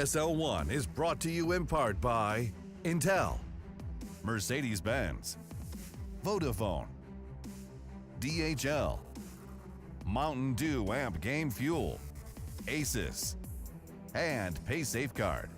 ESL 1 is brought to you in part by Intel, Mercedes-Benz, Vodafone, DHL, Mountain Dew Amp Game Fuel, Asus, and Pay Safeguard.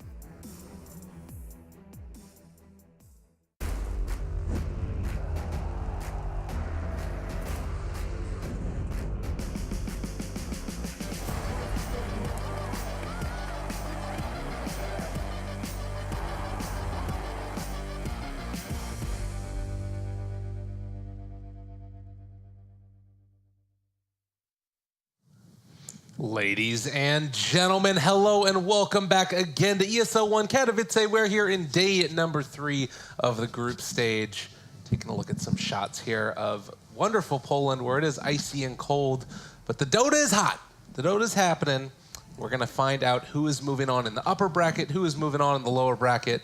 Ladies and gentlemen, hello and welcome back again to ESL 1 Katowice. We're here in day number 3 of the group stage, taking a look at some shots here of wonderful Poland where it is icy and cold, but the Dota is hot. The Dota is happening. We're going to find out who is moving on in the upper bracket, who is moving on in the lower bracket,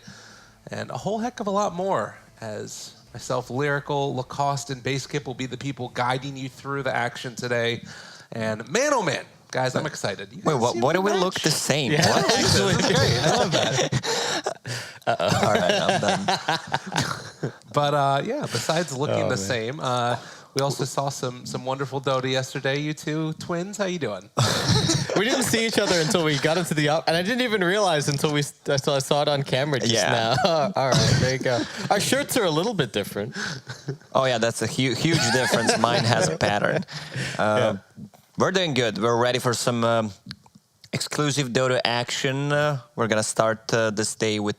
and a whole heck of a lot more as myself, Lyrical, Lacoste, and Basekip will be the people guiding you through the action today. And man, oh man, guys, I'm excited. Wait, why do we look the same? Yeah, what? actually, great. I love that. Uh-oh. All right, I'm done. But yeah, besides looking the same, we also saw some wonderful Dota yesterday. You two twins, how you doing? We didn't see each other until we got into the up, and I didn't even realize until I saw it on camera just now. All right, there you go. Our shirts are a little bit different. Oh yeah, that's a huge difference. Mine has a pattern. We're doing good. We're ready for some exclusive Dota action. We're gonna start this day with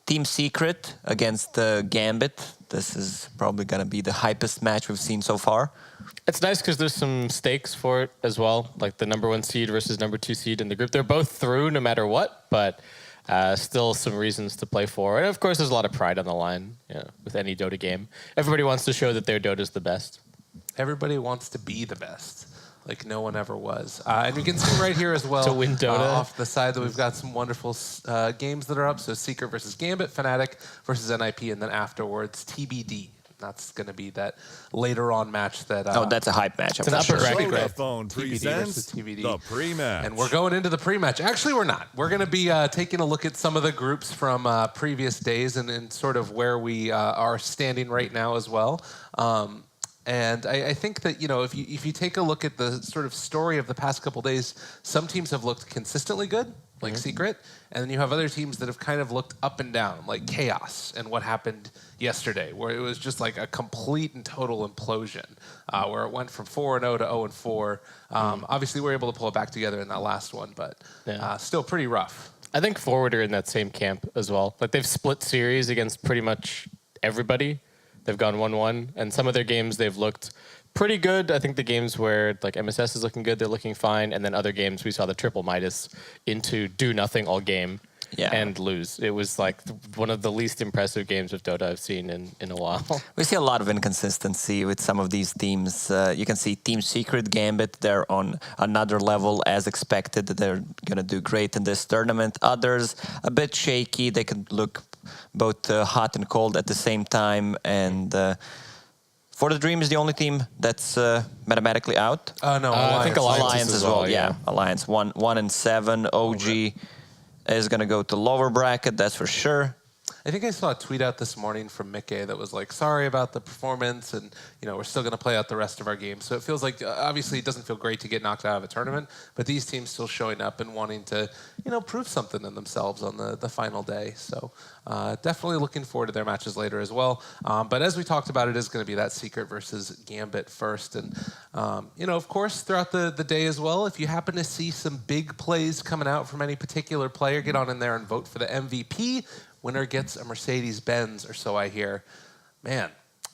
Team Secret against Gambit. This is probably gonna be the hypest match we've seen so far. It's nice because there's some stakes for it as well, like the #1 seed versus #2 seed in the group. They're both through no matter what, but still some reasons to play for. And of course, there's a lot of pride on the line with any Dota game. Everybody wants to show that their Dota's the best. Everybody wants to be the best, like no one ever was. And you can see right here as well, to win Dota. off the side, that we've got some wonderful games that are up. So Secret versus Gambit, Fnatic versus NIP, and then afterwards TBD. That's going to be that later on match that... oh, that's a hype match. It's an upper bracket. Vodafone TBD presents versus TBD. the pre-match. And we're going into the pre-match. Actually, we're not. We're going to be taking a look at some of the groups from previous days and sort of where we are standing right now as well. And I think that, you know, if you take a look at the sort of story of the past couple days, some teams have looked consistently good, like Secret, and then you have other teams that have kind of looked up and down, like Chaos and what happened yesterday, where it was just like a complete and total implosion, where it went from 4-0 to 0-4. Obviously, we were able to pull it back together in that last one, but still pretty rough. I think Forward are in that same camp as well. Like they've split series against pretty much everybody. They've gone 1-1, and some of their games they've looked pretty good. I think the games where like MSS is looking good, they're looking fine, and then other games we saw the triple Midas into do nothing all game and lose. It was like one of the least impressive games of Dota I've seen in a while. We see a lot of inconsistency with some of these teams. You can see Team Secret, Gambit, they're on another level as expected. They're gonna do great in this tournament. Others a bit shaky. They can look both hot and cold at the same time, and For the Dream is the only team that's mathematically out. No, I think Alliance as well. Yeah, Alliance 1-7. OG is gonna go to lower bracket, that's for sure. I think I saw a tweet out this morning from Mickey that was like, sorry about the performance, and we're still going to play out the rest of our games. So it feels like, obviously, it doesn't feel great to get knocked out of a tournament, but these teams still showing up and wanting to, prove something in themselves on the final day. So definitely looking forward to their matches later as well. But as we talked about, it is going to be that Secret versus Gambit first. And, of course, throughout the day as well, if you happen to see some big plays coming out from any particular player, get on in there and vote for the MVP. Winner gets a Mercedes-Benz, or so I hear. Man,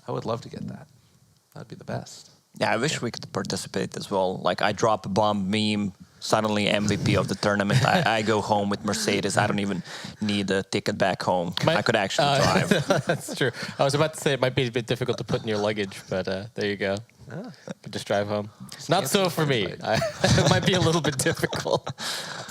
I would love to get that. That'd be the best. Yeah, I wish we could participate as well. Like, I drop a bomb meme, suddenly MVP of the tournament. I go home with Mercedes. I don't even need a ticket back home. I could actually drive. That's true. I was about to say it might be a bit difficult to put in your luggage, but there you go. Could just drive home. Not so for me. It might be a little bit difficult.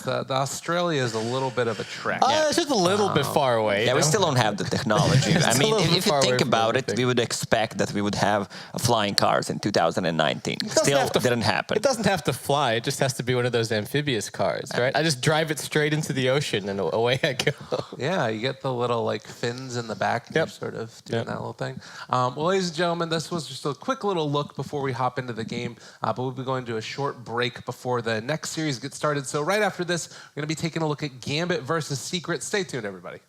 The Australia is a little bit of a trek. It's just a little bit far away. Yeah, we still don't have the technology. I mean, if you think about it, everything. we would expect that we would have flying cars in 2019. Still didn't happen. It doesn't have to fly. It just has to be one of those amphibious cars, right? I just drive it straight into the ocean and away I go. Yeah, you get the little like fins in the back. And you're sort of doing that little thing. Well, ladies and gentlemen, this was just a quick little look before we hop into the game. But we'll be going to a short break before the next series gets started. So right after this, we're going to be taking a look at Gambit versus Secret. Stay tuned, everybody.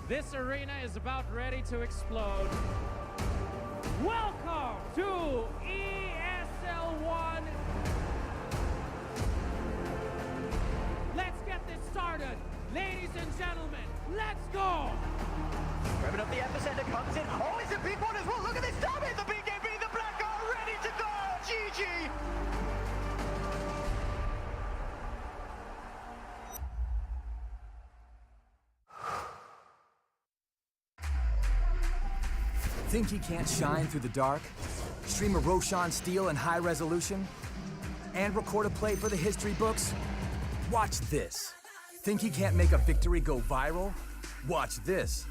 This arena is about ready to explode. Welcome to ESL 1. Let's get this started. Ladies and gentlemen, let's go. Grabbing up the epicenter comes in. Oh, it's a big one as well. Look at this damage. The BKB, the black are ready to go. GG. Think he can't shine through the dark? Stream a Roshan Steel in high resolution? And record a play for the history books? Watch this. Think he can't make a victory go viral? Watch this.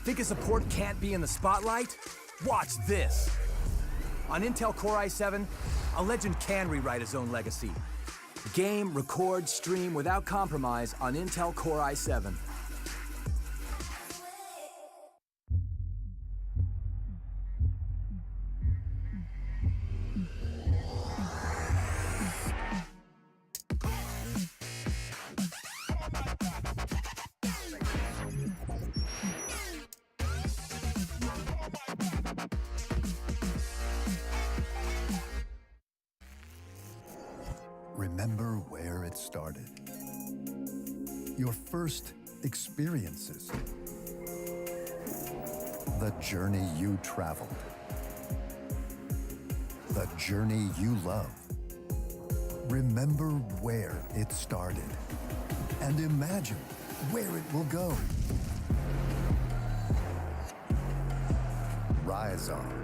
Think a support can't be in the spotlight? Watch this. On Intel Core i7, a legend can rewrite his own legacy. Game, record, stream without compromise on Intel Core i7. Remember where it started. Your first experiences. The journey you traveled. The journey you love. Remember where it started. And imagine where it will go. Rise on.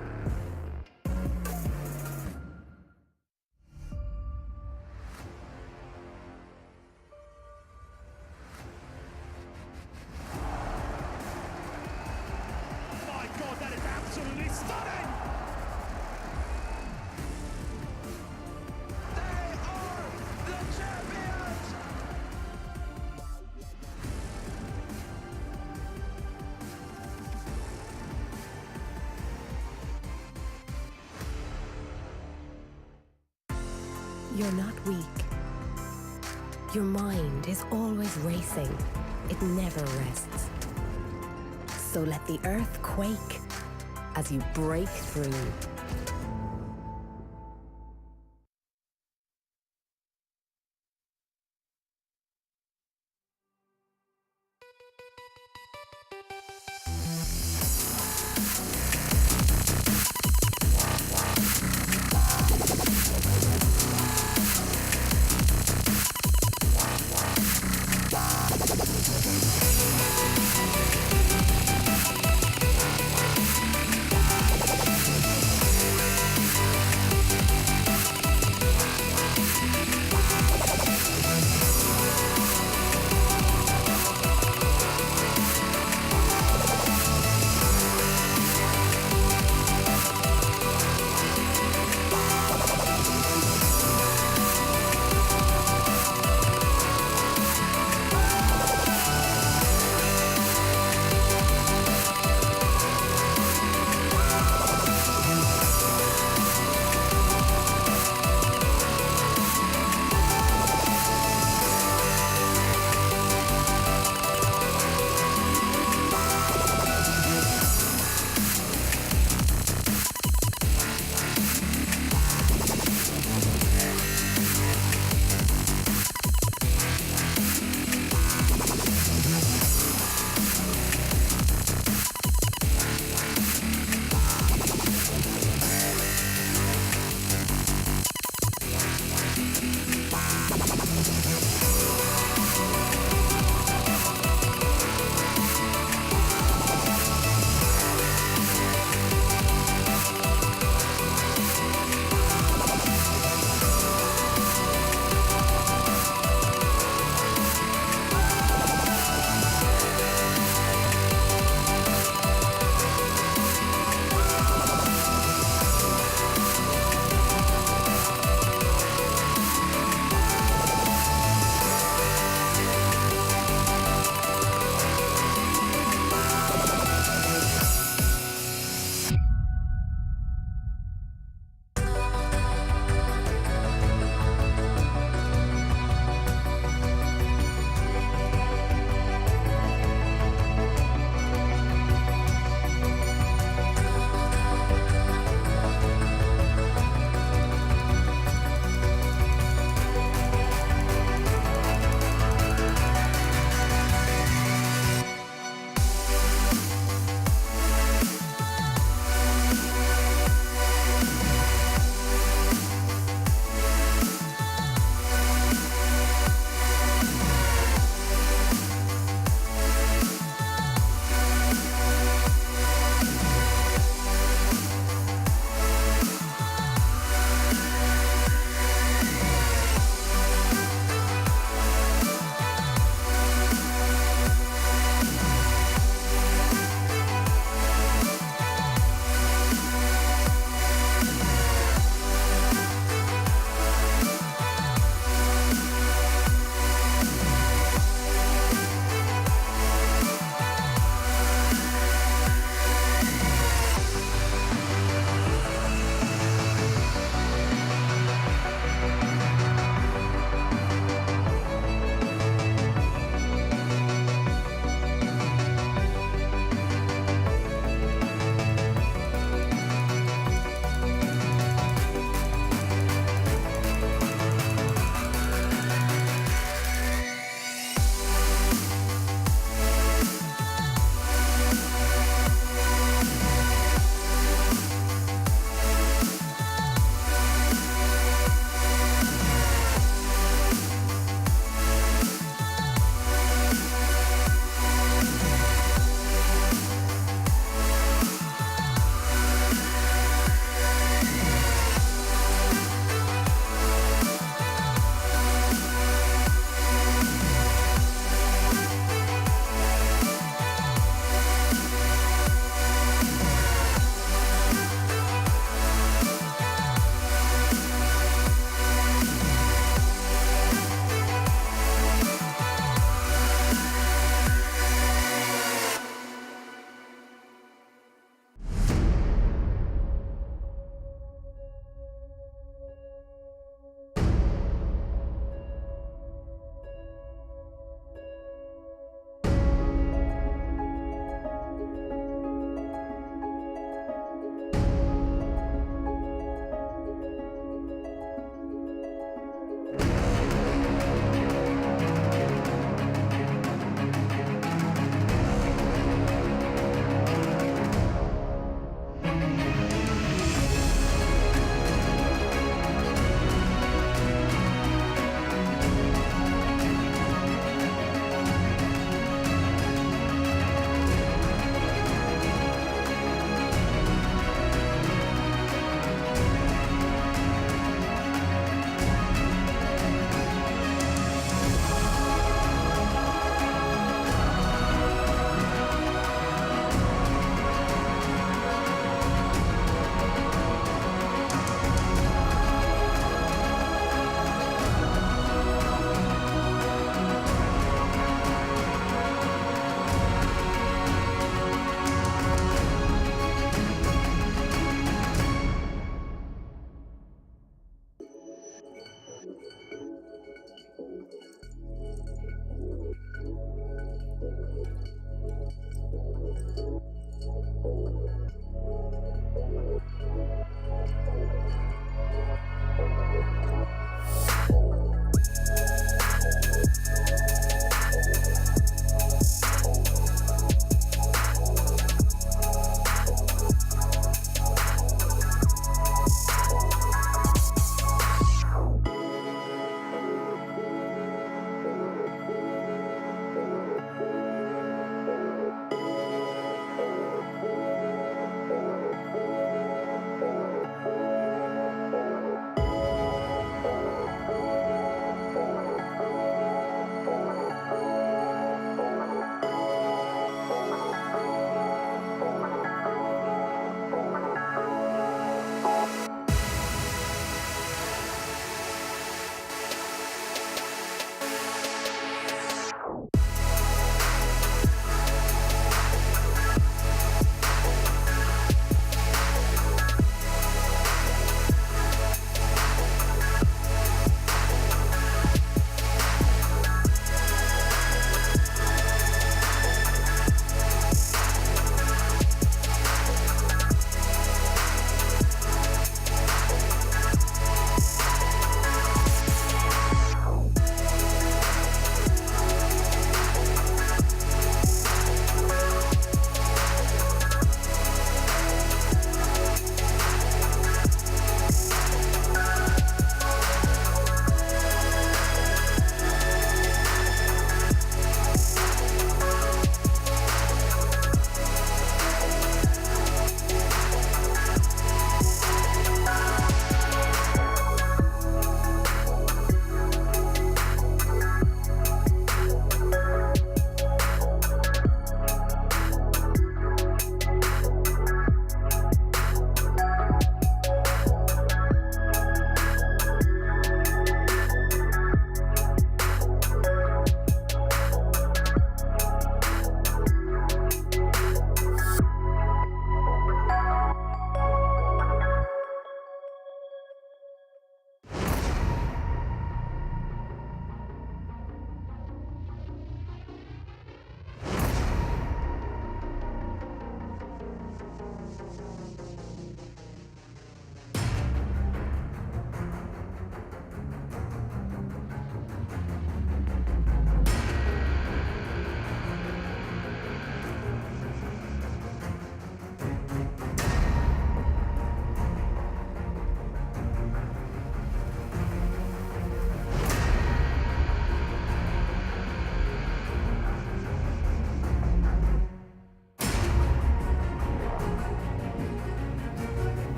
You're not weak. Your mind is always racing. It never rests. So let the earth quake as you break through.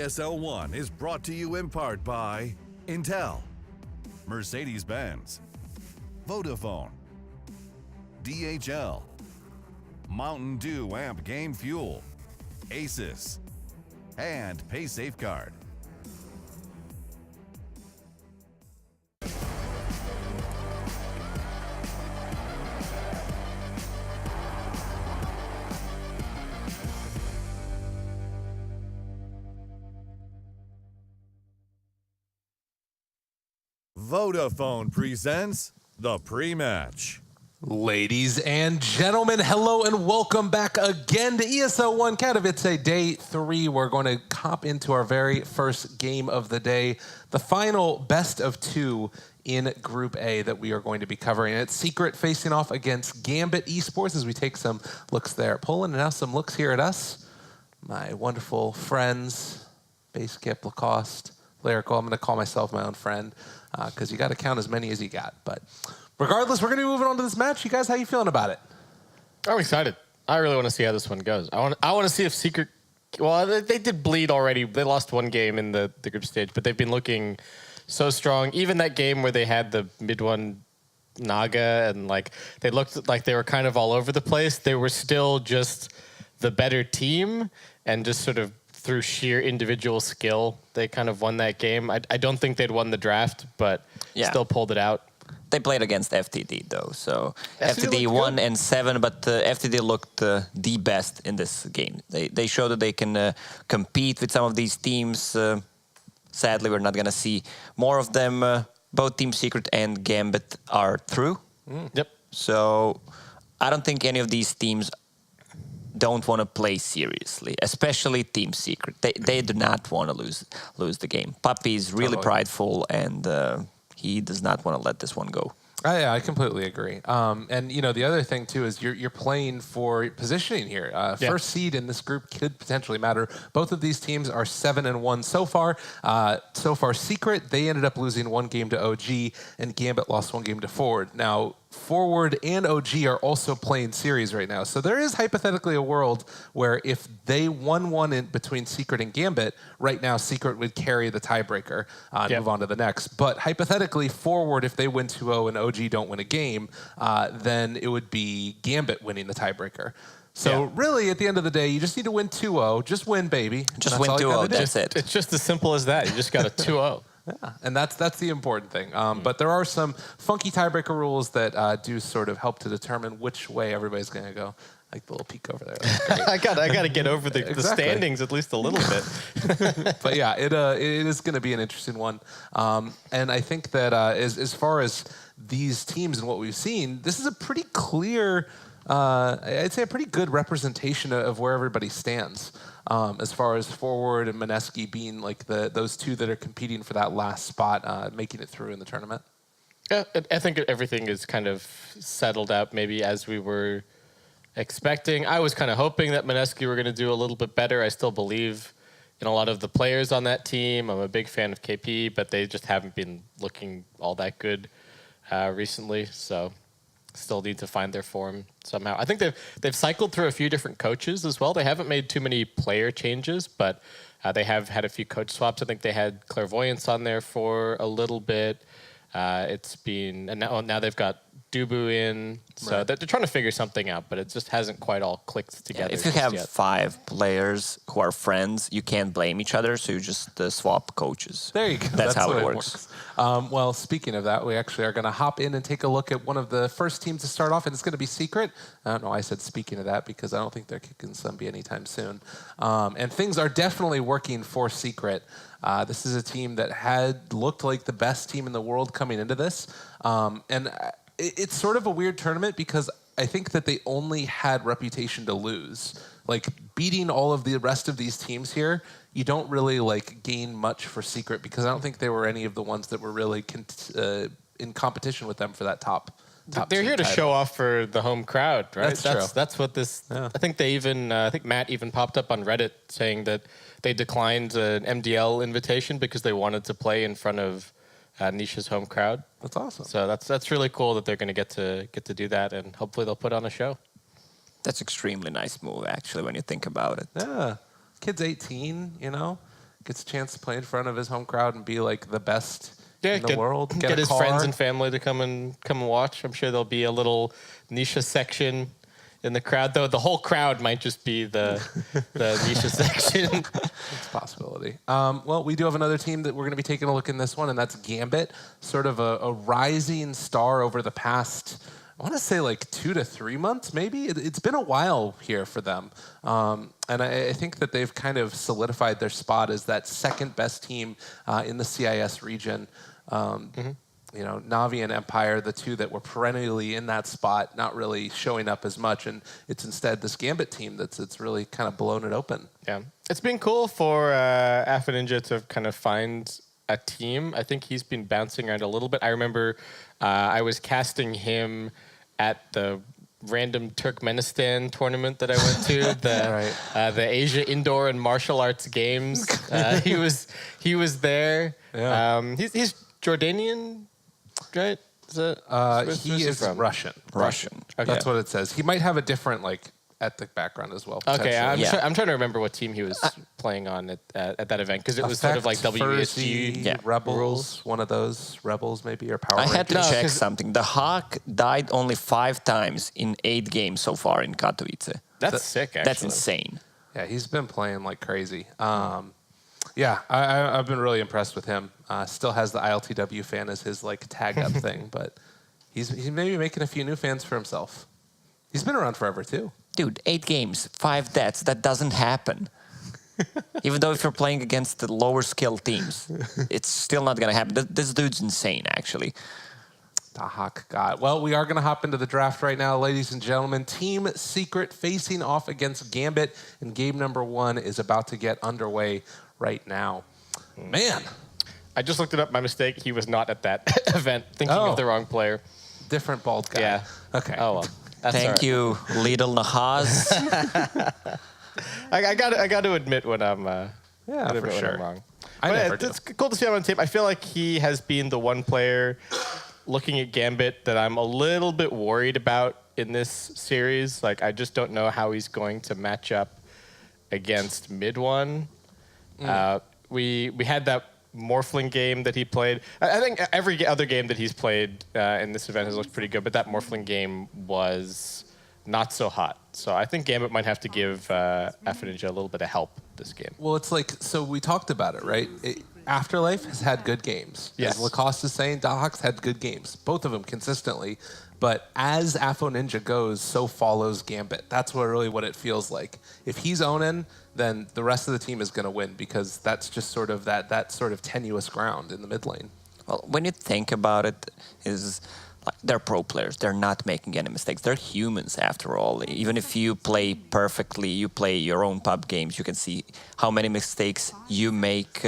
ESL 1 is brought to you in part by Intel, Mercedes-Benz, Vodafone, DHL, Mountain Dew Amp Game Fuel, Asus, and Pay Safeguard. Vodafone presents the pre-match. Ladies and gentlemen, hello and welcome back again to ESL 1 Katowice Day 3. We're going to hop into our very first game of the day, the final best of 2 in Group A that we are going to be covering. It's Secret facing off against Gambit Esports as we take some looks there at Poland and now some looks here at us. My wonderful friends, Basecamp, Lacoste, Lyrical. I'm going to call myself my own friend because you got to count as many as you got. But regardless, we're going to be moving on to this match. You guys, how you feeling about it? I'm excited. I really want to see how this one goes. I want to see if Secret. Well, they did bleed already. They lost one game in the group stage, but they've been looking so strong. Even that game where they had the mid one Naga and like they looked like they were kind of all over the place. They were still just the better team and just sort of through sheer individual skill, they kind of won that game. I don't think they'd won the draft, but still pulled it out. They played against FTD though, so FTD FTD won and 7, but FTD looked the best in this game. They showed that they can compete with some of these teams. Sadly, we're not going to see more of them. Both Team Secret and Gambit are through. Yep. So I don't think any of these teams don't want to play seriously, especially Team Secret. They do not want to lose the game. Puppy is really prideful, and he does not want to let this one go. Yeah, I completely agree. And you know, the other thing too is you're playing for positioning here. First seed in this group could potentially matter. Both of these teams are 7-1 so far. Secret, they ended up losing one game to OG, and Gambit lost one game to Forward. Now, Forward and OG are also playing series right now. So there is hypothetically a world where if they won one in between Secret and Gambit, right now Secret would carry the tiebreaker and move on to the next. But hypothetically, Forward, if they win 2-0 and OG don't win a game, then it would be Gambit winning the tiebreaker. So really, at the end of the day, you just need to win 2-0. Just win, baby. Just win 2-0, that's it. It's just as simple as that. You just got a 2-0. Yeah, and that's the important thing. But there are some funky tiebreaker rules that do sort of help to determine which way everybody's going to go. Like the little peek over there. I got to get over the standings at least a little bit. But yeah, it is going to be an interesting one. And I think that as far as these teams and what we've seen, this is a pretty clear, I'd say a pretty good representation of where everybody stands. As far as Forward and Mineski being like those two that are competing for that last spot, making it through in the tournament. Yeah, I think everything is kind of settled out maybe as we were expecting. I was kind of hoping that Mineski were going to do a little bit better. I still believe in a lot of the players on that team. I'm a big fan of KP, but they just haven't been looking all that good recently. So still need to find their form somehow. I think they've cycled through a few different coaches as well. They haven't made too many player changes, but they have had a few coach swaps. I think they had Clairvoyance on there for a little bit. It's been, and now they've got Dubu in, so they're trying to figure something out, but it just hasn't quite all clicked together. Yeah, if you have 5 players who are friends, you can't blame each other, so you just swap coaches. There you go. That's how it works. Well, speaking of that, we actually are going to hop in and take a look at one of the first teams to start off, and it's going to be Secret. I don't know why I said speaking of that, because I don't think they're kicking Sunby anytime soon. And things are definitely working for Secret. This is a team that had looked like the best team in the world coming into this. And it's sort of a weird tournament because I think that they only had reputation to lose. Like, beating all of the rest of these teams here, you don't really like gain much for Secret because I don't think they were any of the ones that were really in competition with them for that top They're here to title. show off for the home crowd, right? That's true. That's what this. Yeah. I think they even. I think Matt even popped up on Reddit saying that they declined an MDL invitation because they wanted to play in front of Nisha's home crowd. That's awesome. So that's really cool that they're going to get to do that, and hopefully they'll put on a show. That's extremely nice move, actually, when you think about it. Yeah, kid's 18, you know. gets a chance to play in front of his home crowd and be like the best in the get, world. Get a his car. friends and family to come and watch. I'm sure there'll be a little niche section in the crowd, though the whole crowd might just be the niche section. It's a possibility. Well, we do have another team that we're going to be taking a look in this one, and that's Gambit, sort of a rising star over the past, I want to say like 2 to 3 months, maybe. It's been a while here for them. And I think that they've kind of solidified their spot as that second best team in the CIS region. You know, Navi and Empire, the two that were perennially in that spot, not really showing up as much. And it's instead this Gambit team that's really kind of blown it open. Yeah. It's been cool for Alpha Ninja to kind of find a team. I think he's been bouncing around a little bit. I remember I was casting him at the random Turkmenistan tournament that I went to, the Asia Indoor and Martial Arts Games. He was there. Yeah. He's Jordanian, right? Is it? He is from? Russian. Russian. Okay. That's what it says. He might have a different ethnic background as well. Okay, potentially. I'm trying to remember what team he was playing on at that event, because it was sort of like WESG Rebels, one of those Rebels maybe, or Power I had to Rangers. check something. The Hawk died only 5 times in 8 games so far in Katowice. That's sick, actually. That's insane. Yeah, he's been playing like crazy. Yeah, I've been really impressed with him. Still has the ILTW fan as his like tag up thing, but he's maybe making a few new fans for himself. He's been around forever too. Dude, 8 games, 5 deaths. That doesn't happen. Even though if you're playing against the lower skill teams, it's still not going to happen. This dude's insane, actually. The Hawk God. Well, we are going to hop into the draft right now, ladies and gentlemen. Team Secret facing off against Gambit, and game number 1 is about to get underway right now. Man. I just looked it up. My mistake. He was not at that event. Thinking of the wrong player. Different bald guy. Yeah. Okay. Oh well. That's Thank you, Little Nahaz. I got to admit when I'm for sure. I'm wrong. But it's cool to see him on tape. I feel like he has been the one player looking at Gambit that I'm a little bit worried about in this series. Like, I just don't know how he's going to match up against Mid One. We had that Morphling game that he played. I think every other game that he's played in this event has looked pretty good, but that Morphling game was not so hot. So I think Gambit might have to give Alpha Ninja a little bit of help this game. Well, it's like, so we talked about it, right? Afterlife has had good games. Yes. As Lacoste is saying, Dahawk's had good games. Both of them consistently. But as Alpha Ninja goes, so follows Gambit. That's what it feels like. If he's owning, then the rest of the team is going to win, because that's just sort of that sort of tenuous ground in the mid lane. Well, when you think about it, is like, they're pro players. They're not making any mistakes. They're humans, after all. Even if you play perfectly, you play your own pub games, you can see how many mistakes you make.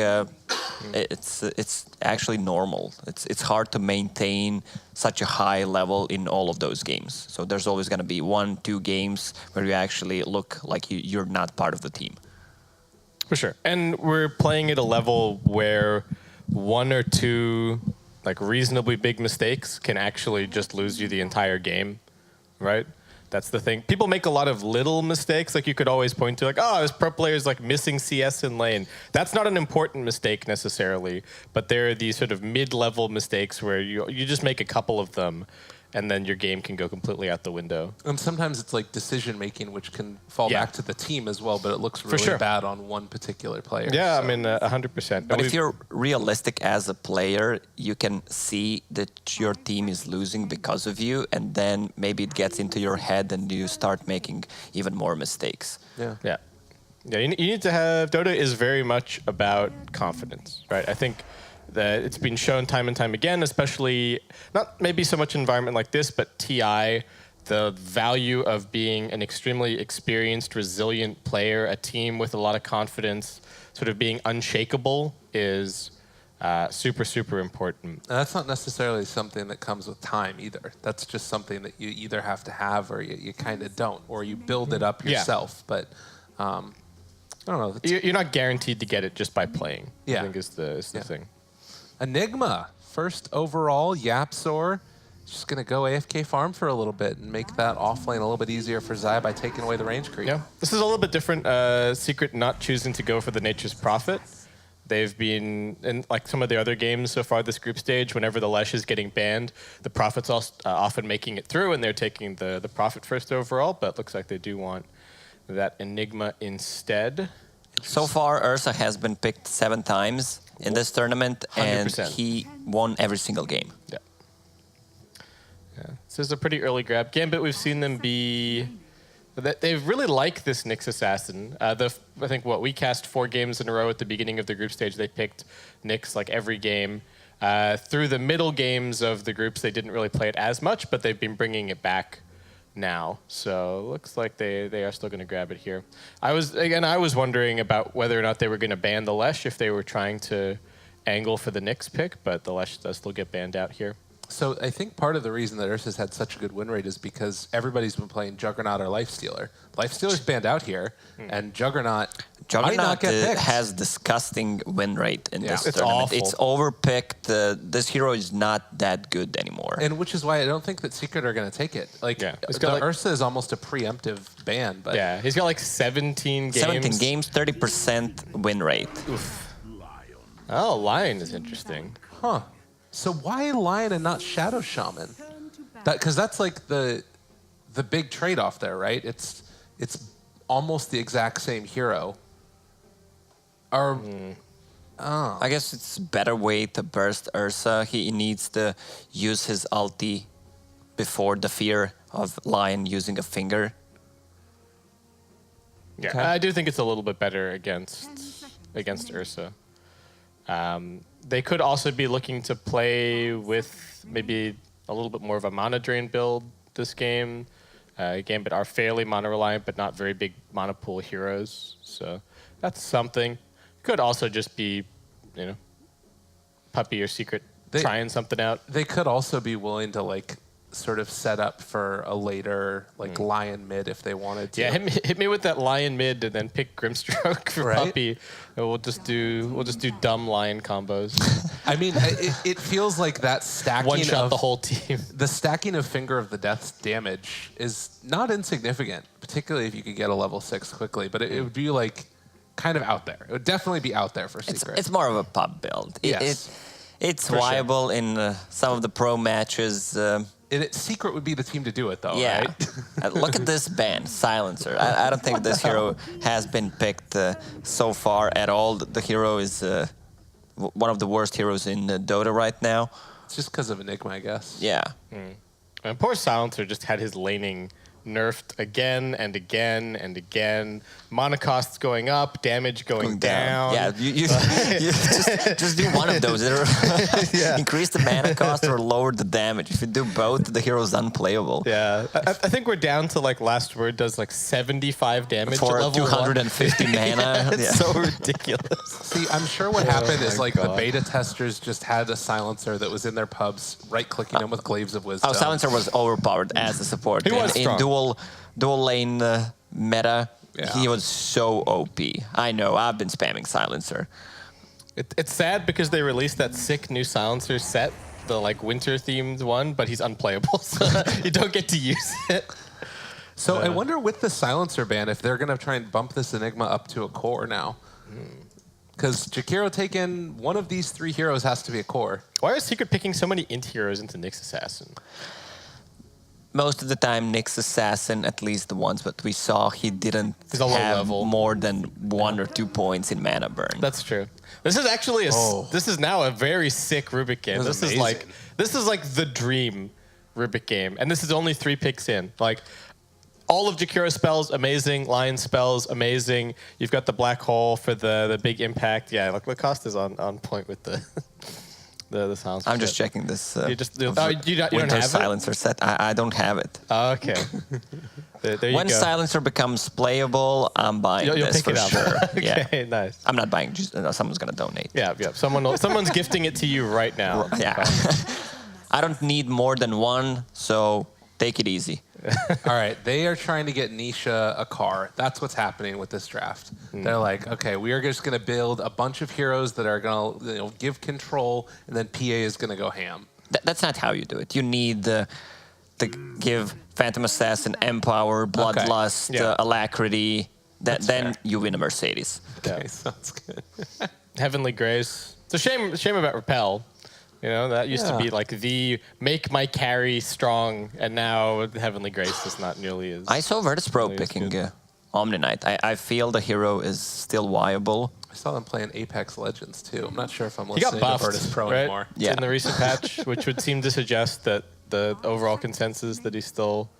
It's actually normal. It's hard to maintain such a high level in all of those games. So there's always going to be 1-2 games where you actually look like you're not part of the team. For sure. And we're playing at a level where 1 or 2 like reasonably big mistakes can actually just lose you the entire game, right? That's the thing. People make a lot of little mistakes. Like, you could always point to, like, oh, this pro player's like missing CS in lane. That's not an important mistake necessarily, but there are these sort of mid-level mistakes where you just make a couple of them, and then your game can go completely out the window. And sometimes it's like decision making, which can fall back to the team as well, but it looks really bad on one particular player. Yeah, so. I mean, 100%. But if you're realistic as a player, you can see that your team is losing because of you, and then maybe it gets into your head and you start making even more mistakes. Yeah, you need to have... Dota is very much about confidence, right? I think that it's been shown time and time again, especially, not maybe so much environment like this, but TI, the value of being an extremely experienced, resilient player, a team with a lot of confidence, sort of being unshakable is super, super important. And that's not necessarily something that comes with time either. That's just something that you either have to have or you kind of don't, or you build it up yourself. But I don't know. You're not guaranteed to get it just by playing, I think is the thing. Enigma, first overall, Yapsor. Just going to go AFK farm for a little bit and make that offlane a little bit easier for Zai by taking away the range creep. Yeah, this is a little bit different. Secret not choosing to go for the Nature's Prophet. they've been in like some of the other games so far this group stage. Whenever the Lesh is getting banned, the Prophet's often making it through, and they're taking the Prophet first overall. But it looks like they do want that Enigma instead. So far, Ursa has been picked 7 times in this tournament, 100%. and he won every single game. Yeah. This is a pretty early grab. Gambit, we've seen them be... They really like this Nyx Assassin. I think, we cast 4 games in a row at the beginning of the group stage. They picked Nyx like every game. Through the middle games of the groups, they didn't really play it as much, but they've been bringing it back now. So it looks like they are still going to grab it here. I was wondering about whether or not they were going to ban the Lesh if they were trying to angle for the Nyx pick, but the Lesh does still get banned out here. So I think part of the reason that Ursa's had such a good win rate is because everybody's been playing Juggernaut or Lifestealer. Lifestealer's banned out here, and Juggernaut might not get picked. Has disgusting win rate in this It's tournament. awful. It's overpicked. This hero is not that good anymore. And which is why I don't think that Secret are going to take it. It's got like, Ursa is almost a preemptive ban. But yeah, he's got like 17 games. 17 games, 30% win rate. Oof. Oh, Lion is interesting. Huh. So why Lion and not Shadow Shaman? Because that's like the big trade-off there, right? It's almost the exact same hero. I guess it's a better way to burst Ursa. He needs to use his ulti before the fear of Lion using a finger. Yeah, okay. I do think it's a little bit better against Ursa. They could also be looking to play with maybe a little bit more of a mana drain build this game. Gambit are fairly mana reliant, but not very big mana pool heroes. So that's something. Could also just be, Puppy or Secret trying something out. They could also be willing to sort of set up for a later Lion mid if they wanted to. Yeah, hit me with that Lion mid and then pick Grimstroke for Puppy. And we'll just do dumb Lion combos. I mean, it feels like that stacking one shot the whole team. The stacking of Finger of the Death's damage is not insignificant, particularly if you could get a level 6 quickly. But it would be kind of out there. It would definitely be out there for Secret. It's more of a pub build. Yes. It's viable in some of the pro matches. Secret would be the team to do it, though, yeah. right? Look at this ban, Silencer. I don't think this hero has been picked so far at all. The hero is one of the worst heroes in Dota right now. It's just because of Enigma, I guess. Yeah. And poor Silencer just had his laning nerfed again and again and again. Mana costs going up, damage going down. Yeah, you just do one of those. Either increase the mana cost or lower the damage. If you do both, the hero's unplayable. Yeah, I think we're down to Last Word does 75 damage for at level 250 mana. Yeah, it's so ridiculous. See, I'm sure what happened is the beta testers just had a Silencer that was in their pubs, right-clicking them with Glaives of Wisdom. Oh, Silencer was overpowered as a support. He was strong. In dual lane meta, he was so OP. I know, I've been spamming Silencer. It's sad because they released that sick new Silencer set, the winter-themed one, but he's unplayable, so you don't get to use it. So I wonder with the Silencer ban if they're going to try and bump this Enigma up to a core now. Because Jakiro taken one of these 3 heroes has to be a core. Why is Secret picking so many int heroes into Nyx Assassin? Most of the time, Nyx Assassin, at least the ones that we saw, he didn't have more than 1 or 2 points in mana burn. That's true. This is actually this is now a very sick Rubik game. This is the dream Rubik game, and this is only 3 picks in. All of Jakiro's spells, amazing. Lion spells, amazing. You've got the black hole for the big impact. Yeah, Lacoste is on point with the silencer. I'm just checking this. You don't have Silencer set. I don't have it. Oh, okay. there you when go. Silencer becomes playable, I'm buying you'll this pick for it up. sure. Okay, nice. I'm not buying. Someone's gonna donate. Yeah. Someone's gifting it to you right now. Yeah. I don't need more than 1, so take it easy. All right, they are trying to get Nisha a car. That's what's happening with this draft. They're like, okay, we are just going to build a bunch of heroes that are going to give control, and then PA is going to go ham. That's not how you do it. You need to give Phantom Assassin Empower, Bloodlust, Alacrity. Then you win a Mercedes. Okay, sounds good. Heavenly Grace. It's a shame about Repel. You know, that used to be like the make my carry strong, and now Heavenly Grace is not nearly as... I saw Virtus Pro picking Omni Knight. I feel the hero is still viable. I saw them playing Apex Legends too. I'm not sure if I'm He got listening buffed, to Virtus Pro right? anymore. Yeah. In the recent patch, which would seem to suggest that the overall consensus that he's still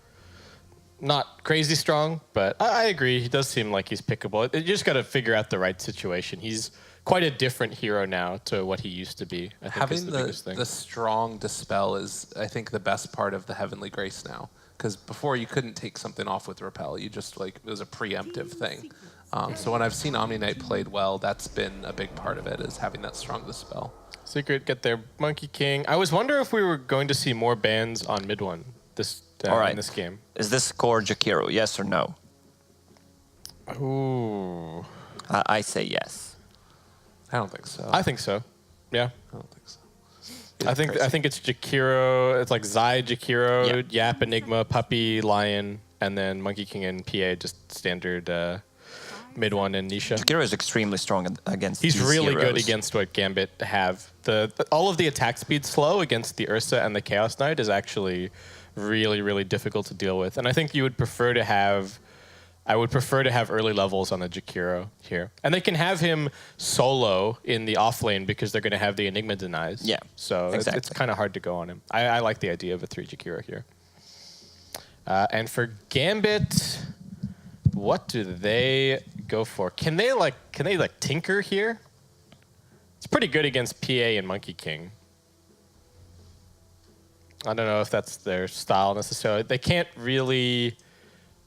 not crazy strong, but I agree. He does seem like he's pickable. You just got to figure out the right situation. He's quite a different hero now to what he used to be. I think Having is the biggest thing. the strong dispel is, I think, the best part of the Heavenly Grace now. Because before you couldn't take something off with Repel. You just like, it was a preemptive thing. So when I've seen Omni Knight played well, that's been a big part of it, is having that strong dispel. Secret get their Monkey King. I was wondering if we were going to see more bans on mid one in this game. Is this core Jakiro? Yes or no? Ooh. I say yes. I don't think so. I think so. Yeah. I don't think so. I think it's Jakiro. It's like Zai, Jakiro, Yeah. Yap, Enigma, Puppy, Lion, and then Monkey King and PA, just standard mid one and Nisha. Jakiro is extremely strong against He's these really good heroes. against what Gambit have. All of the attack speed slow against the Ursa and the Chaos Knight is actually really, really difficult to deal with. And I think you would prefer to have... I would prefer to have early levels on the Jakiro here. And they can have him solo in the off lane because they're going to have the Enigma denies. Yeah, So exactly. it's kind of hard to go on him. I like the idea of a 3 Jakiro here. And for Gambit, what do they go for? Can they tinker here? It's pretty good against PA and Monkey King. I don't know if that's their style necessarily. They can't really...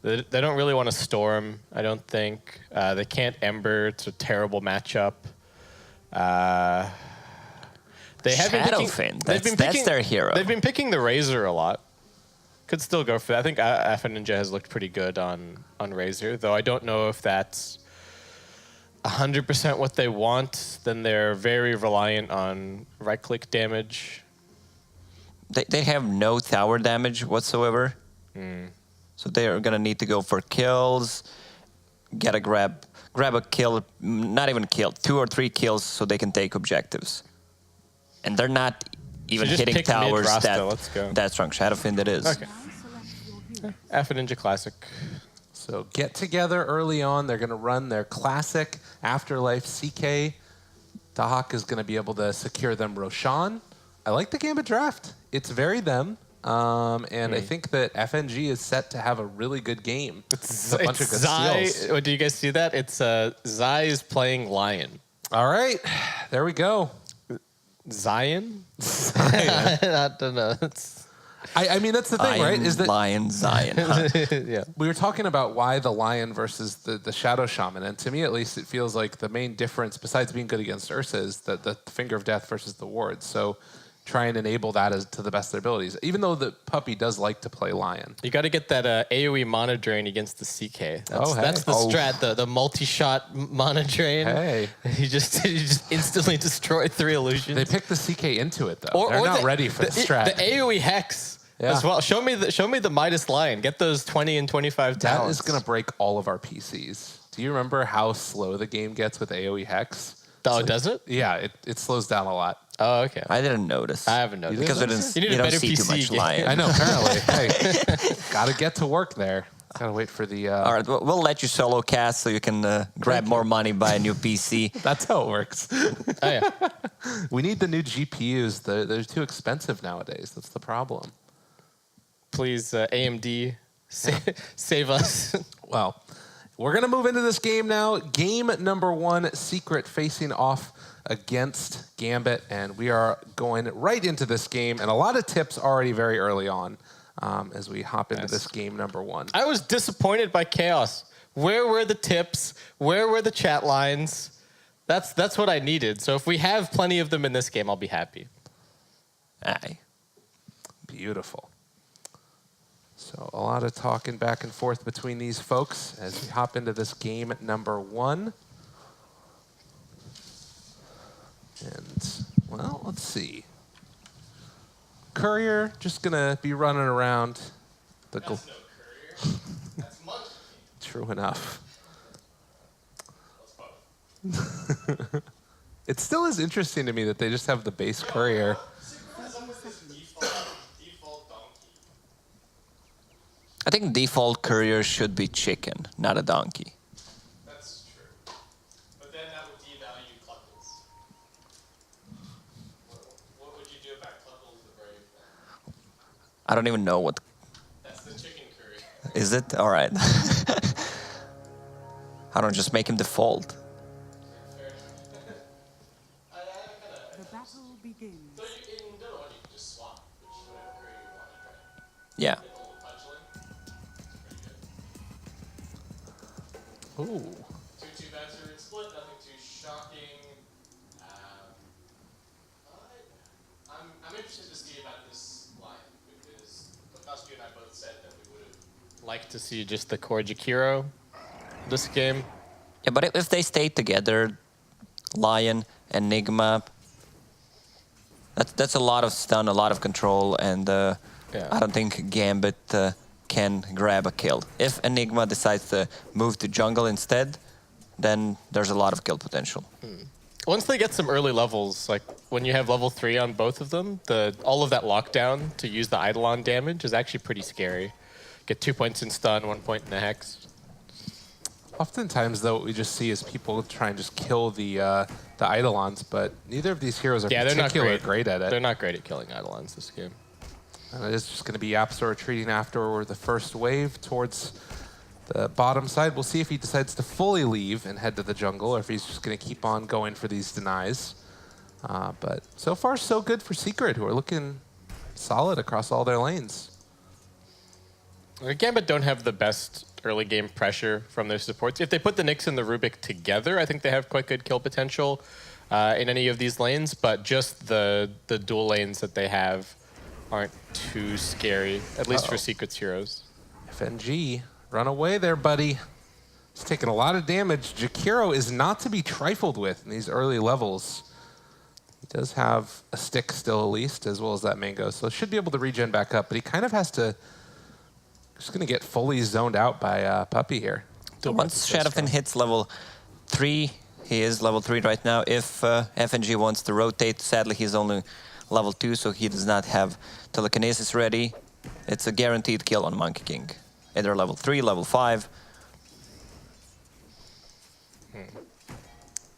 They don't really want to Storm, I don't think. They can't Ember. It's a terrible matchup. They have Shadowfin, that's their hero. They've been picking the Razor a lot. Could still go for that. I think Alpha Ninja has looked pretty good on Razor, though I don't know if that's 100% what they want. Then they're very reliant on right-click damage. They have no tower damage whatsoever. So they are gonna need to go for kills, get a grab a kill, not even kill, 2 or 3 kills so they can take objectives. And they're not even just hitting pick mid towers Rasta, let's go. that strong. Shadowfin that is. Okay. Alpha Ninja Classic. So get together early on. They're going to run their classic Afterlife CK. Dahak is going to be able to secure them Roshan. I like the Gambit draft. It's very them. And I think that FNG is set to have a really good game. It's a bunch of good Zai. steals. Oh, do you guys see that? It's Zai is playing Lion. All right, there we go. Zion? I don't know. I mean, that's the thing, right? Is that Lion Zion. Huh? Yeah. we were talking about why the Lion versus the Shadow Shaman, and to me at least, it feels like the main difference, besides being good against Ursa, is the Finger of Death versus the Ward. So try and enable that as to the best of their abilities. Even though the Puppy does like to play Lion. You got to get that AoE mana drain against the CK. That's the Oh. strat, the multi-shot mana drain. Hey. You just instantly destroy 3 illusions. They picked the CK into it, though. They're not ready for the strat. The AoE Hex as well. Show me the Midas Lion. Get those 20 and 25 That talents. is going to break all of our PCs. Do you remember how slow the game gets with AoE Hex? Oh, does it? Yeah, it slows down a lot. Oh, okay. I didn't notice. I haven't noticed. Because You need you a don't better see too PC much game. Lion. I know, apparently. Hey, got to get to work there. Got to wait for the... All right, we'll let you solo cast so you can grab more money, buy a new PC. That's how it works. Oh, yeah. We need the new GPUs. They're too expensive nowadays. That's the problem. Please, AMD, save us. Well, we're going to move into this game now. Game number 1, Secret facing off against Gambit, and we are going right into this game, and a lot of tips already very early on as we hop into this game number 1. I was disappointed by Chaos. Where were the tips? Where were the chat lines? That's what I needed. So if we have plenty of them in this game, I'll be happy. Aye. Beautiful. So a lot of talking back and forth between these folks as we hop into this game number 1. And, well, let's see. Courier just going to be running around. That's no Courier. That's Monkey. True enough. It still is interesting to me that they just have the base courier. I think default courier should be chicken, not a donkey. That's true. But then that would devalue Cluckles. What would you do about Cluckles the Brave then? I don't even know what... That's the chicken curry. Is it? All right. I don't just make him default. The battle begins. So in Dota, you can just swap whatever curry you wanted, right? Yeah. Ooh. 2-2 Vancouver split, nothing too shocking. I'm interested to see about this line because Koski and I both said that we would have liked to see just the core Jakiro this game. Yeah, but if they stay together, Lion, Enigma, that's a lot of stun, a lot of control, and I don't think Gambit can grab a kill. If Enigma decides to move to jungle instead, then there's a lot of kill potential. Once they get some early levels, like when you have level 3 on both of them, all of that lockdown to use the Eidolon damage is actually pretty scary. Get 2 points in stun, 1 point in the hex. Oftentimes, though, what we just see is people try and just kill the Eidolons, but neither of these heroes are particularly great at it. They're not great at killing Eidolons this game. And it is just going to be Yapsor retreating after the first wave towards the bottom side. We'll see if he decides to fully leave and head to the jungle, or if he's just going to keep on going for these denies. But so far, so good for Secret, who are looking solid across all their lanes. Gambit don't have the best early game pressure from their supports. If they put the Nyx and the Rubik together, I think they have quite good kill potential in any of these lanes, but just the dual lanes that they have aren't too scary, at least for Secret's heroes. FNG, run away there, buddy. He's taking a lot of damage. Jakiro is not to be trifled with in these early levels. He does have a stick still, at least, as well as that mango, so should be able to regen back up, but he kind of has to... Just going to get fully zoned out by Puppy here. Once Shadowfin hits level 3, he is level 3 right now. If FNG wants to rotate, sadly he's only level 2, so he does not have telekinesis ready. It's a guaranteed kill on Monkey King. Either level 3, level 5.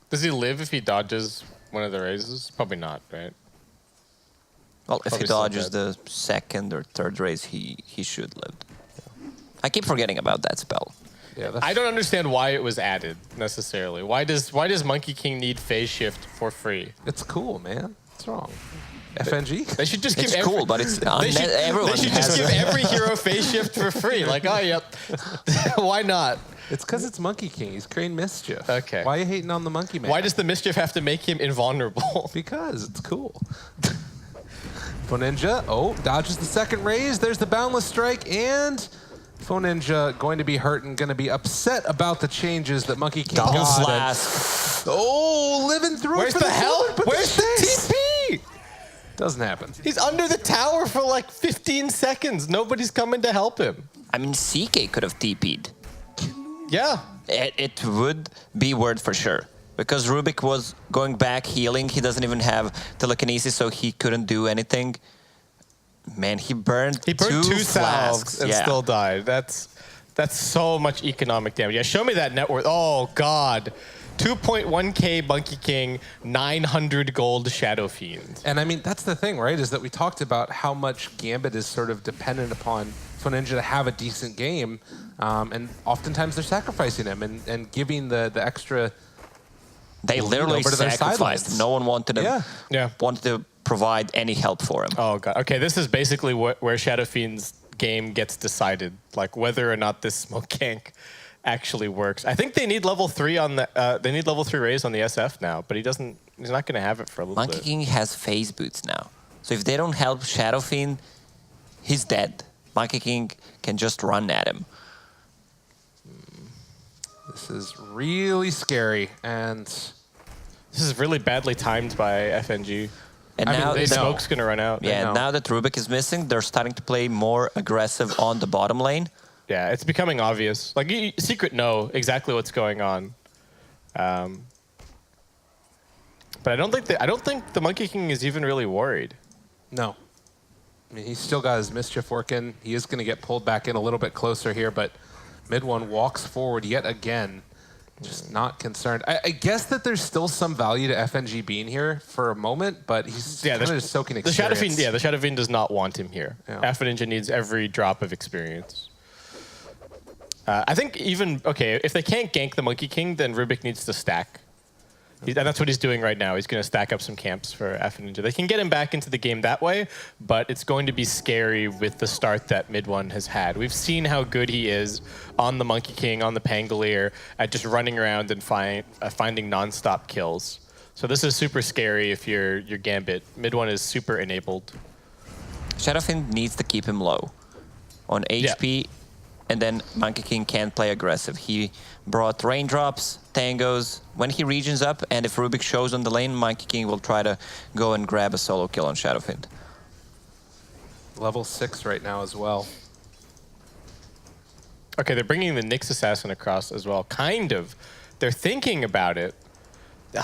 Does he live if he dodges one of the raises? Probably not, right? Well, if he dodges the second or third raise, he should live. I keep forgetting about that spell. Yeah, I don't understand why it was added necessarily. Why does Monkey King need phase shift for free? It's cool, man. What's wrong? FNG? They should just give cool, but it's everyone. They should just give every hero phase shift for free. Like, oh, yep. Why not? It's because it's Monkey King. He's creating mischief. Okay. Why are you hating on the Monkey Man? Why does the mischief have to make him invulnerable? Because it's cool. Foninja, dodges the second raise. There's the Boundless Strike, and Foninja going to be hurt and going to be upset about the changes that Monkey King Double got. slash. Living through Where's it for the hell? Where's the TP? Doesn't happen. He's under the tower for like 15 seconds. Nobody's coming to help him. I mean, CK could have TP'd. Yeah. It would be worth for sure. Because Rubik was going back healing. He doesn't even have telekinesis, so he couldn't do anything. Man, he burned two salves and still died. That's so much economic damage. Yeah, show me that net worth. Oh, God. 2.1k Monkey King, 900 gold Shadow Fiend. And I mean, that's the thing, right? Is that we talked about how much Gambit is sort of dependent upon Foninja to have a decent game. And oftentimes they're sacrificing him and giving the extra... They literally sacrificed. No one wanted to provide any help for him. Oh, God. Okay, this is basically where Shadow Fiend's game gets decided. Like, whether or not this smoke gank actually works. I think they need level 3 on the they need level 3 raise on the SF now, but he's not going to have it for a little bit. Monkey King has phase boots now. So if they don't help Shadow Fiend, he's dead. Monkey King can just run at him. This is really scary, and this is really badly timed by FNG. And now the smoke's going to run out. Yeah, now that Rubik is missing, they're starting to play more aggressive on the bottom lane. Yeah, it's becoming obvious. Like, Secret know exactly what's going on. But I don't think the Monkey King is even really worried. No. I mean, he's still got his mischief working. He is going to get pulled back in a little bit closer here, but mid one walks forward yet again. Just not concerned. I guess that there's still some value to FNG being here for a moment, but he's kind of just soaking experience. The Shadow Fiend does not want him here. Yeah. FNG needs every drop of experience. I think even, okay, if they can't gank the Monkey King, then Rubik needs to stack. And that's what he's doing right now. He's going to stack up some camps for FNG. They can get him back into the game that way, but it's going to be scary with the start that mid one has had. We've seen how good he is on the Monkey King, on the Pangolier, at just running around and finding non-stop kills. So this is super scary if you're Gambit. Mid one is super enabled. Shadowfiend needs to keep him low on HP, and then Monkey King can't play aggressive. He brought raindrops, tangos. When he regions up, and if Rubik shows on the lane, Monkey King will try to go and grab a solo kill on Shadowfiend. Level 6 right now as well. Okay, they're bringing the Nyx Assassin across as well. Kind of. They're thinking about it.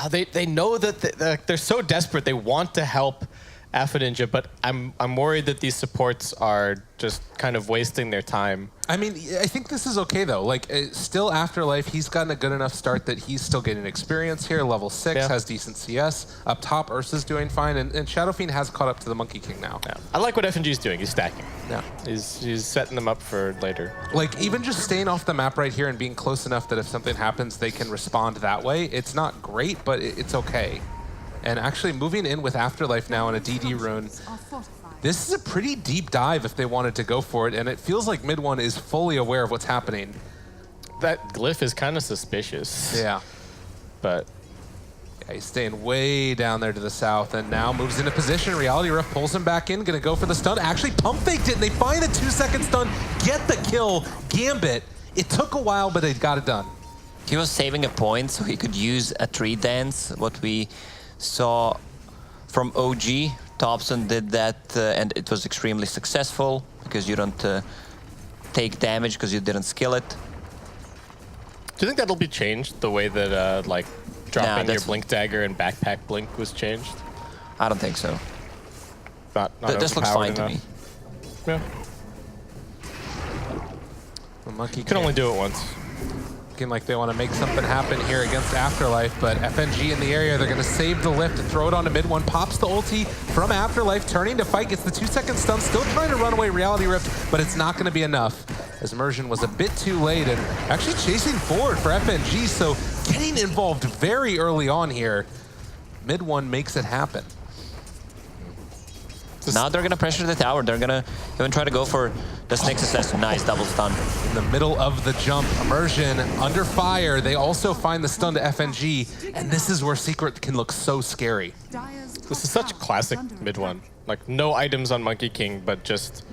They know that they're so desperate. They want to help Ninja, but I'm worried that these supports are just kind of wasting their time. I mean, I think this is okay though. Like, still Afterlife, he's gotten a good enough start that he's still getting experience here. Level 6 has decent CS. Up top, Ursa's doing fine, and Shadowfiend has caught up to the Monkey King now. Yeah. I like what FNG's doing. He's stacking. Yeah, he's setting them up for later. Like, even just staying off the map right here and being close enough that if something happens, they can respond that way. It's not great, but it's okay. And actually moving in with Afterlife now in a DD rune, this is a pretty deep dive if they wanted to go for it, and it feels like mid one is fully aware of what's happening. That glyph is kind of suspicious. Yeah. But yeah, he's staying way down there to the south, and now moves into position. Reality Rift pulls him back in, gonna go for the stun. Actually pump faked it, and they find the 2-second stun, get the kill. Gambit, it took a while, but they got it done. He was saving a point so he could use a tree dance, what we saw from OG. Thompson did that, and it was extremely successful because you don't take damage because you didn't skill it. Do you think that'll be changed, the way that like dropping your blink dagger and backpack blink was changed? I don't think so. Not this looks fine to me. Yeah. The Monkey can only do it once. Looking like they want to make something happen here against Afterlife, but FNG in the area, they're going to save the lift and throw it onto mid one. Pops the ulti from Afterlife, turning to fight, gets the 2-second stun, still trying to run away Reality Rift, but it's not going to be enough, as Immersion was a bit too late and actually chasing forward for FNG, so getting involved very early on here. Mid one makes it happen. Now they're going to pressure the tower. They're going to even try to go for the Nyx Assassin. Nice double stun. In the middle of the jump, Immersion under fire. They also find the stun to FNG, and this is where Secret can look so scary. This is such a classic mid one. Like, no items on Monkey King, but just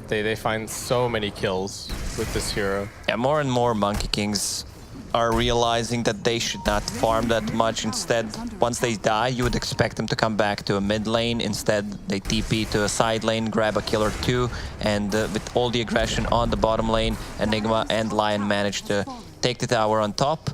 they find so many kills with this hero. Yeah, more and more Monkey Kings are realizing that they should not farm that much. Instead, once they die, you would expect them to come back to a mid lane. Instead, they TP to a side lane, grab a kill or two, and with all the aggression on the bottom lane, Enigma and Lion managed to take the tower on top.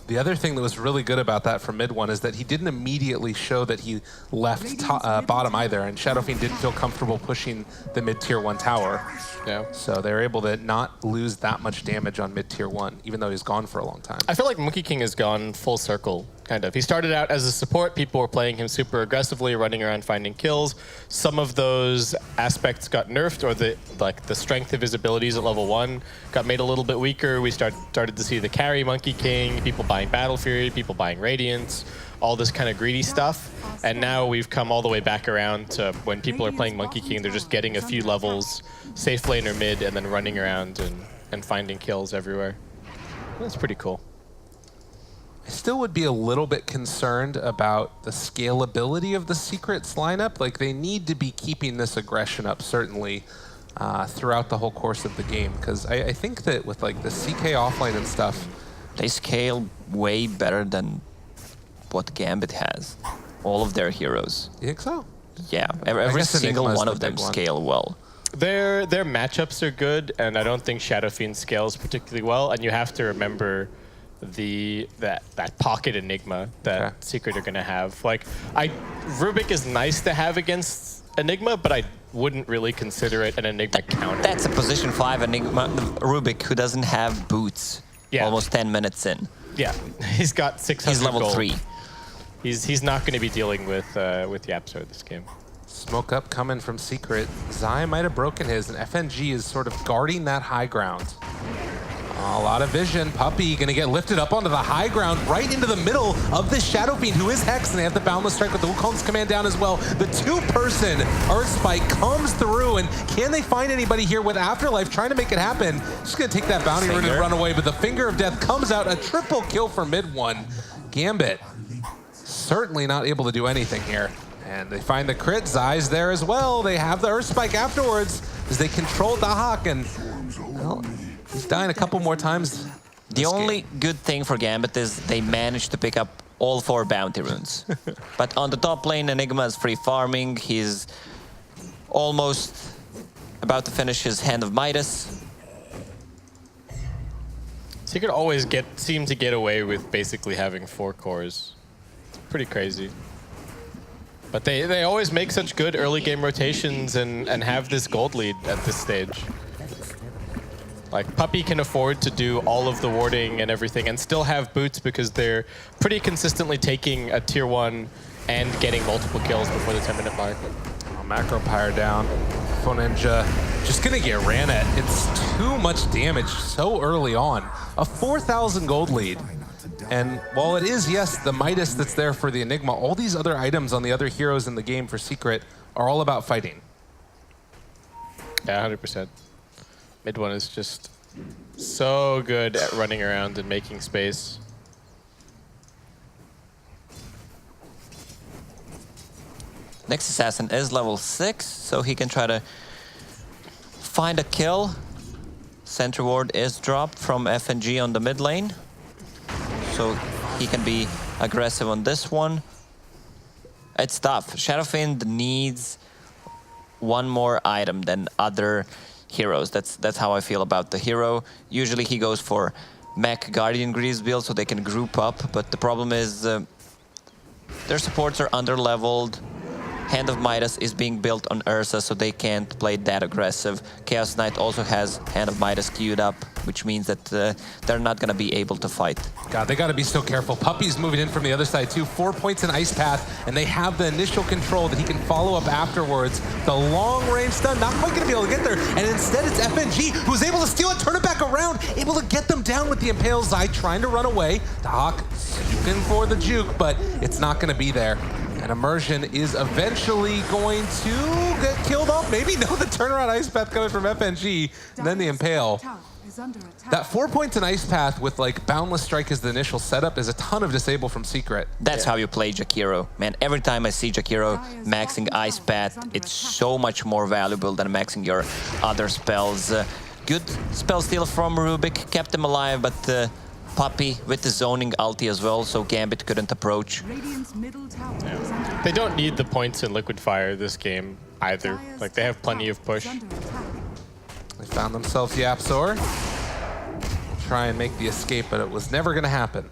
The other thing that was really good about that from mid one is that he didn't immediately show that he left bottom either, and Shadowfiend didn't feel comfortable pushing the mid tier 1 tower. Yeah. So they were able to not lose that much damage on mid tier 1, even though he's gone for a long time. I feel like Monkey King has gone full circle, kind of. He started out as a support. People were playing him super aggressively, running around finding kills. Some of those aspects got nerfed, or the strength of his abilities at level 1 got made a little bit weaker. We started to see the carry Monkey King, people buying Battle Fury, people buying Radiance, all this kind of greedy stuff. And now we've come all the way back around to when people are playing Monkey King, they're just getting a few levels, safe lane or mid, and then running around and finding kills everywhere. That's pretty cool. I still would be a little bit concerned about the scalability of the Secrets lineup. Like, they need to be keeping this aggression up, certainly, throughout the whole course of the game. Because I think that with, like, the CK offline and stuff, they scale way better than what Gambit has. All of their heroes. You think so? Yeah, every single one of them scale well. Their matchups are good, and I don't think Shadowfiend scales particularly well. And you have to remember that pocket Enigma that Secret are going to have. Like, Rubik is nice to have against Enigma, but I wouldn't really consider it an Enigma counter. That's a position 5 Enigma Rubik who doesn't have boots. Yeah. Almost 10 minutes in. Yeah, he's got 600 He's level gold. 3. He's not going to be dealing with Yapzor this game. Smoke up coming from Secret. Zai might have broken his, and FNG is sort of guarding that high ground. A lot of vision. Puppey gonna get lifted up onto the high ground, right into the middle of this Shadow Fiend, who is Hex, and they have the Boundless Strike with the Wukong's command down as well. The two-person Earth Spike comes through, and can they find anybody here with Afterlife trying to make it happen? Just gonna take that bounty route and run away, but the Finger of Death comes out, a triple kill for mid one. Gambit certainly not able to do anything here. And they find the crit. Zai's there as well. They have the Earth Spike afterwards as they control Dahak, and well, he's dying a couple more times. The only good thing for Gambit is they managed to pick up all 4 bounty runes. But on the top lane, Enigma is free farming. He's almost about to finish his Hand of Midas. Secret always seem to get away with basically having 4 cores. It's pretty crazy. But they always make such good early game rotations and have this gold lead at this stage. Like, Puppey can afford to do all of the warding and everything and still have boots because they're pretty consistently taking a tier 1 and getting multiple kills before the 10-minute mark. Oh, Macro Pyre down. Ninja just gonna get ran at. It's too much damage so early on. A 4,000 gold lead. And while it is, yes, the Midas that's there for the Enigma, all these other items on the other heroes in the game for Secret are all about fighting. Yeah, 100%. Mid one is just so good at running around and making space. Next assassin is level 6, so he can try to find a kill. Sentry ward is dropped from FNG on the mid lane, so he can be aggressive on this one. It's tough. Shadowfiend needs one more item than other heroes. That's how I feel about the hero. Usually he goes for Mech Guardian Greaves build so they can group up, but the problem is their supports are under-leveled. Hand of Midas is being built on Ursa, so they can't play that aggressive. Chaos Knight also has Hand of Midas queued up, which means that they're not going to be able to fight. God, they got to be so careful. Puppey's moving in from the other side too. 4 points in Ice Path, and they have the initial control that he can follow up afterwards. The long-range stun, not quite going to be able to get there, and instead it's FNG who's able to steal it, turn it back around, able to get them down with the Impale. Zai trying to run away. The Hawk looking for the juke, but it's not going to be there. And Immersion is eventually going to get killed off. Maybe no, the turnaround Ice Path coming from FNG, and then the Impale. That 4 points in Ice Path with like Boundless Strike as the initial setup is a ton of disable from Secret. That's how you play Jakiro. Man, every time I see Jakiro maxing Ice Path, it's so much more valuable than maxing your other spells. Good spell steal from Rubik, kept him alive, but Puppey with the zoning ulti as well, so Gambit couldn't approach. Yeah. They don't need the points in Liquid Fire this game either. Like, they have plenty of push. They found themselves Yapzor. Try and make the escape, but it was never going to happen.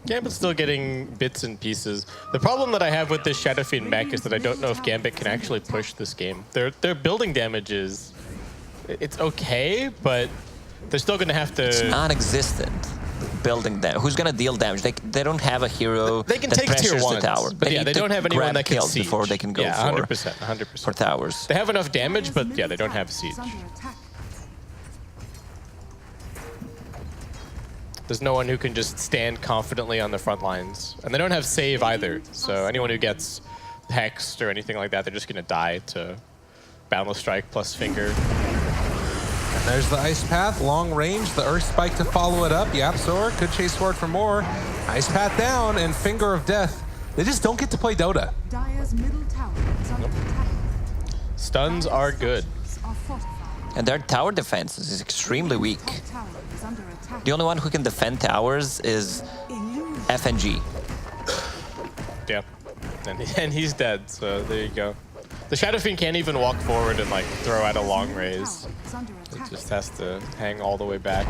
Gambit's still getting bits and pieces. The problem that I have with this Shadowfiend mech is that I don't know if Gambit can actually push this game. Their building damage is... It's okay, but they're still going to have to... It's non-existent. Building them. Who's going to deal damage? They don't have a hero they can that take tier pressures ones, the tower. but yeah, they don't have anyone that can siege before they can go yeah, 100%. for towers. They have enough damage, but yeah, they don't have siege. There's no one who can just stand confidently on the front lines. And they don't have save either, so anyone who gets hexed or anything like that, they're just going to die to Boundless Strike plus Finger. And there's the Ice Path, long range, the Earth Spike to follow it up. Yapzor could chase forward for more. Ice Path down and Finger of Death. They just don't get to play Dota. Stuns are good. And their tower defense is extremely weak. The only one who can defend towers is FNG. Yeah, and he's dead, so there you go. The Shadowfiend can't even walk forward and like throw out a long raise. It just has to hang all the way back.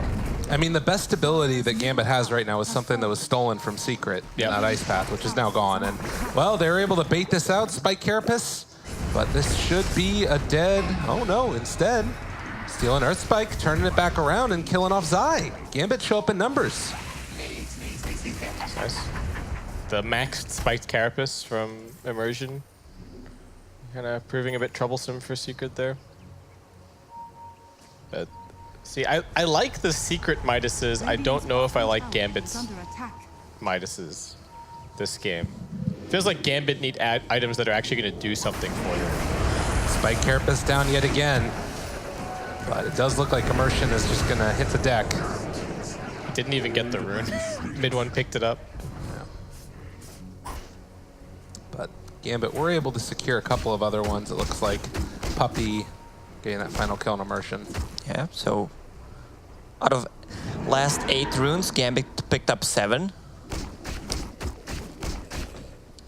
I mean, the best ability that Gambit has right now is something that was stolen from Secret in that Ice Path, which is now gone. And, well, they're able to bait this out, Spike Carapace. But this should be a dead... Oh, no, instead, stealing Earth Spike, turning it back around, and killing off Zai. Gambit show up in numbers. Nice. The maxed spiked Carapace from Immersion. Kind of proving a bit troublesome for Secret there. But, see, I like the Secret Midases. I don't know if I like Gambit's Midases this game. Feels like Gambit need items that are actually going to do something for them. Spike Carapace down yet again. But it does look like Immersion is just going to hit the deck. Didn't even get the rune. Mid one picked it up. Yeah. But Gambit were able to secure a couple of other ones. It looks like Puppy getting that final kill on Immersion. Yeah, so out of last 8 runes, Gambit picked up 7.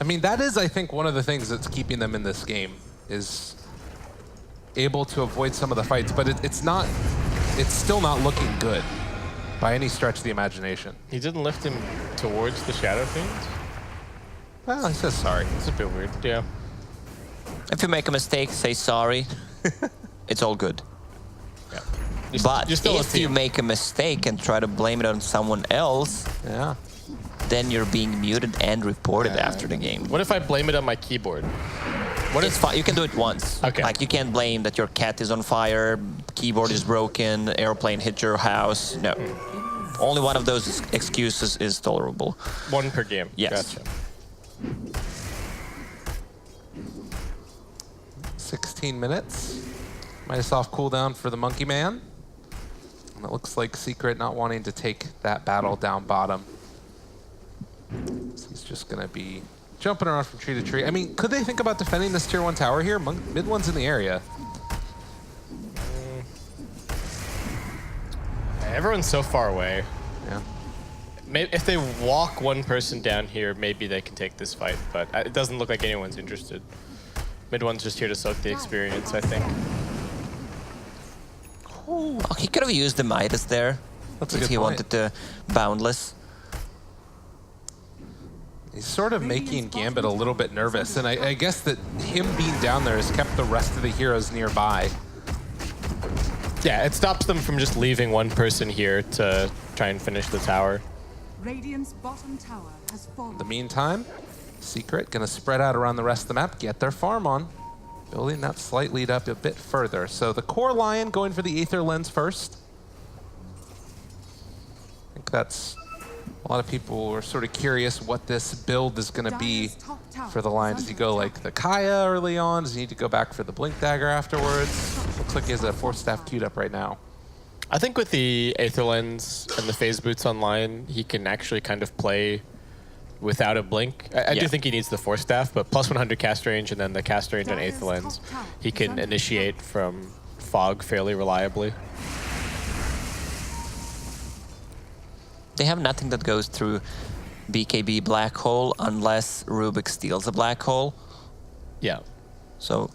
I mean, that is, I think, one of the things that's keeping them in this game, is able to avoid some of the fights, but it's still not looking good by any stretch of the imagination. He didn't lift him towards the Shadow Fiend? Well, he says sorry. It's a bit weird, yeah. If you make a mistake, say sorry. It's all good. Yeah. But if you make a mistake and try to blame it on someone else, yeah, then you're being muted and reported after the game. What if I blame it on my keyboard? What It's fine. You can do it once. Okay. Like, you can't blame that your cat is on fire, keyboard is broken, airplane hit your house. No. Only one of those excuses is tolerable. 1 per game. Yes. Gotcha. 16 minutes. Midas off cooldown for the Monkey Man. And it looks like Secret not wanting to take that battle down bottom. So he's just going to be jumping around from tree to tree. I mean, could they think about defending this tier 1 tower here? Mid one's in the area. Everyone's so far away. Yeah. Maybe if they walk one person down here, maybe they can take this fight, but it doesn't look like anyone's interested. Mid one's just here to soak the experience, I think. Oh, he could have used the Midas there. That's a if good he point. wanted to Boundless. He's sort of making Gambit a little bit nervous, and I guess that him being down there has kept the rest of the heroes nearby. Yeah, it stops them from just leaving one person here to try and finish the tower. Radiant's bottom tower has fallen. In the meantime, Secret gonna spread out around the rest of the map, get their farm on, building that slight lead up a bit further. So the core Lion going for the Aether Lens first. I think that's... A lot of people are sort of curious what this build is going to be for the Lion. Does he go like the Kaya early on? Does he need to go back for the Blink Dagger afterwards? Looks like he has a 4th staff queued up right now. I think with the Aether Lens and the Phase Boots on Lion, he can actually kind of play without a Blink. I do think he needs the 4th staff, but plus 100 cast range and then the cast range on Aether Lens, he can initiate from Fog fairly reliably. They have nothing that goes through BKB Black Hole unless Rubik steals a Black Hole. Yeah. So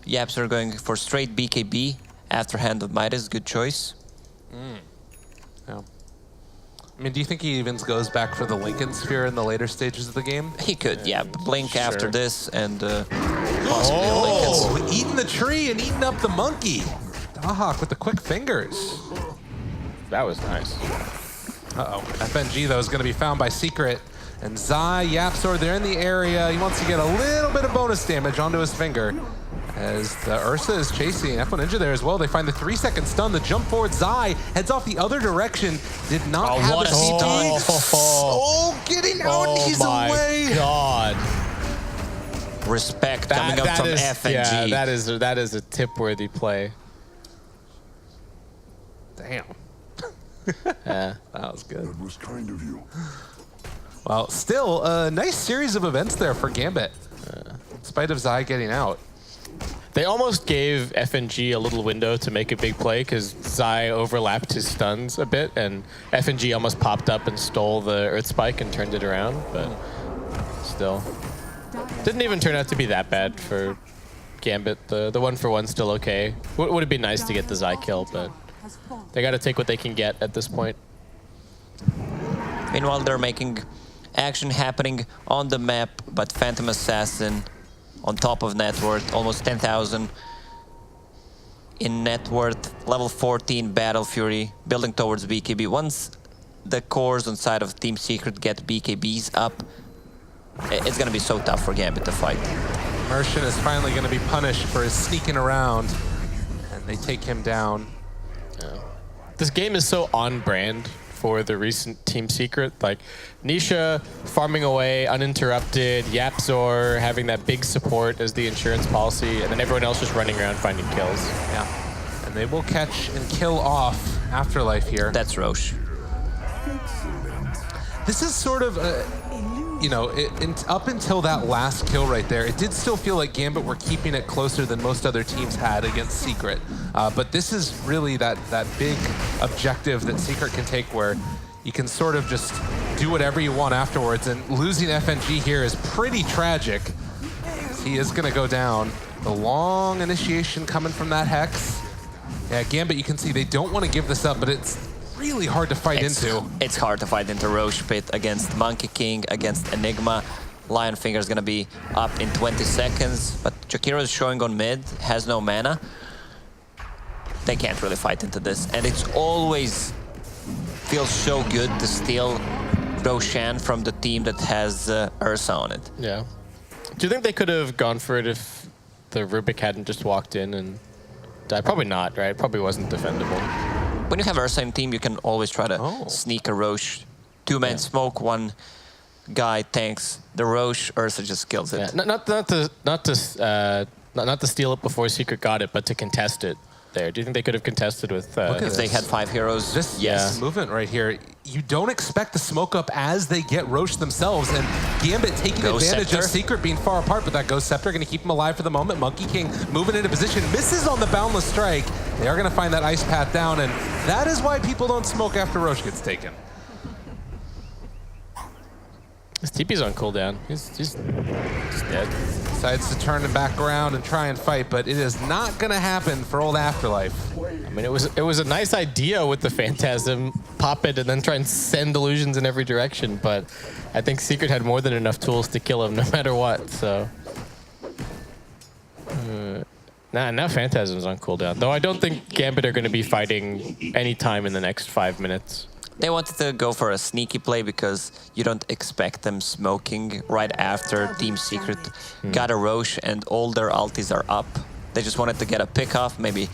Yaps are going for straight BKB after Hand of Midas. Good choice. Yeah. I mean, do you think he even goes back for the Lincoln Sphere in the later stages of the game? He could, yeah. Blink after this and possibly Oh, eating the tree and eating up the monkey. Dahak with the quick fingers. That was nice. Uh-oh. FNG, though, is going to be found by Secret. And Zai, Yapsor, they're in the area. He wants to get a little bit of bonus damage onto his finger. As the Ursa is chasing F1 Ninja there as well. They find the 3-second stun. The jump forward, Zai heads off the other direction. Did not have a CP. Oh, getting out and he's away. God. Respect coming up from FNG. Yeah, that is a tip-worthy play. Damn. Yeah. That was good. That was kind of you. Well, still a nice series of events there for Gambit, in spite of Zai getting out. They almost gave FNG a little window to make a big play because Zai overlapped his stuns a bit, and FNG almost popped up and stole the Earth Spike and turned it around, but still. Didn't even turn out to be that bad for Gambit. The 1-for-1's still okay. Would have been nice to get the Zai kill, but has fallen. They got to take what they can get at this point. Meanwhile, they're making action happening on the map, but Phantom Assassin on top of net worth, almost 10,000 in net worth, level 14 Battle Fury, building towards BKB. Once the cores on side of Team Secret get BKBs up, it's gonna be so tough for Gambit to fight. Merchant is finally gonna be punished for his sneaking around, and they take him down. This game is so on brand for the recent Team Secret. Like, Nisha farming away uninterrupted, Yapzor having that big support as the insurance policy, and then everyone else just running around finding kills. Yeah, and they will catch and kill off Afterlife here. That's Roche. This is sort of you know, up until that last kill right there, it did still feel like Gambit were keeping it closer than most other teams had against Secret. But this is really that big objective that Secret can take where you can sort of just do whatever you want afterwards. And losing FNG here is pretty tragic. He is going to go down. The long initiation coming from that Hex. Yeah, Gambit, you can see they don't want to give this up, but it's really hard to fight into. It's hard to fight into Roche Pit against Monkey King, against Enigma. Lionfinger is going to be up in 20 seconds, but Jakiro is showing on mid, has no mana. They can't really fight into this, and it's always feels so good to steal Roshan from the team that has Ursa on it. Yeah. Do you think they could have gone for it if the Rubik hadn't just walked in and died? Probably not, right? Probably wasn't defendable. When you have Ursa in team, you can always try to sneak a Roche. Two-man smoke, one guy tanks the Roche, Ursa just kills it. Yeah. Not to steal it before Secret got it, but to contest it there. Do you think they could have contested with... if they had 5 heroes? This movement right here, you don't expect the smoke up as they get Roche themselves, and Gambit taking advantage of Secret being far apart, but that Ghost Scepter going to keep him alive for the moment. Monkey King moving into position, misses on the Boundless Strike. They are going to find that Ice Path down, and that is why people don't smoke after Roche gets taken. His TP's on cooldown. He's dead. Decides to turn him back around and try and fight, but it is not going to happen for old Afterlife. I mean, it was a nice idea with the Phantasm, pop it and then try and send illusions in every direction, but I think Secret had more than enough tools to kill him no matter what, so... now Phantasm's on cooldown. Though I don't think Gambit are going to be fighting any time in the next 5 minutes. They wanted to go for a sneaky play because you don't expect them smoking right after Team Secret got a Roche and all their ultis are up. They just wanted to get a pick off, maybe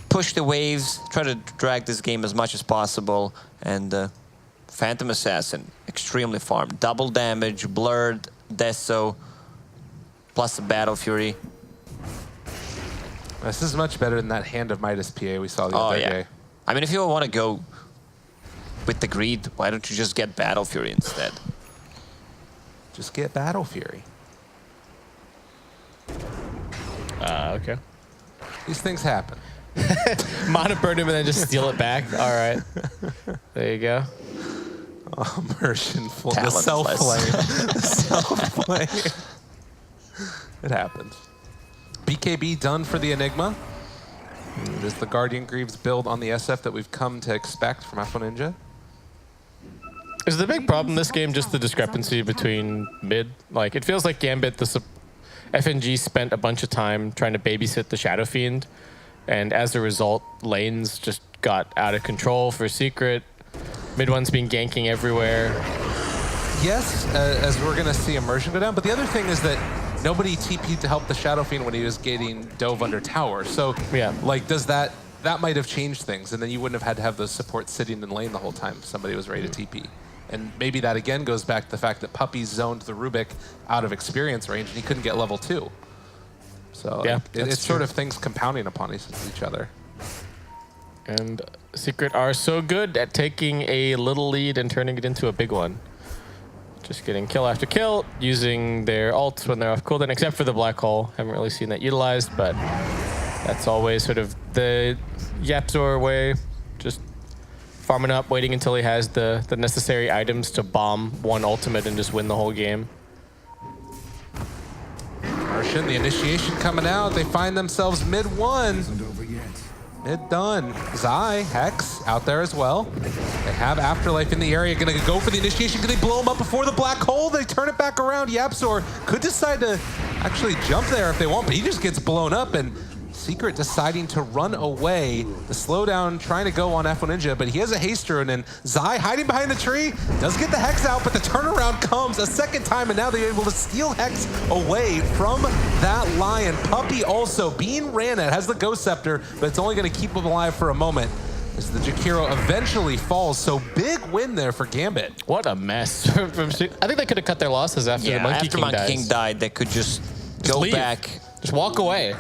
push the waves, try to drag this game as much as possible, and Phantom Assassin, extremely farmed. Double damage, Blurred, Deso, plus a Battle Fury. This is much better than that Hand of Midas PA we saw the other day. I mean, if you want to go with the greed, why don't you just get Battle Fury instead? Just get Battle Fury. Okay. These things happen. Mana burn him and then just steal it back. All right. There you go. Oh, Merchant, the self-play. The self-play. It happens. BKB done for the Enigma. It is the Guardian Greaves build on the SF that we've come to expect from Afro Ninja. Is the big problem this game just the discrepancy between mid? Like, it feels like Gambit, FNG spent a bunch of time trying to babysit the Shadow Fiend, and as a result, lanes just got out of control for Secret. Mid one's been ganking everywhere. Yes, as we're going to see Immersion go down, but the other thing is that nobody TP'd to help the Shadow Fiend when he was getting dove under tower. So, like, does that might have changed things, and then you wouldn't have had to have those supports sitting in lane the whole time if somebody was ready to TP. And maybe that again goes back to the fact that Puppy zoned the Rubik out of experience range, and he couldn't get level 2. So it's sort of things compounding upon each other. And Secret are so good at taking a little lead and turning it into a big one. Just getting kill after kill, using their ults when they're off cooldown, except for the Black Hole. Haven't really seen that utilized, but that's always sort of the Yapzor way. Just farming up, waiting until he has the necessary items to bomb one ultimate and just win the whole game. Martian, the initiation coming out. They find themselves mid-1. Mid done. Zai, Hex out there as well. They have Afterlife in the area. Gonna go for the initiation. Can they blow him up before the black hole? They turn it back around. Yapzor could decide to actually jump there if they want, but he just gets blown up, and Secret deciding to run away. The slowdown trying to go on F1 Ninja, but he has a haste rune, and Zai hiding behind the tree does get the Hex out, but the turnaround comes a second time, and now they're able to steal Hex away from that Lion. Puppey also being ran at, has the Ghost Scepter, but it's only going to keep him alive for a moment as the Jakiro eventually falls. So big win there for Gambit. What a mess. I think they could have cut their losses after the Monkey King died. They could just go back. Just walk away.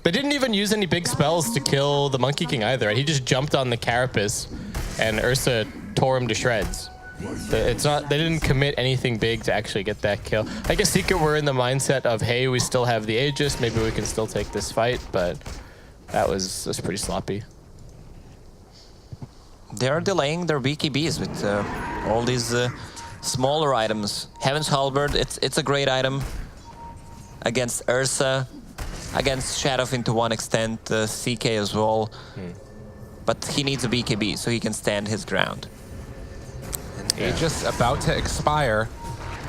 They didn't even use any big spells to kill the Monkey King either. He just jumped on the Carapace, and Ursa tore him to shreds. It's not. They didn't commit anything big to actually get that kill. I guess Secret were in the mindset of, hey, we still have the Aegis, maybe we can still take this fight, but that was pretty sloppy. They are delaying their BKBs with all these smaller items. Heaven's Halberd, it's a great item against Ursa. Against Shadowfin to one extent, CK as well. But he needs a BKB so he can stand his ground. And Aegis about to expire.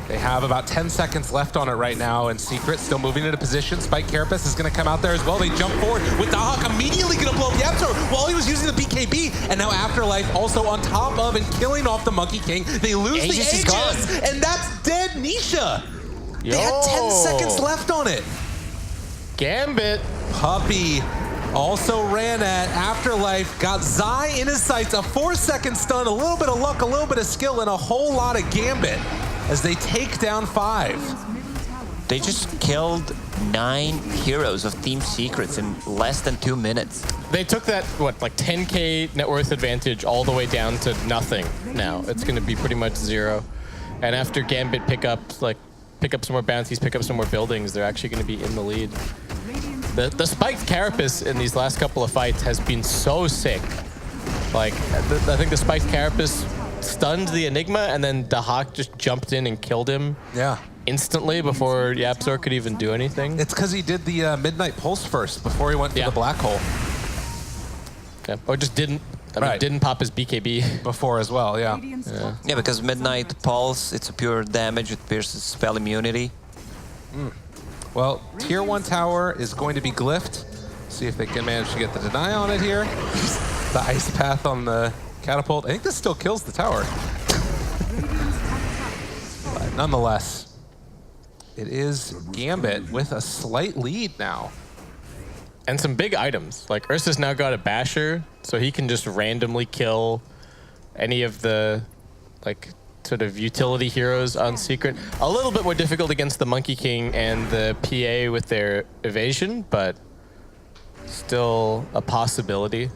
They have about 10 seconds left on it right now, and Secret still moving into position. Spike Carapace is going to come out there as well. They jump forward with Dahak immediately going to blow up Yapzor while he was using the BKB. And now Afterlife also on top of and killing off the Monkey King. They lose the Aegis, and that's dead Nisha. They had 10 seconds left on it. Gambit. Puppey also ran at Afterlife, got Zai in his sights, a 4-second stun, a little bit of luck, a little bit of skill, and a whole lot of Gambit as they take down 5. They just killed 9 heroes of Team Secrets in less than 2 minutes. They took that, what, like 10K net worth advantage all the way down to nothing now. It's going to be pretty much 0. And after Gambit pick up some more bounties, pick up some more buildings, they're actually going to be in the lead. The spiked Carapace in these last couple of fights has been so sick. Like, I think the spiked Carapace stunned the Enigma, and then Dahak just jumped in and killed him instantly before Yapzor could even do anything. It's because he did the Midnight Pulse first before he went to the black hole. Or just didn't. Didn't pop his BKB before as well, yeah, because Midnight Pulse, it's a pure damage, it pierces spell immunity. Well, tier 1 tower is going to be glyphed. See if they can manage to get the deny on it here. The ice path on the catapult. I think this still kills the tower. But nonetheless, it is Gambit with a slight lead now. And some big items. Like, Ursa's now got a Basher, so he can just randomly kill any of the, like, sort of utility heroes on Secret. A little bit more difficult against the Monkey King and the PA with their evasion, but still a possibility.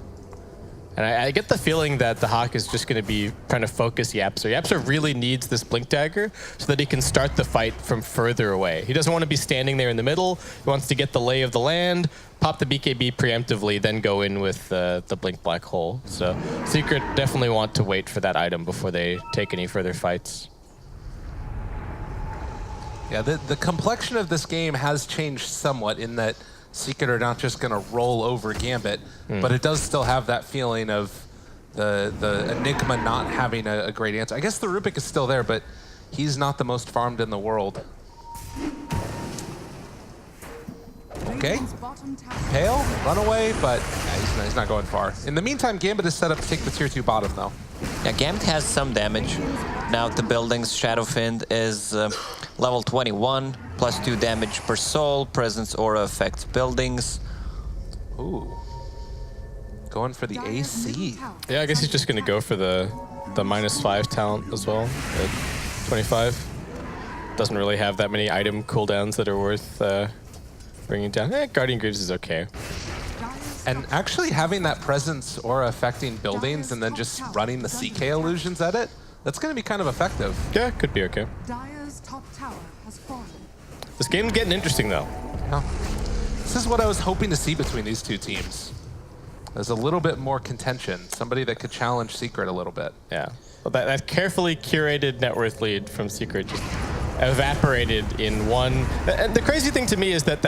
And I get the feeling that the Hawk is just going to be trying to focus Yapzor. Yapzor really needs this Blink Dagger so that he can start the fight from further away. He doesn't want to be standing there in the middle. He wants to get the lay of the land, pop the BKB preemptively, then go in with the Blink Black Hole. So Secret definitely want to wait for that item before they take any further fights. Yeah, the complexion of this game has changed somewhat in that Secret are not just going to roll over Gambit, but it does still have that feeling of the Enigma not having a great answer. I guess the Rubik is still there, but he's not the most farmed in the world. Okay, Pale, run away, but he's not going far. In the meantime, Gambit is set up to take the tier 2 bottom, though. Yeah, Gambit has some damage. Now the buildings, Shadowfiend is level 21, plus 2 damage per soul. Presence aura affects buildings. Ooh. Going for the AC. Yeah, I guess he's just going to go for the -5 talent as well at 25. Doesn't really have that many item cooldowns that are worth bringing down. Guardian Greaves is okay. And actually having that presence aura affecting buildings and then just running the CK illusions at it, that's going to be kind of effective. Yeah, could be okay. Dire's top tower has fallen. This game's getting interesting, though. Yeah. This is what I was hoping to see between these two teams. There's a little bit more contention. Somebody that could challenge Secret a little bit. Yeah. Well, that carefully curated net worth lead from Secret just evaporated in one. And the crazy thing to me is that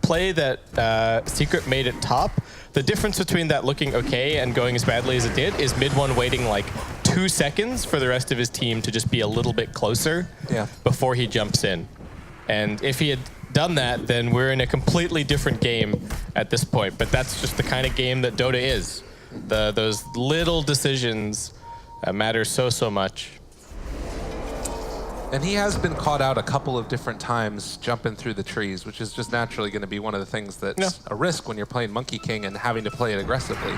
play that Secret made at top, the difference between that looking okay and going as badly as it did is mid one waiting like 2 seconds for the rest of his team to just be a little bit closer before he jumps in. And if he had done that, then we're in a completely different game at this point. But that's just the kind of game that Dota is. Those little decisions matter so much. And he has been caught out a couple of different times jumping through the trees, which is just naturally going to be one of the things that's a risk when you're playing Monkey King and having to play it aggressively.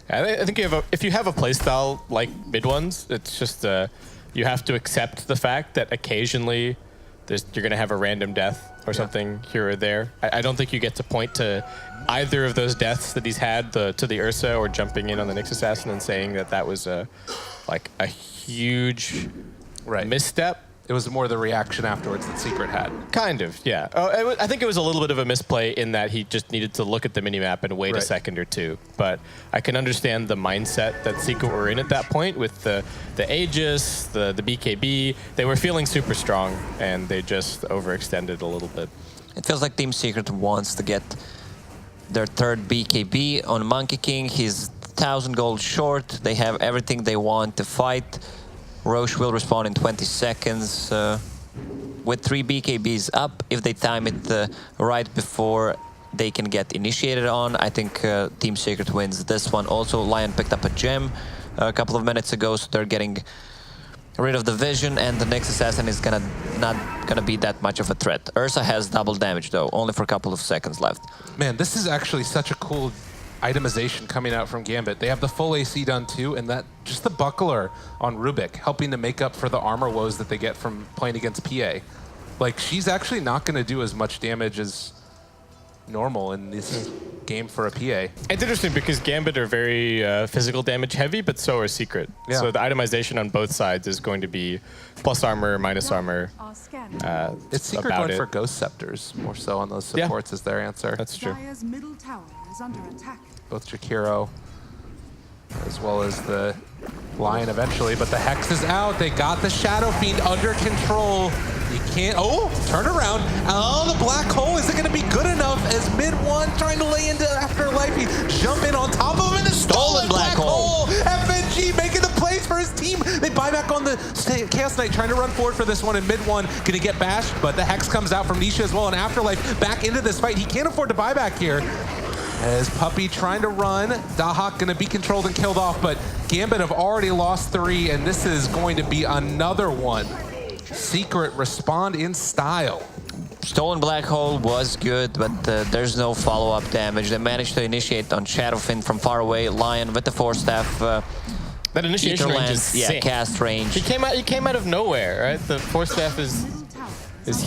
I think if you have a playstyle like mid ones, it's just you have to accept the fact that occasionally you're going to have a random death or something here or there. I don't think you get to point to either of those deaths that he's had to the Ursa or jumping in on the Nyx Assassin and saying that was like a huge misstep. It was more the reaction afterwards that Secret had. Kind of, yeah. I think it was a little bit of a misplay in that he just needed to look at the minimap and wait a second or two. But I can understand the mindset that Secret were in at that point with the Aegis, the BKB. They were feeling super strong, and they just overextended a little bit. It feels like Team Secret wants to get their third BKB on Monkey King. He's 1,000 gold short. They have everything they want to fight. Roche will respawn in 20 seconds with 3 BKBs up. If they time it right before they can get initiated on, I think Team Secret wins this one. Also, Lion picked up a gem a couple of minutes ago, so they're getting rid of the vision, and the Nyx Assassin is not gonna be that much of a threat. Ursa has double damage though, only for a couple of seconds left. Man, this is actually such a cool itemization coming out from Gambit. They have the full AC done too, and that just the buckler on Rubik, helping to make up for the armor woes that they get from playing against PA. Like, she's actually not going to do as much damage as normal in this game for a PA. It's interesting because Gambit are very physical damage heavy, but so are Secret. Yeah. So the itemization on both sides is going to be plus armor, minus armor. It's Secret going for Ghost Scepters more so on those supports as their answer. That's true. Dire's middle tower is under attack. Both Jakiro as well as the Lion eventually, but the Hex is out. They got the Shadow Fiend under control. You can't, turn around. Oh, the black hole, is it gonna be good enough as mid one trying to lay into Afterlife? He jump in on top of him and a stolen black hole. FNG making the plays for his team. They buy back on the Chaos Knight, trying to run forward for this one, and mid one gonna get bashed, but the Hex comes out from Nisha as well, and Afterlife back into this fight. He can't afford to buy back here. As Puppey trying to run, Dahak gonna be controlled and killed off, but Gambit have already lost 3, and this is going to be another one. Secret respond in style. Stolen Black Hole was good, but there's no follow-up damage. They managed to initiate on Shadowfin from far away. Lion with the Force Staff. That initiation range is sick. Cast range. He came out of nowhere, right? The Force Staff is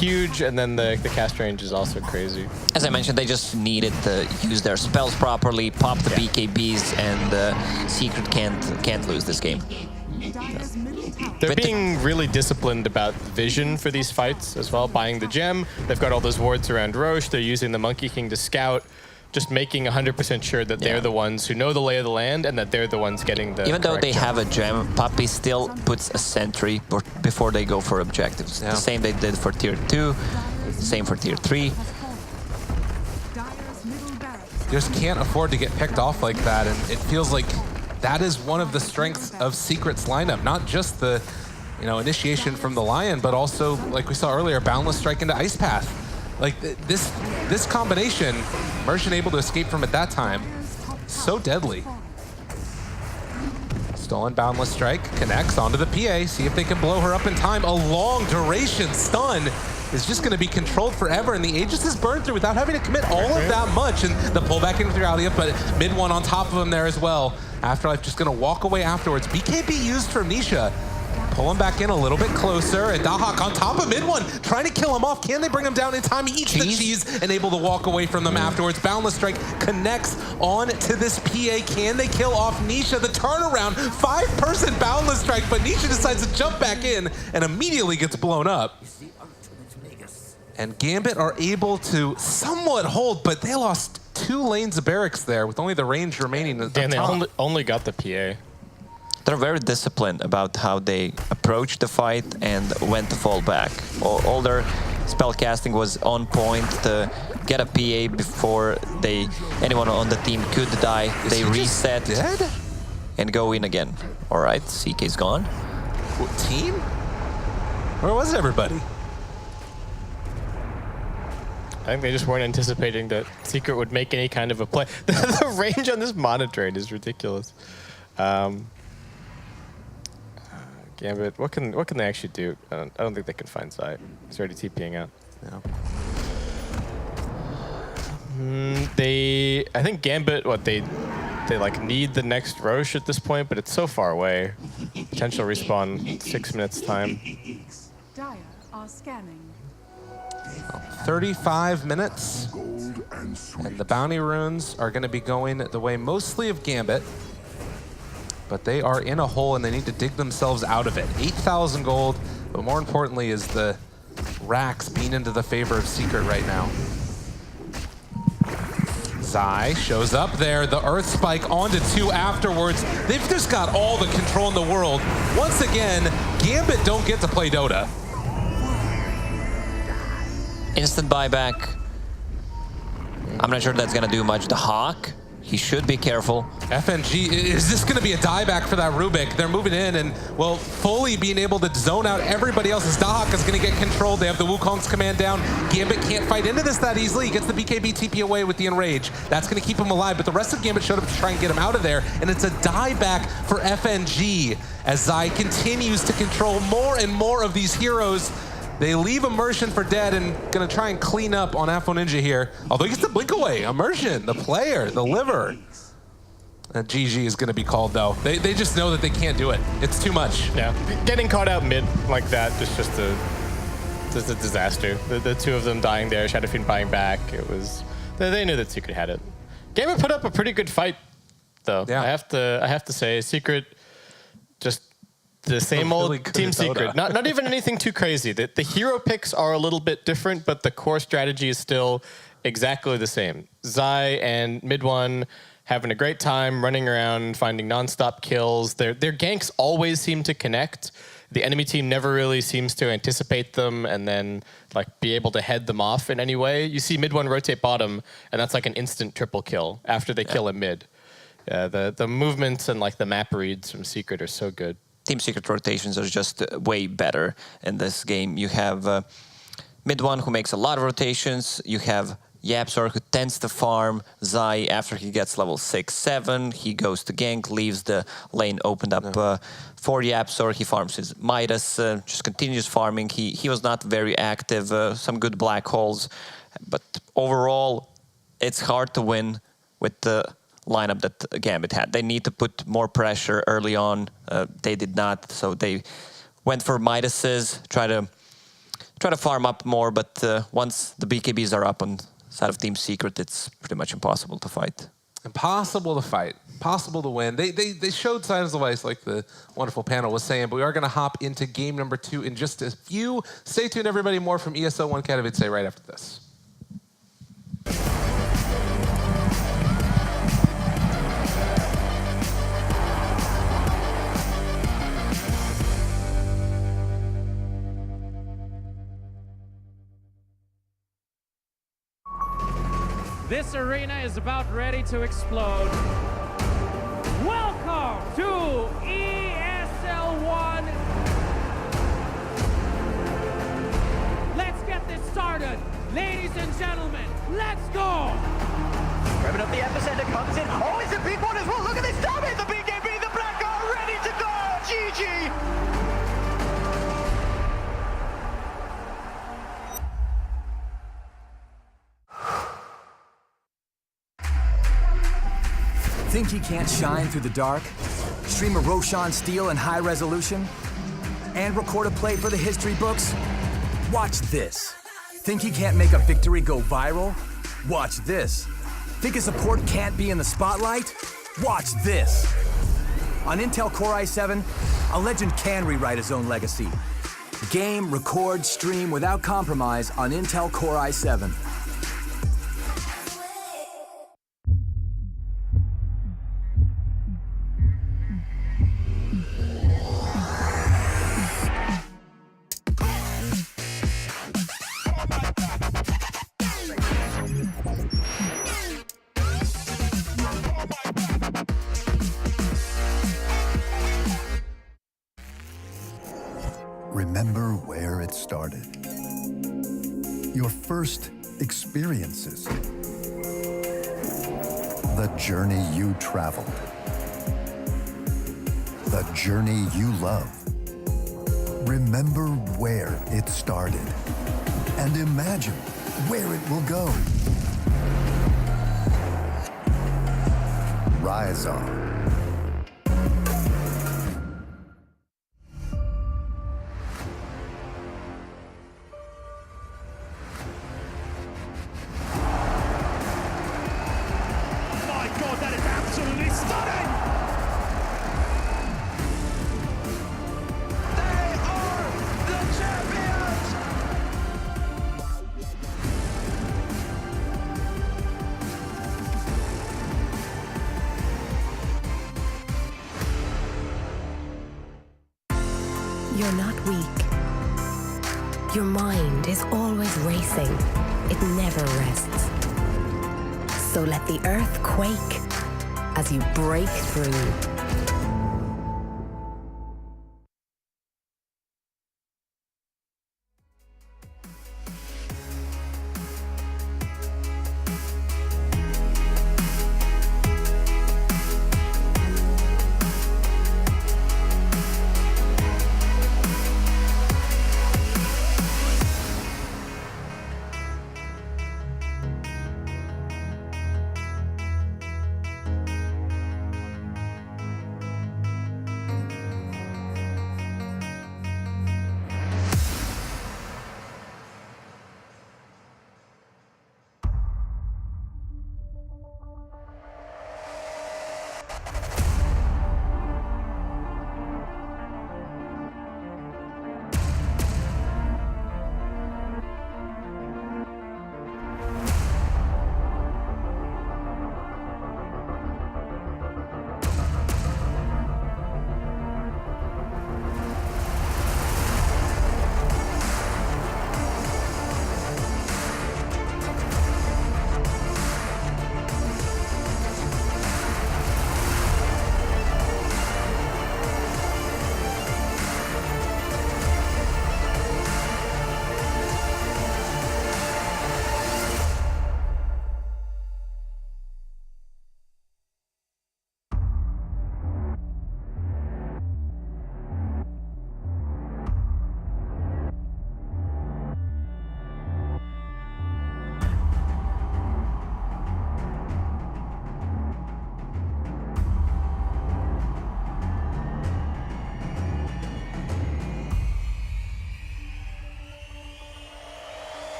huge, and then the cast range is also crazy. As I mentioned, they just needed to use their spells properly, pop the BKBs, and Secret can't lose this game. They're being really disciplined about vision for these fights as well, buying the gem. They've got all those wards around Roche. They're using the Monkey King to scout, just making 100% sure that they're the ones who know the lay of the land and that they're the ones getting the Even though they gem. have a gem, Puppey still puts a sentry before they go for objectives. The same they did for Tier 2, same for Tier 3. You just can't afford to get picked off like that, and it feels like that is one of the strengths of Secret's lineup. Not just the initiation from the Lion, but also, like we saw earlier, Boundless Strike into Ice Path. Like this combination, Merchant able to escape from at that time, so deadly. Stolen Boundless Strike connects onto the PA, see if they can blow her up in time. A long duration stun is just going to be controlled forever, and the Aegis is burned through without having to commit all of that much, and the pullback into Realia, but mid one on top of him there as well. Afterlife just going to walk away afterwards. BKB used from Nisha. Pull him back in a little bit closer, and Dahak on top of mid one, trying to kill him off. Can they bring him down in time? He eats the cheese and able to walk away from them afterwards. Boundless Strike connects on to this PA. Can they kill off Nisha? The turnaround, 5-person Boundless Strike, but Nisha decides to jump back in and immediately gets blown up. And Gambit are able to somewhat hold, but they lost 2 lanes of barracks there with only the range remaining at the And top. they only got the PA. They're very disciplined about how they approach the fight and when to fall back. All their spellcasting was on point to get a PA before anyone on the team could die. They reset and go in again. All right, CK's gone. What, team? Where was everybody? I think they just weren't anticipating that Secret would make any kind of a play. The range on this monitoring is ridiculous. Gambit, what can they actually do? I don't think they can find Zai. He's already TPing out. Yeah. I think Gambit, they like need the next Roche at this point, but it's so far away. Potential respawn 6 minutes time. Dire are scanning. 35 minutes, and the bounty runes are going to be going the way mostly of Gambit, but they are in a hole and they need to dig themselves out of it. 8,000 gold, but more importantly is the racks being into the favor of Secret right now. Zai shows up there, the Earth Spike onto 2 afterwards. They've just got all the control in the world. Once again, Gambit don't get to play Dota. Instant buyback. I'm not sure that's gonna do much. The Hawk, he should be careful. FNG, is this gonna be a dieback for that Rubik? They're moving in and, well, fully being able to zone out everybody else as Dahak is gonna get controlled. They have the Wukong's command down. Gambit can't fight into this that easily. He gets the BKB TP away with the Enrage. That's gonna keep him alive, but the rest of Gambit showed up to try and get him out of there, and it's a dieback for FNG as Zai continues to control more and more of these heroes. They leave Immersion for dead and gonna try and clean up on Afro Ninja here. Although he gets the blink away. Immersion, the player, the liver. GG is gonna be called though. They just know that they can't do it. It's too much. Yeah, getting caught out mid like that is just a disaster. The two of them dying there, Shadowfiend buying back. It was, they knew that Secret had it. Gambit put up a pretty good fight though. Yeah. I have to say, Secret just the same old really good Team at Secret. Dota. Not even anything too crazy. The hero picks are a little bit different, but the core strategy is still exactly the same. Zai and mid one having a great time running around, finding non-stop kills. Their ganks always seem to connect. The enemy team never really seems to anticipate them and then like be able to head them off in any way. You see mid one rotate bottom, and that's like an instant triple kill after they kill a mid. The movements and like the map reads from Secret are so good. Team Secret rotations are just way better in this game. You have mid one who makes a lot of rotations. You have Yapzor who tends to farm. Zai, after he gets level 6, 7, he goes to gank, leaves the lane opened up for Yapzor. He farms his Midas, just continues farming. He was not very active, some good black holes. But overall, it's hard to win with the lineup that Gambit had. They need to put more pressure early on. They did not, so they went for Midases, try to farm up more, but once the BKBs are up on side of Team Secret, it's pretty much impossible to fight. Impossible to fight, possible to win. They showed signs of ice like the wonderful panel was saying, but we are gonna hop into game number 2 in just a few. Stay tuned, everybody. More from ESL 1 Katowice right after this. This arena is about ready to explode. Welcome to ESL 1. Let's get this started. Ladies and gentlemen, let's go. Grabbing up the epicenter comes in. Oh, it's a big one as well. Look at this damage. The BKB, the black are ready to go. GG. Think he can't shine through the dark? Stream a Roshan Steel in high resolution? And record a play for the history books? Watch this. Think he can't make a victory go viral? Watch this. Think a support can't be in the spotlight? Watch this. On Intel Core i7, a legend can rewrite his own legacy. Game, record, stream without compromise on Intel Core i7. your first experiences, the journey you traveled, the journey you love. Remember where it started and imagine where it will go. Rise on. My God, that is absolutely stunning! They are the champions! You're not weak. Your mind is always racing. It never rests. So let the earth quake as you break through.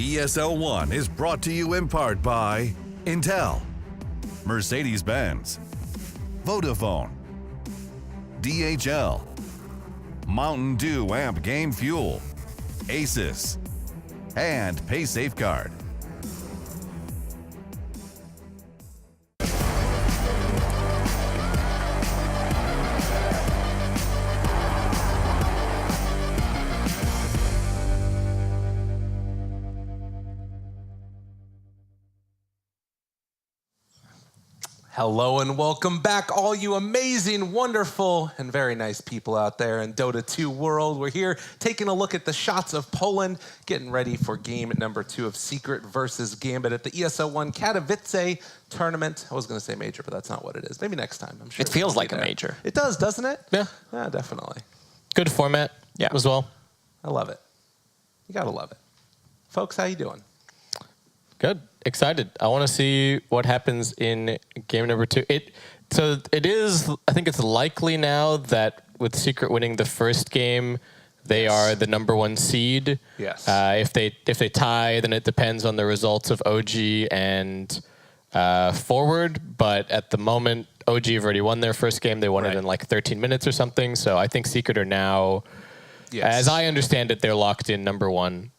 ESL 1 is brought to you in part by Intel, Mercedes-Benz, Vodafone, DHL, Mountain Dew Amp Game Fuel, Asus, and Pay Safeguard. Hello and welcome back, all you amazing, wonderful, and very nice people out there in Dota 2 world. We're here taking a look at the shots of Poland, getting ready for game number 2 of Secret versus Gambit at the ESL 1 Katowice tournament. I was going to say major, but that's not what it is. Maybe next time. I'm sure it feels like a major. It does, doesn't it? Yeah. Yeah, definitely. Good format as well. I love it. You got to love it. Folks, how you doing? Good. Excited. I want to see what happens in game number 2. So it is, I think it's likely now that with Secret winning the first game, they are the #1 seed. Yes. If they tie, then it depends on the results of OG and Forward. But at the moment, OG have already won their first game. They won it in like 13 minutes or something. So I think Secret are now, as I understand it, they're locked in #1.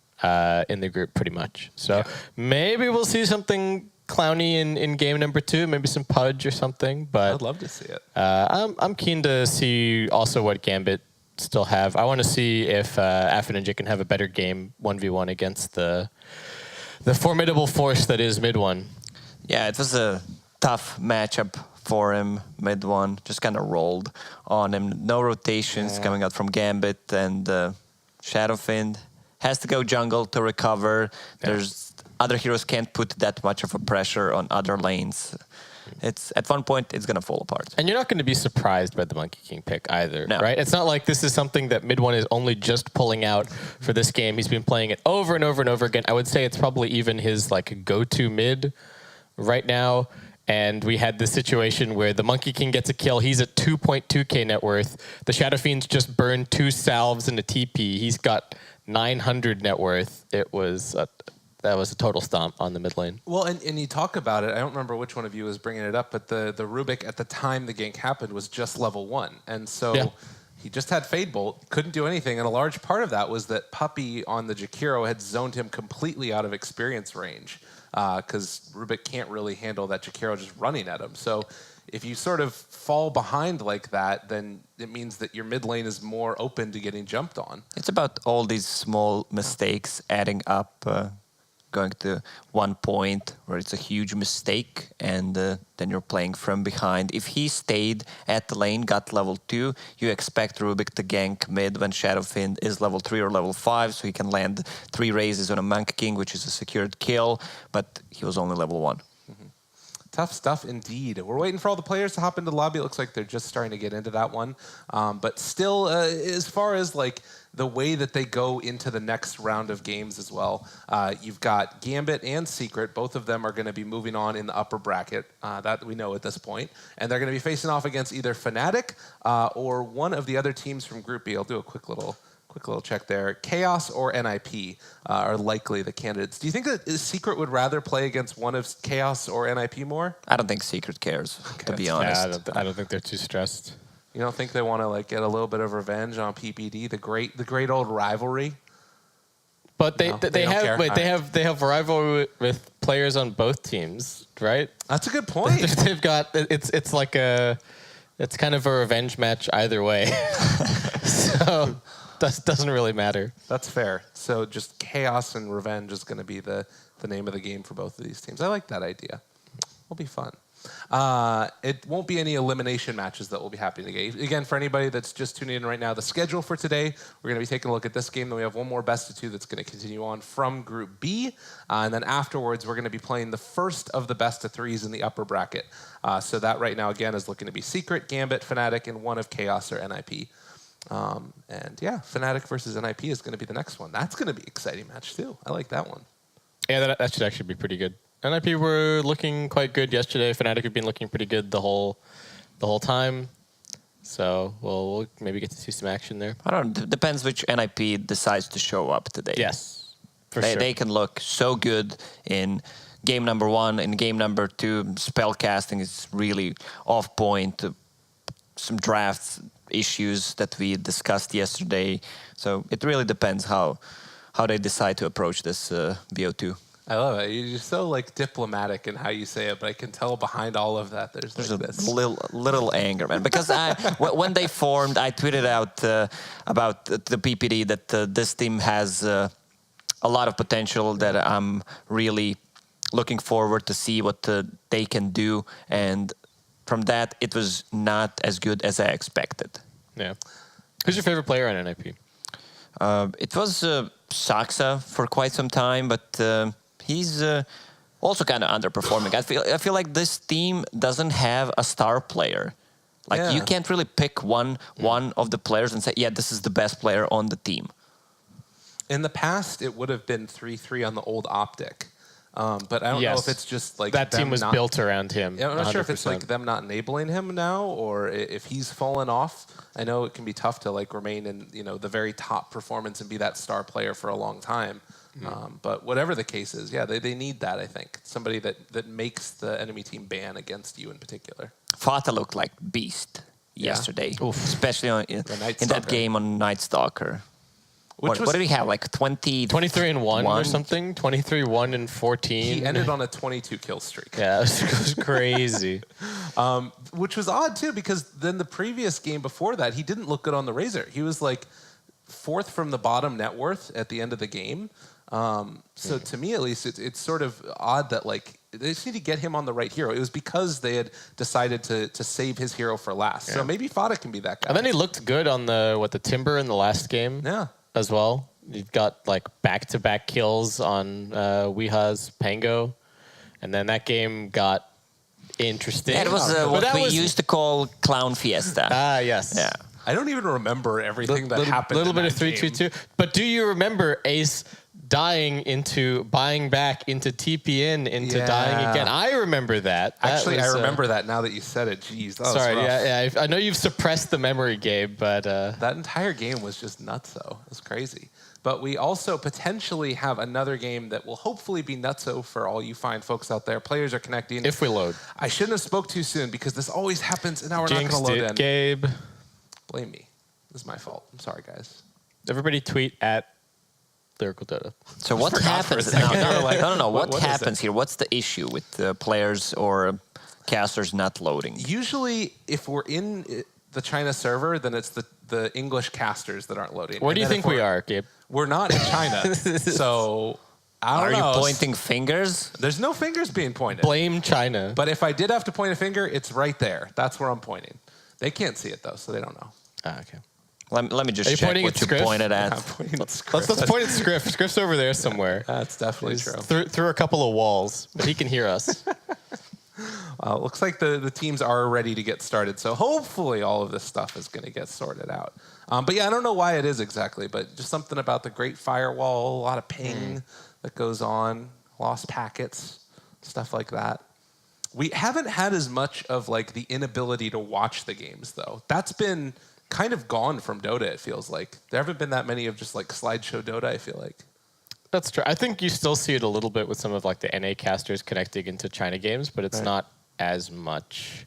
In the group pretty much. So maybe we'll see something clowny in game number 2, maybe some Pudge or something. But I'd love to see it. I'm keen to see also what Gambit still have. I want to see if Affinage can have a better game 1v1 against the formidable force that is mid-1. Yeah, it was a tough matchup for him. Mid-1 just kind of rolled on him. No rotations coming out from Gambit, and Shadowfiend has to go jungle to recover. There's other heroes can't put that much of a pressure on other lanes. It's at one point it's gonna fall apart. And you're not going to be surprised by the Monkey King pick either, No. right? It's not like this is something that mid-1 is only just pulling out for this game. He's been playing it over and over and over again. I would say it's probably even his like go-to mid right now. And we had this situation where the Monkey King gets a kill. He's at 2.2k net worth. The Shadow Fiends just burned 2 salves and a TP. He's got 900 net worth. That was a total stomp on the mid lane. Well, and you talk about it. I don't remember which one of you was bringing it up, but the Rubik at the time the gank happened was just level 1. And so he just had Fade Bolt, couldn't do anything. And a large part of that was that Puppey on the Jakiro had zoned him completely out of experience range. Because Rubik can't really handle that Jakiro just running at him. So if you sort of fall behind like that, then it means that your mid lane is more open to getting jumped on. It's about all these small mistakes adding up, going to one point where it's a huge mistake, and then you're playing from behind. If he stayed at the lane, got level 2, you expect Rubik to gank mid when Shadowfiend is level 3 or level 5, so he can land 3 raises on a Monkey King, which is a secured kill, but he was only level 1. Tough stuff indeed. We're waiting for all the players to hop into the lobby. It looks like they're just starting to get into that one. But still, as far as like the way that they go into the next round of games as well, you've got Gambit and Secret. Both of them are going to be moving on in the upper bracket. That we know at this point. And they're going to be facing off against either Fnatic or one of the other teams from Group B. I'll do a quick little check there. Chaos or NIP are likely the candidates. Do you think that Secret would rather play against one of Chaos or NIP more? I don't think Secret cares, to be honest. Yeah, I don't think they're too stressed. You don't think they want to like get a little bit of revenge on PPD, the great old rivalry? But they have rivalry with players on both teams, right? That's a good point. They've got it's like it's kind of a revenge match either way. So doesn't really matter. That's fair. So just chaos and revenge is going to be the name of the game for both of these teams. I like that idea. It'll be fun. It won't be any elimination matches that we'll be happy to get. Again, for anybody that's just tuning in right now, the schedule for today, we're going to be taking a look at this game. Then we have one more best of 2 that's going to continue on from Group B. And then afterwards, we're going to be playing the first of the best of 3s in the upper bracket. So that right now, again, is looking to be Secret, Gambit, Fnatic, and one of Chaos or NIP. And yeah, Fnatic versus NIP is going to be the next one. That's going to be an exciting match too. I like that one. Yeah, that should actually be pretty good. NIP were looking quite good yesterday. Fnatic have been looking pretty good the whole time. So we'll maybe get to see some action there. I don't know. Depends which NIP decides to show up today. Yes. They can look so good in game number 1. In game number 2, spellcasting is really off point. Some drafts issues that we discussed yesterday. So it really depends how they decide to approach this BO2. I love it. You're so like diplomatic in how you say it, but I can tell behind all of that there's like this little anger, man. Because when they formed, I tweeted out about the PPD that this team has a lot of potential. That I'm really looking forward to see what they can do, and from that, it was not as good as I expected. Yeah. Who's your favorite player on NIP? It was Saksa for quite some time, but he's also kind of underperforming. I feel like this team doesn't have a star player. Like you can't really pick one of the players and say, yeah, this is the best player on the team. In the past, it would have been 3-3 on the old Optic. But I don't know if it's just like that team was built around him. Yeah, I'm not 100%. sure if it's like them not enabling him now, or if he's fallen off. I know it can be tough to like remain in the very top performance and be that star player for a long time. But whatever the case is, they need that. I think somebody that makes the enemy team ban against you in particular. Fata looked like beast yesterday, especially in that game on Night Stalker. What did he have? Like 23-1 or something? 23-1-14. He ended on a 22 kill streak. Yeah, it was crazy. Which was odd too, because then the previous game before that, he didn't look good on the Razor. He was like 4th from the bottom net worth at the end of the game. So to me, at least, it's sort of odd that like they just need to get him on the right hero. It was because they had decided to save his hero for last. So maybe Fata can be that guy. And then he looked good on the Timber in the last game. Yeah. As well. You've got like back-to-back kills on Weeha's Pango. And then that game got interesting. That was what we used to call Clown Fiesta. Ah, yes. Yeah. I don't even remember everything that happened. A little bit of 3-2-2. But do you remember Ace buying back into TPN into dying again? I remember that. Actually, I remember that now that you said it. Jeez, that was rough. Yeah. I know you've suppressed the memory, Gabe, but that entire game was just nutso. It was crazy. But we also potentially have another game that will hopefully be nutso for all you fine folks out there. Players are connecting. If we load. I shouldn't have spoke too soon because this always happens, and now we're not going to load in. Gabe. Blame me. This is my fault. I'm sorry, guys. Everybody tweet at Lyrical Dota. So what happens? No. What happens here? What's the issue with the players or casters not loading? Usually, if we're in the China server, then it's the English casters that aren't loading. Where do you think we are, Gabe? We're not in China, so I don't know. Are you pointing fingers? There's no fingers being pointed. Blame China. But if I did have to point a finger, it's right there. That's where I'm pointing. They can't see it though, so they don't know. Ah, okay. Let me just check what you pointed at. Let's point at Scriff. Scriff's over there somewhere. That's definitely true. Through a couple of walls, but he can hear us. Looks like the teams are ready to get started, so hopefully all of this stuff is going to get sorted out. But yeah, I don't know why it is exactly, but just something about the Great Firewall, a lot of ping that goes on, lost packets, stuff like that. We haven't had as much of like the inability to watch the games though. That's been kind of gone from Dota, it feels like. There haven't been that many of just like slideshow Dota, I feel like. That's true. I think you still see it a little bit with some of like the NA casters connecting into China games, but it's not as much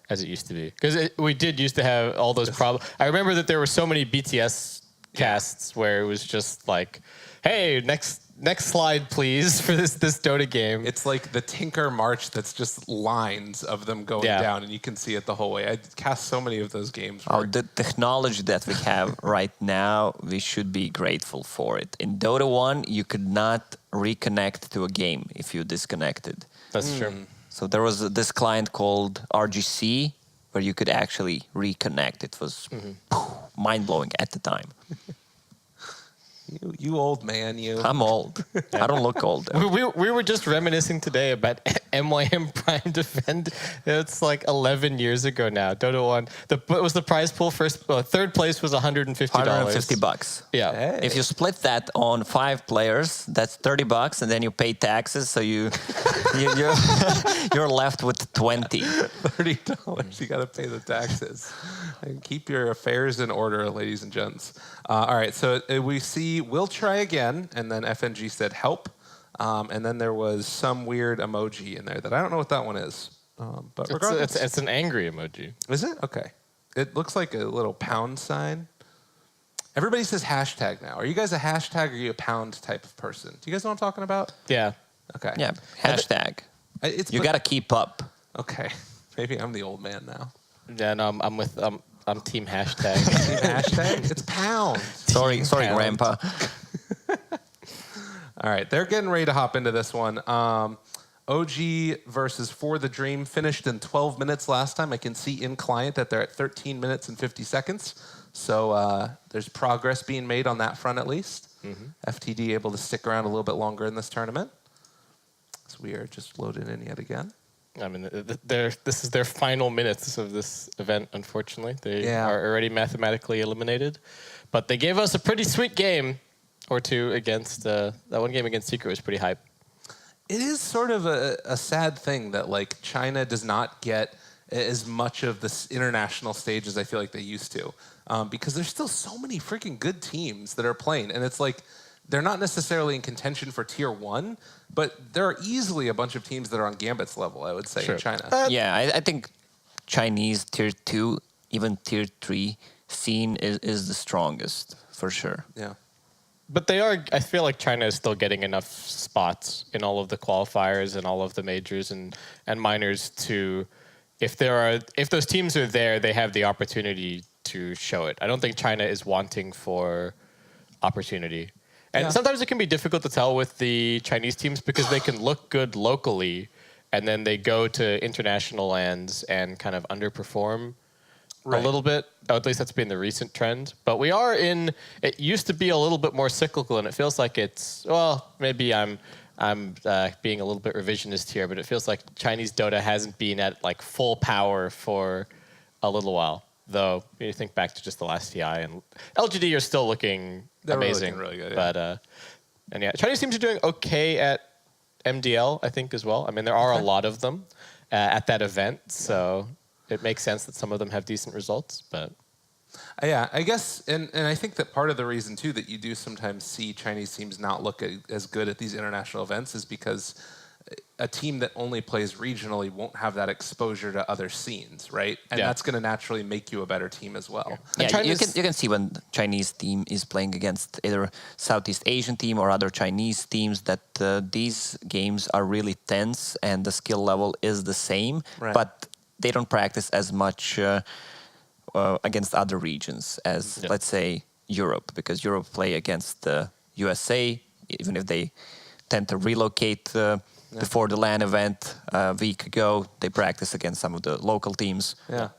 as it used to be. Because we did used to have all those problems. I remember that there were so many BTS casts where it was just like, hey, next slide, please, for this Dota game. It's like the Tinker March that's just lines of them going down, and you can see it the whole way. I cast so many of those games. The technology that we have right now, we should be grateful for it. In Dota 1, you could not reconnect to a game if you disconnected. That's true. So there was this client called RGC where you could actually reconnect. It was mind-blowing at the time. You old man, you. I'm old. I don't look old. We were just reminiscing today about MYM Prime Defend. It's like 11 years ago now. Dota 1. What was the prize pool? Third place was $150. $150. Yeah. Hey. If you split that on 5 players, that's $30, and then you pay taxes, so you're left with $20. $30. You got to pay the taxes. And keep your affairs in order, ladies and gents. All right, so we see will try again, and then FNG said help. And then there was some weird emoji in there that I don't know what that one is. But regardless. It's an angry emoji. Is it? Okay. It looks like a little pound sign. Everybody says hashtag now. Are you guys a hashtag or are you a pound type of person? Do you guys know what I'm talking about? Yeah. Okay. Yeah, hashtag. You got to keep up. Okay. Maybe I'm the old man now. Yeah, no, I'm team hashtag. Team hashtag? It's pound. Sorry, pound. Grandpa. All right, they're getting ready to hop into this one. OG versus For the Dream finished in 12 minutes last time. I can see in client that they're at 13 minutes and 50 seconds. So there's progress being made on that front at least. FTD able to stick around a little bit longer in this tournament. So we are just loading in yet again. I mean, this is their final minutes of this event, unfortunately. They are already mathematically eliminated. But they gave us a pretty sweet game or two against, that one game against Secret was pretty hype. It is sort of a sad thing that like China does not get as much of this international stage as I feel like they used to. Because there's still so many freaking good teams that are playing. And it's like, they're not necessarily in contention for tier 1, but there are easily a bunch of teams that are on Gambit's level, I would say, in China. Yeah, I think Chinese tier 2, even tier 3 scene is the strongest, for sure. Yeah. But they are, I feel like China is still getting enough spots in all of the qualifiers and all of the majors and minors to, if those teams are there, they have the opportunity to show it. I don't think China is wanting for opportunity. And sometimes it can be difficult to tell with the Chinese teams because they can look good locally and then they go to international lands and kind of underperform a little bit. Or at least that's been the recent trend. But we are in, it used to be a little bit more cyclical and it feels like it's, well, maybe I'm being a little bit revisionist here, but it feels like Chinese Dota hasn't been at like full power for a little while. Though, you think back to just the last TI and LGD are still looking amazing. Really good, But, and yeah, Chinese teams are doing okay at MDL, I think, as well. I mean, there are a lot of them at that event, so it makes sense that some of them have decent results, but... Yeah, I guess, and I think that part of the reason, too, that you do sometimes see Chinese teams not look as good at these international events is because a team that only plays regionally won't have that exposure to other scenes, right? And that's going to naturally make you a better team as well. Yeah, you can see when Chinese team is playing against either Southeast Asian team or other Chinese teams that these games are really tense and the skill level is the same, but they don't practice as much against other regions as, let's say, Europe, because Europe play against the USA, even if they tend to relocate before the LAN event a week ago, they practice against some of the local teams. Yeah,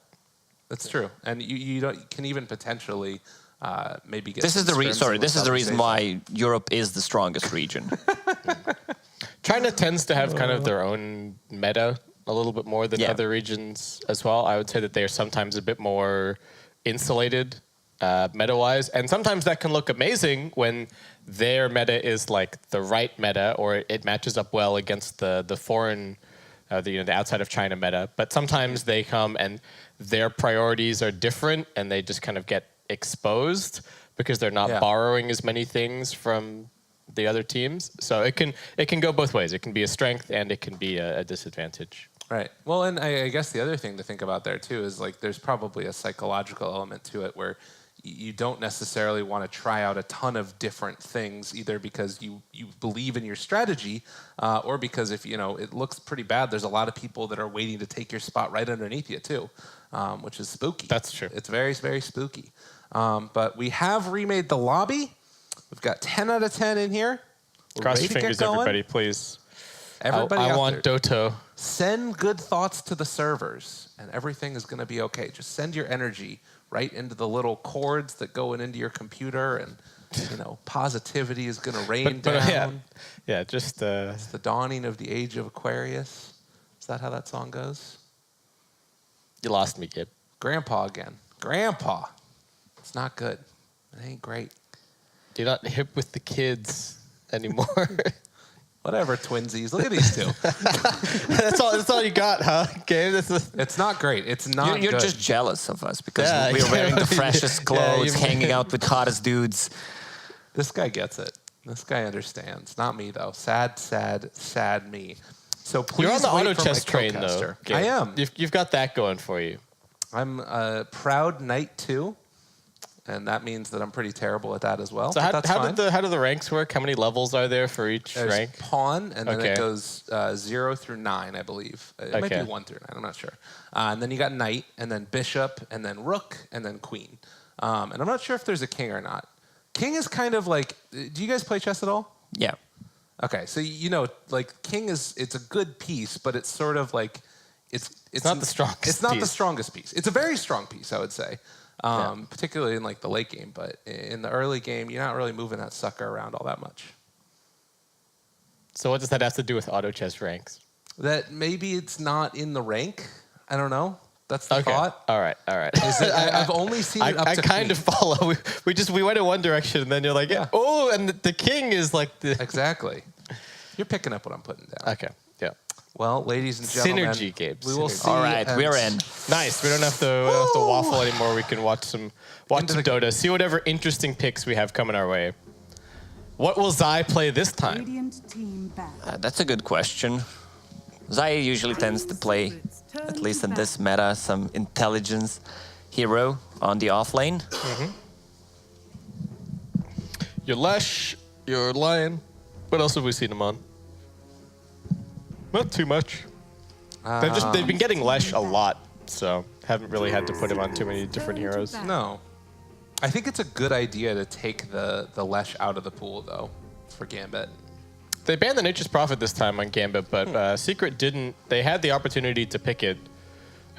that's true. And you can even potentially maybe get. This is the reason why Europe is the strongest region. China tends to have kind of their own meta a little bit more than other regions as well. I would say that they are sometimes a bit more insulated meta-wise, and sometimes that can look amazing when their meta is like the right meta or it matches up well against the foreign, the outside of China meta. But sometimes they come and their priorities are different and they just kind of get exposed because they're not borrowing as many things from the other teams. So it can go both ways. It can be a strength and it can be a disadvantage. Right. Well, and I guess the other thing to think about there too is like there's probably a psychological element to it where you don't necessarily want to try out a ton of different things, either because you believe in your strategy or because if, it looks pretty bad, there's a lot of people that are waiting to take your spot right underneath you too, which is spooky. That's true. It's very, very spooky. But we have remade the lobby. We've got 10 out of 10 in here. Cross your fingers, everybody, please. Everybody I want Dota. Send good thoughts to the servers, and everything is going to be okay. Just send your energy right into the little cords that go into your computer, and positivity is going to rain down. Yeah, just it's the dawning of the age of Aquarius. Is that how that song goes? You lost me, kid. Grandpa again. Grandpa. It's not good. It ain't great. You're not hip with the kids anymore. Whatever, twinsies. Look at these two. That's all you got, huh, Gabe? It's not great. It's not You're good. just jealous of us because we're wearing the freshest clothes, hanging out with hottest dudes. This guy gets it. This guy understands. Not me, though. Sad, sad, sad me. So please You're on the wait auto for chess my train, co-caster. though. I am. You've got that going for you. I'm a proud knight, too. And that means that I'm pretty terrible at that as well. So but that's fine. how do the ranks work? How many levels are there for each There's rank? pawn, and then Okay. it goes 0 through 9, I believe. It might Okay. be 1 through 9. I'm not sure. And then you got knight, and then bishop, and then rook, and then queen. And I'm not sure if there's a king or not. King is kind of like. Do you guys play chess at all? Yeah. Okay, so you know, like king it's a good piece, but it's sort of like it's not the strongest It's not the piece. strongest piece. It's a very strong piece, I would say. Particularly in like the late game, but in the early game, you're not really moving that sucker around all that much. So what does that have to do with auto chess ranks? That maybe it's not in the rank. I don't know. That's the thought. All right. Is it, I've only seen it up I to kind queen. of follow. We went in one direction, and then you're like, Yeah. oh, and the king is like the. Exactly. You're picking up what I'm putting down. Okay. Yeah. Well, ladies and gentlemen, Synergy, Gabe. we will Synergy. see. All right, and- we're in. Nice. We don't have to waffle anymore. We can watch some Dota. See whatever interesting picks we have coming our way. What will Zai play this time? Radiant team back. That's a good question. Zai usually tends to play, at least in this meta, some intelligence hero on the offlane. Your Lesh, your Lion. What else have we seen him on? Not too much. They've been getting Lesh a lot, so haven't really had to put him on too many different heroes. No. I think it's a good idea to take the Lesh out of the pool, though, for Gambit. They banned the Nature's Prophet this time on Gambit, but Secret didn't. They had the opportunity to pick it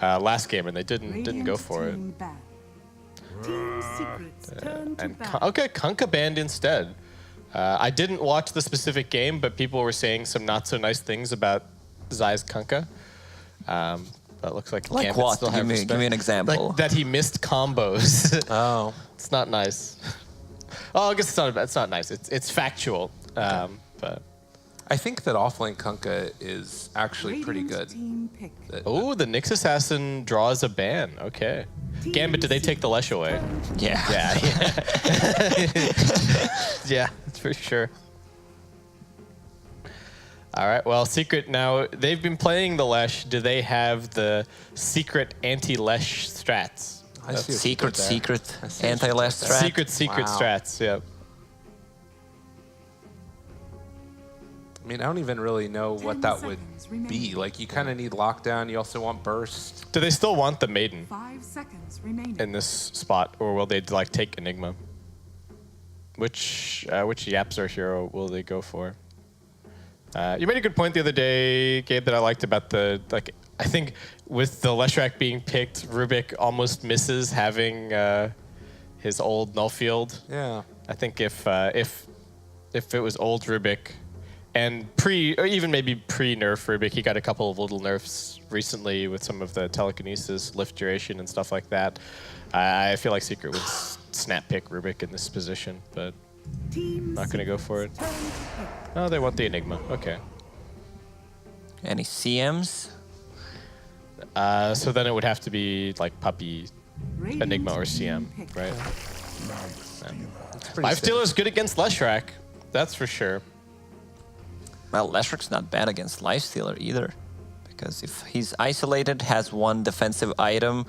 last game, and they didn't go for it. Team Secrets turn to And battle. okay, Kunkka banned instead. I didn't watch the specific game, but people were saying some not so nice things about Zai's Kunkka. But it looks like Like Gambit what? still have Give me an example. Like that he missed combos. Oh. It's not nice. Oh, I guess it's not nice. It's factual. But I think that offlane Kunkka is actually pretty good. Team pick. oh, the Nyx Assassin draws a ban. Okay. Gambit, did they take the Lesh away? Yeah. Yeah, that's for sure. All right, well, Secret now, they've been playing the Lesh. Do they have the Secret anti-Lesh strats? I see what you did Secret there. I see what you anti-less did there. strat. Secret Wow. strats, yeah. I mean, I don't even really know what 10 that would seconds remaining. be. Like, you kind of need lockdown. You also want burst. Do they still want the Maiden 5 seconds remaining. in this spot, or will they like take Enigma? Which Yapzor hero will they go for? You made a good point the other day, Gabe, that I liked about the I think with the Leshrac being picked, Rubik almost misses having his old Nullfield. Yeah. I think if it was old Rubik and or even maybe pre-nerf Rubik, he got a couple of little nerfs recently with some of the telekinesis, lift duration, and stuff like that. I feel like Secret would snap pick Rubik in this position, but Team not going to go for it. Secrets turn to pick. Oh, they want the Enigma. Okay. Any CMs? So then it would have to be like Puppy, Radiant Enigma, or team CM, pick. right? Pretty Life safe. Stealer's good against Leshrac, that's for sure. Well, Leshric's not bad against Lifestealer either. Because if he's isolated, has one defensive item,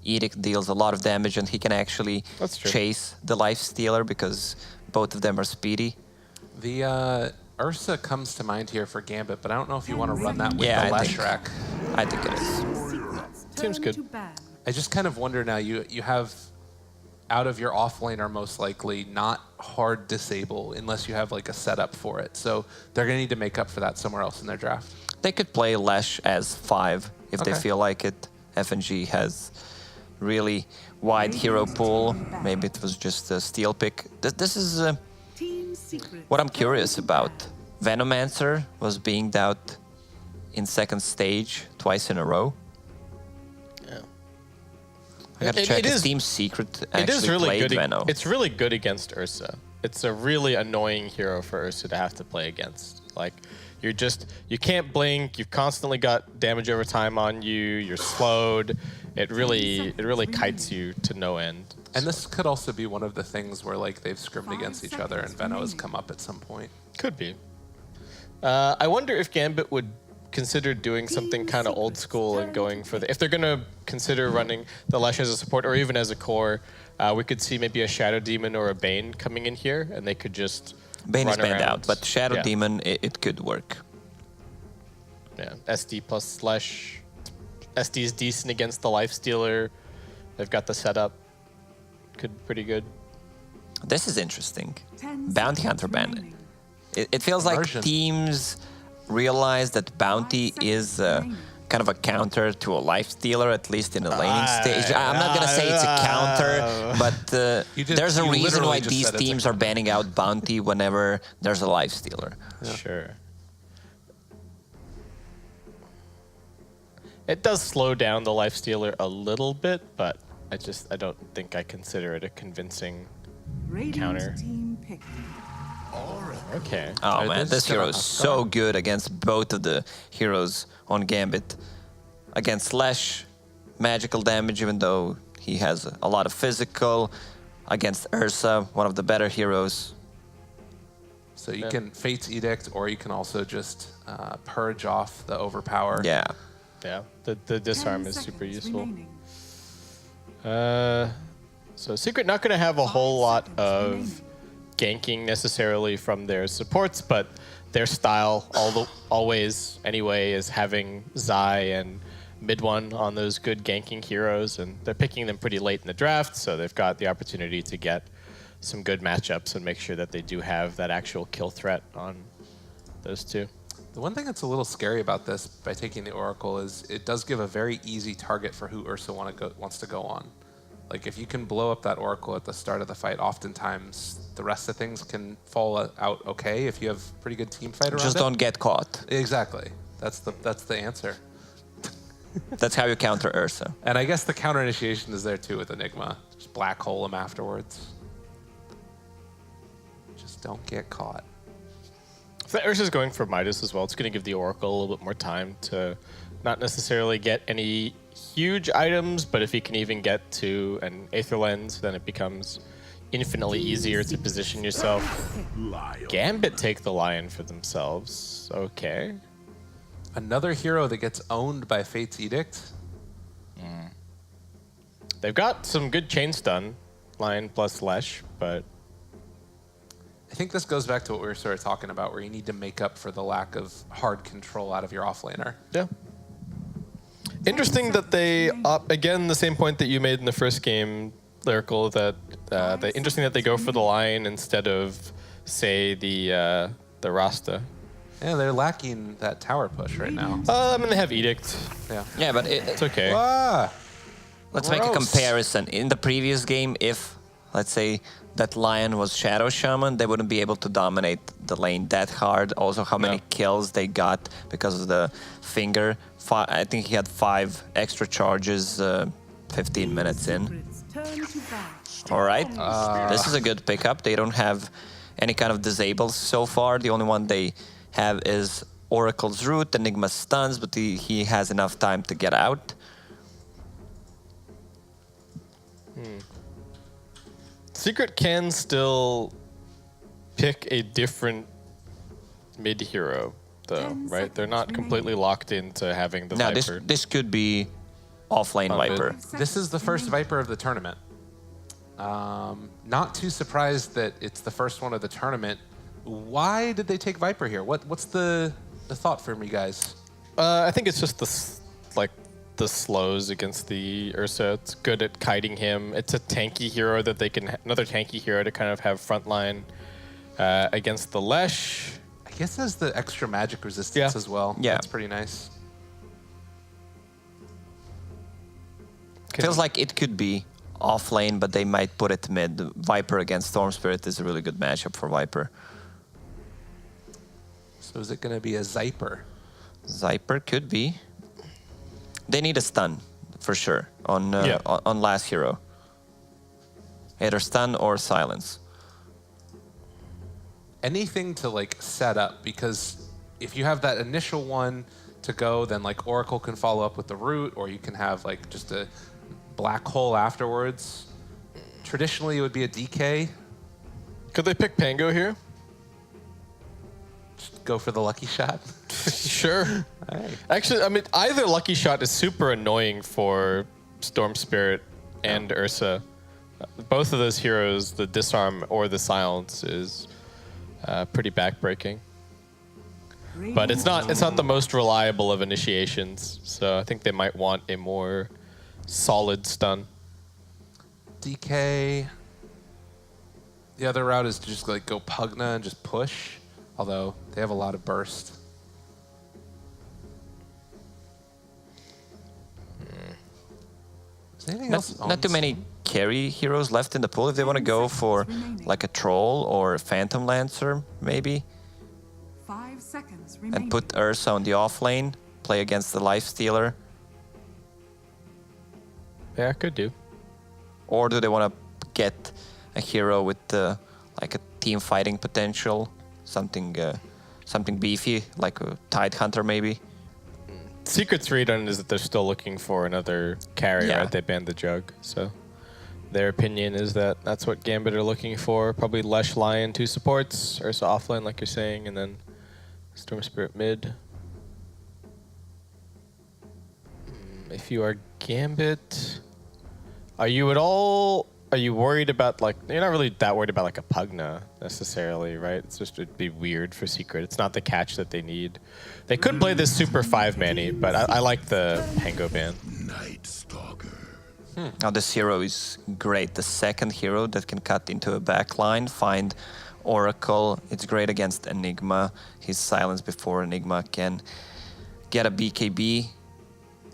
Edict deals a lot of damage, and he can actually That's true. chase the Lifestealer because both of them are speedy. The Ursa comes to mind here for Gambit, but I don't know if you want to run that with Yeah, the I think- Leshrac. I think it is. Secrets Seems turn good. to ban. I just kind of wonder now, you have out of your offlaner most likely not hard disable unless you have like a setup for it. So they're going to need to make up for that somewhere else in their draft. They could play Lesh as 5 if they Okay. feel like it. FNG has really wide hero pool. Maybe it was just a steal pick. This is Team Secrets what I'm turn curious to about. ban. Venomancer was being out in second stage twice in a row. I gotta check if Team Secret actually It is really played good. Veno. It's really good against Ursa. It's a really annoying hero for Ursa to have to play against. Like, you can't blink. You've constantly got damage over time on you. You're slowed. It really kites you to no end. And this could also be one of the things where like they've scrimmed against each other and Venno has come up at some point. Could be. I wonder if Gambit would consider doing something kind of old school and going for the... If they're going to consider running the Lash as a support or even as a core, we could see maybe a Shadow Demon or a Bane coming in here, and they could just Bane is run banned around. out, but Shadow Yeah. Demon, it could work. Yeah, SD plus Slash. SD is decent against the Lifestealer. They've got the setup. Pretty good. This is interesting. 10 Bounty Hunter seconds ban. remaining. It feels like Version. teams realize that Bounty is kind of a counter to a Lifestealer, at least in the laning stage. I'm not going to say it's a counter, but there's a you reason literally why just these said it's a teams are banning out Bounty whenever there's a Lifestealer. Sure. It does slow down the Lifestealer a little bit, but I don't think I consider it a convincing Radiant counter. team pick. Okay. Oh Are man, they this still hero on is Oscar? so good against both of the heroes on Gambit. Against Slash, magical damage, even though he has a lot of physical. Against Ursa, one of the better heroes. So you can Fate's Edict, or you can also just purge off the overpower. Yeah. Yeah, the disarm 10 is super seconds useful. remaining. So Secret not going to have a whole lot 5 of seconds ganking necessarily from their supports, but their style always anyway is having Zai and mid one on those good ganking heroes, and they're picking them pretty late in the draft, so they've got the opportunity to get some good matchups and make sure that they do have that actual kill threat on those two. The one thing that's a little scary about this by taking the Oracle is it does give a very easy target for who Ursa wants to go on. Like if you can blow up that Oracle at the start of the fight, oftentimes the rest of things can fall out okay if you have pretty good team fight around Just it. don't get caught. Exactly. That's the answer. That's how you counter Ursa. And I guess the counter initiation is there too with Enigma. Just black hole him afterwards. Just don't get caught. So Ursa's going for Midas as well. It's going to give the Oracle a little bit more time to not necessarily get any huge items, but if he can even get to an Aether Lens, then it becomes infinitely easier to position yourself. Gambit take the Lion for themselves. Okay. Another hero that gets owned by Fate's Edict. They've got some good chain stun, Lion plus Lesh, but I think this goes back to what we were sort of talking about, where you need to make up for the lack of hard control out of your offlaner. yeah. Interesting that they, again, the same point that you made in the first game, Lyrical, that interesting that they go for the Lion instead of, say, the Rasta. Yeah, they're lacking that tower push right now. I mean, they have Edict. Yeah. Yeah, but It's okay. Ah, let's make a gross. comparison. In the previous game, if, let's say, that Lion was Shadow Shaman, they wouldn't be able to dominate the lane that hard. Also, how many kills they got because of the finger. I think he had 5 extra charges 15 minutes in. Secrets turn to batch. All right. This is a good pickup. They don't have any kind of disables so far. The only one they have is Oracle's Root, Enigma's Stuns, but he has enough time to get out. Secret can still pick a different mid hero, though, 10 right? They're not seconds completely locked into having the Now, Viper. this could be offlane Viper. this is the first Viper of the tournament. Not too surprised that it's the first one of the tournament. Why did they take Viper here? What's the thought from you guys? I think it's just the slows against the Ursa. It's good at kiting him. It's a tanky hero that they can another tanky hero to kind of have frontline against the Lesh. I guess there's the extra magic resistance as well. Yeah. That's pretty nice. Feels like it could be offlane, but they might put it mid. Viper against Storm Spirit is a really good matchup for Viper. So is it going to be a Zyper? Zyper could be. They need a stun, for sure, on last hero. Either stun or silence. Anything to like set up, because if you have that initial one to go, then like Oracle can follow up with the root, or you can have like just a black hole afterwards. Traditionally, it would be a DK. Could they pick Pango here? Just go for the lucky shot. Sure. Hey. Actually, I mean, either lucky shot is super annoying for Storm Spirit and Ursa. Both of those heroes, the disarm or the silence, is pretty backbreaking. But it's not the most reliable of initiations, so I think they might want a more solid stun. DK. The other route is to just like go Pugna and just push, although they have a lot of burst. Is there anything else? Not too many carry heroes left in the pool if they want to go for like a Troll or a Phantom Lancer, maybe. 5 seconds remaining. And put Ursa on the off lane, play against the Lifestealer. Yeah, could do. Or do they want to get a hero with like a team fighting potential, something beefy, like a Tidehunter maybe? Secret's read on it is that they're still looking for another carry, Yeah. right? They banned the Jug, so their opinion is that that's what Gambit are looking for. Probably Lesh Lion, 2 supports, Ursa offlane, like you're saying, and then Storm Spirit mid. If you are Gambit, are you worried about, like, you're not really that worried about like a Pugna necessarily, right? It's just, it'd be weird for Secret. It's not the catch that they need. They could play this super 5-manny, but I like the Pango ban. Night Stalker. Now this hero is great. The second hero that can cut into a backline, find Oracle. It's great against Enigma. He's silenced before Enigma can get a BKB.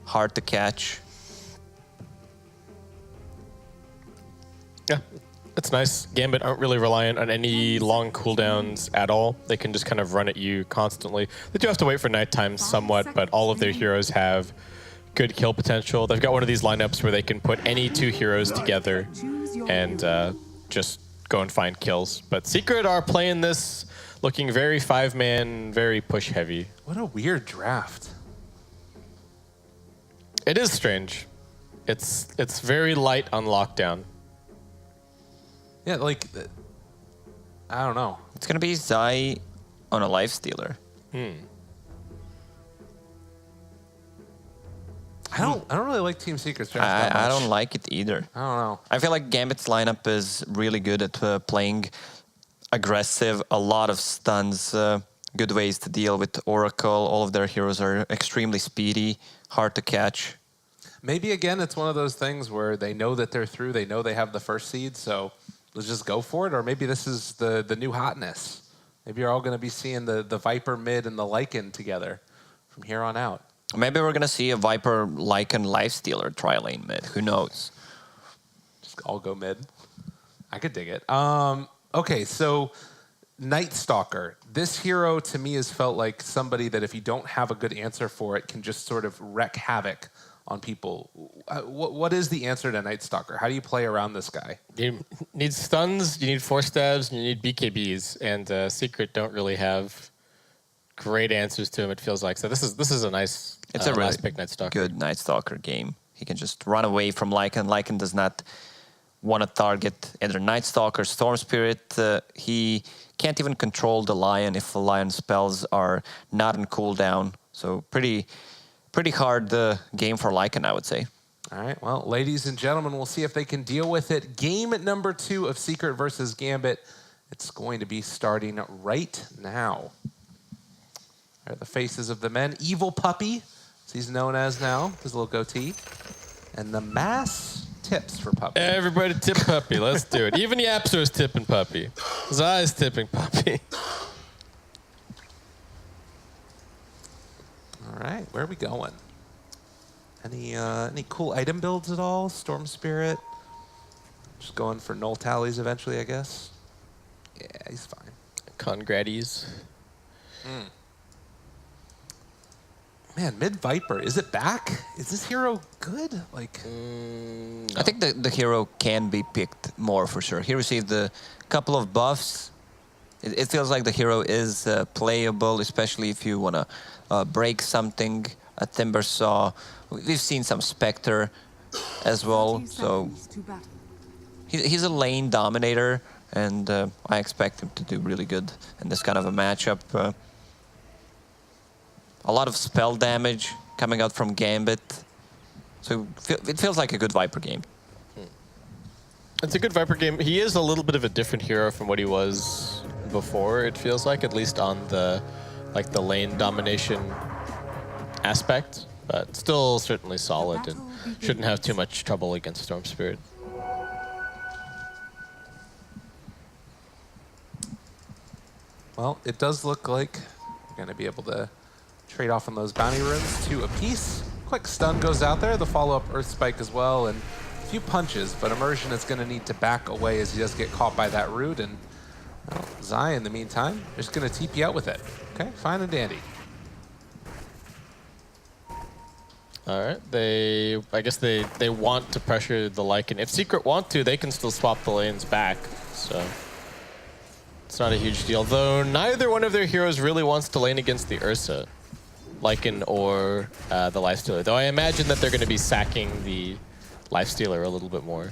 Hard to catch. Yeah, it's nice. Gambit aren't really reliant on any long cooldowns at all. They can just kind of run at you constantly. They do have to wait for nighttime somewhat, but all of their heroes have good kill potential. They've got one of these lineups where they can put any 2 heroes together and just go and find kills. But Secret are playing this looking very 5-man, very push heavy. What a weird draft. It is strange. It's very light on lockdown. Yeah, like, I don't know. It's gonna be Zai on a Lifestealer. I don't really like Team Secret's draft that much. I don't like it either. I don't know. I feel like Gambit's lineup is really good at playing aggressive, a lot of stuns, good ways to deal with Oracle. All of their heroes are extremely speedy, hard to catch. Maybe, again, it's one of those things where they know that they're through. They know they have the first seed, so let's just go for it. Or maybe this is the new hotness. Maybe you're all going to be seeing the Viper mid and the Lycan together from here on out. Maybe we're gonna see a Viper Lycan Lifestealer tri-lane mid. Who knows? Just all go mid. I could dig it. Okay, so Night Stalker. This hero to me has felt like somebody that if you don't have a good answer for it can just sort of wreak havoc on people. What is the answer to Night Stalker? How do you play around this guy? You need stuns, you need force stabs, and you need BKBs. And Secret don't really have great answers to him, it feels like. So this is a nice It's a really last pick Night Stalker. good Night Stalker game. He can just run away from Lycan. Lycan does not want to target either Night Stalker, Storm Spirit. He can't even control the Lion if the Lion spells are not on cooldown. So pretty hard game for Lycan, I would say. All right, well, ladies and gentlemen, we'll see if they can deal with it. Game number 2 of Secret versus Gambit. It's going to be starting right now. There are the faces of the men. Evil Puppy, as he's known as now, his little goatee. And the mass tips for Puppy. Everybody tip Puppy. Let's do it. Even Yapster's tipping Puppy. Zai's tipping Puppy. All right, where are we going? Any cool item builds at all? Storm Spirit? Just going for null tallies eventually, I guess. Yeah, he's fine. Congrats. Man, Mid Viper, is it back? Is this hero good? Like, No. I think the hero can be picked more for sure. He received a couple of buffs. It feels like the hero is playable, especially if you want to break something. A Timber Saw. We've seen some Spectre as well. 30 So seconds to battle. he's a lane dominator, and I expect him to do really good in this kind of a matchup. A lot of spell damage coming out from Gambit, so it feels like a good Viper game. It's a good Viper game. He is a little bit of a different hero from what he was before, it feels like, at least on the lane domination aspect, but still certainly solid and shouldn't have too much trouble against Storm Spirit. Well, it does look like we're going to be able to trade off on those bounty runes 2 apiece. Quick stun goes out there, the follow-up Earth Spike as well, and a few punches, but Immersion is going to need to back away as he does get caught by that root, and well, Zai, in the meantime, just going to TP out with it. Okay, fine and dandy. All right, I guess they want to pressure the Lycan. If Secret want to, they can still swap the lanes back, so it's not a huge deal. Though neither one of their heroes really wants to lane against the Ursa, Lycan or the Lifestealer. Though I imagine that they're going to be sacking the Lifestealer a little bit more.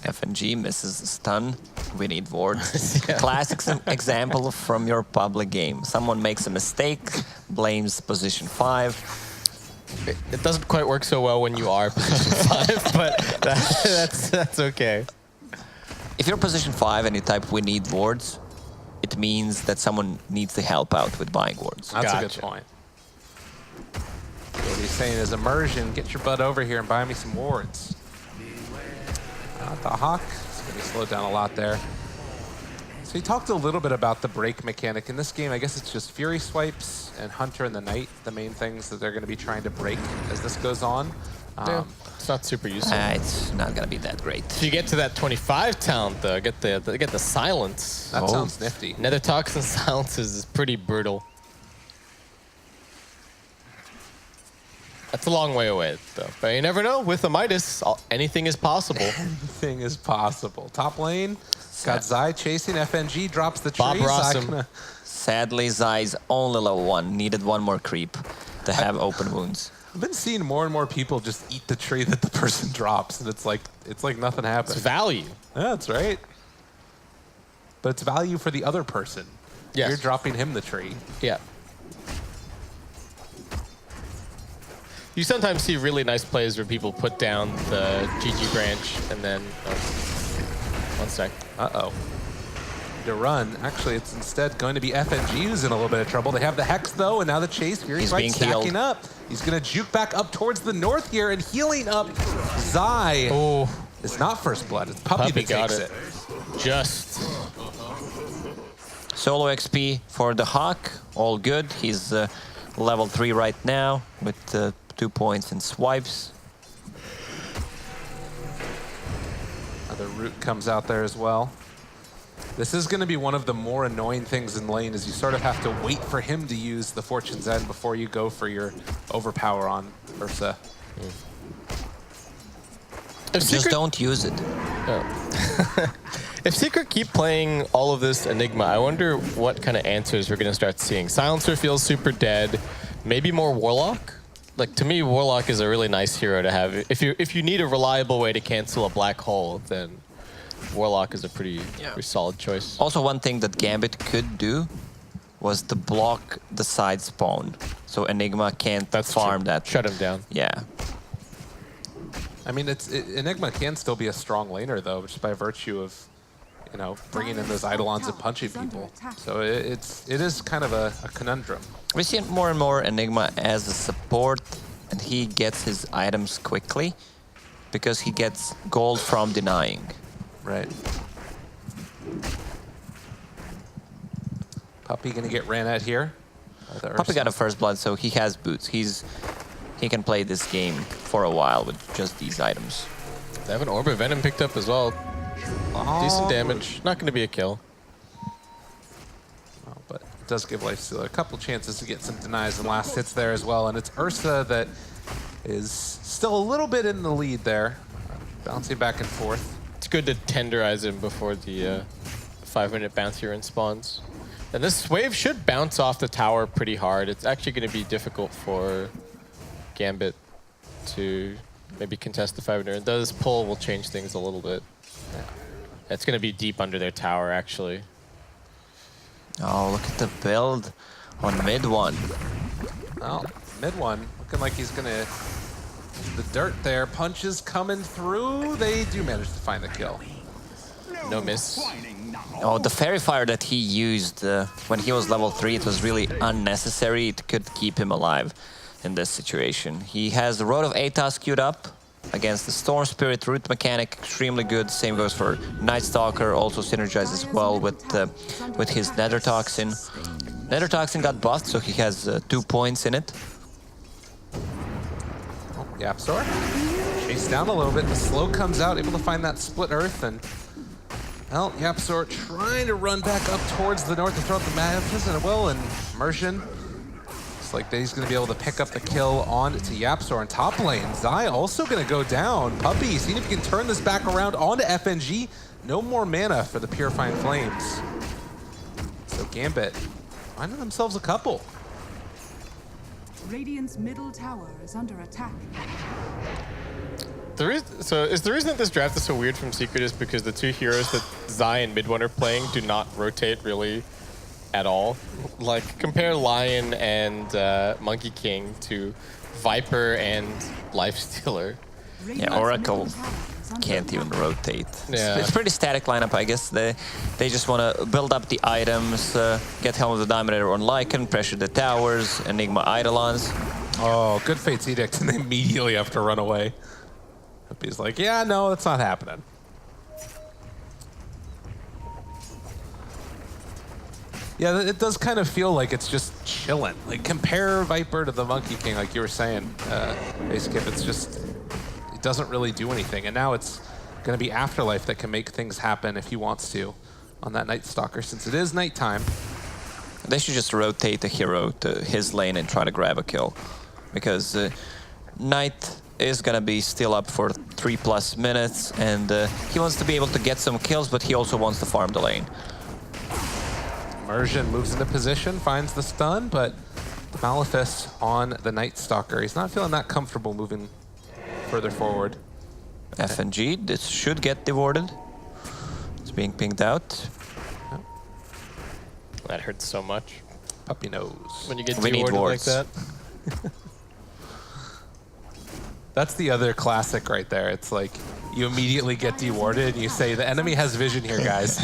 FNG misses the stun. We need wards. Yeah. Classic example from your public game. Someone makes a mistake, blames position 5. It doesn't quite work so well when you are position 5, but that's okay. If you're position 5 and you type "we need wards," it means that someone needs to help out with buying wards. That's a good point. What he's saying is, Immersion, get your butt over here and buy me some wards. The Hawk is going to be slowed down a lot there. So he talked a little bit about the break mechanic. In this game, I guess it's just Fury Swipes and Hunter and the Knight, the main things that they're going to be trying to break as this goes on. Yeah, it's not super useful. It's not going to be that great. If you get to that 25 talent, though, get the Silence. That sounds nifty. Nether Toxin Silences is pretty brutal. That's a long way away, though. But you never know. With a Midas, anything is possible. Anything is possible. Top lane, got Zai chasing. FNG drops the tree. Bob Rossum. Sadly, Zai's only level 1. Needed one more creep to have open wounds. I've been seeing more and more people just eat the tree that the person drops, and it's like nothing happened. It's value. Yeah, that's right. But it's value for the other person. Yes. You're dropping him the tree. Yeah. You sometimes see really nice plays where people put down the GG branch and then... one sec. Uh-oh. To run. Actually, it's instead going to be FNG who's in a little bit of trouble. They have the Hex, though, and now the chase. Fury's right stacking up. He's going to juke back up towards the north here and healing up Zai. Oh. It's not first blood. It's Puppy that takes it. Just. Solo XP for the Hawk. All good. He's level 3 right now with 2 points in swipes. Another root comes out there as well. This is going to be one of the more annoying things in lane, is you sort of have to wait for him to use the Fortune's End before you go for your overpower on Ursa. Just don't use it. Oh. If Secret keep playing all of this Enigma, I wonder what kind of answers we're going to start seeing. Silencer feels super dead. Maybe more Warlock? Like, to me, Warlock is a really nice hero to have. If you need a reliable way to cancel a black hole, then Warlock is a pretty solid choice. Also, one thing that Gambit could do was to block the side spawn, so Enigma can't farm that. Shut him down. Yeah. I mean, Enigma can still be a strong laner, though, just by virtue of, you know, bringing in those Eidolons and punching people. So it is kind of a conundrum. We see more and more Enigma as a support, and he gets his items quickly because he gets gold from denying. Right. Puppy gonna get ran at here. Puppy got a first blood, so he has boots. He can play this game for a while with just these items. They have an Orb of Venom picked up as well. Decent damage. Not going to be a kill. Oh, but it does give Lifestealer a couple chances to get some denies and last hits there as well. And it's Ursa that is still a little bit in the lead there, bouncing back and forth. It's good to tenderize him before the 5-minute bouncy run spawns. And this wave should bounce off the tower pretty hard. It's actually going to be difficult for Gambit to maybe contest the 5-minute. Thus pull will change things a little bit. It's going to be deep under their tower, actually. Oh, look at the build on mid one. Well, mid one looking like he's gonna. The dirt there, punches coming through. They do manage to find the kill. No miss. Oh, the Fairy Fire that he used when he was level 3, it was really unnecessary. It could keep him alive in this situation. He has the Road of Atos queued up against the Storm Spirit. Root mechanic, extremely good. Same goes for Night Stalker, also synergizes well with his Nether Toxin. Nether Toxin got buffed, so he has 2 points in it. Oh, Yapsor chased down a little bit. The slow comes out, able to find that split earth, and well, Yapsor trying to run back up towards the north to throw out the Mantis, and well, and Immersion. Looks like that he's going to be able to pick up the kill on to Yapsor in top lane. Zai also going to go down. Puppy, seeing if he can turn this back around onto FNG. No more mana for the Purifying Flames. So Gambit finding themselves a couple. Radiant's middle tower is under attack. Is the reason that this draft is so weird from Secret is because the 2 heroes that Zai and mid one are playing do not rotate really at all. Like, compare Lion and Monkey King to Viper and Lifestealer. Yeah, Oracle can't even rotate. Yeah. It's pretty static lineup, I guess. They just want to build up the items, get Helm of the Dominator on Lycan, pressure the towers, Enigma Eidolons. Oh, good Fate's Edict, and they immediately have to run away. He's like, yeah, no, that's not happening. Yeah, it does kind of feel like it's just chilling. Like, compare Viper to the Monkey King, like you were saying, Basecamp. It's just, it doesn't really do anything. And now it's going to be Afterlife that can make things happen if he wants to on that Night Stalker, since it is nighttime. They should just rotate the hero to his lane and try to grab a kill. Because Knight is going to be still up for 3+ minutes, and he wants to be able to get some kills, but he also wants to farm the lane. Immersion moves into position, finds the stun, but the Malefice on the Night Stalker. He's not feeling that comfortable moving further forward. FNG, this should get rewarded. It's being pinged out. That hurts so much. Puppy nose. When you get We need dewarded like wards. that. That's the other classic right there. It's like you immediately get dewarded and you say, the enemy has vision here, guys.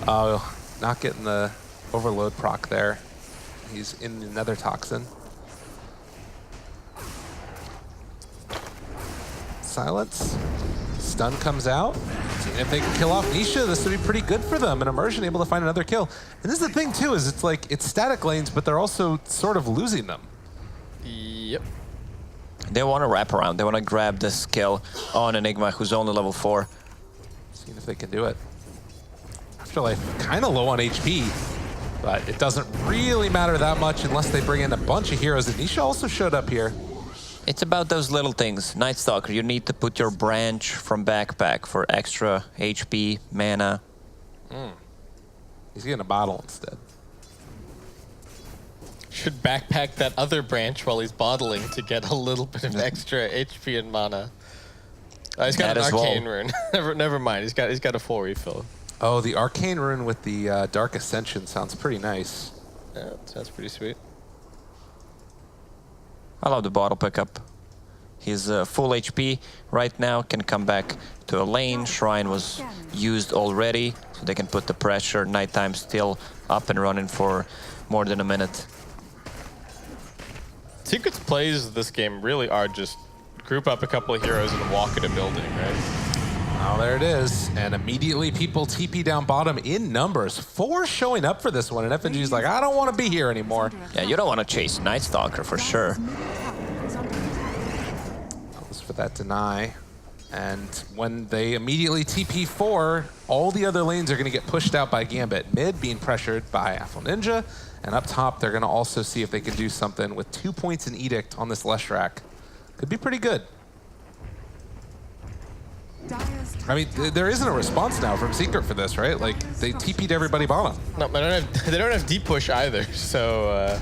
Oh, not getting the overload proc there. He's in the Nether Toxin. Silence. Stun comes out. Seeing if they can kill off Nisha, this would be pretty good for them. And Immersion able to find another kill. And this is the thing too, is it's like, it's static lanes, but they're also sort of losing them. Yep. They want to wrap around. They want to grab this kill on Enigma, who's only level 4. Seeing if they can do it. Afterlife kind of low on HP, but it doesn't really matter that much unless they bring in a bunch of heroes. And Nisha also showed up here. It's about those little things. Night Stalker, you need to put your branch from backpack for extra HP, mana. He's getting a bottle instead. Should backpack that other branch while he's bottling to get a little bit of extra HP and mana. He's got That an as arcane well. rune. never mind. He's got a full refill. Oh, the Arcane Rune with the Dark Ascension sounds pretty nice. Yeah, sounds pretty sweet. I love the bottle pickup. He's full HP right now, can come back to a lane. Shrine was used already, so they can put the pressure. Nighttime still up and running for more than a minute. Secret's plays this game really are just group up a couple of heroes and walk in a building, right? Oh, there it is. And immediately people TP down bottom in numbers. 4 showing up for this one, and FNG's like, I don't want to be here anymore. Yeah, you don't want to chase Night Stalker for sure. That was for that deny. And when they immediately TP 4, all the other lanes are going to get pushed out by Gambit. Mid being pressured by Afro Ninja, and up top they're going to also see if they can do something with 2 points in Edict on this Leshrac. Could be pretty good. I mean, there isn't a response now from Secret for this, right? Like, they TP'd everybody bottom. No, but they don't have deep push either, so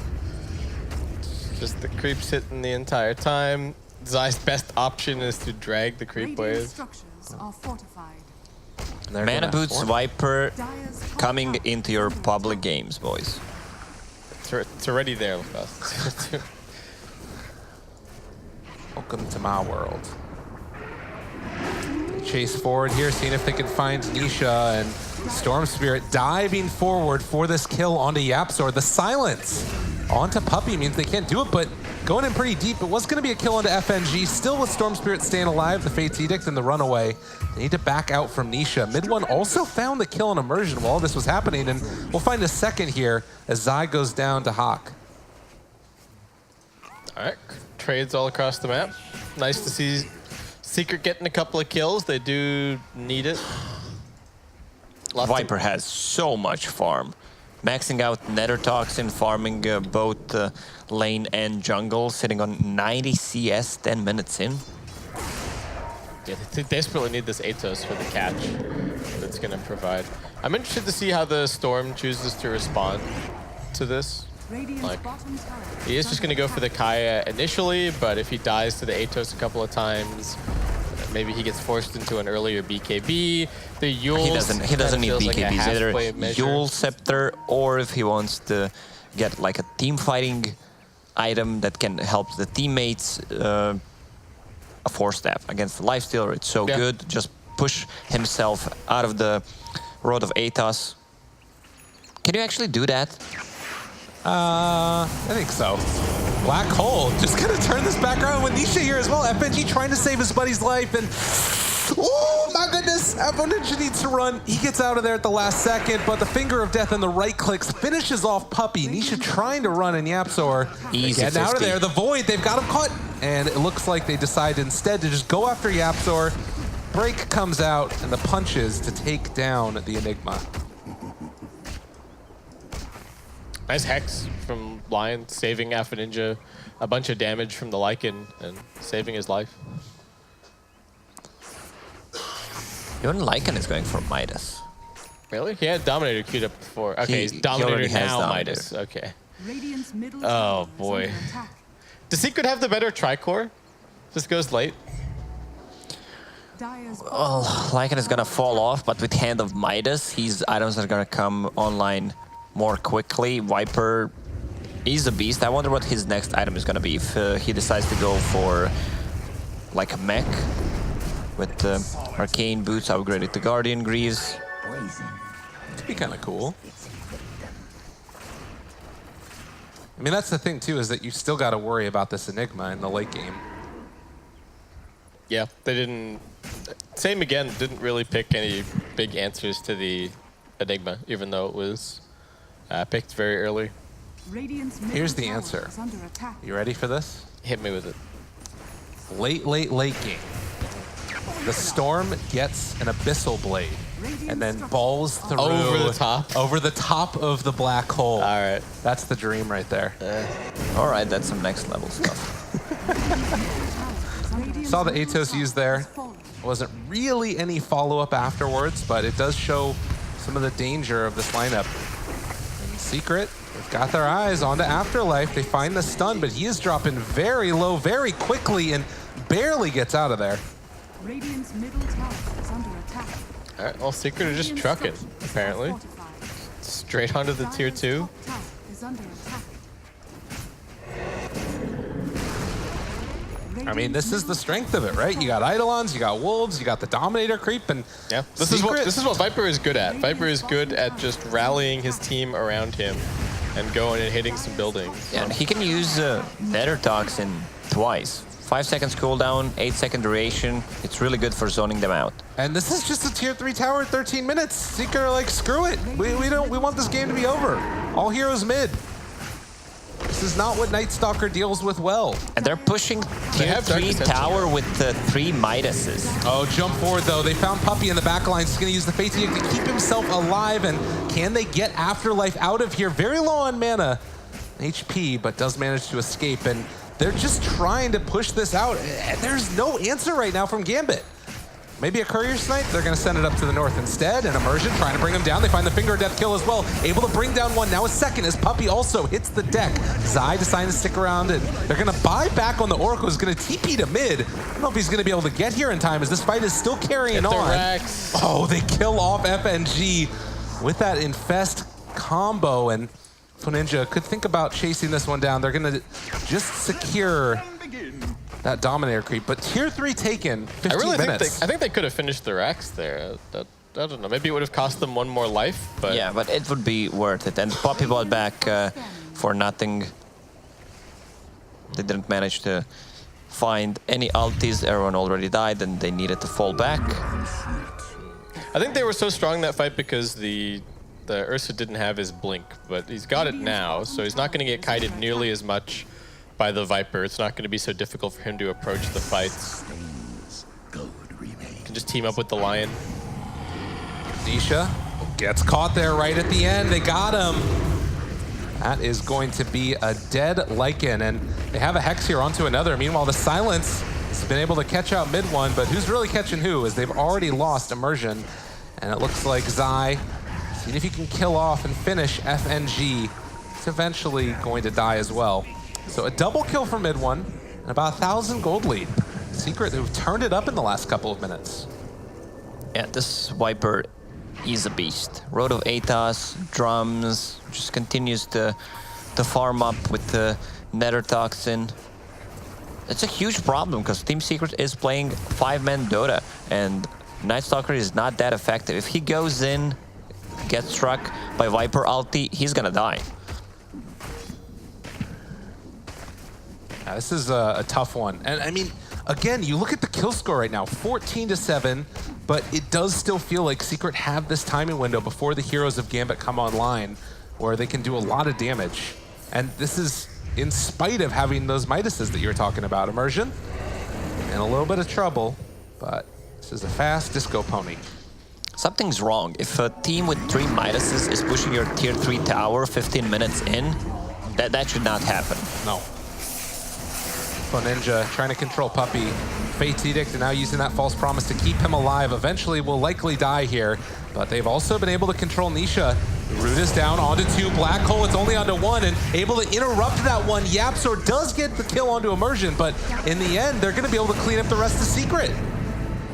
just the creeps hitting the entire time. Zai's best option is to drag the creep Radiant wave. structures are fortified. Mana Boots Viper coming into your public games, boys. It's already there, Lucas. Welcome to my world. They chase forward here, seeing if they can find Nisha, and Storm Spirit diving forward for this kill onto Yapzor. The silence onto Puppey means they can't do it, but going in pretty deep. It was going to be a kill onto FNG. Still with Storm Spirit staying alive, the Fate's Edict and the runaway. They need to back out from Nisha. Mid one also found the kill on Immersion while this was happening, and we'll find a second here as Zai goes down to Hawk. All right, trades all across the map. Nice to see Secret getting a couple of kills. They do need it. Viper has so much farm. Maxing out Nether Toxin, farming both lane and jungle, sitting on 90 CS 10 minutes in. Yeah, they desperately need this Atos for the catch that's going to provide. I'm interested to see how the Storm chooses to respond to this. Like, he is just going to go for the Kaya initially, but if he dies to the Atos a couple of times, maybe he gets forced into an earlier BKB. The Yule He doesn't need BKBs, either Yule Scepter, or if he wants to get like a team fighting item that can help the teammates, a Force Staff against the Lifestealer. It's so good. Just push himself out of the Road of Atos. Can you actually do that? I think so. Black Hole just gonna turn this back around with Nisha here as well. FNG trying to save his buddy's life, and oh my goodness, FNG needs to run. He gets out of there at the last second, but the finger of death and the right clicks finishes off Puppey. Nisha trying to run, and Yapzor getting out of there. The Void, they've got him caught, and it looks like they decide instead to just go after Yapzor. Break comes out, and the punches to take down the Enigma. Nice Hex from Lion, saving Alpha Ninja a bunch of damage from the Lycan and saving his life. Even Lycan is going for Midas. Really? He had Dominator queued up before. Okay, he's Dominator now, Midas. Okay. Oh boy. Does Secret have the better Tricore? Just goes late. Well, Lycan is gonna fall off, but with Hand of Midas, his items are gonna come online more quickly. Viper is a beast. I wonder what his next item is gonna be. If he decides to go for like a mech with Arcane Boots upgraded to Guardian Greaves. Could be kind of cool. I mean, that's the thing too, is that you still got to worry about this Enigma in the late game. Yeah, they didn't. Same again, didn't really pick any big answers to the Enigma, even though it was picked very early. Here's the answer. You ready for this? Hit me with it. Late game. The Storm gets an Abyssal Blade and then balls through over the top of the black hole. All right. That's the dream right there. All right, that's some next level stuff. Saw the Atos used there. Wasn't really any follow-up afterwards, but it does show some of the danger of this lineup. And Secret, they've got their eyes onto Afterlife. They find the stun, but he is dropping very low very quickly and barely gets out of there. Radiant's middle tower is under attack. All right, well, Secret are just trucking, apparently. Straight onto the tier 2. I mean, this is the strength of it, right? You got Eidolons, you got Wolves, you got the Dominator creep, and yeah, this is what Viper is good at. Viper is good at just rallying his team around him and going and hitting some buildings. Yeah, and he can use Nether Toxin twice. 5 seconds cooldown, 8-second duration. It's really good for zoning them out. And this is just a tier 3 tower at 13 minutes. Secret are like, screw it. We want this game to be over. All heroes mid. This is not what Night Stalker deals with well. And they're pushing tier 3 tower with 3 Midases. Oh, jump forward though. They found Puppey in the back line. He's gonna use the Fate's Edict to keep himself alive. And can they get Afterlife out of here? Very low on mana, HP, but does manage to escape. And they're just trying to push this out. There's no answer right now from Gambit. Maybe a courier snipe? They're going to send it up to the north instead. And Immersion trying to bring him down. They find the finger of death kill as well. Able to bring down one. Now a second as Puppey also hits the deck. Zai deciding to stick around, and they're going to buy back on the Oracle. Who's going to TP to mid. I don't know if he's going to be able to get here in time as this fight is still carrying on. Rex. Oh, they kill off FNG with that Infest combo. And Ninja could think about chasing this one down. They're going to just secure that Dominator creep, but tier 3 taken, 15 minutes. I think they could have finished the Rex there. I don't know, maybe it would have cost them one more life, but... Yeah, but it would be worth it. And Puppey bought back for nothing. They didn't manage to find any ultis. Everyone already died, and they needed to fall back. I think they were so strong that fight because the Ursa didn't have his blink, but he's got it now, so he's not going to get kited nearly as much by the Viper. It's not going to be so difficult for him to approach the fights. Can just team up with the Lion. Nisha gets caught there right at the end. They got him. That is going to be a dead Lycan, and they have a Hex here onto another. Meanwhile, the Silence has been able to catch out mid one, but who's really catching who as they've already lost Immersion. And it looks like Zai, seeing if he can kill off and finish FNG. It's eventually going to die as well. So a double kill for mid one, and about 1,000 gold lead. Secret, who've turned it up in the last couple of minutes. Yeah, this Viper is a beast. Road of Atos, drums, just continues to farm up with the Nether Toxin. It's a huge problem because Team Secret is playing 5-man Dota, and Night Stalker is not that effective. If he goes in, gets struck by Viper ulti, he's gonna die. Yeah, this is a tough one. And I mean, again, you look at the kill score right now, 14-7, but it does still feel like Secret have this timing window before the Heroes of Gambit come online where they can do a lot of damage. And this is in spite of having those Midases that you were talking about. Immersion in a little bit of trouble, but this is a fast disco pony. Something's wrong. If a team with 3 Midases is pushing your tier 3 tower 15 minutes in, that should not happen. No. Ninja trying to control Puppey. Fate's Edict, and now using that false promise to keep him alive. Eventually will likely die here, but they've also been able to control Nisha. Root is down onto 2, Black Hole, it's only onto 1, and able to interrupt that one. Yapsor does get the kill onto Immersion, but in the end, they're gonna be able to clean up the rest of Secret.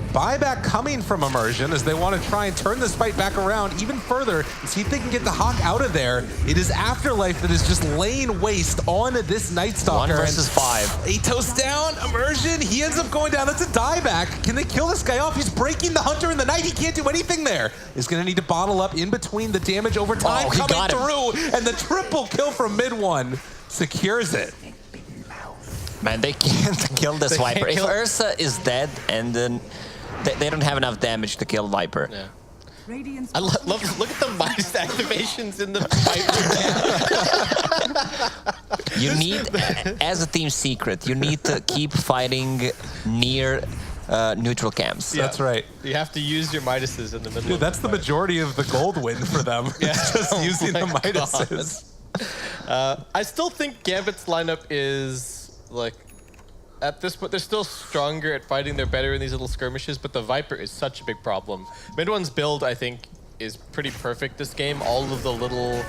Buyback coming from Immersion as they want to try and turn this fight back around even further and see if they can get the Hawk out of there. It is Afterlife that is just laying waste on this Night Stalker. 1 versus 5. Atos down, Immersion, he ends up going down. That's a dieback. Can they kill this guy off? He's breaking the Hunter in the night. He can't do anything there. He's going to need to bottle up in between the damage over time coming through. And the triple kill from mid one secures it. Man, they can't kill this Viper. If Ursa is dead and then they don't have enough damage to kill Viper. Yeah. I love look at the Midas activations in the Viper. You need, as a Team Secret, you need to keep fighting near neutral camps. Yeah. That's right. You have to use your Midases in the middle. Dude, that's the majority of the gold win for them. Yeah. Just using the Midases. I still think Gambit's lineup is like, at this point, they're still stronger at fighting. They're better in these little skirmishes, but the Viper is such a big problem. Mid one's build, I think, is pretty perfect this game. All of the little,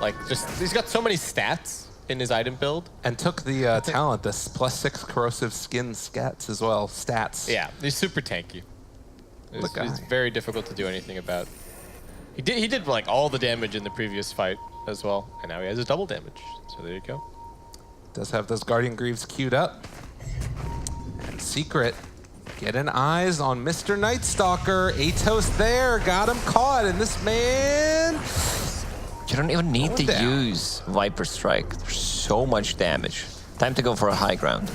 like, just, he's got so many stats in his item build. And took the talent, this +6 corrosive skin scats as well, stats. Yeah, he's super tanky. It's very difficult to do anything about. He did like all the damage in the previous fight as well, and now he has a double damage. So there you go. Does have those Guardian Greaves queued up. And Secret getting eyes on Mr. Night Stalker. Atos there, got him caught, and this man... You don't even need to use Viper Strike. There's so much damage. Time to go for a high ground.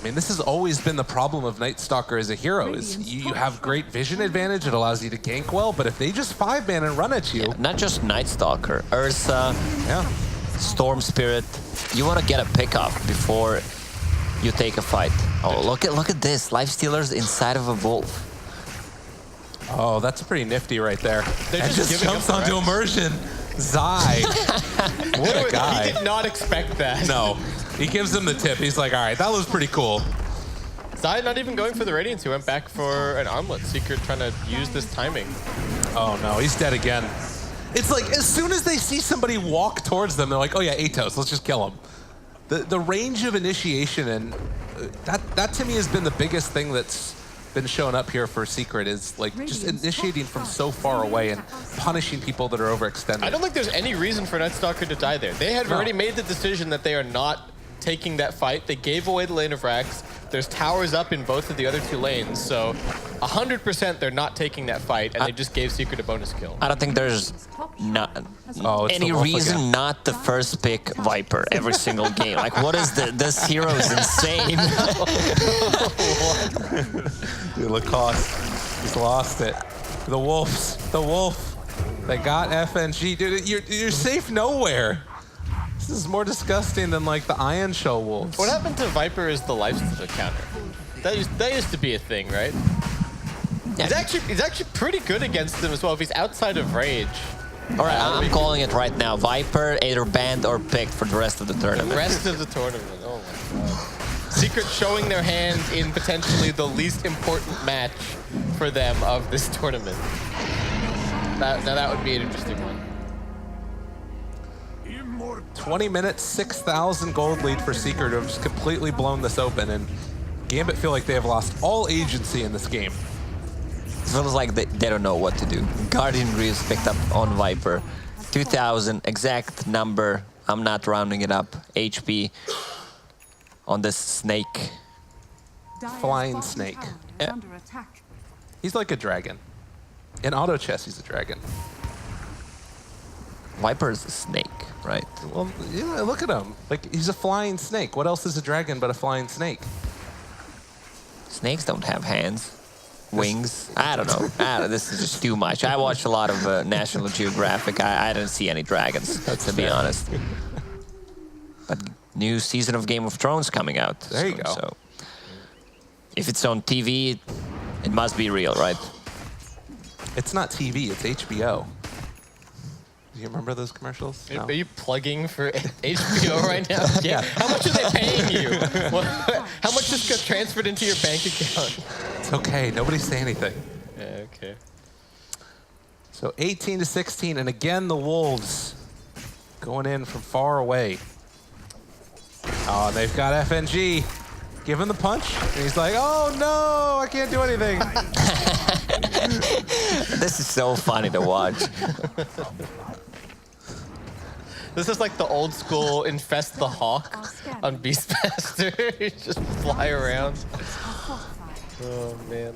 I mean, this has always been the problem of Night Stalker as a hero, is you have great vision advantage, it allows you to gank well, but if they just 5-man and run at you... Yeah, not just Night Stalker, Ursa, Storm Spirit, you want to get a pickoff before you take a fight. Oh, look at this, Lifestealers inside of a wolf. Oh, that's pretty nifty right there. And just jumps onto Immersion. Zai. What a guy. He did not expect that. No. He gives him the tip. He's like, all right, that was pretty cool. Zai not even going for the Radiance. He went back for an armlet. Secret trying to use this timing. Oh no, he's dead again. It's like as soon as they see somebody walk towards them, they're like, oh yeah, Atos, let's just kill him. The range of initiation, and that to me has been the biggest thing that's been showing up here for Secret, is like just initiating from so far away and punishing people that are overextended. I don't think there's any reason for Nightstalker to die there. They had already made the decision that they are not taking that fight. They gave away the lane of Rax. There's towers up in both of the other 2 lanes, so 100% they're not taking that fight, and they just gave Secret a bonus kill. I don't think there's any reason not to first pick Viper every single game. Like, what is this hero is insane. Dude, Lacoste, he's lost it. The Wolves, the Wolf, they got FNG. Dude, you're safe nowhere. This is more disgusting than like the Iron Show Wolves. What happened to Viper is the lifesteal counter. That used to be a thing, right? Yeah. He's actually pretty good against them as well if he's outside of Rage. All right, I'm calling it right now. Viper either banned or picked for the rest of the tournament. The rest of the tournament, oh my god. Secret showing their hand in potentially the least important match for them of this tournament. Now that would be an interesting one. 20 minutes, 6,000 gold lead for Secret, who have just completely blown this open, and Gambit feel like they have lost all agency in this game. It feels like they don't know what to do. Guardian Greaves picked up on Viper. 2,000, exact number. I'm not rounding it up. HP on this snake. Flying snake. Yeah. He's like a dragon. In auto chess, he's a dragon. Viper's a snake, right? Well, yeah, look at him. Like, he's a flying snake. What else is a dragon but a flying snake? Snakes don't have hands. Wings. I don't know. This is just too much. I watched a lot of National Geographic. I didn't see any dragons, to be honest. But new season of Game of Thrones coming out. There you go. So if it's on TV, it must be real, right? It's not TV, it's HBO. Do you remember those commercials? No. Are you plugging for HBO right now? Yeah. How much are they paying you? How much just got transferred into your bank account? It's okay. Nobody say anything. Yeah, okay. So 18-16, and again the Wolves going in from far away. Oh, and they've got FNG. Give him the punch, and he's like, oh no, I can't do anything. This is so funny to watch. This is like the old school Infest the Hawk on Beastmaster. You just fly around. Oh, man.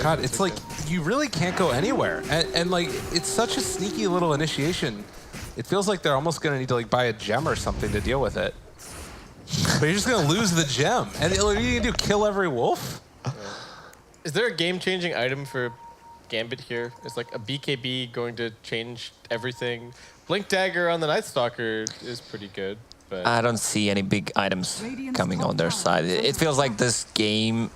God, it's like, you really can't go anywhere. And like, it's such a sneaky little initiation. It feels like they're almost going to need to like buy a gem or something to deal with it. But you're just going to lose the gem. And what are you going to do, kill every wolf? Is there a game-changing item for Gambit here? Is like a BKB going to change everything? Blink Dagger on the Nightstalker is pretty good, but I don't see any big items coming on their side. It feels like this game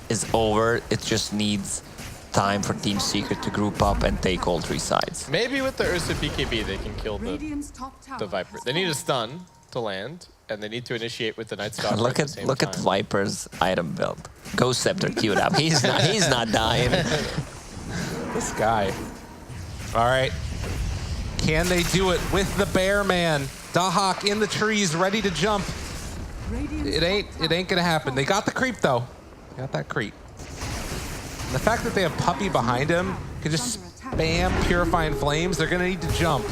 is over. It just needs time for Team Secret to group up and take all 3 sides. maybe with the Ursa BKB they can kill the Viper. They need a stun to land, and they need to initiate with the Nightstalker. Look at Viper's item build. Ghost Scepter queued up. He's not dying. This guy. All right. Can they do it with the Bear Man? Dahak in the trees, ready to jump. It ain't gonna happen. They got the creep though. They got that creep. And the fact that they have Puppy behind him can just spam Purifying Flames. They're gonna need to jump.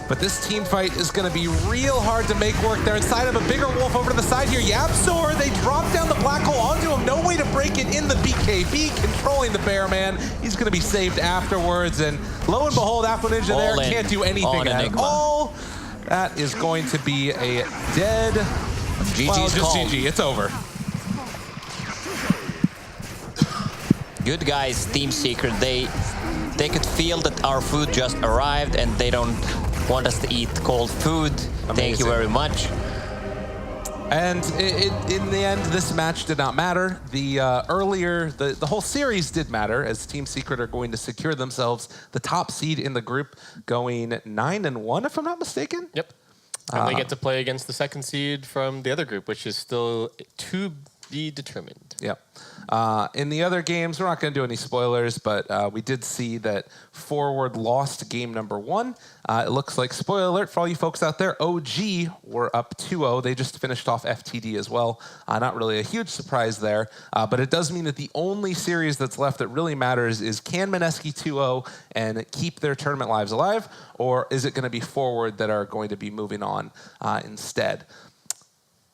But this team fight is going to be real hard to make work. They're inside of a bigger wolf over to the side here. Yapzor, they drop down the black hole onto him. No way to break it in the BKB, controlling the Bear Man. He's going to be saved afterwards. And lo and behold, Apple Ninja there can't do anything at all. That is going to be a dead... GG's just called. GG, it's over. Good guys, Team Secret. They could feel that our food just arrived and they don't want us to eat cold food. Amazing. Thank you very much. And in the end, this match did not matter. The whole series did matter, as Team Secret are going to secure themselves the top seed in the group, going 9-1, if I'm not mistaken. Yep. And they get to play against the second seed from the other group, which is still to be determined. Yep. In the other games, we're not going to do any spoilers, but we did see that Forward lost game number 1. It looks like, spoiler alert for all you folks out there, OG were up 2-0. They just finished off FTD as well. Not really a huge surprise there, but it does mean that the only series that's left that really matters is, can Mineski 2-0 and keep their tournament lives alive, or is it going to be Forward that are going to be moving on instead?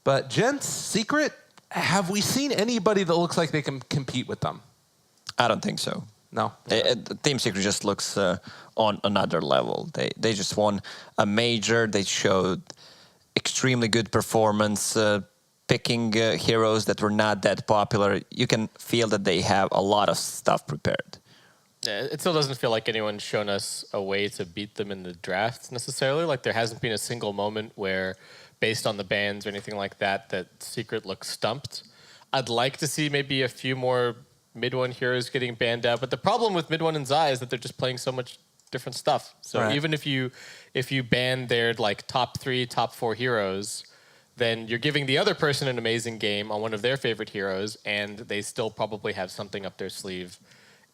But gents, Secret, have we seen anybody that looks like they can compete with them? I don't think so. No. Team Secret just looks on another level. They just won a major. They showed extremely good performance, picking heroes that were not that popular. You can feel that they have a lot of stuff prepared. Yeah, it still doesn't feel like anyone's shown us a way to beat them in the draft necessarily. Like, there hasn't been a single moment where, based on the bans or anything like that, that Secret looks stumped. I'd like to see maybe a few more mid-1 heroes getting banned out, but the problem with mid-1 and Zai is that they're just playing so much different stuff. So even if you ban their like top 3, top 4 heroes, then you're giving the other person an amazing game on one of their favorite heroes, and they still probably have something up their sleeve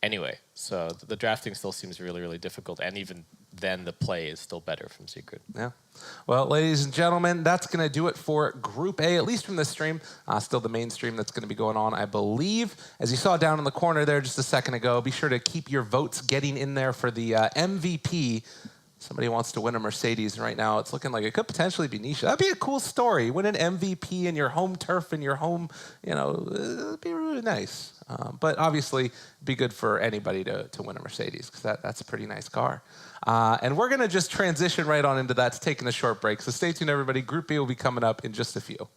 anyway. So the drafting still seems really, really difficult, and even then the play is still better from Secret. Yeah. Well, ladies and gentlemen, that's going to do it for Group A, at least from this stream. Still the main stream that's going to be going on, I believe. As you saw down in the corner there just a second ago, be sure to keep your votes getting in there for the MVP. Somebody wants to win a Mercedes, and right now it's looking like it could potentially be Nisha. That'd be a cool story. Win an MVP in your home turf, in your home, it'd be really nice. But obviously, it'd be good for anybody to win a Mercedes, because that's a pretty nice car. And we're going to just transition right on into that, to taking a short break. So stay tuned, everybody. Group B will be coming up in just a few.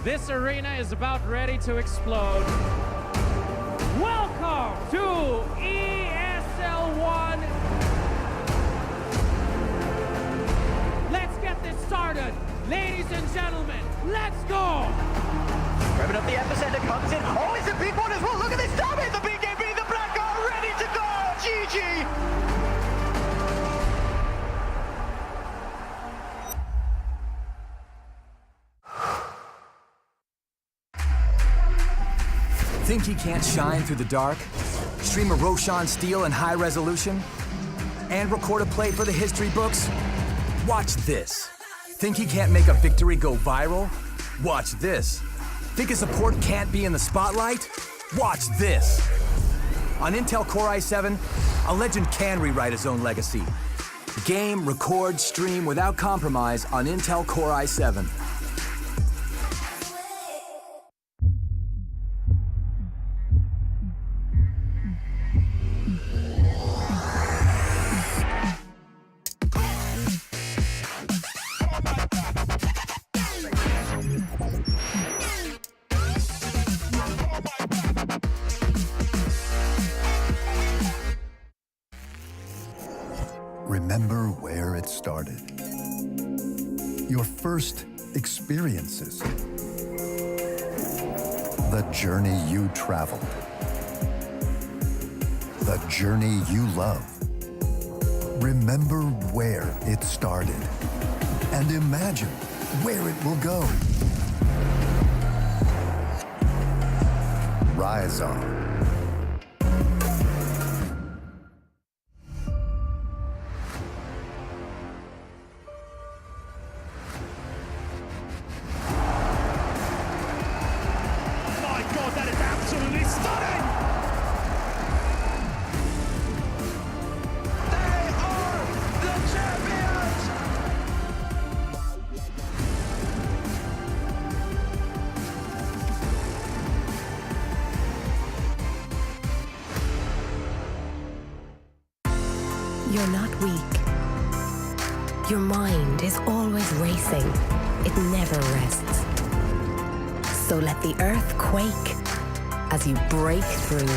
This arena is about ready to explode. Welcome to ESL 1. Let's get this started. Ladies and gentlemen, let's go. Revving up the epicenter, comes in. Oh, it's a big one as well. Look at this damage. The BKB, the black are ready to go. GG. Think he can't shine through the dark? Stream a Roshan Steel in high resolution? And record a play for the history books? Watch this. Think he can't make a victory go viral? Watch this. Think a support can't be in the spotlight? Watch this. On Intel Core i7, a legend can rewrite his own legacy. Game, record, stream without compromise on Intel Core i7. remember where it started. Your first experiences. The journey you traveled. The journey you love. Remember where it started. And imagine where it will go. Rise on. My God, that is absolutely stunning! They are the champions! You're not weak. Your mind is always racing. It never rests. So let the earth quake as you break through.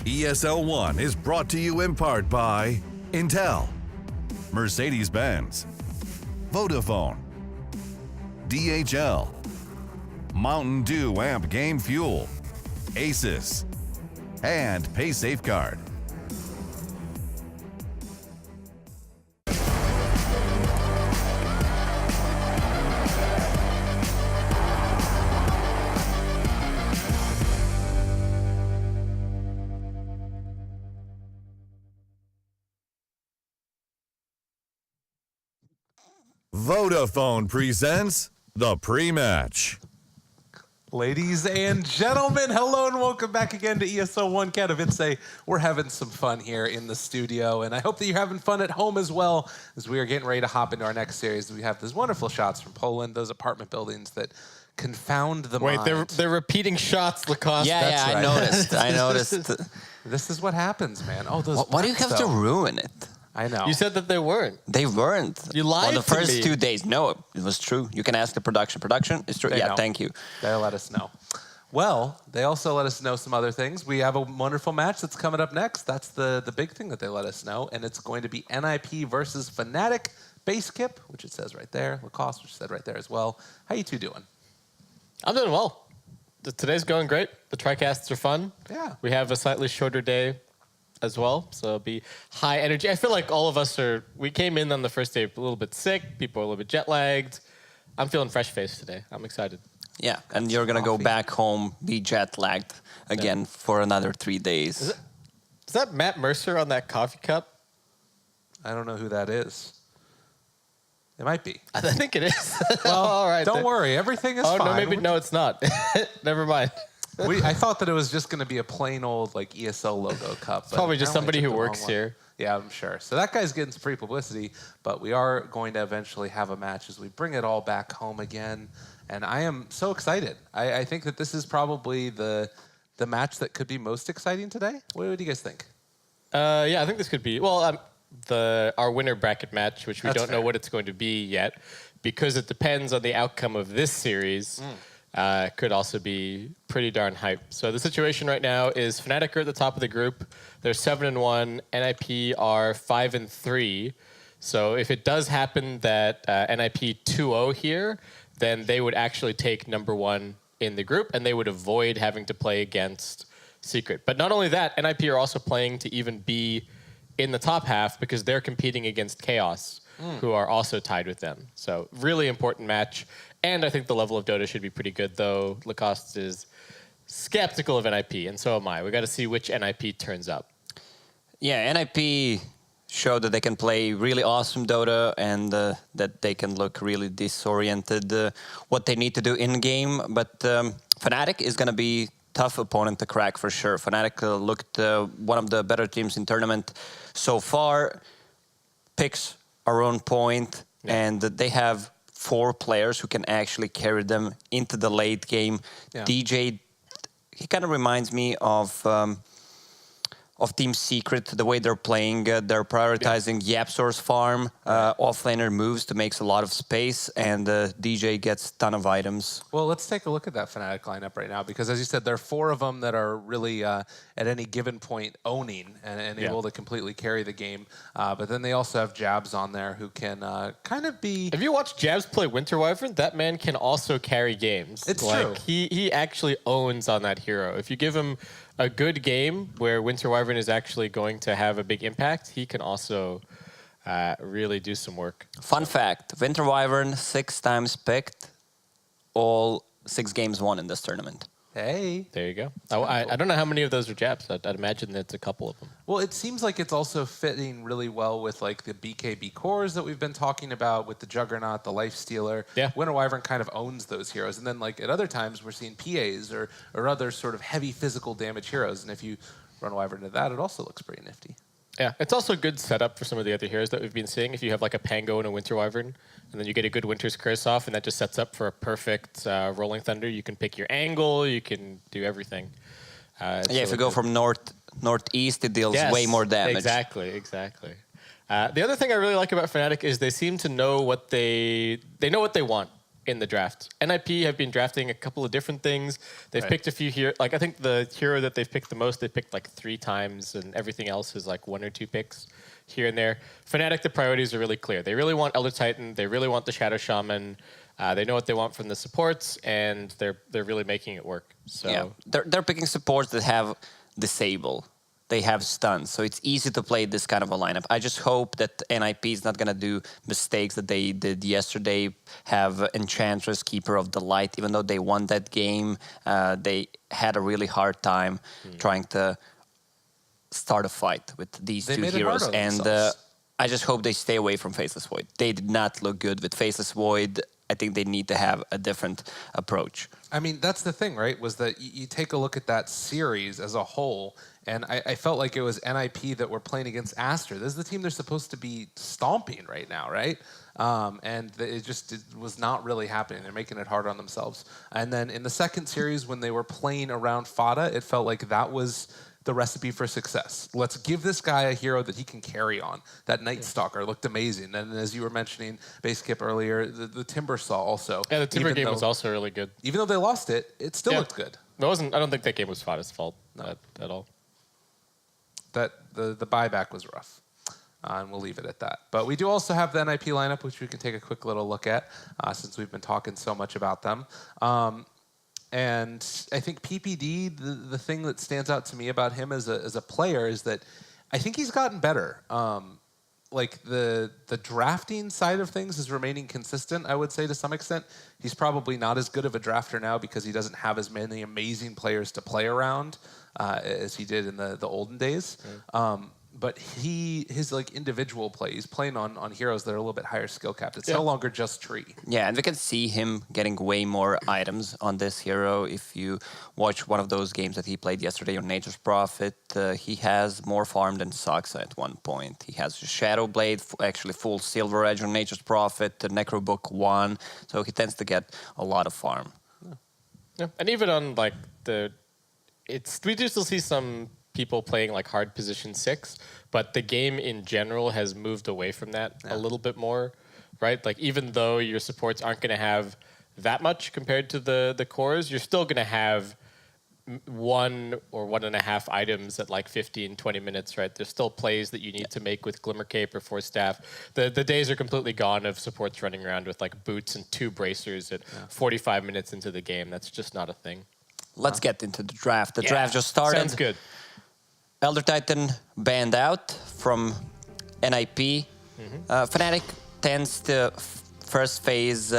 ESL 1 is brought to you in part by Intel, Mercedes-Benz, Vodafone, DHL, Mountain Dew Amp Game Fuel, Asus, and Pay Safeguard. Vodafone presents the pre-match. Ladies and gentlemen, hello and welcome back again to ESL 1 Katowice. We're having some fun here in the studio, and I hope that you're having fun at home as well, as we are getting ready to hop into our next series. We have these wonderful shots from Poland, those apartment buildings that confound the mind. Wait, they're repeating shots, Lacoste. Yeah, That's yeah, right. I noticed. This is what happens, man. Oh, those. Why do you have to ruin it? I know. You said that they weren't. They weren't. You lied on the to first me. 2 days. No, it was true. You can ask the production. Production is true. They Yeah, know. thank you. They let us know. Well, they also let us know some other things. We have a wonderful match that's coming up next. That's the big thing that they let us know, and it's going to be NIP versus Fnatic. Base Kip, which it says right there. Lacoste, which is said right there as well. How you two doing? I'm doing well. Today's going great. The tricasts are fun. Yeah. We have a slightly shorter day as well, so it'll be high energy. I feel like all of us we came in on the first day a little bit sick. People are a little bit jet lagged. I'm feeling fresh-faced today. I'm excited. Yeah, and you're going to go back home, be jet lagged again for another 3 days. Is that Matt Mercer on that coffee cup? I don't know who that is. It might be. I think it is. Well, all right. don't worry. Everything is fine. No, it's not. Never mind. I thought that it was just going to be a plain old like ESL logo cup. It's probably just apparently somebody I took who the wrong works one. here. Yeah, I'm sure. So that guy's getting some free publicity, but we are going to eventually have a match as we bring it all back home again. And I am so excited. I think that this is probably the match that could be most exciting today. What do you guys think? Yeah, I think this could be, our winner bracket match, which we don't know what it's going to be yet, because it depends on the outcome of this series. Could also be pretty darn hype. So the situation right now is Fnatic are at the top of the group. They're 7-1. NIP are 5-3. So if it does happen that NIP 2-0 here, then they would actually take number 1 in the group, and they would avoid having to play against Secret. But not only that, NIP are also playing to even be in the top half because they're competing against Chaos, who are also tied with them. So really important match. And I think the level of Dota should be pretty good, though Lacoste is skeptical of NIP, and so am I. We got to see which NIP turns up. Yeah, NIP showed that they can play really awesome Dota and that they can look really disoriented, what they need to do in-game. But Fnatic is going to be tough opponent to crack for sure. Fnatic looked one of the better teams in tournament so far. Picks are on point, and they have 4 players who can actually carry them into the late game. Yeah. DJ, he kind of reminds me of Team Secret, the way they're playing. They're prioritizing Yapsor's farm, offlaner moves to make a lot of space, and DJ gets a ton of items. Well, let's take a look at that Fnatic lineup right now, because as you said, there are 4 of them that are really at any given point owning and able to completely carry the game. But then they also have Jabs on there who can kind of be... If you watch Jabs play Winter Wyvern, that man can also carry games. It's true. He actually owns on that hero. If you give him a good game where Winter Wyvern is actually going to have a big impact, he can also really do some work. Fun fact, Winter Wyvern 6 times picked, all 6 games won in this tournament. Hey. There you go. I don't know how many of those are Jabs. I'd imagine that's a couple of them. Well, it seems like it's also fitting really well with like the BKB cores that we've been talking about with the Juggernaut, the Lifestealer. Yeah. Winter Wyvern kind of owns those heroes. And then like at other times we're seeing PAs or other sort of heavy physical damage heroes. And if you run Wyvern into that, it also looks pretty nifty. Yeah, it's also a good setup for some of the other heroes that we've been seeing. If you have like a Pango and a Winter Wyvern, and then you get a good Winter's Curse off, and that just sets up for a perfect Rolling Thunder. You can pick your angle, you can do everything. If you go from northeast, it deals way more damage. Exactly. The other thing I really like about Fnatic is they seem to know what they know what they want. in the draft. NIP have been drafting a couple of different things. They've picked a few here. Like, I think the hero that they've picked the most, they picked like 3 times, and everything else is like 1 or 2 picks here and there. Fnatic, the priorities are really clear. They really want Elder Titan. They really want the Shadow Shaman. They know what they want from the supports, and they're really making it work. So yeah, they're picking supports that have Disable. They have stuns, so it's easy to play this kind of a lineup. I just hope that NIP is not going to do mistakes that they did yesterday, have Enchantress, Keeper of the Light. Even though they won that game, they had a really hard time trying to start a fight with these two heroes. And I just hope they stay away from Faceless Void. They did not look good with Faceless Void. I think they need to have a different approach. I mean, that's the thing, right? Was that you take a look at that series as a whole, and I felt like it was NIP that were playing against Aster. This is the team they're supposed to be stomping right now, right? And it was not really happening. They're making it hard on themselves. And then in the second series, when they were playing around Fada, it felt like that was the recipe for success. Let's give this guy a hero that he can carry on. That Night Stalker looked amazing. And as you were mentioning, Baseskip earlier, the Timber Saw also. Yeah, the Timber game was also really good. Even though they lost it, it still looked good. It wasn't. I don't think that game was Fada's fault at all. That the buyback was rough. And we'll leave it at that. But we do also have the NIP lineup, which we can take a quick little look at since we've been talking so much about them. And I think PPD, the thing that stands out to me about him as a player is that I think he's gotten better. Like the drafting side of things is remaining consistent, I would say, to some extent. He's probably not as good of a drafter now because he doesn't have as many amazing players to play around as he did in the olden days. But his like individual play, he's playing on heroes that are a little bit higher skill capped. It's no longer just Tree. Yeah, and we can see him getting way more items on this hero. If you watch one of those games that he played yesterday on Nature's Prophet, he has more farm than Saksa at one point. He has Shadow Blade, actually full Silver Edge on Nature's Prophet, the Necrobook 1, so he tends to get a lot of farm. Yeah, and even on like we do still see some people playing like hard position 6, but the game in general has moved away from that a little bit more, right? Like even though your supports aren't going to have that much compared to the cores, you're still going to have 1 or 1.5 items at like 15, 20 minutes, right? There's still plays that you need to make with Glimmer Cape or Force Staff. The days are completely gone of supports running around with like boots and 2 bracers at 45 minutes into the game. That's just not a thing. Let's get into the draft. The draft just started. Sounds good. Elder Titan banned out from NIP. Fnatic tends to first phase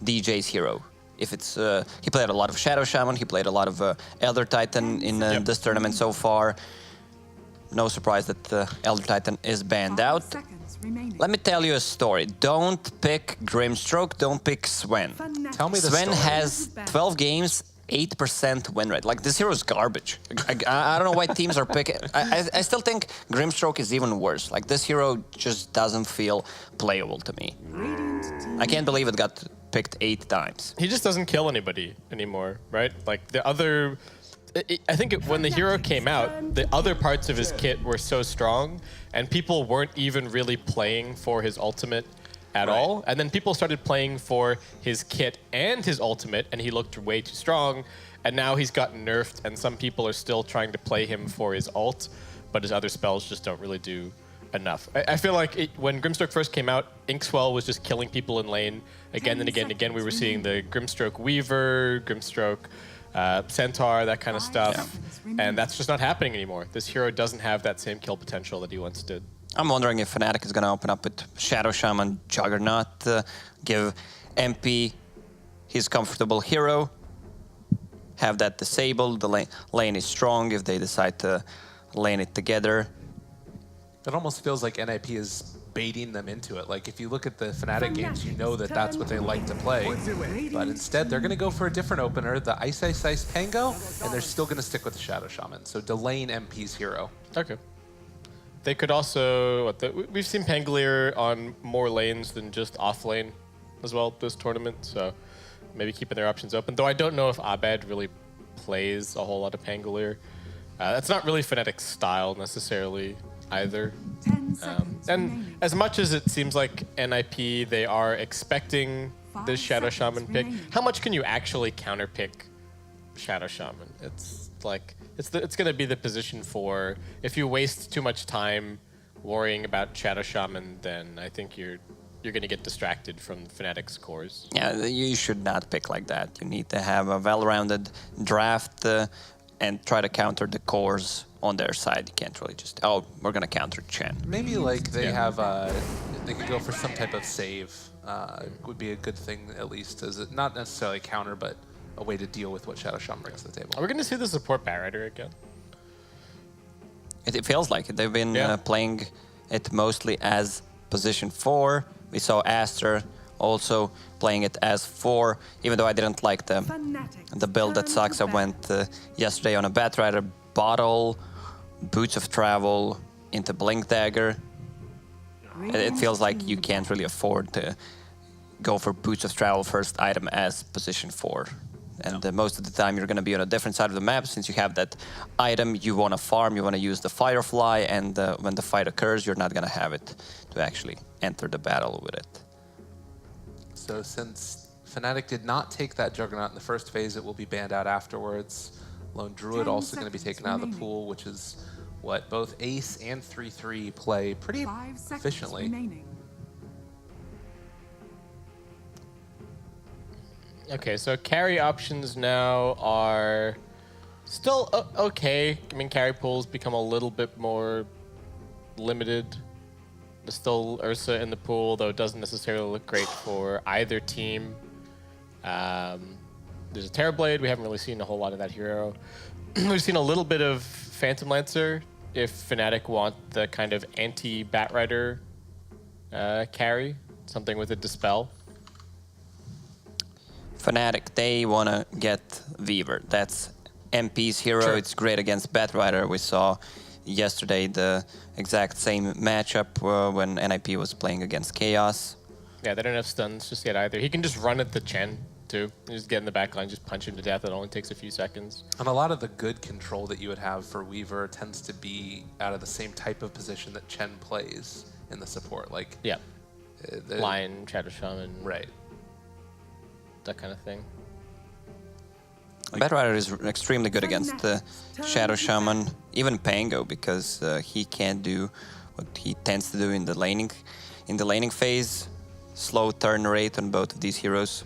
DJ's hero. If it's he played a lot of Shadow Shaman, he played a lot of Elder Titan in this tournament so far. No surprise that Elder Titan is banned out. Let me tell you a story. Don't pick Grimstroke, don't pick Sven. Tell me the Sven story. has 12 games, 8% win rate. Like, this hero is garbage. I don't know why teams are picking. I still think Grimstroke is even worse. Like, this hero just doesn't feel playable to me. I can't believe it got picked 8 times. He just doesn't kill anybody anymore, right? Like the other, I think when the hero came out, the other parts of his kit were so strong, and people weren't even really playing for his ultimate at all. And then people started playing for his kit and his ultimate, and he looked way too strong. And now he's gotten nerfed, and some people are still trying to play him for his ult, but his other spells just don't really do enough. I feel like when Grimstroke first came out, Inkswell was just killing people in lane again and again and again. We were seeing the Grimstroke Weaver, Grimstroke Centaur, that kind of stuff. And that's just not happening anymore. This hero doesn't have that same kill potential that he once did. I'm wondering if Fnatic is going to open up with Shadow Shaman Juggernaut, give MP his comfortable hero, have that disabled. The lane is strong if they decide to lane it together. It almost feels like NIP is baiting them into it. Like, if you look at the Fnatic games, you know that that's what they like to play. But instead, they're going to go for a different opener, the Ice Ice Ice Pango, and they're still going to stick with the Shadow Shaman. So delaying MP's hero. Okay. They could also, we've seen Pangolier on more lanes than just off lane as well this tournament, so maybe keeping their options open. Though I don't know if Abed really plays a whole lot of Pangolier. That's not really Fnatic's style necessarily either. And as much as it seems like NIP, they are expecting this Shadow seconds Shaman pick. remaining. How much can you actually counterpick Shadow Shaman? It's like it's gonna be the position for if you waste too much time worrying about Shadow Shaman, then I think you're gonna get distracted from Fnatic's cores. Yeah, you should not pick like that. You need to have a well-rounded draft and try to counter the cores on their side. You can't really just, oh, we're gonna counter Chen. Maybe like they have, they could go for some type of save. Would be a good thing at least, as it, not necessarily a counter, but a way to deal with what Shadow Shaman brings to the table. Are we gonna see the support Batrider again? It feels like it. They've been playing it mostly as position 4. We saw Aster also playing it as 4, even though I didn't like the build that Saksa went yesterday on a Batrider, Bottle, Boots of Travel, into Blink Dagger. It feels like you can't really afford to go for Boots of Travel first item as position 4. And most of the time you're going to be on a different side of the map since you have that item you want to farm, you want to use the Firefly, and when the fight occurs, you're not going to have it to actually enter the battle with it. So since Fnatic did not take that Juggernaut in the first phase, it will be banned out afterwards. Lone Druid also going to be taken out of the pool, which is what both Ace and 3-3 play pretty efficiently. Remaining. Okay, so carry options now are still okay. I mean, carry pools become a little bit more limited. There's still Ursa in the pool, though it doesn't necessarily look great for either team. There's a Terrorblade. We haven't really seen a whole lot of that hero. We've seen a little bit of Phantom Lancer if Fnatic want the kind of anti-Batrider carry, something with a Dispel. Fnatic, they want to get Weaver. That's MP's hero. Sure. It's great against Batrider. We saw yesterday the exact same matchup when NIP was playing against Chaos. Yeah, they don't have stuns just yet either. He can just run at the Chen, too. You just get in the back line, just punch him to death. It only takes a few seconds. And a lot of the good control that you would have for Weaver tends to be out of the same type of position that Chen plays in the support. Like, Yeah. Lion, Shadow Shaman. Right. That kind of thing. Batrider is extremely good against Shadow Shaman, even Pango, because he can't do what he tends to do in the laning phase. Slow turn rate on both of these heroes.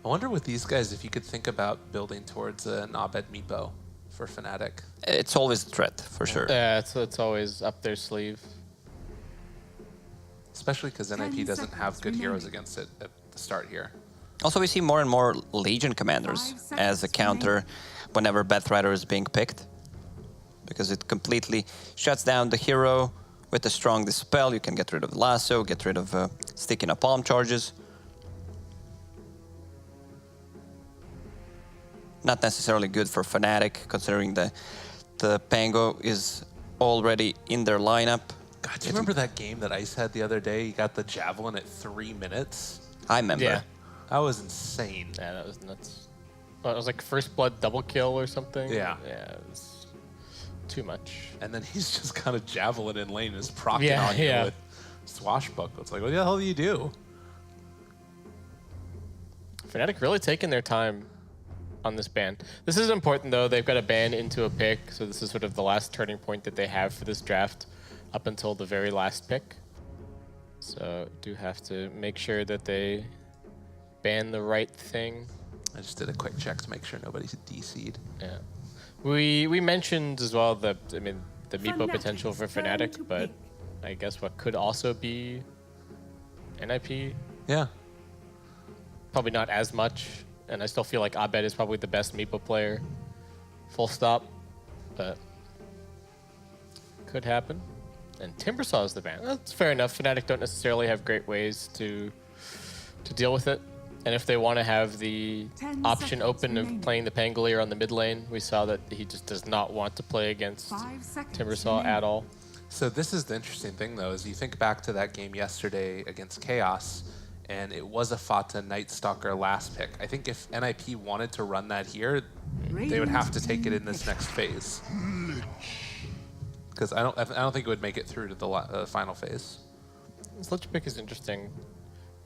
I wonder with these guys if you could think about building towards an Abed Meepo for Fnatic. It's always a threat, for sure. Yeah, it's always up their sleeve. Especially because NIP doesn't have good heroes against it at the start here. Also, we see more and more Legion commanders as a counter whenever Batrider is being picked, because it completely shuts down the hero with a strong Dispel. You can get rid of the lasso, get rid of sticking up palm charges. Not necessarily good for Fnatic, considering the Pango is already in their lineup. God, do you remember that game that Ice had the other day? He got the Javelin at 3 minutes. I remember. Yeah. That was insane. Yeah, that was nuts. Well, it was like first blood double kill or something. Yeah. Yeah, it was too much. And then he's just kind of Javelin in lane and is procking on you with Swashbuckle. It's like, what the hell do you do? Fnatic really taking their time on this ban. This is important, though. They've got a ban into a pick, so this is sort of the last turning point that they have for this draft up until the very last pick. So do have to make sure that they ban the right thing. I just did a quick check to make sure nobody's DC'd. Yeah. We mentioned as well the Meepo potential for Fnatic, but I guess what could also be NIP. Yeah. Probably not as much, and I still feel like Abed is probably the best Meepo player. Full stop. But could happen. And Timbersaw is the ban. That's fair enough. Fnatic don't necessarily have great ways to deal with it. And if they want to have the option open of playing the Pangolier on the mid lane, we saw that he just does not want to play against Timbersaw at all. So this is the interesting thing, though, is you think back to that game yesterday against Chaos, and it was a Fata Night Stalker last pick. I think if NIP wanted to run that here, they would have to take it in this next phase. Because I don't think it would make it through to the final phase. This Lich pick is interesting.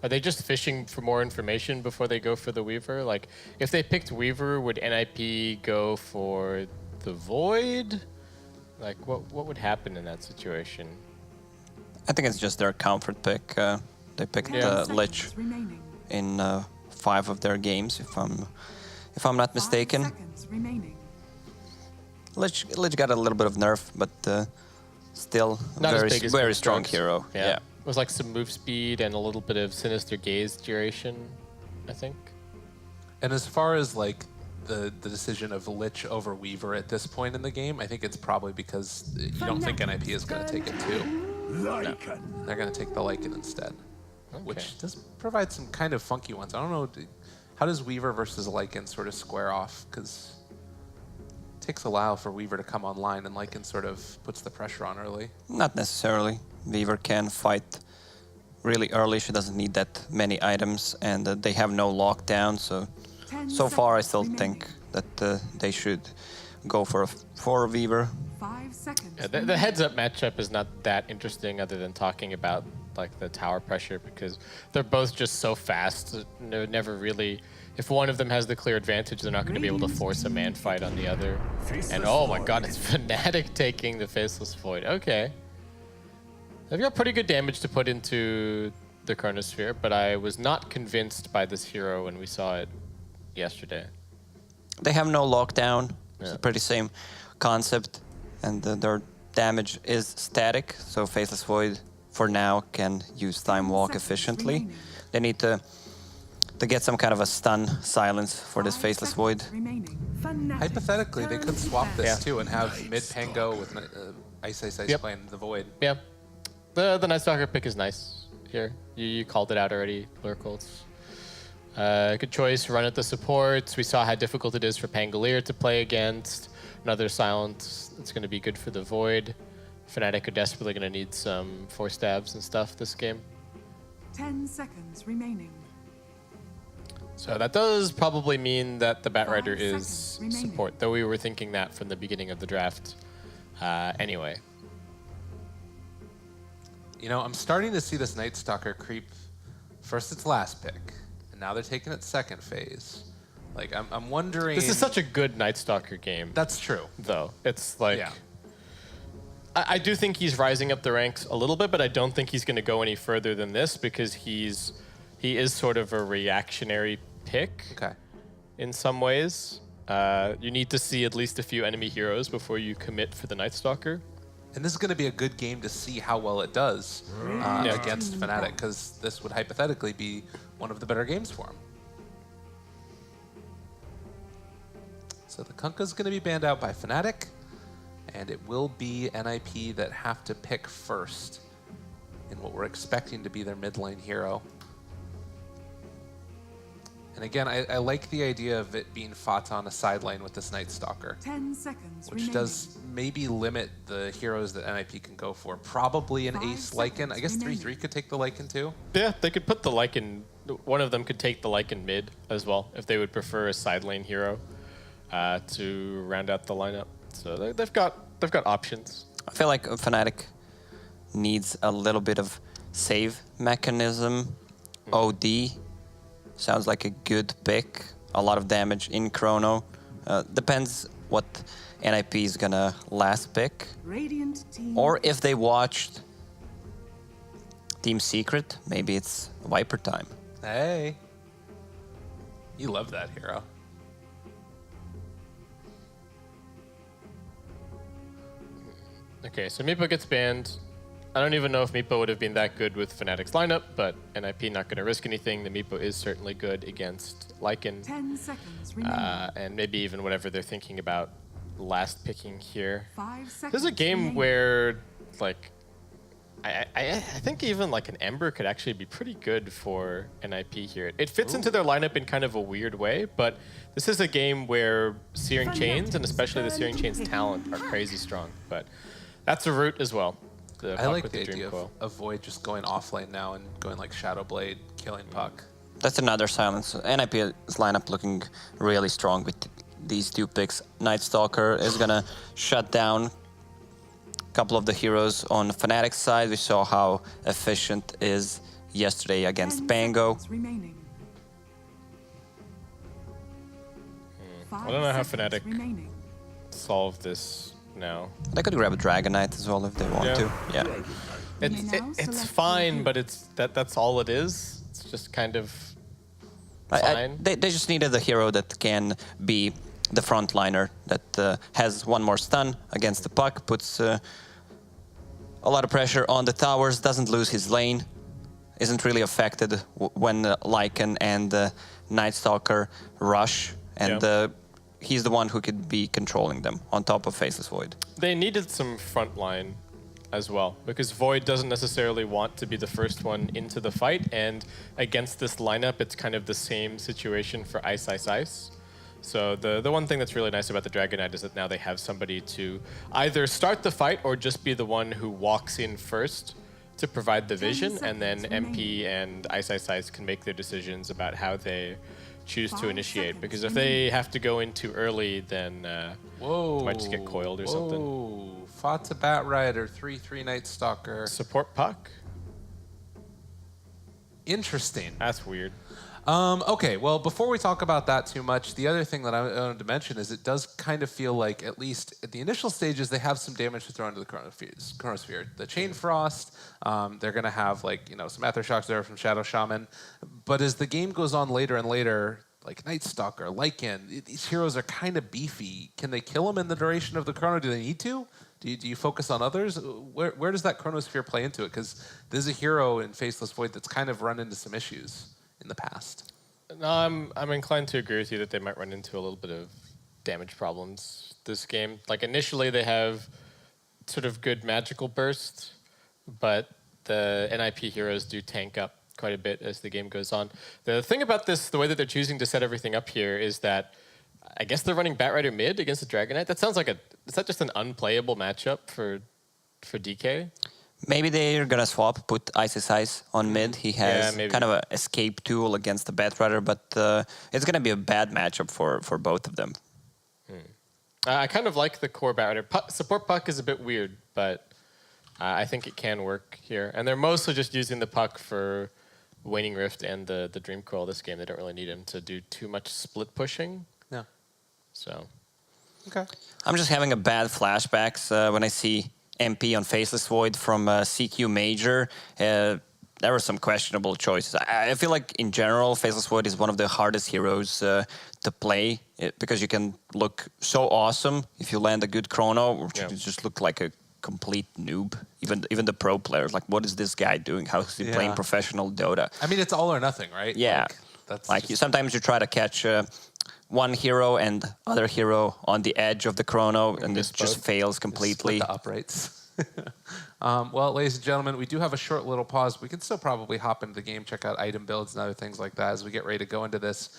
Are they just fishing for more information before they go for the Weaver? Like, if they picked Weaver, would NIP go for the Void? Like, what would happen in that situation? I think it's just their comfort pick. They picked Lich remaining. in 5 of their games, if I'm not 5 mistaken. seconds remaining. Lich got a little bit of nerf, but still Not as very big as very Ghost strong Drugs. hero. Yeah. It was like some move speed and a little bit of Sinister Gaze duration, I think. And as far as like the decision of Lich over Weaver at this point in the game, I think it's probably because you don't think NIP is going to take it too. No. They're going to take the Lycan instead, which does provide some kind of funky ones. I don't know, how does Weaver versus Lycan sort of square off? Because it takes a while for Weaver to come online, and Lycan sort of puts the pressure on early. Not necessarily. Weaver can fight really early. She doesn't need that many items, and they have no lockdown. So far, I still think that they should go for a Weaver. 5 seconds. Yeah, the heads-up matchup is not that interesting, other than talking about like the tower pressure, because they're both just so fast. They're never really. If one of them has the clear advantage, they're not going to be able to force a man fight on the other. And oh my God, it's Fnatic taking the Faceless Void. Okay. They've got pretty good damage to put into the Chronosphere, but I was not convinced by this hero when we saw it yesterday. They have no lockdown. It's a pretty same concept, and their damage is static. So Faceless Void, for now, can use Time Walk efficiently. They need to get some kind of a stun silence for this Faceless Void. Hypothetically, they could swap this too and have mid Pango with Ice playing the Void. Yeah. The Night Stalker pick is nice here. You called it out already, Lurkholz. Good choice, run at the supports. We saw how difficult it is for Pangolier to play against. Another silence that's going to be good for the Void. Fnatic are desperately going to need some 4 stabs and stuff this game. 10 seconds remaining. So that does probably mean that the Batrider 5 is seconds remaining. support, though we were thinking that from the beginning of the draft. Anyway. You know, I'm starting to see this Night Stalker creep first its last pick, and now they're taking its second phase. Like, I'm wondering... This is such a good Night Stalker game. That's true. Though. It's like... Yeah. I do think he's rising up the ranks a little bit, but I don't think he's going to go any further than this, because he is sort of a reactionary pick in some ways. You need to see at least a few enemy heroes before you commit for the Night Stalker. And this is going to be a good game to see how well it does against Fnatic, because this would hypothetically be one of the better games for him. So the Kunkka's going to be banned out by Fnatic, and it will be NIP that have to pick first in what we're expecting to be their mid lane hero. And again, I like the idea of it being fought on a side lane with this Night Stalker. 10 seconds which remaining. does maybe limit the heroes that NIP can go for. Probably an 5 Ace Lycan. I guess remaining. 3-3 could take the Lycan too. Yeah, they could put the Lycan... One of them could take the Lycan mid as well, if they would prefer a side lane hero to round out the lineup. So they've got options. I feel like Fnatic needs a little bit of save mechanism. OD sounds like a good pick. A lot of damage in Chrono. Depends what NIP is gonna last pick. Radiant team. Or if they watched Team Secret, maybe it's Viper time. Hey. You love that hero. Okay, so Meepo gets banned. I don't even know if Meepo would have been that good with Fnatic's lineup, but NIP not going to risk anything. The Meepo is certainly good against Lycan. 10 seconds remaining. And maybe even whatever they're thinking about last picking here. 5 seconds This is a game remaining. where, like, I think even like an Ember could actually be pretty good for NIP here. It fits into their lineup in kind of a weird way, but this is a game where Searing Chains, and especially the Searing Chains talent, are crazy strong. But that's a route as well. I like the idea of Void just going off lane now and going like Shadow Blade, killing Puck. That's another silence. NIP's lineup looking really strong with these 2 picks. Night Stalker is gonna shut down a couple of the heroes on Fnatic's side. We saw how efficient is yesterday 10 against Pango. seconds remaining. I don't know how 5 seconds Fnatic remaining. solve this now. They could grab a Dragon Knight as well if they want to. Yeah. It's fine, but that's all it is. It's just kind of fine. They just needed a hero that can be the frontliner, that has one more stun against the puck, puts a lot of pressure on the towers, doesn't lose his lane, isn't really affected when Lycan and Night Stalker rush, and he's the one who could be controlling them on top of Faceless Void. They needed some frontline as well, because Void doesn't necessarily want to be the first one into the fight, and against this lineup, it's kind of the same situation for Ice Ice Ice. So the one thing that's really nice about the Dragon Knight is that now they have somebody to either start the fight or just be the one who walks in first to provide the vision, and then MP and Ice Ice Ice can make their decisions about how they choose to initiate. Because if they have to go in too early, then they might just get coiled or something. Fought to Bat Rider, 3/3 Night Stalker. Support puck? Interesting. That's weird. Okay, well, before we talk about that too much, the other thing that I wanted to mention is it does kind of feel like, at least at the initial stages, they have some damage to throw into the Chronosphere. The Chain Frost, they're going to have, like, you know, some Aftershocks there from Shadow Shaman. But as the game goes on later and later, like Night Stalker, Lycan, these heroes are kind of beefy. Can they kill them in the duration of the Chrono? Do they need to? Do you focus on others? Where does that Chronosphere play into it? Because there's a hero in Faceless Void that's kind of run into some issues in the past. No, I'm inclined to agree with you that they might run into a little bit of damage problems this game. Like, initially they have sort of good magical burst, but the NIP heroes do tank up quite a bit as the game goes on. The thing about this, the way that they're choosing to set everything up here, is that I guess they're running Batrider mid against the Dragon Knight. That sounds like is that just an unplayable matchup for DK? Maybe they're gonna swap, put Ice Ice on mid. He has kind of an escape tool against the Batrider, but it's gonna be a bad matchup for both of them. I kind of like the core Batrider. Support puck is a bit weird, but I think it can work here. And they're mostly just using the puck for Waning Rift and the Dream Coil this game. They don't really need him to do too much split pushing. Yeah. So. Okay. I'm just having a bad flashbacks when I see MP on Faceless Void from CQ Major. There were some questionable choices. I feel like in general, Faceless Void is one of the hardest heroes to play because you can look so awesome if you land a good chrono, or you just look like a complete noob. Even the pro players, like, what is this guy doing? How is he playing professional Dota? I mean, it's all or nothing, right? Yeah. Like sometimes you try to catch one hero and other hero on the edge of the chrono, and this just fails completely. Split the uprights. Well, ladies and gentlemen, we do have a short little pause. We can still probably hop into the game, check out item builds and other things like that as we get ready to go into this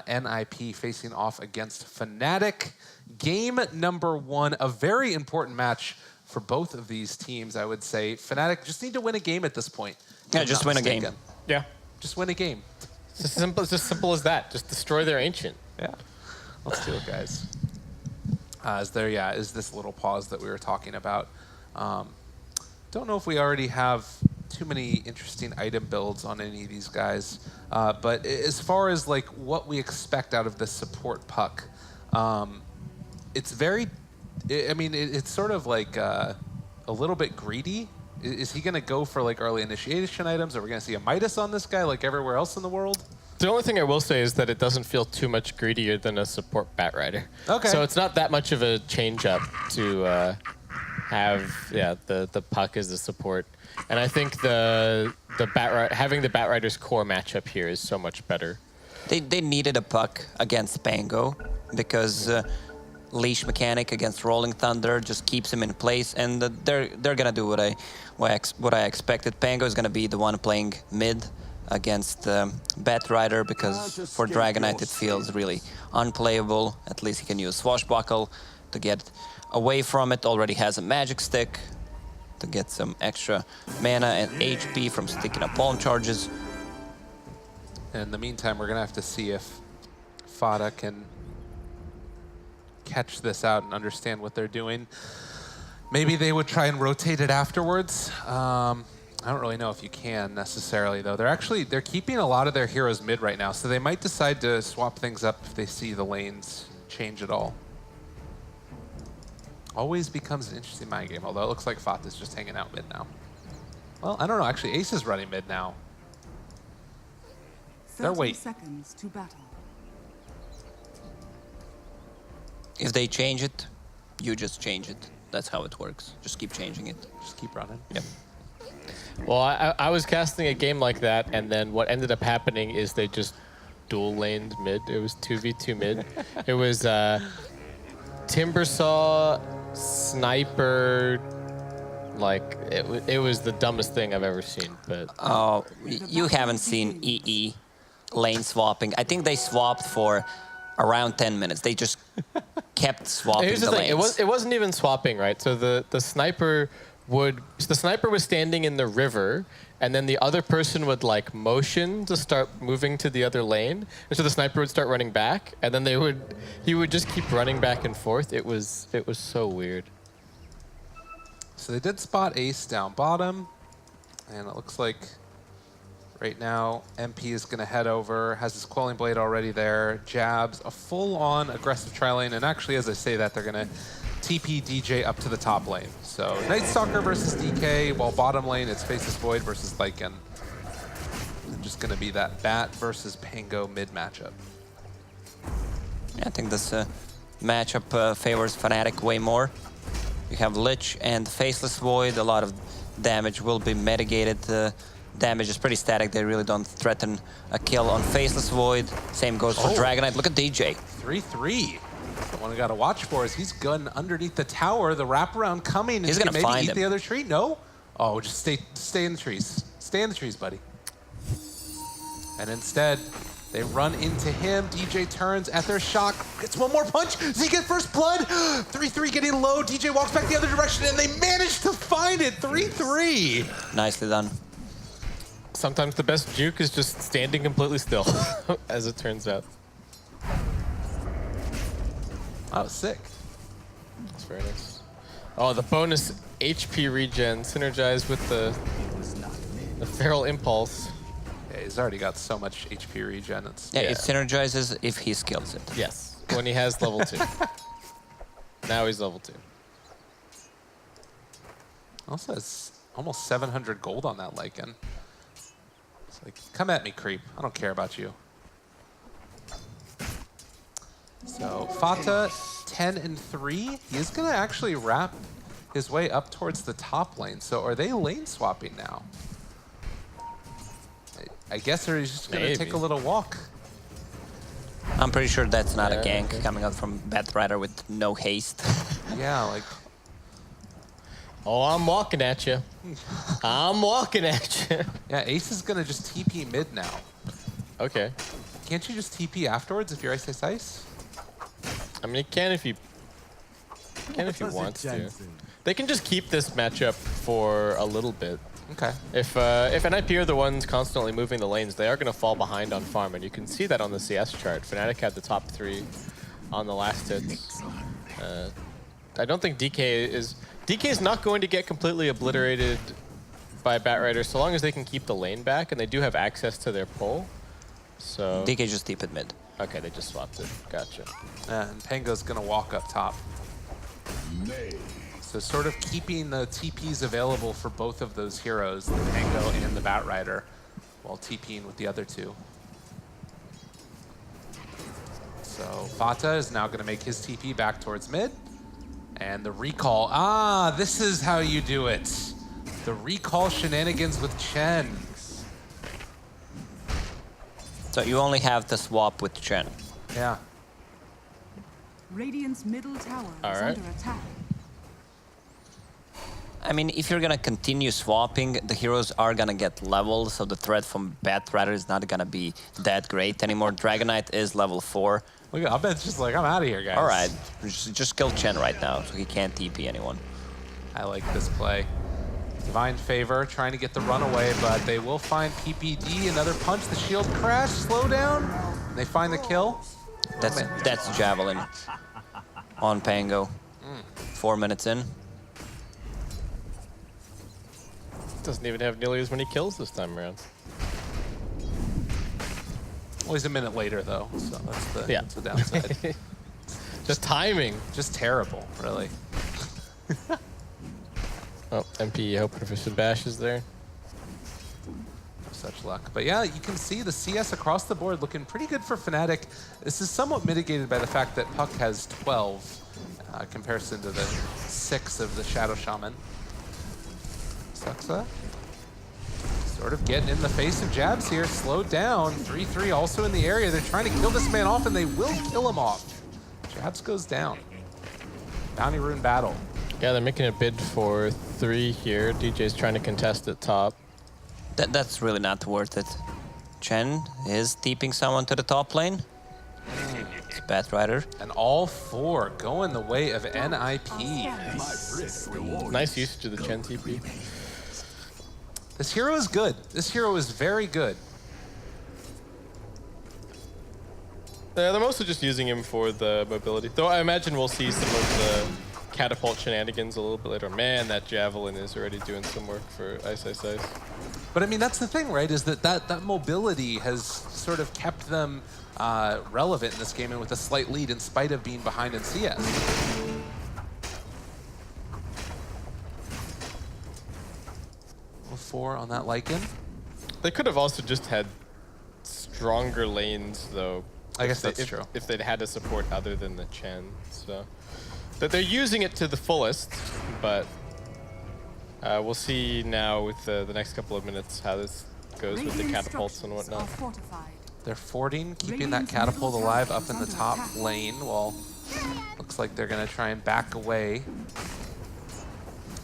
NIP facing off against Fnatic. Game number 1, a very important match for both of these teams, I would say. Fnatic just need to win a game at this point. Yeah, just win a game. Yeah. Just win a game. It's as simple as that. Just destroy their Ancient. Yeah. Let's do it, guys. Is this little pause that we were talking about. Don't know if we already have too many interesting item builds on any of these guys, but as far as like what we expect out of this support puck, it's very, I mean, it's sort of like a little bit greedy. Is he going to go for like early initiation items? Are we going to see a Midas on this guy like everywhere else in the world? The only thing I will say is that it doesn't feel too much greedier than a support Batrider. Okay. So it's not that much of a change up to have the puck as the support. And I think having the Batrider's core matchup here is so much better. They needed a puck against Pango because leash mechanic against Rolling Thunder just keeps him in place, and they're gonna do what I expected. Pango is gonna be the one playing mid against Batrider because for Dragon Knight it feels really unplayable. At least he can use Swashbuckle to get away from it. Already has a magic stick to get some extra mana and HP from sticking up palm charges. In the meantime, we're gonna have to see if Fada can catch this out and understand what they're doing. Maybe they would try and rotate it afterwards. I don't really know if you can necessarily, though. They're keeping a lot of their heroes mid right now, so they might decide to swap things up if they see the lanes change at all. Always becomes an interesting mind game, although it looks like Fata's just hanging out mid now. Well, I don't know. Actually, Ace is running mid now. 30 seconds to battle. If they change it, you just change it. That's how it works. Just keep changing it. Just keep running. Yep. Well, I was casting a game like that, and then what ended up happening is they just dual laned mid. It was 2v2 mid. It was Timbersaw, Sniper, like it was the dumbest thing I've ever seen. But Oh, you haven't seen EE lane swapping. I think they swapped for around 10 minutes. They just kept swapping here's the the thing: lanes. it wasn't even swapping, right? So the sniper was standing in the river, and then the other person would like motion to start moving to the other lane, and so the sniper would start running back, and then he would just keep running back and forth. It was so weird. So they did spot Ace down bottom, and it looks like right now MP is going to head over, has his Quelling Blade already there, jabs, a full-on aggressive tri-lane, and actually as I say that, they're going to TP DJ up to the top lane. So Night Stalker versus DK, while bottom lane it's Faceless Void versus Lycan. And just going to be that Bat versus Pango mid matchup. Yeah, I think this matchup favors Fnatic way more. You have Lich and Faceless Void. A lot of damage will be mitigated. Damage is pretty static. They really don't threaten a kill on Faceless Void. Same goes for Dragonite. Look at DJ. 3-3. The one we got to watch for is he's gun underneath the tower. The wraparound coming. And He's gonna maybe find eat him. the other tree. No. Oh, just stay in the trees. Stay in the trees, buddy. And instead, they run into him. DJ turns at their shock. Gets one more punch. Does he get first blood? 3-3 getting low. DJ walks back the other direction, and they manage to find it. 3-3. Nicely done. Sometimes the best juke is just standing completely still, as it turns out. That was sick. That's very nice. Oh, the bonus HP regen synergized with the Feral Impulse. Yeah, he's already got so much HP regen. Yeah, it synergizes if he skills it. Yes, when he has level 2. Now he's level 2. Also has almost 700 gold on that Lycan. It's like, come at me, creep. I don't care about you. So Fata, 10-3. He is going to actually wrap his way up towards the top lane. So are they lane swapping now? I guess they're just going to take a little walk. I'm pretty sure that's not a gank coming out from Batrider with no haste. Yeah, like... Oh, I'm walking at you. I'm walking at you. Yeah, Ace is going to just TP mid now. Okay. Can't you just TP afterwards if you're Ice Ice? I mean, you can if you want to. They can just keep this matchup for a little bit. Okay. If NIP are the ones constantly moving the lanes, they are going to fall behind on farm, and you can see that on the CS chart. Fnatic had the top 3 on the last hits. I don't think DK is not going to get completely obliterated by Batrider so long as they can keep the lane back, and they do have access to their pull. So DK just deep at mid. Okay, they just swapped it. Gotcha. And Pango's going to walk up top. So sort of keeping the TPs available for both of those heroes, the Pango and the Batrider, while TPing with the other two. So Fata is now going to make his TP back towards mid. And the recall. Ah, this is how you do it. The recall shenanigans with Chen. So you only have to swap with Chen. Yeah. Radiant's middle tower is Alright. under attack. I mean, if you're gonna continue swapping, the heroes are gonna get leveled, so the threat from Batrider is not gonna be that great anymore. Dragonite is level 4. Look at Abed's just like, I'm out of here, guys. All right, just kill Chen right now, so he can't TP anyone. I like this play. Divine Favor trying to get the runaway, but they will find PPD. Another punch, the shield crash, slow down. And they find the kill. That's Javelin on Pango. 4 minutes in. Doesn't even have nearly as many kills this time around. Well, he's a minute later, though, so that's the downside. Just timing. Just terrible, really. Oh, MP hoping for some bashes there. Such luck. But yeah, you can see the CS across the board looking pretty good for Fnatic. This is somewhat mitigated by the fact that Puck has 12 comparison to the 6 of the Shadow Shaman. Suxa sort of getting in the face of jabs here, slowed down. 3-3 also in the area. They're trying to kill this man off, and they will kill him off. Jabs goes down. Bounty Rune battle. Yeah, they're making a bid for 3 here. DJ's trying to contest at top. That's really not worth it. Chen is TPing someone to the top lane. It's Batrider. And all 4 going the way of NIP. Nice usage of the Chen TP. This hero is good. This hero is very good. Yeah, they're mostly just using him for the mobility. Though I imagine we'll see some of the catapult shenanigans a little bit later. Man, that Javelin is already doing some work for Ice. But I mean, that's the thing, right? Is that mobility has sort of kept them relevant in this game and with a slight lead in spite of being behind in CS. 4 on that Lycan. They could have also just had stronger lanes, though. I guess that's true. If they'd had a support other than the Chen. So that they're using it to the fullest, but we'll see now with the next couple of minutes how this goes with the catapults and whatnot. They're fording, keeping that catapult alive up in the top lane, while looks like they're going to try and back away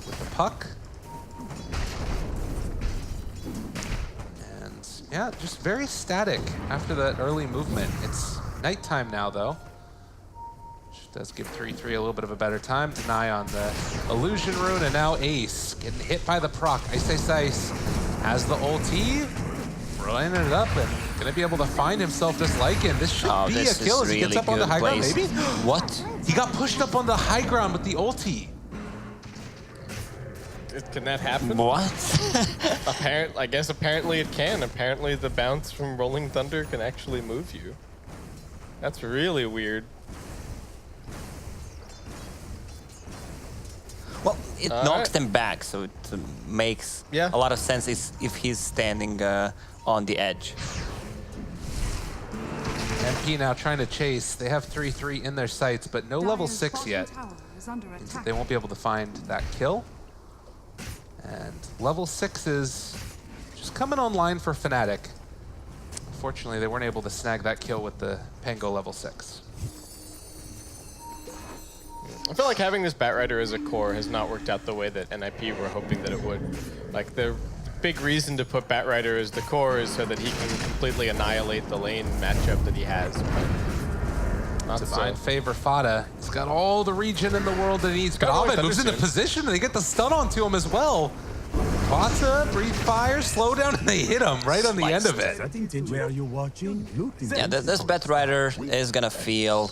with the Puck. And yeah, just very static after that early movement. It's nighttime now, though. Which does give 3-3 a little bit of a better time. Deny on the Illusion Rune, and now Ace getting hit by the proc. Ice has the ulti, running it up, and gonna be able to find himself this Lycan. This should be a kill as he gets up on the high ground, maybe? What? He got pushed up on the high ground with the ulti. Can that happen? What? I guess apparently it can. Apparently the bounce from Rolling Thunder can actually move you. That's really weird. Well, it knocks them back, so it makes a lot of sense if he's standing on the edge. MP now trying to chase. They have 3-3 in their sights, but no level 6 yet. Means that they won't be able to find that kill. And level 6 is just coming online for Fnatic. Unfortunately, they weren't able to snag that kill with the Pango level 6. I feel like having this Batrider as a core has not worked out the way that NIP were hoping that it would. Like, the big reason to put Batrider as the core is so that he can completely annihilate the lane matchup that he has. But not Divine so. favor Fada. He's got all the region in the world that he needs. But Abed moves into position, and they get the stun onto him as well. Vata, breathe fire, slow down, and they hit him right on the end of it. Where are you watching? Yeah, this Batrider is gonna feel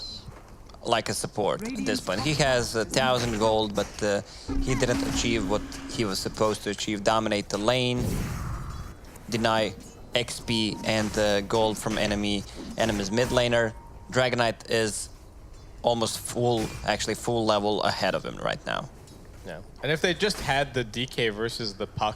like a support at this point. He has 1,000 gold, but he didn't achieve what he was supposed to achieve. Dominate the lane, deny XP and gold from enemy's mid laner. Dragonite is almost full level ahead of him right now. Yeah. And if they just had the DK versus the Puck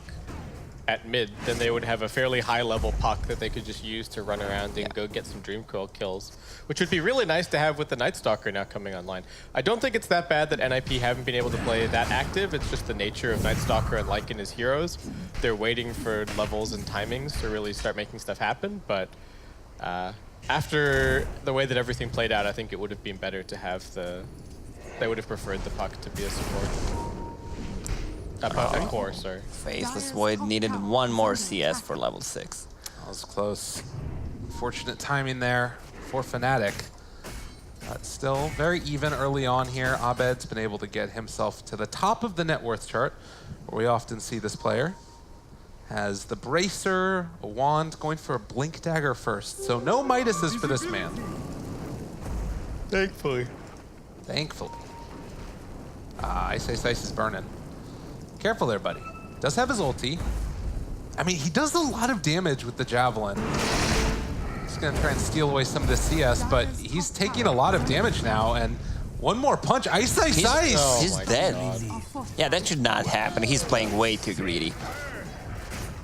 at mid, then they would have a fairly high level Puck that they could just use to run around and go get some Dream Coil kills, which would be really nice to have with the Night Stalker now coming online. I don't think it's that bad that NIP haven't been able to play that active. It's just the nature of Night Stalker and Lycan as heroes. They're waiting for levels and timings to really start making stuff happen, but after the way that everything played out, I think it would have been better to have they would have preferred the Puck to be a support. That core, sorry. Faceless Void needed one more CS for level 6. That was close. Unfortunate timing there for Fnatic. But still very even early on here. Abed's been able to get himself to the top of the net worth chart, where we often see this player. Has the Bracer, a wand, going for a Blink Dagger first. So no Midases for this man. Thankfully. Thankfully. Ice is burning. Careful there, buddy. Does have his ulti. I mean, he does a lot of damage with the Javelin. He's going to try and steal away some of the CS, but he's taking a lot of damage now, and one more punch. Ice, ice, ice! He's dead. Yeah, that should not happen. He's playing way too greedy.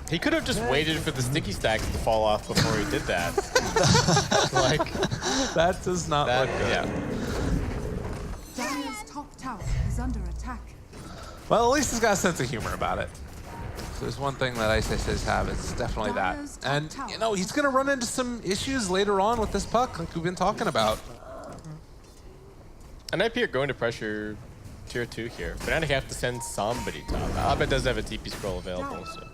He could have just waited for the sticky stacks to fall off before he did that. Like, that does not look good. Yeah. Dire's top tower is under attack. Well, at least he's got a sense of humor about it. So there's one thing that Ice Ice have, it's definitely that. And, you know, he's going to run into some issues later on with this puck, like we've been talking about. And IP are going to pressure tier 2 here. Fnatic have to send somebody top. Abed does have a TP scroll available, so.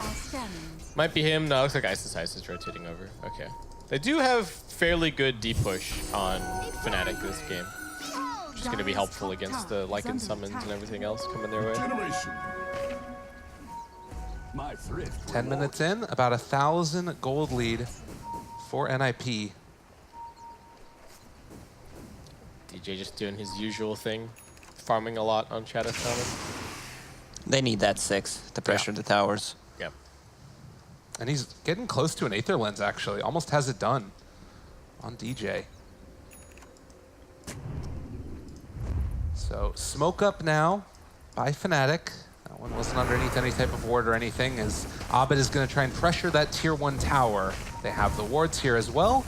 Might be him. No, it looks like Ice is rotating over. Okay. They do have fairly good deep push on Fnatic this game. Which is going to be helpful against the Lycan summons and everything else coming their way. 10 minutes in, about 1,000 gold lead for NIP. DJ just doing his usual thing, farming a lot on Shadow Shaman. They need that 6 to pressure the towers. Yep. And he's getting close to an Aether Lens, actually. Almost has it done on DJ. So, smoke up now by Fnatic. That one wasn't underneath any type of ward or anything, as Abed is going to try and pressure that tier 1 tower. They have the wards here as well.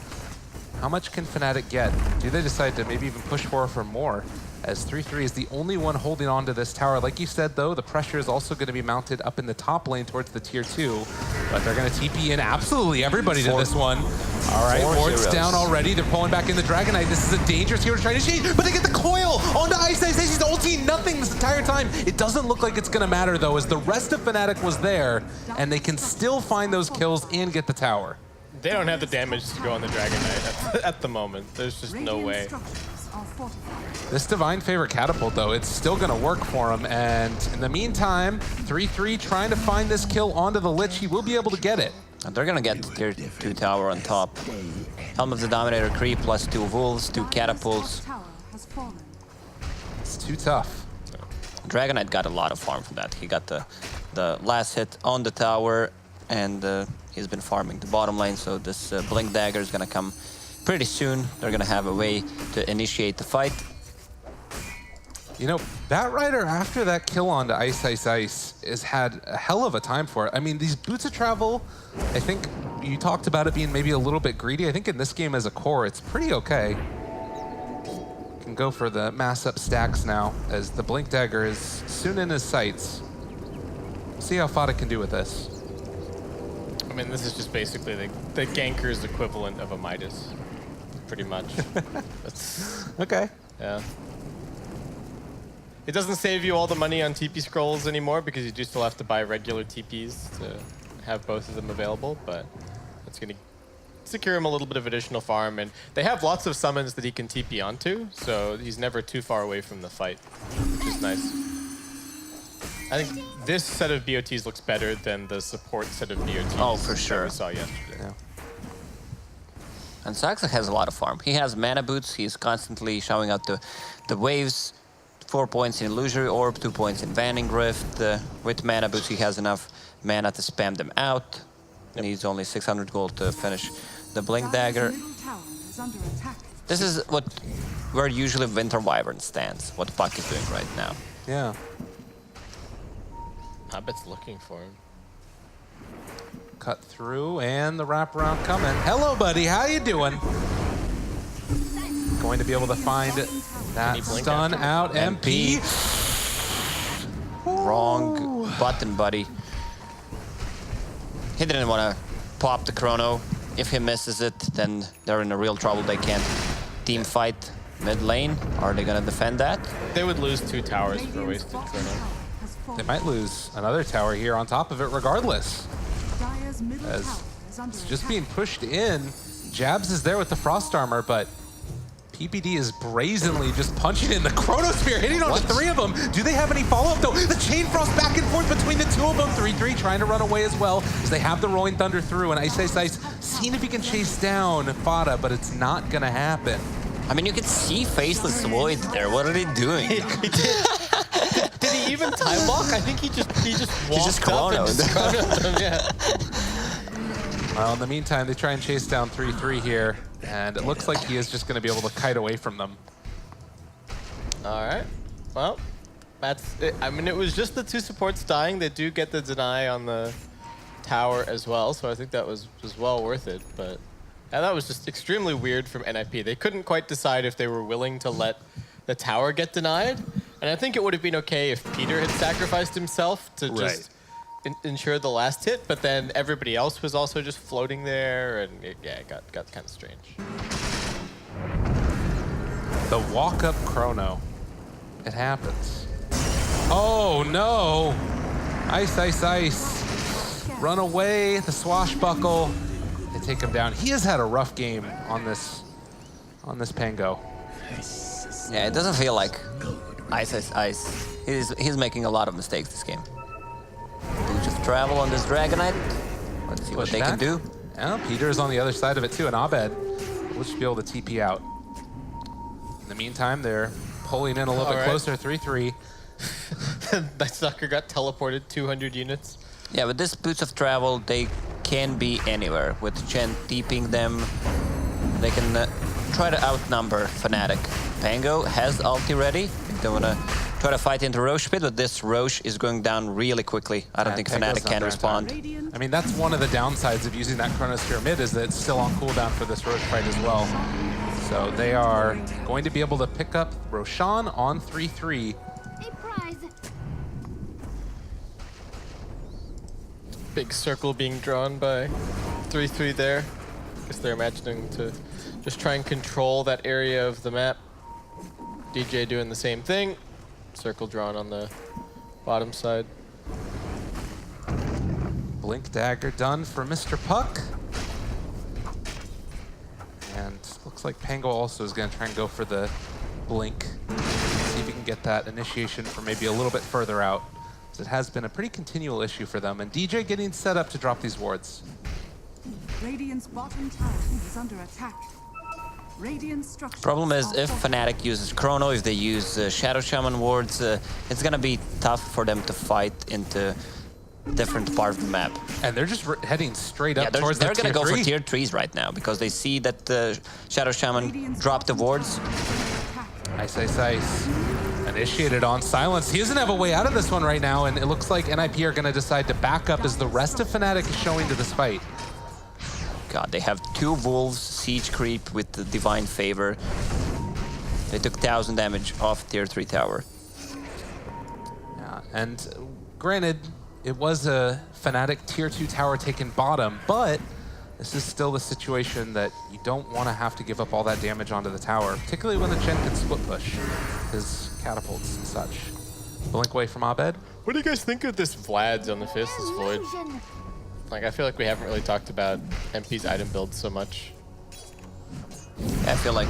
How much can Fnatic get? Do they decide to maybe even push for more? As 3-3 is the only one holding on to this tower. Like you said, though, the pressure is also going to be mounted up in the top lane towards the tier 2. But they're going to TP in absolutely everybody to this one. All right, ward's down already. They're pulling back in the Dragon Knight. This is a dangerous hero to try to initiate, but they get the coil onto Ice Ice. He's ulting nothing this entire time. It doesn't look like it's going to matter, though, as the rest of Fnatic was there, and they can still find those kills and get the tower. They don't have the damage to go on the Dragon Knight at the moment. There's just no way. This Divine Favor Catapult, though, it's still going to work for him. And in the meantime, 3-3 trying to find this kill onto the Lich. He will be able to get it. And they're going to get the tier 2 tower on top. Helm of the Dominator creep plus 2 Wolves, 2 Catapults. It's too tough. Dragon Knight got a lot of farm from that. He got the last hit on the tower, and he's been farming the bottom lane, so this Blink Dagger is going to come pretty soon. They're going to have a way to initiate the fight. You know, Batrider, after that kill onto Ice Ice Ice, has had a hell of a time for it. I mean, these Boots of Travel, I think you talked about it being maybe a little bit greedy. I think in this game as a core, it's pretty okay. Can go for the mass up stacks now, as the Blink Dagger is soon in his sights. See how Fada can do with this. I mean, this is just basically the ganker's equivalent of a Midas, pretty much. That's, okay. Yeah. It doesn't save you all the money on TP scrolls anymore because you do still have to buy regular TPs to have both of them available, but it's going to secure him a little bit of additional farm, and they have lots of summons that he can TP onto, so he's never too far away from the fight, which is nice. I think this set of BOTs looks better than the support set of BOTs. Oh, for sure. That we saw yesterday. Yeah. And Saxa has a lot of farm. He has mana boots. He's constantly showing out the waves. 4 points in Illusory Orb, 2 points in Vanning Rift. With mana boots, he has enough mana to spam them out. Yep. Needs only 600 gold to finish the Blink Dagger. This is where usually Winter Wyvern stands, what Puck is doing right now. Yeah. Hobbit's looking for him. Cut through, and the wraparound coming. Hello, buddy. How you doing? Going to be able to find that stun out MP. Wrong button, buddy. He didn't want to pop the chrono. If he misses it, then they're in a real trouble. They can't team fight mid lane. Are they going to defend that? They would lose 2 towers for wasted chrono. They might lose another tower here on top of it regardless. As it's just being pushed in. Jabs is there with the Frost Armor, but PPD is brazenly just punching in the Chronosphere, hitting on the 3 of them. Do they have any follow-up, though? The Chain Frost back and forth between the 2 of them. 3-3 trying to run away as well, as they have the Rolling Thunder through, and Ice Ice Ice seeing if he can chase down Fada, but it's not going to happen. I mean, you can see Faceless Void there. What are they doing? Did he he even time walk? I think he just walked up and chronoed. just chronoed them, yeah. Well, in the meantime, they try and chase down 3-3 here, and it looks like he is just going to be able to kite away from them. All right. Well, that's it. I mean, it was just the 2 supports dying. They do get the deny on the tower as well, so I think that was well worth it. But yeah, that was just extremely weird from NIP. They couldn't quite decide if they were willing to let the tower get denied. And I think it would have been okay if Peter had sacrificed himself to just ensure the last hit, but then everybody else was also just floating there, and it got kind of strange. The walk-up chrono. It happens. Oh, no! Ice, ice, ice. Run away, the swashbuckle. They take him down. He has had a rough game on this Pango. Yeah, it doesn't feel like ice, ice, ice. He's making a lot of mistakes this game. Boots of travel on this Dragonite. Let's see what they can do. Yeah, Peter is on the other side of it too, and Abed will just be able to TP out. In the meantime, they're pulling in a little bit closer, 3-3. That sucker got teleported 200 units. Yeah, with this Boots of Travel, they can be anywhere. With Chen TPing them, they can try to outnumber Fnatic. Pango has ulti ready. They want to try to fight into Roche pit, but this Roche is going down really quickly. I don't think Fnatic can respond. I mean, that's one of the downsides of using that Chronosphere mid, is that it's still on cooldown for this Roche fight as well. So they are going to be able to pick up Roshan on 3-3. Big circle being drawn by 3-3 there. Guess they're imagining to just try and control that area of the map. DJ doing the same thing. Circle drawn on the bottom side. Blink dagger done for Mr. Puck. And looks like Pango also is going to try and go for the blink. See if he can get that initiation from maybe a little bit further out. It has been a pretty continual issue for them, and DJ getting set up to drop these wards. Radiant's bottom tower is under attack. Radiant structures. Problem is, if Fnatic uses Chrono, if they use Shadow Shaman wards, it's gonna be tough for them to fight into different part of the map. And they're just heading straight up towards the They're gonna tier go 3. for tier 3s right now, because they see that Shadow Shaman dropped the wards. Ice, ice, ice. Initiated on silence. He doesn't have a way out of this one right now, and it looks like NIP are going to decide to back up as the rest of Fnatic is showing to this fight. God, they have 2 wolves, siege creep with the divine favor. They took 1000 damage off tier 3 tower. Yeah, and granted, it was a Fnatic tier 2 tower taken bottom, but this is still the situation that you don't want to have to give up all that damage onto the tower, particularly when the Chen can split push his catapults and such. Blink away from Abed. What do you guys think of this Vlad's on the Fist, this Void? Like, I feel like we haven't really talked about MP's item build so much. I feel like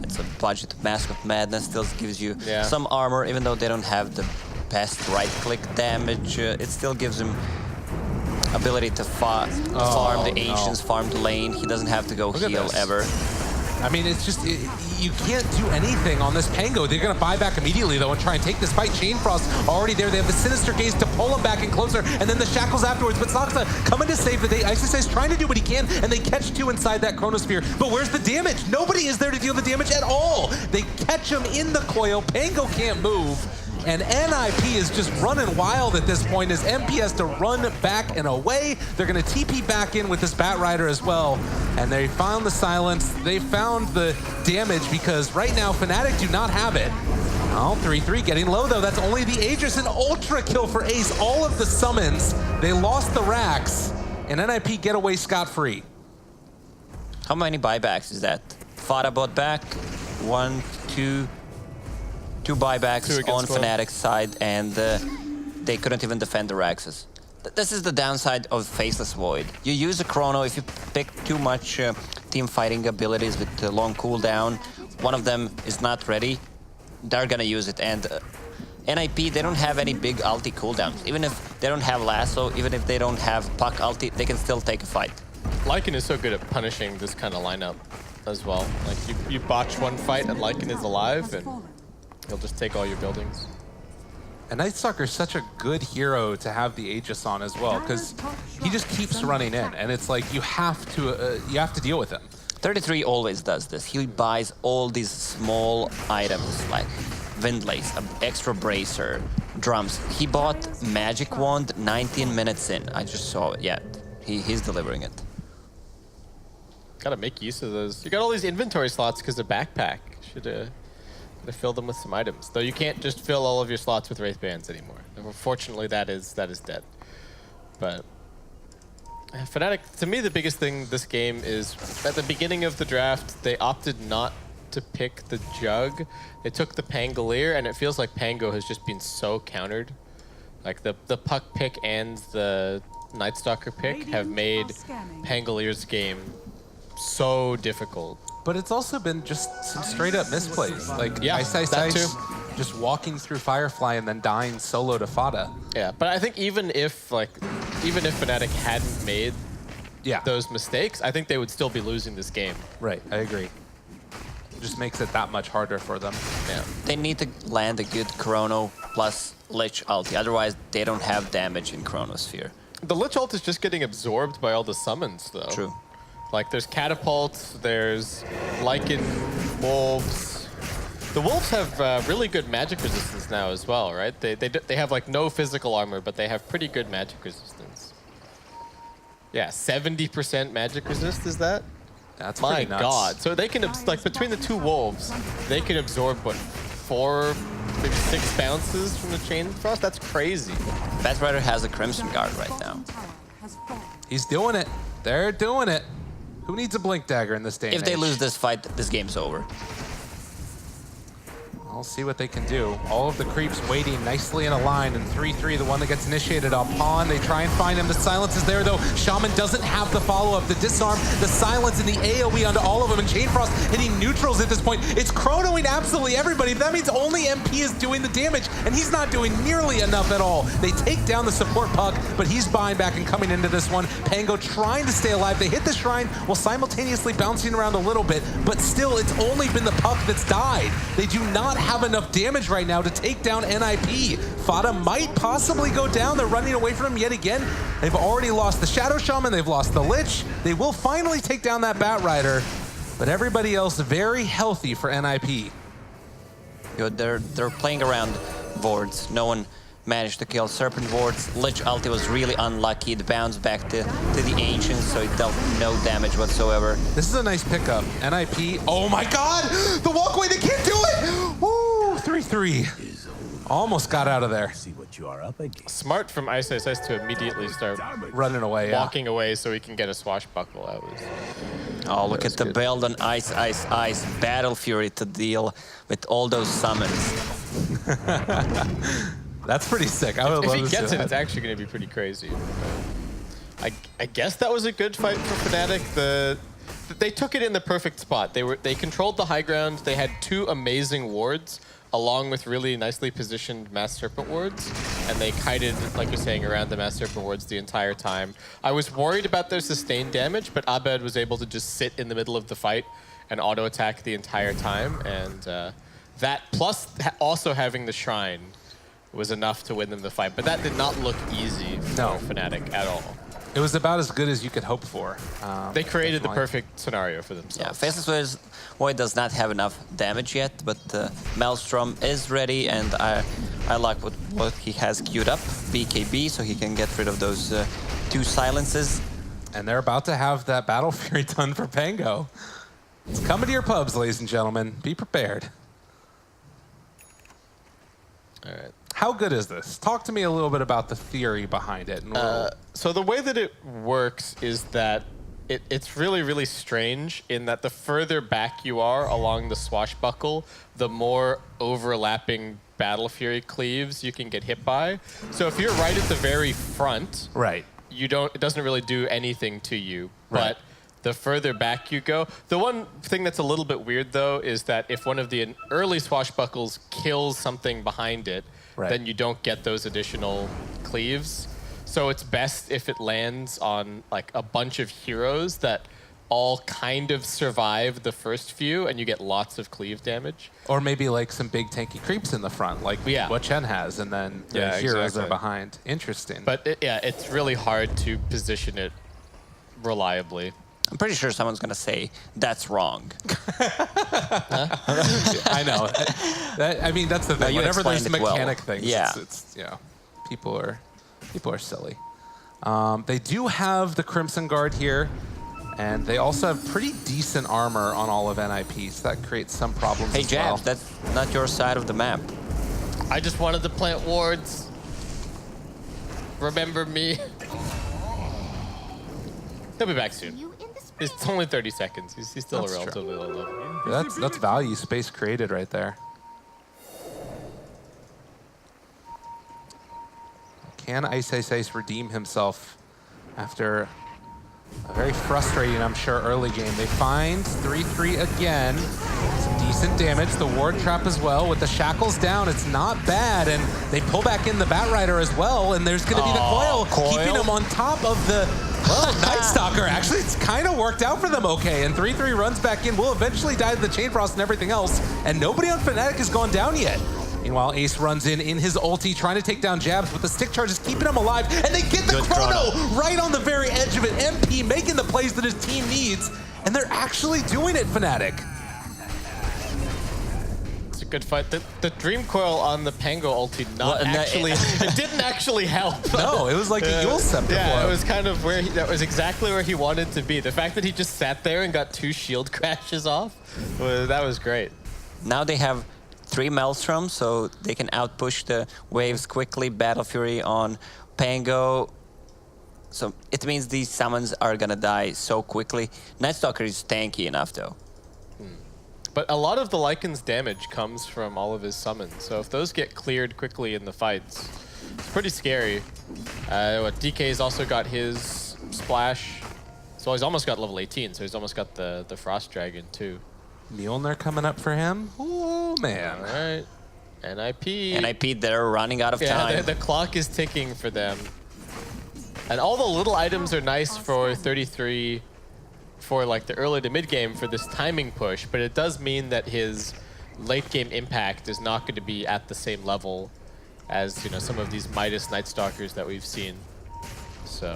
it's a budget Mask of Madness, still gives you some armor, even though they don't have the best right-click damage. It still gives him ability to farm the Ancients, farm the lane. He doesn't have to go heal ever. I mean, it's just, you can't do anything on this Pango. They're going to buy back immediately, though, and try and take this fight. Chainfrost already there. They have the Sinister Gaze to pull him back in closer, and then the Shackles afterwards. But Soxa coming to save the day. Isis is trying to do what he can, and they catch 2 inside that Chronosphere. But where's the damage? Nobody is there to deal the damage at all. They catch him in the coil. Pango can't move. And NIP is just running wild at this point as MP has to run back and away. They're going to TP back in with this Bat Rider as well. And they found the silence. They found the damage because right now Fnatic do not have it. Oh, 3-3 getting low though. That's only the Aegis and Ultra kill for Ace. All of the summons. They lost the racks. And NIP get away scot-free. How many buybacks is that? Fada bought back. 1, 2... 2 buybacks on Fnatic's side, and they couldn't even defend the Raxes. This is the downside of Faceless Void. You use a Chrono, if you pick too much team fighting abilities with long cooldown, one of them is not ready, they're gonna use it. And NIP, they don't have any big ulti cooldowns. Even if they don't have Lasso, even if they don't have Puck ulti, they can still take a fight. Lycan is so good at punishing this kind of lineup as well. Like, you botch one fight and Lycan is alive, and he'll just take all your buildings. And Night Stalker's such a good hero to have the Aegis on as well, because he just keeps running in, and it's like you have to deal with him. 33 always does this. He buys all these small items like Windlace, an extra bracer, drums. He bought Magic Wand 19 minutes in. I just saw it. Yeah, he's delivering it. Gotta make use of those. You got all these inventory slots because of backpack. Should fill them with some items. Though you can't just fill all of your slots with Wraith Bands anymore. Unfortunately, that is dead. But Fnatic, to me, the biggest thing this game is at the beginning of the draft, they opted not to pick the Jug. They took the Pangolier, and it feels like Pango has just been so countered. Like the Puck pick and the Night Stalker pick have made Pangolier's game so difficult. But it's also been just some straight up misplays. Like Ice too. Just walking through Firefly and then dying solo to Fada. Yeah, but I think even if Fnatic hadn't made those mistakes, I think they would still be losing this game. Right, I agree. It just makes it that much harder for them. Yeah. They need to land a good Chrono plus Lich ulti, otherwise they don't have damage in Chronosphere. The Lich ult is just getting absorbed by all the summons, though. True. Like, there's Catapults, there's Lycan, Wolves. The Wolves have really good magic resistance now as well, right? They have, like, no physical armor, but they have pretty good magic resistance. Yeah, 70% magic resist, is that? That's My nuts. God. So they can, like, between the two Wolves, they can absorb, what, 4, maybe 6 bounces from the Chain Frost? That's crazy. Batrider has a Crimson Guard right now. He's doing it. They're doing it. Who needs a Blink Dagger in this day and If they age? lose this fight, this game's over. I'll see what they can do. All of the creeps waiting nicely in a line, and 3-3, the one that gets initiated upon. They try and find him. The silence is there, though. Shaman doesn't have the follow-up, the disarm, the silence, and the AoE onto all of them, and Chain Frost hitting neutrals at this point. It's chronoing absolutely everybody. That means only MP is doing the damage, and he's not doing nearly enough at all. They take down the support Puck, but he's buying back and coming into this one. Pango trying to stay alive. They hit the Shrine while simultaneously bouncing around a little bit, but still, it's only been the Puck that's died. They do not have enough damage right now to take down NIP. Fada might possibly go down. They're running away from him yet again. They've already lost the Shadow Shaman. They've lost the Lich. They will finally take down that Batrider, but everybody else very healthy for NIP. Good. They're playing around wards. No one managed to kill Serpent wards. Lich ulti was really unlucky. It bounced back to the Ancients, so it dealt no damage whatsoever. This is a nice pickup. NIP. Oh my God! The walkway, they can't do it! Woo! 3-3. Almost got out of there. See what you are up against. Smart from Ice to immediately start running away, walking away so he can get a swashbuckle out. Oh, look at the build on Ice. Battle Fury to deal with all those summons. That's pretty sick. I would love if he gets it, that. it's actually going to be pretty crazy. I guess that was a good fight for Fnatic. They took it in the perfect spot. They controlled the high ground. They had 2 amazing wards, along with really nicely positioned Mass Serpent wards, and they kited, like you're saying, around the Mass Serpent wards the entire time. I was worried about their sustained damage, but Abed was able to just sit in the middle of the fight and auto-attack the entire time, and that plus also having the Shrine was enough to win them the fight. But that did not look easy for Fnatic at all. It was about as good as you could hope for. They created the perfect scenario for themselves. Yeah, Faceless Void does not have enough damage yet, but Maelstrom is ready, and I like what he has queued up, BKB, so he can get rid of those 2 silences. And they're about to have that Battle Fury done for Pango. It's coming to your pubs, ladies and gentlemen. Be prepared. All right. How good is this? Talk to me a little bit about the theory behind it. So the way that it works is that it's really, really strange in that the further back you are along the swashbuckle, the more overlapping Battle Fury cleaves you can get hit by. So if you're right at the very front, right, it doesn't really do anything to you. Right. But the further back you go, the one thing that's a little bit weird though is that if one of the early swashbuckles kills something behind it, then you don't get those additional cleaves. So it's best if it lands on like a bunch of heroes that all kind of survive the first few, and you get lots of cleave damage. Or maybe like some big tanky creeps in the front, like what Chen has, and then the heroes are behind. Interesting. But it's really hard to position it reliably. I'm pretty sure someone's going to say, that's wrong. I know. I mean, that's the thing. Whenever there's mechanic things, it's people are silly. They do have the Crimson Guard here, and they also have pretty decent armor on all of NIP, so that creates some problems as well. Hey, Jab, that's not your side of the map. I just wanted to plant wards. Remember me. He'll be back soon. It's only 30 seconds. He's still a relatively low level. That's value space created right there. Can Ice redeem himself after a very frustrating, I'm sure, early game? They find 3-3 again. Some decent damage. The ward trap as well. With the shackles down, it's not bad. And they pull back in the Batrider as well. And there's going to be the coil, keeping him on top of the... Well, Night Stalker, actually, it's kind of worked out for them okay. And 3-3 runs back in. Will eventually die to the Chain Frost and everything else. And nobody on Fnatic has gone down yet. Meanwhile, Ace runs in his ulti, trying to take down Jabs, but the stick charge is keeping him alive. And they get the chrono right on the very edge of it. MP making the plays that his team needs. And they're actually doing it, Fnatic. It's a good fight. The Dream Coil on the Pango ulti it didn't actually help. No, it was like a Yule Scepter. Yeah, it was kind of that was exactly where he wanted to be. The fact that he just sat there and got 2 shield crashes off, that was great. Now they have 3 Maelstrom, so they can outpush the waves quickly. Battle Fury on Pango. So it means these summons are gonna die so quickly. Night Stalker is tanky enough though. But a lot of the Lycan's damage comes from all of his summons. So if those get cleared quickly in the fights, it's pretty scary. DK's also got his splash. So he's almost got level 18, so he's almost got the Frost Dragon too. Mjolnir coming up for him. Oh, man. All right. NIP. NIP, they're running out of time. Yeah, the clock is ticking for them. And all the little items are nice for 33 for like the early to mid game for this timing push, but it does mean that his late game impact is not going to be at the same level as some of these Midas Night Stalkers that we've seen. So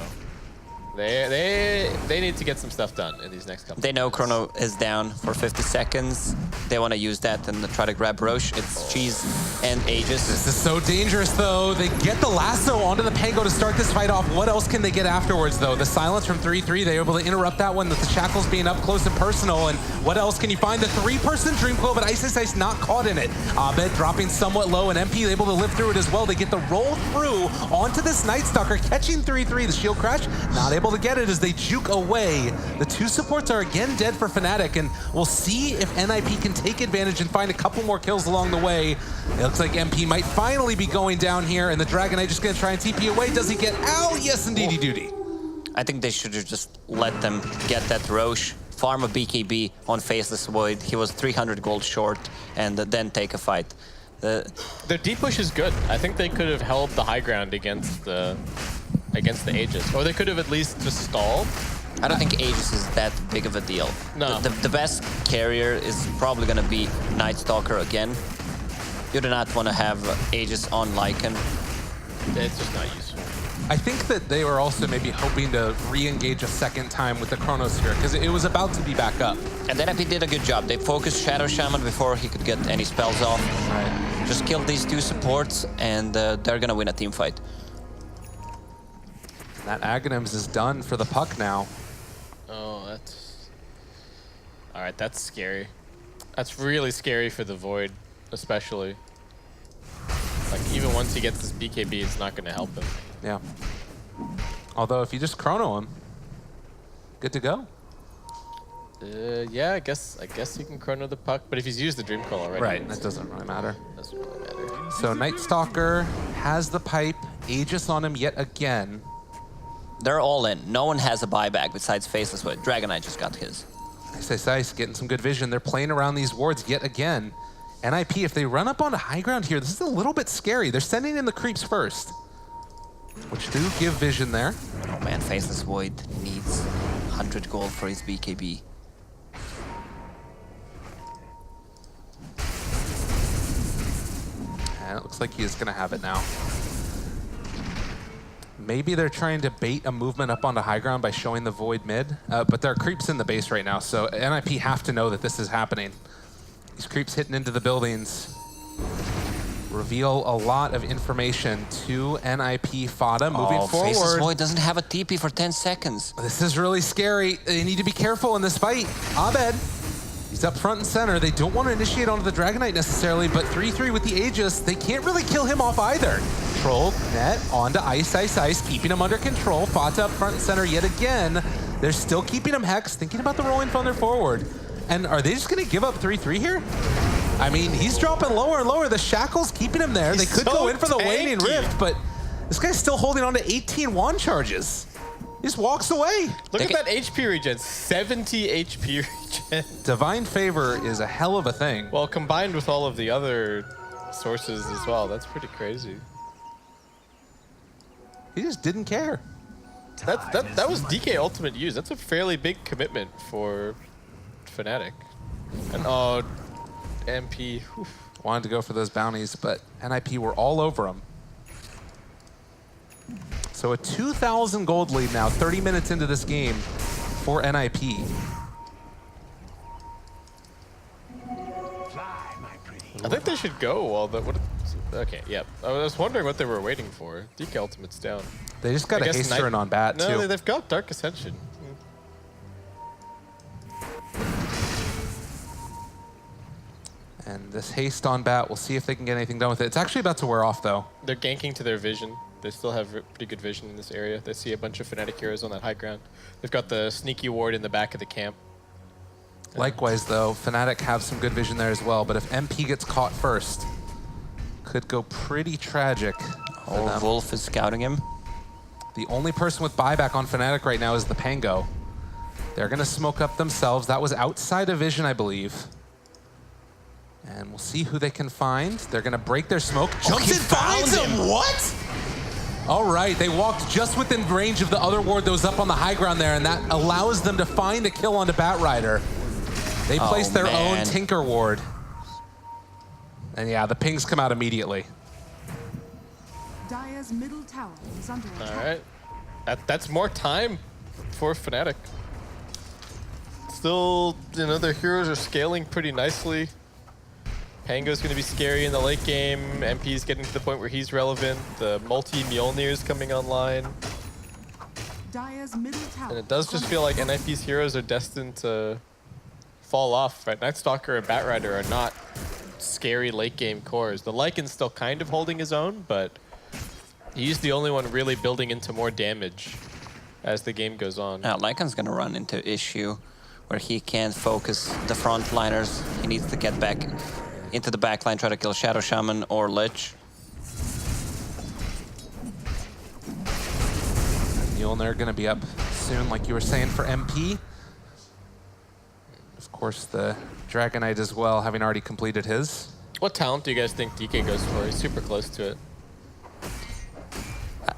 they need to get some stuff done in these next couple. They know Chrono is down for 50 seconds. They want to use that and try to grab Roche. It's Cheese and Aegis. This is so dangerous, though. They get the lasso onto the Pango to start this fight off. What else can they get afterwards, though? The silence from 3-3, they're able to interrupt that one with the shackles being up close and personal. And what else can you find? The 3-person Dream Coil, but Ice not caught in it. Abed dropping somewhat low, and MP able to live through it as well. They get the roll through onto this Night Stalker, catching 3-3. The shield crash, not able to get it as they juke away. The 2 supports are again dead for Fnatic, and we'll see if NIP can take advantage and find a couple more kills along the way. It looks like MP might finally be going down here, and the Dragon Knight just gonna try and TP away. Does he get out? Yes, indeed he do. I think they should have just let them get that Roche, farm a BKB on Faceless Void. He was 300 gold short, and then take a fight. Their deep push is good. I think they could have held the high ground against the Aegis, or they could have at least just stalled. I don't think Aegis is that big of a deal. No. The best carrier is probably going to be Night Stalker again. You do not want to have Aegis on Lycan. It's just not useful. I think that they were also maybe hoping to re-engage a second time with the Chronosphere, because it was about to be back up. And then NIP did a good job. They focused Shadow Shaman before he could get any spells off. Right. Just killed these 2 supports, and they're going to win a team fight. That Aghanims is done for the puck now. Oh, that's... All right, that's scary. That's really scary for the Void, especially. Like, even once he gets this BKB, it's not going to help him. Yeah. Although, if you just chrono him, good to go. Yeah, I guess he can chrono the puck, but if he's used the Dream Coil already... Right, that doesn't really matter. Doesn't really matter. So, Night Stalker has the pipe, Aegis on him yet again. They're all in. No one has a buyback besides Faceless Void. Dragon Knight just got his. Ice, getting some good vision. They're playing around these wards yet again. NIP, if they run up onto high ground here, this is a little bit scary. They're sending in the creeps first, which do give vision there. Oh man, Faceless Void needs 100 gold for his BKB. And it looks like he is going to have it now. Maybe they're trying to bait a movement up onto high ground by showing the void mid, but there are creeps in the base right now, so NIP have to know that this is happening. These creeps hitting into the buildings reveal a lot of information to NIP Fada moving forward. Faceless Void doesn't have a TP for 10 seconds. This is really scary. They need to be careful in this fight. Abed, he's up front and center. They don't want to initiate onto the Dragon Knight necessarily, but 3-3 with the Aegis, they can't really kill him off either. Troll, net, onto Ice, Ice, Ice, keeping him under control. Fata up front and center yet again. They're still keeping him Hex, thinking about the rolling thunder forward. And are they just going to give up 3-3 here? I mean, he's dropping lower and lower. The Shackle's keeping him there. They could go in for the Waning Rift, but this guy's still holding on to 18 wand charges. He just walks away. Look at that HP regen, 70 HP regen. Divine Favor is a hell of a thing. Well, combined with all of the other sources as well, that's pretty crazy. He just didn't care. That was DK ultimate use. That's a fairly big commitment for Fnatic. And oh, MP. Whew. Wanted to go for those bounties, but NIP were all over him. So a 2,000 gold lead now, 30 minutes into this game for NIP. I think they should go while the... Okay, yep. I was wondering what they were waiting for. DK ultimate's down. They just got a haster in on bat, too. No, they've got Dark Ascension. And this haste on bat, we'll see if they can get anything done with it. It's actually about to wear off, though. They're ganking to their vision. They still have pretty good vision in this area. They see a bunch of Fnatic heroes on that high ground. They've got the sneaky ward in the back of the camp. Likewise, though, Fnatic have some good vision there as well, but if MP gets caught first, could go pretty tragic. Oh, Wolf is scouting him. The only person with buyback on Fnatic right now is the Pango. They're going to smoke up themselves. That was outside of vision, I believe. And we'll see who they can find. They're going to break their smoke. Jumps in, finds him! What? All right, they walked just within range of the other ward that was up on the high ground there, and that allows them to find a kill onto Batrider. They placed their own Tinker ward. And yeah, the pings come out immediately. Dire's middle tower is under attack. All right. That's more time for Fnatic. Still, you know, their heroes are scaling pretty nicely. Pango's going to be scary in the late game. MP's getting to the point where he's relevant. The multi-Mjolnir's coming online. Dire's middle tower. And it does just feel like NIP's heroes are destined to fall off, right? Nightstalker and Batrider are not scary late game cores. The Lycan's still kind of holding his own, but he's the only one really building into more damage as the game goes on. Lycan's going to run into issue where he can't focus the frontliners. He needs to get back into the backline, try to kill Shadow Shaman or Lich. Mjolnir going to be up soon, like you were saying, for MP. Of course, the Dragon Knight as well, having already completed his. What talent do you guys think DK goes for? He's super close to it.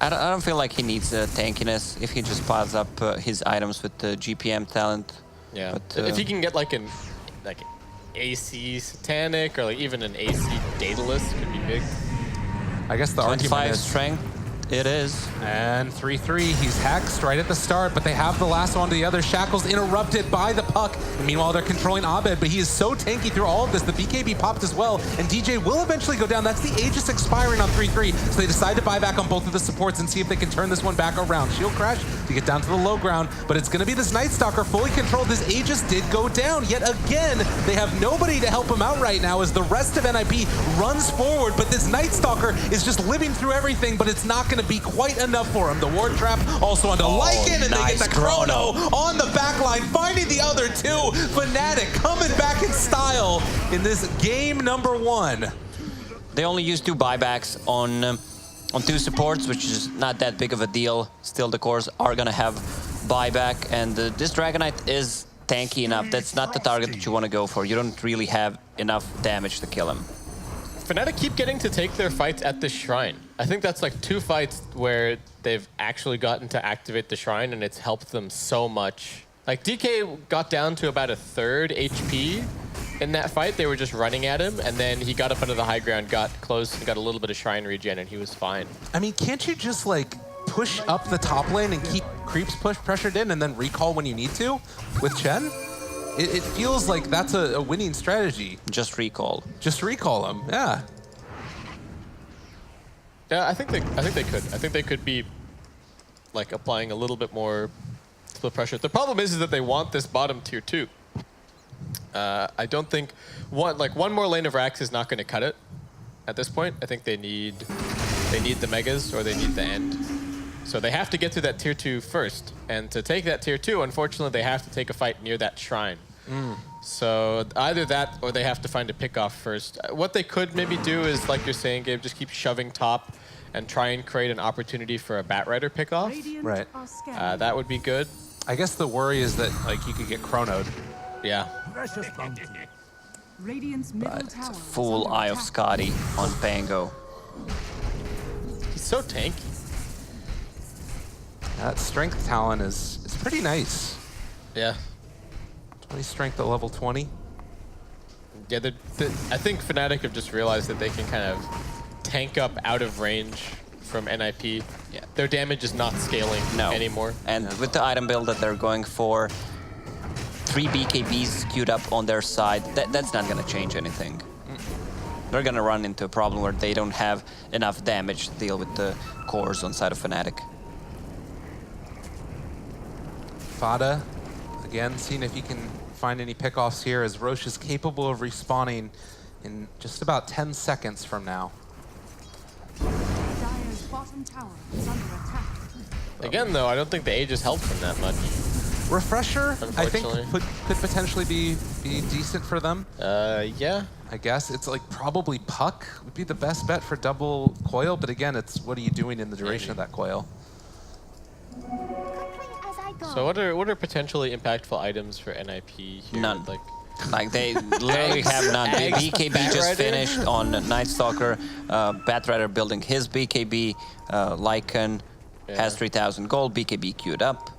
I don't feel like he needs tankiness if he just piles up his items with the GPM talent. Yeah, but, if he can get like an AC Satanic or like even an AC Daedalus, could be big. I guess the argument is strength. It is. And 3-3, he's hexed right at the start, but they have the last one to the other. Shackle's interrupted by the puck. And meanwhile, they're controlling Abed, but he is so tanky through all of this. The BKB popped as well, and DJ will eventually go down. That's the Aegis expiring on 3-3, so they decide to buy back on both of the supports and see if they can turn this one back around. Shield crash to get down to the low ground, but it's going to be this Nightstalker fully controlled. This Aegis did go down. Yet again, they have nobody to help him out right now as the rest of NIP runs forward, but this Nightstalker is just living through everything, but it's not going to be quite enough for him. The ward trap also onto Lycan, and nice they get the chrono on the back line, finding the other two. Fnatic coming back in style in this game number one. They only used 2 buybacks on 2 supports, which is not that big of a deal. Still, the cores are gonna have buyback, and this Dragon Knight is tanky enough. That's not the target that you want to go for. You don't really have enough damage to kill him. Fnatic keep getting to take their fights at the shrine. I think that's like 2 fights where they've actually gotten to activate the shrine, and it's helped them so much Like, DK got down to about a third HP in that fight. They were just running at him, and then he got up onto the high ground, got close, and got a little bit of Shrine regen, and he was fine. I mean, can't you just, like, push up the top lane and keep creeps pressured in and then recall when you need to with Chen? It feels like that's a winning strategy. Just recall. Just recall him, yeah. Yeah, I think they could. I think they could be, like, applying a little bit more split pressure. The problem is that they want this bottom tier 2. I don't think one more lane of Rax is not going to cut it at this point. I think they need the megas or they need the end. So they have to get to that tier 2 first. And to take that tier 2, unfortunately, they have to take a fight near that shrine. So either that or they have to find a pickoff first. What they could maybe do is, like you're saying, Gabe, just keep shoving top and try and create an opportunity for a Batrider pickoff. Right. That would be good. I guess the worry is that, like, you could get chronoed. Yeah. Radiant's middle But tower is full under Eye of attack. Scotty on Pango. He's so tanky. That strength talent is pretty nice. Yeah. 20 strength at level 20. Yeah, I think Fnatic have just realized that they can kind of tank up out of range from NIP. Yeah. Their damage is not scaling anymore. And with the item build that they're going for, 3 BKBs queued up on their side, that's not going to change anything. They're going to run into a problem where they don't have enough damage to deal with the cores on side of Fnatic. Fada, again, seeing if he can find any pickoffs here, as Roche is capable of respawning in just about 10 seconds from now. Dire's bottom tower is under attack. Again, though, I don't think the Aegis helped them that much. Refresher, I think, Unfortunately. could potentially be decent for them. Yeah. I guess it's like probably Puck would be the best bet for double coil, but again, it's what are you doing in the duration of that coil? So what are potentially impactful items for NIP here? None. Like they literally have none. BKB just finished on Night Stalker. Batrider building his BKB. Lycan has 3,000 gold. BKB queued up.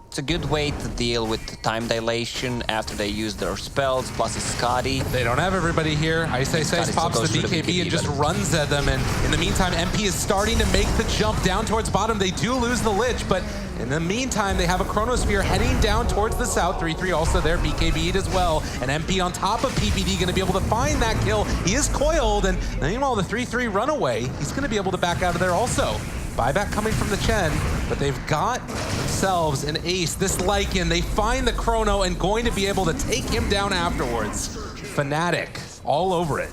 It's a good way to deal with the time dilation after they use their spells, plus a Scotty. They don't have everybody here. Ice pops the BKB and just runs at them, and in the meantime, MP is starting to make the jump down towards bottom. They do lose the Lich, but in the meantime, they have a Chronosphere heading down towards the south. 3-3 also there, BKB'd as well. And MP on top of PPD gonna be able to find that kill. He is coiled, and meanwhile, the 3-3 runaway, he's gonna be able to back out of there also. Buyback coming from the Chen, but they've got themselves an ace. This Lycan, they find the Chrono and going to be able to take him down afterwards. Fnatic, all over it.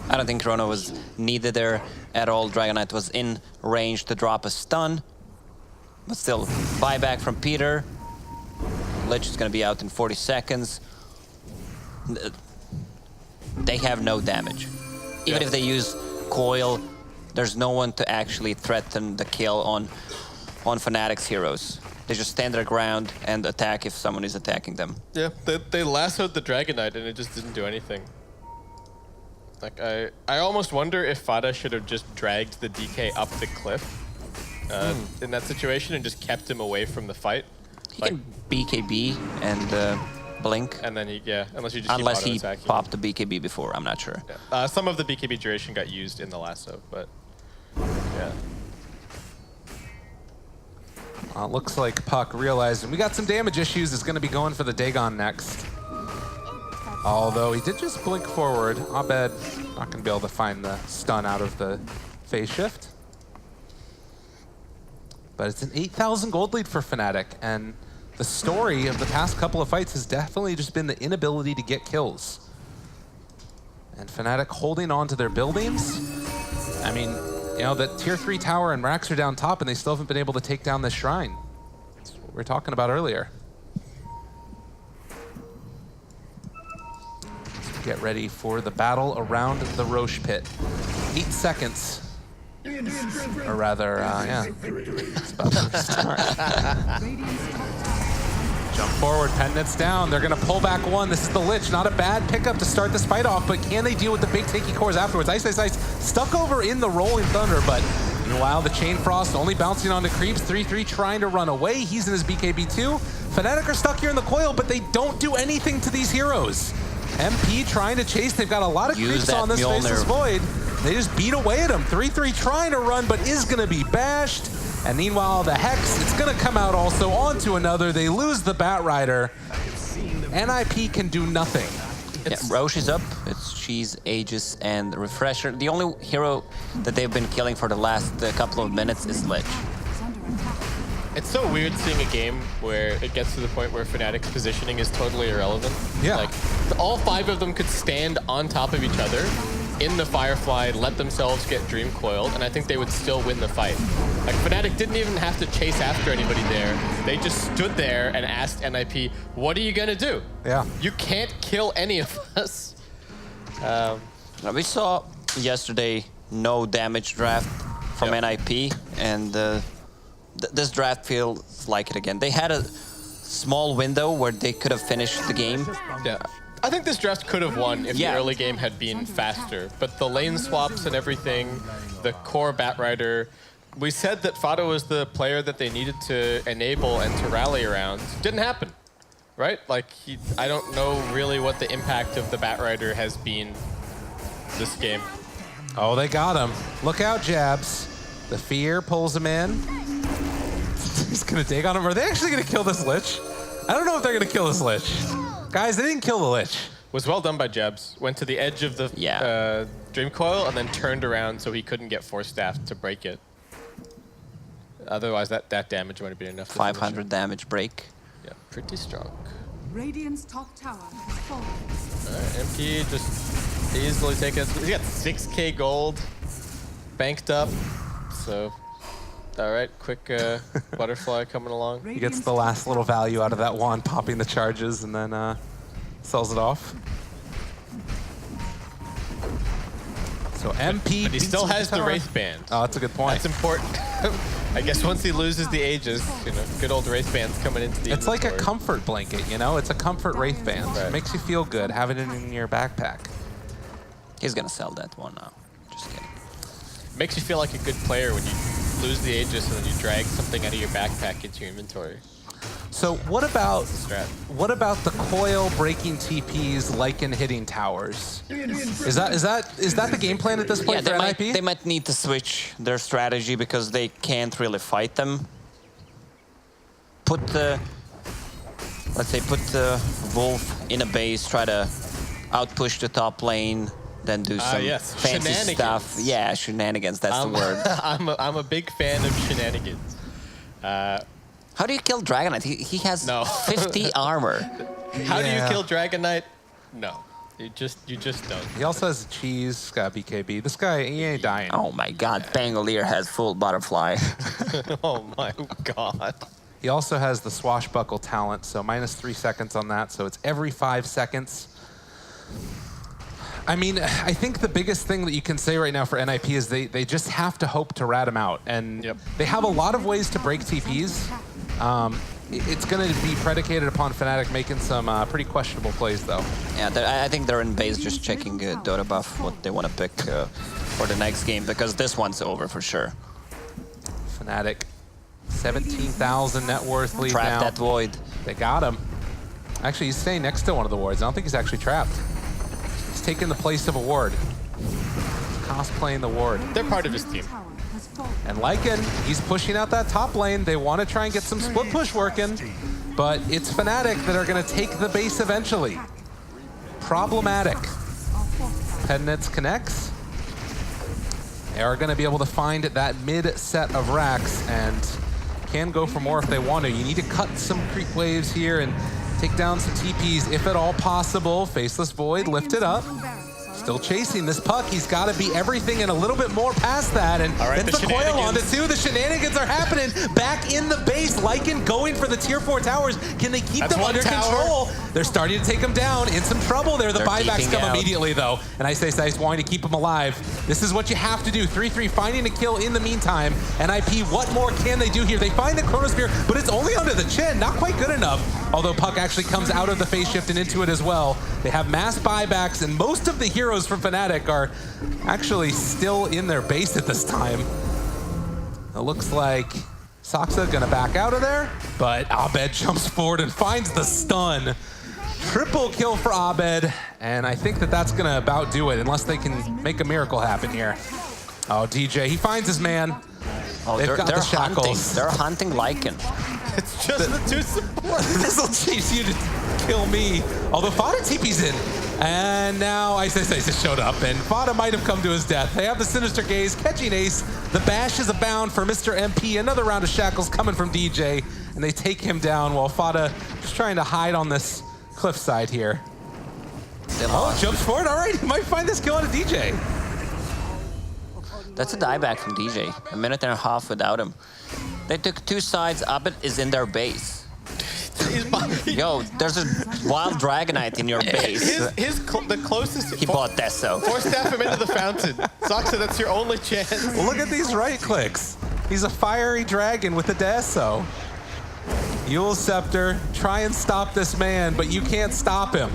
I don't think Chrono was needed there at all. Dragon Knight was in range to drop a stun. But still, buyback from Peter. Lich is going to be out in 40 seconds. They have no damage. Even if they use coil, there's no one to actually threaten the kill on Fnatic's heroes. They just stand their ground and attack if someone is attacking them. Yeah, they lassoed the Dragon Knight and it just didn't do anything. Like, I almost wonder if Fada should have just dragged the DK up the cliff in that situation and just kept him away from the fight. He can BKB and blink. And then unless you just unless keep he auto-attacking. popped the BKB before, I'm not sure. Yeah. Some of the BKB duration got used in the lasso, but yeah. Looks like Puck realizing we got some damage issues, is going to be going for the Dagon next. Although he did just blink forward. Abed not going to be able to find the stun out of the phase shift. But it's an 8,000 gold lead for Fnatic, and the story of the past couple of fights has definitely just been the inability to get kills. And Fnatic holding on to their buildings. I mean, you know, the tier 3 tower and Rax are down top, and they still haven't been able to take down this shrine. That's what we were talking about earlier. Let's get ready for the battle around the Roche pit. 8 seconds. Or rather, yeah. It's about to start. Jump forward, Pendant's down. They're going to pull back one. This is the Lich. Not a bad pickup to start this fight off, but can they deal with the big tanky cores afterwards? Ice stuck over in the Rolling Thunder, but Meanwhile, the Chain Frost only bouncing onto creeps. 3-3 trying to run away. He's in his BKB2. Fnatic are stuck here in the coil, but they don't do anything to these heroes. MP trying to chase. They've got a lot of creeps on this Faceless Void. They just beat away at him. 3-3 trying to run, but is going to be bashed. And meanwhile, the Hex, it's going to come out also onto another. They lose the Batrider. NIP can do nothing. Yeah, Roche is up. It's Cheese, Aegis, and Refresher. The only hero that they've been killing for the last couple of minutes is Lich. It's so weird seeing a game where it gets to the point where Fnatic's positioning is totally irrelevant. Yeah. Like, all 5 of them could stand on top of each other in the Firefly, let themselves get Dream Coiled, and I think they would still win the fight. Like, Fnatic didn't even have to chase after anybody there. They just stood there and asked NIP, what are you gonna do? Yeah. You can't kill any of us. We saw yesterday no damage draft from NIP, and this draft feels like it again. They had a small window where they could have finished the game. Yeah. I think this draft could have won if the early game had been faster, but the lane swaps and everything, the core Batrider, we said that Fado was the player that they needed to enable and to rally around. Didn't happen, right? Like, I don't know really what the impact of the Batrider has been this game. Oh, they got him. Look out, Jabs. The fear pulls him in. He's going to dig on him. Are they actually going to kill this Lich? I don't know if they're going to kill this Lich. Guys, they didn't kill the Lich. Was well done by Jabs. Went to the edge of the Dream Coil and then turned around so he couldn't get Force Staff to break it. Otherwise, that damage might have been enough. 500 damage break. Yeah, pretty strong. Radiant's top tower has fallen. MP just easily taking us. He got 6k gold banked up. So, all right, quick butterfly coming along. He gets the last little value out of that wand, popping the charges, and then sells it off. So MP, but he still has the Wraith Band. Oh, that's a good point. That's important. I guess once he loses the Aegis, you know, good old Wraith Band's coming into the It's inventory. like a comfort blanket, you know? It's a comfort Wraith Band. Right. It makes you feel good, having it in your backpack. He's gonna sell that one now. Just kidding. Makes you feel like a good player when you lose the Aegis and then you drag something out of your backpack into your inventory. So what about Strat. the coil breaking TPs, Lycan hitting towers? Is that the game plan at this point for NIP? They might need to switch their strategy because they can't really fight them. Put the Wolf in a base, try to outpush the top lane, then do some fancy stuff. Yeah, shenanigans. That's the word. I'm a big fan of shenanigans. How do you kill Dragon Knight? He has 50 armor. How do you kill Dragon Knight? No, you just don't. He also has cheese, got BKB. This guy, he ain't dying. Oh my God, Pangolier has full butterfly. Oh my God. He also has the swashbuckle talent, so -3 seconds on that, so it's every 5 seconds. I mean, I think the biggest thing that you can say right now for NIP is they just have to hope to rat him out. And they have a lot of ways to break TPs. It's going to be predicated upon Fnatic making some pretty questionable plays, though. Yeah, I think they're in base just checking Dota buff, what they want to pick for the next game, because this one's over for sure. Fnatic, 17,000 net worth lead Trap now. that void. They got him. Actually, he's staying next to one of the wards. I don't think he's actually trapped. He's taking the place of a ward. He's cosplaying the ward. They're part of his team. And Lycan, he's pushing out that top lane. They want to try and get some split push working, but it's Fnatic that are going to take the base eventually. Problematic. Pednitz connects. They are going to be able to find that mid set of racks and can go for more if they want to. You need to cut some creep waves here and take down some TPs if at all possible. Faceless Void lifted up. Still chasing this puck. He's got to be everything and a little bit more past that. And right, it's the coil on it too. The shenanigans are happening. Back in the base. Lycan going for the tier 4 towers. Can they keep them under control? They're starting to take them down. In some trouble there. The buybacks come immediately though. And I say Sice wanting to keep them alive. This is what you have to do. 3-3 finding a kill in the meantime. NIP, what more can they do here? They find the Chronosphere, but it's only under the chin. Not quite good enough. Although Puck actually comes out of the phase shift and into it as well. They have mass buybacks and most of the heroes from Fnatic are actually still in their base at this time. It looks like Saksa gonna back out of there, but Abed jumps forward and finds the stun. Triple kill for Abed, and I think that that's gonna about do it, unless they can make a miracle happen here. Oh, DJ, he finds his man. Oh, They've got the shackles. Hunting. They're hunting Lycan. It's just the two supports. This will chase you to kill me. Although Fada TP's in. And now Ice showed up, and Fada might have come to his death. They have the Sinister Gaze, catching Ace. The bash is abound for Mr. MP. Another round of shackles coming from DJ, and they take him down while Fada just trying to hide on this cliffside here. Oh, jumps forward. All right, he might find this kill on a DJ. That's a dieback from DJ. A minute and a half without him. They took two sides. Abed is in their base. Yo, there's a wild Dragonite in your base. The closest... He bought Deso. Force staff him into the fountain. Saksa, that's your only chance. Well, look at these right clicks. He's a fiery dragon with a Deso. Yule Scepter, try and stop this man, but you can't stop him.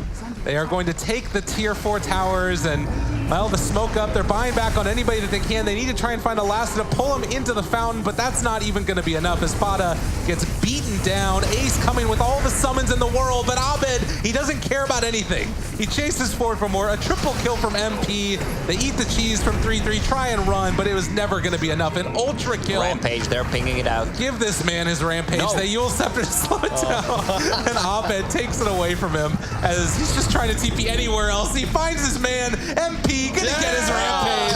They are going to take the tier 4 towers and, well, the smoke up. They're buying back on anybody that they can. They need to try and find a last to pull him into the fountain, but that's not even going to be enough as Fada gets beaten down. Ace coming with all the summons in the world, but Abed, he doesn't care about anything. He chases forward for more. A triple kill from MP. They eat the cheese from 3-3, try and run, but it was never going to be enough. An ultra kill. Rampage, they're pinging it out. Give this man his rampage. No. They Yule Scepter to slow it down. And Abed takes it away from him as he's just trying to TP anywhere else. He finds his man, MP, gonna get his rampage.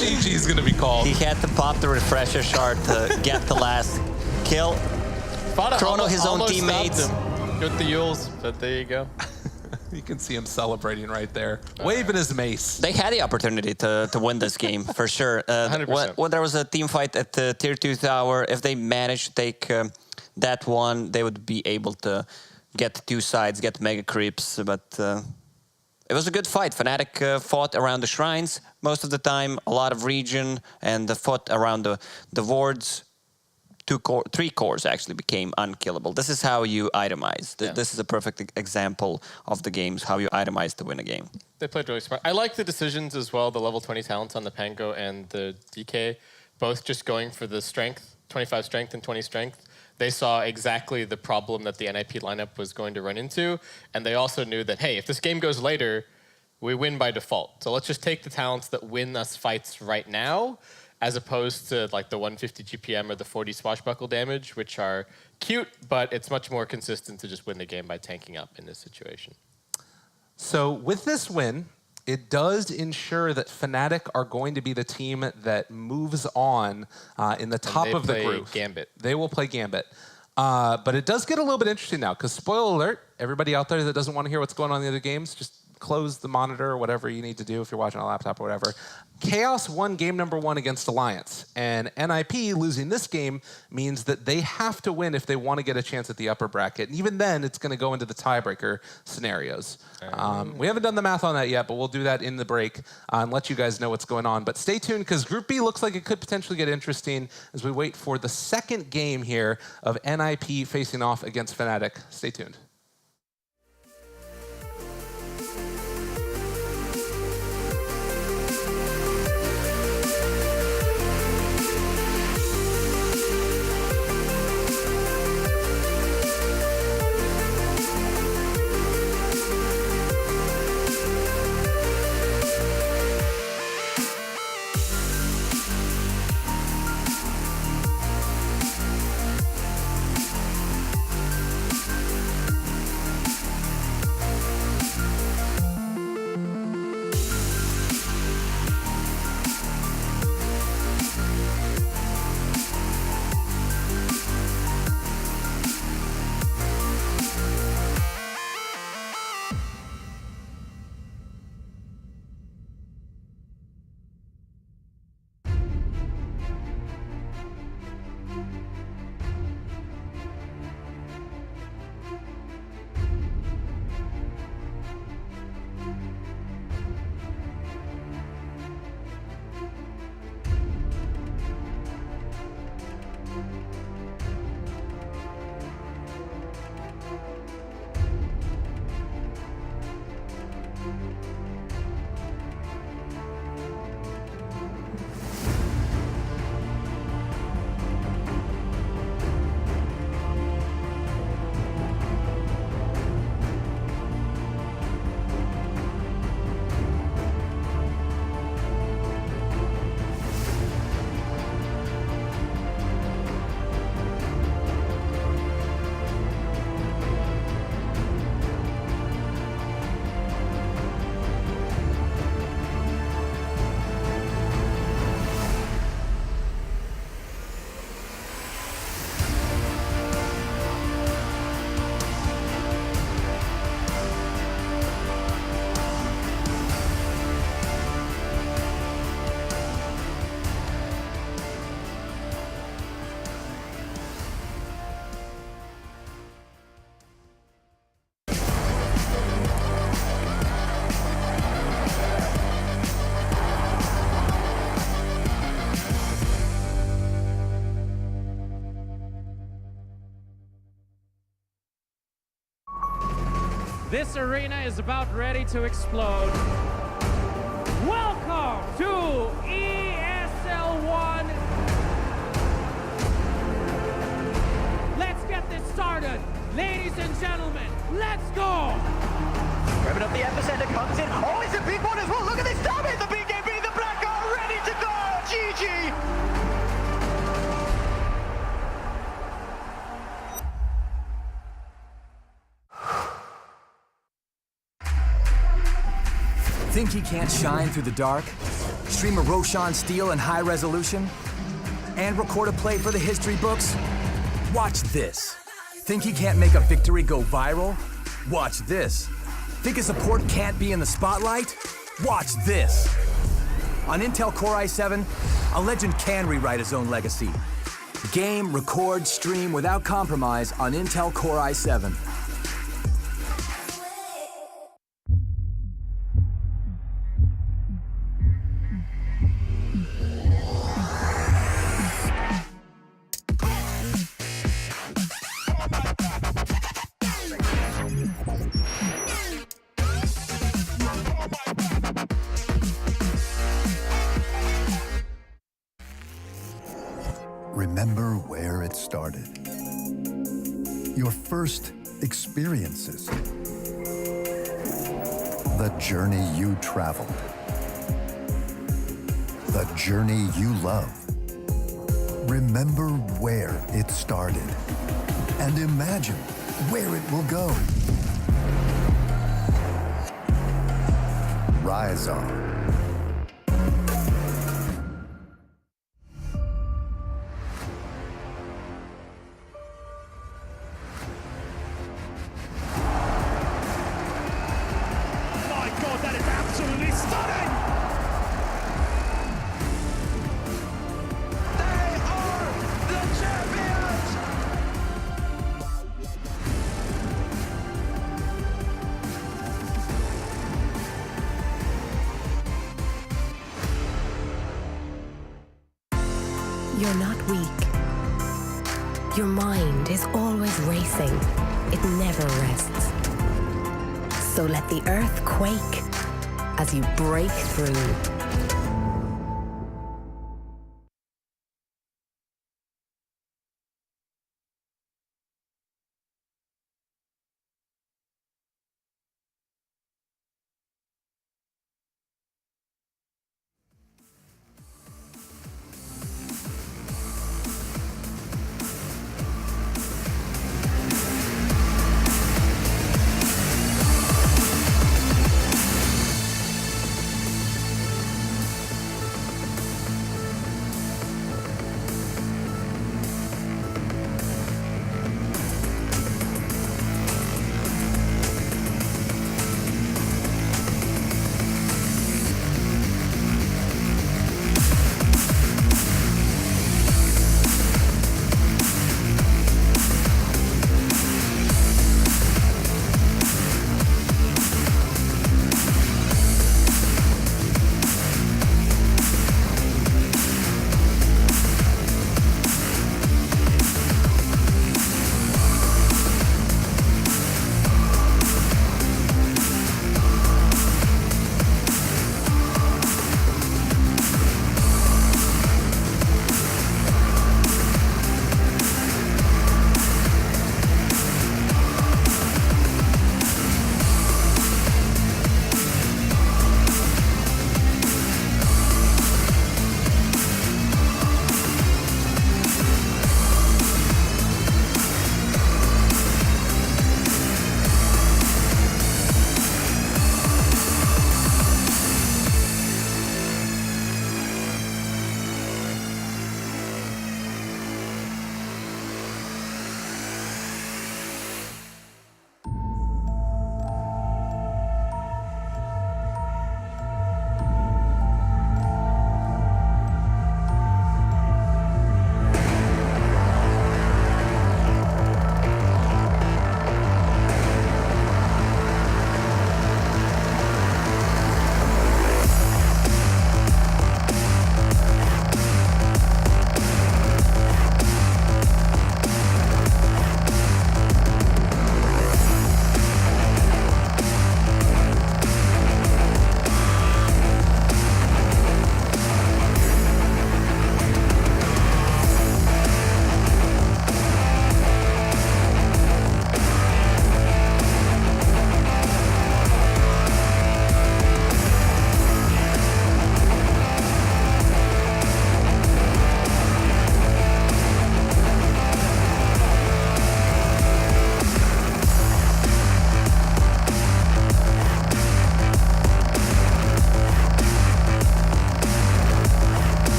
GG's gonna be called. He had to pop the refresher shard to get the last kill. Chrono his own teammates. With the Yules, but there you go. You can see him celebrating right there, waving his mace. They had the opportunity to win this game, for sure. 100%. When there was a team fight at the Tier 2 tower, if they managed to take that one, they would be able to get two sides, get mega creeps, but it was a good fight. Fnatic fought around the shrines most of the time, a lot of region, and fought around the wards. 3 cores actually became unkillable. This is how you itemize. This is a perfect example of the games, how you itemize to win a game. They played really smart. I like the decisions as well, the level 20 talents on the Pango and the DK, both just going for the strength, 25 strength and 20 strength. They saw exactly the problem that the NIP lineup was going to run into, and they also knew that, hey, if this game goes later, we win by default. So let's just take the talents that win us fights right now, as opposed to like the 150 GPM or the 40 swashbuckle damage, which are cute, but it's much more consistent to just win the game by tanking up in this situation. So with this win, it does ensure that Fnatic are going to be the team that moves on in the top of the group. Gambit. They will play Gambit. But it does get a little bit interesting now, because spoiler alert, everybody out there that doesn't want to hear what's going on in the other games, just close the monitor or whatever you need to do if you're watching on a laptop or whatever. Chaos won game number 1 against Alliance, and NIP losing this game means that they have to win if they want to get a chance at the upper bracket. And even then, it's going to go into the tiebreaker scenarios. We haven't done the math on that yet, but we'll do that in the break and let you guys know what's going on. But stay tuned, because Group B looks like it could potentially get interesting as we wait for the second game here of NIP facing off against Fnatic. Stay tuned. This arena is about ready to explode. Welcome to ESL 1. Let's get this started. Ladies and gentlemen, let's go. Revving up the epicenter comes in. Oh, it's a big one as well. Look at this damage. The BKB, the Black are ready to go. GG. Think he can't shine through the dark? Stream a Roshan steal in high resolution? And record a play for the history books? Watch this. Think he can't make a victory go viral? Watch this. Think a support can't be in the spotlight? Watch this. On Intel Core i7, a legend can rewrite his own legacy. Game, record, stream without compromise on Intel Core i7. Remember where it started. Your first experiences. The journey you traveled. The journey you love. Remember where it started. And imagine where it will go. Rise on. You're not weak. Your mind is always racing. It never rests. So let the earth quake as you break through.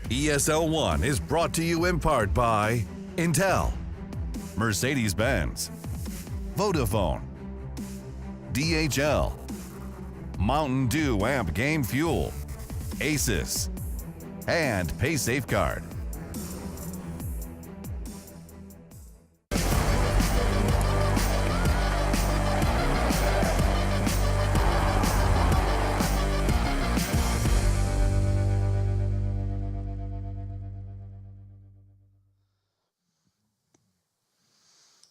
ESL 1 is brought to you in part by Intel, Mercedes-Benz, Vodafone, DHL, Mountain Dew Amp Game Fuel, Asus, and Pay Safeguard.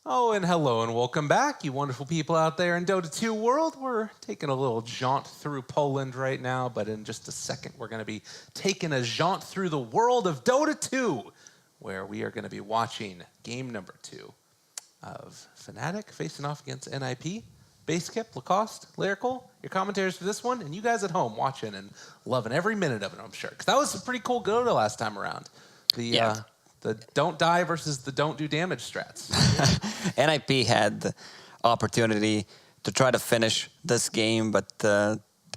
Oh, and hello and welcome back, you wonderful people out there in Dota 2 world. We're taking a little jaunt through Poland right now, but in just a second, we're going to be taking a jaunt through the world of Dota 2, where we are going to be watching game number 2 of Fnatic facing off against NIP. Baseskip, Lacoste, Lyrical, your commentators for this one, and you guys at home watching and loving every minute of it, I'm sure. Because that was a pretty cool Dota last time around. The don't die versus the don't do damage strats. NIP had the opportunity to try to finish this game, but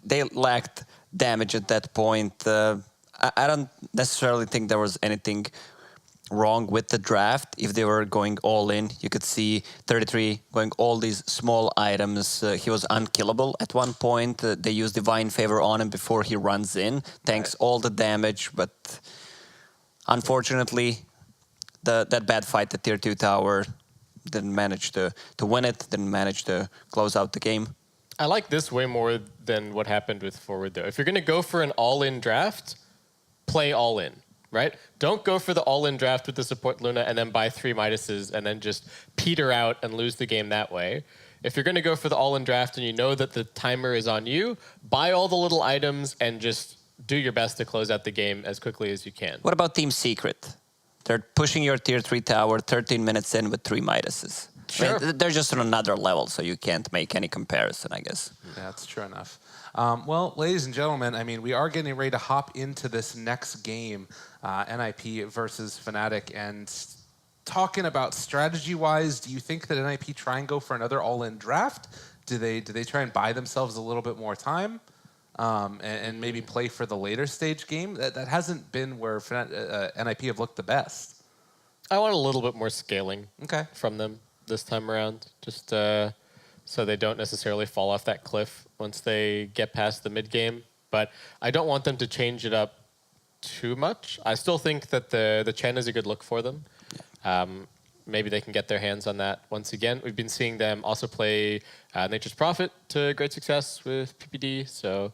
they lacked damage at that point. I don't necessarily think there was anything wrong with the draft. If they were going all in, you could see 33 going all these small items. He was unkillable at one point. They used Divine Favor on him before he runs in. Tanks all the damage, but unfortunately, that bad fight at Tier 2 tower didn't manage to win it, didn't manage to close out the game. I like this way more than what happened with Forward, though. If you're going to go for an all-in draft, play all-in, right? Don't go for the all-in draft with the support Luna and then buy 3 Midases and then just peter out and lose the game that way. If you're going to go for the all-in draft and you know that the timer is on you, buy all the little items and just do your best to close out the game as quickly as you can. What about Team Secret? They're pushing your Tier 3 tower 13 minutes in with 3 Midases. Sure. I mean, they're just on another level, so you can't make any comparison, I guess. Yeah, that's true enough. Well, ladies and gentlemen, I mean, we are getting ready to hop into this next game, NIP versus Fnatic, and talking about strategy-wise, do you think that NIP try and go for another all-in draft? Do they try and buy themselves a little bit more time? And maybe play for the later stage game? That hasn't been where NIP have looked the best. I want a little bit more scaling from them this time around, just so they don't necessarily fall off that cliff once they get past the mid game. But I don't want them to change it up too much. I still think that the Chen is a good look for them. Maybe they can get their hands on that once again. We've been seeing them also play Nature's Prophet to great success with PPD, so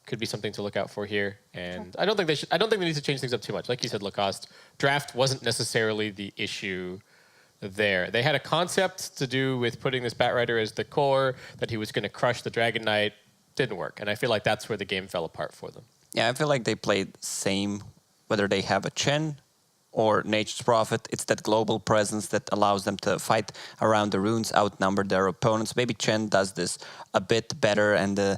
could be something to look out for here. And I don't think they need to change things up too much. Like you said, Lacoste, draft wasn't necessarily the issue there. They had a concept to do with putting this Batrider as the core, that he was going to crush the Dragon Knight. Didn't work. And I feel like that's where the game fell apart for them. Yeah, I feel like they played same, whether they have a Chen or Nature's Prophet. It's that global presence that allows them to fight around the runes, outnumber their opponents. Maybe Chen does this a bit better, and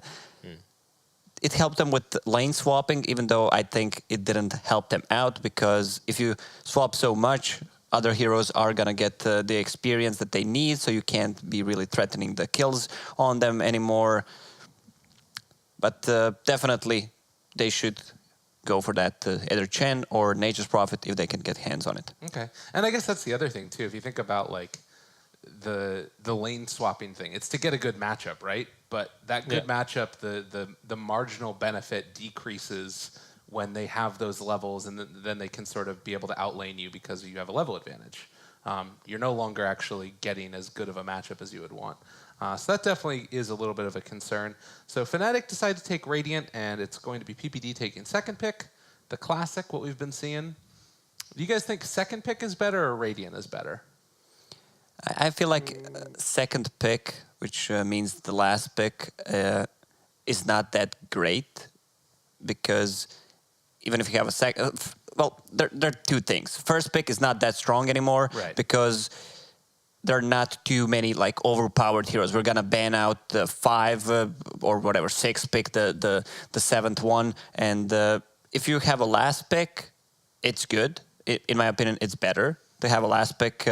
it helped them with lane swapping, even though I think it didn't help them out, because if you swap so much, other heroes are going to get the experience that they need, so you can't be really threatening the kills on them anymore. But definitely, they should go for that, either Chen or Nature's Prophet, if they can get hands on it. Okay, and I guess that's the other thing, too. If you think about, like, the lane swapping thing, it's to get a good matchup, right? But that good matchup, the marginal benefit decreases when they have those levels, and then they can sort of be able to outlane you because you have a level advantage. You're no longer actually getting as good of a matchup as you would want. So that definitely is a little bit of a concern. So Fnatic decided to take Radiant, and it's going to be PPD taking second pick. The classic, what we've been seeing. Do you guys think second pick is better or Radiant is better? I feel like second pick, which means the last pick, is not that great, because even if you have a second, well, there are two things. First pick is not that strong anymore, because there are not too many like overpowered heroes. We're gonna ban out the 5 or whatever 6 pick, the 7th one, and if you have a last pick, it's good. In my opinion, it's better to have a last pick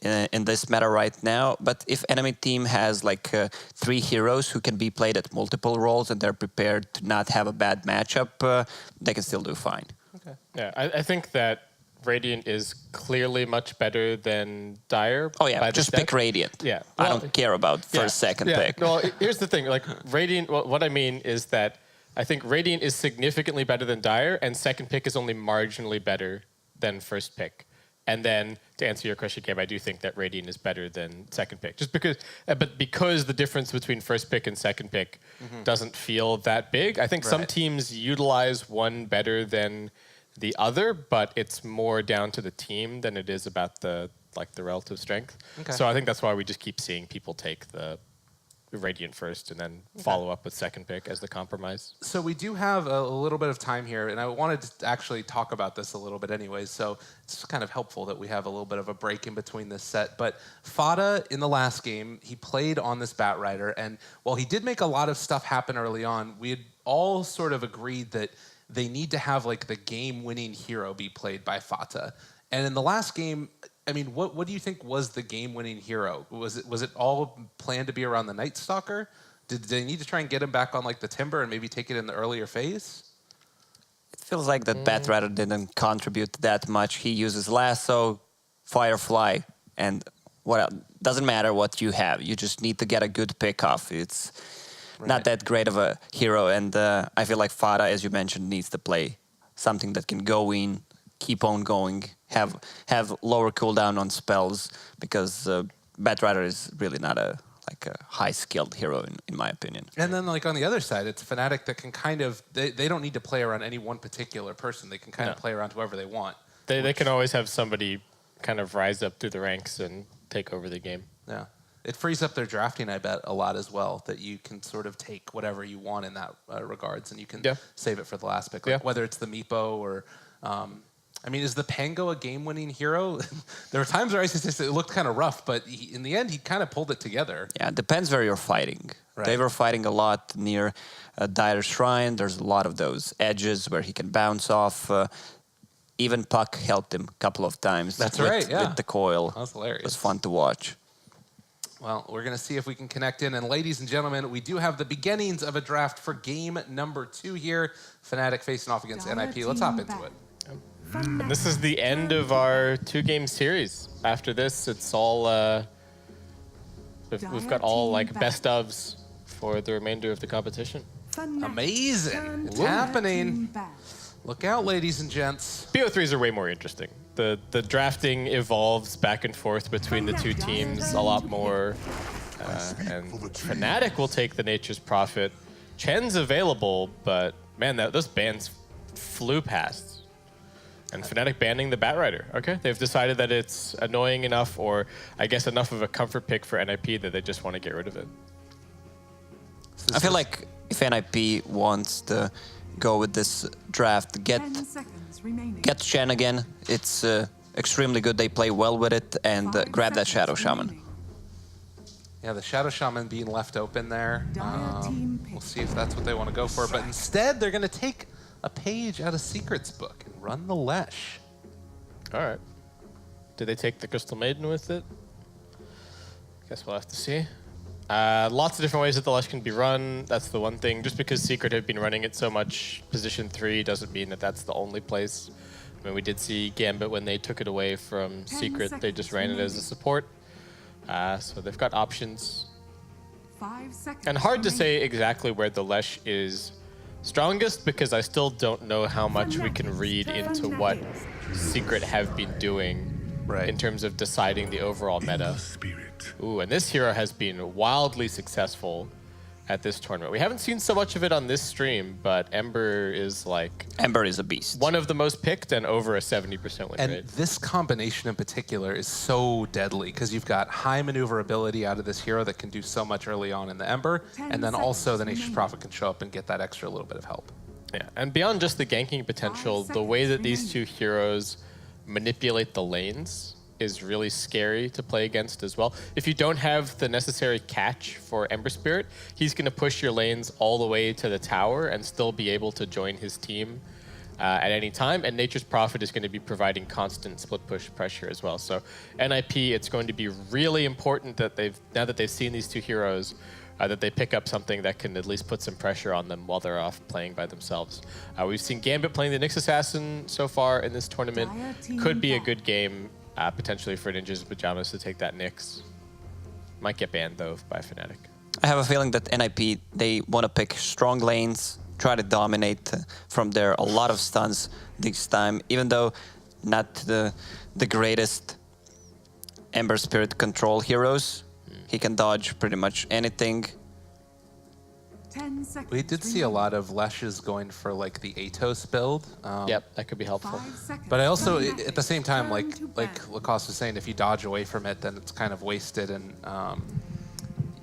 in this meta right now. But if enemy team has like 3 heroes who can be played at multiple roles and they're prepared to not have a bad matchup, they can still do fine. Okay. Yeah, I think that Radiant is clearly much better than Dire. Oh yeah, by the just step. pick Radiant. Yeah, I well, don't care about first, second pick. Well, here's the thing. Like Radiant, what I mean is that I think Radiant is significantly better than Dire, and second pick is only marginally better than first pick. And then to answer your question, Gabe, I do think that Radiant is better than second pick, just because. But because the difference between first pick and second pick doesn't feel that big, I think some teams utilize one better than the other, but it's more down to the team than it is about the relative strength. Okay. So I think that's why we just keep seeing people take the Radiant first and then follow up with second pick as the compromise. So we do have a little bit of time here, and I wanted to actually talk about this a little bit anyways, so it's kind of helpful that we have a little bit of a break in between this set. But Fada, in the last game, he played on this Batrider, and while he did make a lot of stuff happen early on, we had all sort of agreed that they need to have like the game-winning hero be played by Fata. And in the last game, I mean, what do you think was the game-winning hero? Was it all planned to be around the Night Stalker? Did they need to try and get him back on like the Timber and maybe take it in the earlier phase? It feels like that Batrider didn't contribute that much. He uses Lasso, Firefly, and doesn't matter what you have. You just need to get a good pick off. It's not that great of a hero, and I feel like Fada, as you mentioned, needs to play something that can go in, keep on going, have lower cooldown on spells, because Batrider is really not a high-skilled hero in my opinion. And then like on the other side, it's Fnatic that can kind of, they don't need to play around any one particular person. They can kind of play around whoever they want. They can always have somebody kind of rise up through the ranks and take over the game. Yeah. It frees up their drafting, I bet, a lot as well, that you can sort of take whatever you want in that regards, and you can save it for the last pick, like whether it's the Meepo or... I mean, is the Pango a game-winning hero? There were times where it looked kind of rough, but in the end, he kind of pulled it together. Yeah, it depends where you're fighting. Right. They were fighting a lot near Dire Shrine. There's a lot of those edges where he can bounce off. Even Puck helped him a couple of times. That's right, yeah. With the coil. That was hilarious. It was fun to watch. Well, we're going to see if we can connect in. And ladies and gentlemen, we do have the beginnings of a draft for game number 2 here. Fnatic facing off against NIP. Let's hop into it. And this is the end of our 2-game series. After this, it's all... we've got all like best ofs for the remainder of the competition. Amazing. It's happening. Look out, ladies and gents. BO3s are way more interesting. The drafting evolves back and forth between the two teams a lot more. And Fnatic will take the Nature's Prophet. Chen's available, but man, those bans flew past. And Fnatic banning the Batrider. Okay, they've decided that it's annoying enough, or I guess enough of a comfort pick for NIP that they just want to get rid of it. I feel like if NIP wants to go with this draft, get Chen again. It's extremely good. They play well with it, and grab that Shadow Shaman. Yeah, the Shadow Shaman being left open there. We'll see if that's what they want to go for. But instead, they're going to take a page out of Secret's book and run the Lesh. All right. Did they take the Crystal Maiden with it? Guess we'll have to see. Lots of different ways that the Lesh can be run. That's the one thing. Just because Secret have been running it so much, position 3 doesn't mean that that's the only place. I mean, we did see Gambit when they took it away from Secret. They just ran it as a support. So they've got options. 5 seconds. And hard to say exactly where the Lesh is strongest, because I still don't know how much we can read into what Secret have been doing in terms of deciding the overall meta. Ooh, and this hero has been wildly successful at this tournament. We haven't seen so much of it on this stream, but Ember is like... Ember is a beast. One of the most picked and over a 70% win rate. And this combination in particular is so deadly, because you've got high maneuverability out of this hero that can do so much early on in the Ember, and then also the Nature's Prophet can show up and get that extra little bit of help. Yeah, and beyond just the ganking potential, the way that these two heroes manipulate the lanes is really scary to play against as well. If you don't have the necessary catch for Ember Spirit, he's going to push your lanes all the way to the tower and still be able to join his team at any time. And Nature's Prophet is going to be providing constant split push pressure as well. So NIP, it's going to be really important that now that they've seen these two heroes that they pick up something that can at least put some pressure on them while they're off playing by themselves. We've seen Gambit playing the Nyx Assassin so far in this tournament. Could be a good game, potentially for Ninjas Pajamas to take that Nyx. Might get banned, though, by Fnatic. I have a feeling that NIP, they want to pick strong lanes, try to dominate from there. A lot of stuns this time, even though not the greatest Ember Spirit control heroes. He can dodge pretty much anything. 10 seconds. We did see a lot of Leshes going for like the Atos build. Yep, that could be helpful. 5 seconds. But I also, remaining. at the same time, Turn to like ban. Lacoste was saying, if you dodge away from it, then it's kind of wasted, and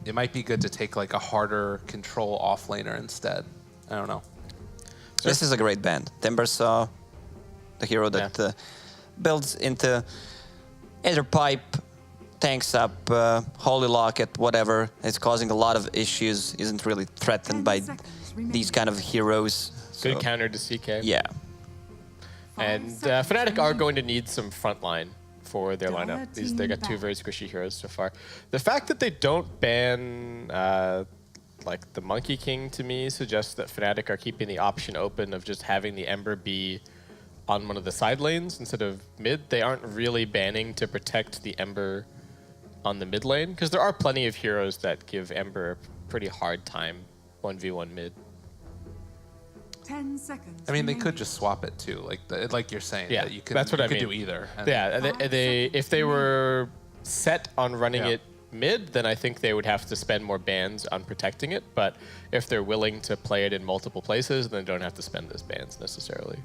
it might be good to take like a harder control offlaner instead. I don't know. This is a great band. Timbersaw, the hero that builds into either pipe, tanks up, Holy Locket, whatever. It's causing a lot of issues, isn't really threatened 10 by seconds these kind of heroes. Good So, counter to CK. yeah. And 5 seconds Fnatic are remaining. going to need some frontline for their lineup. They got 2 very squishy heroes so far. The fact that they don't ban like the Monkey King to me suggests that Fnatic are keeping the option open of just having the Ember be on one of the side lanes instead of mid. They aren't really banning to protect the Ember on the mid lane, because there are plenty of heroes that give Ember a pretty hard time 1v1 mid. 10 seconds. I mean, they remaining. could just swap it too, like you're saying. Yeah, that you can, that's what you I could mean. do either. And Yeah, if they were set on running Yeah. it mid, then I think they would have to spend more bans on protecting it. But if they're willing to play it in multiple places, then they don't have to spend those bans necessarily.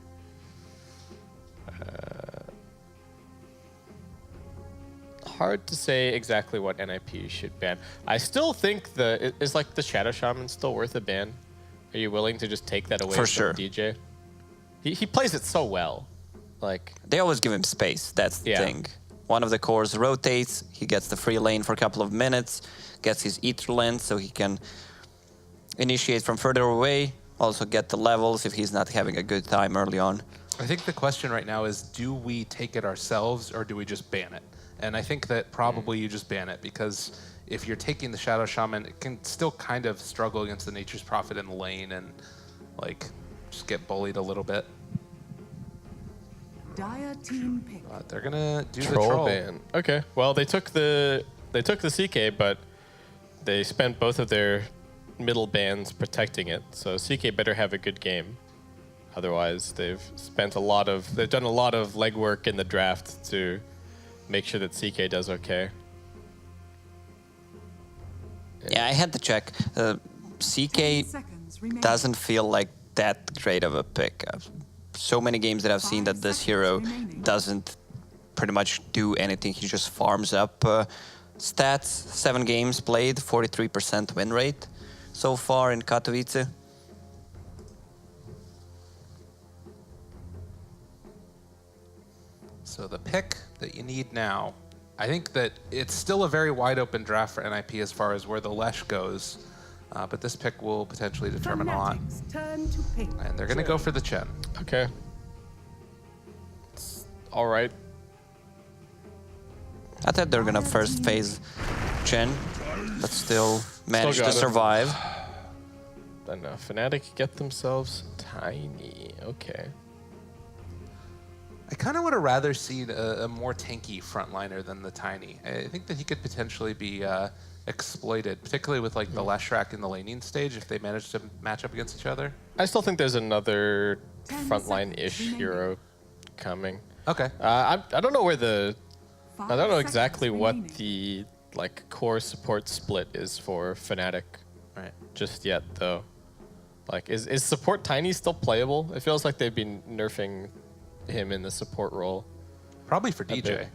Hard to say exactly what NIP should ban. I still think is like the Shadow Shaman still worth a ban? Are you willing to just take that away For from sure. DJ? He plays it so well. Like, They always give him space, that's the Yeah. thing. One of the cores rotates, he gets the free lane for a couple of minutes, gets his Ether lens so he can initiate from further away, also get the levels if he's not having a good time early on. I think the question right now is, do we take it ourselves or do we just ban it? And I think that probably you just ban it, because if you're taking the Shadow Shaman, it can still kind of struggle against the Nature's Prophet in the lane and like just get bullied a little bit. Dire team pick. But they're gonna do the troll troll. ban. Okay. Well, they took the CK, but they spent both of their middle bans protecting it. So CK better have a good game. Otherwise, they've done a lot of legwork in the draft to make sure that CK does okay. Yeah, I had to check. 10 CK seconds remaining. doesn't feel like that great of a pick. So many games that I've seen that this hero doesn't pretty much do anything. He just farms up stats. 7 games played, 43% win rate so far in Katowice. So the pick that you need now, I think that it's still a very wide open draft for NIP as far as where the Lesh goes, but this pick will potentially determine a lot. Fnatic's turn to pick. And they're going to go for the Chen. Okay. It's all right. I thought they were gonna first phase Chen, but still managed got to it. survive. Then Fnatic get themselves Tiny. Okay. I kind of would have rather seen a more tanky frontliner than the Tiny. I think that he could potentially be exploited, particularly with like the Leshrac in the laning stage if they manage to match up against each other. I still think there's another 10 frontline-ish seconds hero coming. Okay. I don't know where the 5 I don't know seconds exactly what remaining. the like core support split is for Fnatic Right. just yet though. Like is support Tiny still playable? It feels like they've been nerfing him in the support role. Probably for DJ.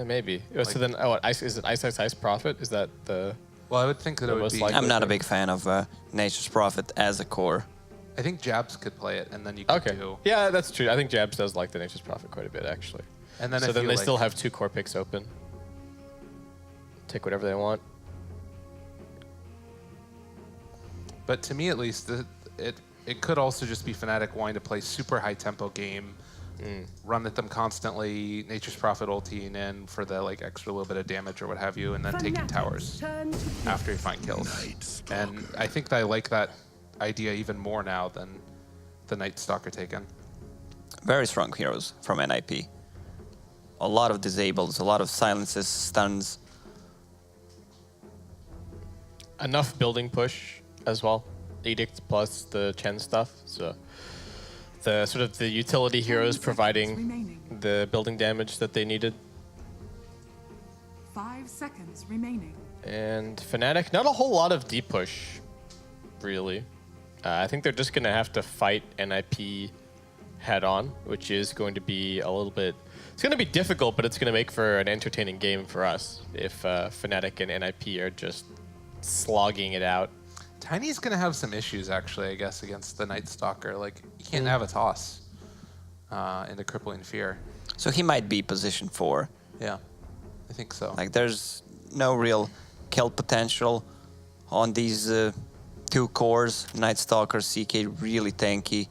Maybe. So then is it Ice Prophet? Is that the Well, I would think that it The would most be. likely- I'm not a big fan of Nature's Prophet as a core. I think Jabs could play it, and then you could Okay. do. Yeah, that's true. I think Jabs does like the Nature's Prophet quite a bit actually. And then So if then you, they like- still have 2 core picks open. Take whatever they want. But to me, at least, it could also just be Fnatic wanting to play super high tempo game run at them constantly, Nature's Prophet ulting in for the like extra little bit of damage or what have you, and then taking towers after you find kills. And I think that I like that idea even more now than the Night Stalker taken. Very strong heroes from NIP. A lot of disables, a lot of silences, stuns. Enough building push as well. Edict plus the Chen stuff. So the sort of the utility heroes providing the building damage that they needed. 5 seconds remaining. And Fnatic, not a whole lot of deep push, really. I think they're just going to have to fight NIP head on, which is going to be a little bit... It's going to be difficult, but it's going to make for an entertaining game for us if Fnatic and NIP are just slogging it out. Tiny's going to have some issues, actually, I guess, against the Night Stalker. Like, you can't have a toss into Crippling Fear. So he might be position 4. Yeah, I think so. Like, there's no real kill potential on these 2 cores. Night Stalker, CK really tanky.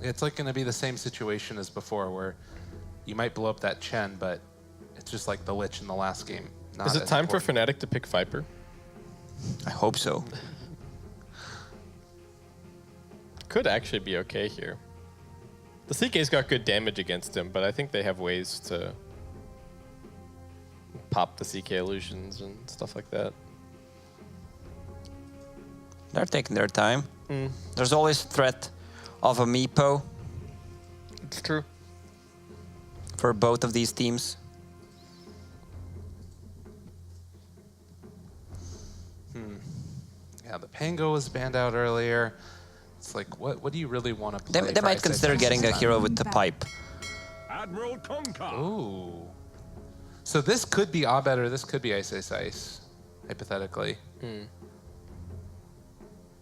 It's like going to be the same situation as before, where you might blow up that Chen, but it's just like the Lich in the last game. Is it time for Fnatic to pick Viper? I hope so. Could actually be okay here. The CK's got good damage against him, but I think they have ways to pop the CK illusions and stuff like that. They're taking their time. There's always threat of a Meepo. It's true. For both of these teams. Yeah, the Pango was banned out earlier. It's like, what do you really want to play? They might consider getting a hero with the pipe. Admiral Kunka. Ooh. So this could be Abed or this could be Ice Ice Ice, hypothetically. I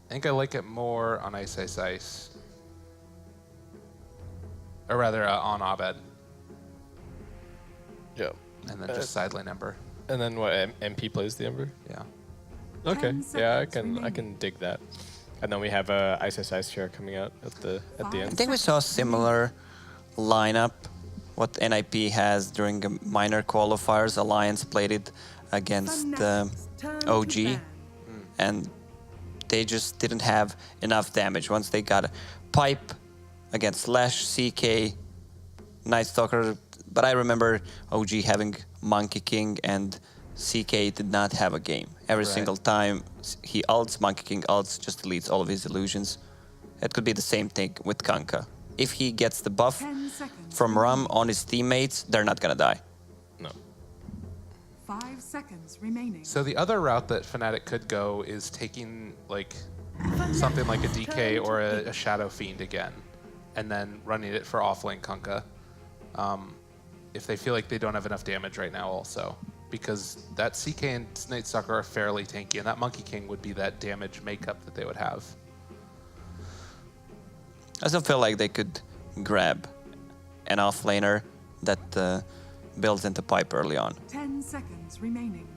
think I like it more on Ice Ice Ice. Or rather, on Abed. Yeah. And then just sideline Ember. And then what? MP plays the Ember. Yeah. Okay. 10 Yeah, I seconds can dig that. And then we have a Ice Ice Ice chair coming out at the I end. think we saw a similar lineup what NIP has during the minor qualifiers. Alliance played it against OG, and they just didn't have enough damage. Once they got a pipe against Slash, CK, Night Stalker, but I remember OG having Monkey King and CK did not have a game. Every single time he ults, Monkey King ults, just deletes all of his illusions. It could be the same thing with Kanka. If he gets the buff from Rum on his teammates, they're not gonna die. No. 5 seconds remaining. So the other route that Fnatic could go is taking like something like a DK or a Shadow Fiend again, and then running it for offlane Kunkka. If they feel like they don't have enough damage right now also. Because that CK and Night Stalker are fairly tanky, and that Monkey King would be that damage makeup that they would have. I still feel like they could grab an offlaner that builds into pipe early on. 10 seconds remaining.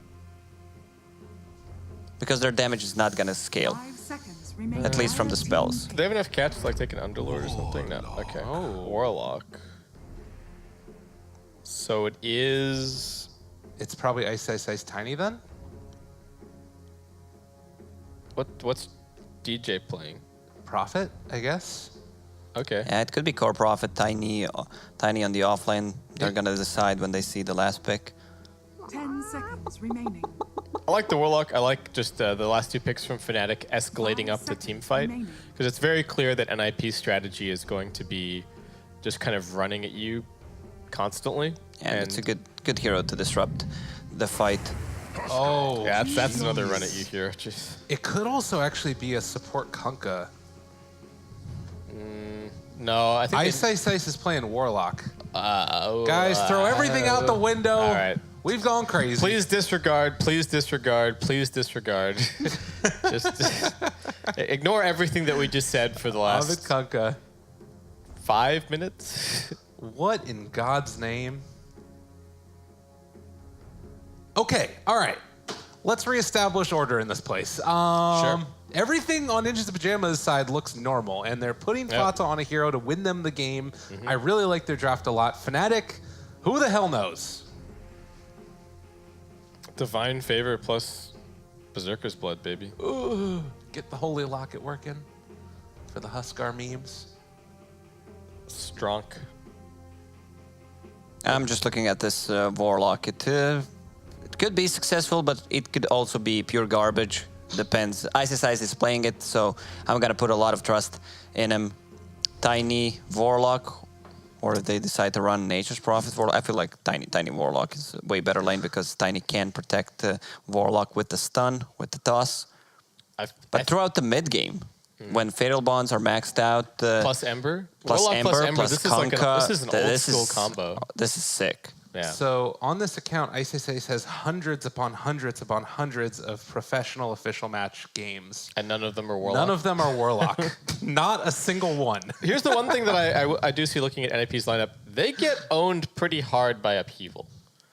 Because their damage is not gonna scale. 5 seconds remaining. At least from the spells. Do they have enough cats to like take an Underlord or something? No. Okay. Oh. Warlock. So it is... It's probably Ice Ice Ice Tiny then? What's DJ playing? Prophet, I guess? Okay. Yeah, it could be Core Prophet, Tiny on the offlane. They're gonna decide when they see the last pick. 10 seconds remaining. I like the Warlock. I like just the last 2 picks from Fnatic escalating up the team fight. Because it's very clear that NIP's strategy is going to be just kind of running at you constantly. And it's a good hero to disrupt the fight. Oh. Yeah, that's another run at you here. Jeez. It could also actually be a support Kunkka. No, I think... Ice Ice Ice is playing Warlock. Guys, throw everything out the window. All right. We've gone crazy. Please disregard, please disregard, please disregard. just ignore everything that we just said for the last... Ovid Kunkka. 5 minutes? What in God's name? Okay, all right. Let's reestablish order in this place. Sure. everything on Ninjas in Pajamas side looks normal, and they're putting Fata on a hero to win them the game. I really like their draft a lot. Fnatic, who the hell knows? Divine Favor plus Berserker's Blood, baby. Ooh, get the Holy Locket working for the Huskar memes. Strong. I'm just looking at this Warlock. It could be successful, but it could also be pure garbage. Depends. Ice is playing it, so I'm gonna put a lot of trust in him. Tiny Warlock, or if they decide to run Nature's Prophet Warlock. I feel like Tiny Warlock is a way better lane because Tiny can protect Warlock with the stun, with the toss. But throughout the mid game, when Fatal Bonds are maxed out, plus Ember, plus Warlock Ember, plus Ember. plus This Kunkka, is an old school combo. This is sick. Yeah. So on this account, Ice has hundreds upon hundreds upon hundreds of professional official match games. And none of them are Warlock? None of them are Warlock. Not a single one. Here's the one thing that I do see looking at NIP's lineup. They get owned pretty hard by Upheaval.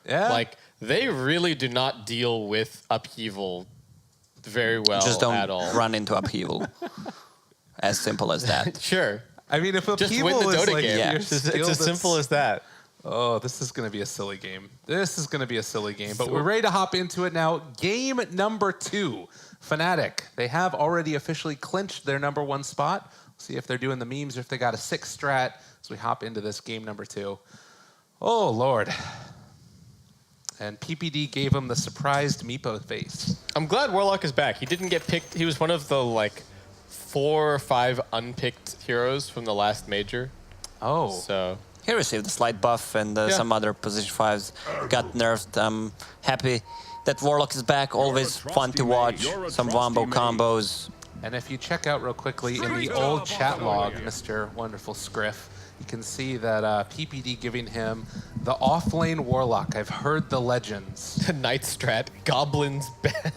Yeah. Like, they really do not deal with Upheaval very well Just don't at all. run into Upheaval. As simple as that. Sure. I mean, if Upheaval Just win the is Dota like game. Yeah. It's as simple as that. Oh, this is going to be a silly game. This is going to be a silly game. But we're ready to hop into it now. Game number 2. Fnatic. They have already officially clinched their #1 spot. See if they're doing the memes or if they got a 6 strat as we hop into this game number 2. Oh, Lord. And PPD gave him the surprised Meepo face. I'm glad Warlock is back. He didn't get picked. He was one of the, like, 4 or 5 unpicked heroes from the last major. Oh. So... He received a slight buff, and some other position 5s got nerfed. I'm happy that Warlock is back. Always fun to watch. Some wombo combos. And if you check out real quickly in the old chat log, Mr. Wonderful Scriff, you can see that PPD giving him the off-lane Warlock. I've heard the legends. Night strat, Goblin's bed.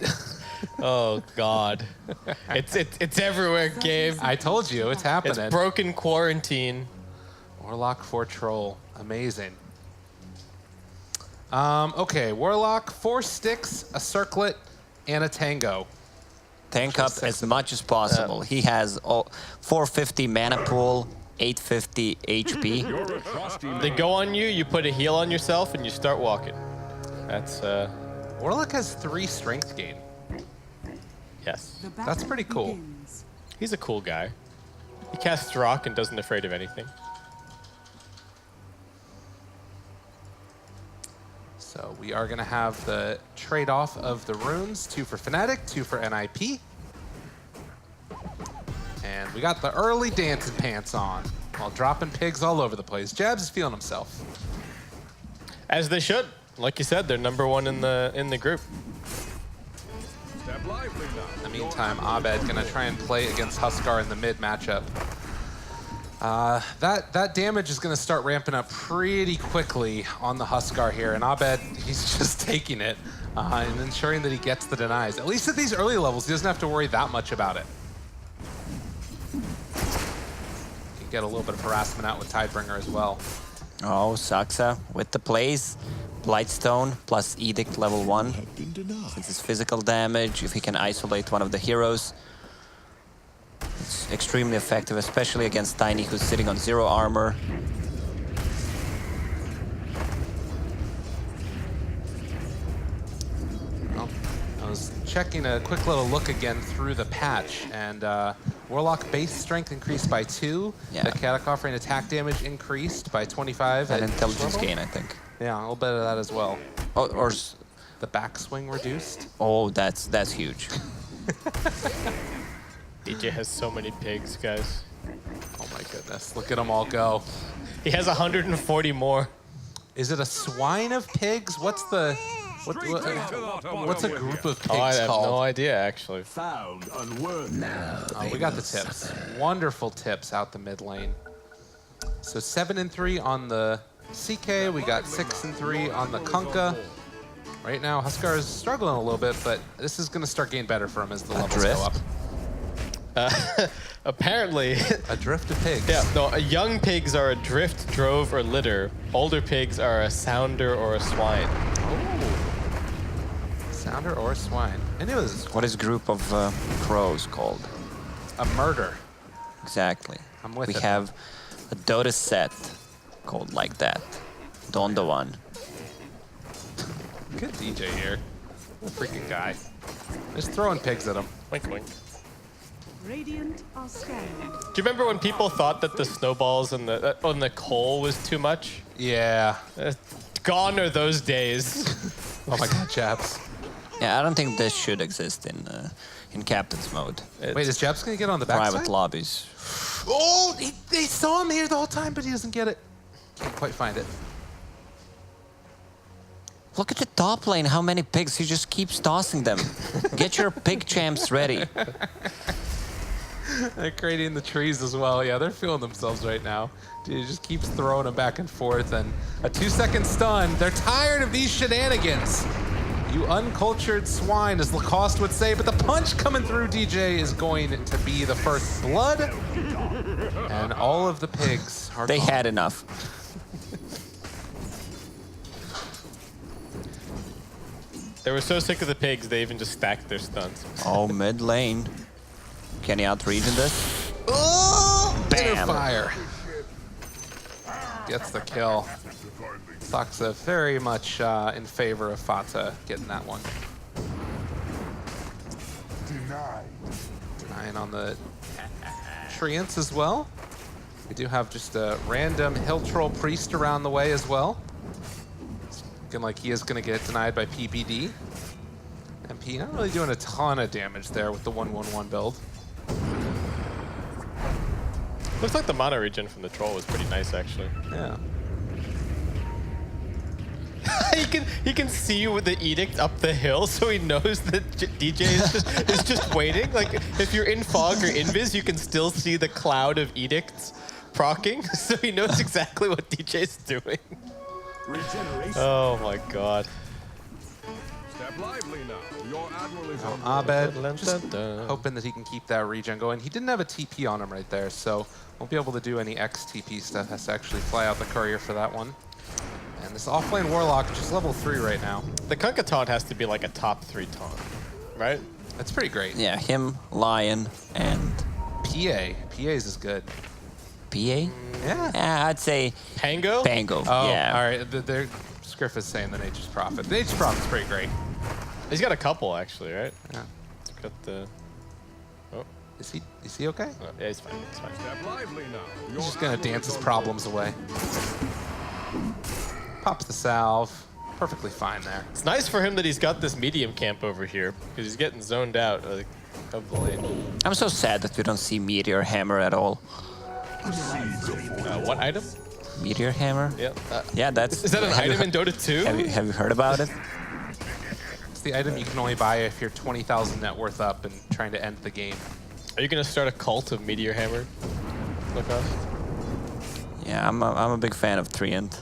Oh, God. It's everywhere, Gabe. I told you, it's happening. It's broken quarantine. Warlock for Troll. Amazing. Okay, Warlock, 4 sticks, a circlet, and a tango. Tank up as much as possible. He has 450 mana pool, 850 HP. They go on you, you put a heal on yourself, and you start walking. That's, Warlock has 3 strength gain. Yes. That's pretty cool. He's a cool guy. He casts rock and doesn't afraid of anything. So we are going to have the trade-off of the runes, 2 for Fnatic, 2 for NIP. And we got the early dancing pants on while dropping pigs all over the place. Jabs is feeling himself. As they should. Like you said, they're #1 in the group. In the meantime, Abed going to try and play against Huskar in the mid matchup. That damage is going to start ramping up pretty quickly on the Huskar here, and Abed, he's just taking it and ensuring that he gets the denies. At least at these early levels, he doesn't have to worry that much about it. He can get a little bit of harassment out with Tidebringer as well. Oh, Saksa with the plays. Blightstone plus Edict level 1. Since it's physical damage, if he can isolate one of the heroes, it's extremely effective, especially against Tiny, who's sitting on 0 armor. Well, I was checking a quick little look again through the patch, and Warlock base strength increased by 2. Yeah. The Katak offering attack damage increased by 25. And at intelligence level. gain, I think. Yeah, a little bit of that as well. Oh, or The backswing reduced. oh, that's huge. DJ has so many pigs, guys. Oh my goodness, look at them all go. He has 140 more. Is it a swine of pigs? What's the... what's a group of pigs Oh, I have called? no idea, actually. Found unworthy. Oh, we got the tips. Wonderful tips out the mid lane. So 7 and 3 on the CK. We got 6 and 3 on the Kunkka. Right now, Huskar is struggling a little bit, but this is going to start getting better for him as the levels go up. Apparently. A drift of pigs. Yeah, no, young pigs are a drift, drove, or litter. Older pigs are a sounder or a swine. Oh. Sounder or swine? I knew it was What is group of crows called? a murder. Exactly. I'm with we it. have a Dota set called like that. Donda one. Good DJ here. What a freaking guy. Just throwing pigs at him. Wink, wink. Radiant are scanning. Do you remember when people thought that the snowballs and the coal was too much? Yeah. Gone are those days. Oh my god, Chaps. Yeah, I don't think this should exist in captain's mode. Wait, is Chaps gonna get on the backside? Private lobbies. Oh, they saw him here the whole time, but he doesn't get it. Can't quite find it. Look at the top lane, how many pigs, he just keeps tossing them. Get your pig champs ready. They're creating the trees as well. Yeah, they're feeling themselves right now. Dude, he just keeps throwing them back and forth, and a 2-second stun. They're tired of these shenanigans. You uncultured swine, as Lacoste would say, but the punch coming through DJ is going to be the first blood. And all of the pigs are They gone. had enough. They were so sick of the pigs, they even just stacked their stuns. Oh, mid lane. Can he out-region this? Oh, Bam. fire. Gets the kill. Saksa very much in favor of Fata getting that one. 9 on the Treants as well. We do have just a random Hill Troll Priest around the way as well. It's looking like he is going to get denied by PPD. MP not really doing a ton of damage there with the 1-1-1 build. Looks like the mana regen from the troll was pretty nice, actually. Yeah. he can see with the edict up the hill, so he knows that DJ is just waiting. Like if you're in fog or invis, you can still see the cloud of edicts proccing, so he knows exactly what DJ's doing. Oh my god. Step lively now. Your admiral is on Abed, just hoping that he can keep that regen going. He didn't have a TP on him right there, so won't be able to do any XTP stuff. Has to actually fly out the courier for that one. And this offlane Warlock, just level 3 right now. The Kunkka taunt has to be like a top 3 taunt, right? That's pretty great. Yeah, him, Lion, and... PA. PA's is good. PA? Yeah. Yeah, I'd say... Pango? Pango, Oh, yeah. all right. Scriff is saying the Nature's Prophet. The Nature's Prophet's pretty great. He's got a couple, actually, right? Yeah. He's got the... Oh. Is he okay? Oh, yeah, he's fine. He's fine. Step lively now. He's just going to dance his problems away. Pops the salve. Perfectly fine there. It's nice for him that he's got this medium camp over here, because he's getting zoned out of the lane. I'm so sad that we don't see Meteor Hammer at all. What item? Meteor Hammer? Yeah. Yeah, that's... Is that an item in Dota 2? Have you heard about it? It's the item you can only buy if you're 20,000 net worth up and trying to end the game. Are you going to start a cult of Meteor Hammer? Yeah, I'm a big fan of Treant.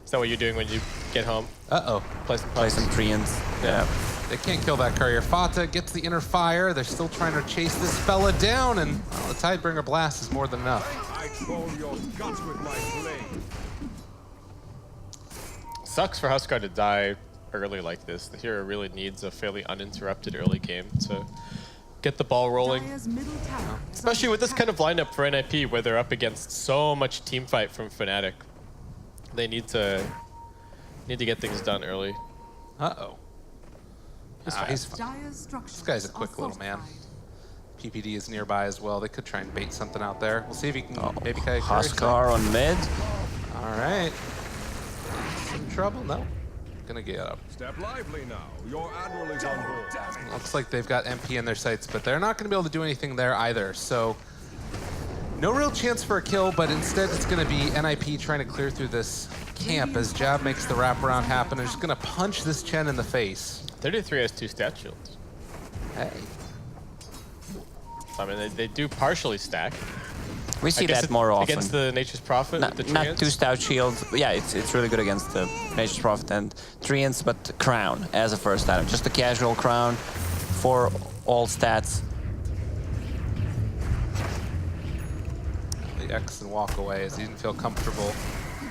Is that what you're doing when you get home? Uh-oh. Play some Treants. Yeah. They can't kill that courier. Fata gets the inner fire. They're still trying to chase this fella down, and well, the Tidebringer Blast is more than enough. I troll your guts with my blade. Sucks for Huskar to die early like this. The hero really needs a fairly uninterrupted early game to get the ball rolling. Especially with this kind of lineup for NIP, where they're up against so much team fight from Fnatic. They need to get things done early. Uh-oh. He's fine. This guy's a quick little man. PPD is nearby as well. They could try and bait something out there. We'll see if he can maybe carry Huskar on mid. All right. Some trouble? No. Gonna get up. Step lively now. Your admiral is on board. Looks like they've got MP in their sights, but they're not gonna be able to do anything there either. So no real chance for a kill, but instead it's gonna be NIP trying to clear through this camp as Jab makes the wraparound happen. They're just gonna punch this Chen in the face. 33 has 2 stat shields. Hey. So, I mean, they do partially stack. We see that more often. Against the Nature's Prophet? Not 2 stout shields. Yeah, it's really good against the Nature's Prophet and Treants, but Crown as a first item. Just a casual Crown for all stats. The X and walk away as he didn't feel comfortable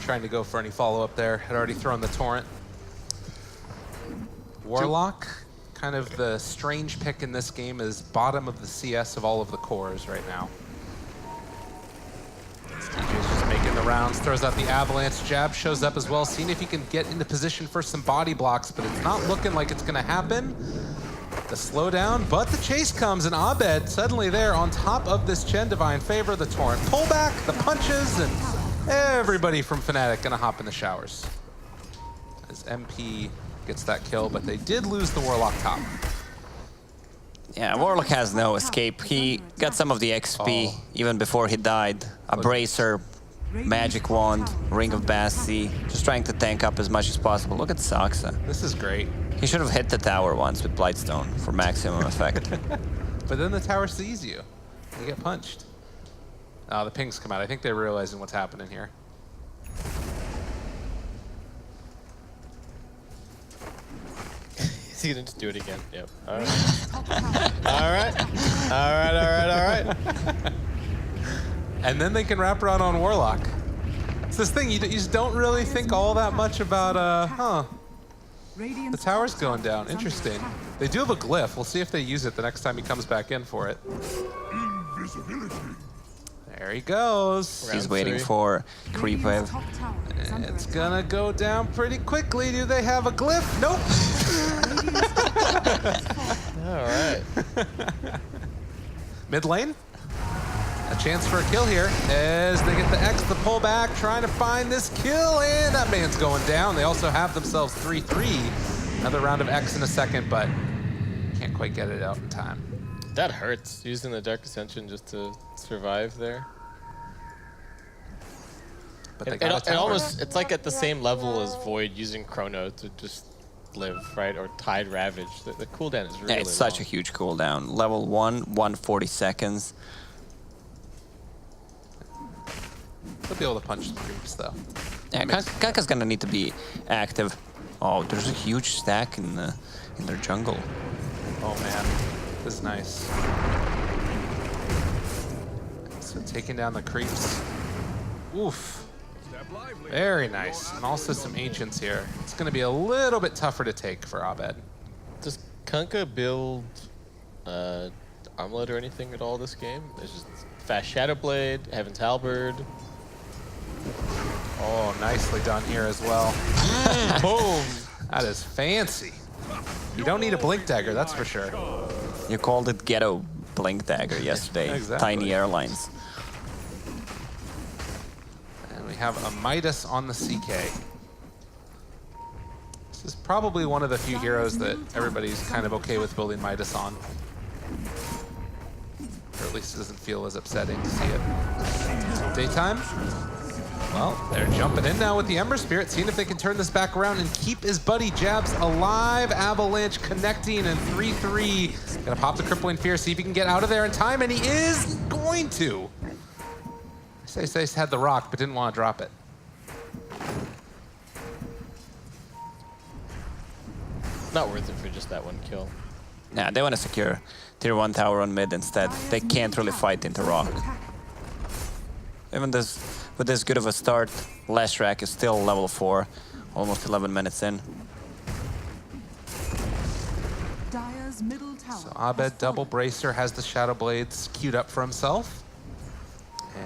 trying to go for any follow-up there. Had already thrown the torrent. Warlock, kind of the strange pick in this game, is bottom of the CS of all of the cores right now. DJ's just making the rounds, throws out the avalanche. Jab shows up as well, seeing if he can get into position for some body blocks, but it's not looking like it's gonna happen. The slowdown, but the chase comes, and Abed suddenly there on top of this Chen Divine Favor, the Torrent pullback, the punches, and everybody from Fnatic gonna hop in the showers. As MP gets that kill, but they did lose the Warlock top. Yeah, Warlock has no escape. He got some of the XP even before he died. A Bracer, Magic Wand, Ring of Bassi, just trying to tank up as much as possible. Look at Saksa. This is great. He should have hit the tower once with Blightstone for maximum effect. But then the tower sees you. You get punched. Oh, the pings come out. I think they're realizing what's happening here. Is he gonna just do it again? Yep. All right. All right. And then they can wrap around on Warlock. It's this thing, you just don't really think all that much about, the tower's going down. Interesting. They do have a glyph. We'll see if they use it the next time he comes back in for it. There he goes. He's waiting for creep wave. It's gonna go down pretty quickly. Do they have a glyph? Nope. All right. Mid lane. A chance for a kill here as they get the X, the pullback, trying to find this kill, and that man's going down. They also have themselves 3-3. Another round of X in a second, but can't quite get it out in time. That hurts, using the Dark Ascension just to survive there. But they got it almost, it's like at the same level as Void using Chrono to just live, right? Or Tide Ravage. The cooldown is really Yeah, it's such a huge cooldown. Level 1, 140 seconds. They'll be able to punch the creeps, though. Yeah, Kaka's gonna need to be active. Oh, there's a huge stack in their jungle. Oh man, this is nice. So taking down the creeps. Oof. Very nice. And also some ancients here. It's going to be a little bit tougher to take for Abed. Does Kunkka build Armlet or anything at all this game? There's just fast Shadow Blade, Heaven's Halberd. Oh, nicely done here as well. Boom! That is fancy. You don't need a Blink Dagger, that's for sure. You called it Ghetto Blink Dagger yesterday. Exactly. Tiny Airlines. And we have a Midas on the CK. This is probably one of the few heroes that everybody's kind of okay with building Midas on. Or at least it doesn't feel as upsetting to see it. Daytime? Well, they're jumping in now with the Ember Spirit, seeing if they can turn this back around and keep his buddy Jabs alive. Avalanche connecting and 3-3. Gonna pop the Crippling Fear, see if he can get out of there in time, and he is going to. Say had the rock, but didn't want to drop it. Not worth it for just that one kill. Yeah, they want to secure tier 1 tower on mid instead. They can't really fight into rock. Even with this good of a start, Leshrac is still level 4, almost 11 minutes in. So Abed double bracer has the Shadow Blades queued up for himself.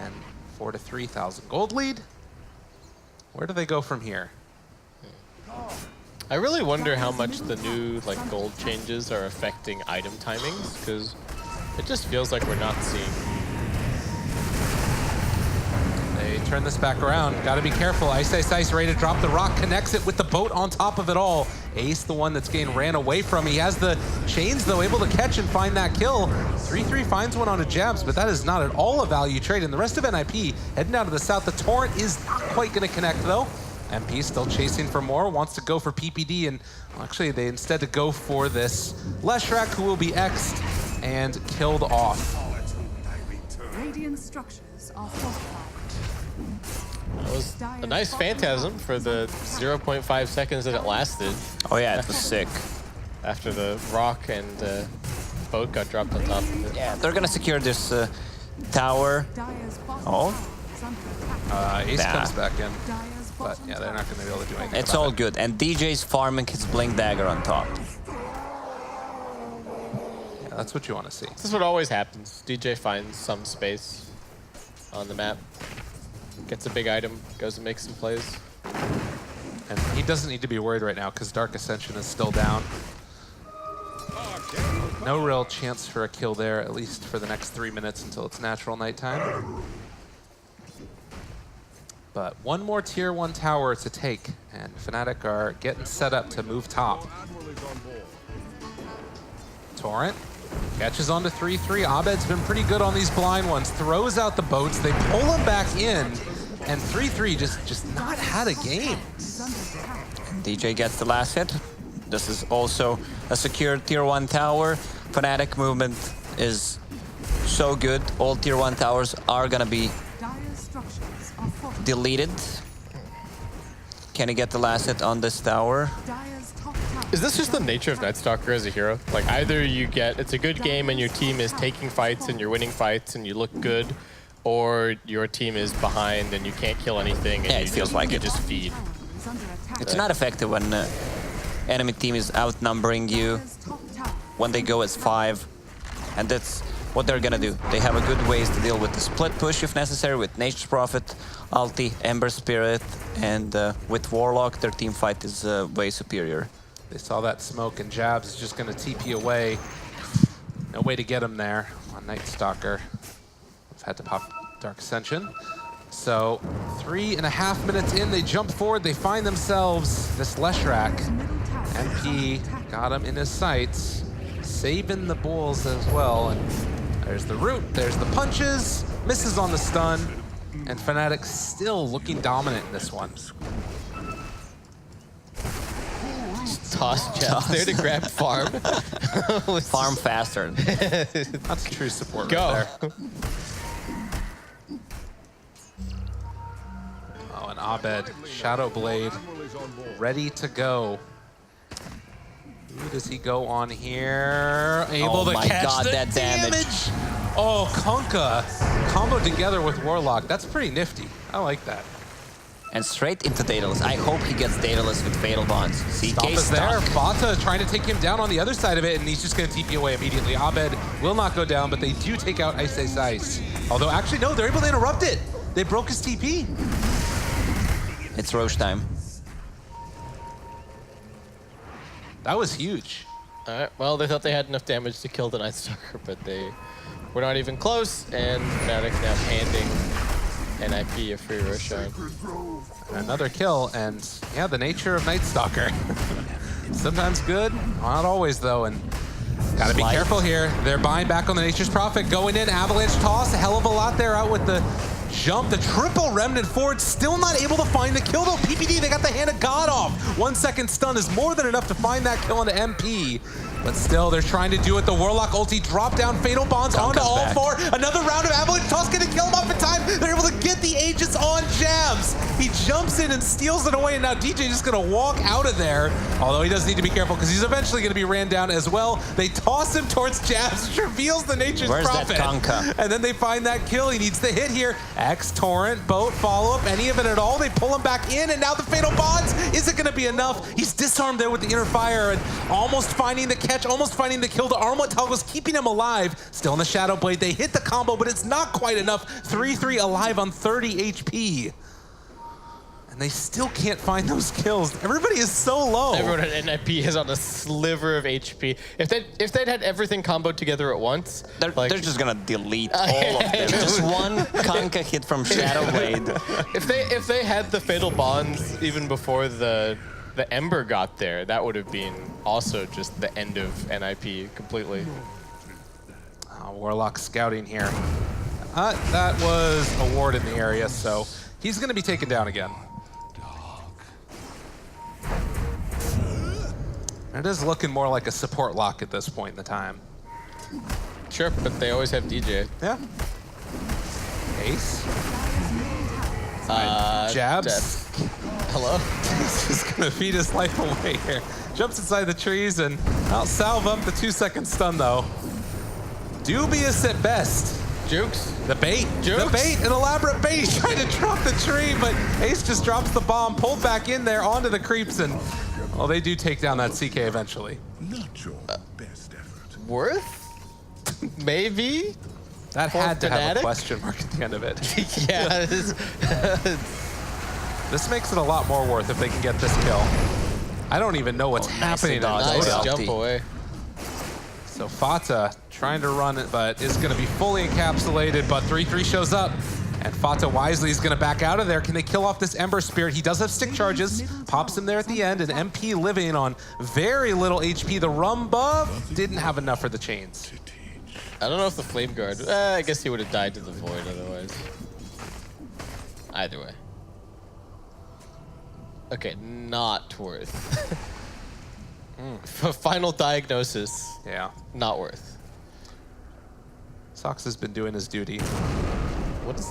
And 4 to 3,000 gold lead. Where do they go from here? I really wonder how much the new gold changes are affecting item timings, because it just feels like we're not seeing. They turn this back around. Got to be careful. Ice ready to drop the rock. Connects it with the boat on top of it all. Ace, the one that's getting ran away from. He has the chains, though, able to catch and find that kill. 3-3 finds one onto Jabs, but that is not at all a value trade. And the rest of NIP heading down to the south. The Torrent is not quite going to connect, though. MP still chasing for more, wants to go for PPD, and actually they instead to go for this Leshrac, who will be X'd and killed off. Radiant structures are fortified. That was a nice Phantasm for the 0.5 seconds that it lasted. Oh yeah, it was sick. After the rock and boat got dropped on top of it. Yeah, they're gonna secure this tower. Oh. Ace comes back in. But yeah, they're not going to be able to do anything. It's about all it. good. And DJ's farming his Blink Dagger on top. Yeah, that's what you want to see. This is what always happens. DJ finds some space on the map, gets a big item, goes and makes some plays. And he doesn't need to be worried right now because Dark Ascension is still down. No real chance for a kill there, at least for the next 3 minutes until it's natural nighttime. But one more tier 1 tower to take, and Fnatic are getting set up to move top. Torrent catches on to 3-3. Abed's been pretty good on these blind ones. Throws out the boats. They pull him back in, and 3-3 just not had a game. DJ gets the last hit. This is also a secure tier 1 tower. Fnatic movement is so good. All tier 1 towers are gonna be deleted. Can he get the last hit on this tower? Is this just the nature of Nightstalker as a hero? Like, either you get, it's a good game and your team is taking fights and you're winning fights and you look good, or your team is behind and you can't kill anything and Yeah, it feels like you it. just feed. It's not effective when enemy team is outnumbering you, when they go as 5, and that's what they're gonna do. They have a good ways to deal with the split push if necessary, with Nature's Prophet, Ulti, Ember Spirit, and with Warlock, their team fight is way superior. They saw that smoke, and Jabs is just going to TP away. No way to get him there on Nightstalker. We've had to pop Dark Ascension. So 3.5 minutes in, they jump forward, they find themselves this Leshrac. MP got him in his sights, saving the Bulls as well. And there's the root, there's the punches, misses on the stun, and Fnatic still looking dominant in this one. Toss Jabs there to grab farm. Farm faster. That's true support Go. right there. Oh, and Abed, Shadow Blade, ready to go. Who does he go on here? Able to catch God, the that damage. Oh, Kunkka combo together with Warlock. That's pretty nifty. I like that. And straight into Daedalus. I hope he gets Daedalus with Fatal Bonds. Stop CK is there. stuck. Bata trying to take him down on the other side of it, and he's just going to TP away immediately. Abed will not go down, but they do take out Ice Ice Ice. Although, actually, no, they're able to interrupt it. They broke his TP. It's Roche time. That was huge. All right, well, they thought they had enough damage to kill the Nightstalker, but they were not even close, and Fnatic now handing NIP a free Roshan. Another kill, and yeah, the nature of Nightstalker. Sometimes good, not always though, and gotta be careful here. They're buying back on the Nature's Prophet, going in, Avalanche toss, a hell of a lot there out with the jump, the triple Remnant forward, still not able to find the kill though. PPD, they got the hand of God off. 1 second stun is more than enough to find that kill onto MP. But still, they're trying to do it. The Warlock ulti drop down Fatal Bonds onto all 4. Another round of Avalanche toss gonna kill him off in time. They're able to get the Aegis on Jabs. He jumps in and steals it away, and now DJ just gonna walk out of there. Although he does need to be careful because he's eventually gonna be ran down as well. They toss him towards Jabs, which reveals the Nature's Prophet. Where's that Kunkka? And then they find that kill. He needs the hit here. X, Torrent, Boat, follow-up, any of it at all. They pull him back in, and now the Fatal Bonds. Is it gonna be enough? He's disarmed there with the inner fire and almost finding the catch, almost finding the kill. The Armlet Toggle was keeping him alive. Still in the Shadow Blade. They hit the combo, but it's not quite enough. 3-3 alive on 30 HP. And they still can't find those kills. Everybody is so low. Everyone at NIP is on a sliver of HP. If they'd had everything comboed together at once, They're just gonna delete all of them. Just one Kunkka hit from Shadow Blade. if they had the Fatal Bonds even before the Ember got there, that would have been also just the end of NIP completely. Warlock scouting here. That was a ward in the area, so he's going to be taken down again. It is looking more like a support lock at this point in the time. Sure, but they always have DJ. Yeah. Ace. Jabs. Hello? He's just going to feed his life away here. Jumps inside the trees and I'll salve up the 2-second stun though. Dubious at best. Jukes. The bait. Jukes. The bait. An elaborate bait. He's trying to drop the tree, but Ace just drops the bomb, pulled back in there onto the creeps, and well, they do take down that CK eventually. Not your best effort. Worth? Maybe? That had to have a question mark at the end of it. Yeah. This makes it a lot more worth if they can get this kill. I don't even know what's happening in Nice Dota. jump away. So Fata trying to run it, but is going to be fully encapsulated, but 3-3 shows up. And Fata wisely is going to back out of there. Can they kill off this Ember Spirit? He does have stick charges. Pops him there at the end, and MP living on very little HP. The Rum buff didn't have enough for the chains. I don't know if the Flame Guard... I guess he would have died to the Void otherwise. Either way. Okay, not worth. Final diagnosis. Yeah. Not worth. Sox has been doing his duty. What is...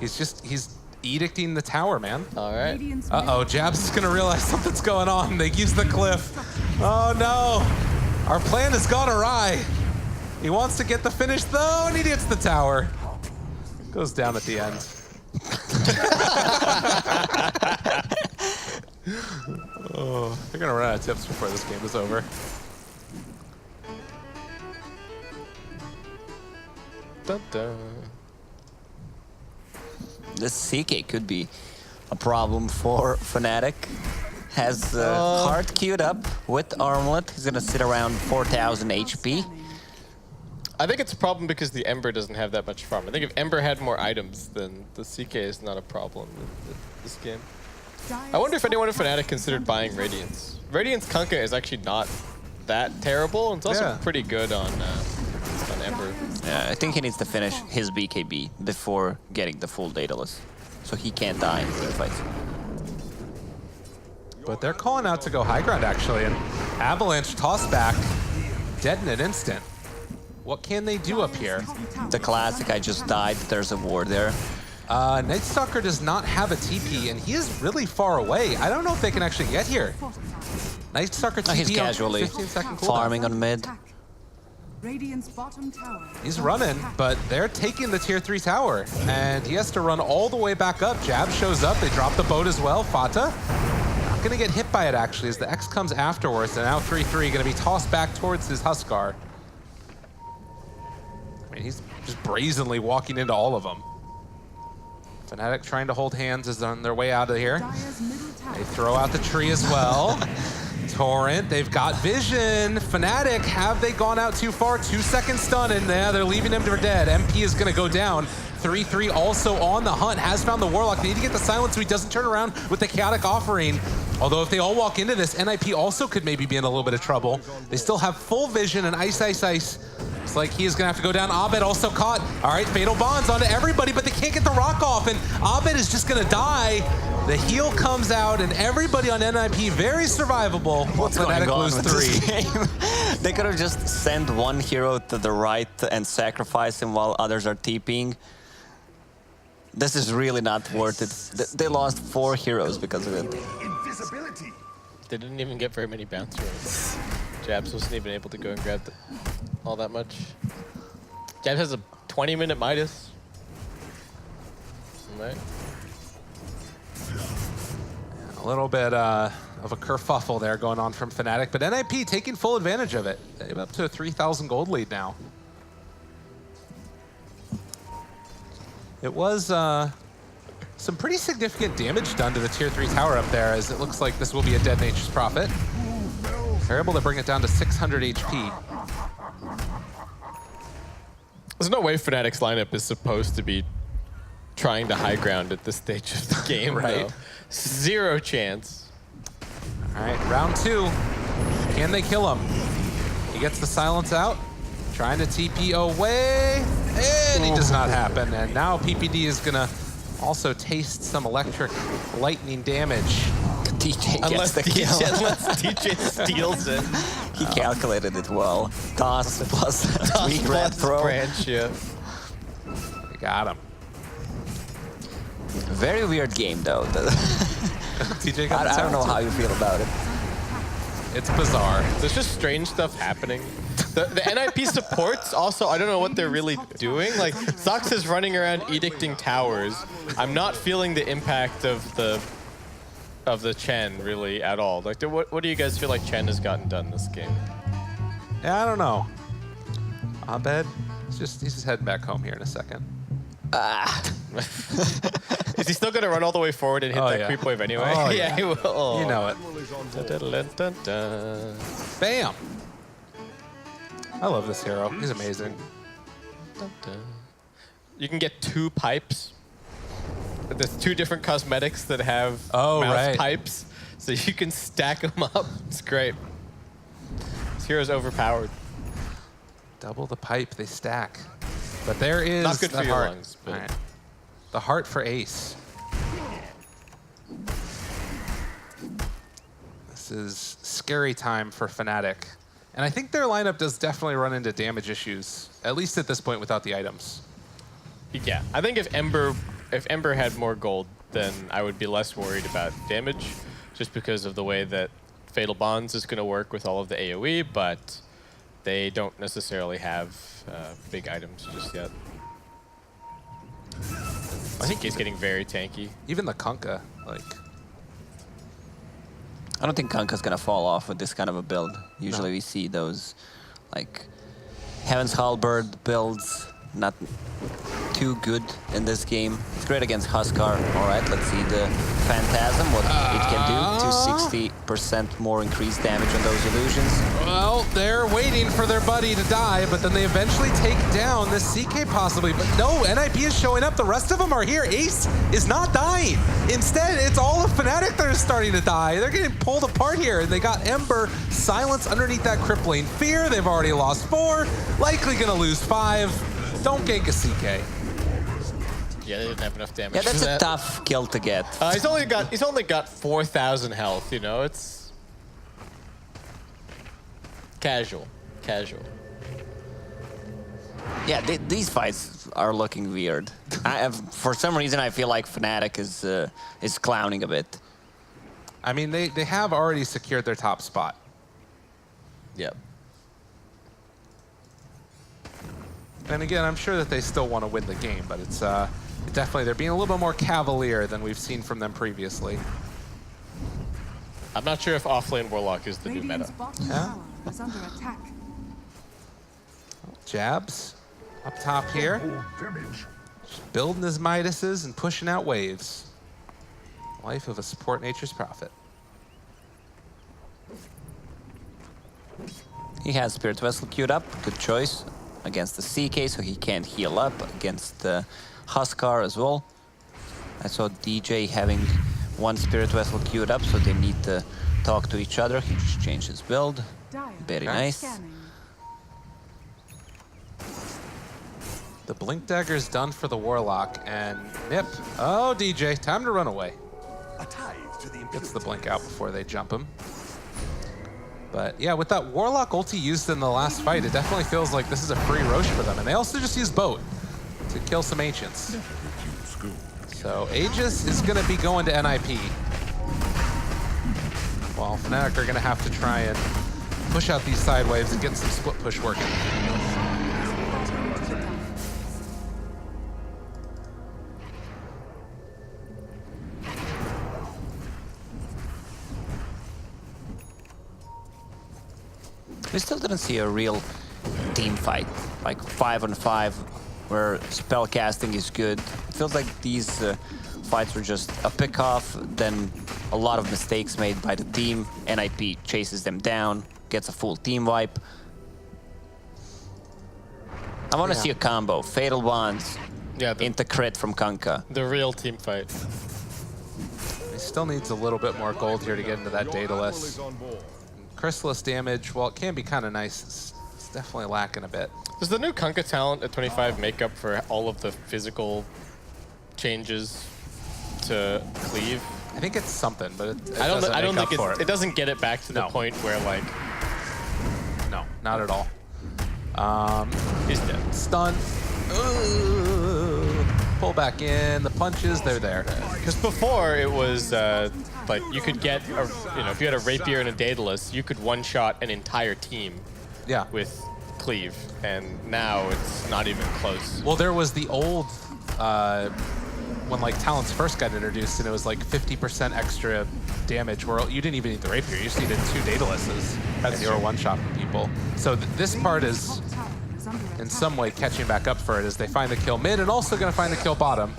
He's edicting the tower, man. All right. Uh-oh, Jabs is gonna realize something's going on. They use the cliff. Oh no, our plan has gone awry. He wants to get the finish though, and he hits the tower. Goes down at the end. Oh, they're gonna run out of tips before this game is over. Dun, dun. This CK could be a problem for Fnatic. Has Heart queued up with Armlet. He's gonna sit around 4,000 HP. I think it's a problem because the Ember doesn't have that much farm. I think if Ember had more items, then the CK is not a problem in this game. I wonder if anyone in Fnatic considered buying Radiance. Radiance Kunkka is actually not that terrible, and it's also pretty good on Ember. Yeah, I think he needs to finish his BKB before getting the full Daedalus, so he can't die in team fights. But they're calling out to go high ground actually, and Avalanche toss back, dead in an instant. What can they do up here? The classic, I just died, there's a ward there. Night Stalker does not have a TP, and he is really far away. I don't know if they can actually get here. Night Stalker TP he's casually 15-second cooldown. farming on mid. He's running, but they're taking the tier 3 tower, and he has to run all the way back up. Jab shows up, they drop the boat as well. Fata, not gonna get hit by it actually, as the X comes afterwards, and now 3-3 gonna be tossed back towards his Huskar. I mean, he's just brazenly walking into all of them. Fnatic trying to hold hands is on their way out of here. They throw out the tree as well. Torrent, they've got vision. Fnatic, have they gone out too far? 2-second stun, and yeah, they're leaving him for dead. MP is gonna go down. 3-3 also on the hunt, has found the Warlock. They need to get the silence so he doesn't turn around with the Chaotic Offering. Although if they all walk into this, NIP also could maybe be in a little bit of trouble. They still have full vision and ice. Looks like he is gonna have to go down. Abed also caught. All right, Fatal Bonds onto everybody, but they can't get the rock off, and Abed is just gonna die. The heal comes out, and everybody on NIP very survivable. What's going on with 3. this game? They could have just sent one hero to the right and sacrifice him while others are TPing. This is really not worth it. They lost 4 heroes because of it. They didn't even get very many bounce rolls. Jabs wasn't even able to go and grab all that much. Jabs has a 20-minute Midas. Right. A little bit of a kerfuffle there going on from Fnatic, but NIP taking full advantage of it. They're up to a 3,000 gold lead now. It was some pretty significant damage done to the tier 3 tower up there, as it looks like this will be a Dead Nature's Prophet. They're able to bring it down to 600 HP. There's no way Fnatic's lineup is supposed to be trying to high ground at this stage of the game, right? Though. 0 chance. All right, round 2. Can they kill him? He gets the silence out, trying to TP away, and he does not happen. And now PPD is gonna also taste some electric lightning damage. DJ gets the kill. Unless DJ steals it. He calculated it well. Toss plus 3 grab throw. Branch, yeah. They got him. Very weird game though. TJ got I don't know how you feel about it. It's bizarre. There's just strange stuff happening. The NIP supports also, I don't know what they're really doing. Like, Sox is running around edicting towers. I'm not feeling the impact of the Chen really at all. Like, what do you guys feel like Chen has gotten done this game? Yeah, I don't know. Abed, he's just heading back home here in a second. Is he still going to run all the way forward and hit that creep wave anyway? Oh, yeah, he will. Oh. You know it. Dun, dun, dun. Bam! I love this hero. He's amazing. Dun, dun. You can get 2 pipes. There's 2 different cosmetics that have mouse pipes, so you can stack them up. It's great. This hero's overpowered. Double the pipe, they stack. But there is not good for your heart. lungs. But Right. The heart for Ace. This is scary time for Fnatic. And I think their lineup does definitely run into damage issues, at least at this point without the items. Yeah, I think if Ember had more gold, then I would be less worried about damage, just because of the way that Fatal Bonds is going to work with all of the AoE, but they don't necessarily have big items just yet. I think he's getting very tanky. Even the Kunkka, like... I don't think Kanka's gonna fall off with this kind of a build. Usually we see those, like, Heaven's Halberd builds, not too good in this game. It's great against Huskar. All right, let's see the Phantasm, what it can do. 260% more increased damage on those illusions. Well, they're waiting for their buddy to die, but then they eventually take down this CK possibly. But no, NIP is showing up. The rest of them are here. Ace is not dying. Instead, it's all of Fnatic that are starting to die. They're getting pulled apart here, and they got Ember Silence underneath that crippling fear. They've already lost 4, likely gonna lose 5. Don't gank a CK. Yeah, they didn't have enough damage. Yeah, that's for a that. tough kill to get. He's only got 4,000 health. You know, it's casual. Yeah, these fights are looking weird. For some reason, I feel like Fnatic is clowning a bit. I mean, they have already secured their top spot. Yep. And again, I'm sure that they still want to win the game, but it's definitely, they're being a little bit more cavalier than we've seen from them previously. I'm not sure if offlane Warlock is the new meta. Yeah. Is under attack. Jabs up top here. Just building his Midases and pushing out waves. Life of a support nature's prophet. He has Spirit Vessel queued up. Good choice against the CK, so he can't heal up. Against Huskar as well. I saw DJ having 1 Spirit Vessel queued up, so they need to talk to each other. He just changed his build. Very nice. The Blink Dagger's done for the Warlock, and Nip. Oh, DJ, time to run away. Gets the Blink out before they jump him. But yeah, with that Warlock ulti used in the last fight, it definitely feels like this is a free Roche for them. And they also just use Boat to kill some Ancients. So Aegis is going to be going to NIP. While Fnatic are going to have to try and push out these side waves and get some split push working. We still didn't see a real team fight, like 5-on-5, where spell casting is good. It feels like these fights were just a pick-off, then a lot of mistakes made by the team. NIP chases them down, gets a full team wipe. I want to see a combo, Fatal Bonds into crit from Kunkka. The real team fight. He still needs a little bit more gold here to get into that Daedalus. Chrysalis damage, while it can be kind of nice, it's definitely lacking a bit. Does the new Kunkka talent at 25 make up for all of the physical changes to cleave? I think it's something, but I don't think it doesn't get it back to the point where, like, no, not at all. He's dead. Stun. Pull back in. The punches, they're there. Because before it was like you could get, if you had a Rapier and a Daedalus, you could one-shot an entire team. Yeah. With cleave, and now it's not even close. Well, there was the old, when like talents first got introduced, and it was like 50% extra damage, where you didn't even need the rapier, you just needed 2 Datalists, and you were one-shotting people. So this part is, in some way, catching back up for it as they find the kill mid, and also going to find the kill bottom.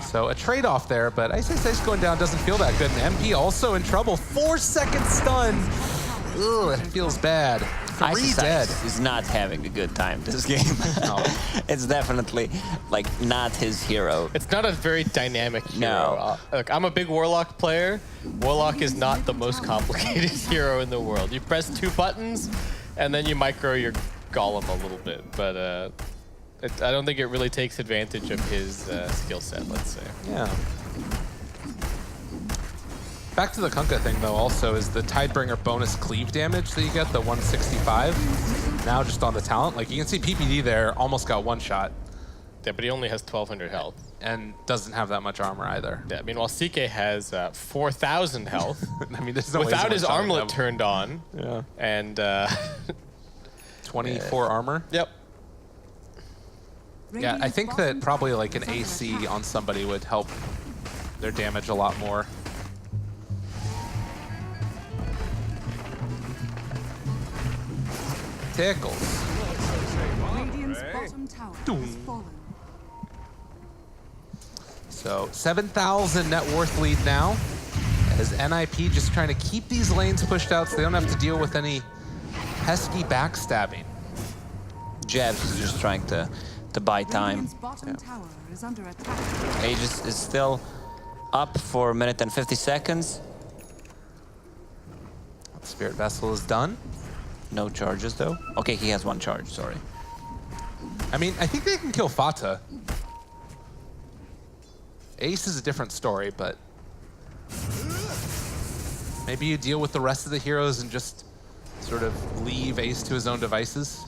So a trade-off there, but Ice going down doesn't feel that good, and MP also in trouble. 4-second stun. Ugh, it feels bad. 3 dead. He's not having a good time this game. No. It's definitely like not his hero. It's not a very dynamic hero. No. Look, I'm a big Warlock player. Warlock is not the most complicated hero in the world. You press 2 buttons, and then you micro your golem a little bit. But I don't think it really takes advantage of his skill set, let's say. Yeah. Back to the Kunkka thing, though, also, is the Tidebringer bonus cleave damage that you get, the 165, now just on the talent. Like, you can see PPD there almost got 1 shot. Yeah, but he only has 1,200 health. And doesn't have that much armor either. Yeah, meanwhile, CK has 4,000 health. I mean, there's no way without he's his armlet turned on. Yeah. And 24 armor. Yep. Yeah, I think that probably like an AC on somebody would help their damage a lot more. Tickles. Radiant's bottom tower has fallen. So 7,000 net worth lead now, as NIP just trying to keep these lanes pushed out so they don't have to deal with any pesky backstabbing. Jabs is just trying to buy time. Radiant's bottom tower is under attack. Aegis is still up for 1 minute and 50 seconds. Spirit Vessel is done. No charges though. Okay, he has 1 charge, sorry. I mean, I think they can kill Fata. Ace is a different story, but maybe you deal with the rest of the heroes and just sort of leave Ace to his own devices.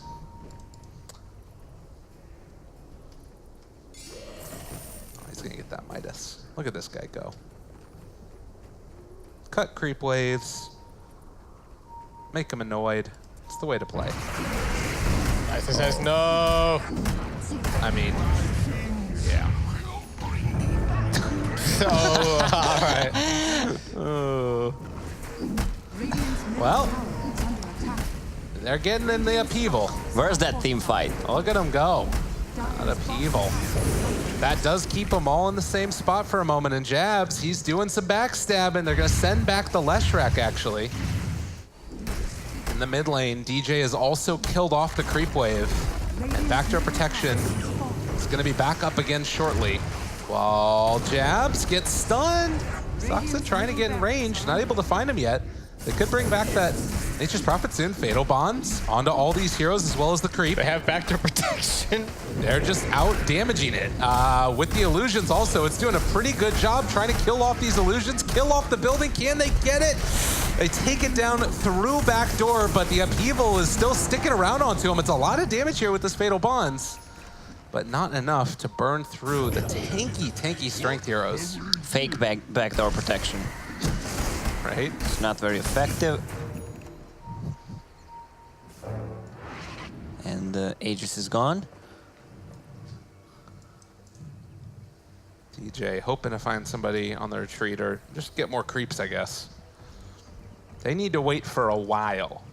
Oh, he's gonna get that Midas. Look at this guy go. Cut creep waves. Make him annoyed. It's the way to play. Ice says no. I mean, yeah. All right. Well, they're getting in the upheaval. Where's that team fight? Look at them go. That upheaval. That does keep them all in the same spot for a moment. And Jabs, he's doing some backstabbing. They're going to send back the Leshrac, actually. In the mid lane, DJ has also killed off the creep wave. And backdoor protection is going to be back up again shortly. While Jabs gets stunned. Soxa trying to get in range, not able to find him yet. They could bring back that Nature's Prophet soon. Fatal Bonds onto all these heroes as well as the creep. They have backdoor protection. They're just out damaging it. With the illusions also, it's doing a pretty good job trying to kill off these illusions, kill off the building. Can they get it? They take it down through backdoor, but the upheaval is still sticking around onto him. It's a lot of damage here with this Fatal Bonds, but not enough to burn through the tanky strength heroes. Fake backdoor protection. Right? It's not very effective. And Aegis is gone. DJ hoping to find somebody on the retreat or just get more creeps, I guess. They need to wait for a while.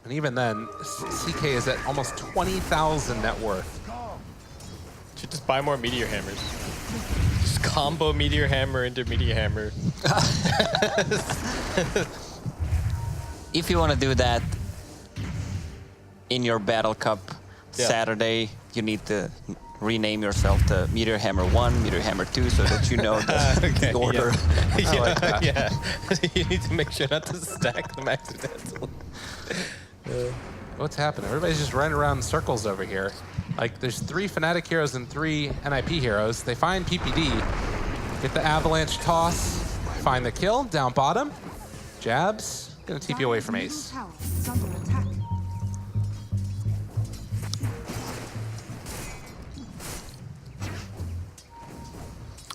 And even then, CK is at almost 20,000 net worth. Should just buy more Meteor Hammers. Just combo Meteor Hammer into Meteor Hammer. If you want to do that in your Battle Cup Saturday, you need to rename yourself to Meteor Hammer 1, Meteor Hammer 2, so that you know the order. Yeah. You need to make sure not to stack them accidentally. What's happening? Everybody's just running around in circles over here. Like, there's 3 Fnatic heroes and 3 NIP heroes. They find PPD, get the Avalanche toss, find the kill, down bottom. Jabs, gonna TP away from Ace.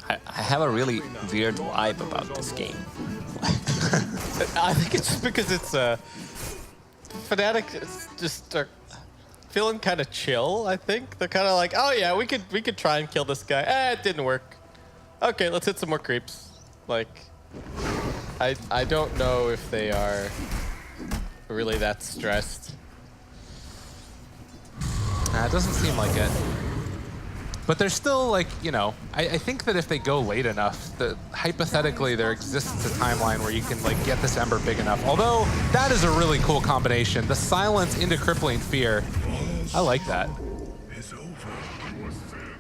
I have a really weird vibe about this game. I think it's just because it's Fnatic just feeling kind of chill, I think. They're kind of like, oh yeah, we could try and kill this guy. It didn't work. Okay, let's hit some more creeps. Like, I don't know if they are really that stressed. It doesn't seem like it. But there's still, like, you know, I think that if they go late enough, that hypothetically there exists a timeline where you can, like, get this Ember big enough. Although, that is a really cool combination. The silence into Crippling Fear. I like that.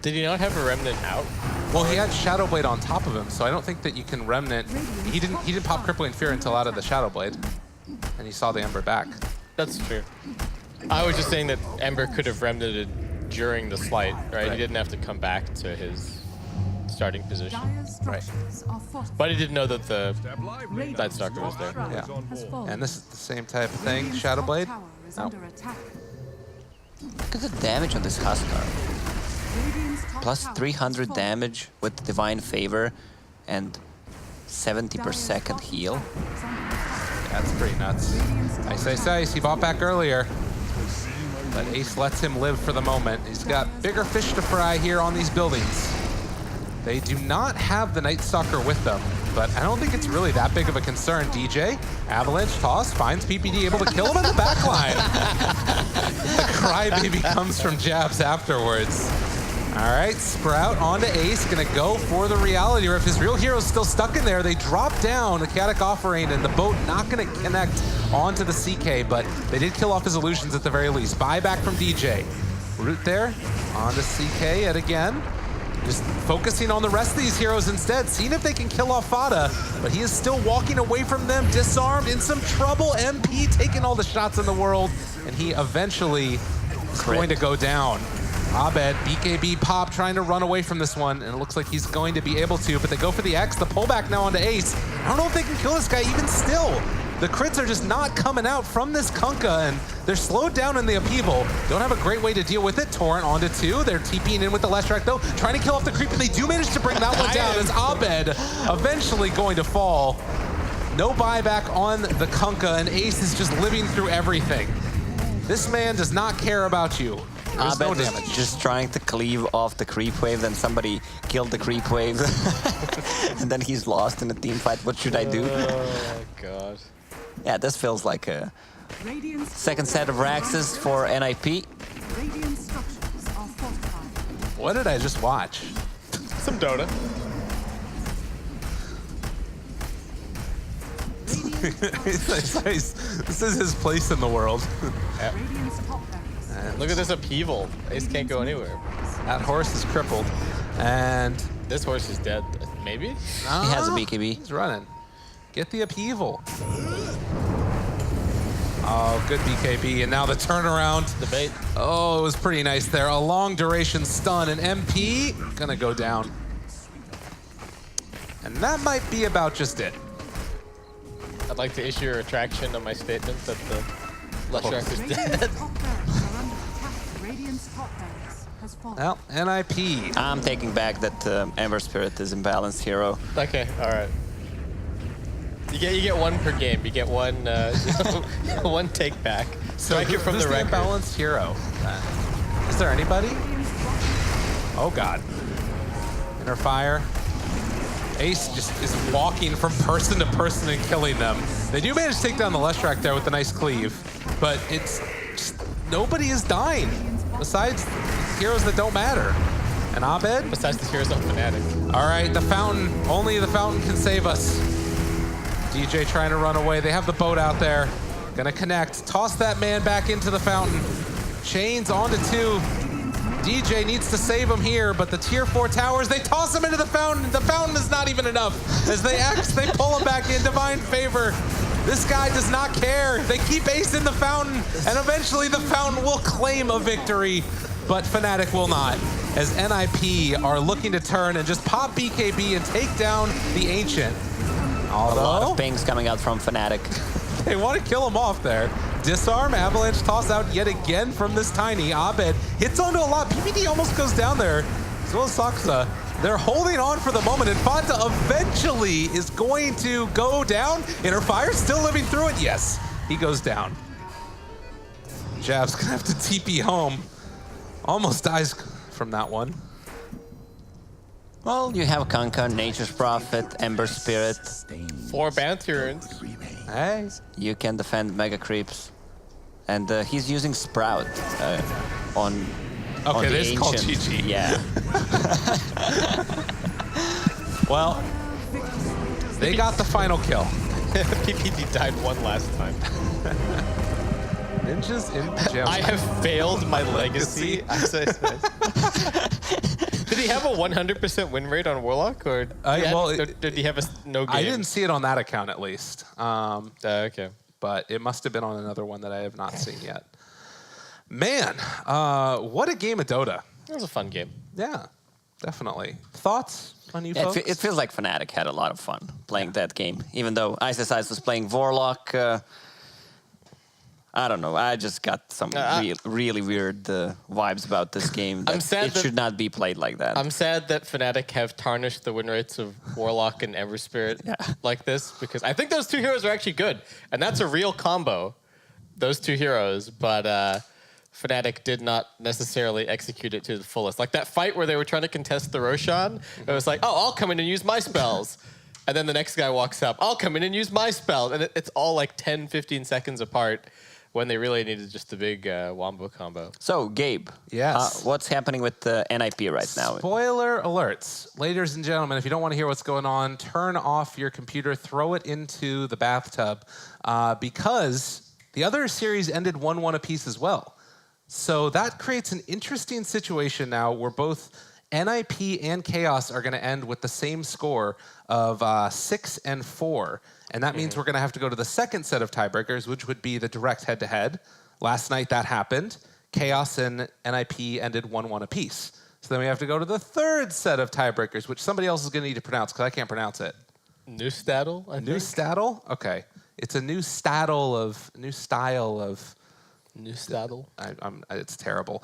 Did he not have a Remnant out? Well, he had Shadow Blade on top of him, so I don't think that you can Remnant. He didn't pop Crippling Fear until out of the Shadow Blade, and he saw the Ember back. That's true. I was just saying that Ember could have Remnanted during the slight, right? He didn't have to come back to his starting position. Right. But he didn't know that the Nightstalker was there. Yeah. And this is the same type of thing. Shadow Blade. Oh. Look at the damage on this Huskar. Plus 300 damage with Divine Favor and 70 per second heal. That's pretty nuts. Ice. He bought back earlier. But Ace lets him live for the moment. He's got bigger fish to fry here on these buildings. They do not have the Nightstalker with them, but I don't think it's really that big of a concern. DJ, Avalanche toss, finds PPD able to kill him in the backline. The crybaby comes from jabs afterwards. All right, Sprout onto Ace, gonna go for the reality rift. His real hero's still stuck in there. They drop down the Chaotic Offering, and the boat not gonna connect onto the CK, but they did kill off his illusions at the very least. Buyback from DJ. Root there, onto CK yet again. Just focusing on the rest of these heroes instead, seeing if they can kill off Fada, but he is still walking away from them, disarmed, in some trouble. MP taking all the shots in the world, and he eventually is going to go down. Abed, BKB pop trying to run away from this one, and it looks like he's going to be able to, but they go for the X, the pullback now onto Ace. I don't know if they can kill this guy even still. The crits are just not coming out from this Kunkka, and they're slowed down in the upheaval. Don't have a great way to deal with it. Torrent onto 2. They're TPing in with the Leshrac though, trying to kill off the creep, and they do manage to bring that one down as Abed eventually going to fall. No buyback on the Kunkka, and Ace is just living through everything. This man does not care about you. There's no damage. Just trying to cleave off the creep wave, then somebody killed the creep wave. And then he's lost in a team fight. What should I do? Oh my god. Yeah, this feels like a second set of Raxes for NIP. What did I just watch? Some Dota. This is his place in the world. Yep. Look at this upheaval. Ace can't go anywhere. That horse is crippled. And this horse is dead. Maybe? He has a BKB. He's running. Get the upheaval. Oh, good BKB. And now the turnaround. The bait. Oh, it was pretty nice there. A long duration stun, and MP gonna go down. And that might be about just it. I'd like to issue a retraction on my statement that the Leshrac is dead. Well, NIP. I'm taking back that Ember Spirit is imbalanced hero. Okay, all right. You get one per game. You get one one take back. Strike it from the record. Imbalanced hero. Is there anybody? Oh god. Inner fire. Ace just is walking from person to person and killing them. They do manage to take down the Leshrac there with a nice cleave, but it's just nobody is dying besides heroes that don't matter. And Abed? Besides the heroes on Fnatic. All right, the fountain. Only the fountain can save us. DJ trying to run away. They have the boat out there. Gonna connect. Toss that man back into the fountain. Chains onto 2. DJ needs to save him here, but the tier 4 towers, they toss him into the fountain. The fountain is not even enough. As they pull him back in. Divine Favor. This guy does not care. They keep Ace in the fountain, and eventually the fountain will claim a victory, but Fnatic will not, as NIP are looking to turn and just pop BKB and take down the Ancient. Although, a lot of pings coming out from Fnatic. They want to kill him off there. Disarm, Avalanche toss out yet again from this Tiny. Abed hits onto a lot. PPD almost goes down there, as well as Saksa. They're holding on for the moment, and Fanta eventually is going to go down. Inner Fire still living through it. Yes, he goes down. Jav's gonna have to TP home. Almost dies from that one. Well, you have Kanka, Nature's Prophet, Ember Spirit. 4 bounty runes. Hey. You can defend Mega Creeps. And he's using Sprout on Okay, the this is called Ancient. GG. Yeah. Well, they got the final kill. PPD died 1 last time. Ninjas in pajamas. I have failed my legacy. Did he have a 100% win rate on Warlock, or did he have a no game? I didn't see it on that account, at least. Okay. But it must have been on another one that I have not seen yet. Man, what a game of Dota. It was a fun game. Yeah, definitely. Thoughts on you folks? It feels like Fnatic had a lot of fun playing that game. Even though ISS was playing Warlock, I don't know. I just got some really weird vibes about this game. I'm sad it should not be played like that. I'm sad that Fnatic have tarnished the win rates of Warlock and Ember Spirit like this, because I think those 2 heroes are actually good, and that's a real combo, those 2 heroes. But Fnatic did not necessarily execute it to the fullest. Like that fight where they were trying to contest the Roshan, it was like, oh, I'll come in and use my spells. And then the next guy walks up, I'll come in and use my spells. And it's all like 10, 15 seconds apart when they really needed just a big wombo combo. So, Gabe, yes, what's happening with the NIP right now? Spoiler alerts. Ladies and gentlemen, if you don't want to hear what's going on, turn off your computer, throw it into the bathtub, because the other series ended 1-1 apiece as well. So that creates an interesting situation now where both NIP and Chaos are going to end with the same score of 6-4. And that means we're going to have to go to the second set of tiebreakers, which would be the direct head-to-head. Last night that happened. Chaos and NIP ended 1-1 apiece. So then we have to go to the third set of tiebreakers, which somebody else is going to need to pronounce because I can't pronounce it. Neustaddle, I think. Neustaddle? Okay. It's a new style of... Neustaddle? It's terrible.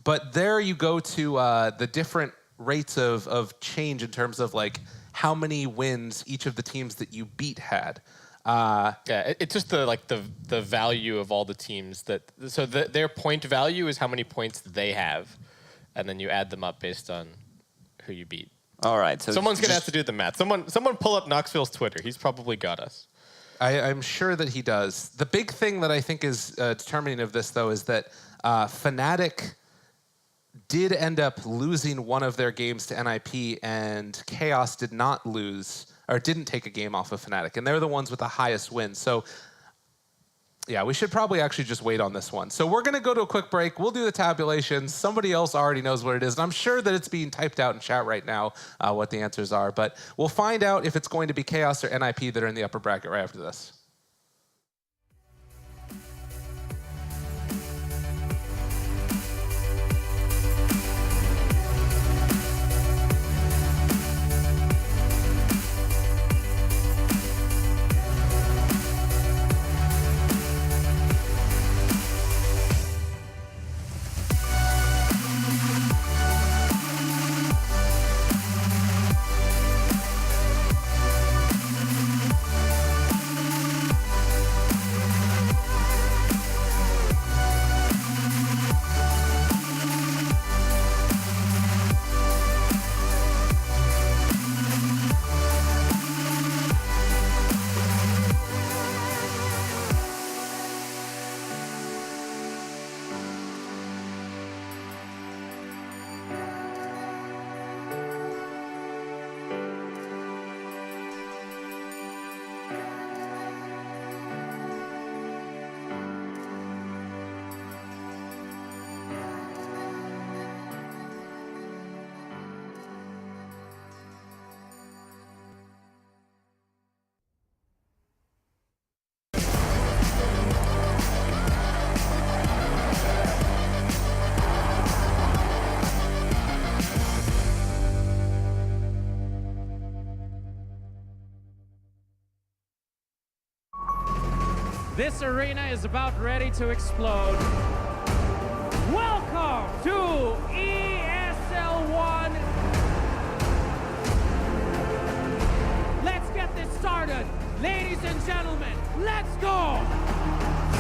But there you go to the different rates of change in terms of like how many wins each of the teams that you beat had. It's just the value of all the teams their point value is how many points they have, and then you add them up based on who you beat. All right. So someone's gonna have to do the math. Someone pull up Knoxville's Twitter. He's probably got us. I'm sure that he does. The big thing that I think is determining of this, though, is that Fnatic did end up losing one of their games to NIP, and Chaos did not lose, or didn't take a game off of Fnatic, and they're the ones with the highest win. So, yeah, we should probably actually just wait on this one. So we're going to go to a quick break. We'll do the tabulations. Somebody else already knows what it is, and I'm sure that it's being typed out in chat right now what the answers are. But we'll find out if it's going to be Chaos or NIP that are in the upper bracket right after this. This arena is about ready to explode. Welcome to ESL 1. Let's get this started. Ladies and gentlemen, let's go.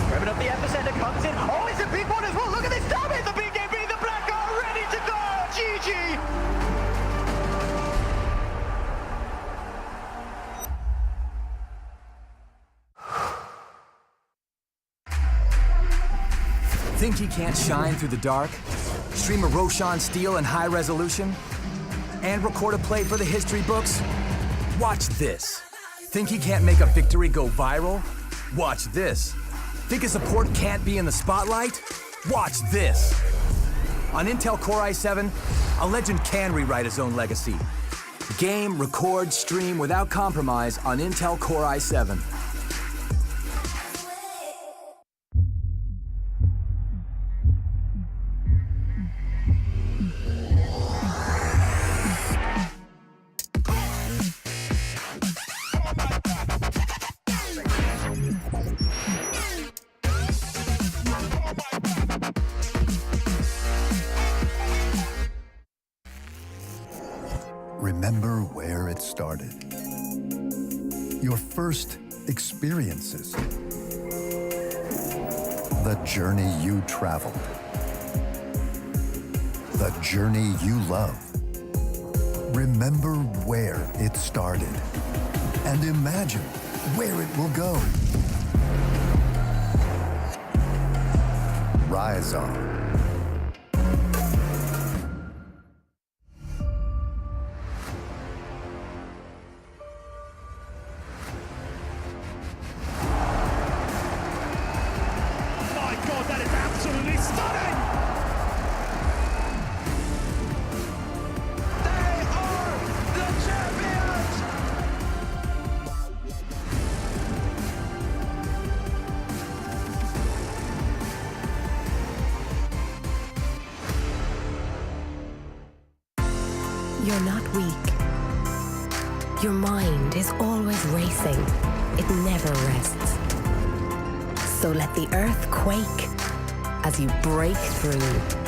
Grabbing up the epicenter, comes in. Think he can't shine through the dark? Stream a Roshan steal in high resolution? And record a play for the history books? Watch this. Think he can't make a victory go viral? Watch this. Think a support can't be in the spotlight? Watch this. On Intel Core i7, a legend can rewrite his own legacy. Game, record, stream without compromise on Intel Core i7. Remember where it started. Your first experiences. The journey you traveled. The journey you love. Remember where it started. And imagine where it will go. Rise on. You're not weak. Your mind is always racing. It never rests. So let the earth quake as you break through.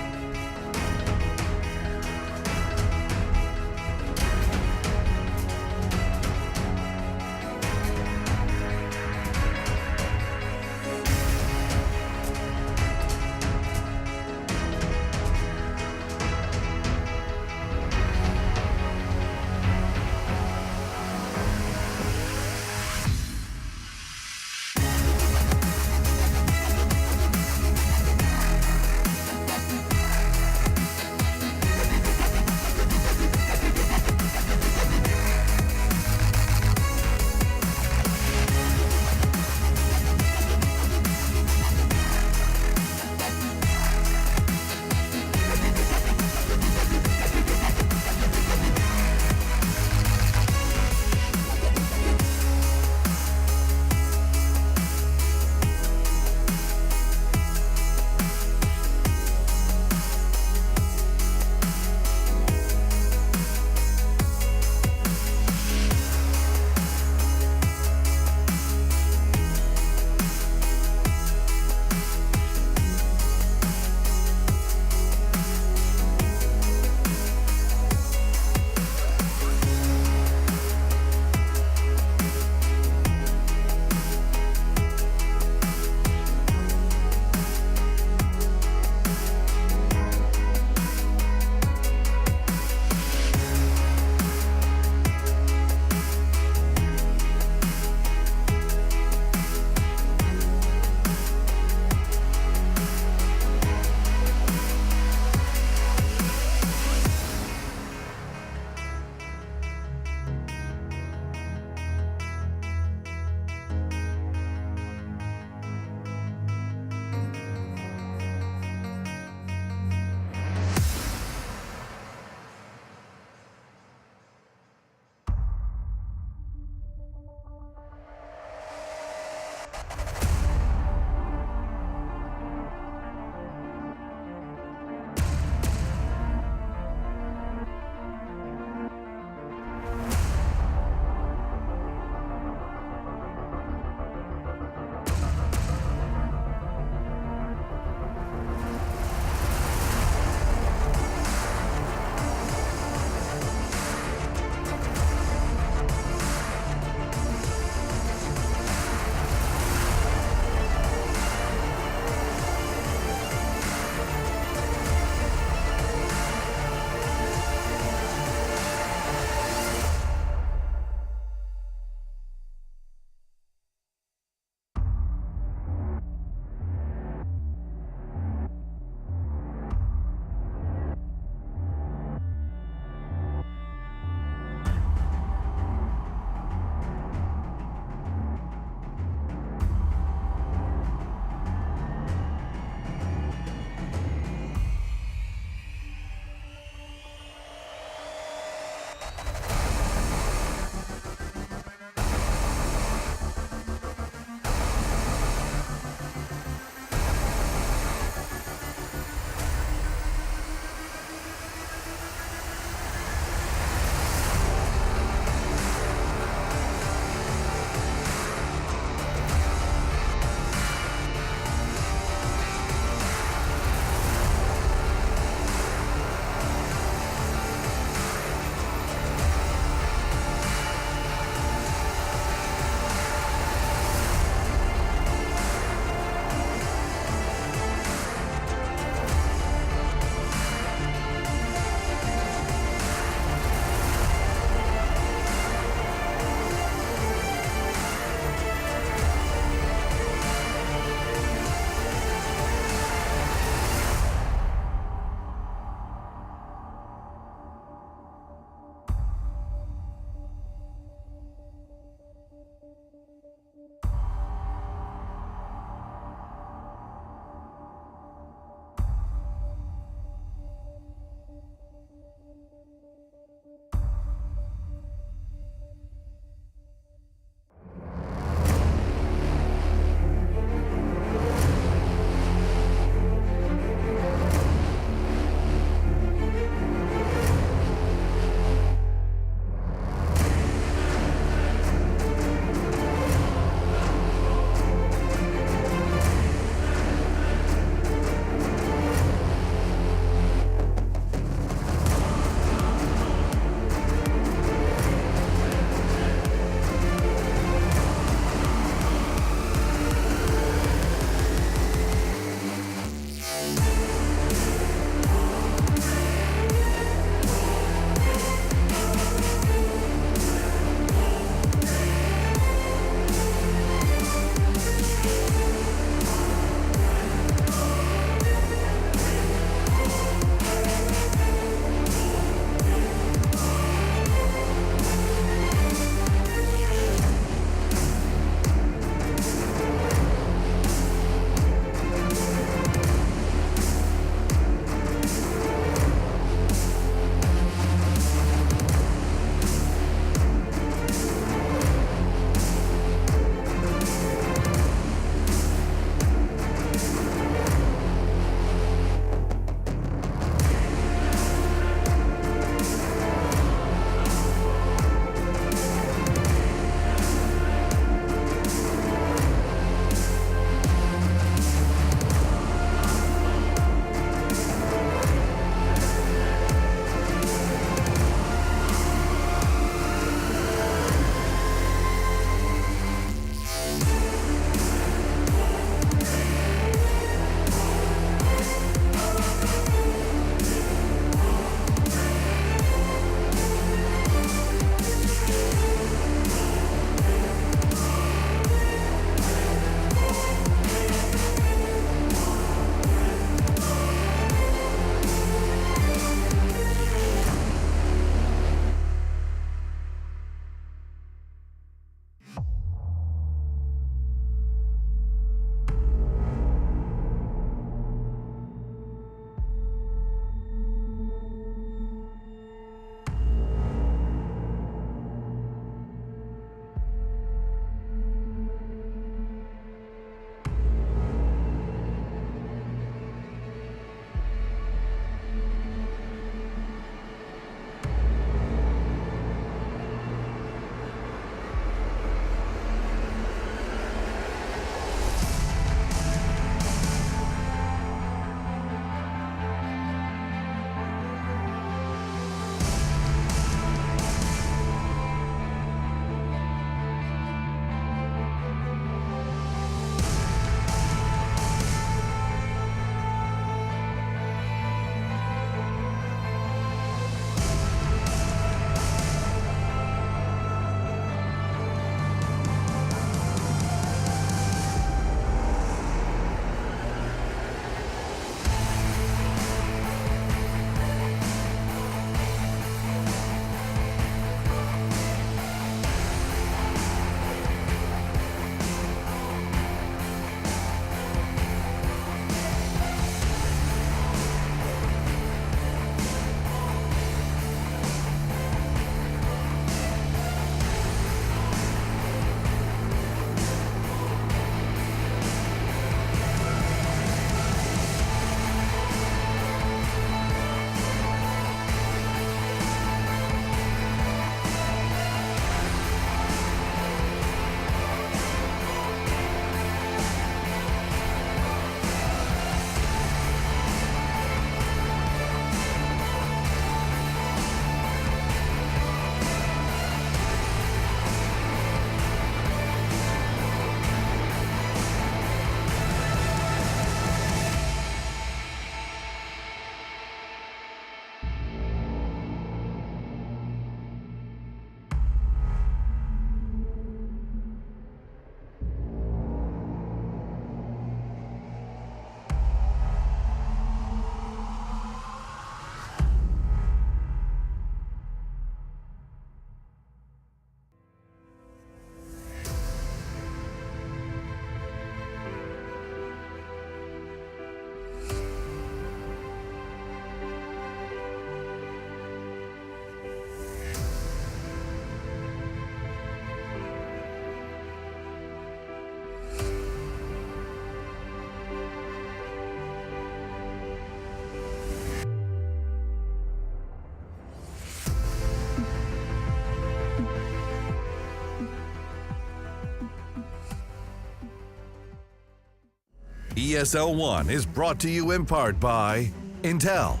ESL 1 is brought to you in part by Intel,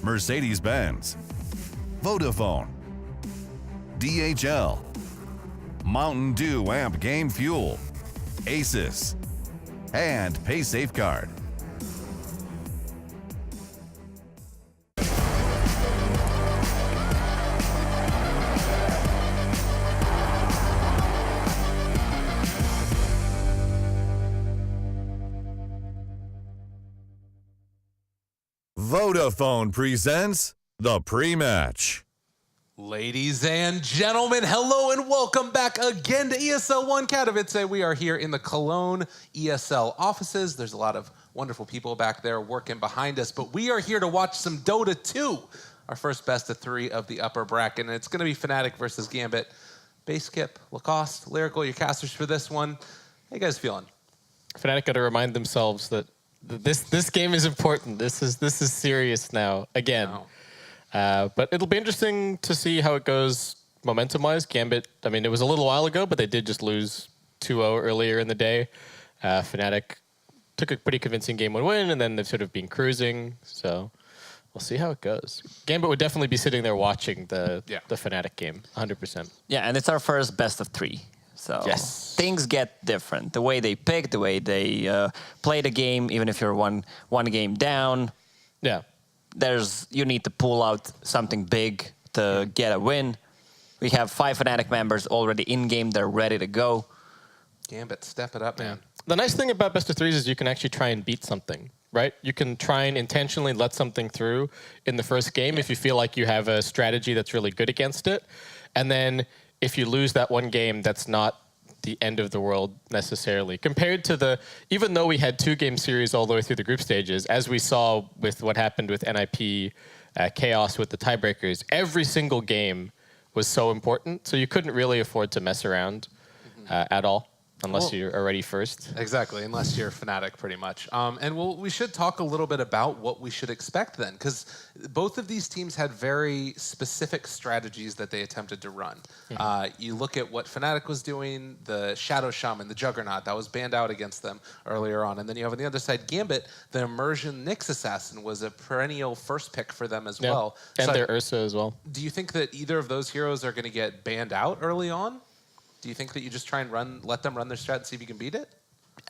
Mercedes-Benz, Vodafone, DHL, Mountain Dew Amp Game Fuel, Asus, and Pay Safeguard. Vodafone presents the pre-match. Ladies and gentlemen, hello and welcome back again to ESL 1 Katowice. We are here in the Cologne ESL offices. There's a lot of wonderful people back there working behind us, but we are here to watch some Dota 2, our first best of 3 of the upper bracket, and it's going to be Fnatic versus Gambit. Baseskip, Lacoste, Lyrical, your casters for this one. How you guys feeling? Fnatic got to remind themselves that this game is important. This is serious now again. Wow. But it'll be interesting to see how it goes momentum-wise. Gambit, I mean, it was a little while ago, but they did just lose 2-0 earlier in the day. Fnatic took a pretty convincing game 1 win, and then they've sort of been cruising. So we'll see how it goes. Gambit would definitely be sitting there watching the Fnatic game, 100%. Yeah, and it's our first best of 3. So things get different. The way they pick, the way they play the game, even if you're one game down. Yeah. You need to pull out something big to get a win. We have 5 Fnatic members already in-game. They're ready to go. Gambit, step it up, man. The nice thing about best of 3s is you can actually try and beat something, right? You can try and intentionally let something through in the first game if you feel like you have a strategy that's really good against it. And then if you lose that one game, that's not the end of the world necessarily. Compared to even though we had 2-game series all the way through the group stages, as we saw with what happened with NIP, Chaos with the tiebreakers, every single game was so important. So you couldn't really afford to mess around at all. Unless you're already first. Exactly, unless you're Fnatic, pretty much. And we should talk a little bit about what we should expect then, because both of these teams had very specific strategies that they attempted to run. You look at what Fnatic was doing, the Shadow Shaman, the Juggernaut, that was banned out against them earlier on. And then you have on the other side, Gambit, the Immersion Nyx Assassin was a perennial first pick for them as well. And so their Ursa as well. Do you think that either of those heroes are going to get banned out early on? Do you think that you just try and let them run their strat and see if you can beat it?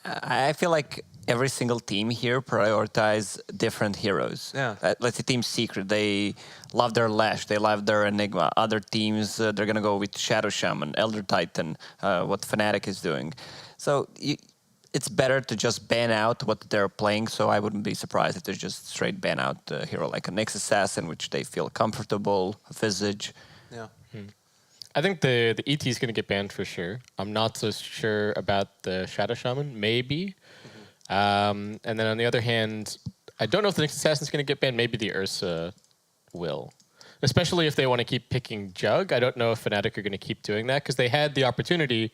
I feel like every single team here prioritize different heroes. Yeah. Let's say Team Secret, they love their Lash, they love their Enigma. Other teams, they're going to go with Shadow Shaman, Elder Titan, what Fnatic is doing. So it's better to just ban out what they're playing, so I wouldn't be surprised if they just straight ban out a hero like a Nyx Assassin, which they feel comfortable, Visage. Yeah. I think the ET is going to get banned for sure. I'm not so sure about the Shadow Shaman, maybe. And then on the other hand, I don't know if the Nyx Assassin is going to get banned. Maybe the Ursa will. Especially if they want to keep picking Jug. I don't know if Fnatic are going to keep doing that, because they had the opportunity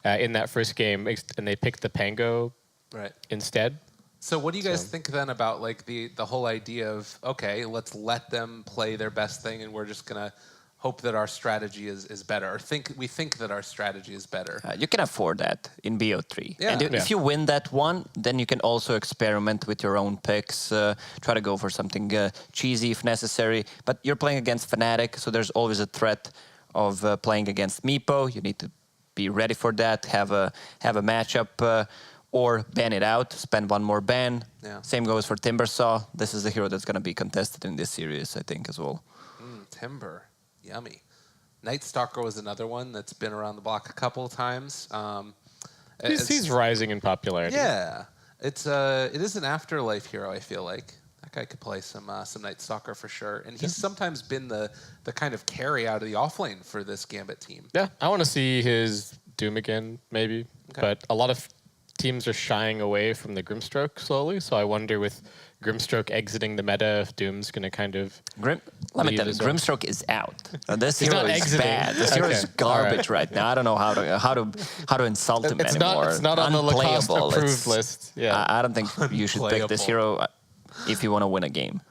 in that first game, and they picked the Pango instead. So what do you guys think then about like the whole idea of, okay, let's let them play their best thing, and we're just going to hope that our strategy is better, or we think that our strategy is better. You can afford that in BO3. Yeah. And if you win that one, then you can also experiment with your own picks, try to go for something cheesy if necessary. But you're playing against Fnatic, so there's always a threat of playing against Meepo. You need to be ready for that, have a matchup, or ban it out, spend one more ban. Yeah. Same goes for Timbersaw. This is the hero that's going to be contested in this series, I think, as well. Timber. Yummy. Night Stalker was another one that's been around the block a couple of times. He's rising in popularity. Yeah, it is an afterlife hero. I feel like that guy could play some Night Stalker for sure, and he's sometimes been the kind of carry out of the offlane for this Gambit team. Yeah, I want to see his Doom again, maybe. Okay. But a lot of teams are shying away from the Grimstroke slowly, so I wonder with Grimstroke exiting the meta, if Doom's going to kind of... Let me tell you, Grimstroke is out. This He's hero not is exiting. bad. This hero is garbage right now. I don't know how to insult him anymore. It's not on the Lacoste approved list. Yeah. I don't think you should pick this hero if you want to win a game.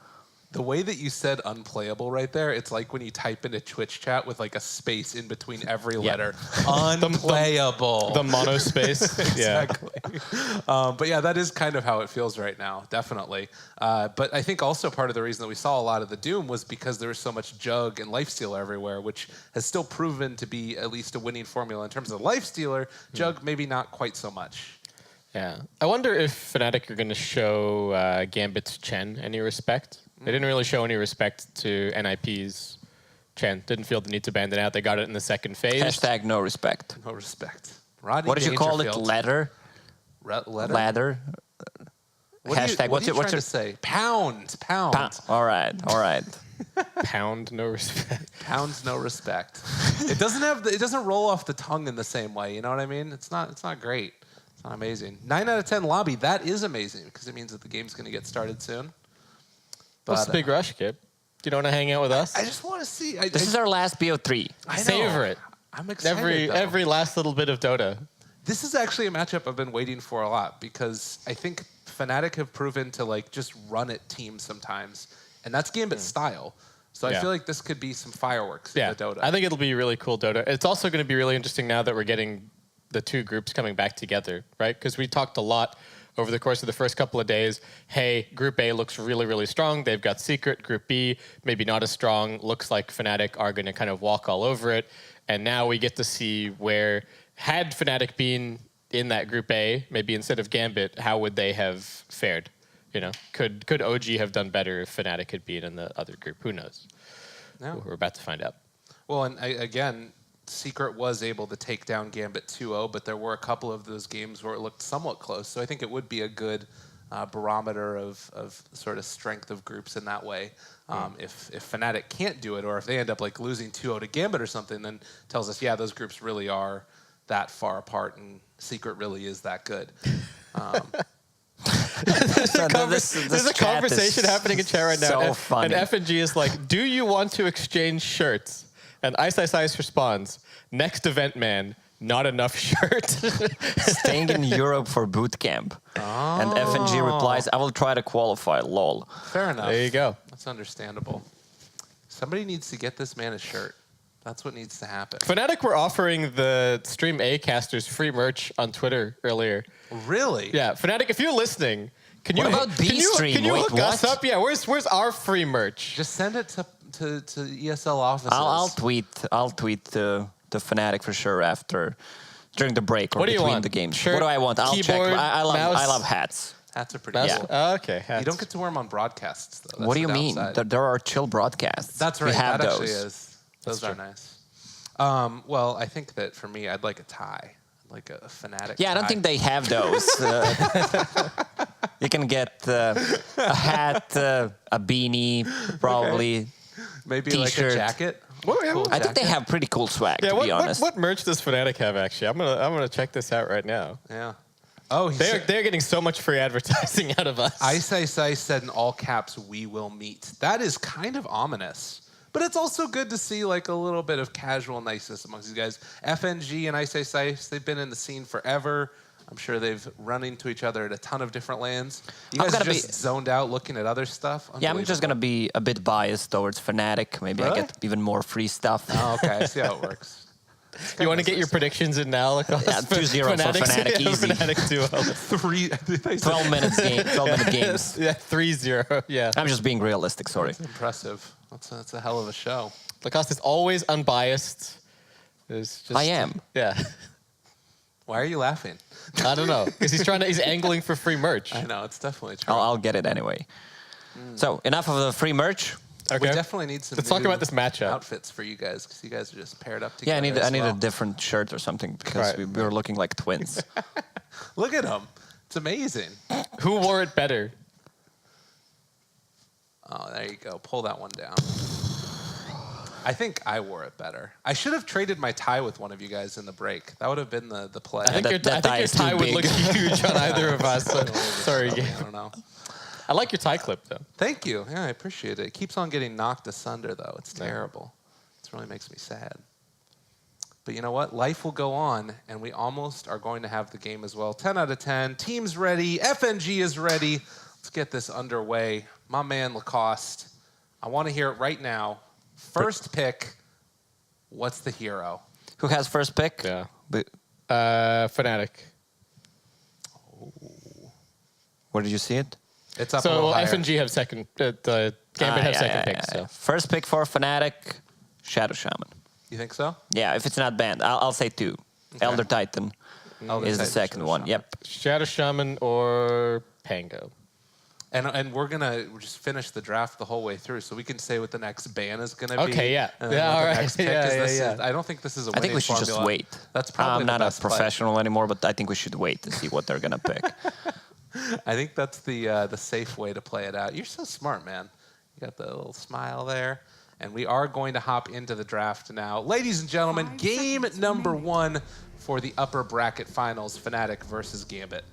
The way that you said unplayable right there, it's like when you type into Twitch chat with like a space in between every letter. Unplayable. The monospace. Exactly. But yeah, that is kind of how it feels right now, definitely. But I think also part of the reason that we saw a lot of the Doom was because there was so much Jug and Lifestealer everywhere, which has still proven to be at least a winning formula in terms of Lifestealer. Jug, maybe not quite so much. Yeah. I wonder if Fnatic are going to show Gambit's Chen any respect. They didn't really show any respect to NIP's Chen. Didn't feel the need to ban it out. They got it in the second phase. Hashtag no respect. No respect. Rodney What did you call it? Dangerfield. Ladder? Ladder? Ladder? Hashtag, what are you trying to say? Pound. All right. Pound, no respect. Pounds, no respect. It doesn't roll off the tongue in the same way. You know what I mean? It's not great. It's not amazing. 9 out of 10 lobby. That is amazing because it means that the game's going to get started soon. What's the big rush, kid? Do you don't want to hang out with us? I just want to see. This is our last BO3. Savor it. I'm excited. Every last little bit of Dota. This is actually a matchup I've been waiting for a lot because I think Fnatic have proven to like just run at teams sometimes, and that's Gambit's style. So I feel like this could be some fireworks in the Dota. I think it'll be really cool Dota. It's also going to be really interesting now that we're getting the two groups coming back together, right? Because we talked a lot over the course of the first couple of days. Hey, Group A looks really, really strong. They've got Secret. Group B, maybe not as strong. Looks like Fnatic are going to kind of walk all over it. And now we get to see where, had Fnatic been in that Group A, maybe instead of Gambit, how would they have fared? You know, could OG have done better if Fnatic had been in the other group? Who knows? No. We're about to find out. Well, and again, Secret was able to take down Gambit 2-0, but there were a couple of those games where it looked somewhat close. So I think it would be a good barometer of sort of strength of groups in that way. If Fnatic can't do it, or if they end up like losing 2-0 to Gambit or something, then tells us, yeah, those groups really are that far apart, and Secret really is that good. There's a conversation happening in chat right now. So funny. And FNG is like, do you want to exchange shirts? And Ice responds, next event, man, not enough shirt. Staying in Europe for boot camp. And FNG replies, I will try to qualify, lol. Fair enough. There you go. That's understandable. Somebody needs to get this man a shirt. That's what needs to happen. Fnatic were offering the Stream A casters free merch on Twitter earlier. Really? Yeah, Fnatic, if you're listening, can you about B-Stream? Can you Wait, hook what? us up? Yeah, where's our free merch? Just send it to ESL offices. I'll tweet the Fnatic for sure during the break or What do you between want? the games. Shirt, what do I want? I'll check. keyboard, I mouse? love hats. Hats are pretty Yeah. cool. Oh, okay. You don't get to wear them on broadcasts, though. That's What do the you mean? downside. There are chill broadcasts. That's right. We have that those. actually is. Those are nice. Well, I think that for me, I'd like a tie. Like a Fnatic Yeah, I don't tie. think they have those. You can get a hat, a beanie, probably. Maybe like a T-shirt. Jacket. I think they have pretty cool swag, Yeah, to be honest. what merch does Fnatic have actually? I'm gonna check this out right now. Yeah. Oh, They're getting so much free advertising out of us. Ice said in all caps, "We will meet." That is kind of ominous. But it's also good to see like a little bit of casual niceness amongst these guys. FNG and Ice, they've been in the scene forever. I'm sure they've run into each other at a ton of different lands. You guys are just zoned out looking at other stuff? Yeah, I'm just going to be a bit biased towards Fnatic. Maybe I get even more free stuff. Oh, okay. I see how it works. You want to get your predictions in now? Like, Yeah, 2-0 for Fnatic, easy. Fnatic 12 minutes game, 12-minute games. Yeah, 3-0. Yeah. I'm just being realistic, sorry. That's impressive. That's a hell of a show. Lacoste is always unbiased. I am. Yeah. Why are you laughing? I don't know. Because he's angling for free merch. I know, it's definitely true. I'll get it anyway. So, enough of the free merch. We definitely need some Let's talk about this matchup. Outfits for you guys, because you guys are just paired up together. Yeah, I need a different shirt or something, because we were looking like twins. Look at them. It's amazing. Who wore it better? Oh, there you go. Pull that one down. I think I wore it better. I should have traded my tie with one of you guys in the break. That would have been the play. I think your tie would look huge on either of us. So, sorry. I don't know. I like your tie clip, though. Thank you. Yeah, I appreciate it. It keeps on getting knocked asunder, though. It's terrible. It really makes me sad. But you know what? Life will go on, and we almost are going to have the game as well. 10 out of 10. Team's ready. FNG is ready. Let's get this underway. My man, Lacoste, I want to hear it right now. First pick, what's the hero? Who has first pick? Yeah. Fnatic. Where did you see it? It's up a So little higher. F&G have second. The Gambit have second pick. So First pick for Fnatic, Shadow Shaman. You think so? Yeah, if it's not banned, I'll say 2. Elder Titan Elder is the Titan, second Shadow one. Shaman. Yep. Shadow Shaman or Pango. And we're gonna just finish the draft the whole way through, so we can say what the next ban is gonna be. Okay, yeah. And then Yeah, what all the right. next pick Yeah, is. yeah, This yeah. is- I don't think this is a I think we should just formula. wait. That's probably I'm the not a best play. professional anymore, but I think we should wait to see what they're gonna pick. I think that's the safe way to play it out. You're so smart, man. You got the little smile there. And we are going to hop into the draft now. Ladies and gentlemen, game number 1 for the upper bracket finals, Fnatic versus Gambit.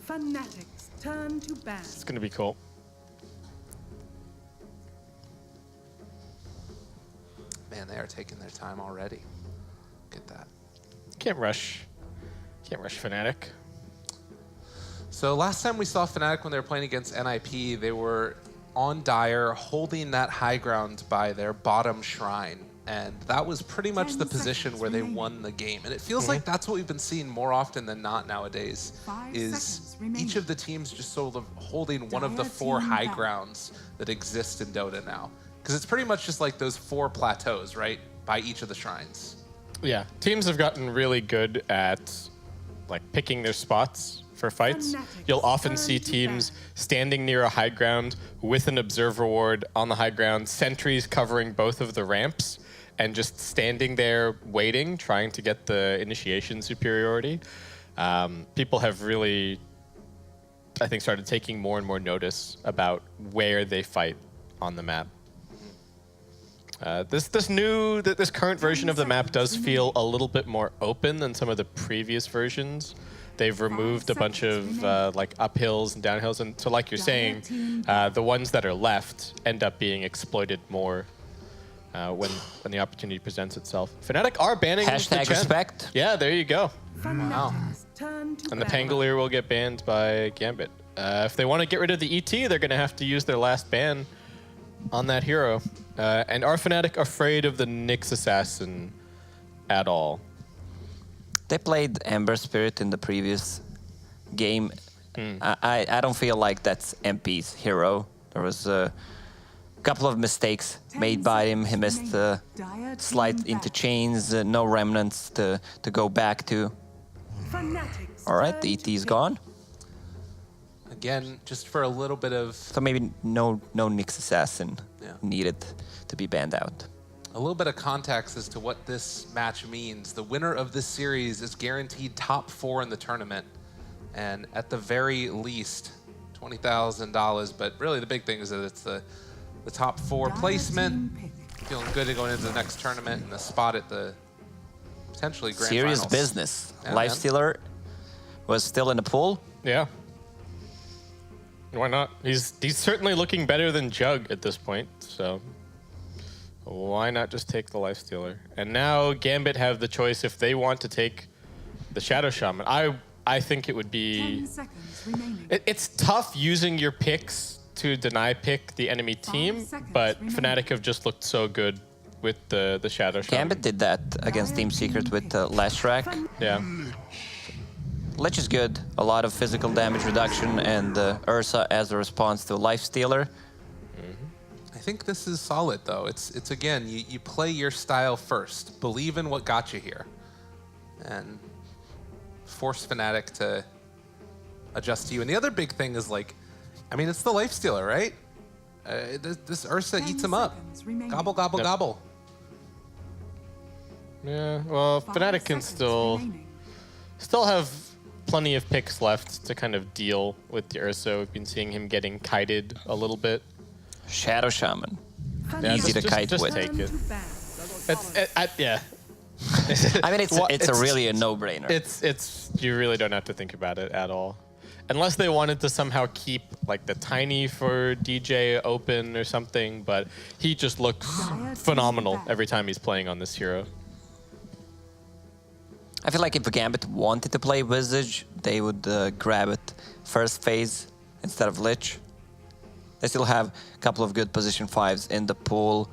Fnatic's turn to ban. It's going to be cool. Man, they are taking their time already. Look at that. Can't rush Fnatic. So last time we saw Fnatic when they were playing against NIP, they were on Dire, holding that high ground by their bottom shrine. And that was pretty much the position where they won the game. And it feels like that's what we've been seeing more often than not nowadays, is each of the teams just sort of holding one of the 4 high grounds that exist in Dota now. Because it's pretty much just like those 4 plateaus, right, by each of the shrines. Yeah, teams have gotten really good at like picking their spots for fights. You'll often see teams standing near a high ground with an observer ward on the high ground, sentries covering both of the ramps, and just standing there waiting, trying to get the initiation superiority. People have really, I think, started taking more and more notice about where they fight on the map. This current version of the map does feel a little bit more open than some of the previous versions. They've removed a bunch of like uphills and downhills, and so like you're saying, the ones that are left end up being exploited more when the opportunity presents itself. Fnatic are banning the Chen. #respect. Yeah, there you go. Wow. And the Pangolier will get banned by Gambit. If they want to get rid of the ET, they're going to have to use their last ban on that hero. And are Fnatic afraid of the Nyx Assassin at all? They played Ember Spirit in the previous game. I don't feel like that's MP's hero. There was a couple of mistakes made by him. He missed slide into chains, no remnants to go back to. All right, the ET is gone. Again, just for a little bit of... So maybe no Nyx Assassin needed to be banned out. A little bit of context as to what this match means. The winner of this series is guaranteed top 4 in the tournament. And at the very least, $20,000. But really the big thing is that it's the top 4 placement. Feeling good to going into the next tournament and a spot at the potentially grand Serious finals. business. Yeah, Lifestealer was still in the pool. Yeah. Why not? He's certainly looking better than Jug at this point, so why not just take the Lifestealer? And now Gambit have the choice if they want to take the Shadow Shaman. I think it would be... It's tough using your picks to deny pick the enemy team, but Fnatic have just looked so good with the Shadow Shaman. Gambit did that against Team Secret with Lashrak. Yeah. Lich is good. A lot of physical damage reduction, and Ursa as a response to Lifestealer. I think this is solid, though. It's again, you play your style first. Believe in what got you here. And force Fnatic to adjust to you. And the other big thing is, like, I mean, it's the Lifestealer, right? This Ursa eats him up. Gobble, gobble, gobble. Yeah, well, Fnatic can still have plenty of picks left to kind of deal with the Ursa. We've been seeing him getting kited a little bit. Shadow Shaman. Yeah, Easy to kite just with. take it. Yeah. I mean, it's really a no-brainer. It's you really don't have to think about it at all, unless they wanted to somehow keep like the Tiny for DJ open or something. But he just looks phenomenal every time he's playing on this hero. I feel like if Gambit wanted to play Visage, they would grab it first phase instead of Lich. They still have a couple of good position 5s in the pool.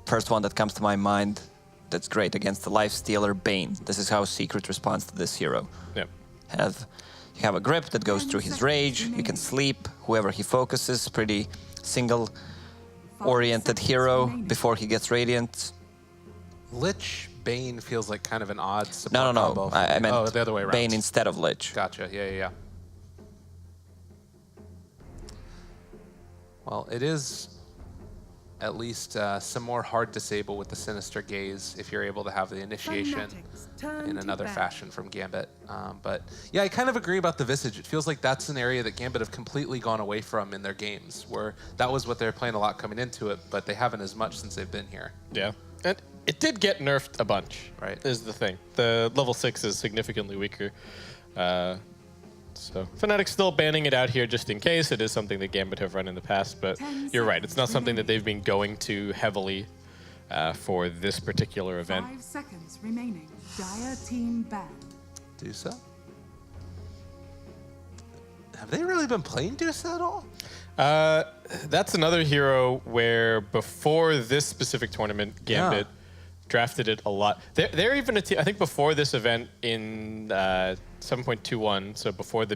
First one that comes to my mind that's great against the Lifestealer, Bane. This is how Secret responds to this hero. Yep. Have You have a grip that goes through his rage. You can sleep whoever he focuses. Pretty single-oriented hero before he gets Radiant. Lich Bane feels like kind of an odd No, support no, combo. no. I meant the other way around. Bane instead of Lich. Gotcha. Yeah. Well, it is at least some more hard disable with the Sinister Gaze if you're able to have the initiation in another fashion from Gambit. But yeah, I kind of agree about the Visage. It feels like that's an area that Gambit have completely gone away from in their games, where that was what they were playing a lot coming into it, but they haven't as much since they've been here. Yeah. And it did get nerfed a bunch, right? Is the thing. The level 6 is significantly weaker. So Fnatic's still banning it out here just in case. It is something that Gambit have run in the past, but you're right. It's not something that they've been going to heavily for this particular event. 5 seconds remaining. Dire team ban. Dusa? Have they really been playing Dusa at all? That's another hero where before this specific tournament, Gambit drafted it a lot. They're even a team, I think before this event in 7.21, so before the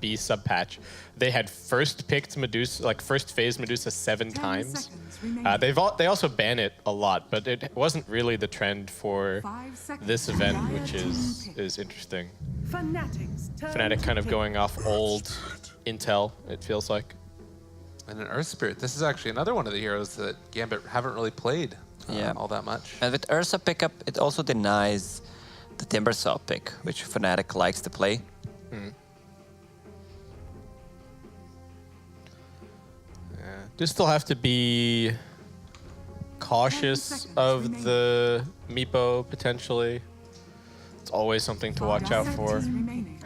B sub patch, they had first picked Medusa, like first phase Medusa 7 times. They also ban it a lot, but it wasn't really the trend for this event, which is interesting. Fnatic kind of going off old intel, it feels like. And an Earth Spirit. This is actually another one of the heroes that Gambit haven't really played all that much. And with Ursa pickup, it also denies the Timbersaw pick, which Fnatic likes to play. Do still have to be cautious of the Meepo potentially. It's always something to watch out for. And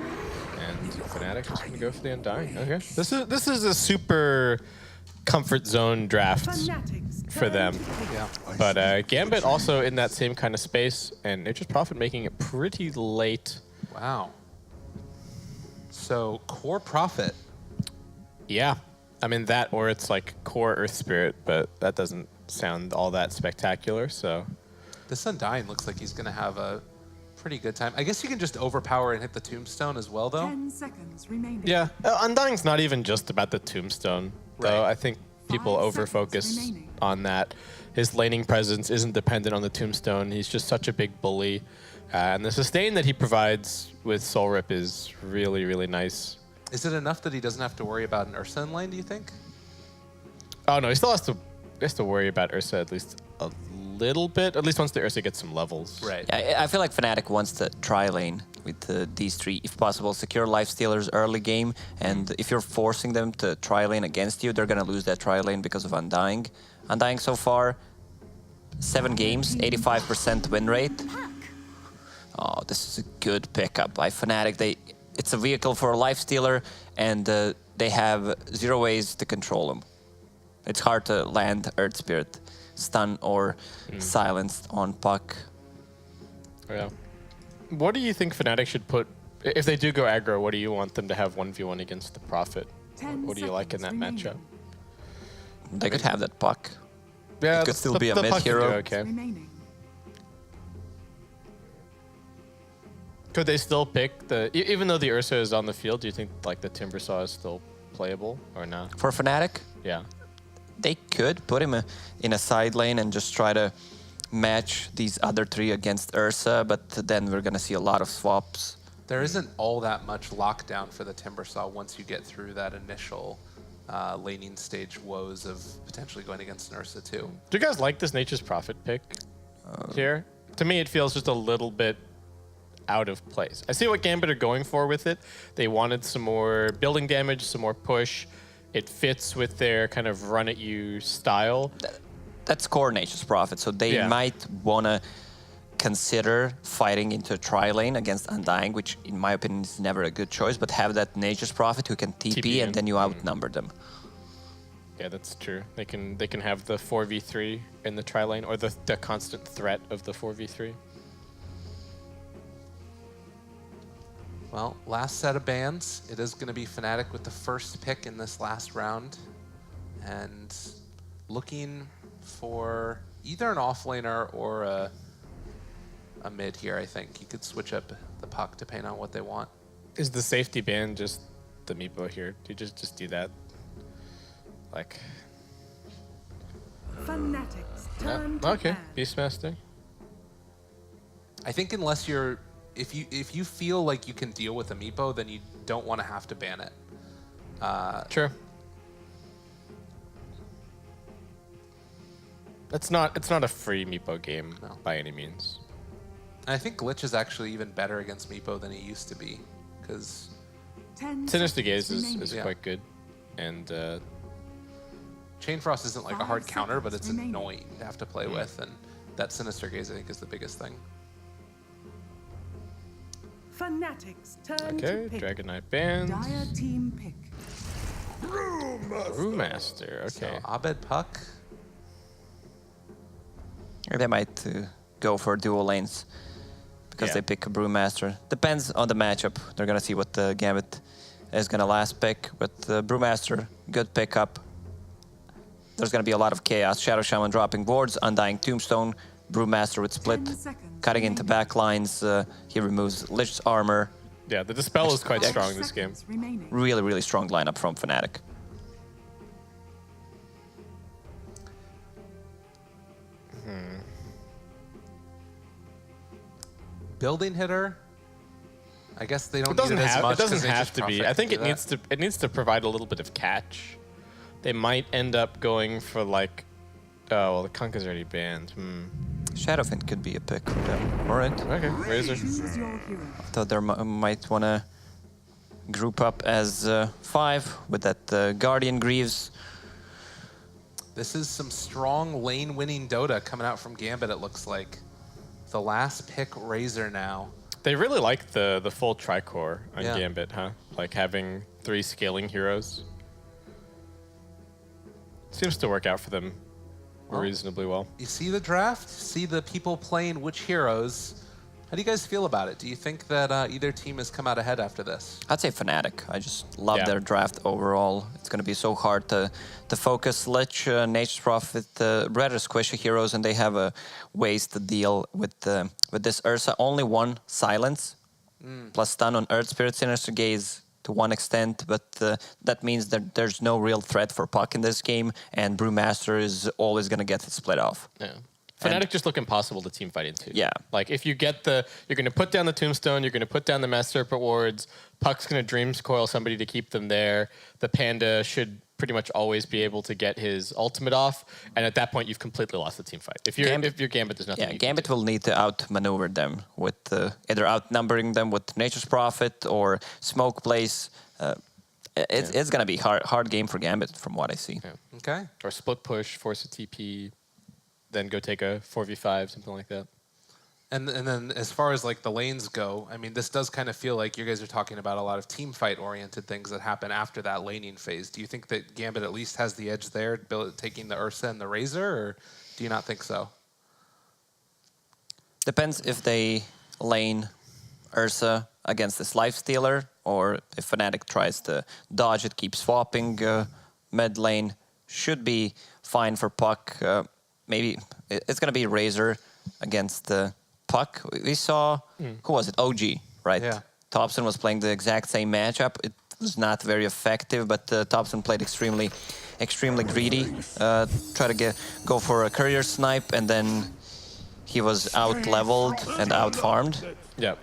Fnatic just gonna go for the Undying. Okay, this is a super comfort zone draft for them. Yeah. But Gambit also in that same kind of space, and Nature's Prophet making it pretty late. Wow. So core Prophet. Yeah. I mean that, or it's like core Earth Spirit, but that doesn't sound all that spectacular, so. This Undying looks like he's gonna have a pretty good time. I guess you can just overpower and hit the Tombstone as well, though. 10 seconds remaining. Yeah, Undying's not even just about the Tombstone, though. Right. I think people over-focus on that. His laning presence isn't dependent on the Tombstone. He's just such a big bully. And the sustain that he provides with Soul Rip is really, really nice. Is it enough that he doesn't have to worry about an Ursa in lane, do you think? Oh, no, he still has to worry about Ursa at least a little bit, at least once the Ursa gets some levels. Right. Yeah, I feel like Fnatic wants to try lane with these three, if possible, secure Lifestealers early game, and if you're forcing them to try lane against you, they're gonna lose that try lane because of Undying. Undying so far, 7 games, 85% win rate. Oh, this is a good pickup by Fnatic. It's a vehicle for a Lifestealer, and they have 0 ways to control him. It's hard to land Earth Spirit, stun, or silence on Puck. Yeah. What do you think Fnatic should put, if they do go aggro, what do you want them to have 1v1 against the Prophet? What do you like in that matchup? They could have that Puck. Yeah, it could still be a mid hero. Okay. Could they still pick the, even though the Ursa is on the field, do you think like the Timbersaw is still playable or not? For Fnatic? Yeah. They could put him in a side lane and just try to match these other 3 against Ursa, but then we're gonna see a lot of swaps. There isn't all that much lockdown for the Timbersaw once you get through that initial laning stage woes of potentially going against an Ursa too. Do you guys like this Nature's Prophet pick here? To me, it feels just a little bit out of place. I see what Gambit are going for with it. They wanted some more building damage, some more push. It fits with their kind of run-at-you style. That's core Nature's Prophet, so they might want to consider fighting into a tri-lane against Undying, which in my opinion is never a good choice, but have that Nature's Prophet who can TP and then you outnumber them. Yeah, that's true. They can have the 4v3 in the tri-lane, or the constant threat of the 4v3. Well, last set of bans. It is going to be Fnatic with the first pick in this last round. And looking for either an offlaner or a mid here, I think. You could switch up the puck depending on what they want. Is the safety ban just the meepo here? Do you just do that? Like... Fanatics Yeah. turn to Okay, ban. Beastmaster. I think unless you're, if you feel like you can deal with a meepo, then you don't want to have to ban it. Sure. It's not a free meepo game by any means. And I think Glitch is actually even better against meepo than he used to be, because 10 Sinister Gaze seconds is remaining. quite good, and Chain Frost isn't like a hard 5 counter, but it's seconds remaining. annoying to have to play with, and that Sinister Gaze I think is the biggest thing. Fanatics turn okay, to pick. Dragon Knight bans. Dire team pick. Brewmaster. Okay. So Abed Puck. They might go for dual lanes because Yeah. they pick a Brewmaster. Depends on the matchup. They're gonna see what the Gambit is gonna last pick. But Brewmaster, good pickup. There's gonna be a lot of chaos. Shadow Shaman dropping boards, Undying Tombstone, Brewmaster with split, 10 seconds cutting into back lines. He removes Lich's armor. Yeah, the Dispel is quite 5 strong in this game. seconds remaining. Really, really strong lineup from Fnatic. Building hitter. I guess they don't It doesn't need it as have, much. it doesn't 'cause they have just to be. profit I think do it that. needs to provide a little bit of catch. They might end up going for like, oh well, the Kunk is already banned. Shadowfin could be a pick for them. All right. Okay, Razor. Choose your hero. Thought they might want to group up as 5 with that Guardian Greaves. This is some strong lane-winning Dota coming out from Gambit, it looks like. The last pick, Razor now. They really like the full tricore on Yeah. Gambit, huh? Like having 3 scaling heroes. Seems to work out for them reasonably well. You see the draft? See the people playing which heroes? How do you guys feel about it? Do you think that either team has come out ahead after this? I'd say Fnatic. I just love Yeah. their draft overall. It's going to be so hard to focus. Lich, Nature's Prophet, rather squishy heroes, and they have a ways to deal with this Ursa. Only one silence, plus stun on Earth Spirit, Sinister Gaze to one extent, but that means that there's no real threat for Puck in this game, and Brewmaster is always going to get it split off. Yeah. Fnatic just look impossible to team fight into. Yeah. Like if you get you're going to put down the Tombstone, you're going to put down the Mass Serpent wards, Puck's going to Dreams Coil somebody to keep them there. The Panda should pretty much always be able to get his ultimate off, and at that point you've completely lost the team fight. If you're Gambit, there's nothing. Yeah, you can Gambit do. will need to outmaneuver them with either outnumbering them with Nature's Prophet or Smoke Blaze. It's going to be hard game for Gambit from what I see. Yeah. Okay. Or split push, force a TP, then go take a 4v5, something like that. And then as far as like the lanes go, I mean, this does kind of feel like you guys are talking about a lot of team fight oriented things that happen after that laning phase. Do you think that Gambit at least has the edge there, taking the Ursa and the Razor, or do you not think so? Depends if they lane Ursa against this Lifestealer, or if Fnatic tries to dodge it, keep swapping mid lane. Should be fine for Puck. Maybe it's going to be Razor against Puck. We saw, who was it? OG, right? Yeah. Thompson was playing the exact same matchup. It was not very effective, but Thompson played extremely greedy. Try to go for a courier snipe, and then he was out-leveled and out-farmed. Yeah.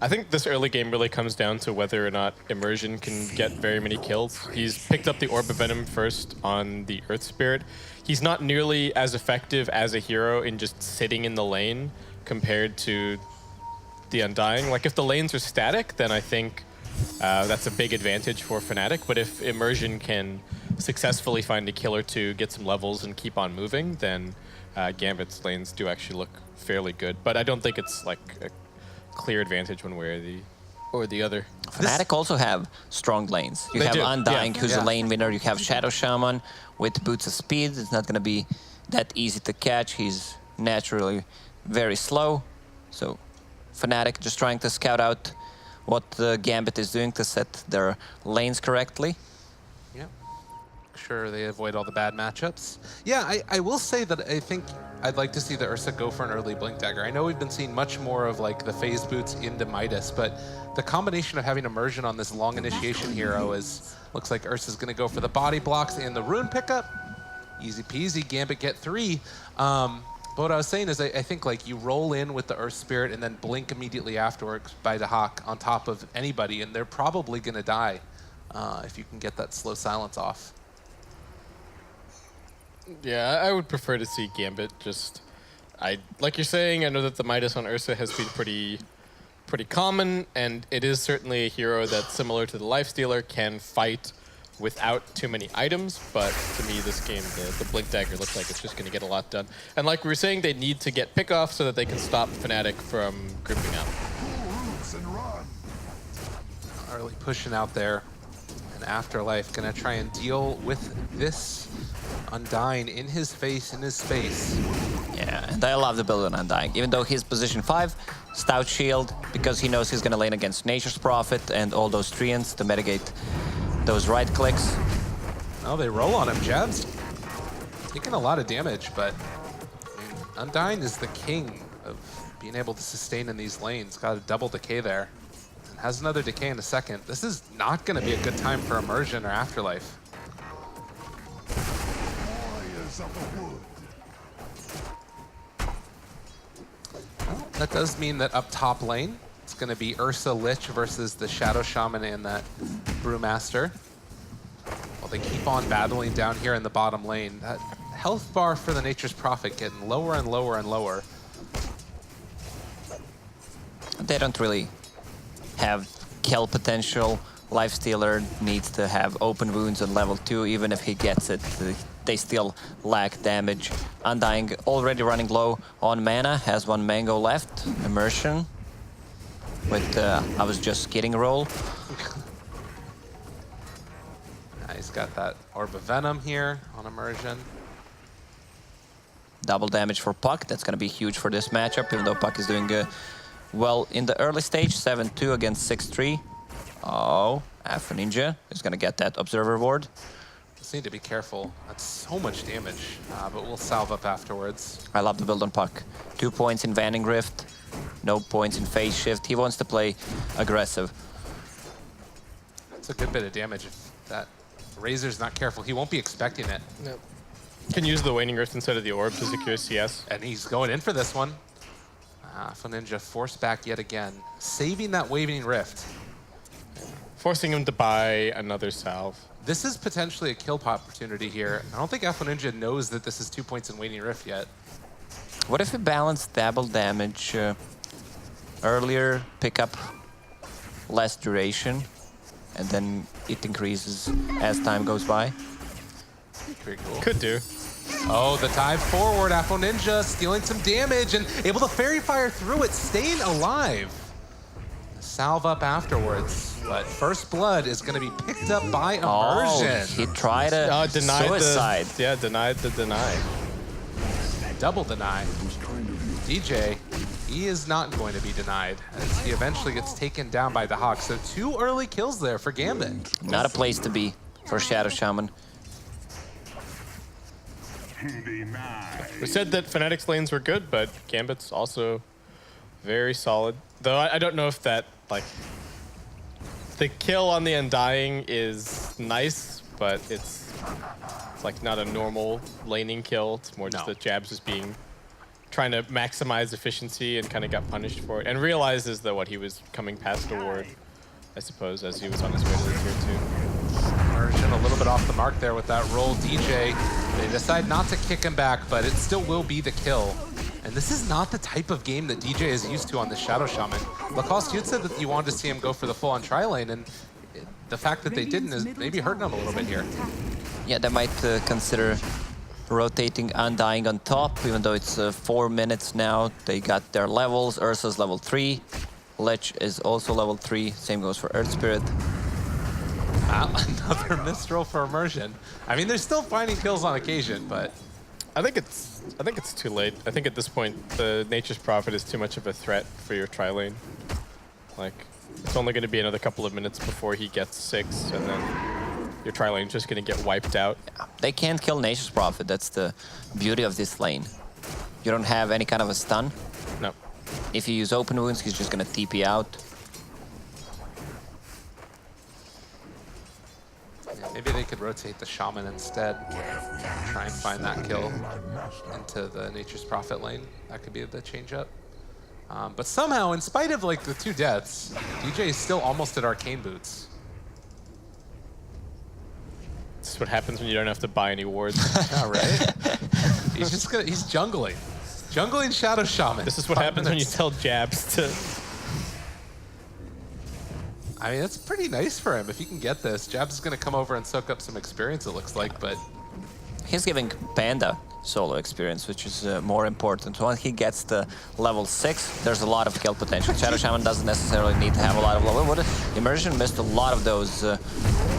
I think this early game really comes down to whether or not Immersion can get very many kills. He's picked up the Orb of Venom first on the Earth Spirit. He's not nearly as effective as a hero in just sitting in the lane compared to the Undying. Like if the lanes are static, then I think that's a big advantage for Fnatic. But if Immersion can successfully find a kill or two, get some levels, and keep on moving, then Gambit's lanes do actually look fairly good. But I don't think it's like a clear advantage one way or the other. Fnatic also have strong lanes. You They have do, Undying, yeah. who's Yeah. a lane winner. You have Shadow Shaman with Boots of Speed. It's not going to be that easy to catch. He's naturally very slow. So Fnatic just trying to scout out what Gambit is doing to set their lanes correctly. Yeah. sure they avoid all the bad matchups. Yeah, I will say that I think I'd like to see the Ursa go for an early Blink Dagger. I know we've been seeing much more of like the phase boots into Midas, but the combination of having immersion on this long initiation hero is, looks like Ursa's gonna go for the body blocks and the rune pickup. Easy peasy, Gambit get 3. But what I was saying is I think like you roll in with the Earth Spirit and then blink immediately afterwards by the Hawk on top of anybody, and they're probably gonna die if you can get that slow silence off. Yeah, I would prefer to see Gambit just... like you're saying, I know that the Midas on Ursa has been pretty common, and it is certainly a hero that, similar to the Lifestealer, can fight without too many items, but to me this game, the Blink Dagger looks like it's just going to get a lot done. And like we were saying, they need to get pick-off so that they can stop Fnatic from gripping out. Early pushing out there, and Afterlife gonna try and deal with this Undying in his face, in his space. Yeah, and I love the build on Undying. Even though he's position 5, Stout Shield, because he knows he's gonna lane against Nature's Prophet and all those treants to mitigate those right clicks. Oh, they roll on him. Jab's taking a lot of damage, but I mean, Undying is the king of being able to sustain in these lanes. Got a double decay there. And has another decay in a second. This is not going to be a good time for Immersion or Afterlife. Well, that does mean that up top lane, it's going to be Ursa Lich versus the Shadow Shaman and that Brewmaster. Well, they keep on battling down here in the bottom lane. That health bar for the Nature's Prophet getting lower and lower and lower. They don't really have kill potential. Lifestealer needs to have open wounds on level 2. Even if he gets it, they still lack damage. Undying already running low on mana, has 1 mango left. Immersion with I was just kidding roll. He's got that Orb of Venom here on Immersion. Double damage for Puck. That's going to be huge for this matchup, even though Puck is doing well in the early stage. 7-2 against 6-3. Oh, Afro Ninja is going to get that Observer Ward. Just need to be careful. That's so much damage, but we'll salve up afterwards. I love the build on Puck. 2 points in Vanning Rift. No points in Phase Shift. He wants to play aggressive. It's a good bit of damage if that Razor's not careful. He won't be expecting it. Nope. Can use the Waning Rift instead of the Orb to secure CS. And he's going in for this one. Ninja forced back yet again. Saving that Waning Rift. Forcing him to buy another salve. This is potentially a kill opportunity here. I don't think Ninja knows that this is 2 points in Waning Rift yet. What if we balance double damage earlier, pick up less duration, and then it increases as time goes by? Pretty cool. Could do. Oh, the dive forward, Afro Ninja stealing some damage and able to Fairy Fire through it, staying alive. Salve up afterwards, but First Blood is going to be picked up by Immersion. Oh, he tried a suicide. Denied the deny. Double deny. DJ, he is not going to be denied as he eventually gets taken down by the Hawk. So 2 early kills there for Gambit. Not a place to be for Shadow Shaman. We said that Fnatic's lanes were good, but Gambit's also very solid. Though I don't know if that, like, the kill on the Undying is nice, but it's like not a normal laning kill. It's more just that Jabs is trying to maximize efficiency and kind of got punished for it. And realizes that what he was coming past the ward, I suppose, as he was on his way to the tier 2. Immersion a little bit off the mark there with that roll. DJ, they decide not to kick him back, but it still will be the kill. And this is not the type of game that DJ is used to on the Shadow Shaman. Lacoste, you'd said that you wanted to see him go for the full-on tri-lane, and the fact that they didn't is maybe hurting him a little bit here. Yeah, they might consider rotating Undying on top, even though it's 4 minutes now. They got their levels. Ursa's level 3. Lich is also level 3. Same goes for Earth Spirit. Another misroll for Immersion. I mean, they're still finding kills on occasion, but I think it's too late. I think at this point, the Nature's Prophet is too much of a threat for your tri-lane. Like, it's only going to be another couple of minutes before he gets 6, and then your tri-lane is just going to get wiped out. They can't kill Nature's Prophet. That's the beauty of this lane. You don't have any kind of a stun. No. If you use open wounds, he's just gonna TP out. Yeah, maybe they could rotate the Shaman instead. Try and find that kill into the Nature's Prophet lane. That could be the change up. But somehow, in spite of like the 2 deaths, DJ is still almost at Arcane Boots. This is what happens when you don't have to buy any wards. Yeah, right? He's jungling. Jungling Shadow Shaman. This is what happens when you tell Jabs to... I mean, it's pretty nice for him if he can get this. Jabs is going to come over and soak up some experience, it looks like, but... He's giving Panda solo experience, which is more important. Once he gets to level 6, there's a lot of kill potential. Shadow Shaman doesn't necessarily need to have a lot of level. Immersion missed a lot of those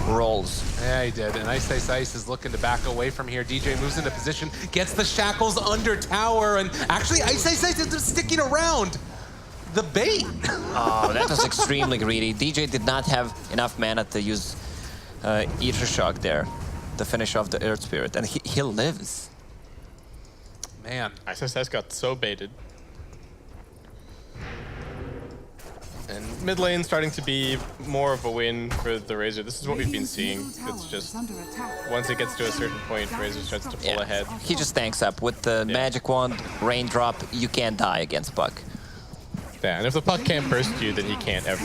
rolls. Yeah, he did. And Ice Ice Ice is looking to back away from here. DJ moves into position, gets the shackles under tower, and actually Ice Ice Ice is just sticking around the bait. Oh, that was extremely greedy. DJ did not have enough mana to use Ether Shock there to finish off the Earth Spirit, and he lives. Man. ISS got so baited. And mid lane starting to be more of a win for the Razor. This is what we've been seeing. It's just once it gets to a certain point, Razor starts to pull ahead. He just tanks up. With the magic wand, raindrop, you can't die against Puck. Yeah, and if the Puck can't burst you, then he can't ever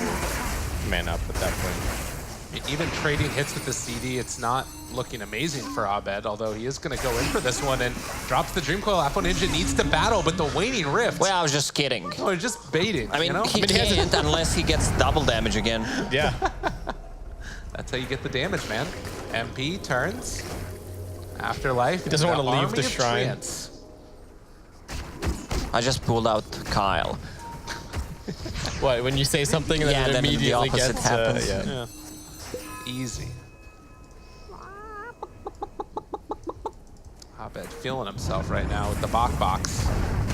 man up at that point. Even trading hits with the CD, it's not looking amazing for Abed, although he is going to go in for this one and drops the Dream Coil. Apo Ninja needs to battle, but the Waning Rift... Well, I was just kidding. Oh, just baiting. I mean, you know? he can't unless he gets double damage again. Yeah. That's how you get the damage, man. MP turns. Afterlife. He doesn't want to leave the shrine. Trance. I just pulled out Kyle. What, when you say something and then it immediately the opposite gets... happens. Yeah. Easy. Abed feeling himself right now with the Bok Box.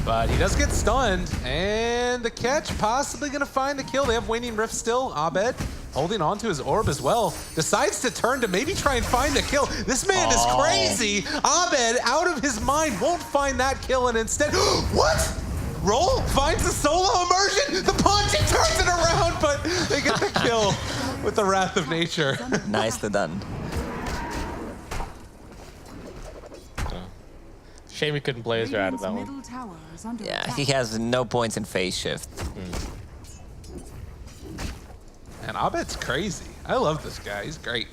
But he does get stunned, and the catch possibly going to find the kill. They have Waning Rift still. Abed holding on to his orb as well. Decides to turn to maybe try and find the kill. This man is crazy. Abed, out of his mind, won't find that kill, and instead... What? Roll finds the solo immersion. The punch, it turns it around, but they get the kill with the Wrath of Nature. Nicely done. Shame he couldn't Blazer out of that one. Yeah, he has no points in phase shift. And Abed's crazy. I love this guy. He's great.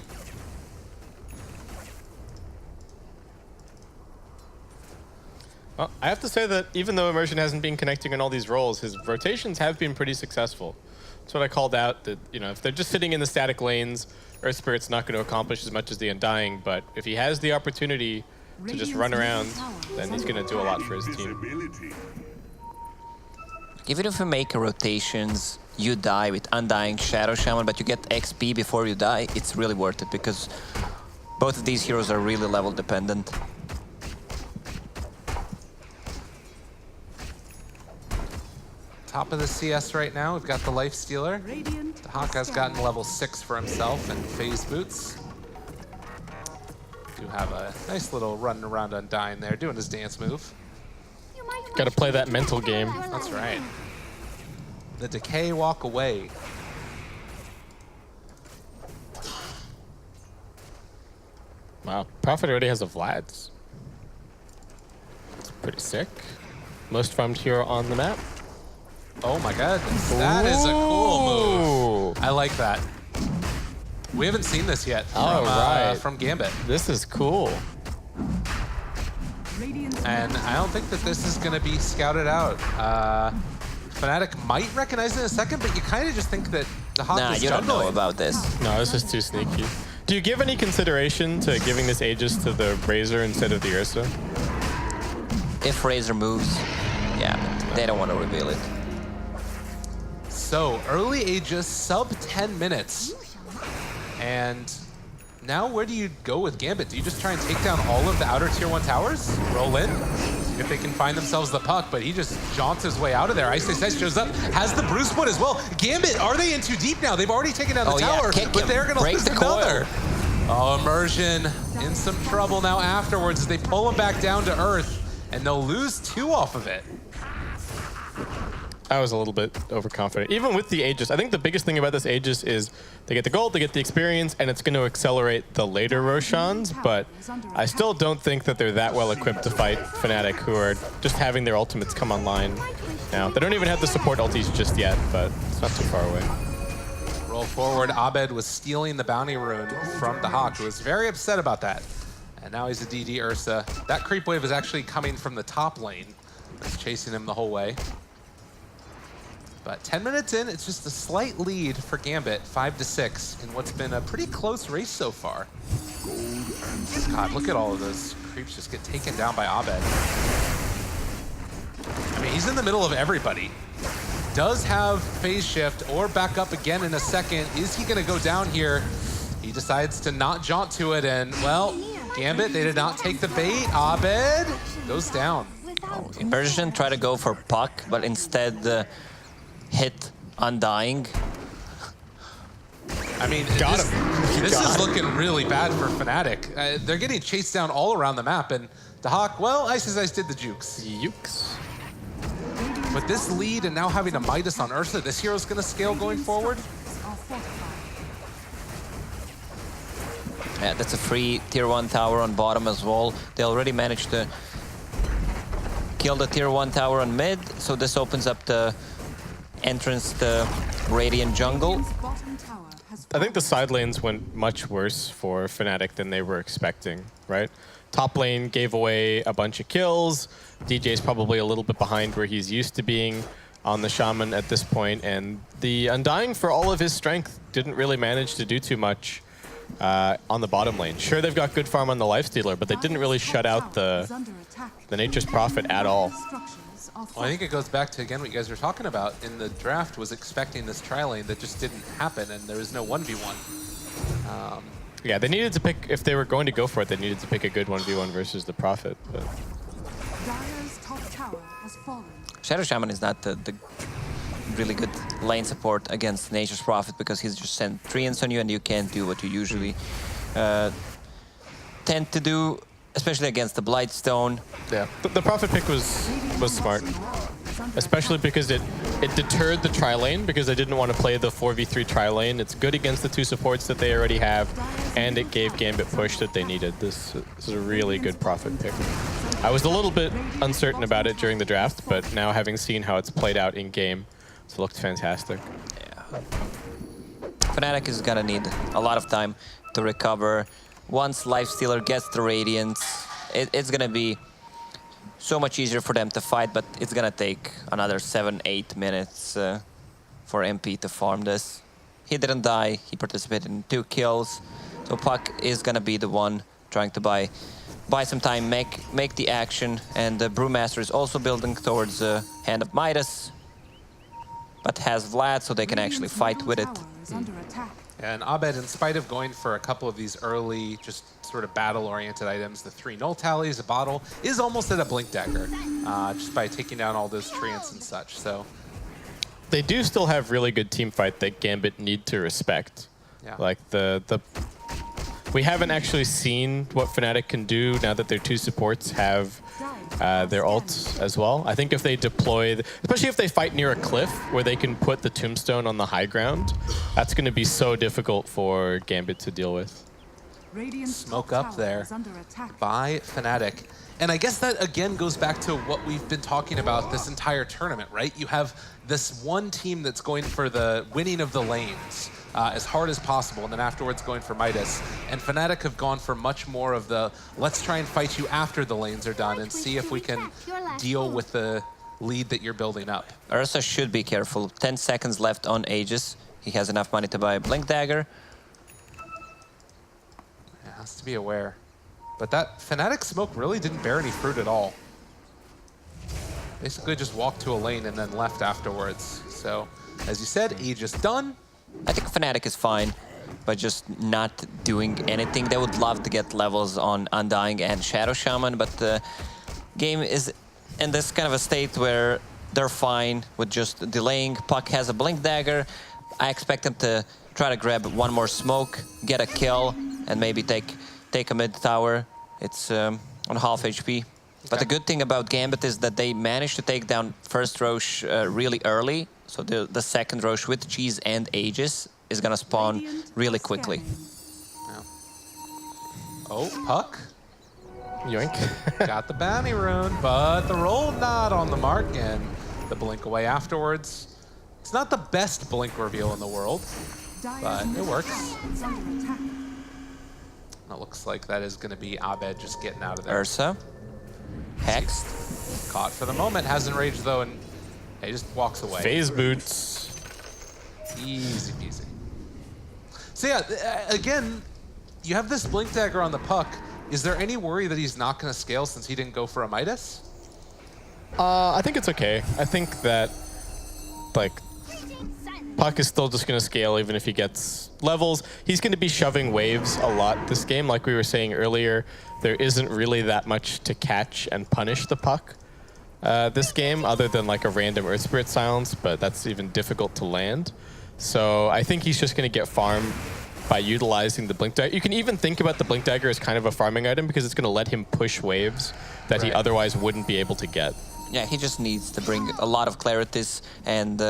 Well, I have to say that even though Immersion hasn't been connecting on all these roles, his rotations have been pretty successful. That's what I called out, that, you know, if they're just sitting in the static lanes, Earth Spirit's not going to accomplish as much as the Undying, but if he has the opportunity to just run around, then he's going to do a lot for his team. Even if you make rotations, you die with Undying Shadow Shaman, but you get XP before you die, it's really worth it because both of these heroes are really level dependent. Top of the CS right now, we've got the Life Stealer. The Hawk has gotten level 6 for himself and phase boots. Do have a nice little run around Undying there, doing his dance move. Got to play that mental game. That's right. The Decay walk away. Wow, Prophet already has a Vlad's. It's pretty sick. Most farmed hero on the map. Oh my goodness, that is a cool move. I like that. We haven't seen this yet from Gambit. This is cool. And I don't think that this is going to be scouted out. Fnatic might recognize it in a second, but you kind of just think that the Hawk is you don't know jungling. about this. No, this is too sneaky. Do you give any consideration to giving this Aegis to the Razor instead of the Ursa? If Razor moves, yeah, but they don't want to reveal it. So, early Aegis, sub 10 minutes. And now where do you go with Gambit? Do you just try and take down all of the outer tier 1 towers? Roll in? See if they can find themselves the puck, but he just jaunts his way out of there. Ice Ice shows up, has the Bruce one as well. Gambit, are they in too deep now? They've already taken down the tower, but they're going to lose another. Oh, Immersion in some trouble now afterwards as they pull him back down to earth, and they'll lose 2 off of it. I was a little bit overconfident. Even with the Aegis, I think the biggest thing about this Aegis is they get the gold, they get the experience, and it's going to accelerate the later Roshans, but I still don't think that they're that well equipped to fight Fnatic, who are just having their ultimates come online now. They don't even have the support ultis just yet, but it's not too far away. Roll forward, Abed was stealing the bounty rune from the Hawk, who was very upset about that. And now he's a DD Ursa. That creep wave is actually coming from the top lane. It's chasing him the whole way. But 10 minutes in, it's just a slight lead for Gambit, 5-6, in what's been a pretty close race so far. God, look at all of those creeps just get taken down by Abed. I mean, he's in the middle of everybody. Does have phase shift or back up again in a second. Is he gonna go down here? He decides to not jaunt to it, and well, Gambit, they did not take the bait. Abed goes down. Oh, Immersion tried to go for Puck, but instead hit Undying. I mean, this is looking really bad for Fnatic. They're getting chased down all around the map, and the Hawk, well, Ice did the jukes. But this lead and now having a Midas on Ursa, this hero's gonna scale going forward? Yeah, that's a free tier 1 tower on bottom as well. They already managed to kill the tier 1 tower on mid, so this opens up the entrance to Radiant jungle. I think the side lanes went much worse for Fnatic than they were expecting, right? Top lane gave away a bunch of kills. DJ's probably a little bit behind where he's used to being on the Shaman at this point, and the Undying, for all of his strength, didn't really manage to do too much on the bottom lane. Sure, they've got good farm on the Lifestealer, but they didn't really shut out the Nature's Prophet at all. Well, I think it goes back to, again, what you guys were talking about. In the draft was expecting this tri-lane that just didn't happen, and there was no 1v1. Yeah, they needed to pick, if they were going to go for it, they needed to pick a good 1v1 versus the Prophet. But Shadow Shaman is not the really good lane support against Nature's Prophet because he's just sent treants on you and you can't do what you usually tend to do, especially against the Blightstone. Yeah, the Prophet pick was smart, especially because it deterred the tri-lane because they didn't want to play the 4v3 tri-lane. It's good against the 2 supports that they already have, and it gave Gambit push that they needed. This is a really good Prophet pick. I was a little bit uncertain about it during the draft, but now having seen how it's played out in game, it's looked fantastic. Yeah. Fnatic is gonna need a lot of time to recover. Once Lifestealer gets the Radiance, it's gonna be so much easier for them to fight, but it's gonna take another 7-8 minutes for MP to farm this. He didn't die, he participated in 2 kills, so Puck is gonna be the one trying to buy some time, make the action, and the Brewmaster is also building towards Hand of Midas, but has Vlad, so they can actually fight with it. And Abed, in spite of going for a couple of these early, just sort of battle-oriented items, the 3 null tallies, a bottle, is almost at a Blink Dagger, just by taking down all those treants and such, so. They do still have really good team fight that Gambit need to respect. Yeah. Like we haven't actually seen what Fnatic can do now that their 2 supports have their ults as well. I think if they deploy, especially if they fight near a cliff where they can put the tombstone on the high ground, that's going to be so difficult for Gambit to deal with. Smoke up there by Fnatic. And I guess that again goes back to what we've been talking about this entire tournament, right? You have this one team that's going for the winning of the lanes as hard as possible, and then afterwards going for Midas. And Fnatic have gone for much more of the, let's try and fight you after the lanes are done and see if we can deal with the lead that you're building up. Ursa should be careful. 10 seconds left on Aegis. He has enough money to buy a Blink Dagger. Yeah, has to be aware. But that Fnatic smoke really didn't bear any fruit at all. Basically just walked to a lane and then left afterwards. So, as you said, Aegis done. I think Fnatic is fine, but just not doing anything. They would love to get levels on Undying and Shadow Shaman, but the game is in this kind of a state where they're fine with just delaying. Puck has a Blink Dagger. I expect them to try to grab one more smoke, get a kill, and maybe take a mid tower. It's on half HP. But the good thing about Gambit is that they managed to take down first Roche really early. So the second Roche with Cheese and Aegis is going to spawn really quickly. Yeah. Oh, Puck. Yoink. Got the bounty rune, but the roll not on the mark, and the blink away afterwards. It's not the best blink reveal in the world, but it works. It looks like that is going to be Abed just getting out of there. Ursa. Hexed. Caught for the moment, hasn't raged though, and he just walks away. Phase boots. Easy peasy. So yeah, again, you have this blink dagger on the Puck. Is there any worry that he's not going to scale since he didn't go for a Midas? I think it's okay. I think that, like, Puck is still just going to scale even if he gets levels. He's going to be shoving waves a lot this game. Like we were saying earlier, there isn't really that much to catch and punish the Puck this game, other than like a random Earth Spirit silence, but that's even difficult to land. So I think he's just going to get farm by utilizing the Blink Dagger. You can even think about the Blink Dagger as kind of a farming item because it's going to let him push waves that he otherwise wouldn't be able to get. Yeah, he just needs to bring a lot of clarities, and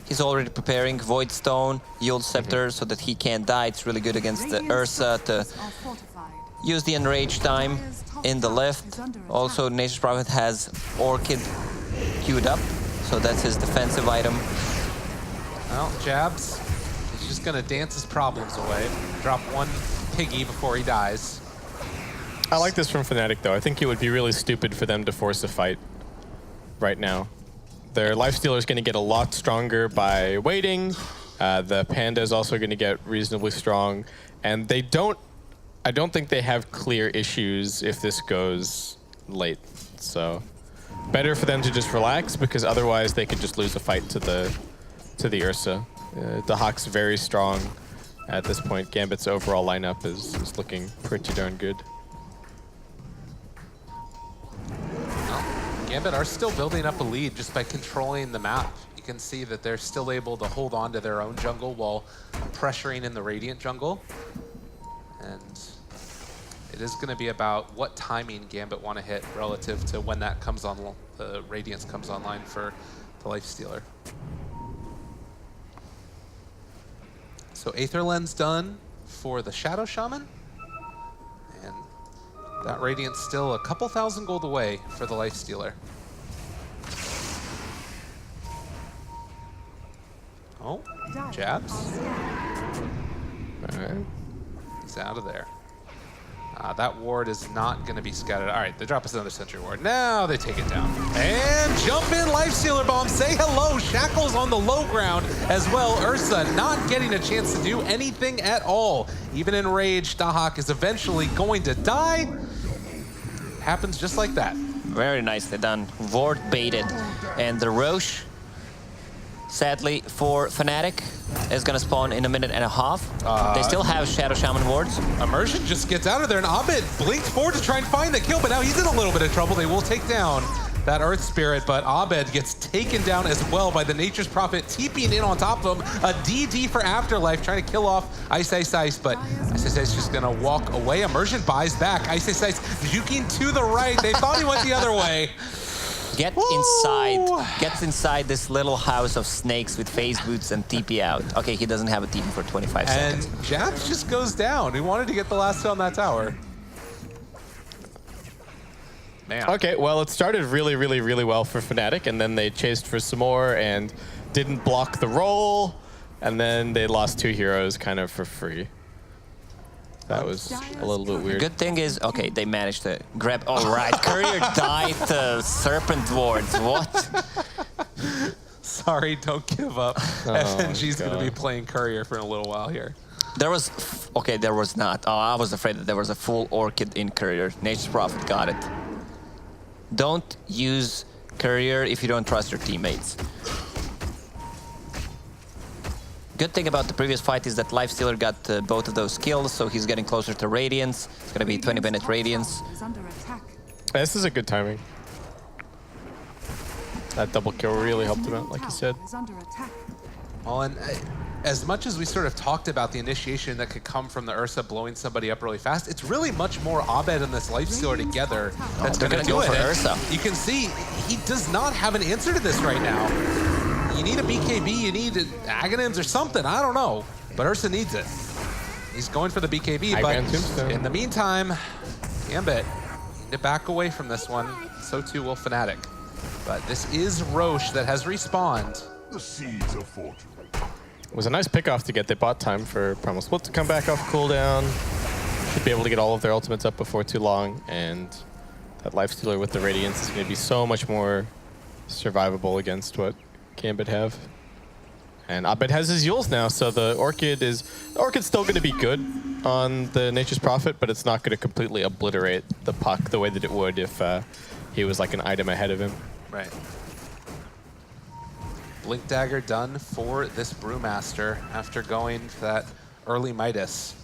he's already preparing Void Stone, Yield Scepter, so that he can't die. It's really good against the Ursa to use the Enrage time in the left. Also, Nature's Prophet has Orchid queued up, so that's his defensive item. Well, Jabs, he's just gonna dance his problems away. Drop one piggy before he dies. I like this from Fnatic, though. I think it would be really stupid for them to force a fight right now. Their Lifestealer is going to get a lot stronger by waiting. The Panda is also going to get reasonably strong. And I don't think they have clear issues if this goes late. So better for them to just relax, because otherwise they could just lose a fight to the Ursa. The Hawk's very strong at this point. Gambit's overall lineup is looking pretty darn good. Gambit are still building up a lead just by controlling the map. You can see that they're still able to hold on to their own jungle while pressuring in the Radiant jungle. And it is going to be about what timing Gambit want to hit relative to when that comes on, the Radiance comes online for the Lifestealer. So Aether Lens done for the Shadow Shaman. And that Radiant's still a couple thousand gold away for the Lifestealer. Oh, Jabs. All right. He's out of there. That ward is not going to be scattered. All right, they drop us another Sentry Ward. Now they take it down. And jump in, Lifestealer Bomb. Say hello. Shackles on the low ground as well. Ursa not getting a chance to do anything at all. Even in rage, Dahak is eventually going to die. Happens just like that. Very nicely done. Ward baited. And the Roche, sadly for Fnatic, is going to spawn in a minute and a half. They still have Shadow Shaman wards. Immersion just gets out of there, and Abed blinked forward to try and find the kill, but now he's in a little bit of trouble. They will take down that Earth Spirit, but Abed gets taken down as well by the Nature's Prophet, TPing in on top of him. A DD for Afterlife, trying to kill off Ice Ice Ice, but Ice Ice Ice just gonna walk away. Immersion buys back. Ice Ice Ice juking to the right. They thought he went the other way. Get inside this little house of snakes with phase boots and TP out. Okay, he doesn't have a TP for 25 seconds. And Jabs just goes down. He wanted to get the last hit on that tower. Man. Okay, well, it started really, really, really well for Fnatic, and then they chased for some more and didn't block the roll, and then they lost 2 heroes kind of for free. That was a little bit weird. The good thing is, okay, they managed to grab. All right, Courier died to Serpent Wards. What? Sorry, don't give up. FNG's going to be playing Courier for a little while here. There was, okay, there was not. Oh, I was afraid that there was a full Orchid in Courier. Nature's Prophet got it. Don't use Courier if you don't trust your teammates. Good thing about the previous fight is that Lifestealer got both of those kills, so he's getting closer to Radiance. It's going to be 20-minute Radiance. This is a good timing. That double kill really helped him out, like you said. Well, and as much as we sort of talked about the initiation that could come from the Ursa blowing somebody up really fast, it's really much more Abed and this Lifestealer together that's going to do it. Ursa. You can see he does not have an answer to this right now. You need a BKB, you need Aghanims or something, I don't know. But Ursa needs it. He's going for the BKB, but in the meantime, Gambit need to back away from this one. So too will Fnatic. But this is Roche that has respawned. The seeds of fortune. It was a nice pickoff to get. They bought time for Primal Split to come back off cooldown. Should be able to get all of their ultimates up before too long, and that Lifestealer with the Radiance is going to be so much more survivable against what Gambit have. And Abed has his Yules now, so the Orchid's still going to be good on the Nature's Prophet, but it's not going to completely obliterate the puck the way that it would if he was like an item ahead of him. Right. Blink Dagger done for this Brewmaster after going for that early Midas.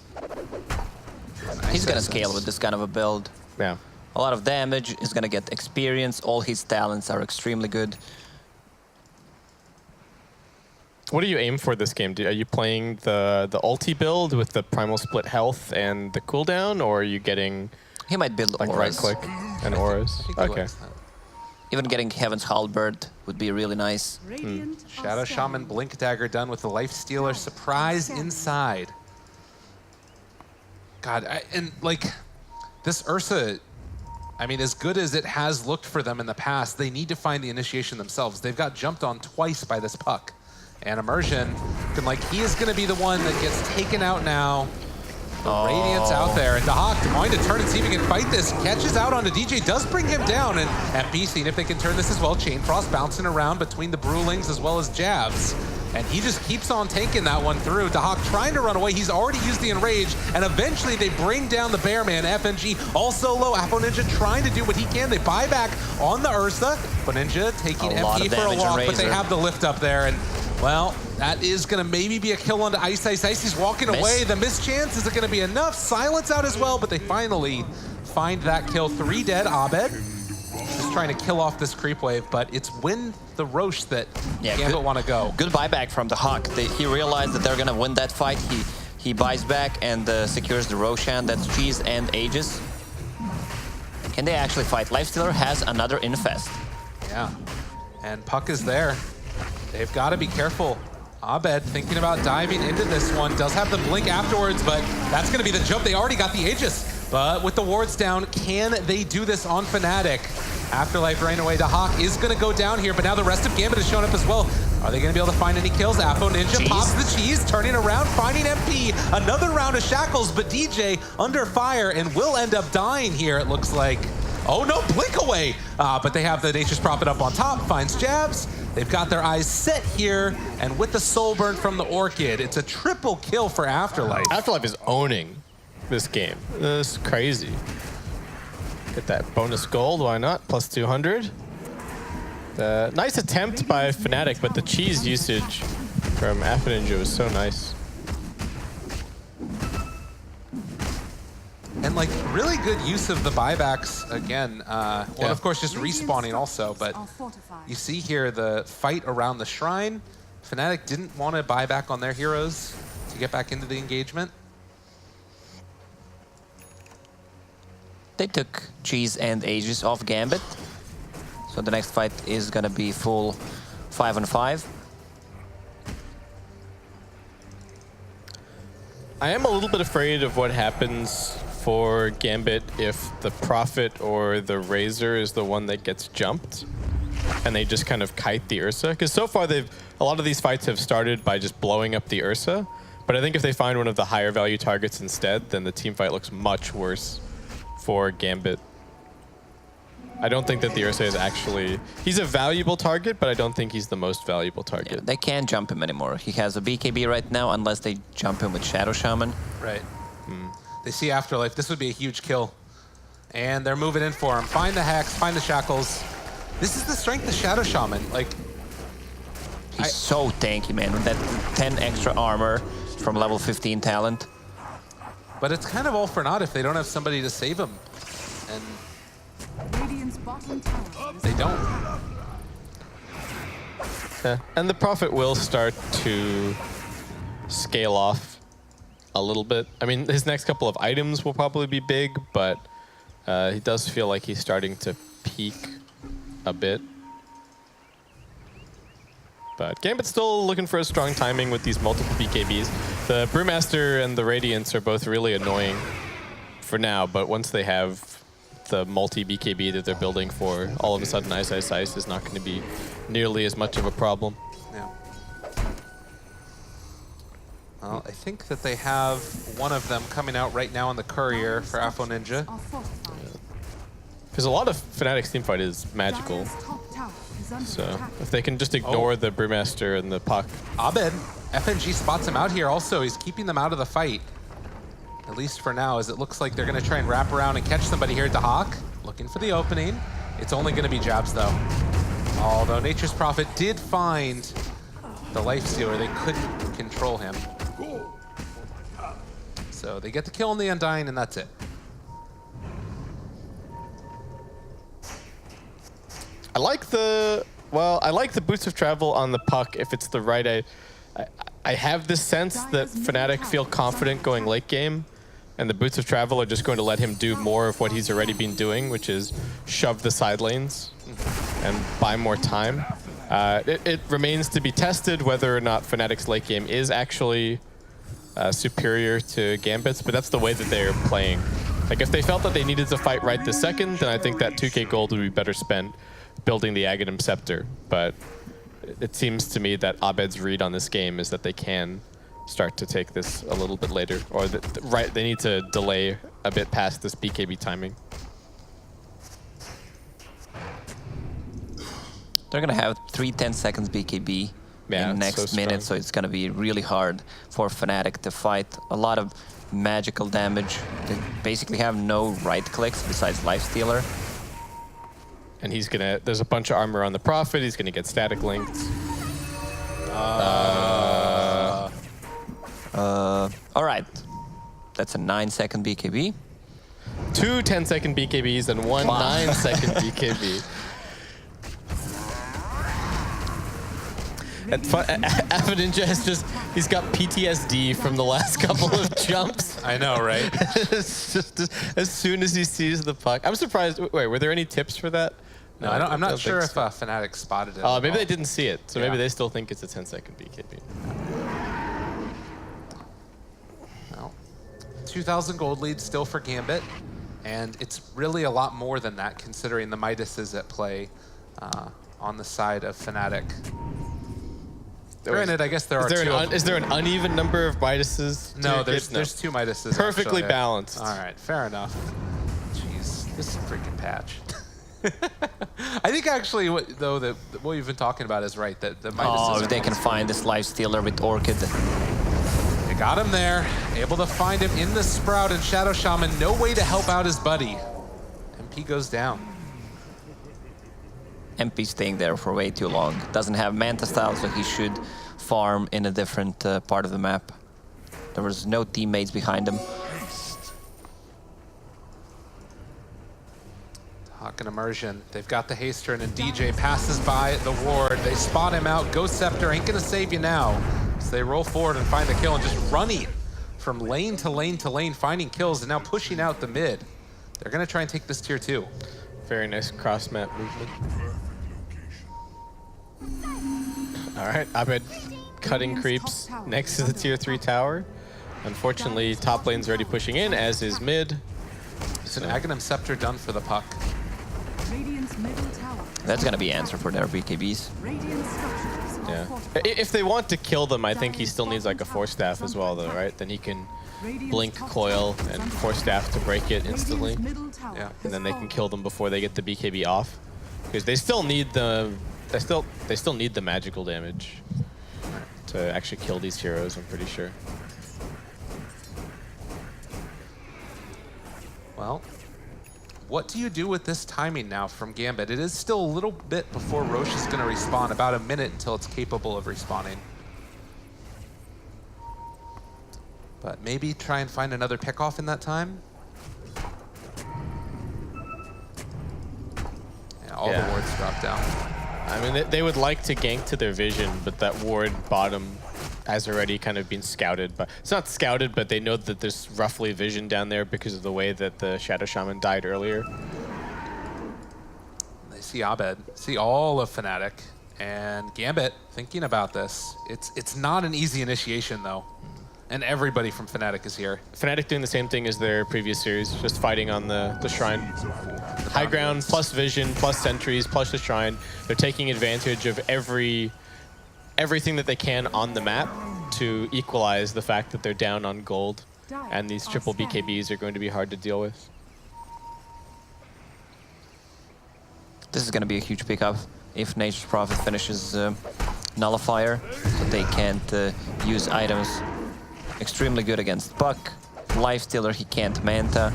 He's going to scale with this kind of a build. Yeah. A lot of damage, he's going to get experience, all his talents are extremely good. What do you aim for this game? Are you playing the ulti build with the Primal Split health and the cooldown, or are you getting... He might build like auras. right click and auras? Okay. Even getting Heaven's Halberd would be really nice. Shadow Shaman Blink Dagger done with the Lifestealer surprise inside. God, and like this Ursa, I mean, as good as it has looked for them in the past, they need to find the initiation themselves. They've got jumped on twice by this puck. And Immersion, he is going to be the one that gets taken out now. The Radiance out there. And Dahak going to turn and see if he can fight this. Catches out onto DJ, does bring him down. And at B, seeing if they can turn this as well. Chain Frost bouncing around between the Brewlings as well as Jabs. And he just keeps on taking that one through. Dahak trying to run away. He's already used the Enrage. And eventually they bring down the Bearman. FNG also low. Apo Ninja trying to do what he can. They buy back on the Ursa. But Ninja taking MP for a walk, but they have the lift up there. And well, that is going to maybe be a kill onto Ice. He's walking away. The mischance, is it going to be enough? Silence out as well, but they finally find that kill. 3 dead. Abed just trying to kill off this creep wave, but it's win the Roche that Gambit want to go. Good buyback from the Hawk. He realized that they're going to win that fight. He buys back and secures the Roshan. That's Cheese and Aegis. Can they actually fight? Lifestealer has another Infest. Yeah, and Puck is there. They've got to be careful. Abed thinking about diving into this one. Does have the blink afterwards, but that's going to be the jump. They already got the Aegis. But with the wards down, can they do this on Fnatic? Afterlife right away. Dahak is going to go down here, but now the rest of Gambit has shown up as well. Are they going to be able to find any kills? Apo Ninja pops the cheese, turning around, finding MP. Another round of Shackles, but DJ under fire and will end up dying here, it looks like. Oh no, blink away. But they have the Nature's Prophet up on top, finds Jabs. They've got their eyes set here, and with the soul burn from the Orchid, it's a triple kill for Afterlife. Afterlife is owning this game. This is crazy. Get that bonus gold, why not? Plus 200. Nice attempt by Fnatic, but the cheese usage from Ninja was so nice. And like really good use of the buybacks again. Well, of course, just respawning also, but you see here the fight around the shrine. Fnatic didn't want to buy back on their heroes to get back into the engagement. They took Cheese and Aegis off Gambit. So the next fight is going to be full 5-on-5. I am a little bit afraid of what happens for Gambit if the Prophet or the Razor is the one that gets jumped and they just kind of kite the Ursa. Because so far a lot of these fights have started by just blowing up the Ursa. But I think if they find one of the higher value targets instead, then the team fight looks much worse for Gambit. I don't think that the Ursa is actually... He's a valuable target, but I don't think he's the most valuable target. Yeah, they can't jump him anymore. He has a BKB right now unless they jump him with Shadow Shaman. Right. They see Afterlife. This would be a huge kill. And they're moving in for him. Find the Hex, find the Shackles. This is the strength of Shadow Shaman. Like, he's so tanky, man, with that 10 extra armor from level 15 talent. But it's kind of all for naught if they don't have somebody to save him. And they don't. Yeah. And the Prophet will start to scale off a little bit. I mean, his next couple of items will probably be big, but he does feel like he's starting to peak a bit. But Gambit's still looking for a strong timing with these multiple BKBs. The Brewmaster and the Radiance are both really annoying for now, but once they have the multi-BKB that they're building for, all of a sudden Ice Ice Ice is not going to be nearly as much of a problem. Yeah. Well, I think that they have one of them coming out right now on the courier for Afro Ninja. Because a lot of Fnatic's teamfight is magical. So if they can just ignore the Brewmaster and the Puck. Abed, FNG spots him out here also. He's keeping them out of the fight. At least for now, as it looks like they're going to try and wrap around and catch somebody here at the Hawk. Looking for the opening. It's only going to be jabs, though. Although Nature's Prophet did find the Life Stealer, they couldn't control him. So they get the kill on the Undying, and that's it. I like the Boots of Travel on the Puck if it's the right. I have this sense that Fnatic feel confident going late game, and the Boots of Travel are just going to let him do more of what he's already been doing, which is shove the side lanes and buy more time. It remains to be tested whether or not Fnatic's late game is actually superior to Gambit's, but that's the way that they're playing. Like, if they felt that they needed to fight right this second, then I think that 2k gold would be better spent building the Aghanim Scepter. But it seems to me that Abed's read on this game is that they can start to take this a little bit later, or they need to delay a bit past this BKB timing. They're going to have 3 10-seconds BKB in next minute, so it's going to be really hard for Fnatic to fight. A lot of magical damage. They basically have no right clicks besides Lifestealer. And he's gonna, there's a bunch of armor on the Prophet, he's gonna get static linked. Alright. That's a 9-second BKB. 2 10-second BKBs and 1 9-second BKB. And Afro Ninja has he's got PTSD from the last couple of jumps. I know, right? It's just as soon as he sees the puck. I'm surprised, wait, were there any tips for that? No, I'm not sure if Fnatic spotted it. Oh, maybe they didn't see it, so maybe they still think it's a 10-second BKB. Well, 2,000 gold lead still for Gambit, and it's really a lot more than that considering the Midas is at play on the side of Fnatic. Granted, I guess there are two. Is there an uneven number of Midases? No, there's 2 Midases. Perfectly actually. balanced. All right, fair enough. Jeez, this is a freaking patch. I think actually, what you've been talking about is right. That the Midas if they can find this Lifestealer with Orchid. They got him there, able to find him in the Sprout, and Shadow Shaman, no way to help out his buddy. MP goes down. MP staying there for way too long. Doesn't have Manta style, so he should farm in a different part of the map. There was no teammates behind him. Hawk and Immersion. They've got the Haster, and DJ passes by the ward. They spot him out. Ghost Scepter ain't gonna save you now. So they roll forward and find the kill, and just running from lane to lane to lane, finding kills, and now pushing out the mid. They're gonna try and take this tier 2. Very nice cross-map movement. All right, Abed cutting creeps next to the tier 3 tower. Unfortunately, top lane's already pushing in, as is mid. It's an Aghanim Scepter done for the puck. That's gonna be answer for their BKBs. Yeah. If they want to kill them, I think he still needs like a Force Staff as well, though, right? Then he can blink Coil and Force Staff to break it instantly. Yeah. And then they can kill them before they get the BKB off, because they still need the they still need the magical damage to actually kill these heroes, I'm pretty sure. Well, what do you do with this timing now from Gambit? It is still a little bit before Roche is going to respawn, about a minute until it's capable of respawning. But maybe try and find another pickoff in that time. Yeah, all the wards drop down. I mean, they would like to gank to their vision, but that ward bottom has already kind of been scouted. But it's not scouted, but they know that there's roughly vision down there because of the way that the Shadow Shaman died earlier. They see Abed, see all of Fnatic, and Gambit thinking about this. It's not an easy initiation, though. And everybody from Fnatic is here. Fnatic doing the same thing as their previous series, just fighting on the shrine. High ground, plus vision, plus sentries, plus the shrine. They're taking advantage of everything that they can on the map to equalize the fact that they're down on gold. And these triple BKBs are going to be hard to deal with. This is going to be a huge pickup if Nature's Prophet finishes Nullifier, so they can't use items. Extremely good against Buck. Lifestealer, he can't Manta.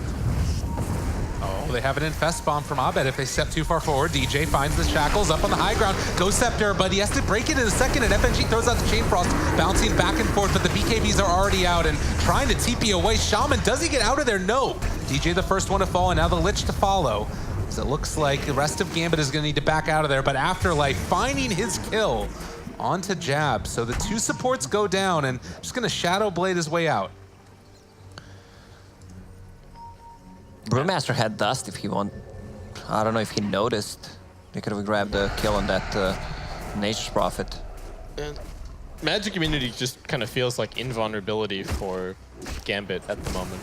Oh, they have an Infest Bomb from Abed. If they step too far forward, DJ finds the Shackles up on the high ground. Goes Scepter, but he has to break it in a second, and FNG throws out the Chain Frost, bouncing back and forth, but the BKBs are already out and trying to TP away. Shaman, does he get out of there? No. DJ the first one to fall, and now the Lich to follow. So it looks like the rest of Gambit is going to need to back out of there, but Afterlife finding his kill onto Jab. So the two supports go down, and just going to Shadow Blade his way out. Brewmaster had dust if he want. I don't know if he noticed. He could have grabbed the kill on that Nature's Prophet. Magic Immunity just kind of feels like invulnerability for Gambit at the moment.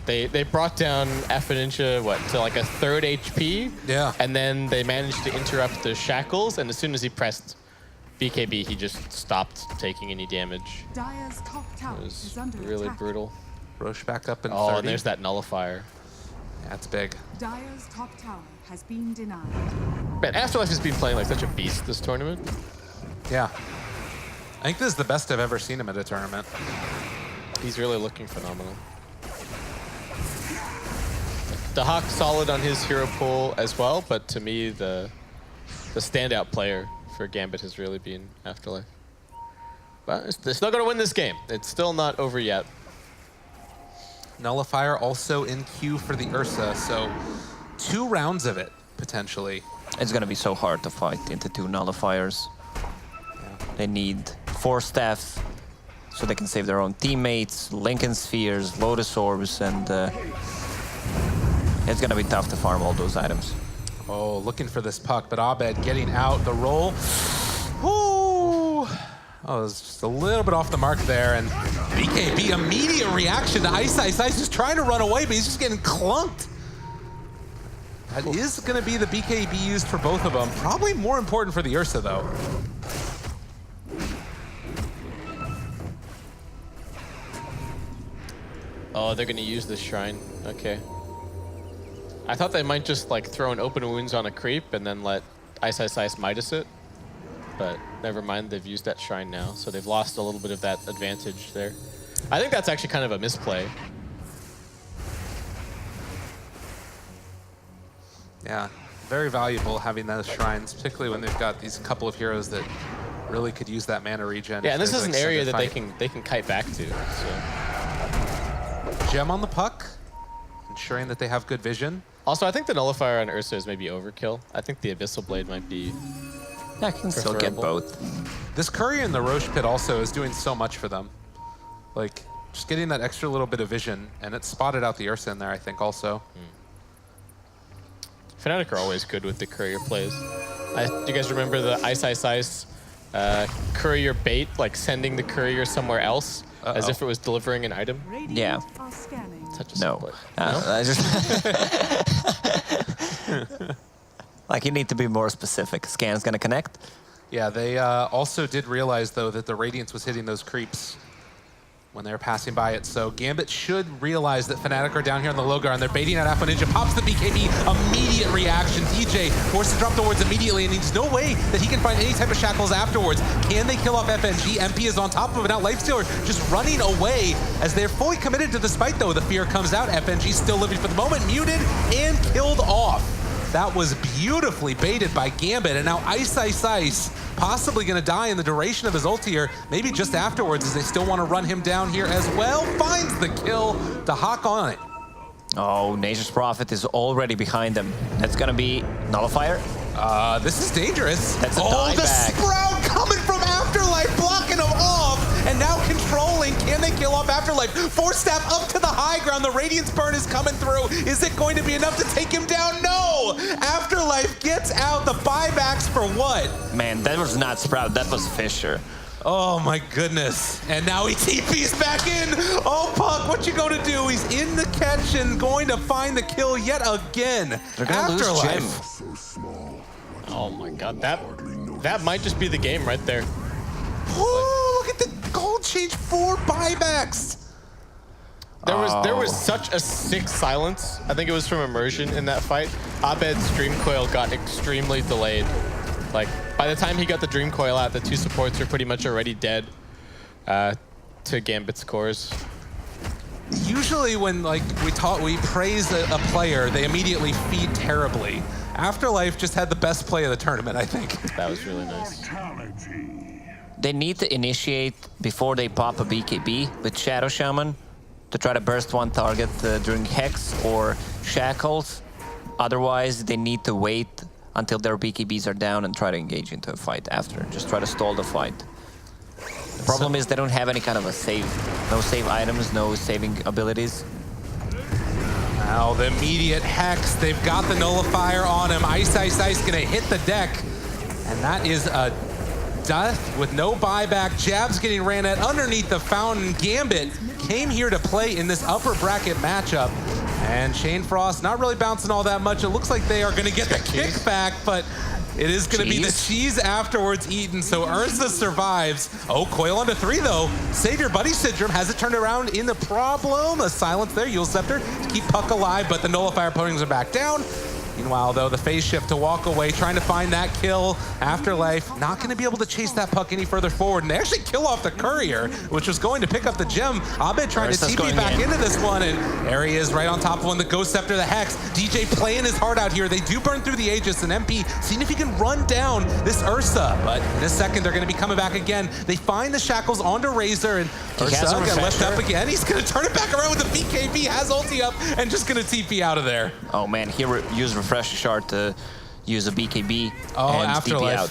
They brought down Affinintia, to like a 3rd HP? Yeah. And then they managed to interrupt the Shackles, and as soon as he pressed BKB, he just stopped taking any damage. Dire's top tower It was is under really attack. brutal. Roche back up in 30. Oh, and there's that Nullifier. That's big. Dire's top tower has been denied. Man, Afterlife has been playing like such a beast this tournament. Yeah. I think this is the best I've ever seen him at a tournament. He's really looking phenomenal. The Hawk solid on his hero pool as well, but to me, the standout player for Gambit has really been Afterlife. But they're still going to win this game. It's still not over yet. Nullifier also in queue for the Ursa, so 2 rounds of it, potentially. It's going to be so hard to fight into 2 Nullifiers. Yeah. They need 4 staff so they can save their own teammates, Lincoln Spheres, Lotus Orbs, and it's going to be tough to farm all those items. Oh, looking for this puck, but Abed getting out the roll. Ooh. Oh, it was just a little bit off the mark there, and BKB, immediate reaction to Ice. Ice is trying to run away, but he's just getting clunked. That is going to be the BKB used for both of them. Probably more important for the Ursa, though. Oh, they're going to use this shrine. Okay. I thought they might just like throw an open wounds on a creep and then let Ice Midas it. But never mind, they've used that shrine now, so they've lost a little bit of that advantage there. I think that's actually kind of a misplay. Yeah, very valuable having those shrines, particularly when they've got these couple of heroes that really could use that mana regen. Yeah, and this is an area that they can kite back to. So. Gem on the puck, ensuring that they have good vision. Also, I think the Nullifier on Ursa is maybe overkill. I think the Abyssal Blade might be I can still get both. This Courier in the Roche Pit also is doing so much for them. Like, just getting that extra little bit of vision, and it spotted out the Ursa in there, I think, also. Fnatic are always good with the Courier plays. Do you guys remember the Ice Courier bait, like sending the Courier somewhere else as if it was delivering an item? Yeah. Such a No. I just like, you need to be more specific. Scan's gonna connect. Yeah, they also did realize, though, that the Radiance was hitting those creeps when they were passing by it. So Gambit should realize that Fnatic are down here on the low guard, and they're baiting out Alpha Ninja. Pops the BKB, immediate reaction. DJ forced to drop the wards immediately, and there's no way that he can find any type of shackles afterwards. Can they kill off FNG? MP is on top of it. Now Lifestealer just running away as they're fully committed to the fight, though. The fear comes out. FNG still living for the moment, muted and killed off. That was beautifully baited by Gambit, and now Ice possibly going to die in the duration of his ult here, maybe just afterwards, as they still want to run him down here as well. Finds the kill to Hawk on it. Oh, Nature's Prophet is already behind them. That's going to be Nullifier. This is dangerous. That's a the dieback. Sprout coming from Afterlife, blocking him off, and now they kill off Afterlife? Force Staff up to the high ground. The Radiance Burn is coming through. Is it going to be enough to take him down? No! Afterlife gets out. The buybacks for what? Man, that was not Sprout, that was Fisher. Oh my goodness. And now he TP's back in. Oh, Puck, what you gonna do? He's in the catch and going to find the kill yet again. They're gonna lose Gem. Oh my god, that might just be the game right there. Oh, look at the gold change, 4 buybacks. There was such a sick silence. I think it was from Immersion in that fight. Abed's Dream Coil got extremely delayed. Like, by the time he got the Dream Coil out, the 2 supports are pretty much already dead to Gambit's cores. Usually when we praise a player, they immediately feed terribly. Afterlife just had the best play of the tournament, I think. That was really nice. They need to initiate before they pop a BKB with Shadow Shaman to try to burst one target during Hex or Shackles. Otherwise, they need to wait until their BKBs are down and try to engage into a fight after. Just try to stall the fight. The problem is they don't have any kind of a save. No save items, no saving abilities. Now the immediate Hex, they've got the Nullifier on him. Ice gonna hit the deck. And that is a death with no buyback. Jabs getting ran at underneath the fountain. Gambit came here to play in this upper bracket matchup. And Shane Frost not really bouncing all that much. It looks like they are going to get the kickback, but it is going to be the cheese afterwards eaten. So Ursa survives. Oh, Coil onto 3 though. Save your buddy Syndrome. Has it turned around in the problem? A silence there. Yule Scepter to keep Puck alive, but the Nullifier putting him back down. Meanwhile, though, the phase shift to walk away, trying to find that kill. Afterlife not going to be able to chase that Puck any further forward. And they actually kill off the Courier, which was going to pick up the gem. Abed trying to TP back into this one, and there he is right on top of one. The Ghost Scepter, the Hex. DJ playing his heart out here. They do burn through the Aegis, and MP seeing if he can run down this Ursa. But in a second, they're going to be coming back again. They find the Shackles onto Razor, and Ursa got left up again. He's going to turn it back around with the BKB, has ulti up, and just going to TP out of there. Oh man, he used Refresh Shard to use a BKB and Afterlife. TP out.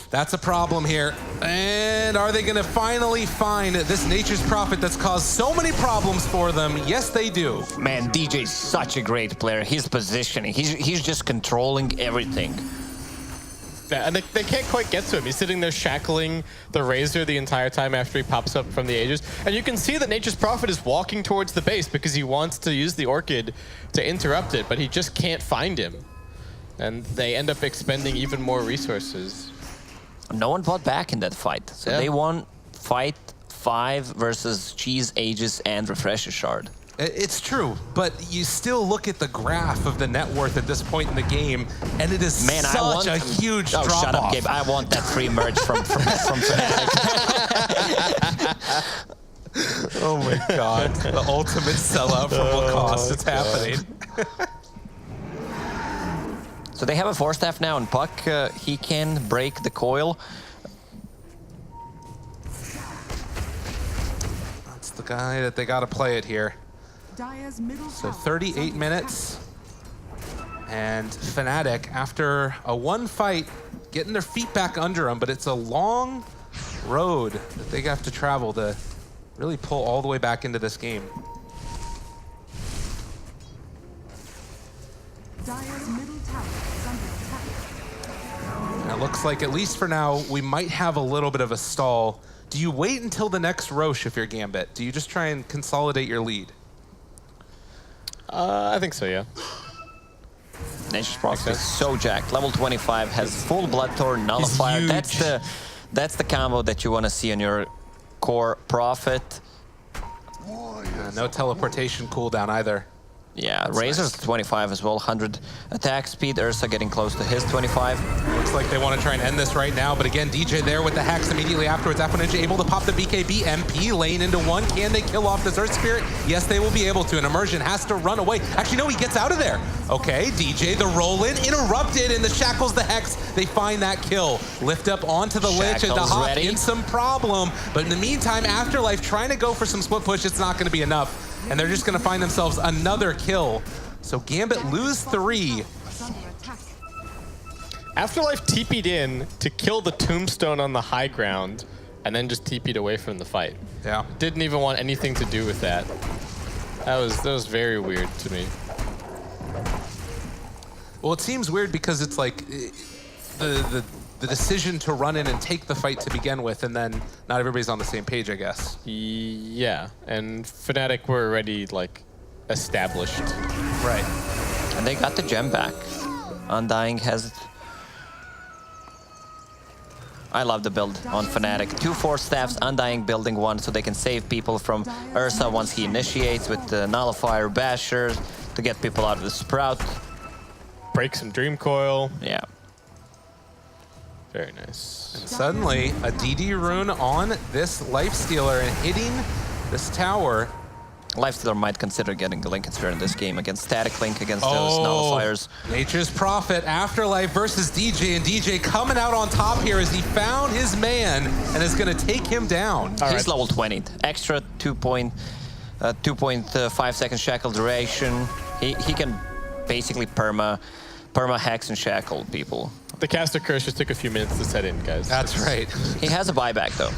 That's a problem here. And are they gonna finally find this Nature's Prophet that's caused so many problems for them? Yes, they do. Man, DJ's such a great player. His positioning, he's just controlling everything. Yeah, and they can't quite get to him. He's sitting there shackling the Razor the entire time after he pops up from the Aegis. And you can see that Nature's Prophet is walking towards the base because he wants to use the Orchid to interrupt it, but he just can't find him. And they end up expending even more resources. No one bought back in that fight. So they won fight 5 versus Cheese, Aegis, and Refresher Shard. It's true, but you still look at the graph of the net worth at this point in the game, and it is such a huge drop shut up, off. Gabe. I want that free merch from Fnatic. Oh my god. The ultimate sellout from Lacoste. It's happening. So they have a Force Staff now, and Puck, he can break the coil. That's the guy that they got to play it here. So 38 minutes. And Fnatic, after a 1 fight, getting their feet back under them, but it's a long road that they have to travel to really pull all the way back into this game. Dire's middle tower is under attack. And it looks like, at least for now, we might have a little bit of a stall. Do you wait until the next Roche if you're Gambit? Do you just try and consolidate your lead? I think so, yeah. Nature's Prophet is so jacked. Level 25 has full Bloodthorn, Nullifier. That's the combo that you want to see on your core Prophet. No teleportation cooldown either. Yeah, That's Razor's 25 as well, 100 attack speed. Ursa getting close to his 25. Looks like they want to try and end this right now, but again, DJ there with the Hex immediately afterwards. Ninja able to pop the BKB. MP lane into one. Can they kill off this Earth Spirit? Yes, they will be able to. And Immersion has to run away. Actually, no, he gets out of there. Okay, DJ, the roll-in, interrupted, and the Shackles, the Hex, they find that kill. Lift up onto the Lich, and the Hawk in some problem. But in the meantime, Afterlife trying to go for some split push. It's not going to be enough. And they're just going to find themselves another kill. So Gambit lose 3. Afterlife TP'd in to kill the Tombstone on the high ground and then just TP'd away from the fight. Yeah. Didn't even want anything to do with that. That was very weird to me. Well, it seems weird because it's like the decision to run in and take the fight to begin with, and then not everybody's on the same page, I guess. Yeah, and Fnatic were already like established. Right. And they got the gem back. Undying has it. I love the build on Fnatic. 2 Force Staffs, Undying building one so they can save people from Ursa once he initiates with the Nullifier Basher to get people out of the Sprout. Break some Dream Coil. Yeah. Very nice. And suddenly, a DD rune on this Lifestealer and hitting this tower. Lifestealer might consider getting the Linken Sphere in this game against Static Link, against those Nullifiers. Nature's Prophet, Afterlife versus DJ, and DJ coming out on top here as he found his man and is going to take him down. He's level 20. Extra 2.5 second shackle duration. He can basically perma hex and shackle people. The caster curse just took a few minutes to set in, guys. That's right. He has a buyback though.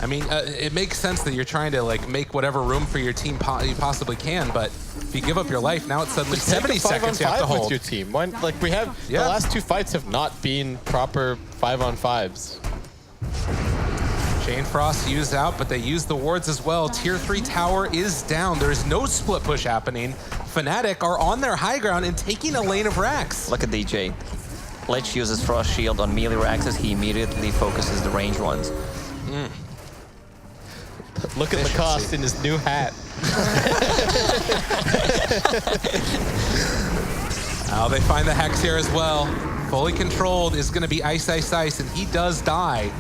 I mean, it makes sense that you're trying to like make whatever room for your team you possibly can, but if you give up your life, now it's suddenly 70 seconds you have to hold. With your team. Why, like we have, the last 2 fights have not been proper 5-on-5s. Chain Frost used out, but they used the wards as well. Tier 3 tower is down. There's no split push happening. Fnatic are on their high ground and taking a lane of Rax. Look at DJ. Lich uses Frost Shield on melee Raxes. He immediately focuses the range ones. Look at Lacoste in his new hat. Oh, they find the Hex here as well. Fully controlled is going to be Ice, Ice, Ice, and he does die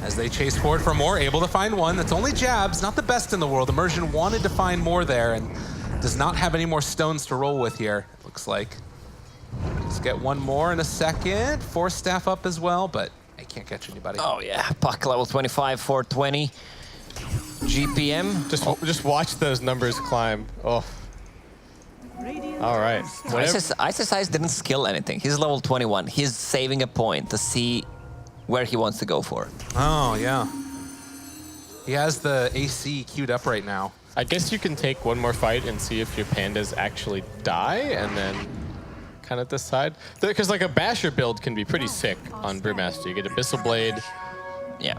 as they chase forward for more. Able to find one. That's only jabs, not the best in the world. Immersion wanted to find more there and does not have any more stones to roll with here, it looks like. Let's get one more in a second. Force Staff up as well, but I can't catch anybody. Oh yeah, Puck level 25, 420. GPM. Just watch those numbers climb. Oh. All right. Ice Ice didn't skill anything. He's level 21. He's saving a point to see where he wants to go for. Oh, yeah. He has the AC queued up right now. I guess you can take one more fight and see if your pandas actually die and then kind of decide. Because like a Basher build can be pretty sick on Brewmaster. You get Abyssal Blade,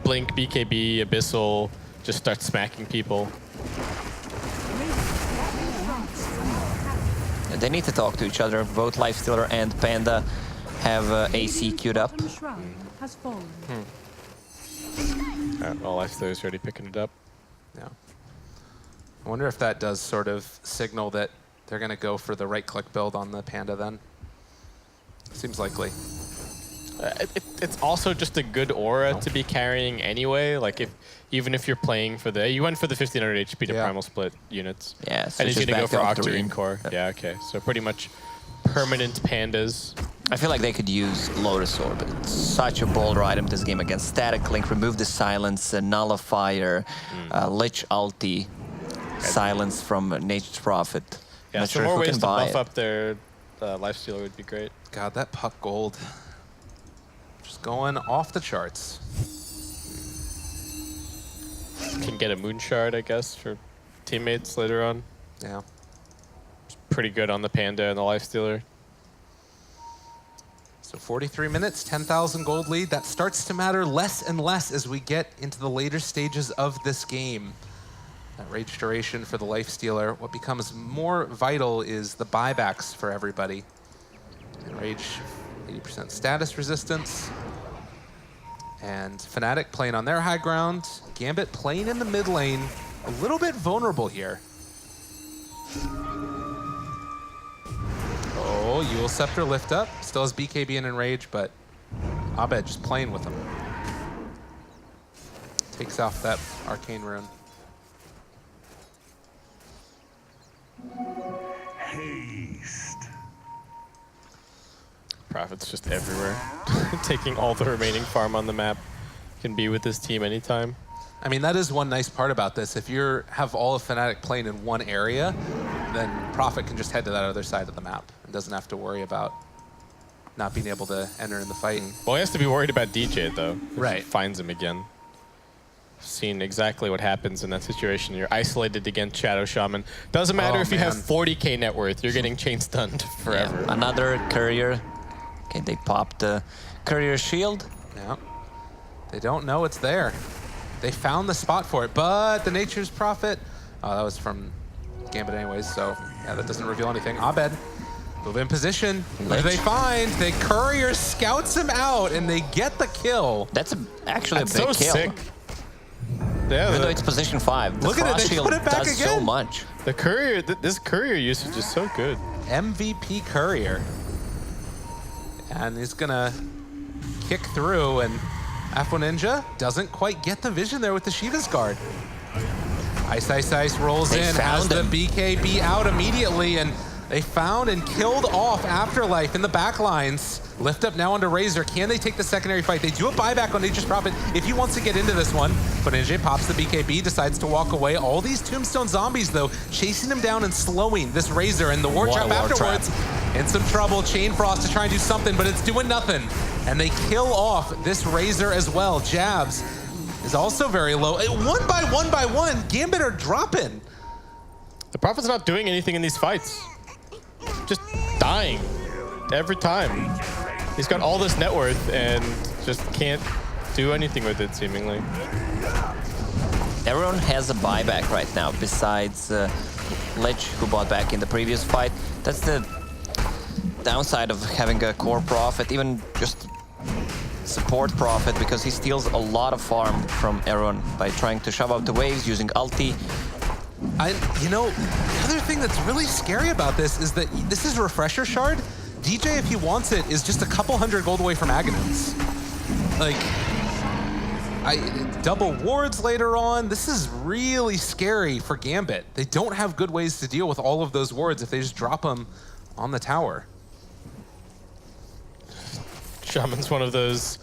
Blink, BKB, Abyssal, just start smacking people. They need to talk to each other. Both Lifestealer and Panda have AC queued up. Well, Lifestealer's already picking it up. Yeah. I wonder if that does sort of signal that they're going to go for the right-click build on the Panda then. Seems likely. It's also just a good aura to be carrying anyway. Like even if you're playing for you went for the 1500 HP to Primal Split units. Yeah, so and he's gonna go for Octarine Core. Yep. Yeah, okay. So pretty much permanent pandas. I feel like they could use Lotus Orb. It's such a bolder item this game against Static Link. Remove the Silence, Nullifier, Lich ulti, Silence from Nature's Prophet. Yeah, Not so sure more who ways can to buy buff it. up their Lifestealer would be great. God, that Puck gold. Just going off the charts. Can get a Moon Shard, I guess, for teammates later on. Yeah. It's pretty good on the Panda and the Lifestealer. So 43 minutes, 10,000 gold lead. That starts to matter less and less as we get into the later stages of this game. That rage duration for the Lifestealer. What becomes more vital is the buybacks for everybody. Rage, 80% status resistance. And Fnatic playing on their high ground. Gambit playing in the mid lane. A little bit vulnerable here. Oh, Yule Scepter lift up. Still has BKB in Enrage, but Abed just playing with him. Takes off that Arcane Rune. Haste. Prophet's just everywhere. Taking all the remaining farm on the map. Can be with this team anytime. I mean, that is one nice part about this. If you have all of Fnatic playing in one area, then Prophet can just head to that other side of the map and doesn't have to worry about not being able to enter in the fight. Well, he has to be worried about DJ, though. Right. If he finds him again. seen exactly what happens in that situation. You're isolated against Shadow Shaman. Doesn't matter if you have 40k net worth, you're getting chain stunned forever. Yeah, another courier. Okay, they popped the courier shield. Yeah. They don't know it's there. They found the spot for it, but the Nature's Prophet, that was from Gambit anyways, so yeah, that doesn't reveal anything. Abed, move in position. What do they find? The courier scouts him out, and they get the kill. That's actually a big so kill. Sick. Yeah, even though it's position 5, the look at it, frost they shield put it back does again. so much. The courier, this courier usage is so good. MVP courier. And he's gonna kick through, and Afro Ninja doesn't quite get the vision there with the Shiva's Guard. Ice Ice Ice rolls in, has the BKB out immediately, and they found and killed off Afterlife in the back lines. Lift up now onto Razor. Can they take the secondary fight? They do a buyback on Nature's Prophet if he wants to get into this one. But NJ pops the BKB, decides to walk away. All these Tombstone zombies, though, chasing him down and slowing this Razor. And the War Trap afterwards in some trouble. Chain Frost to try and do something, but it's doing nothing. And they kill off this Razor as well. Jabs is also very low. One by one, Gambit are dropping. The Prophet's not doing anything in these fights. Just dying every time. He's got all this net worth and just can't do anything with it, seemingly. Everyone has a buyback right now, besides Lich, who bought back in the previous fight. That's the downside of having a core prophet, even just support prophet, because he steals a lot of farm from everyone by trying to shove out the waves, using ulti. You know, the other thing that's really scary about this is that this is Refresher Shard. DJ, if he wants it, is just a couple hundred gold away from Aghanim's. Like, double wards later on. This is really scary for Gambit. They don't have good ways to deal with all of those wards if they just drop them on the tower. Shaman's one of those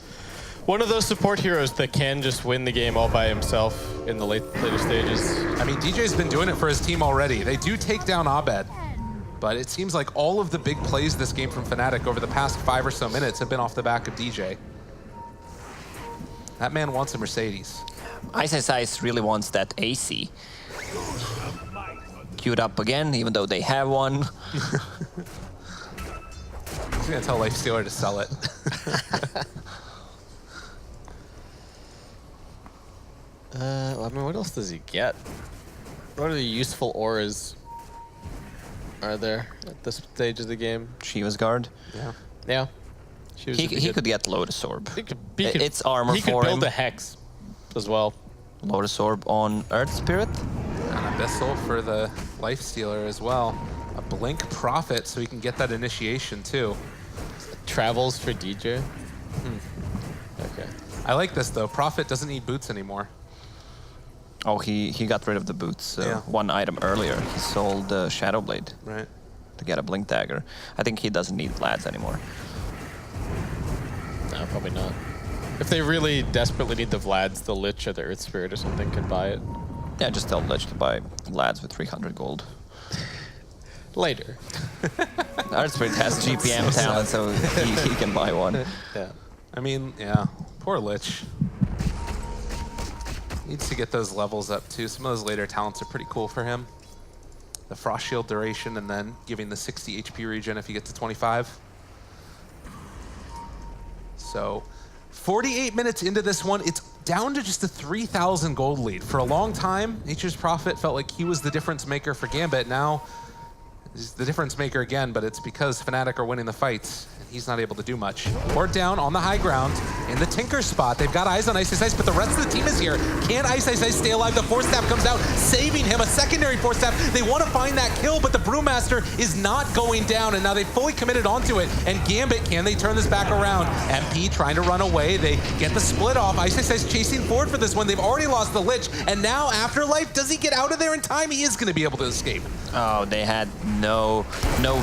support heroes that can just win the game all by himself in the later stages. I mean, DJ's been doing it for his team already. They do take down Abed, but it seems like all of the big plays this game from Fnatic over the past 5 or so minutes have been off the back of DJ. That man wants a Mercedes. Ice Ice Ice really wants that AC. Queued up again, even though they have one. He's gonna tell Lifestealer to sell it. I mean, what else does he get? What are the useful auras are there at this stage of the game? Shiva's Guard. Yeah. Yeah. He could get Lotus Orb. It's armor for him. He could build a Hex as well. Lotus Orb on Earth Spirit. An Abyssal for the Lifestealer as well. A Blink Prophet so he can get that initiation too. Travels for DJ. Okay. I like this though. Prophet doesn't need boots anymore. Oh, he got rid of the boots one item earlier. He sold Shadowblade to get a Blink Dagger. I think he doesn't need Vlads anymore. No, probably not. If they really desperately need the Vlads, the Lich or the Earth Spirit or something could buy it. Yeah, just tell Lich to buy Vlads with 300 gold. Later. Earth Spirit has GPM talent, so he can buy one. Yeah. I mean, yeah, poor Lich. Needs to get those levels up too. Some of those later talents are pretty cool for him. The Frost Shield duration and then giving the 60 HP regen if he gets to 25. So 48 minutes into this one, it's down to just a 3,000 gold lead. For a long time, Nature's Prophet felt like he was the difference maker for Gambit. Now he's the difference maker again, but it's because Fnatic are winning the fights. He's not able to do much. Ward down on the high ground in the Tinker spot. They've got eyes on Ice Ice Ice, but the rest of the team is here. Can Ice Ice Ice stay alive? The Force Staff comes out, saving him. A secondary Force Staff. They want to find that kill, but the Brewmaster is not going down, and now they fully committed onto it. And Gambit, can they turn this back around? MP trying to run away. They get the split off. Ice Ice Ice chasing forward for this one. They've already lost the Lich, and now Afterlife, does he get out of there in time? He is going to be able to escape. Oh, they had no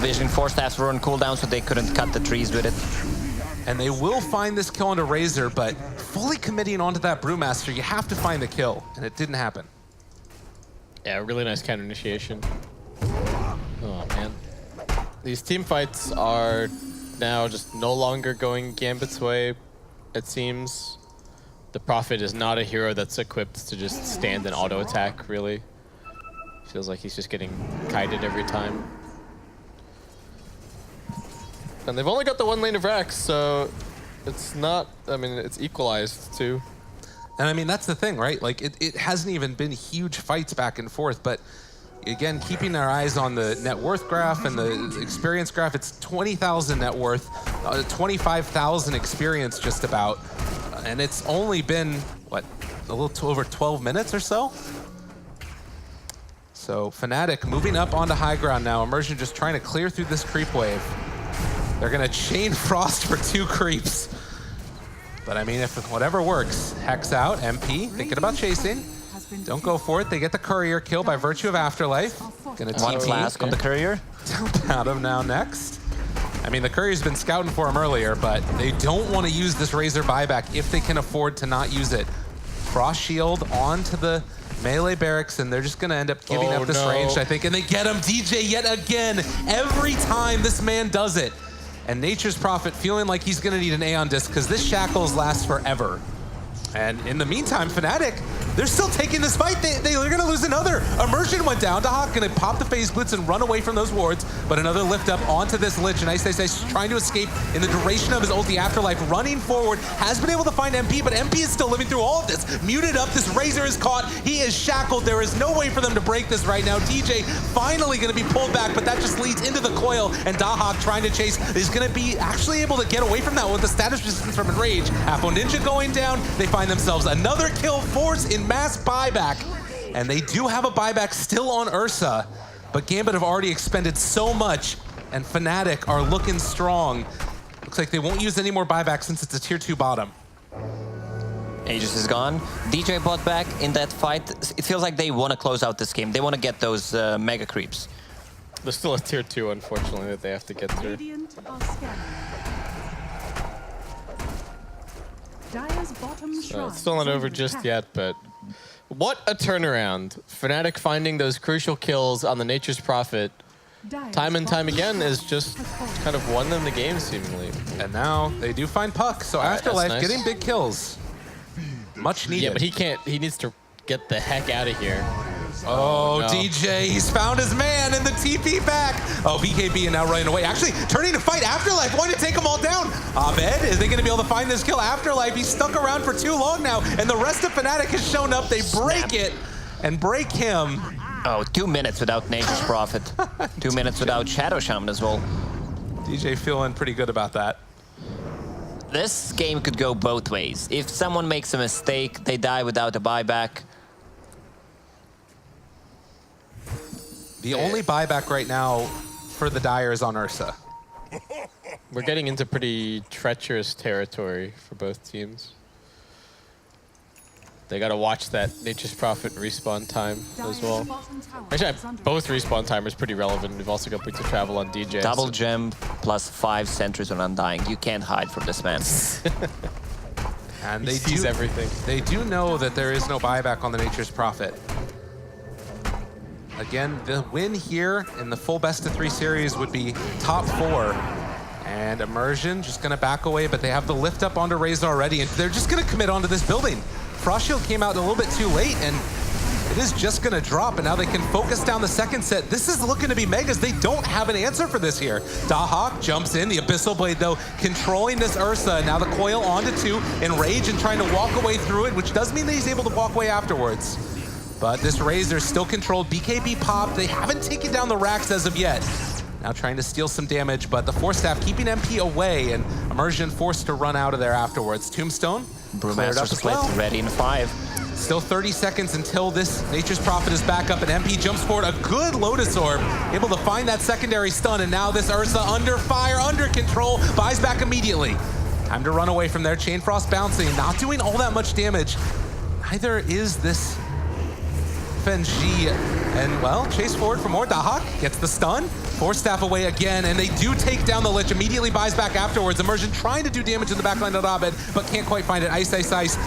vision. Force Staffs were on cooldown, so they couldn't cut the trees with it. And they will find this kill onto Razor, but fully committing onto that Brewmaster, you have to find the kill, and it didn't happen. Yeah, really nice counter initiation. Oh, man. These team fights are now just no longer going Gambit's way, it seems. The Prophet is not a hero that's equipped to just stand and auto attack, really. Feels like he's just getting kited every time. And they've only got the one lane of Rex, so it's not, I mean, it's equalized too. And I mean, that's the thing, right? Like, it hasn't even been huge fights back and forth, but again, keeping our eyes on the net worth graph and the experience graph, it's 20,000 net worth, 25,000 experience just about. And it's only been, what, a little over 12 minutes or so? So Fnatic moving up onto high ground now. Immersion just trying to clear through this creep wave. They're gonna chain Frost for 2 creeps. But I mean, if whatever works, Hex out, MP, thinking about chasing. Don't go for it. They get the courier kill by virtue of Afterlife. Gonna One flask on the courier. Dump out him now next. I mean, the courier's been scouting for him earlier, but they don't want to use this Razor buyback if they can afford to not use it. Frost shield onto the melee barracks, and they're just gonna end up giving up this range, I think, and they get him. DJ yet again. Every time this man does it. And Nature's Prophet feeling like he's gonna need an Aeon Disc because this Shackles lasts forever. And in the meantime, Fnatic, they're still taking this fight. They're gonna lose another. Immersion went down. Dahak gonna pop the phase blitz and run away from those wards, but another lift up onto this Lich, and Ice trying to escape in the duration of his ulti Afterlife, running forward, has been able to find MP, but MP is still living through all of this. Muted up, this Razor is caught, he is shackled. There is no way for them to break this right now. DJ finally gonna be pulled back, but that just leads into the coil, and Dahak trying to chase is gonna be actually able to get away from that with the status resistance from Enrage. Apo Ninja going down, they find themselves another kill, force in mass buyback. And they do have a buyback still on Ursa, but Gambit have already expended so much, and Fnatic are looking strong. Looks like they won't use any more buyback since it's a tier 2 bottom. Aegis is gone. DJ bought back in that fight. It feels like they want to close out this game. They want to get those mega creeps. There's still a tier 2, unfortunately, that they have to get through. Radiant are scanning. Dire's bottom shrine It's still not over just yet, but what a turnaround. Fnatic finding those crucial kills on the Nature's Prophet time and time again is just kind of won them the game, seemingly. And now they do find Puck, so Afterlife nice. getting big kills. Much needed. Yeah, but he needs to get the heck out of here. Oh, no. DJ, he's found his man in the TP back. Oh, BKB and now running away. Actually, turning to fight Afterlife, wanting to take them all down. Abed, is they going to be able to find this kill? Afterlife, he's stuck around for too long now, and the rest of Fnatic has shown up. They break it and break him. Oh, 2 minutes without Nature's Prophet. 2 minutes without Shadow Shaman as well. DJ feeling pretty good about that. This game could go both ways. If someone makes a mistake, they die without a buyback. The only buyback right now for the Dire is on Ursa. We're getting into pretty treacherous territory for both teams. They gotta watch that Nature's Prophet respawn time as well. Actually, both respawn timers pretty relevant. We've also got Boots of Travel on DJ. Double gem plus 5 sentries on Undying. You can't hide from this man. And he sees everything. They do know that there is no buyback on the Nature's Prophet. Again, the win here in the full best-of-3 series would be top 4. And Immersion just gonna back away, but they have the lift up onto Razor already, and they're just gonna commit onto this building. Frost Shield came out a little bit too late, and it is just gonna drop, and now they can focus down the second set. This is looking to be Megas. They don't have an answer for this here. Dahak jumps in, the Abyssal Blade though, controlling this Ursa. Now the coil onto 2, Enrage and trying to walk away through it, which does mean that he's able to walk away afterwards. But this Razor still controlled. BKB popped. They haven't taken down the racks as of yet. Now trying to steal some damage, but the Force Staff keeping MP away, and Immersion forced to run out of there afterwards. Tombstone cleared up as well. Ready in 5. Still 30 seconds until this Nature's Prophet is back up, and MP jumps forward. A good Lotus Orb, able to find that secondary stun, and now this Ursa under fire, under control, buys back immediately. Time to run away from there. Chain Frost bouncing, not doing all that much damage. Neither is this FNG, and well, chase forward for more. Dahak gets the stun, Force Staff away again, and they do take down the Lich, immediately buys back afterwards. Immersion trying to do damage in the backline of Abed, but can't quite find it. Ice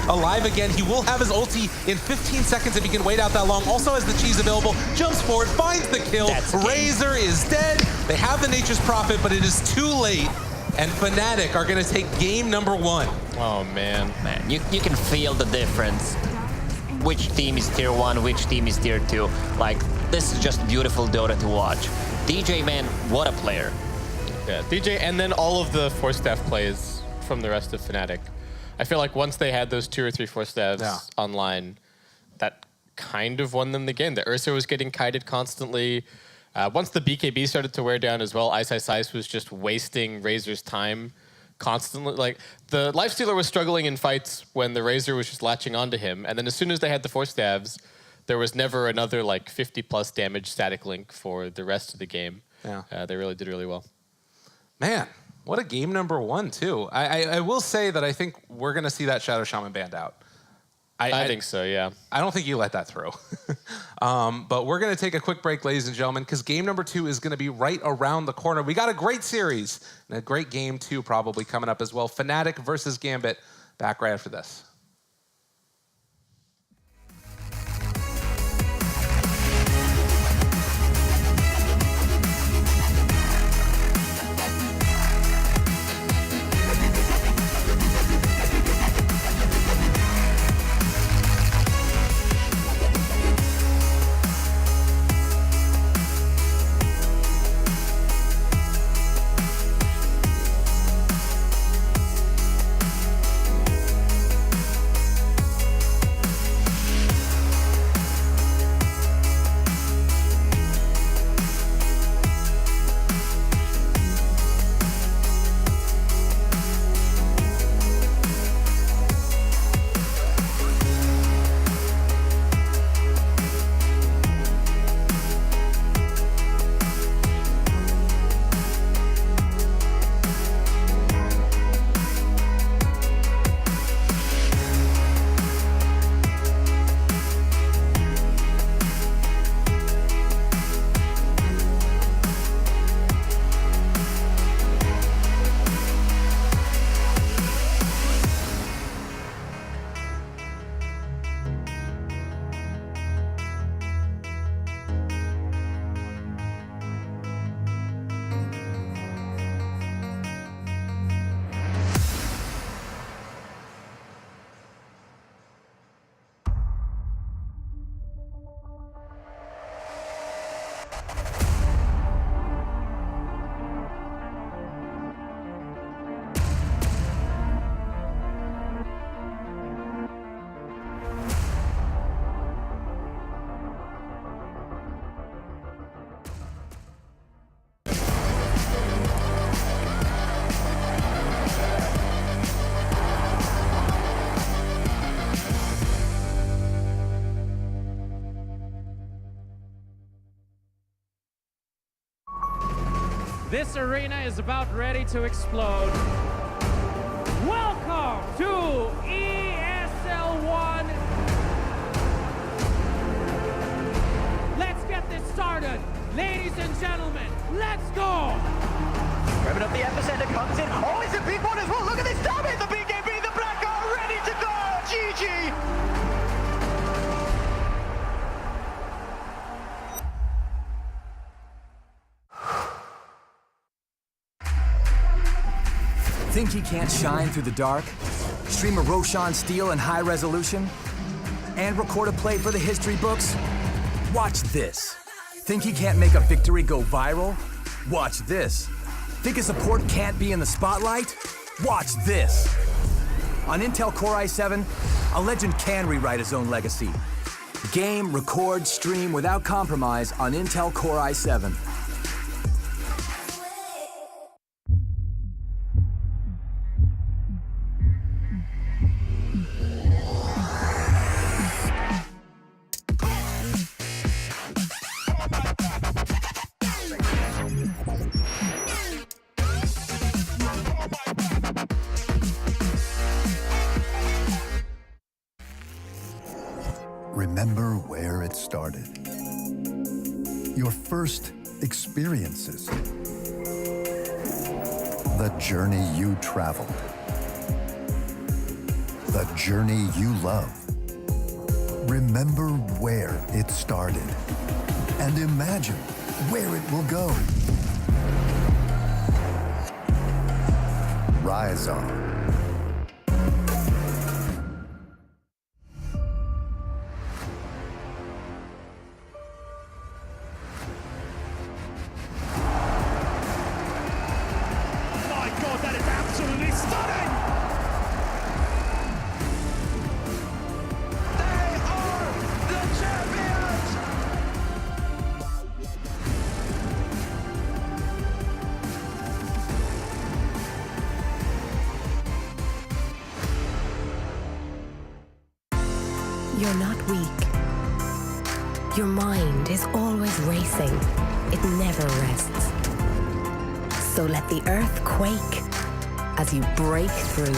alive again. He will have his ulti in 15 seconds if he can wait out that long. Also has the cheese available, jumps forward, finds the kill. Razor is dead. They have the Nature's Prophet, but it is too late. and Fnatic are going to take game number 1. Oh, man. Man, you can feel the difference. Which team is tier 1, which team is tier 2. Like, this is just beautiful Dota to watch. DJ, man, what a player. Yeah, DJ, and then all of the 4-staff plays from the rest of Fnatic. I feel like once they had those 2 or 3 4-staffs online, that kind of won them the game. The Ursa was getting kited constantly. Once the BKB started to wear down as well, Ice was just wasting Razor's time constantly. Like, the Lifestealer was struggling in fights when the Razor was just latching onto him, and then as soon as they had the 4-staffs, there was never another like 50+ damage static link for the rest of the game. Yeah. They really did really well. Man, what a game number 1, too. I will say that I think we're going to see that Shadow Shaman banned out. I think so, yeah. I don't think you let that through. But we're going to take a quick break, ladies and gentlemen, because game number 2 is going to be right around the corner. We got a great series and a great game 2 probably coming up as well. Fnatic versus Gambit. Back right after this. This arena is about ready to explode. Welcome to ESL 1. Let's get this started. Ladies and gentlemen, let's go. Grabbing up the epicenter comes in. Oh, it's a big one as well. Look at this damage. The BKB, the Black are ready to go. GG. Think he can't shine through the dark? Stream a Roshan steal in high resolution? And record a play for the history books? Watch this. Think he can't make a victory go viral? Watch this. Think a support can't be in the spotlight? Watch this. On Intel Core i7, a legend can rewrite his own legacy. Game, record, stream without compromise on Intel Core i7. Remember where it started. Your first experiences. The journey you traveled. The journey you love. Remember where it started. And imagine where it will go. rise on. My God, that is absolutely stunning! They are the champions! You're not weak. Your mind is always racing. It never rests. So let the earth quake as you break through.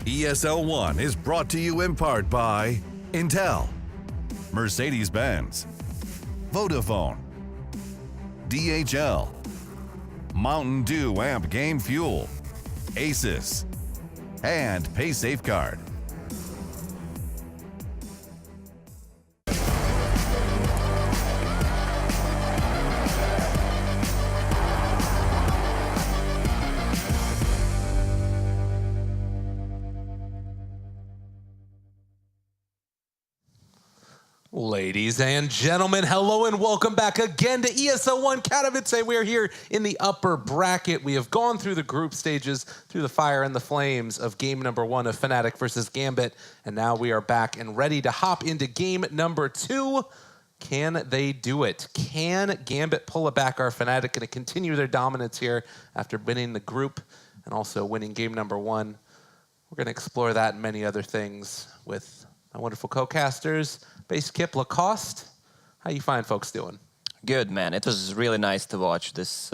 ESL 1 is brought to you in part by Intel, Mercedes-Benz, Vodafone, DHL, Mountain Dew Amp Game Fuel, Asus, and Pay Safeguard. Ladies and gentlemen, hello and welcome back again to ESL 1 Katowice. We are here in the upper bracket. We have gone through the group stages, through the fire and the flames of game number 1 of Fnatic versus Gambit, and now we are back and ready to hop into game number 2. Can they do it? Can Gambit pull it back? Are Fnatic going to continue their dominance here after winning the group and also winning game number 1? We're going to explore that and many other things with my wonderful co-casters. Base Kip, Lacoste, how you find folks doing? Good, man. It was really nice to watch this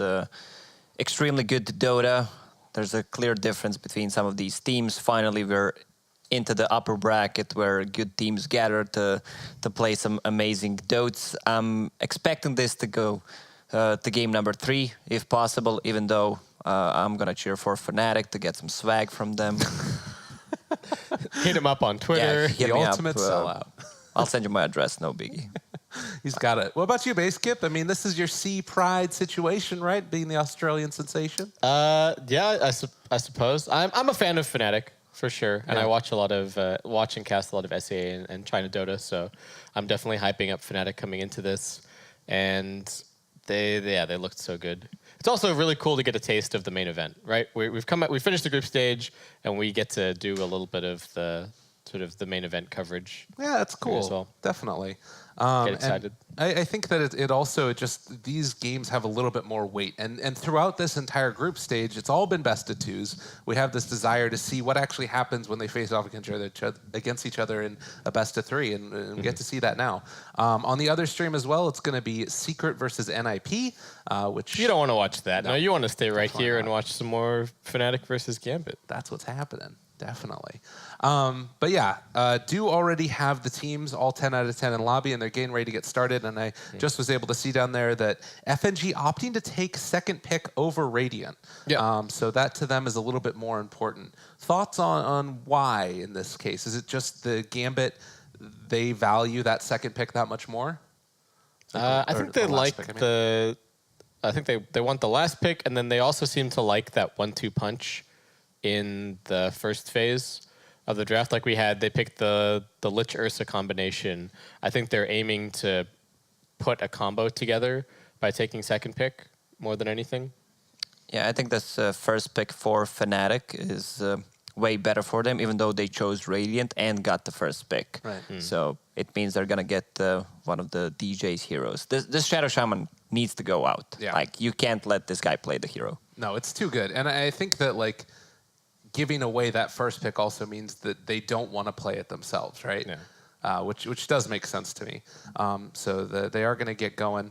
extremely good Dota. There's a clear difference between some of these teams. Finally, we're into the upper bracket where good teams gather to play some amazing Dotes. I'm expecting this to go to game number 3, if possible, even though I'm going to cheer for Fnatic to get some swag from them. Hit him up on Twitter. Yeah, The ultimate sellout. I'll send you my address, no biggie. He's got it. What about you, Base Kip? I mean, this is your C Pride situation, right? Being the Australian sensation. Yeah, I suppose. I'm a fan of Fnatic for sure, and I watch a lot of watch and cast a lot of SAA and China Dota, so I'm definitely hyping up Fnatic coming into this, and they looked so good. It's also really cool to get a taste of the main event, right? We finished the group stage, and we get to do a little bit of the sort of the main event coverage. Yeah, that's cool. As well. Definitely. Get excited. I think that it also just, these games have a little bit more weight. And throughout this entire group stage, it's all been best of 2s. We have this desire to see what actually happens when they face off against each other in a best of 3, and we get to see that now. On the other stream as well, it's going to be Secret versus NIP, which... You don't want to watch that. No, you want to stay right here and watch some more Fnatic versus Gambit. That's what's happening. Definitely. But yeah, do already have the teams all 10 out of 10 in lobby, and they're getting ready to get started. And I just was able to see down there that FNG opting to take second pick over Radiant. Yeah. So that to them is a little bit more important. Thoughts on why in this case? Is it just the Gambit, they value that second pick that much more? I think they like I think they want the last pick, and then they also seem to like that 1-2 punch in the first phase of the draft. Like we had, they picked the Lich Ursa combination. I think they're aiming to put a combo together by taking second pick more than anything. Yeah, I think this first pick for Fnatic is way better for them, even though they chose Radiant and got the first pick. Right. So it means they're going to get one of the DJ's heroes. This Shadow Shaman needs to go out. Yeah. Like, you can't let this guy play the hero. No, it's too good. And I think that, like, giving away that first pick also means that they don't want to play it themselves, right? Yeah. Which does make sense to me. So they are going to get going.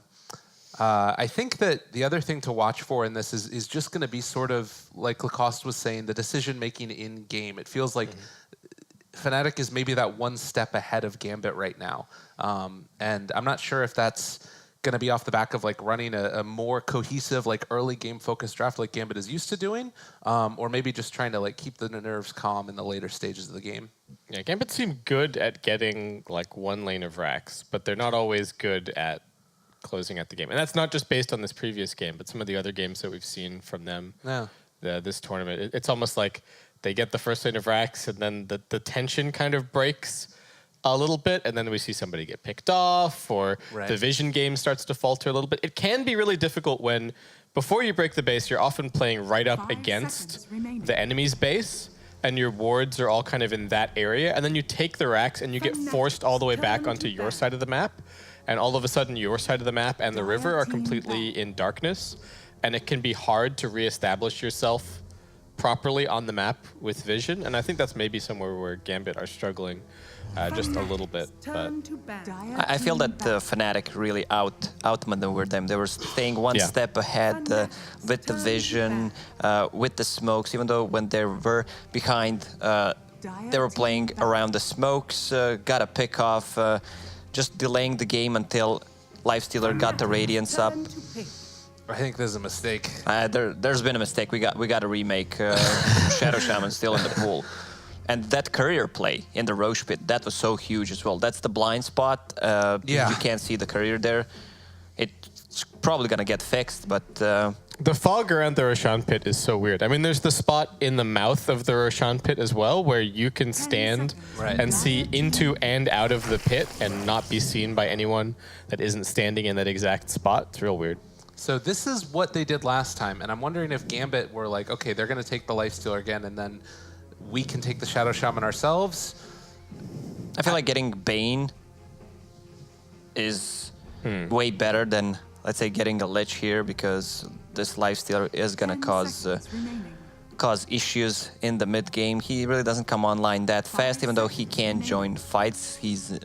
I think that the other thing to watch for in this is just going to be sort of, like Lacoste was saying, the decision-making in-game. It feels like Fnatic is maybe that one step ahead of Gambit right now. And I'm not sure if that's going to be off the back of like running a more cohesive, like early game focused draft like Gambit is used to doing, or maybe just trying to like keep the nerves calm in the later stages of the game. Yeah, Gambit seem good at getting like one lane of racks, but they're not always good at closing out the game. And that's not just based on this previous game, but some of the other games that we've seen from them this tournament. It's almost like they get the first lane of racks and then the tension kind of breaks a little bit, and then we see somebody get picked off, or the vision game starts to falter a little bit. It can be really difficult when, before you break the base, you're often playing right up against the enemy's base, and your wards are all kind of in that area, and then you take the racks and you get forced all the way back onto your side of the map, and all of a sudden your side of the map and the river are completely in darkness, and it can be hard to reestablish yourself properly on the map with vision, and I think that's maybe somewhere where Gambit are struggling just a little bit. But I feel that Fnatic really outmaneuvered them. They were staying one step ahead with the vision, with the smokes, even though when they were behind they were playing around the smokes, got a pick off, just delaying the game until Lifestealer got the Radiance up. I think there's a mistake. There's been a mistake. We got a remake. Shadow Shaman still in the pool. And that courier play in the Roche pit, that was so huge as well. That's the blind spot. Yeah. You can't see the courier there. It's probably going to get fixed, but... The fog around the Roshan pit is so weird. I mean, there's the spot in the mouth of the Roshan pit as well, where you can stand and see into and out of the pit and not be seen by anyone that isn't standing in that exact spot. It's real weird. So this is what they did last time, and I'm wondering if Gambit were like, okay, they're going to take the Lifestealer again, and then we can take the Shadow Shaman ourselves. I feel like getting Bane is way better than, let's say, getting a Lich here, because this Lifestealer is going to cause issues in the mid game. He really doesn't come online that fast, even though he can join fights. He's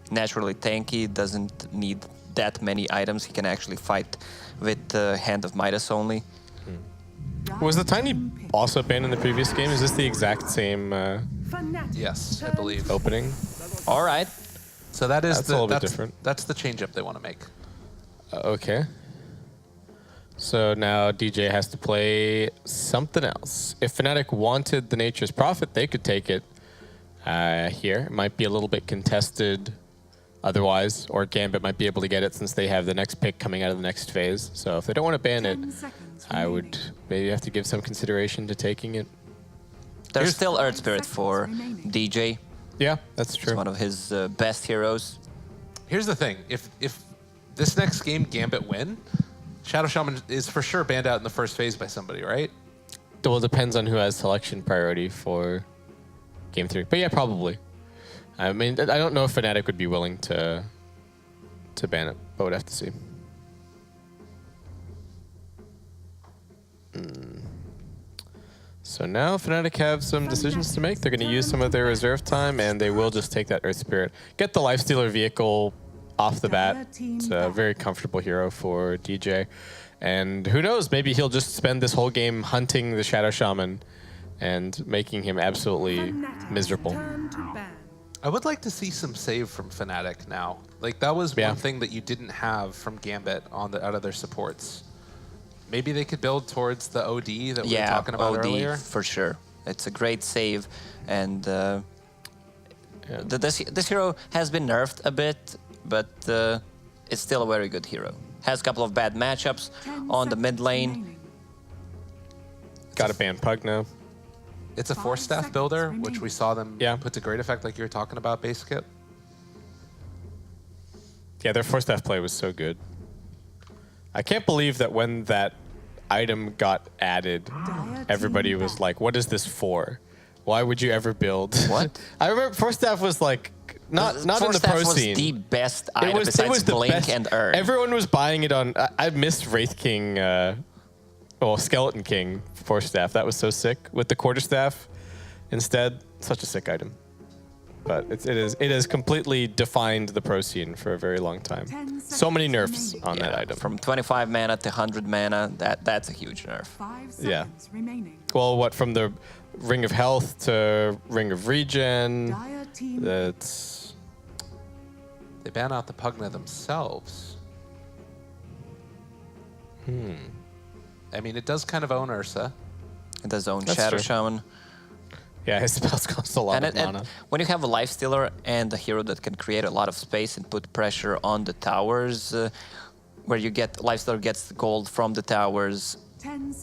naturally tanky, doesn't need that many items. He can actually fight with the Hand of Midas only. Was the Tiny also banned in the previous game? Is this the exact same Yes, I believe. opening? All right. So that is That's a little bit different. That's the change-up they want to make. Okay. So now DJ has to play something else. If Fnatic wanted the Nature's Prophet, they could take it here. It might be a little bit contested otherwise, or Gambit might be able to get it since they have the next pick coming out of the next phase. So if they don't want to ban it, I would maybe have to give some consideration to taking it. There's still Earth Spirit for DJ. Yeah, that's true. It's one of his best heroes. Here's the thing. If this next game Gambit win, Shadow Shaman is for sure banned out in the first phase by somebody, right? Well, it depends on who has selection priority for Game 3. But yeah, probably. I mean, I don't know if Fnatic would be willing to ban it, but we'd have to see. So now Fnatic have some decisions to make. They're going to use some of their reserve time, and they will just take that Earth Spirit. Get the Lifestealer vehicle off the bat. It's a very comfortable hero for DJ. And who knows, maybe he'll just spend this whole game hunting the Shadow Shaman and making him absolutely miserable. I would like to see some save from Fnatic now. Like, that was one thing that you didn't have from Gambit out of their supports. Maybe they could build towards the OD that we were talking about earlier. For sure. It's a great save, and this hero has been nerfed a bit, but it's still a very good hero. Has a couple of bad matchups on the mid lane. Got to ban Pug now. It's a 4-staff builder, which we saw them put to great effect, like you were talking about, Baseket. Yeah, their 4-staff play was so good. I can't believe that when that item got added, everybody was like, what is this for? Why would you ever build? What? I remember 4-staff was like, not in the pro scene. Was the best item besides Blink and Earn. Everyone was buying it on... I missed Wraith King, Skeleton King 4-staff. That was so sick. With the quarterstaff instead, such a sick item. But it has completely defined the pro scene for a very long time. So many nerfs on that item. From 25 mana to 100 mana, that's a huge nerf. Yeah. Well, what, from the Ring of Health to Ring of Regen, that's... They ban out the Pugna themselves. I mean, it does kind of own Ursa. It does own That's Shadow true. Shaman. Yeah, his spells cost a lot of mana. And when you have a Lifestealer and a hero that can create a lot of space and put pressure on the towers, where you get Lifestealer gets the gold from the towers,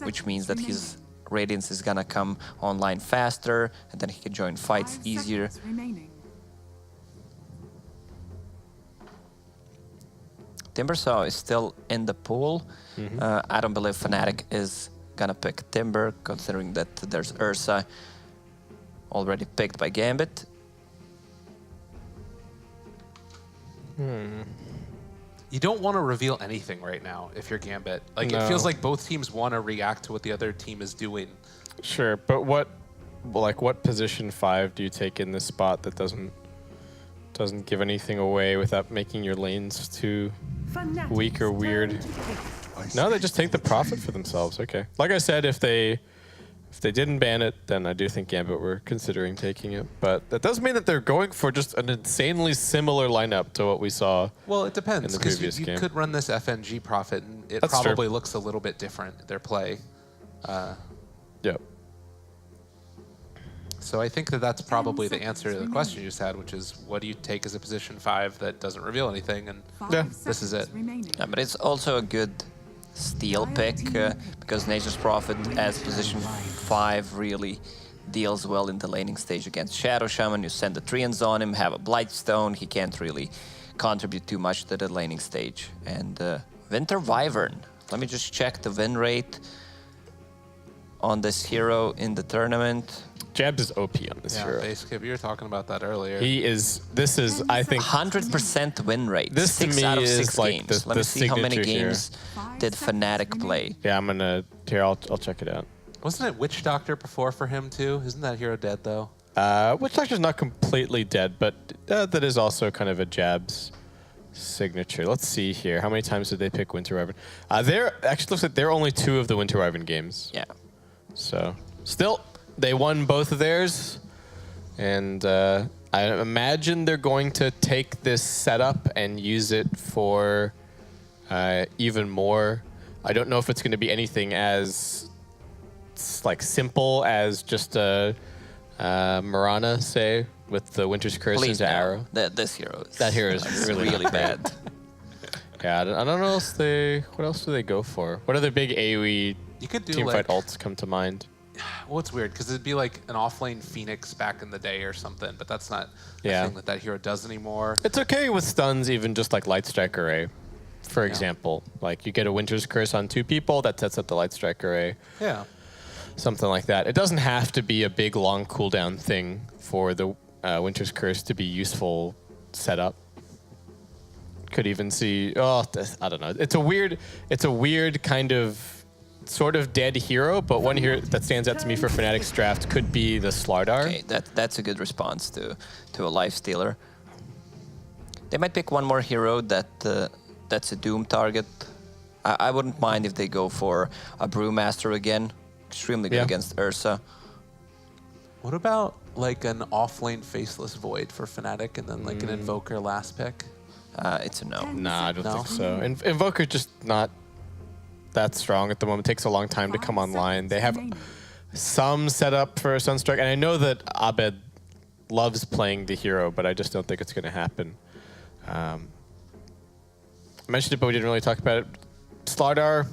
which means that his Radiance is gonna come online faster, and then he can join fights easier. Timbersaw is still in the pool. I don't believe Fnatic is gonna pick Timber, considering that there's Ursa already picked by Gambit. You don't want to reveal anything right now if you're Gambit. Like, it feels like both teams want to react to what the other team is doing. Sure, but what position 5 do you take in this spot that doesn't give anything away without making your lanes too weak or weird? No, they just take the profit for themselves. Okay. Like I said, if they If they didn't ban it, then I do think Gambit were considering taking it. But that does mean that they're going for just an insanely similar lineup to what we saw. Well, it depends, in the because previous you game. could run this FNG Prophet, and it That's probably true. looks a little bit different, their play. Yep. So I think that that's probably the answer to the question you just had, which is, what do you take as a position 5 that doesn't reveal anything? And this is it. Yeah, but it's also a good steal pick because Nature's Prophet as position 5 really deals well in the laning stage against Shadow Shaman. You send the Treants on him, have a Blightstone, he can't really contribute too much to the laning stage. And Winter Wyvern, let me just check the win rate on this hero in the tournament. Jabs is OP on this hero. Basically, you were talking about that earlier. This is, I think, 100% win rate. This to 6 me out of is 6 like games. the Let me see how many signature games did Fnatic play. Yeah, I'm gonna. Here, I'll check it out. Wasn't it Witch Doctor before for him too? Isn't that hero dead though? Witch Doctor's not completely dead, but that is also kind of a Jabs signature. Let's see here. How many times did they pick Winter Wyvern? There actually looks like they're only 2 of the Winter Wyvern games. Yeah. So still, they won both of theirs, and I imagine they're going to take this setup and use it for even more. I don't know if it's going to be anything as like simple as just a Mirana, say, with the Winter's Curse Please into no. Arrow. This hero is, That hero is really bad. Yeah, I don't know what else do they go for? What other big AoE You could do teamfight like, ults come to mind? well, it's weird because it'd be like an offlane Phoenix back in the day or something, but that's not the thing that hero does anymore. It's okay with stuns, even just like Light Strike Array, for example. Like you get a Winter's Curse on 2 people, that sets up the Light Strike Array. Yeah. Something like that. It doesn't have to be a big, long cooldown thing for the Winter's Curse to be useful setup. Could even see, I don't know. It's a weird kind of sort of dead hero, but one hero that stands out to me for Fnatic's draft could be the Slardar. Okay, that's a good response to a Lifestealer. They might pick one more hero that's a Doom target. I wouldn't mind if they go for a Brewmaster again. Extremely good against Ursa. What about like an offlane Faceless Void for Fnatic and then like an Invoker last pick? It's a no. Nah, I don't think so. Invoker's just not that strong at the moment. It takes a long time to come online. They have some setup for Sunstrike, and I know that Abed loves playing the hero, but I just don't think it's going to happen. I mentioned it, but we didn't really talk about it. Slardar,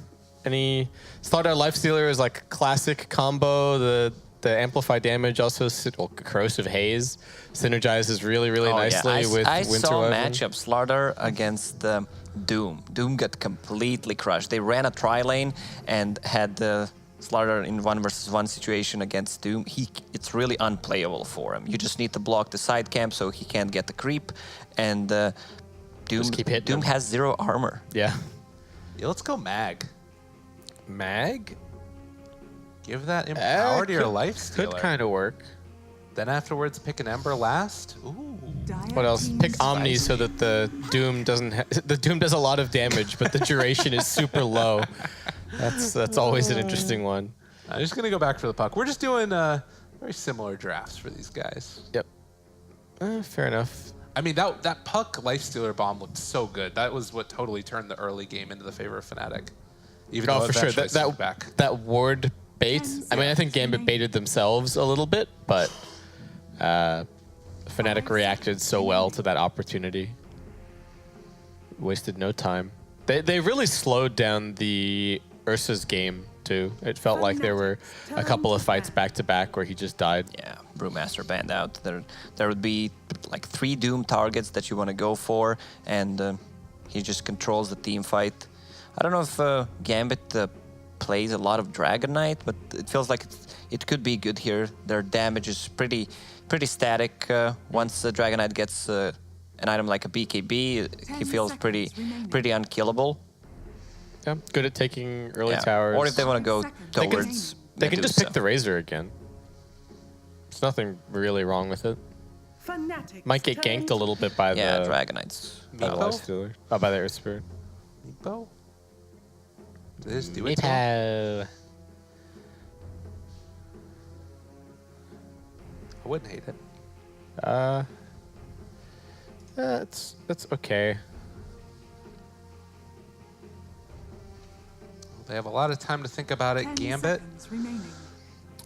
Slardar Lifestealer is like classic combo. The amplify damage also corrosive haze synergizes really nicely with I Winter saw a Wyvern. matchup Slardar against Doom. Doom got completely crushed. They ran a tri-lane and had Slardar in 1 versus 1 situation against Doom. It's really unplayable for him. You just need to block the side camp so he can't get the creep, and Doom has 0 armor. Yeah, let's go Mag. Mag? Give that Empower to your Lifestealer. Could kind of work. Then afterwards, pick an Ember last. Ooh. What else? Pick Omni so that the Doom doesn't. The Doom does a lot of damage, but the duration is super low. That's always an interesting one. I'm just gonna go back for the puck. We're just doing very similar drafts for these guys. Yep. Fair enough. I mean, that puck Lifestealer bomb looked so good. That was what totally turned the early game into the favor of Fnatic. Even though for sure. eventually That ward bait. I mean, I think Gambit baited themselves a little bit, but Fnatic reacted so well to that opportunity. Wasted no time. They really slowed down the Ursa's game too. It felt like there were a couple of fights back to back where he just died. Yeah, Brewmaster banned out. There would be like 3 Doom targets that you want to go for, and he just controls the team fight. I don't know if Gambit plays a lot of Dragon Knight, but it feels like it could be good here. Their damage is pretty static. Once the Dragon Knight gets an item like a BKB, he feels pretty unkillable. Yeah, good at taking early towers. Or if they want to go towards, they can just pick the Razor again. There's nothing really wrong with it. Might get ganked a little bit by the Dragon Knights. By the Lifestealer. Oh, by the Earth Spirit. Meepo? Just do it. Meepo. I wouldn't hate it. That's okay. They have a lot of time to think about it. 10 Gambit. seconds remaining.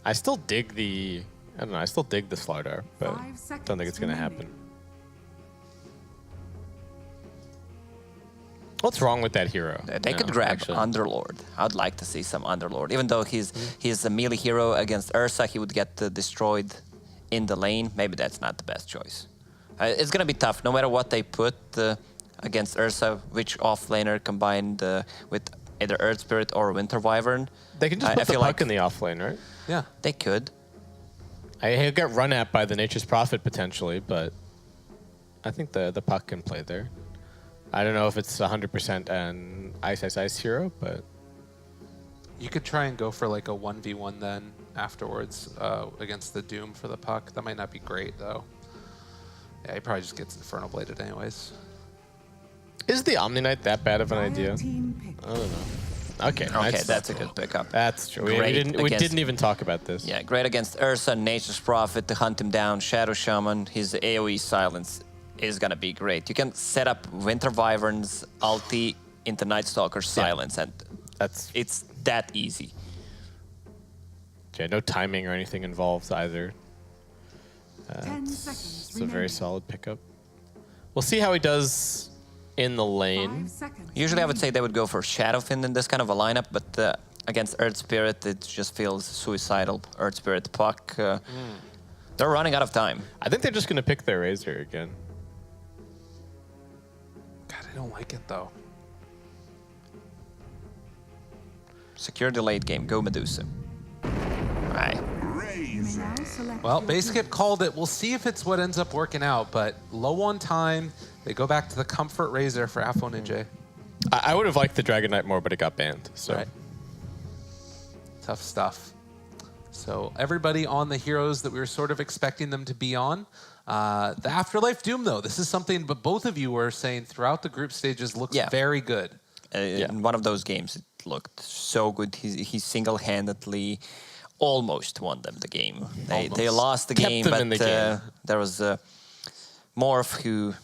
I still dig the. I don't know. I still dig the Slardar, but 5 seconds don't think it's gonna remaining. happen. What's wrong with that hero? They could grab Underlord. I'd like to see some Underlord. Even though he's a melee hero against Ursa, he would get destroyed in the lane. Maybe that's not the best choice. It's gonna be tough, no matter what they put against Ursa, which offlaner combined with either Earth Spirit or Winter Wyvern. They can just put the puck in the offlane, right? Yeah. They could. He'll get run at by the Nature's Prophet potentially, but I think the puck can play there. I don't know if it's 100% an Ice hero, but... You could try and go for like a 1v1 then afterwards against the Doom for the puck. That might not be great, though. Yeah, he probably just gets Infernal Bladed anyways. Is the Omni Knight that bad of an idea? I Team don't know. Okay, that's a good pickup. That's true. We didn't even talk about this. Yeah, great against Ursa, Nature's Prophet to hunt him down, Shadow Shaman, his AoE silence is gonna be great. You can set up Winter Wyvern's ulti into Night Stalker's silence, and it's that easy. Yeah, no timing or anything involved either. 10 seconds It's a very solid pickup. We'll see how he does in the lane. 5 seconds. Usually I would say they would go for Shadowfin in this kind of a lineup, but against Earth Spirit it just feels suicidal. Earth Spirit puck. They're running out of time. I think they're just gonna pick their Razor again. God, I don't like it though. Secure the late game. Go Medusa. Alright. You may now select Well, your Base Skip heroes. called it. We'll see if it's what ends up working out, but low on time. They go back to the Comfort Razor for Afo Ninja. I would have liked the Dragon Knight more, but it got banned. So Right. Tough stuff. So everybody on the heroes that we were sort of expecting them to be on. The Afterlife Doom, though, this is something but both of you were saying throughout the group stages looks very good. In one of those games, it looked so good. He single-handedly almost won them the game. They lost the game, them but in the game. there was Morph who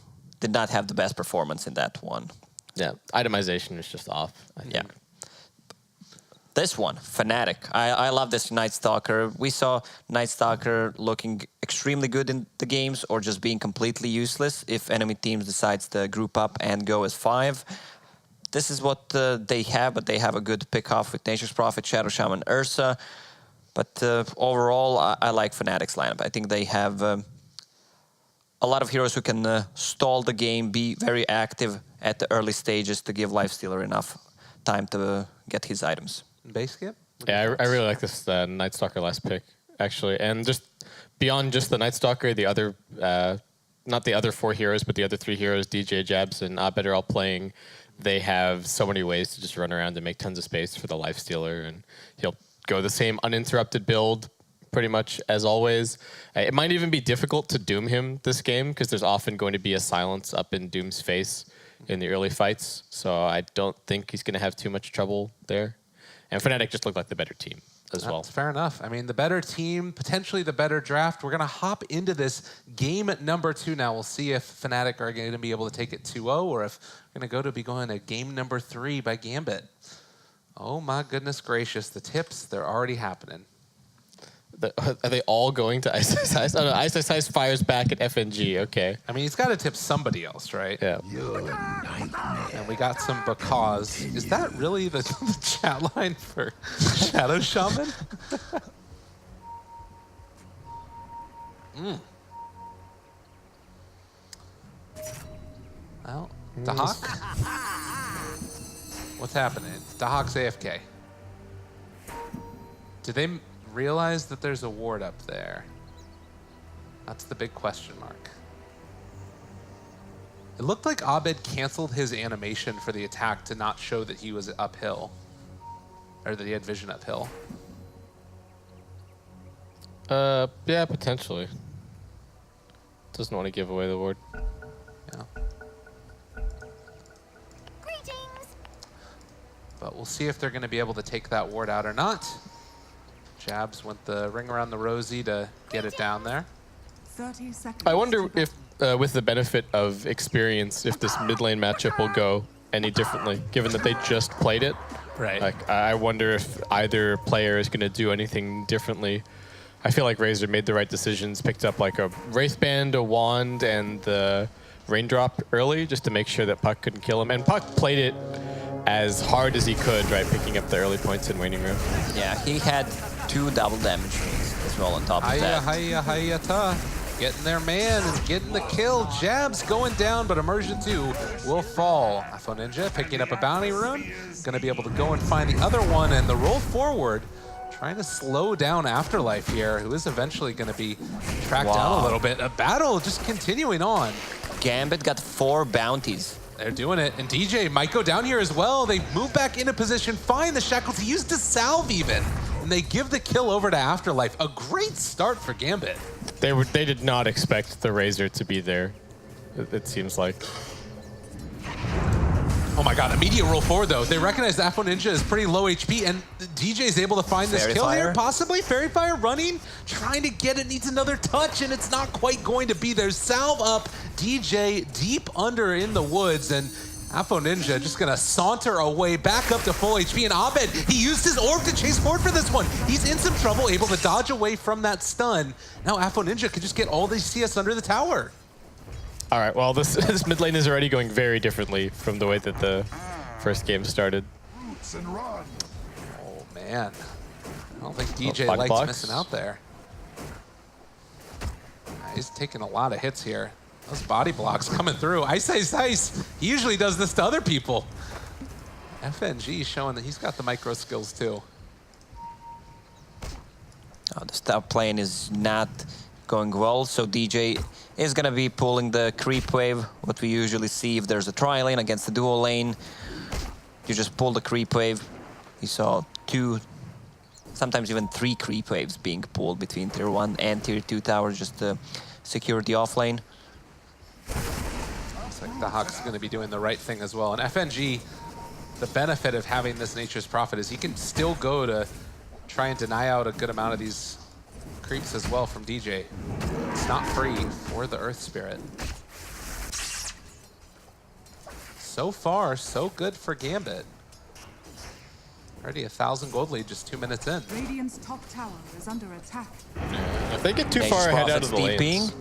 did not have the best performance in that one. yeah, itemization is just off. I think. Yeah. This one, Fnatic. I love this Night Stalker. We saw Night Stalker looking extremely good in the games or just being completely useless if enemy teams decides to group up and go as 5. This is what they have, but they have a good pick-off with Nature's Prophet, Shadow Shaman, Ursa. But overall, I like Fnatic's lineup. I think they have a lot of heroes who can stall the game, be very active at the early stages to give Lifestealer enough time to get his items. Base Skip? Yeah, I really like this Night Stalker last pick, actually. And just beyond just the Night Stalker, the other, not the other 4 heroes, but the other 3 heroes, DJ, Jabs, and Abed are all playing. They have so many ways to just run around and make tons of space for the Lifestealer, and he'll go the same uninterrupted build pretty much as always. It might even be difficult to Doom him this game because there's often going to be a silence up in Doom's face in the early fights, so I don't think he's going to have too much trouble there. And Fnatic just looked like the better team as well. That's fair enough. I mean, the better team, potentially the better draft. We're going to hop into this game at number 2 now. We'll see if Fnatic are going to be able to take it 2-0 or if we're going to going to game number 3 by Gambit. Oh my goodness gracious. The tips, they're already happening. Are they all going to Ice Ice Ice? Oh, no, Ice Ice Ice fires back at FNG. Okay. I mean, he's got to tip somebody else, right? Yeah. And we got some because. Is that really the chat line for Shadow Shaman? Well, Dahak? What's happening? Dahak's AFK. Do they realize that there's a ward up there? That's the big question mark. It looked like Abed canceled his animation for the attack to not show that he was uphill. Or that he had vision uphill. Yeah, potentially. Doesn't want to give away the ward. Yeah. But we'll see if they're going to be able to take that ward out or not. Jabs went the ring around the rosy to get it down there. 30 seconds. I wonder if, with the benefit of experience, if this mid lane matchup will go any differently, given that they just played it. Right. Like, I wonder if either player is going to do anything differently. I feel like Razor made the right decisions, picked up like a Wraithband, a Wand, and the Raindrop early, just to make sure that Puck couldn't kill him. And Puck played it as hard as he could, right, picking up the early points in Waning Room. Yeah, he had 2 double damage rings as well on top of that. Hiya, getting their man and getting the kill. Jabs going down, but Immersion 2 will fall. Afo Ninja picking up a bounty rune. Gonna be able to go and find the other one, and the roll forward, trying to slow down Afterlife here, who is eventually gonna be tracked down a little bit. A battle just continuing on. Gambit got 4 bounties. They're doing it, and DJ might go down here as well. They move back into position, find the shackles, he used to salve even, and they give the kill over to Afterlife. A great start for Gambit. They did not expect the Razor to be there, it seems like. Oh my god, immediate roll forward though. They recognize that Afo Ninja is pretty low HP, and DJ is able to find this kill here, possibly. Fairy Fire running, trying to get it, needs another touch, and it's not quite going to be there. Salve up, DJ deep under in the woods, and Afo Ninja just gonna saunter away back up to full HP, and Abed, he used his orb to chase forward for this one. He's in some trouble, able to dodge away from that stun. Now Afo Ninja could just get all these CS under the tower. All right, well, this mid lane is already going very differently from the way that the first game started. Oh, man. I don't think DJ likes missing out there. He's taking a lot of hits here. Those body blocks coming through. Ice, he usually does this to other people. FNG showing that he's got the micro skills, too. Oh, the stop playing is not going well, so DJ is going to be pulling the creep wave, what we usually see if there's a tri-lane against the dual lane. You just pull the creep wave. You saw 2, sometimes even 3 creep waves being pulled between tier 1 and tier 2 towers just to secure the offlane. Looks like the Hawk's going to be doing the right thing as well. And FNG, the benefit of having this Nature's Prophet is he can still go to try and deny out a good amount of these creeps as well from DJ. It's not free for the Earth Spirit. So far, so good for Gambit. Already 1,000 gold lead just 2 minutes in. Radiant's top tower is under attack. If they get too far ahead out of the lanes.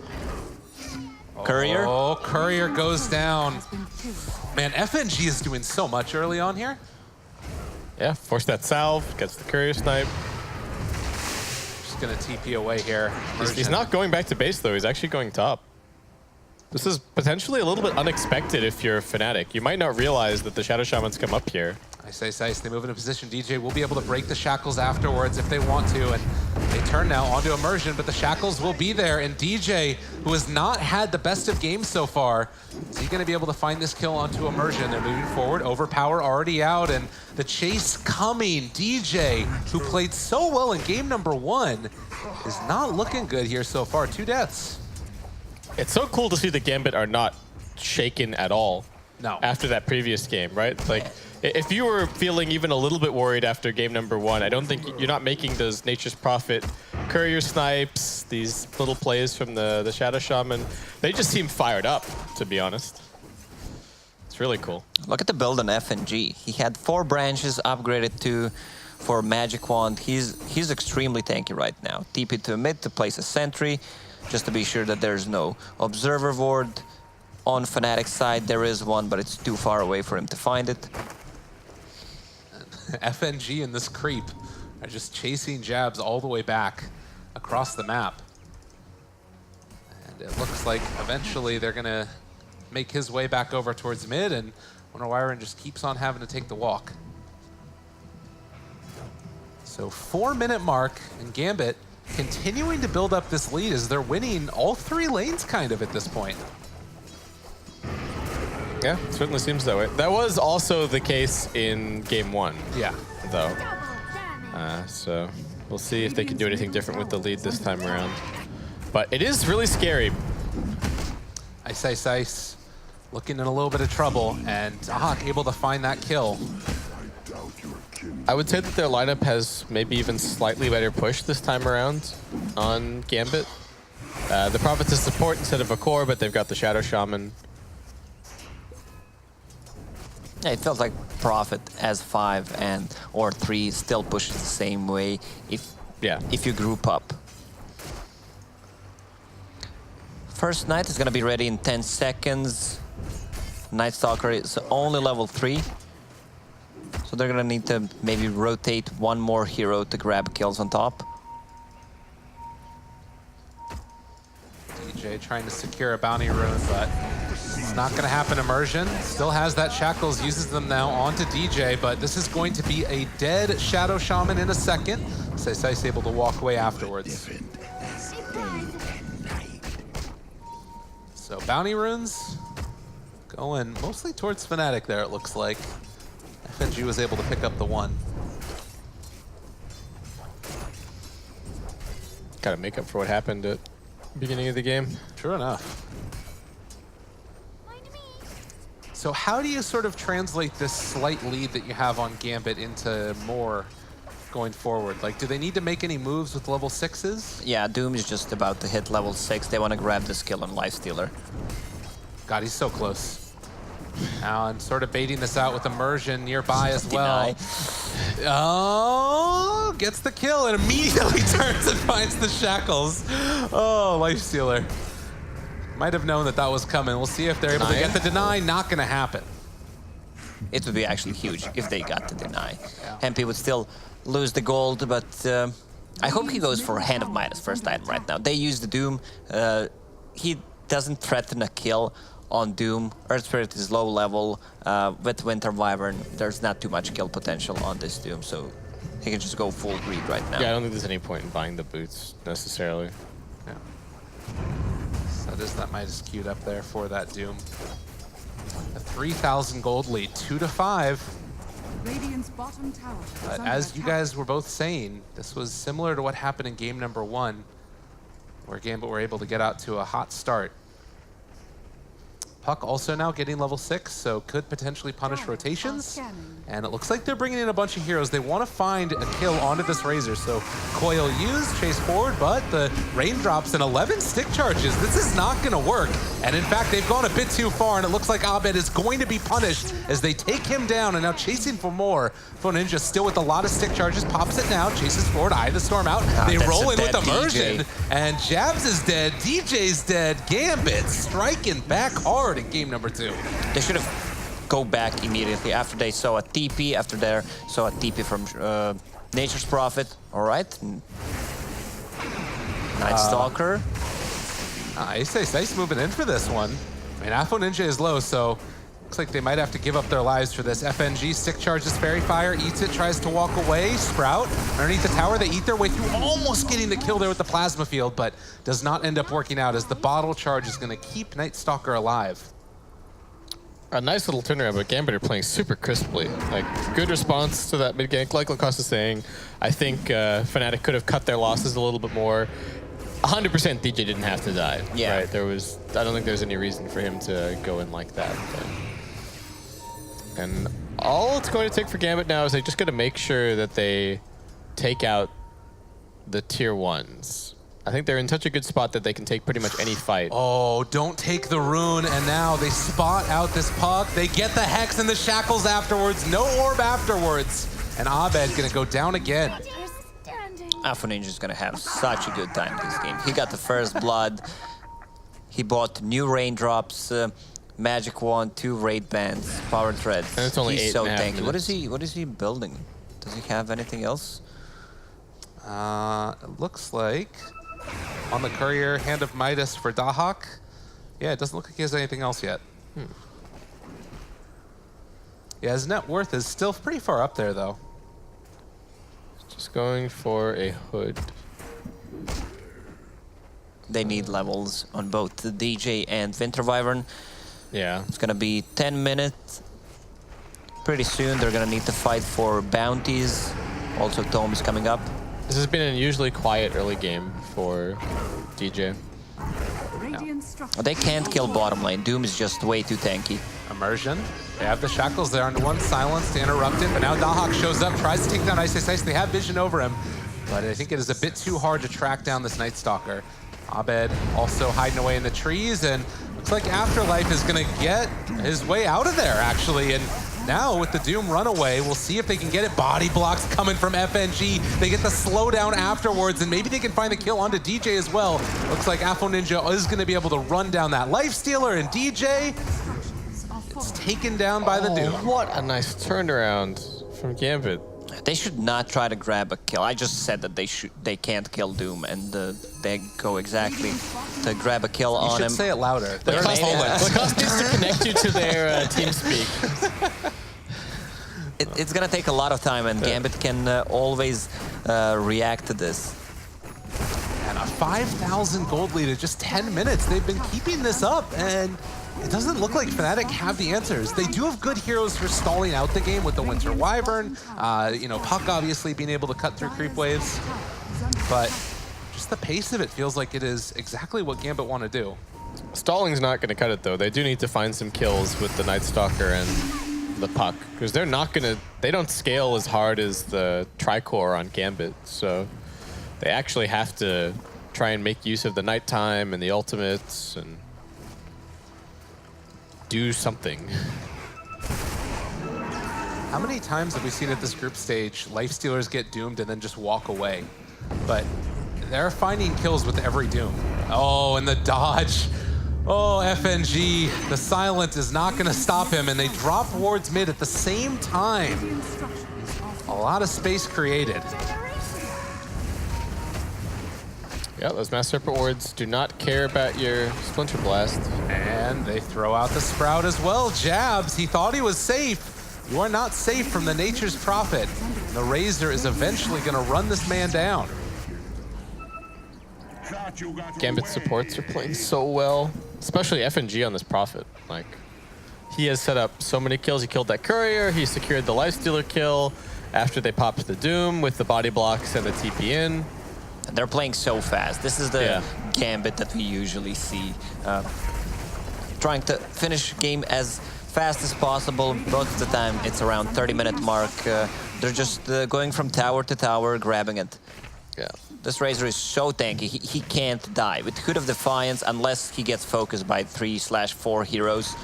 Courier. Oh, Courier goes down. Man, FNG is doing so much early on here. Yeah, force that salve, gets the Courier snipe. Gonna TP away here. He's not going back to base though, he's actually going top. This is potentially a little bit unexpected if you're a Fnatic. You might not realize that the Shadow Shamans come up here. Ice, they move into position. DJ will be able to break the shackles afterwards if they want to, and they turn now onto Immersion, but the shackles will be there, and DJ, who has not had the best of games so far, is he gonna be able to find this kill onto Immersion? They're moving forward, Overpower already out, and the chase coming. DJ, who played so well in game number 1, is not looking good here so far. 2 deaths. It's so cool to see the Gambit are not shaken at all. No. After that previous game, right? Like, if you were feeling even a little bit worried after game number 1, I don't think you're not making those Nature's Prophet Courier snipes, these little plays from the Shadow Shaman. They just seem fired up, to be honest. It's really cool. Look at the build on FNG. He had 4 branches upgraded to for Magic Wand. He's extremely tanky right now. TP to mid to place a sentry, just to be sure that there's no Observer Ward. On Fnatic's side, there is one, but it's too far away for him to find it. FNG and this creep are just chasing jabs all the way back across the map. And it looks like eventually they're gonna make his way back over towards mid, and Wonder Wyvern just keeps on having to take the walk. So 4-minute mark, and Gambit continuing to build up this lead as they're winning all 3 lanes kind of at this point. Yeah, it certainly seems that way. That was also the case in game 1. Yeah. Though. So we'll see if they can do anything different with the lead this time around. But it is really scary. Ice looking in a little bit of trouble, and Ahak able to find that kill. I would say that their lineup has maybe even slightly better push this time around on Gambit. The Prophet's a support instead of a core, but they've got the Shadow Shaman. Yeah, it felt like Prophet as 5 and or 3 still pushes the same way if you group up. First Knight is gonna be ready in 10 seconds. Night Stalker is only level 3. So they're gonna need to maybe rotate one more hero to grab kills on top. DJ trying to secure a bounty rune, but it's not going to happen. Immersion still has that shackles, uses them now onto DJ, but this is going to be a dead Shadow Shaman in a second. Sei's able to walk away afterwards. So bounty runes going mostly towards Fnatic there, it looks like. FNG was able to pick up the 1. Gotta make up for what happened at the beginning of the game. True enough. So how do you sort of translate this slight lead that you have on Gambit into more going forward? Like, do they need to make any moves with level 6s? Yeah, Doom is just about to hit level 6. They want to grab the skill on Lifestealer. God, he's so close. Now I'm sort of baiting this out with Immersion nearby as well. Oh, gets the kill and immediately turns and finds the shackles. Oh, Lifestealer. Might have known that that was coming. We'll see if they're able to get the deny. Not going to happen. It would be actually huge if they got the deny. MP would still lose the gold, but I hope he goes for Hand of Midas first item right now. They use the Doom. He doesn't threaten a kill on Doom. Earth Spirit is low level. With Winter Wyvern, there's not too much kill potential on this Doom, so he can just go full greed right now. Yeah, I don't think there's any point in buying the boots necessarily. Yeah. So there's that Midas queued up there for that Doom. A 3,000 gold lead, 2-5. Radiant's bottom tower is But under as you attack. guys were both saying, this was similar to what happened in game number 1, where Gambit were able to get out to a hot start. Puck also now getting level 6, so could potentially punish rotations. And it looks like they're bringing in a bunch of heroes. They want to find a kill onto this Razor. So Coil used, chase forward, but the raindrops and 11 stick charges. This is not going to work. And in fact, they've gone a bit too far, and it looks like Abed is going to be punished as they take him down and now chasing for more. Ninja still with a lot of stick charges, pops it now, chases forward, Eye of the Storm out. They roll in with Immersion, and Jabs is dead, DJ's dead. Gambit striking back hard in game number 2. They should have go back immediately after they saw a TP, after they saw a TP from Nature's Prophet. All right. Night Stalker. Nice moving in for this one. I mean, Afro Ninja is low, so looks like they might have to give up their lives for this. FNG stick charges Fairy Fire, eats it, tries to walk away. Sprout underneath the tower, they eat their way through, almost getting the kill there with the Plasma Field, but does not end up working out as the bottle charge is going to keep Night Stalker alive. A nice little turnaround, but Gambit are playing super crisply. Like, good response to that mid gank. Like Lacoste is saying, I think Fnatic could have cut their losses a little bit more. 100% DJ didn't have to die. Yeah. Right? I don't think there's any reason for him to go in like that. But. And all it's going to take for Gambit now is they just got to make sure that they take out the tier 1s. I think they're in such a good spot that they can take pretty much any fight. Oh, don't take the rune, and now they spot out this Puck. They get the Hex and the Shackles afterwards. No orb afterwards. And Abed gonna go down again. Afro Ninja is gonna have such a good time this game. He got the first blood. He bought new raindrops, magic wand, 2 raid bands, power threads. And it's only He's 8 so and a half tanky. What is he building? Does he have anything else? It looks like on the courier, Hand of Midas for Dahak. Yeah, it doesn't look like he has anything else yet. Yeah, his net worth is still pretty far up there, though. Just going for a hood. They need levels on both the DJ and Winter Wyvern. Yeah. It's gonna be 10 minutes. Pretty soon they're gonna need to fight for bounties. Also Tome is coming up. This has been an unusually quiet early game for DJ. They can't kill bottom lane. Doom is just way too tanky. Immersion. They have the Shackles there under one, silence to interrupt it, but now Dahak shows up, tries to take down Ice. They have vision over him, but I think it is a bit too hard to track down this Night Stalker. Abed also hiding away in the trees, and looks like Afterlife is going to get his way out of there, actually. And now with the Doom runaway, we'll see if they can get it. Body blocks coming from FNG. They get the slowdown afterwards, and maybe they can find the kill onto DJ as well. Looks like Afro Ninja is going to be able to run down that Lifestealer, and DJ, it's taken down by the Doom. What a nice turnaround from Gambit. They should not try to grab a kill. I just said that they can't kill Doom, and they go exactly to grab a kill on him. You should say it louder. Lacoste needs to connect you to their TeamSpeak. It's gonna take a lot of time, and Gambit can always react to this. And a 5,000 gold lead in just 10 minutes. They've been keeping this up, and it doesn't look like Fnatic have the answers. They do have good heroes for stalling out the game with the Winter Wyvern. You know, Puck obviously being able to cut through creep waves. But just the pace of it feels like it is exactly what Gambit want to do. Stalling's not going to cut it, though. They do need to find some kills with the Night Stalker and the Puck, because they're not going to... They don't scale as hard as the Tricore on Gambit, so they actually have to try and make use of the nighttime and the ultimates and do something. How many times have we seen at this group stage Lifestealers get doomed and then just walk away? But they're finding kills with every doom. Oh, and the dodge. Oh, FNG. The silent is not going to stop him, and they drop wards mid at the same time. A lot of space created. Yeah, those Mass Serpent wards do not care about your Splinter Blast. And they throw out the Sprout as well. Jabs, he thought he was safe. You are not safe from the Nature's Prophet. The Razor is eventually going to run this man down. Gambit supports are playing so well, especially FNG on this Prophet. Like, he has set up so many kills. He killed that Courier, he secured the Lifestealer kill after they popped the Doom with the body blocks and the TP in. And they're playing so fast. This is the Gambit that we usually see. Trying to finish game as fast as possible. Most of the time, it's around 30-minute mark. They're just going from tower to tower, grabbing it. Yeah. This Razor is so tanky. He can't die. With Hood of Defiance, unless he gets focused by 3/4 heroes.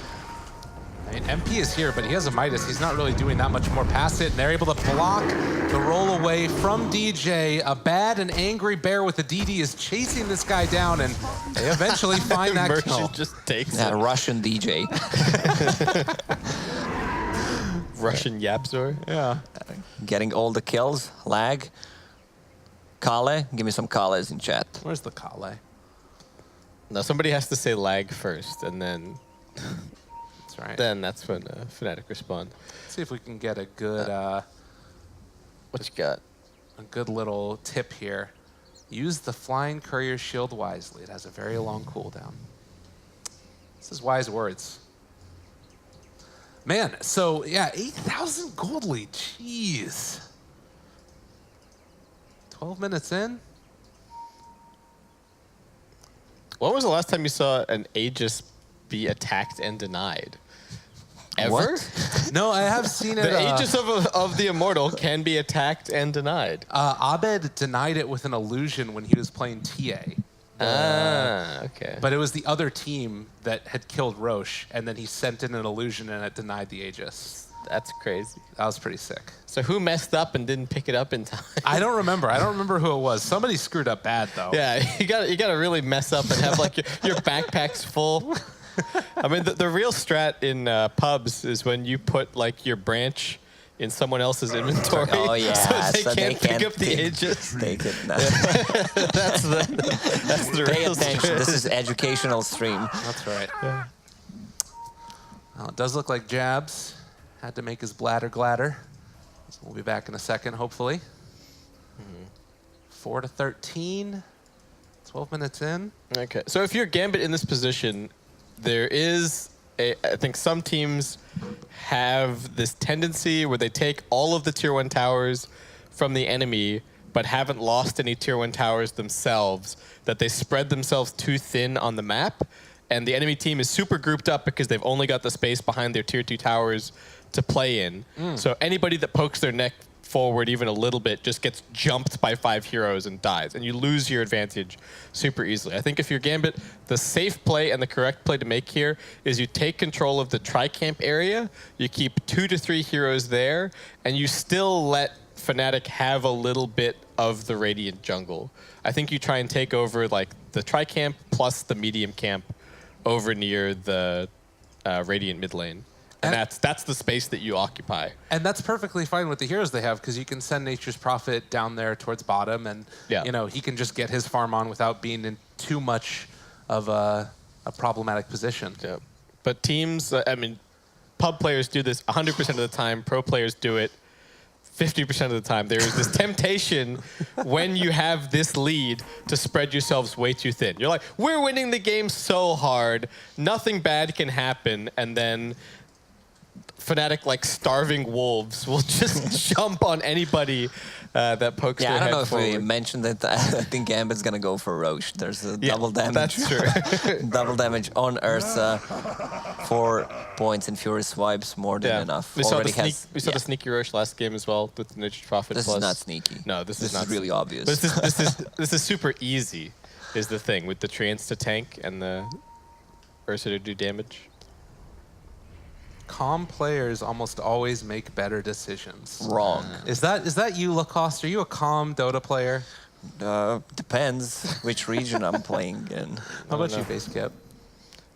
I mean, MP is here, but he has a Midas. He's not really doing that much more past it, and they're able to block the roll away from DJ. A bad and angry bear with a DD is chasing this guy down, and they eventually find that Merchant kill. just takes Yeah, it. Russian DJ. Russian Yapzor. Yeah. Getting all the kills. Lag. Kale. Give me some Kales in chat. Where's the Kale? No, somebody has to say lag first, and then... That's right. Then that's when Fnatic respond. Let's see if we can get a good... what you got? A good little tip here. Use the Flying Courier Shield wisely. It has a very long cooldown. This is wise words. Man, so yeah, 8,000 gold lead. Jeez. 12 minutes in? When was the last time you saw an Aegis be attacked and denied? Ever? What? No, I have seen it. The Aegis of the Immortal can be attacked and denied. Abed denied it with an illusion when he was playing TA. Okay. But it was the other team that had killed Roche, and then he sent in an illusion and it denied the Aegis. That's crazy. That was pretty sick. So who messed up and didn't pick it up in time? I don't remember. I don't remember who it was. Somebody screwed up bad, though. Yeah, you got to really mess up and have like your backpacks full. I mean, the real strat in pubs is when you put like your branch in someone else's inventory. Oh yeah, so they can't pick up the Aegis. Take it. No. That's the Pay real attention. strat. This is educational stream. That's right. Yeah. Well, it does look like Jabs had to make his bladder gladder. So we'll be back in a second, hopefully. 4-13. 12 minutes in. Okay, so if you're Gambit in this position, there is I think some teams have this tendency where they take all of the tier 1 towers from the enemy but haven't lost any tier 1 towers themselves, that they spread themselves too thin on the map, and the enemy team is super grouped up because they've only got the space behind their tier 2 towers to play in. So anybody that pokes their neck forward even a little bit just gets jumped by 5 heroes and dies, and you lose your advantage super easily. I think if you're Gambit, the safe play and the correct play to make here is you take control of the tri-camp area, you keep 2 to 3 heroes there, and you still let Fnatic have a little bit of the Radiant jungle. I think you try and take over like the tri-camp plus the medium camp over near the Radiant mid lane. And that's the space that you occupy. And that's perfectly fine with the heroes they have, because you can send Nature's Prophet down there towards bottom, and you know, he can just get his farm on without being in too much of a problematic position. Yeah. But teams, I mean, pub players do this 100% of the time. Pro players do it 50% of the time. There is this temptation when you have this lead to spread yourselves way too thin. You're like, we're winning the game so hard, nothing bad can happen, and then Fnatic, like starving wolves, will just jump on anybody that pokes their head forward. I don't know if we mentioned it. I think Gambit's going to go for Roche. There's a double damage. That's true. Double damage on Ursa. 4 points in Fury Swipes, more than enough. We saw the sneaky Roche last game as well with the Nature's Prophet. This is not sneaky. No, this is not really obvious. But this is super easy, is the thing, with the Treants to tank and the Ursa to do damage. Calm players almost always make better decisions. Wrong. Is that you, Lacoste? Are you a calm Dota player? Depends which region I'm playing in. How about you, Basecap?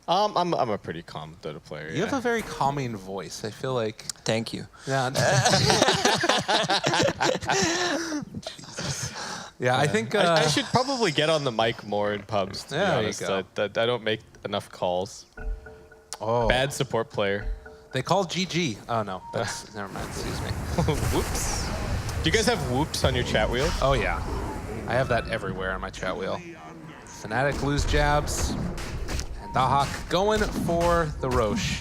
I'm a pretty calm Dota player. You have a very calming voice. I feel like. Thank you. Yeah. Yeah, I think I should probably get on the mic more in pubs. To be honest. There you go. I don't make enough calls. Oh. Bad support player. They call GG. Oh no, that's never mind. Excuse me. Whoops. Do you guys have whoops on your chat wheel? Oh yeah, I have that everywhere on my chat wheel. Fnatic lose jabs, and Dahak going for the Roche.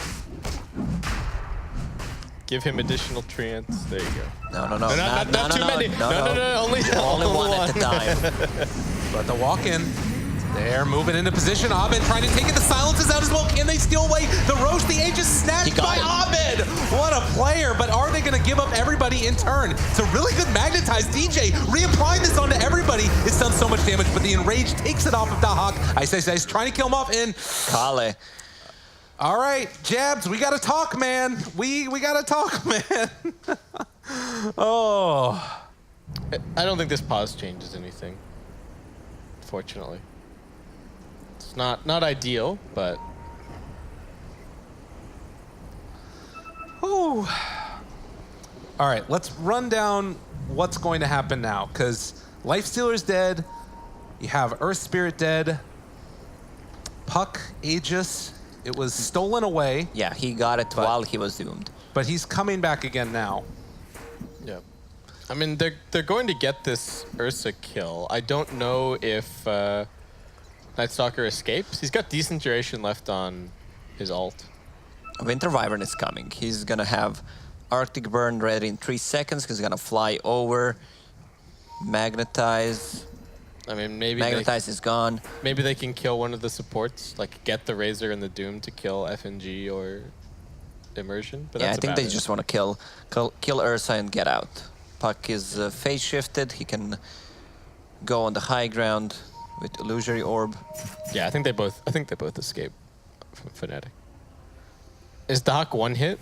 Give him additional treants. There you go. No. Not too many. No. Only one at a time. But the walk-in. They're moving into position. Abed trying to take it. The silence is out as well. Can they steal away the Roche? The Age is snatched by Abed. What a player. But are they going to give up everybody in turn? It's a really good magnetized DJ. Reapplying this onto everybody. It's done so much damage, but the Enrage takes it off of Dahak. Ice trying to kill him off in. Kale. All right, Jabs, we got to talk, man. We got to talk, man. Oh. I don't think this pause changes anything, fortunately. It's not ideal, but... Ooh. All right, let's run down what's going to happen now, because Lifestealer's dead, you have Earth Spirit dead, Puck, Aegis, it was stolen away. Yeah, he got it while he was doomed. But he's coming back again now. Yeah. I mean, they're going to get this Ursa kill. I don't know if Nightstalker escapes. He's got decent duration left on his ult. Winter Wyvern is coming. He's going to have Arctic Burn ready in 3 seconds. He's going to fly over, magnetize. I mean, maybe Magnetize is gone. Maybe they can kill one of the supports, like get the Razor and the Doom to kill FNG or Immersion. But yeah, I that's think about they just want to kill Ursa and get out. Puck is phase shifted. He can go on the high ground with Illusory Orb. Yeah, I think they both escape from Fnatic. Is Dahak one hit?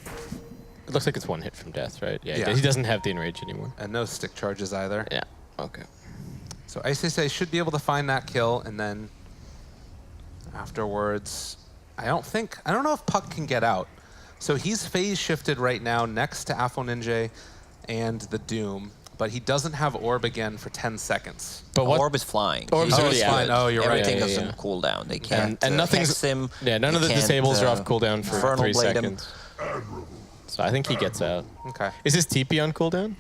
It looks like it's one hit from death, right? Yeah. He doesn't have the Enrage anymore. And no stick charges either. Yeah. Okay. So Ice should be able to find that kill, and then afterwards, I don't know if Puck can get out. So he's phase shifted right now next to Afo Ninja and the Doom, but he doesn't have Orb again for 10 seconds. But Orb is flying. Orb's already flying. Oh, you're right. Everything is on cooldown. They can't and nothing's hex him. Yeah, none of the disables are off cooldown for Infernal 3 Blade seconds. So I think he gets out. Okay. Is his TP on cooldown?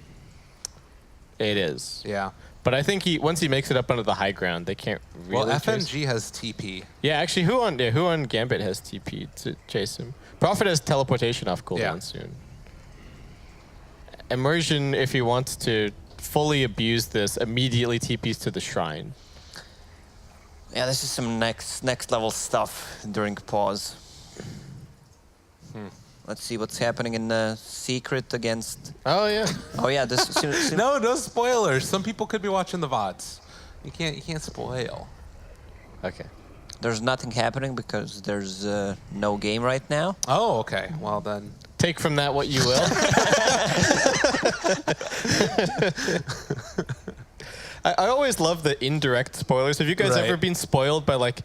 It is. Yeah. But I think once he makes it up onto the high ground, they can't really Well, chase. FNG has TP. Yeah, actually, who on Gambit has TP to chase him? Prophet has teleportation off cooldown soon. Immersion, if he wants to fully abuse this, immediately TPs to the shrine. Yeah, this is some next level stuff during pause. Let's see what's happening in the secret against. Oh yeah. Oh yeah. This. No spoilers. Some people could be watching the VODs. You can't spoil. Okay. There's nothing happening because there's no game right now. Oh, okay. Well then. Take from that what you will. I always love the indirect spoilers. Have you guys ever been spoiled by like,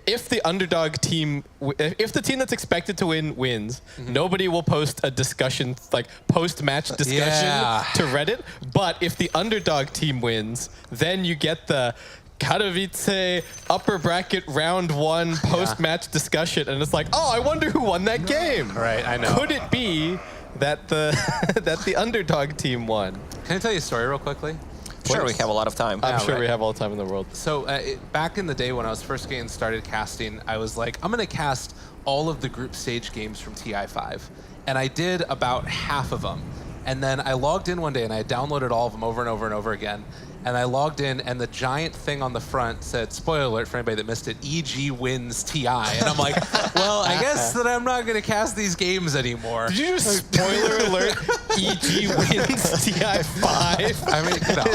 if the underdog team, if the team that's expected to win wins, nobody will post a discussion, like post-match discussion to Reddit. But if the underdog team wins, then you get the Katowice upper bracket round 1 post-match discussion, and it's like, oh, I wonder who won that game. Right, I know. Could it be that the underdog team won? Can I tell you a story real quickly? Sure, we have a lot of time. I'm sure we have all the time in the world. So back in the day when I was first getting started casting, I was like, I'm going to cast all of the group stage games from TI5. And I did about half of them. And then I logged in one day and I downloaded all of them over and over and over again. And I logged in and the giant thing on the front said, spoiler alert for anybody that missed it, EG wins TI. And I'm like, well, I guess that I'm not going to cast these games anymore. Did you just spoiler alert EG wins TI5? I mean, you know,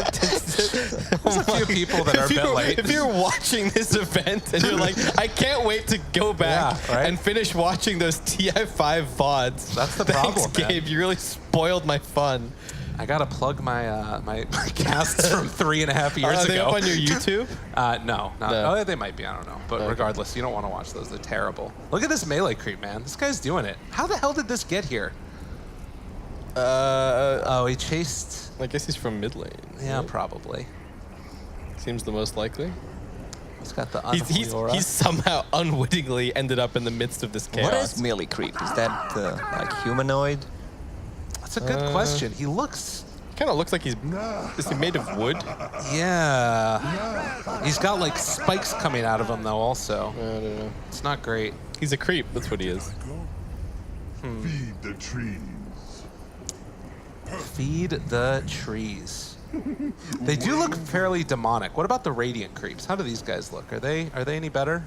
there's a few people that are a bit late. If you're watching this event and you're like, I can't wait to go back and finish watching those TI5 VODs. That's the problem, Thanks, Gabe. You really spoiled my fun. I gotta plug my my casts from 3.5 years Are ago. they up on your YouTube? No. Oh, they might be. I don't know. But regardless, you don't want to watch those. They're terrible. Look at this melee creep, man. This guy's doing it. How the hell did this get here? Oh, he chased. I guess he's from mid lane. Yeah, right? Probably. Seems the most likely. He's got the he's somehow unwittingly ended up in the midst of this chaos. What is melee creep? Is that like humanoid? That's a good question. He looks... Kind of looks like is he made of wood? Yeah. He's got like spikes coming out of him though also. I don't know. It's not great. He's a creep. That's what he is. Feed the trees. Feed the trees. They do look fairly demonic. What about the radiant creeps? How do these guys look? Are they any better?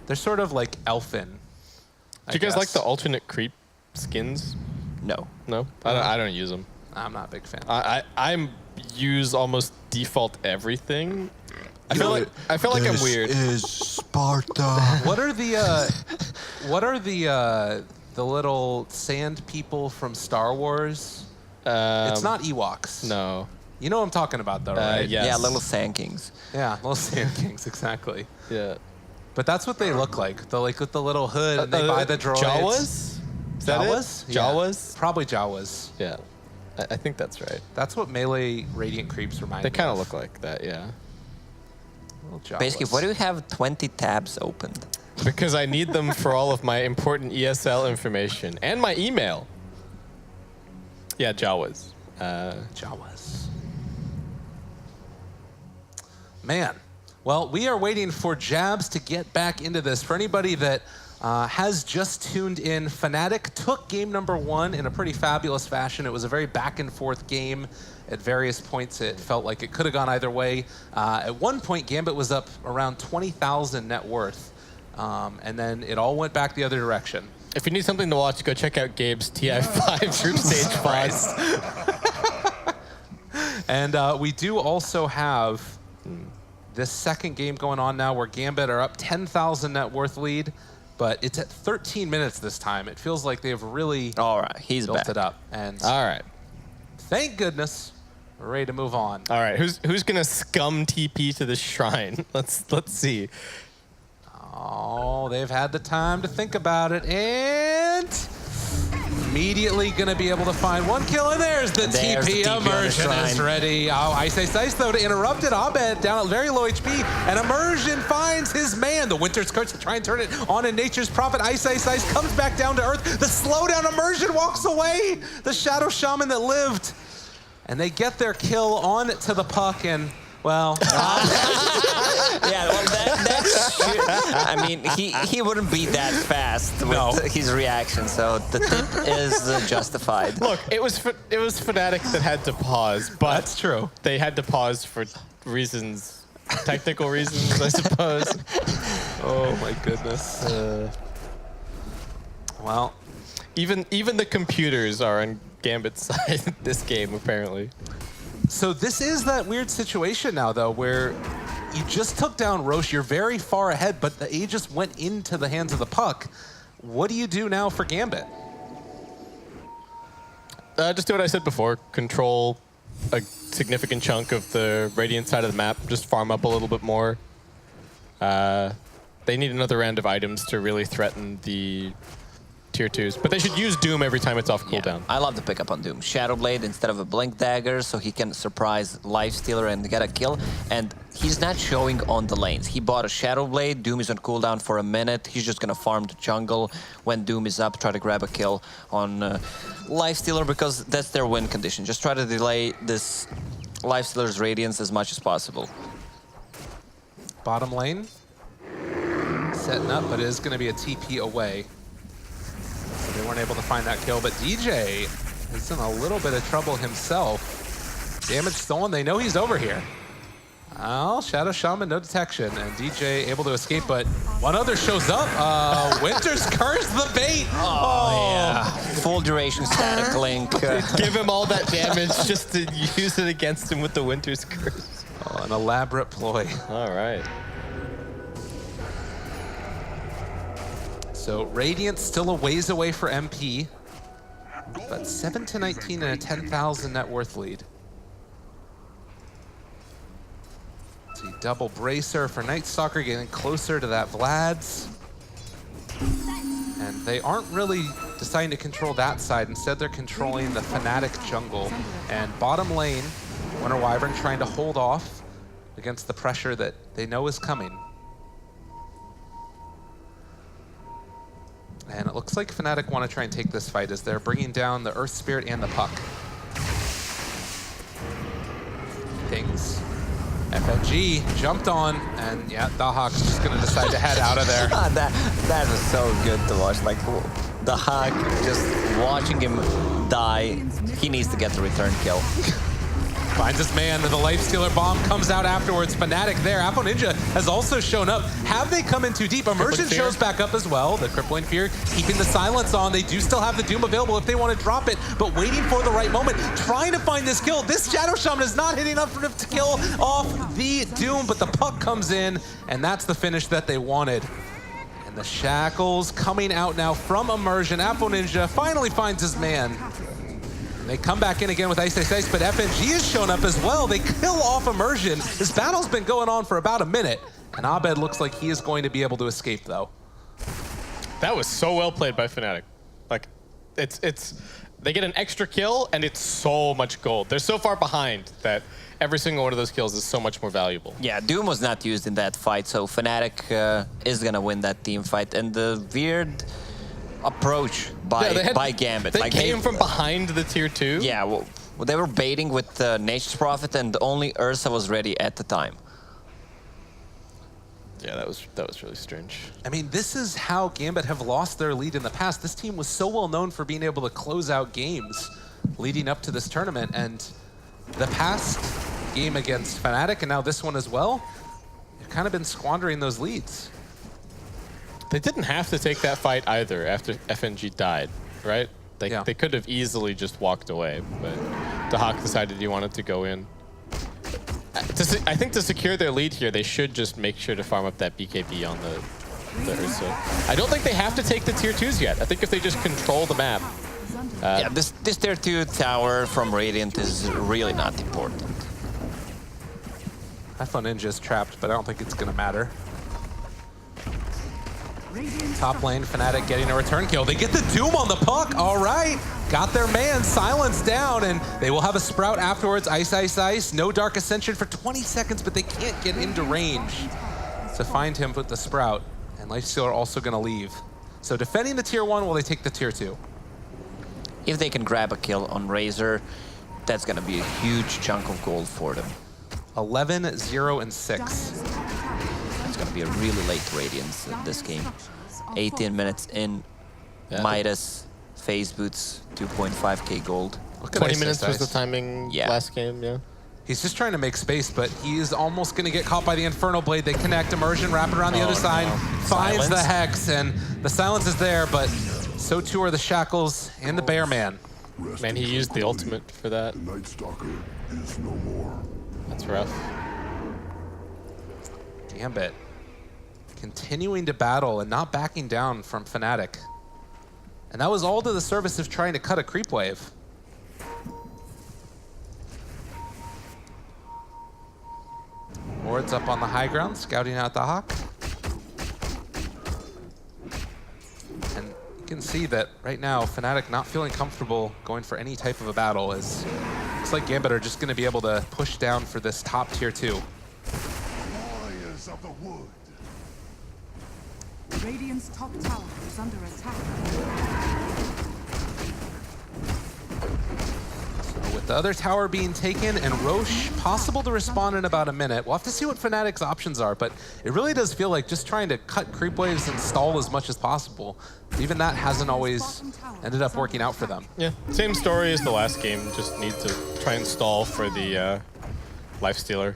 They're sort of like elfin. Do you guys like the alternate creep skins? No. No? I don't use them. I'm not a big fan. I use almost default everything. I feel like I'm weird. This is Sparta. What are the little sand people from Star Wars? It's not Ewoks. No. You know what I'm talking about though, right? Yes. Yeah, little Sand Kings. Yeah, little Sand Kings, exactly. Yeah. But that's what they look like. They're like with the little hood and they buy the droids. Jawas? Is that Jawas? it? Jawas? Yeah. Probably Jawas. Yeah. I think that's right. That's what melee radiant creeps remind me They kind of of. look like that, yeah. Little Jawas. Basically, why do you have 20 tabs opened? Because I need them for all of my important ESL information and my email. Yeah, Jawas. Jawas. Man. Well, we are waiting for Jabs to get back into this. For anybody that has just tuned in, Fnatic took game number 1 in a pretty fabulous fashion. It was a very back and forth game. At various points, it felt like it could have gone either way. At one point, Gambit was up around 20,000 net worth. And then it all went back the other direction. If you need something to watch, go check out Gabe's TI5 group stage VODs. And we do also have this second game going on now where Gambit are up 10,000 net worth lead, but it's at 13 minutes this time. It feels like they've really All right, he's built back. it up. And All right. thank goodness we're ready to move on. All right. Who's gonna scum TP to the shrine? Let's see. Oh, they've had the time to think about it, and immediately gonna be able to find one kill, and there's the TP. Immersion is ready. Oh, Ice though to interrupt it. Abed down at very low HP, and Immersion finds his man. The Winter's Curse to try and turn it on in Nature's Prophet. Ice comes back down to earth. The slowdown Immersion walks away. The Shadow Shaman that lived. And they get their kill on to the puck, and well, Yeah, well, that's I mean, he wouldn't be that fast with his reaction, so the tip is justified. Look, it was Fnatic that had to pause, but that's true. They had to pause for reasons, technical reasons, I suppose. Oh my goodness. Uh, Well, Even the computers are on Gambit's side this game, apparently. So this is that weird situation now, though, where you just took down Roche. You're very far ahead, but the A just went into the hands of the puck. What do you do now for Gambit? Just do what I said before. Control a significant chunk of the Radiant side of the map. Just farm up a little bit more. They need another round of items to really threaten the tier 2s. But they should use Doom every time it's off cooldown. I love the pickup on Doom. Shadowblade instead of a Blink Dagger, so he can surprise Lifestealer and get a kill. And he's not showing on the lanes. He bought a Shadowblade. Doom is on cooldown for a minute. He's just going to farm the jungle. When Doom is up, try to grab a kill on Lifestealer, because that's their win condition. Just try to delay this Lifestealer's Radiance as much as possible. Bottom lane. Setting up, but it is going to be a TP away. So they weren't able to find that kill, but DJ is in a little bit of trouble himself. Damage stolen, they know he's over here. Oh, Shadow Shaman, no detection, and DJ able to escape, but one other shows up. Winter's Curse, the bait. Oh, yeah. Full duration static link. Give him all that damage just to use it against him with the Winter's Curse. Oh, an elaborate ploy. All right. So Radiant still a ways away for MP, but 7-19 and a 10,000 net worth lead. See double bracer for Night Stalker, getting closer to that Vlad's. And they aren't really deciding to control that side. Instead, they're controlling the Fnatic jungle. And bottom lane, Winter Wyvern trying to hold off against the pressure that they know is coming. And it looks like Fnatic want to try and take this fight as they're bringing down the Earth Spirit and the puck. Things. FNG jumped on, and yeah, Dahak's just going to decide to head out of there. that was so good to watch. Like, Dahak, just watching him die, he needs to get the return kill. Finds his man, the Lifestealer bomb comes out afterwards. Fnatic there. Apo Ninja has also shown up. Have they come in too deep? Immersion shows back up as well. The Crippling Fear keeping the silence on. They do still have the Doom available if they want to drop it, but waiting for the right moment, trying to find this kill. This Shadow Shaman is not hitting enough for him to kill off the Doom, but the puck comes in, and that's the finish that they wanted. And the shackles coming out now from Immersion. Apo Ninja finally finds his man. They come back in again with Ice, but FNG has shown up as well. They kill off Immersion. This battle's been going on for about a minute, and Abed looks like he is going to be able to escape, though. That was so well played by Fnatic. Like, they get an extra kill, and it's so much gold. They're so far behind that every single one of those kills is so much more valuable. Yeah, Doom was not used in that fight, so Fnatic is gonna win that team fight. And the weird approach by Gambit. They came from behind the tier 2? Yeah, well, they were baiting with Nature's Prophet, and only Ursa was ready at the time. Yeah, that was really strange. I mean, this is how Gambit have lost their lead in the past. This team was so well known for being able to close out games leading up to this tournament, and the past game against Fnatic, and now this one as well, they've kind of been squandering those leads. They didn't have to take that fight either after FNG died, right? They could have easily just walked away, but Dahak decided he wanted to go in. I think to secure their lead here, they should just make sure to farm up that BKB on the Ursa. I don't think they have to take the tier 2s yet. I think if they just control the map. Yeah, this tier 2 tower from Radiant is really not important. Apo Ninja's trapped, but I don't think it's going to matter. Top lane, Fnatic getting a return kill. They get the Doom on the puck. All right. Got their man. Silence down, and they will have a Sprout afterwards. Ice, ice, ice. No Dark Ascension for 20 seconds, but they can't get into range to find him with the Sprout. And Lifestealer also going to leave. So defending the tier 1 while they take the tier 2. If they can grab a kill on Razor, that's going to be a huge chunk of gold for them. 11, 0, and 6. It's going to be a really late Radiance in this game. 18 minutes in, Midas, Phase Boots, 2.5k gold. 20 minutes was the timing last game, yeah. He's just trying to make space, but he is almost going to get caught by the Infernal Blade. They connect, Immersion, wrap it around the other side, finds the Hex, and the silence is there, but So too are the Shackles and the Bear Man. Man, he used the ultimate for that. The Night Stalker is no more. That's rough. Gambit continuing to battle and not backing down from Fnatic. And that was all to the service of trying to cut a creep wave. Ward's up on the high ground, scouting out the Hawk. And you can see that right now, Fnatic not feeling comfortable going for any type of a battle, as looks like Gambit are just going to be able to push down for this top tier 2. Warriors of the wood. Radiant's top tower is under attack. With the other tower being taken and Roche possible to respawn in about a minute. We'll have to see what Fnatic's options are, but it really does feel like just trying to cut creep waves and stall as much as possible. Even that hasn't always ended up working out for them. Yeah, same story as the last game. Just need to try and stall for the Lifestealer.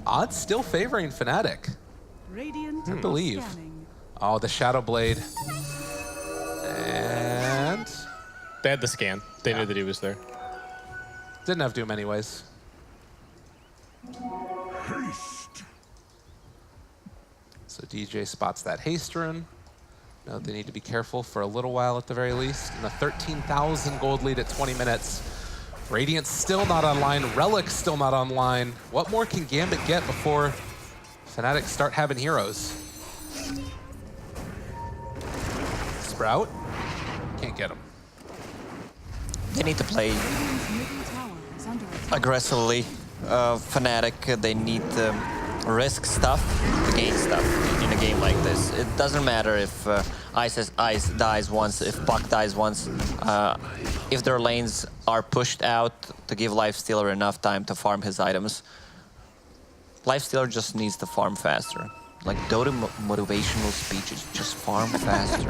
Odds still favoring Fnatic. Radiant I believe. scanning. Oh, the Shadow Blade. And They had the scan. They knew that he was there. didn't have Doom anyways. Haste. So DJ spots that haste rune. Now they need to be careful for a little while at the very least. And a 13,000 gold lead at 20 minutes. Radiant's still not online. Relic's still not online. What more can Gambit get before Fnatic start having heroes? Sprout? Can't get him. They need to play Radiant's middle tower is under attack. aggressively. Fnatic, they need to risk stuff to gain stuff in a game like this. It doesn't matter if Ice dies once, if Puck dies once. If their lanes are pushed out to give Lifestealer enough time to farm his items. Lifestealer just needs to farm faster. Like Dota motivational speeches, just farm faster.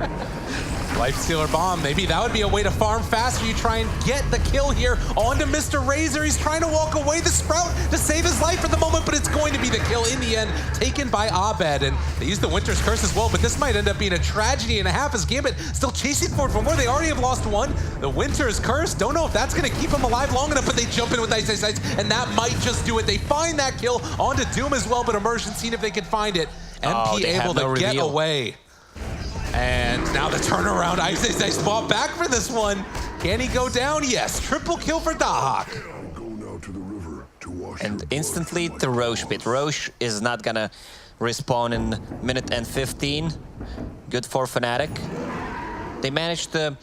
Lifestealer bomb, maybe that would be a way to farm faster. You try and get the kill here onto Mr. Razor. He's trying to walk away the Sprout to save his life for the moment, but it's going to be the kill in the end, taken by Abed. And they use the Winter's Curse as well, but this might end up being a tragedy and a half as Gambit still chasing for it from where they already have lost one. The Winter's Curse, don't know if that's gonna keep him alive long enough, but they jump in with Ice, and that might just do it. They find that kill onto Doom as well, but Immersion seeing if they can find it. MP able to get away. And now the turnaround. Ice fought back for this one. Can he go down? Yes. Triple kill for Dahak. Go now to the river to wash And your instantly blood. the Roche pit. Roche is not gonna respawn in minute and 15. Good for Fnatic. They managed to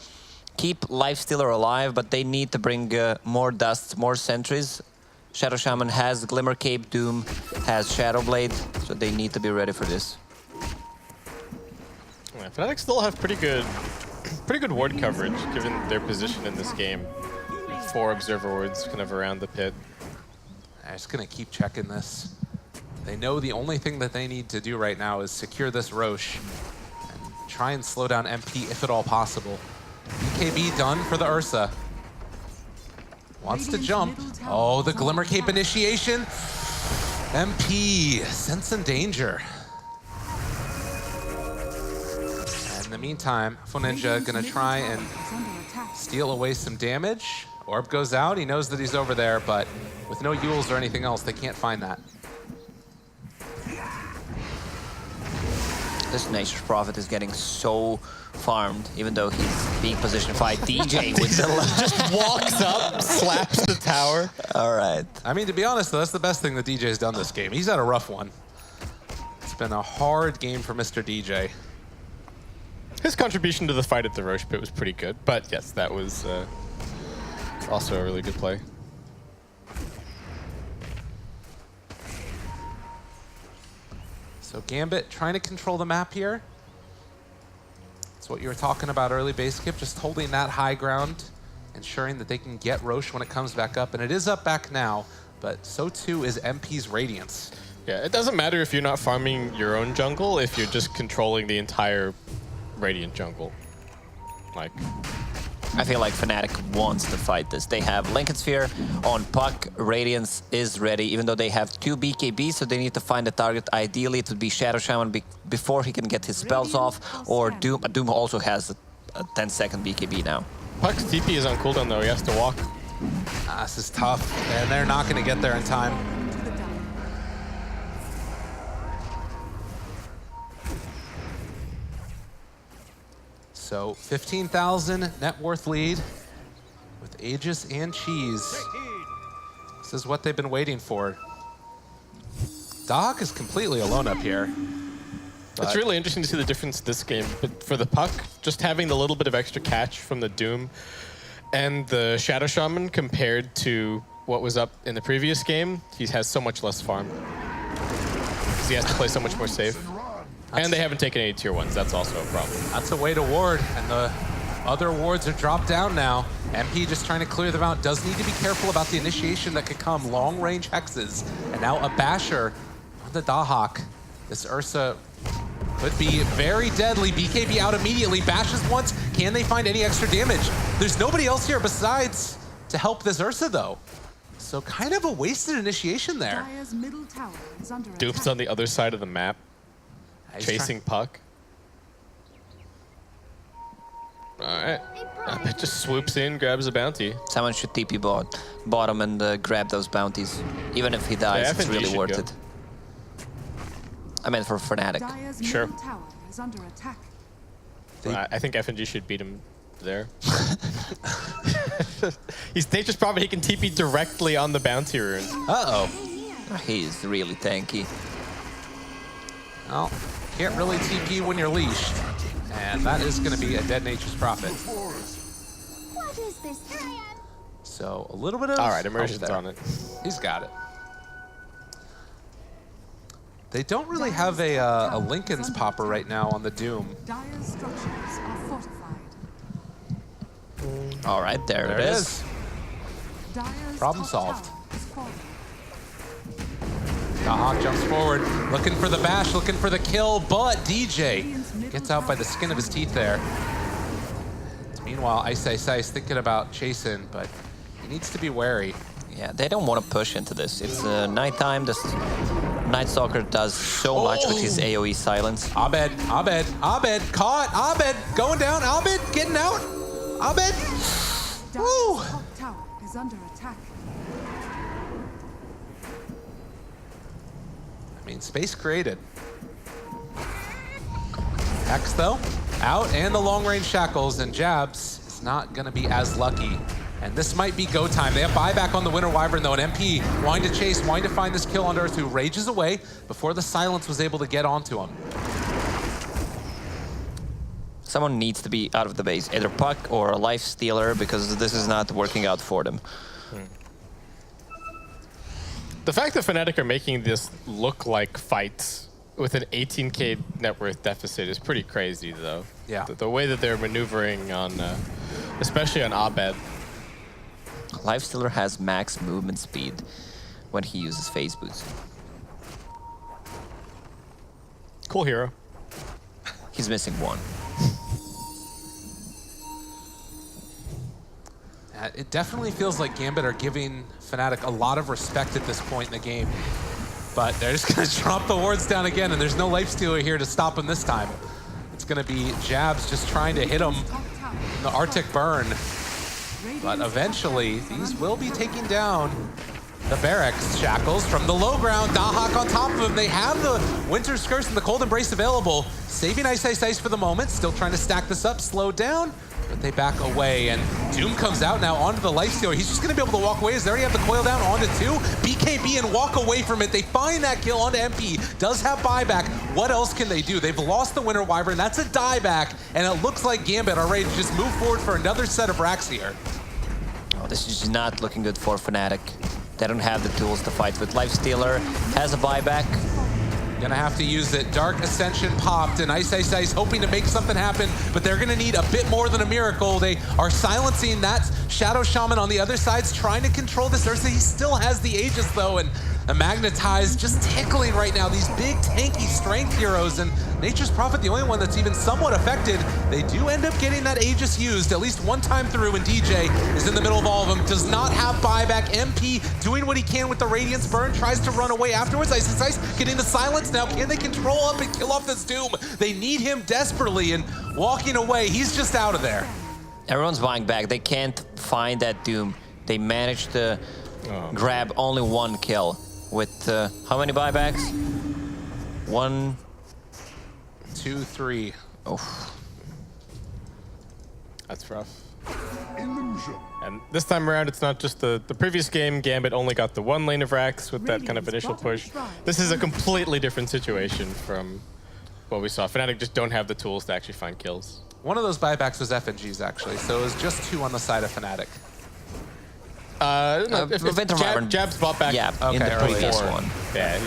keep Lifestealer alive, but they need to bring more dust, more sentries. Shadow Shaman has Glimmer Cape, Doom has Shadow Blade, so they need to be ready for this. Yeah, Fnatic still have pretty good ward coverage given their position in this game. 4 observer wards kind of around the pit. I'm just gonna keep checking this. They know the only thing that they need to do right now is secure this Roche and try and slow down MP if at all possible. BKB done for the Ursa. Wants to jump. Oh, the Glimmer Cape initiation. MP, sensing danger. And in the meantime, Ninja gonna try and steal away some damage. Orb goes out, he knows that he's over there, but with no Yules or anything else, they can't find that. This Nature's Prophet is getting so farmed, even though he's being positioned by DJ with the Just walks up, slaps the tower. All right. I mean, to be honest, though, that's the best thing that DJ's done this game. He's had a rough one. It's been a hard game for Mr. DJ. His contribution to the fight at the Roche pit was pretty good, but yes, that was also a really good play. So Gambit trying to control the map here. It's what you were talking about early, base skip, just holding that high ground, ensuring that they can get Roche when it comes back up. And it is up back now, but so too is MP's Radiance. Yeah, it doesn't matter if you're not farming your own jungle, if you're just controlling the entire Radiant jungle. Like, I feel like Fnatic wants to fight this. They have Lincoln Sphere on Puck. Radiance is ready, even though they have 2 BKB, so they need to find a target. Ideally, it would be Shadow Shaman before he can get his spells off, or Doom. Doom also has a 10-second BKB now. Puck's TP is on cooldown though, he has to walk. This is tough, and they're not going to get there in time. So 15,000 net worth lead with Aegis and Cheese. This is what they've been waiting for. Dahak is completely alone up here. It's really interesting to see the difference this game. But for the Puck, just having the little bit of extra catch from the Doom and the Shadow Shaman compared to what was up in the previous game, he has so much less farm. Because he has to play so much more safe. And they haven't taken any tier 1s, that's also a problem. That's a way to ward, and the other wards are dropped down now. MP just trying to clear them out. Does need to be careful about the initiation that could come. Long-range hexes, and now a basher on the Dahak. This Ursa could be very deadly. BKB out immediately. Bashes once. Can they find any extra damage? There's nobody else here besides to help this Ursa, though. So kind of a wasted initiation there. Dire's middle tower is under Doom's attack. on the other side of the map, chasing Puck. Alright. It just swoops in, grabs a bounty. Someone should TP bottom and grab those bounties. Even if he dies, Yeah, it's FNG really should worth go. it. I meant for Fnatic. Dire's Sure. middle tower is under attack. I think FNG should beat him there. He's nature's problem. He can TP directly on the bounty rune. Uh-oh. He's really tanky. Well, can't really TP when you're leashed. And that is going to be a dead Nature's Prophet. What is this? So a little bit of... All right, Immersion's help there. on it. He's got it. They don't really have a Lincoln's popper right now on the Doom. Dire's structures are fortified. All right, there it is. Dire's Problem top solved. tower is falling. Dahak jumps forward, looking for the bash, looking for the kill, but DJ gets out by the skin of his teeth there. Meanwhile, Ice Ice thinking about chasing, but he needs to be wary. Yeah, they don't want to push into this. It's nighttime. This Night Stalker does so much with his AoE silence. Abed, caught, Abed, going down, Abed, getting out, Abed. Woo! Dire's top tower is under attack. I mean, space created. Hex, though, out, and the long-range shackles, and Jabs is not going to be as lucky. And this might be go time. They have buyback on the Winter Wyvern, though, and MP wanting to chase, wanting to find this kill on Earth, who rages away before the silence was able to get onto him. Someone needs to be out of the base, either Puck or a Life Stealer, because this is not working out for them. The fact that Fnatic are making this look like fights with an 18k net worth deficit is pretty crazy, though. Yeah. The way that they're maneuvering on, especially on Abed. Lifestealer has max movement speed when he uses phase boots. Cool hero. He's missing one. It definitely feels like Gambit are giving Fnatic a lot of respect at this point in the game. But they're just going to drop the wards down again, and there's no Lifestealer here to stop him this time. It's going to be Jabs just trying to hit him in the Arctic Burn. But eventually, these will be taking down the Barracks Shackles from the low ground. Dahak on top of him. They have the Winter's Curse and the Cold Embrace available. Saving Ice for the moment. Still trying to stack this up. Slow down. But they back away, and Doom comes out now onto the Lifestealer. He's just going to be able to walk away as they already have the coil down onto 2. BKB and walk away from it. They find that kill onto MP. Does have buyback. What else can they do? They've lost the Winter Wyvern. That's a dieback, and it looks like Gambit are ready to just move forward for another set of racks here. Oh, this is not looking good for Fnatic. They don't have the tools to fight with. Lifestealer has a buyback. Gonna have to use it. Dark Ascension popped, and Ice hoping to make something happen, but they're gonna need a bit more than a miracle. They are silencing that Shadow Shaman on the other side, trying to control this Ursa. He still has the Aegis, though, and And Magnetize just tickling right now these big tanky strength heroes, and Nature's Prophet the only one that's even somewhat affected. They do end up getting that Aegis used at least one time through, and DJ is in the middle of all of them, does not have buyback. MP doing what he can with the Radiance Burn, tries to run away afterwards. Ice getting the silence now. Can they control up and kill off this Doom? They need him desperately, and walking away, he's just out of there. Everyone's buying back. They can't find that Doom. They managed to grab only one kill with how many buybacks? 1, 2, 3. Oh, That's rough. And this time around, it's not just the previous game. Gambit only got the one lane of racks with that kind of initial push. This is a completely different situation from what we saw. Fnatic just don't have the tools to actually find kills. One of those buybacks was FNG's actually, so it was just 2 on the side of Fnatic. No, if Jab's bought back in the previous one. Yeah,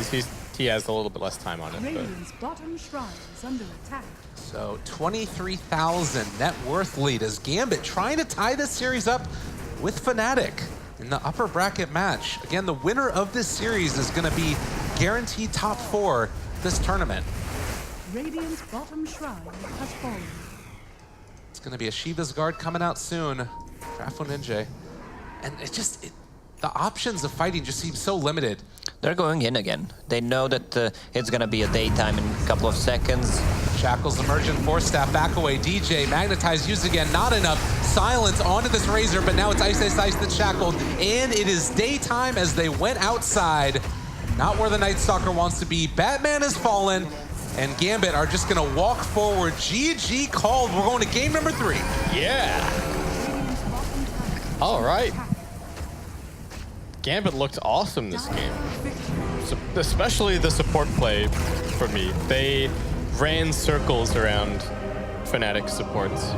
he has a little bit less time on it. Radiant's bottom shrine is under attack. So 23,000 net worth lead as Gambit trying to tie this series up with Fnatic in the upper bracket match. Again, the winner of this series is going to be guaranteed top 4 this tournament. Radiant's bottom shrine has fallen. It's going to be a Shiva's Guard coming out soon. Drafo Ninja. And the options of fighting just seem so limited. They're going in again. They know that it's going to be a daytime in a couple of seconds. Shackles emergent, Force Staff back away. DJ, Magnetize used again, not enough. Silence onto this Razor, but now it's Ice that's shackled. And it is daytime as they went outside. Not where the Night Stalker wants to be. Batman has fallen, and Gambit are just going to walk forward. GG called. We're going to game number 3. Yeah. All right. Gambit looked awesome this game, especially the support play for me. They ran circles around Fnatic supports.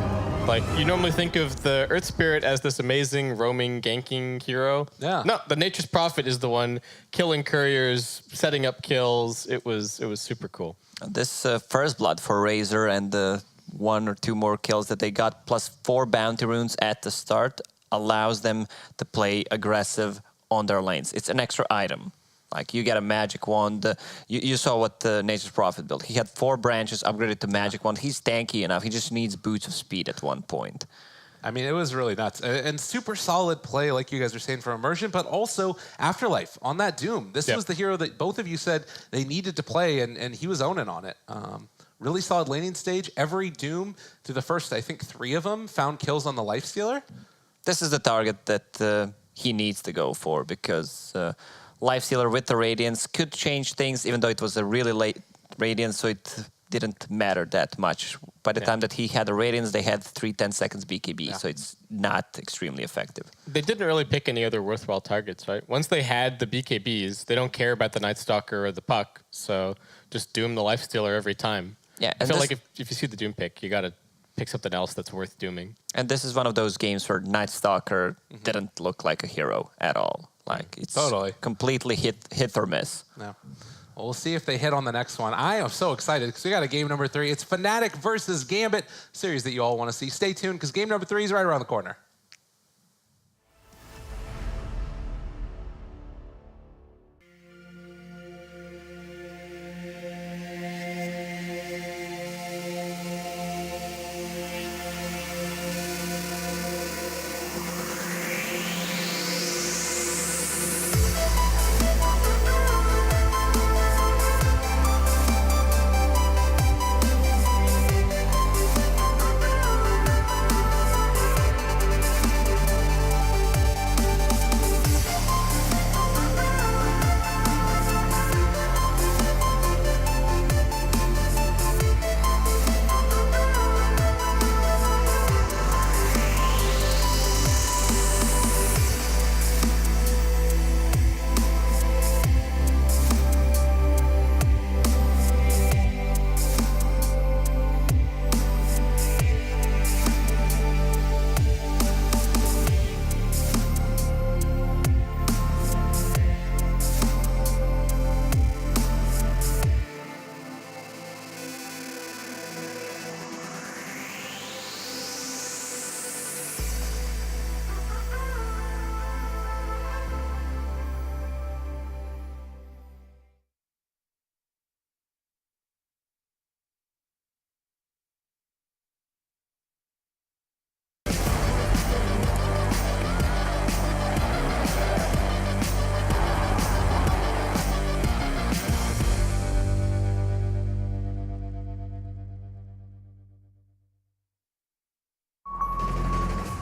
Like, you normally think of the Earth Spirit as this amazing roaming, ganking hero. Yeah. No, the Nature's Prophet is the one killing couriers, setting up kills. It was super cool. This first blood for Razor and the 1 or 2 more kills that they got, plus 4 bounty runes at the start, allows them to play aggressive on their lanes. It's an extra item. Like, you get a magic wand. You saw what the Nature's Prophet built. He had 4 branches upgraded to magic wand. He's tanky enough. He just needs boots of speed at one point. I mean, it was really nuts. And super solid play, like you guys were saying, for Immersion, but also Afterlife on that Doom. This was the hero that both of you said they needed to play, and he was owning on it. Really solid laning stage. Every Doom, through the first, I think, 3 of them, found kills on the Lifestealer. This is the target that he needs to go for, because Lifestealer with the Radiance could change things, even though it was a really late Radiance, so it didn't matter that much. By the time that he had a Radiance, they had 3 10-seconds BKB, so it's not extremely effective. They didn't really pick any other worthwhile targets, right? Once they had the BKBs, they don't care about the Night Stalker or the Puck, so just Doom the Lifestealer every time. Yeah, I feel like if you see the Doom pick, you gotta pick something else that's worth dooming. And this is one of those games where Night Stalker didn't look like a hero at all. Like, it's completely hit or miss. Yeah. Well, we'll see if they hit on the next one. I am so excited because we got a game number 3. It's Fnatic versus Gambit, series that you all want to see. Stay tuned because game number 3 is right around the corner.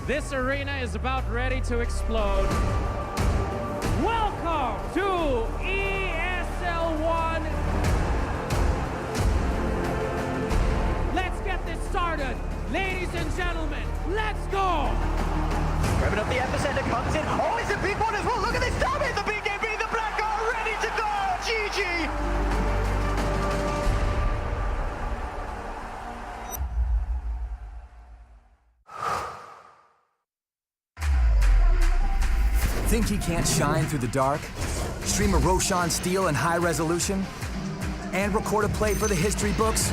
This arena is about ready to explode. Welcome to ESL 1. Let's get this started. Ladies and gentlemen, let's go. Revving up the epicenter comes in. Oh, it's a big one as well. Look at this damage. The BKB, the Black are ready to go. GG. Think he can't shine through the dark? Stream a Roshan steal in high resolution? And record a play for the history books?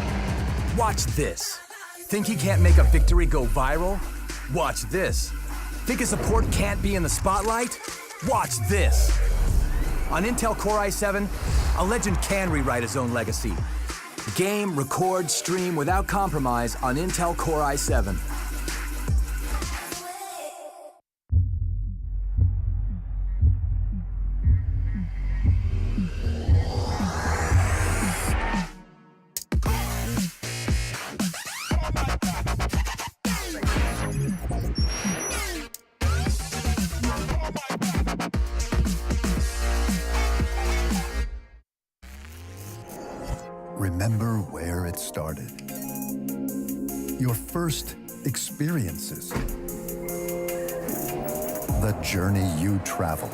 Watch this. Think he can't make a victory go viral? Watch this. Think a support can't be in the spotlight? Watch this. On Intel Core i7, a legend can rewrite his own legacy. Game, record, stream without compromise on Intel Core i7. Remember where it started. Your first experiences. The journey you traveled.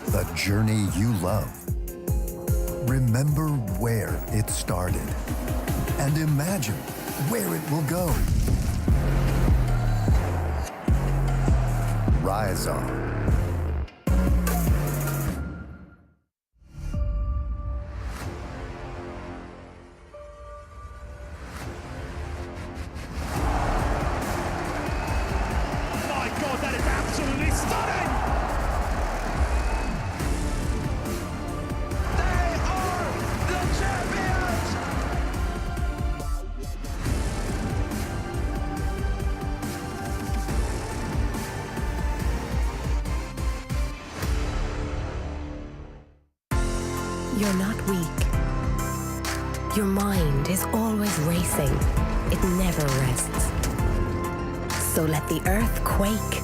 The journey you love. Remember where it started. And imagine where it will go. Rise on. You're not weak. Your mind is always racing. It never rests. So let the earth quake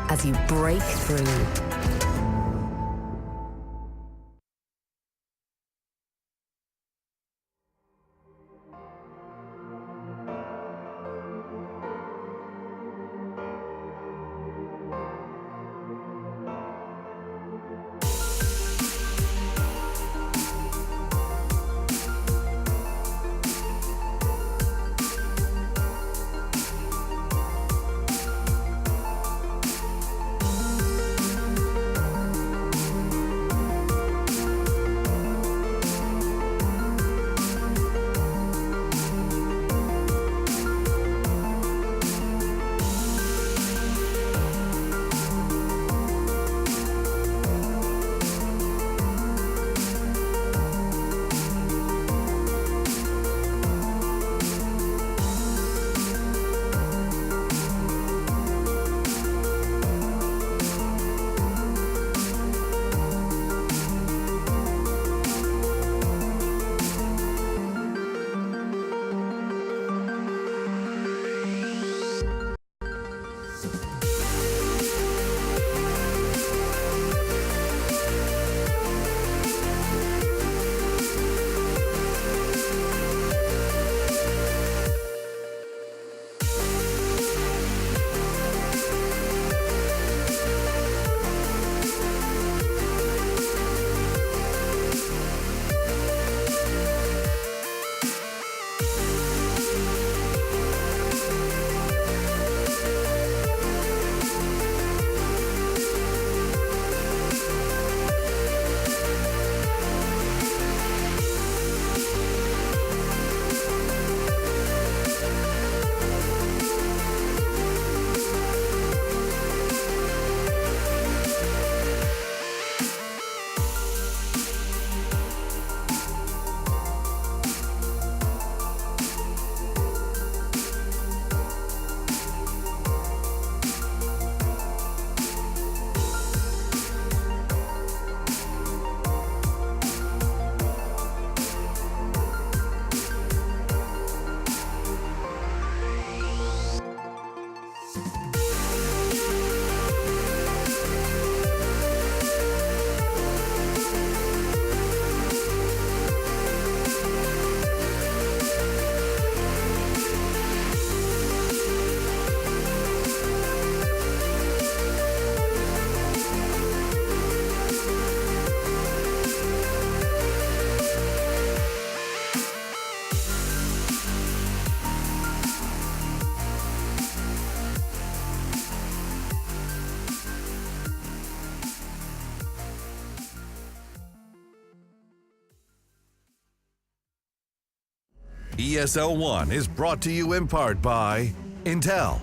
as you break through. ESL 1 is brought to you in part by Intel,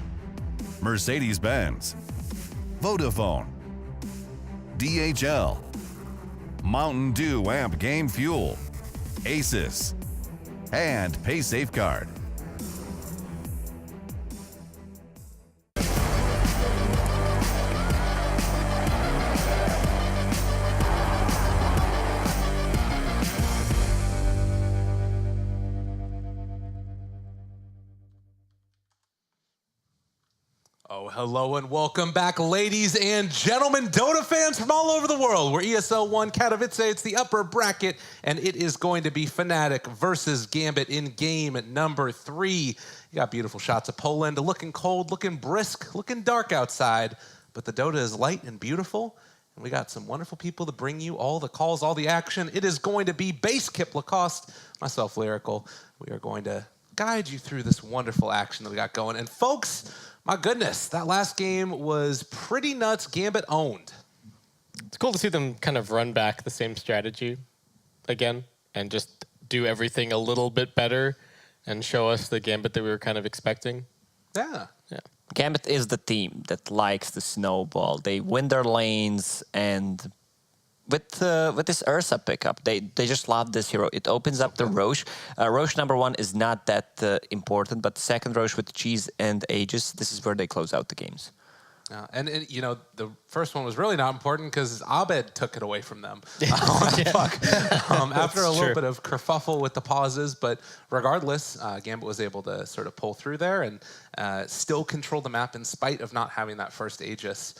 Mercedes-Benz, Vodafone, DHL, Mountain Dew Amp Game Fuel, Asus, and Pay Safeguard. Oh, hello and welcome back, ladies and gentlemen, Dota fans from all over the world. We're ESL 1 Katowice. It's the upper bracket, and it is going to be Fnatic versus Gambit in game number 3. You got beautiful shots of Poland, looking cold, looking brisk, looking dark outside, but the Dota is light and beautiful, and we got some wonderful people to bring you all the calls, all the action. It is going to be Base Kip Lacoste, myself, Lyrical. We are going to guide you through this wonderful action that we got going. And folks, my goodness, that last game was pretty nuts. Gambit owned. It's cool to see them kind of run back the same strategy again and just do everything a little bit better and show us the Gambit that we were kind of expecting. Yeah. Gambit is the team that likes the snowball. They win their lanes, and with this Ursa pickup, they just love this hero. It opens up the Roche. Roche number 1 is not that important, but the second Roche with Cheese and Aegis, this is where they close out the games. And you know, the first one was really not important because Abed took it away from them. After a little bit of kerfuffle with the pauses, but regardless, Gambit was able to sort of pull through there and still control the map in spite of not having that first Aegis.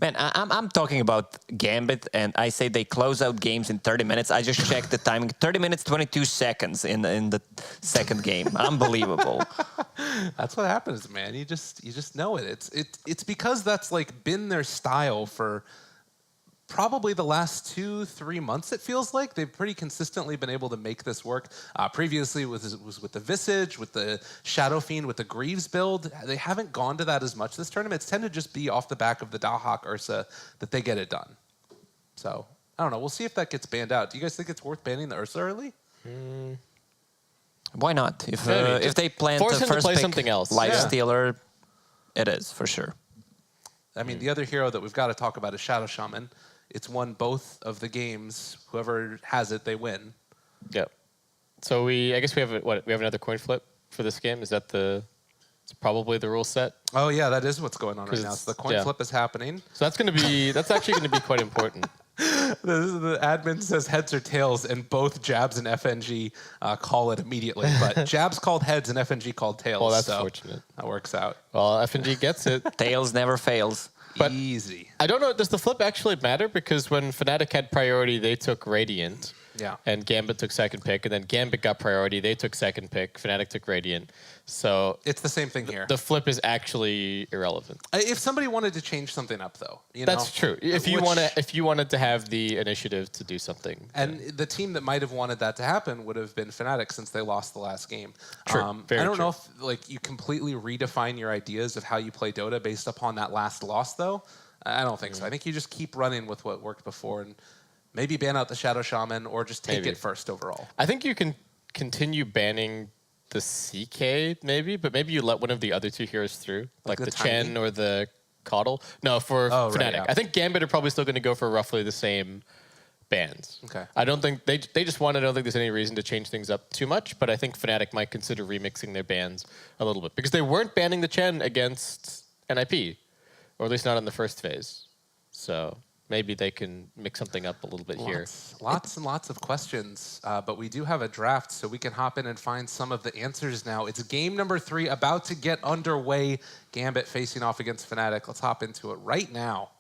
Man, I'm talking about Gambit, and I say they close out games in 30 minutes. I just checked the timing. 30 minutes, 22 seconds in the second game. Unbelievable. That's what happens, man. You just know it. It's because that's like been their style for probably the last 2-3 months, it feels like. They've pretty consistently been able to make this work. Previously, it was with the Visage, with the Shadow Fiend, with the Greaves build. They haven't gone to that as much this tournament. It's tended to just be off the back of the Dahak Ursa that they get it done. So, I don't know. We'll see if that gets banned out. Do you guys think it's worth banning the Ursa early? Why not? If they plan force to him to first play pick something else. Lifestealer, it is, for sure. I mean, the other hero that we've got to talk about is Shadow Shaman. It's won both of the games. Whoever has it, they win. Yep. So I guess we have another coin flip for this game. Is that it's probably the rule set? Oh yeah, that is what's going on right now. So the coin flip is happening. So that's actually going to be quite important. The admin says heads or tails, and both Jabs and FNG call it immediately. But Jabs called heads and FNG called tails. Well, that's fortunate. That works out. Well, FNG gets it. Tails never fails. But easy. I don't know, does the flip actually matter? Because when Fnatic had priority, they took Radiant. Yeah. And Gambit took second pick. And then Gambit got priority, they took second pick. Fnatic took Radiant. So it's the same thing here. The flip is actually irrelevant. If somebody wanted to change something up, though, that's true. If you wanted to have the initiative to do something, and the team that might have wanted that to happen would have been Fnatic, since they lost the last game. True. I don't know if you completely redefine your ideas of how you play Dota based upon that last loss, though. I don't think so. I think you just keep running with what worked before and maybe ban out the Shadow Shaman or just take it first overall. I think you can continue banning the CK but maybe you let one of the other two heroes through, like the Chen or the Coddle. No, for Fnatic. Right, yeah. I think Gambit are probably still going to go for roughly the same bans. Okay. I don't think I don't think there's any reason to change things up too much, but I think Fnatic might consider remixing their bans a little bit because they weren't banning the Chen against NIP. Or at least not in the first phase. So maybe they can mix something up a little bit here. Lots and lots of questions, but we do have a draft, so we can hop in and find some of the answers now. It's game number 3 about to get underway. Gambit facing off against Fnatic. Let's hop into it right now.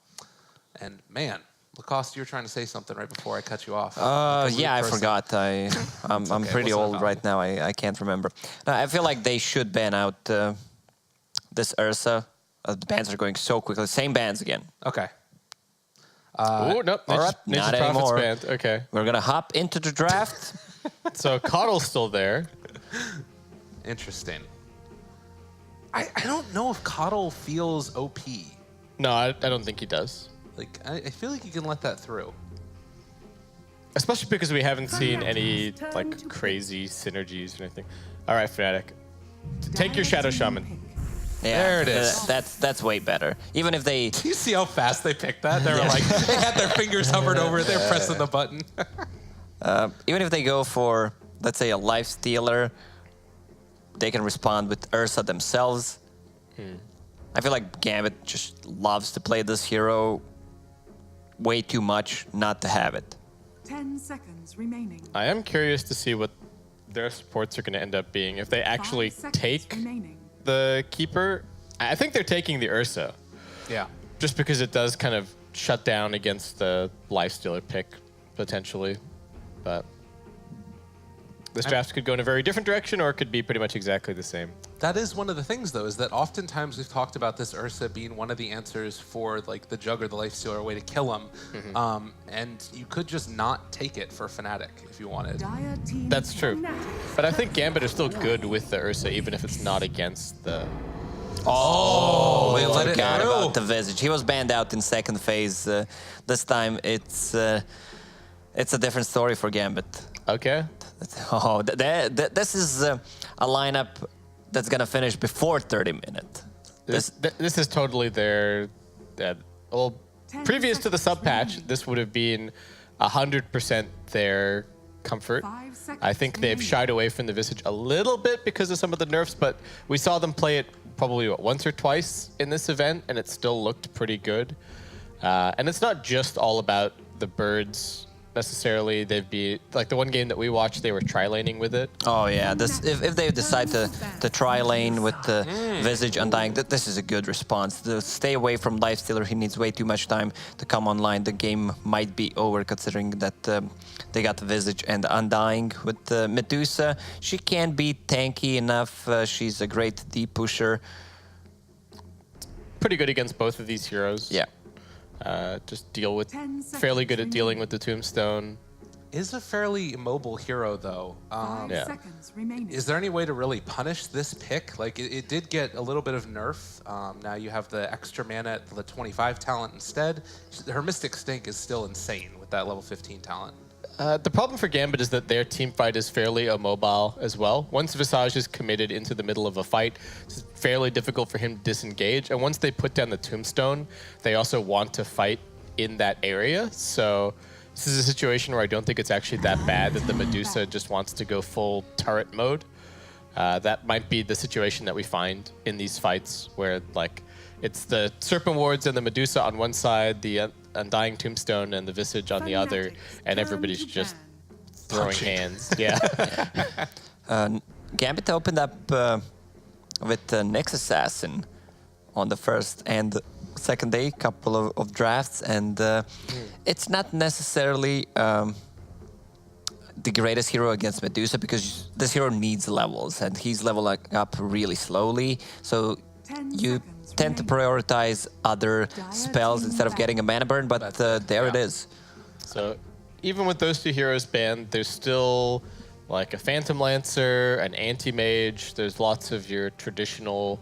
And man, Lacoste, you were trying to say something right before I cut you off. Yeah, I forgot. I'm pretty old right now. I can't remember. No, I feel like they should ban out this Ursa. The bans are going so quickly. Same bans again. Okay. Oh, no. All right, not anymore. Banned. Okay. We're going to hop into the draft. So Coddle's still there. Interesting. I don't know if Coddle feels OP. No, I don't think he does. Like, I feel like you can let that through. Especially because we haven't seen any like crazy synergies or anything. All right, Fnatic. Take your Shadow Shaman. Yeah, There it is. That's way better. Even if they... Do you see how fast they picked that? They were like, they had their fingers hovered over it. They're pressing the button. Even if they go for, let's say, a life stealer, they can respond with Ursa themselves. I feel like Gambit just loves to play this hero way too much not to have it. 10 seconds remaining. I am curious to see what their supports are going to end up being. If they actually 5 seconds take remaining. the Keeper, I think they're taking the Ursa. Yeah. Just because it does kind of shut down against the Lifestealer pick, potentially. But this draft could go in a very different direction, or it could be pretty much exactly the same. That is one of the things, though, is that oftentimes we've talked about this Ursa being one of the answers for like the Jug or the Lifestealer, a way to kill him. And you could just not take it for Fnatic if you wanted. Dire team That's true. Fnatic. But I think Gambit is still good with the Ursa, even if it's not against the... Oh, they let it Forgot through. about the Visage. He was banned out in second phase. This time it's a different story for Gambit. Okay. Oh, this is a lineup that's gonna finish before 30 minutes. This is totally their... well, previous to the sub patch, this would have been 100% their comfort. 5 seconds I think they've shied away from the Visage a little bit because of some of the nerfs, but we saw them play it probably once or twice in this event, and it still looked pretty good. And it's not just all about the birds necessarily. They'd be like the one game that we watched, they were tri-laning with it. Oh yeah, this if they decide to try lane with the Visage Undying, this is a good response. To stay away from Lifestealer, he needs way too much time to come online. The game might be over considering that they got the Visage and Undying. With Medusa, she can be tanky enough. She's a great deep pusher. Pretty good against both of these heroes. Yeah. Just deal with 10 seconds fairly good at dealing remaining. with the Tombstone. Is a fairly mobile hero, though. 5 Yeah. seconds remaining. Is there any way to really punish this pick? Like, it did get a little bit of nerf. Now you have the extra mana at the 25 talent instead. Her Mystic Stink is still insane with that level 15 talent. The problem for Gambit is that their team fight is fairly immobile as well. Once Visage is committed into the middle of a fight, it's fairly difficult for him to disengage. And once they put down the Tombstone, they also want to fight in that area. So this is a situation where I don't think it's actually that bad that the Medusa just wants to go full turret mode. That might be the situation that we find in these fights where like it's the Serpent Wards and the Medusa on one side, the Undying Tombstone and the Visage on the other, and everybody's just throwing hands. Yeah. Gambit opened up with Nyx Assassin on the first and second day, couple of drafts, and it's not necessarily the greatest hero against Medusa because this hero needs levels, and he's leveling up really slowly, so you tend to prioritize other spells instead of getting a mana burn, but there it is. So even with those two heroes banned, there's still like a Phantom Lancer, an Anti-Mage. There's lots of your traditional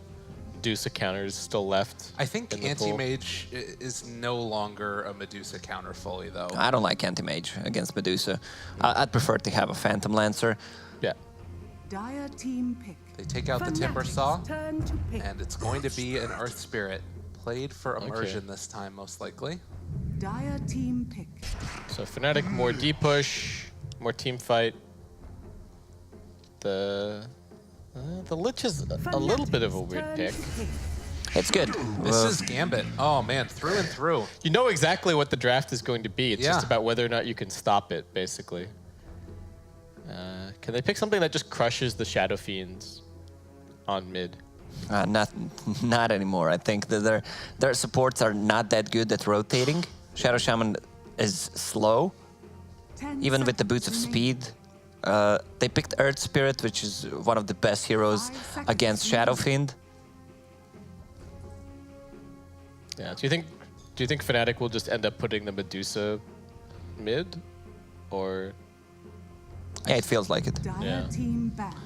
Medusa counters still left. I think in the pool. Anti-Mage is no longer a Medusa counter fully, though. I don't like Anti-Mage against Medusa. I'd prefer to have a Phantom Lancer. Yeah. Dire team pick. They take out the Fnatic's Timber Saw, turn to pick. and it's going to be an Earth Spirit. Played for Immersion this time, most likely. Dire team pick. So Fnatic, more D-push, more team fight. The Lich is a little bit of a weird pick. It's good. This is Gambit. Oh, man, through and through. You know exactly what the draft is going to be. It's just Yeah. about whether or not you can stop it, basically. Can they pick something that just crushes the Shadow Fiends on mid? Not anymore. I think that their supports are not that good at rotating. Shadow Shaman is slow, even with the boots of speed. They picked Earth Spirit, which is one of the best heroes against Shadow Fiend. Yeah. Do you think Fnatic will just end up putting the Medusa mid, or? Yeah, it feels like it. Dire team back.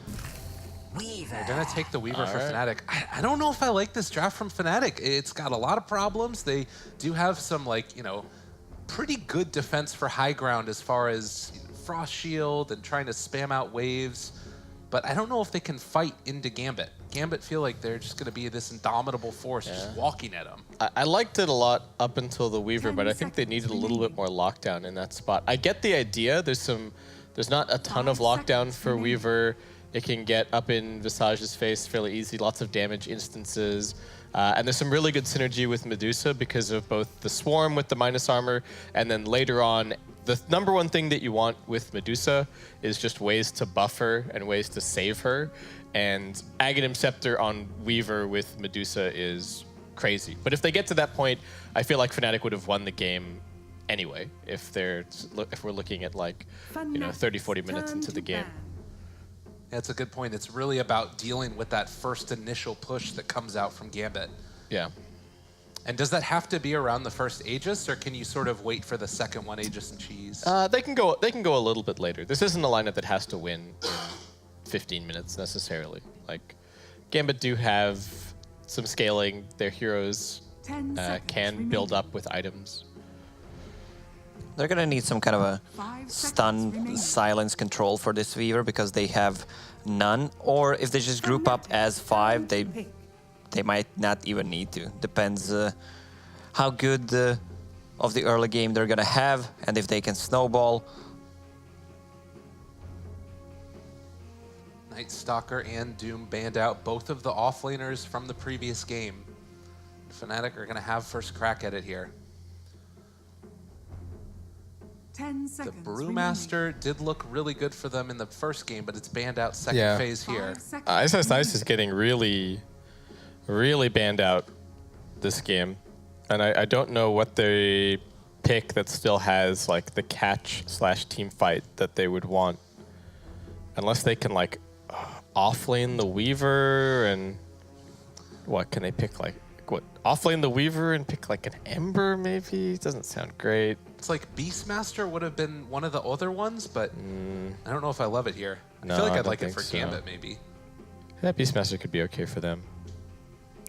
They're going to take the Weaver for All Fnatic. I don't know if I like this draft from Fnatic. It's got a lot of problems. They do have some, like, you know, pretty good defense for high ground as far as Frost Shield and trying to spam out waves. but I don't know if they can fight into Gambit. Gambit feel like they're just going to be this indomitable force just walking at them. I liked it a lot up until the Weaver, but I think they needed a little bit more lockdown in that spot. I get the idea. There's not a ton of lockdown for Weaver. It can get up in Visage's face fairly easy, lots of damage instances. And there's some really good synergy with Medusa because of both the Swarm with the minus armor, and then later on, the number one thing that you want with Medusa is just ways to buffer and ways to save her. And Aghanim Scepter on Weaver with Medusa is crazy. But if they get to that point, I feel like Fnatic would have won the game anyway, if we're looking at like 30, 40 minutes into the game. That's a good point. It's really about dealing with that first initial push that comes out from Gambit. Yeah. And does that have to be around the first Aegis, or can you sort of wait for the second one, Aegis and Cheese? They can go a little bit later. This isn't a lineup that has to win in 15 minutes necessarily. Like, Gambit do have some scaling. Their heroes can build up with items. They're gonna need some kind of a stun silence control for this Weaver because they have none. Or if they just group up as 5, they might not even need to. Depends how good of the early game they're gonna have and if they can snowball. Night Stalker and Doom banned out, both of the offlaners from the previous game. Fnatic are gonna have first crack at it here. 10 seconds The Brewmaster did look really good for them in the first game, but it's banned out second phase here. Ice is getting really banned out this game. And I don't know what they pick that still has like the catch/team fight that they would want. Unless they can like offlane the Weaver and what can they pick like what offlane the Weaver and pick like an Ember maybe? It doesn't sound great. It's like Beastmaster would have been one of the other ones, but I don't know if I love it here. No, I feel like I I'd don't like it think for so. Gambit maybe. Yeah, Beastmaster could be okay for them.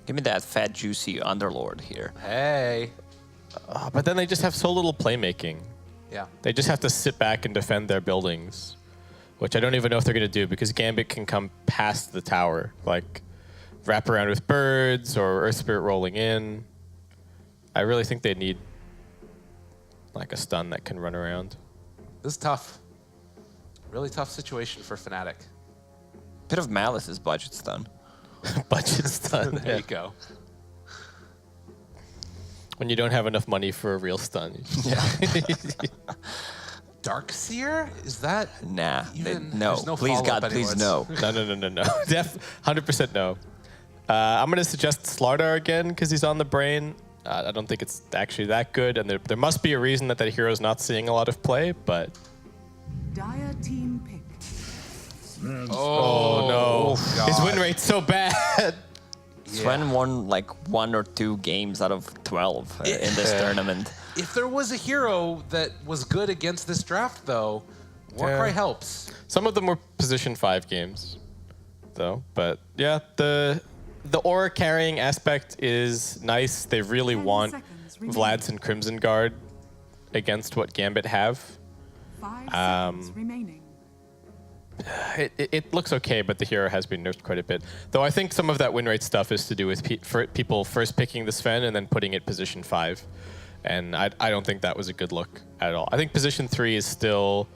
Give me that fat, juicy Underlord here. Hey. But then they just have so little playmaking. Yeah. They just have to sit back and defend their buildings, which I don't even know if they're going to do because Gambit can come past the tower, like wrap around with birds or Earth Spirit rolling in. I really think they need like a stun that can run around. This is tough. Really tough situation for Fnatic. Bit of Malice is budget stun. Budget stun. There you go. When you don't have enough money for a real stun. Yeah. Darkseer? Is that Nah, even, no. there's no Please, God, follow-up please, anymore. no. No. 100% no. I'm going to suggest Slardar again because he's on the brain. I don't think it's actually that good, and there must be a reason that hero's not seeing a lot of play, but... Dire team pick. Oh no. God. His win rate's so bad. Sven won like 1 or 2 games out of 12 in this tournament. If there was a hero that was good against this draft, though, Warcry helps. Some of them were position 5 games, though. But yeah, the aura carrying aspect is nice. They really want Vlad's and Crimson Guard against what Gambit have. 5 seconds remaining. It looks okay, but the hero has been nerfed quite a bit. Though I think some of that win rate stuff is to do with people first picking the Sven and then putting it position 5. And I don't think that was a good look at all. I think position 3 is still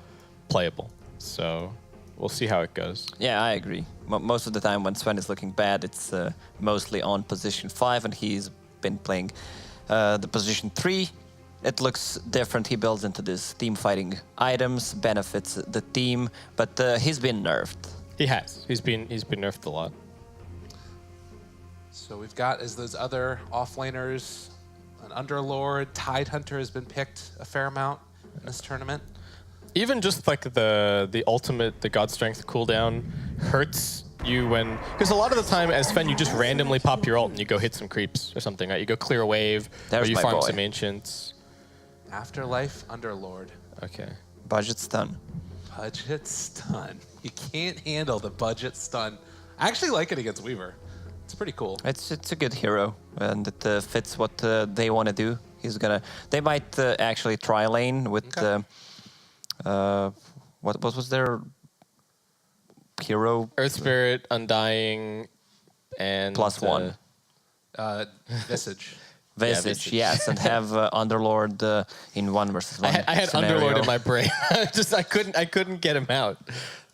playable. So we'll see how it goes. Yeah, I agree. Most of the time when Sven is looking bad, it's mostly on position 5, and he's been playing the position 3. It looks different. He builds into this team fighting items, benefits the team, but he's been nerfed. He has. He's been nerfed a lot. So we've got as those other offlaners, an Underlord, Tidehunter has been picked a fair amount in this tournament. Even just like the ultimate, the God Strength cooldown hurts you when, because a lot of the time as Sven you just randomly pop your ult and you go hit some creeps or something, right? You go clear a wave, or you farm some ancients. Afterlife Underlord. Okay. Budget stun. Budget stun. You can't handle the budget stun. I actually like it against Weaver. It's pretty cool. It's a good hero, and it fits what they want to do. They might actually try lane with what was their hero. Earth Spirit, Undying, and +1. Visage. Visage, yes, and have Underlord in 1 versus 1. I had scenario. Underlord in my brain. I couldn't get him out.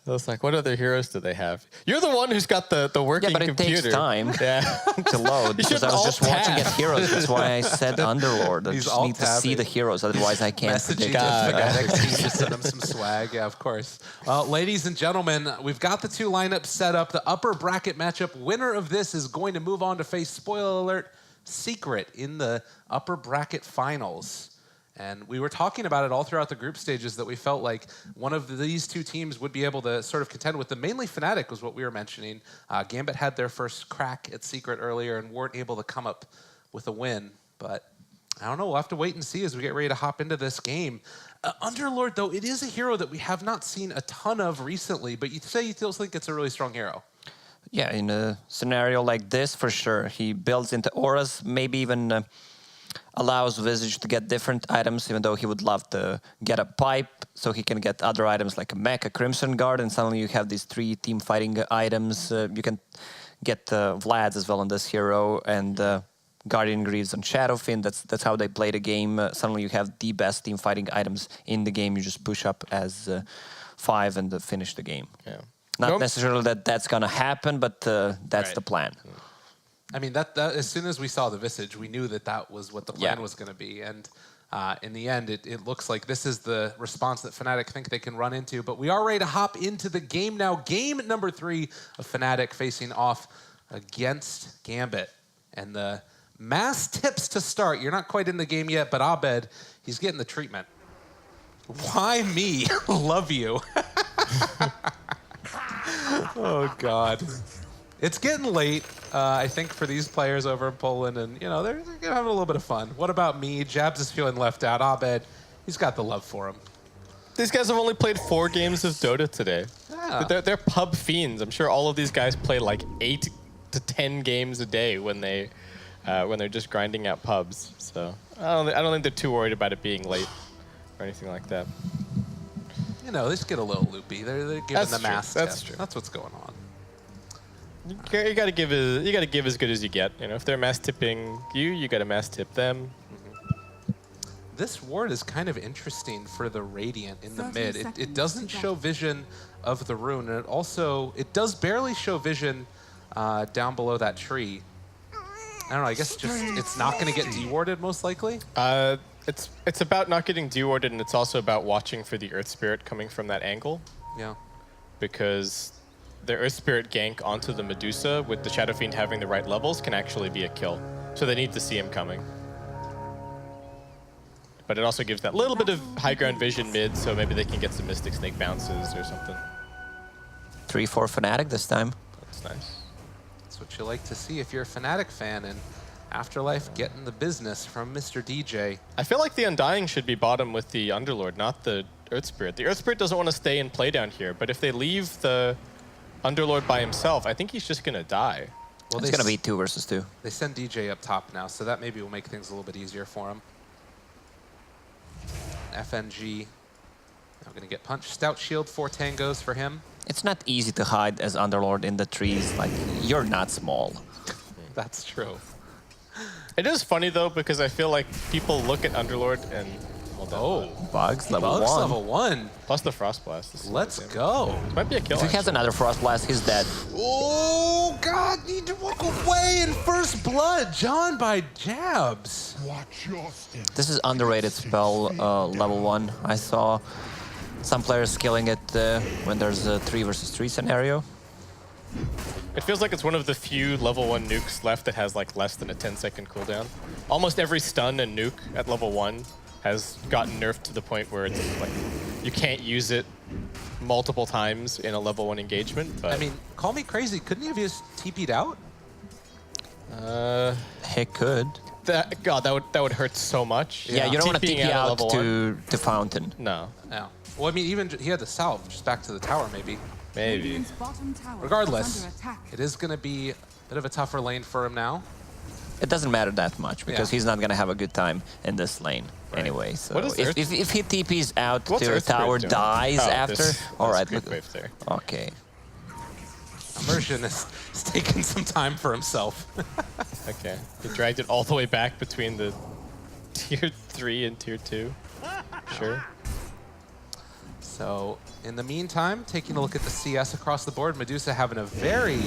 I was like, what other heroes do they have? You're the one who's got the working computer. Yeah, but it takes time to load, because I was just watching at heroes. That's why I said Underlord. I just need to see the heroes, otherwise I can't predict it. Just send them some swag, yeah, of course. Well, ladies and gentlemen, we've got the 2 lineups set up. The upper bracket matchup winner of this is going to move on to face, spoiler alert, Secret in the upper bracket finals. And we were talking about it all throughout the group stages that we felt like one of these 2 teams would be able to sort of contend with them. Mainly Fnatic was what we were mentioning. Gambit had their first crack at Secret earlier and weren't able to come up with a win. But I don't know, we'll have to wait and see as we get ready to hop into this game. Underlord, though, it is a hero that we have not seen a ton of recently, but you say you still think it's a really strong hero. Yeah, in a scenario like this, for sure. He builds into auras, maybe even allows Visage to get different items, even though he would love to get a pipe, so he can get other items like a mech, a Crimson Guard, and suddenly you have these 3 team fighting items. You can get Vlad's as well on this hero, and Guardian Greaves on Shadowfin. That's how they play the game. Suddenly you have the best team fighting items in the game. You just push up as 5 and finish the game. Yeah. Not necessarily that that's going to happen, but that's the plan. I mean, that as soon as we saw the Visage, we knew that was what the plan was going to be. And in the end, it looks like this is the response that Fnatic think they can run into. But we are ready to hop into the game now. Game number 3 of Fnatic facing off against Gambit. And the mass tips to start. You're not quite in the game yet, but Abed, he's getting the treatment. Why me? Love you. Oh, God. It's getting late, I think, for these players over in Poland, and, you know, they're having a little bit of fun. What about me? Jabs is feeling left out. Abed, he's got the love for him. These guys have only played 4 games of Dota today. Yeah. They're pub fiends. I'm sure all of these guys play like 8 to 10 games a day when they're just grinding out pubs. So I don't think they're too worried about it being late or anything like that. You know, they just get a little loopy. They're giving the mass tip. That's true. That's what's going on. You gotta give as good as you get. You know, if they're mass tipping you gotta mass tip them. This ward is kind of interesting for the Radiant in the mid. It doesn't show vision of the rune, and it does barely show vision down below that tree. I don't know. I guess it's not going to get dewarded most likely. It's about not getting dewarded, and it's also about watching for the Earth Spirit coming from that angle. Yeah. Because the Earth Spirit gank onto the Medusa with the Shadow Fiend having the right levels can actually be a kill. So they need to see him coming. But it also gives that little bit of high ground vision mid, so maybe they can get some Mystic Snake bounces or something. 3-4 Fnatic this time. That's nice. That's what you like to see if you're a Fnatic fan, and Afterlife getting the business from Mr. DJ. I feel like the Undying should be bottom with the Underlord, not the Earth Spirit. The Earth Spirit doesn't want to stay and play down here, but if they leave the Underlord by himself, I think he's just going to die. Well, it's going to be 2 versus 2. They send DJ up top now, so that maybe will make things a little bit easier for him. FNG now going to get punched. Stout Shield, 4 tangos for him. It's not easy to hide as Underlord in the trees. Like, you're not small. That's true. It is funny, though, because I feel like people look at Underlord and... Bugs level 1. Bugs level 1. Plus the Frost Blast. Let's go. This might be a kill. If he has another Frost Blast, he's dead. Oh, God, need to walk away in first blood. John by Jabs. Watch your step. This is underrated spell, level 1. I saw some players killing it when there's a 3 versus 3 scenario. It feels like it's one of the few level 1 nukes left that has like less than a 10-second cooldown. Almost every stun and nuke at level 1 has gotten nerfed to the point where it's like you can't use it multiple times in a level 1 engagement. But I mean, call me crazy. Couldn't you have just TP'd out? He could. God, that would hurt so much. Yeah, you don't want to TP out to Fountain. No. No. Well, I mean, even he had the salve just back to the tower, maybe. Maybe. Regardless, it is going to be a bit of a tougher lane for him now. It doesn't matter that much because he's not going to have a good time in this lane anyway. So if he TPs out to a tower, dies after. All right. Wave there. Okay. Immersion is taking some time for himself. Okay, he dragged it all the way back between the tier 3 and tier 2. Sure. So in the meantime, taking a look at the CS across the board, Medusa having a very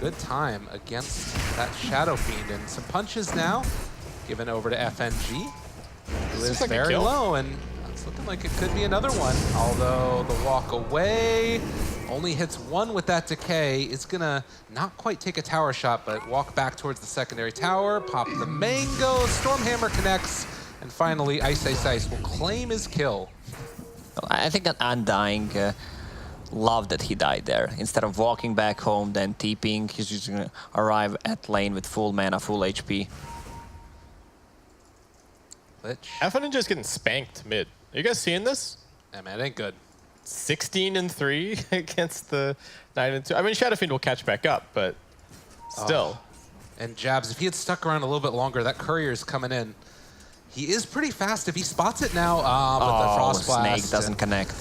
good time against that Shadow Fiend. And some punches now given over to FNG, who is like very low, and it's looking like it could be another one. Although the walk away only hits one with that decay. It's gonna not quite take a tower shot, but walk back towards the secondary tower, pop the mango, Stormhammer connects, and finally Ice Ice Ice will claim his kill. I think that Undying loved that he died there. Instead of walking back home, then TPing, he's just gonna arrive at lane with full mana, full HP. Alpha Ninja's getting spanked mid. Are you guys seeing this? Yeah, man, it ain't good. 16-3 against the 9-2. I mean, Shadow Fiend will catch back up, but still. And Jabs, if he had stuck around a little bit longer, that courier's coming in. He is pretty fast if he spots it now, but the Frost Blast Snake doesn't connect.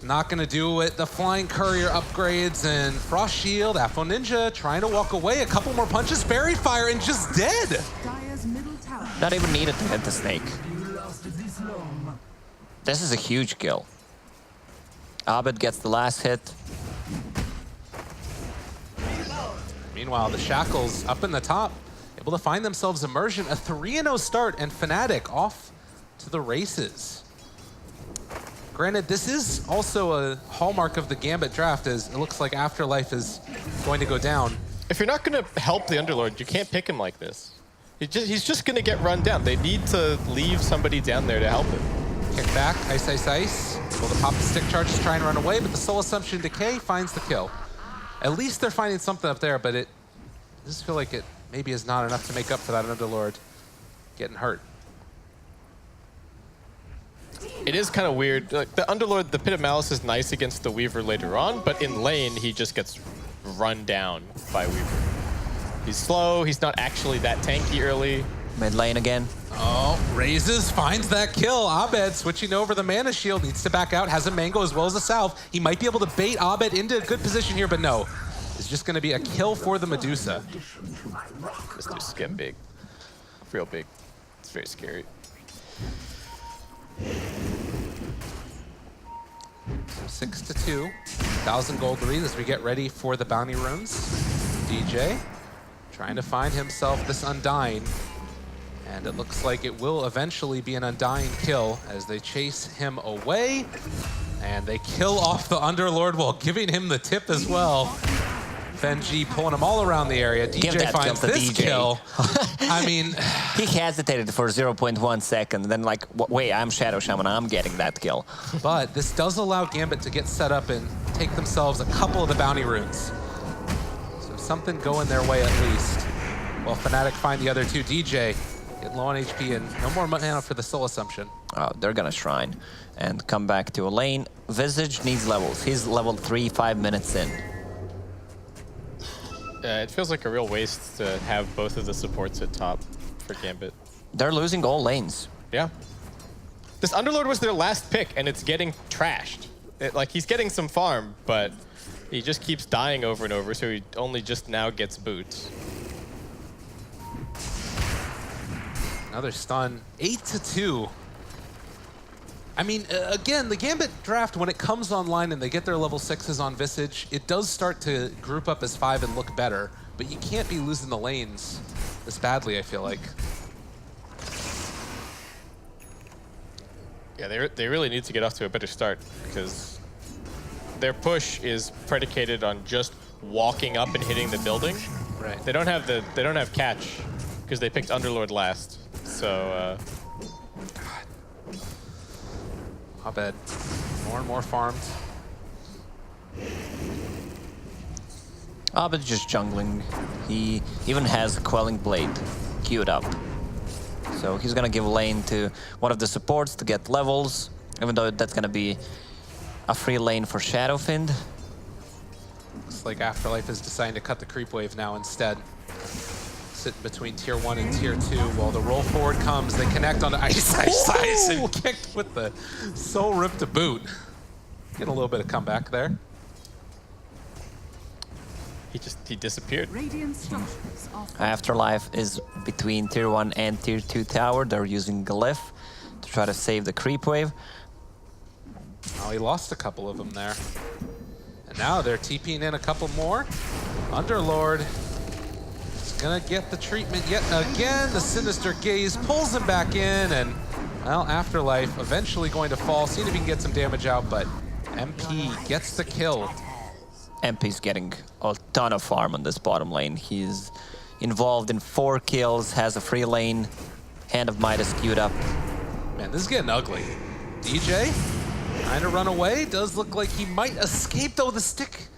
Not gonna do it. The Flying Courier upgrades and Frost Shield. Afro Ninja trying to walk away. A couple more punches, Fairy Fire, and just dead. Dire's middle tower. Not even needed to hit the Snake. This is a huge kill. Abed gets the last hit. Meanwhile, the Shackles up in the top, able to find themselves Immersion, a 3-0 start, and Fnatic off to the races. Granted, this is also a hallmark of the Gambit draft, as it looks like Afterlife is going to go down. If you're not going to help the Underlord, you can't pick him like this. He's just going to get run down. They need to leave somebody down there to help him. Kick back, Ice Ice Ice. Able to pop the stick charges, try and run away, but the Soul Assumption Decay finds the kill. At least they're finding something up there, but it does feel like it maybe is not enough to make up for that Underlord getting hurt. It is kind of weird. Like, the Underlord, the Pit of Malice is nice against the Weaver later on, but in lane, he just gets run down by Weaver. He's slow, he's not actually that tanky early. Mid lane again. Oh, raises, finds that kill. Abed switching over the mana shield, needs to back out, has a mango as well as a salve. He might be able to bait Abed into a good position here, but no. It's just going to be a kill for the Medusa. This dude's getting big. Real big. It's very scary. So 6-2, 1,000 gold lead as we get ready for the bounty runes. DJ trying to find himself this Undying. And it looks like it will eventually be an Undying kill as they chase him away. And they kill off the Underlord while giving him the tip as well. FNG pulling him all around the area. DJ finds this kill. I mean... He hesitated for 0.1 second, then like, wait, I'm Shadow Shaman, I'm getting that kill. But this does allow Gambit to get set up and take themselves a couple of the bounty runes. So something going their way at least. While Fnatic find the other two. DJ get low on HP and no more mana for the Soul Assumption. Oh, they're gonna Shrine and come back to a lane. Visage needs levels. He's level 3, 5 minutes in. It feels like a real waste to have both of the supports at top for Gambit. They're losing all lanes. Yeah. This Underlord was their last pick, and it's getting trashed. Like, he's getting some farm, but he just keeps dying over and over, so he only just now gets boots. Another stun, 8-2. I mean, again, the Gambit draft, when it comes online and they get their level 6s on Visage, it does start to group up as 5 and look better, but you can't be losing the lanes this badly, I feel like. Yeah, they really need to get off to a better start, because their push is predicated on just walking up and hitting the building. Right. They don't have catch, because they picked Underlord last. So Abed, more and more farmed. Abed just jungling. He even has Quelling Blade queued up. So he's gonna give lane to one of the supports to get levels, even though that's gonna be a free lane for Shadow Fiend. Looks like Afterlife is deciding to cut the creep wave now instead. Sitting between tier 1 and tier 2 while the roll forward comes. They connect on the Ice Ice Ice and kicked with the Soul Rip to boot. Get a little bit of comeback there. he disappeared. Radiant structures are Afterlife is between tier 1 and tier 2 tower. They're using Glyph to try to save the creep wave. Oh, he lost a couple of them there. And now they're TPing in a couple more. Underlord is gonna get the treatment yet again. The Sinister Gaze pulls him back in, and well, Afterlife eventually going to fall. See if he can get some damage out, but MP gets the kill. MP's getting a ton of farm on this bottom lane. He's involved in 4 kills, has a free lane, Hand of Midas queued up. Man, this is getting ugly. DJ trying to run away. Does look like he might escape though, the stick.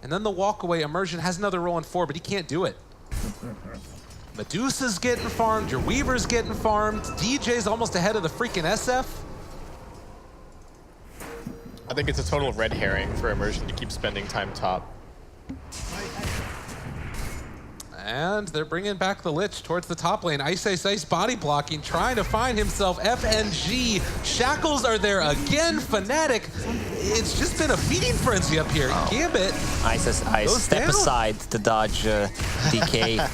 And then the walk away. Immersion has another roll in 4, but he can't do it. Medusa's getting farmed, your Weaver's getting farmed, DJ's almost ahead of the freaking SF. I think it's a total red herring for Immersion to keep spending time top. And they're bringing back the Lich towards the top lane. Ice body blocking, trying to find himself FNG. Shackles are there again. Fnatic, it's just been a feeding frenzy up here. Oh. Gambit Ice step down. aside to dodge DK.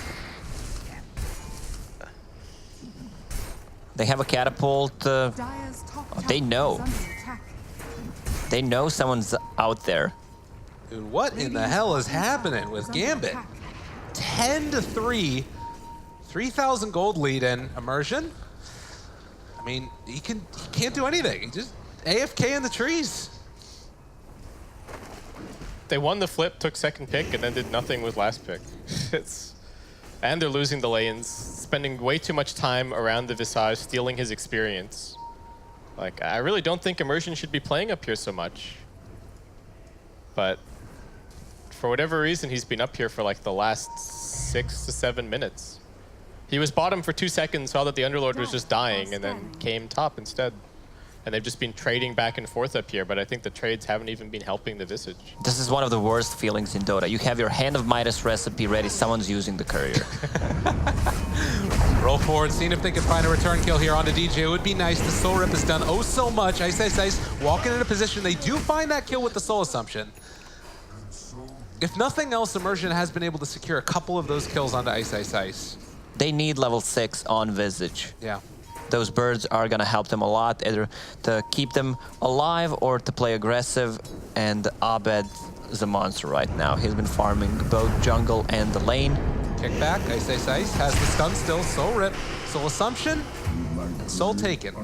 They have a catapult. Dire's top They tower know. is under attack. They know someone's out there. Dude, what in the hell is happening with Gambit? 10-3, 3,000 gold lead, and Immersion. I mean, he can't do anything. He just AFK in the trees. They won the flip, took second pick, and then did nothing with last pick. And they're losing the lanes, spending way too much time around the Visage, stealing his experience. Like, I really don't think Immersion should be playing up here so much. But for whatever reason, he's been up here for like the last 6 to 7 minutes. He was bottom for 2 seconds, saw that the Underlord was just dying, and then came top instead. And they've just been trading back and forth up here, but I think the trades haven't even been helping the Visage. This is one of the worst feelings in Dota. You have your Hand of Midas recipe ready, someone's using the courier. Roll forward, seeing if they can find a return kill here onto DJ. It would be nice. The Soul Rip has done oh so much. Ice walking in a position. They do find that kill with the Soul Assumption. If nothing else, Immersion has been able to secure a couple of those kills onto Ice. They need level 6 on Visage. Yeah. Those birds are gonna help them a lot, either to keep them alive or to play aggressive. And Abed is a monster right now. He's been farming both jungle and the lane. Kick back, Ice has the stun still. Soul Rip, Soul Assumption, Soul taken.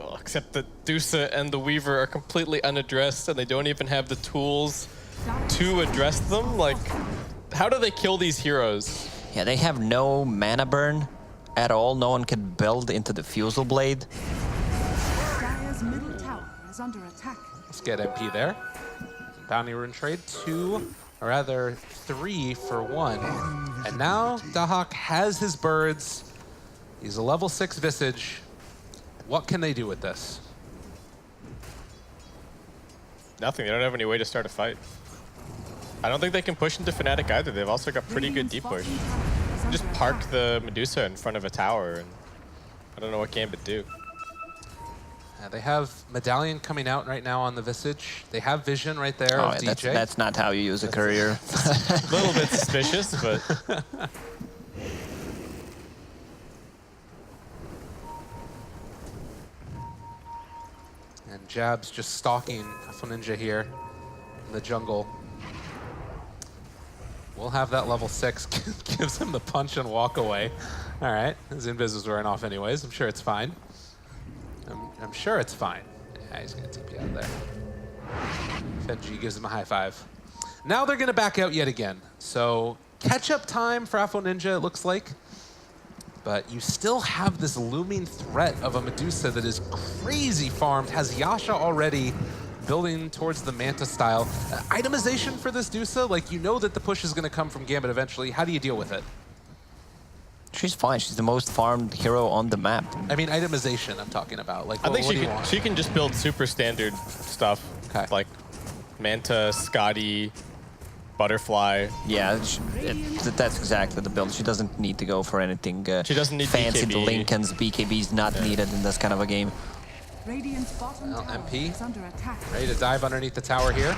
Oh, except that Dusa and the Weaver are completely unaddressed, and they don't even have the tools to address them. Like, how do they kill these heroes? Yeah, they have no mana burn at all. No one can build into the Fusel Blade. Dire's middle tower is under attack. Let's get MP there. Bounty rune trade 2, or rather 3 for 1. And now Dahak has his birds. He's a level 6 Visage. What can they do with this? Nothing. They don't have any way to start a fight. I don't think they can push into Fnatic either. They've also got pretty good deep push. Just park the Medusa in front of a tower, and I don't know what Gambit do. They have Medallion coming out right now on the Visage. They have Vision right there of DJ. That's not how you use a courier. A little bit suspicious, but... And Jab's just stalking Kafo Ninja here in the jungle. We'll have that level 6. Gives him the punch and walk away. All right, his invis was wearing off anyways. I'm sure it's fine. I'm sure it's fine. Yeah, he's gonna TP out there. Fenji gives him a high five. Now they're gonna back out yet again. So catch-up time for Kafo Ninja, it looks like. But you still have this looming threat of a Medusa that is crazy farmed, has Yasha already building towards the Manta style. Itemization for this Dusa, like you know that the push is gonna come from Gambit eventually. How do you deal with it? She's fine. She's the most farmed hero on the map. I mean, itemization I'm talking about. Like, I think what she can just build super standard stuff. Okay. Like Manta, Scotty, Butterfly. Yeah, that's exactly the build. She doesn't need to go for anything she doesn't need fancy. BKB. The Lincolns, BKB is not needed in this kind of a game. Radiant's bottom Well, tower MP is under attack. ready to dive underneath the tower here.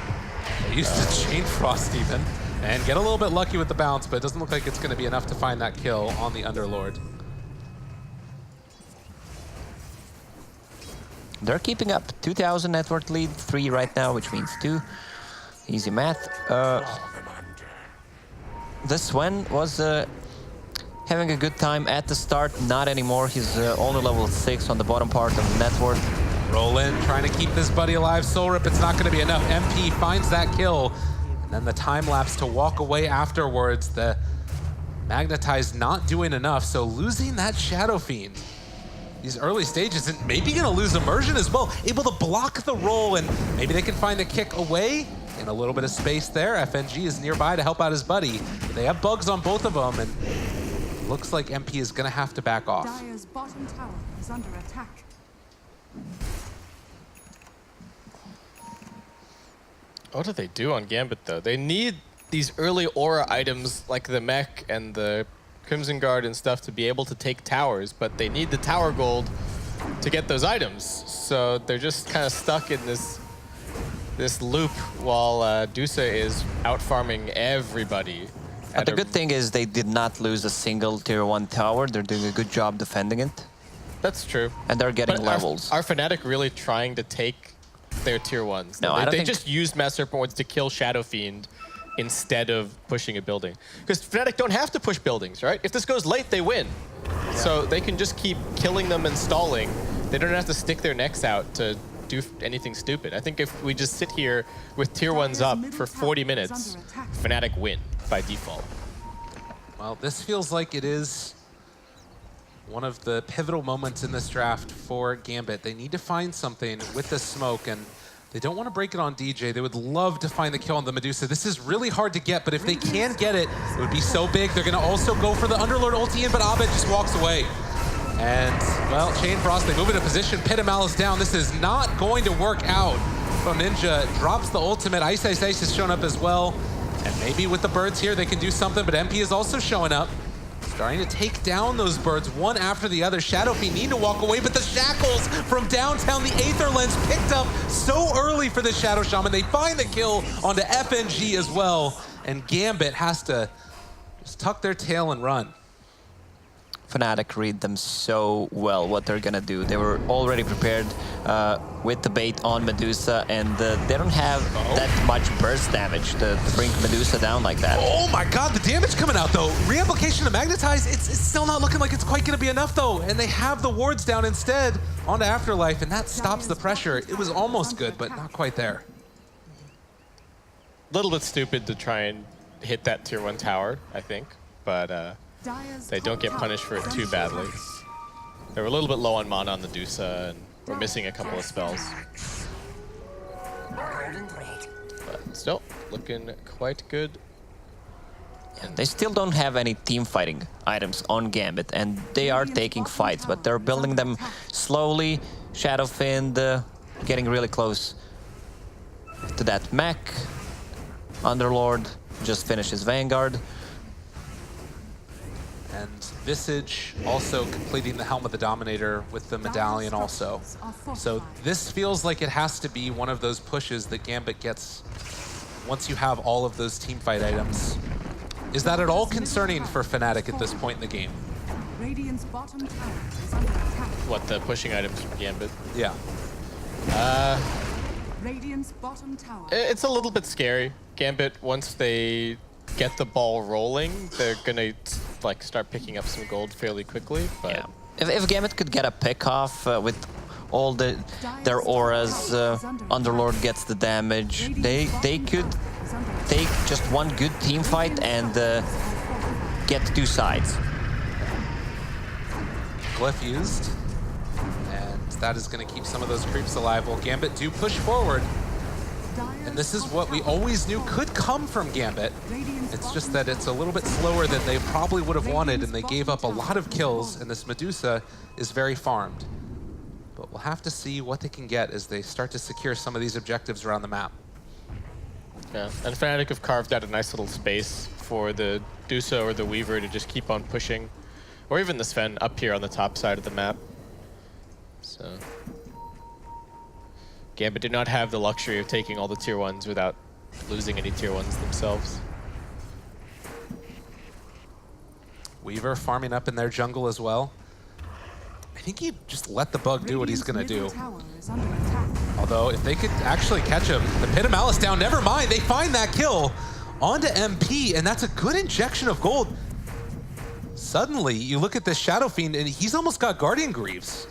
They used to Chain Frost even, and get a little bit lucky with the bounce, but it doesn't look like it's going to be enough to find that kill on the Underlord. They're keeping up. 2,000 net worth lead, 3 right now, which means 2. Easy math. This Sven was having a good time at the start, not anymore. He's only level 6 on the bottom part of the net worth. Roll in, trying to keep this buddy alive. Soul Rip, it's not going to be enough. MP finds that kill, and then the time lapse to walk away afterwards. The Magnetize not doing enough, so losing that Shadow Fiend. These early stages, and maybe going to lose Immersion as well. Able to block the roll, and maybe they can find a kick away. In a little bit of space there, FNG is nearby to help out his buddy. They have bugs on both of them, and looks like MP is going to have to back off. Dire's bottom tower is under attack. What do they do on Gambit, though? They need these early aura items like the mech and the Crimson Guard and stuff to be able to take towers, but they need the tower gold to get those items. So they're just kind of stuck in this loop while Dusa is out farming everybody. But the good thing is they did not lose a single tier 1 tower. They're doing a good job defending it. That's true. And they're getting but levels. Are Fnatic really trying to take their tier 1s? No, I don't they think... just used Mass Serpent Wards to kill Shadow Fiend instead of pushing a building. Because Fnatic don't have to push buildings, right? If this goes late, they win. Yeah. So they can just keep killing them and stalling. They don't have to stick their necks out to do anything stupid. I think if we just sit here with tier 1s up for 40 minutes, Fnatic win by default. Well, this feels like it is one of the pivotal moments in this draft for Gambit. They need to find something with the smoke, and they don't want to break it on DJ. They would love to find the kill on the Medusa. This is really hard to get, but if they can get it, it would be so big. They're going to also go for the Underlord ulti in, but Abed just walks away. And, well, Chain Frost, they move into position. Pit of Malice down. This is not going to work out. So Ninja drops the ultimate. Ice has shown up as well. And maybe with the birds here, they can do something, but MP is also showing up. Starting to take down those birds one after the other. Shadow Fiend need to walk away, but the shackles from downtown, the Aether Lens picked up so early for the Shadow Shaman. They find the kill onto FNG as well. And Gambit has to just tuck their tail and run. Fnatic read them so well what they're gonna do. They were already prepared with the bait on Medusa, and they don't have that much burst damage to bring Medusa down like that. Oh my god, the damage coming out though. Reapplication to Magnetize, it's still not looking like it's quite gonna be enough though, and they have the wards down instead onto Afterlife, and that stops the pressure. It was almost good, but not quite there. A little bit stupid to try and hit that tier 1 tower, I think, but they don't get punished for it too badly. They were a little bit low on mana on the Dusa, and we're missing a couple of spells. But still, looking quite good. Yeah, they still don't have any team fighting items on Gambit, and they are taking fights, but they're building them slowly. Shadow Fiend getting really close to that mech. Underlord just finished his Vanguard. And Visage also completing the Helm of the Dominator with the medallion also. So this feels like it has to be one of those pushes that Gambit gets once you have all of those teamfight items. Is that at all concerning for Fnatic at this point in the game? Radiant's bottom tower is under attack. What, the pushing items from Gambit? Yeah. Radiant's bottom tower. It's a little bit scary. Gambit, once they get the ball rolling, they're gonna like start picking up some gold fairly quickly. But yeah, if Gambit could get a pick off with all their auras, Underlord gets the damage. They could take just one good team fight and get 2 sides. Glyph used, and that is going to keep some of those creeps alive. Well, Gambit do push forward. And this is what we always knew could come from Gambit. It's just that it's a little bit slower than they probably would have wanted, and they gave up a lot of kills, and this Medusa is very farmed. But we'll have to see what they can get as they start to secure some of these objectives around the map. yeah, and Fnatic have carved out a nice little space for the Dusa or the Weaver to just keep on pushing, or even the Sven up here on the top side of the map. So Gambit did not have the luxury of taking all the tier 1s without losing any tier 1s themselves. Weaver farming up in their jungle as well. I think he just let the bug do what he's going to do. Although, if they could actually catch him, the Pit of Malice down, never mind, they find that kill onto MP, and that's a good injection of gold. Suddenly, you look at this Shadow Fiend, and he's almost got Guardian Greaves.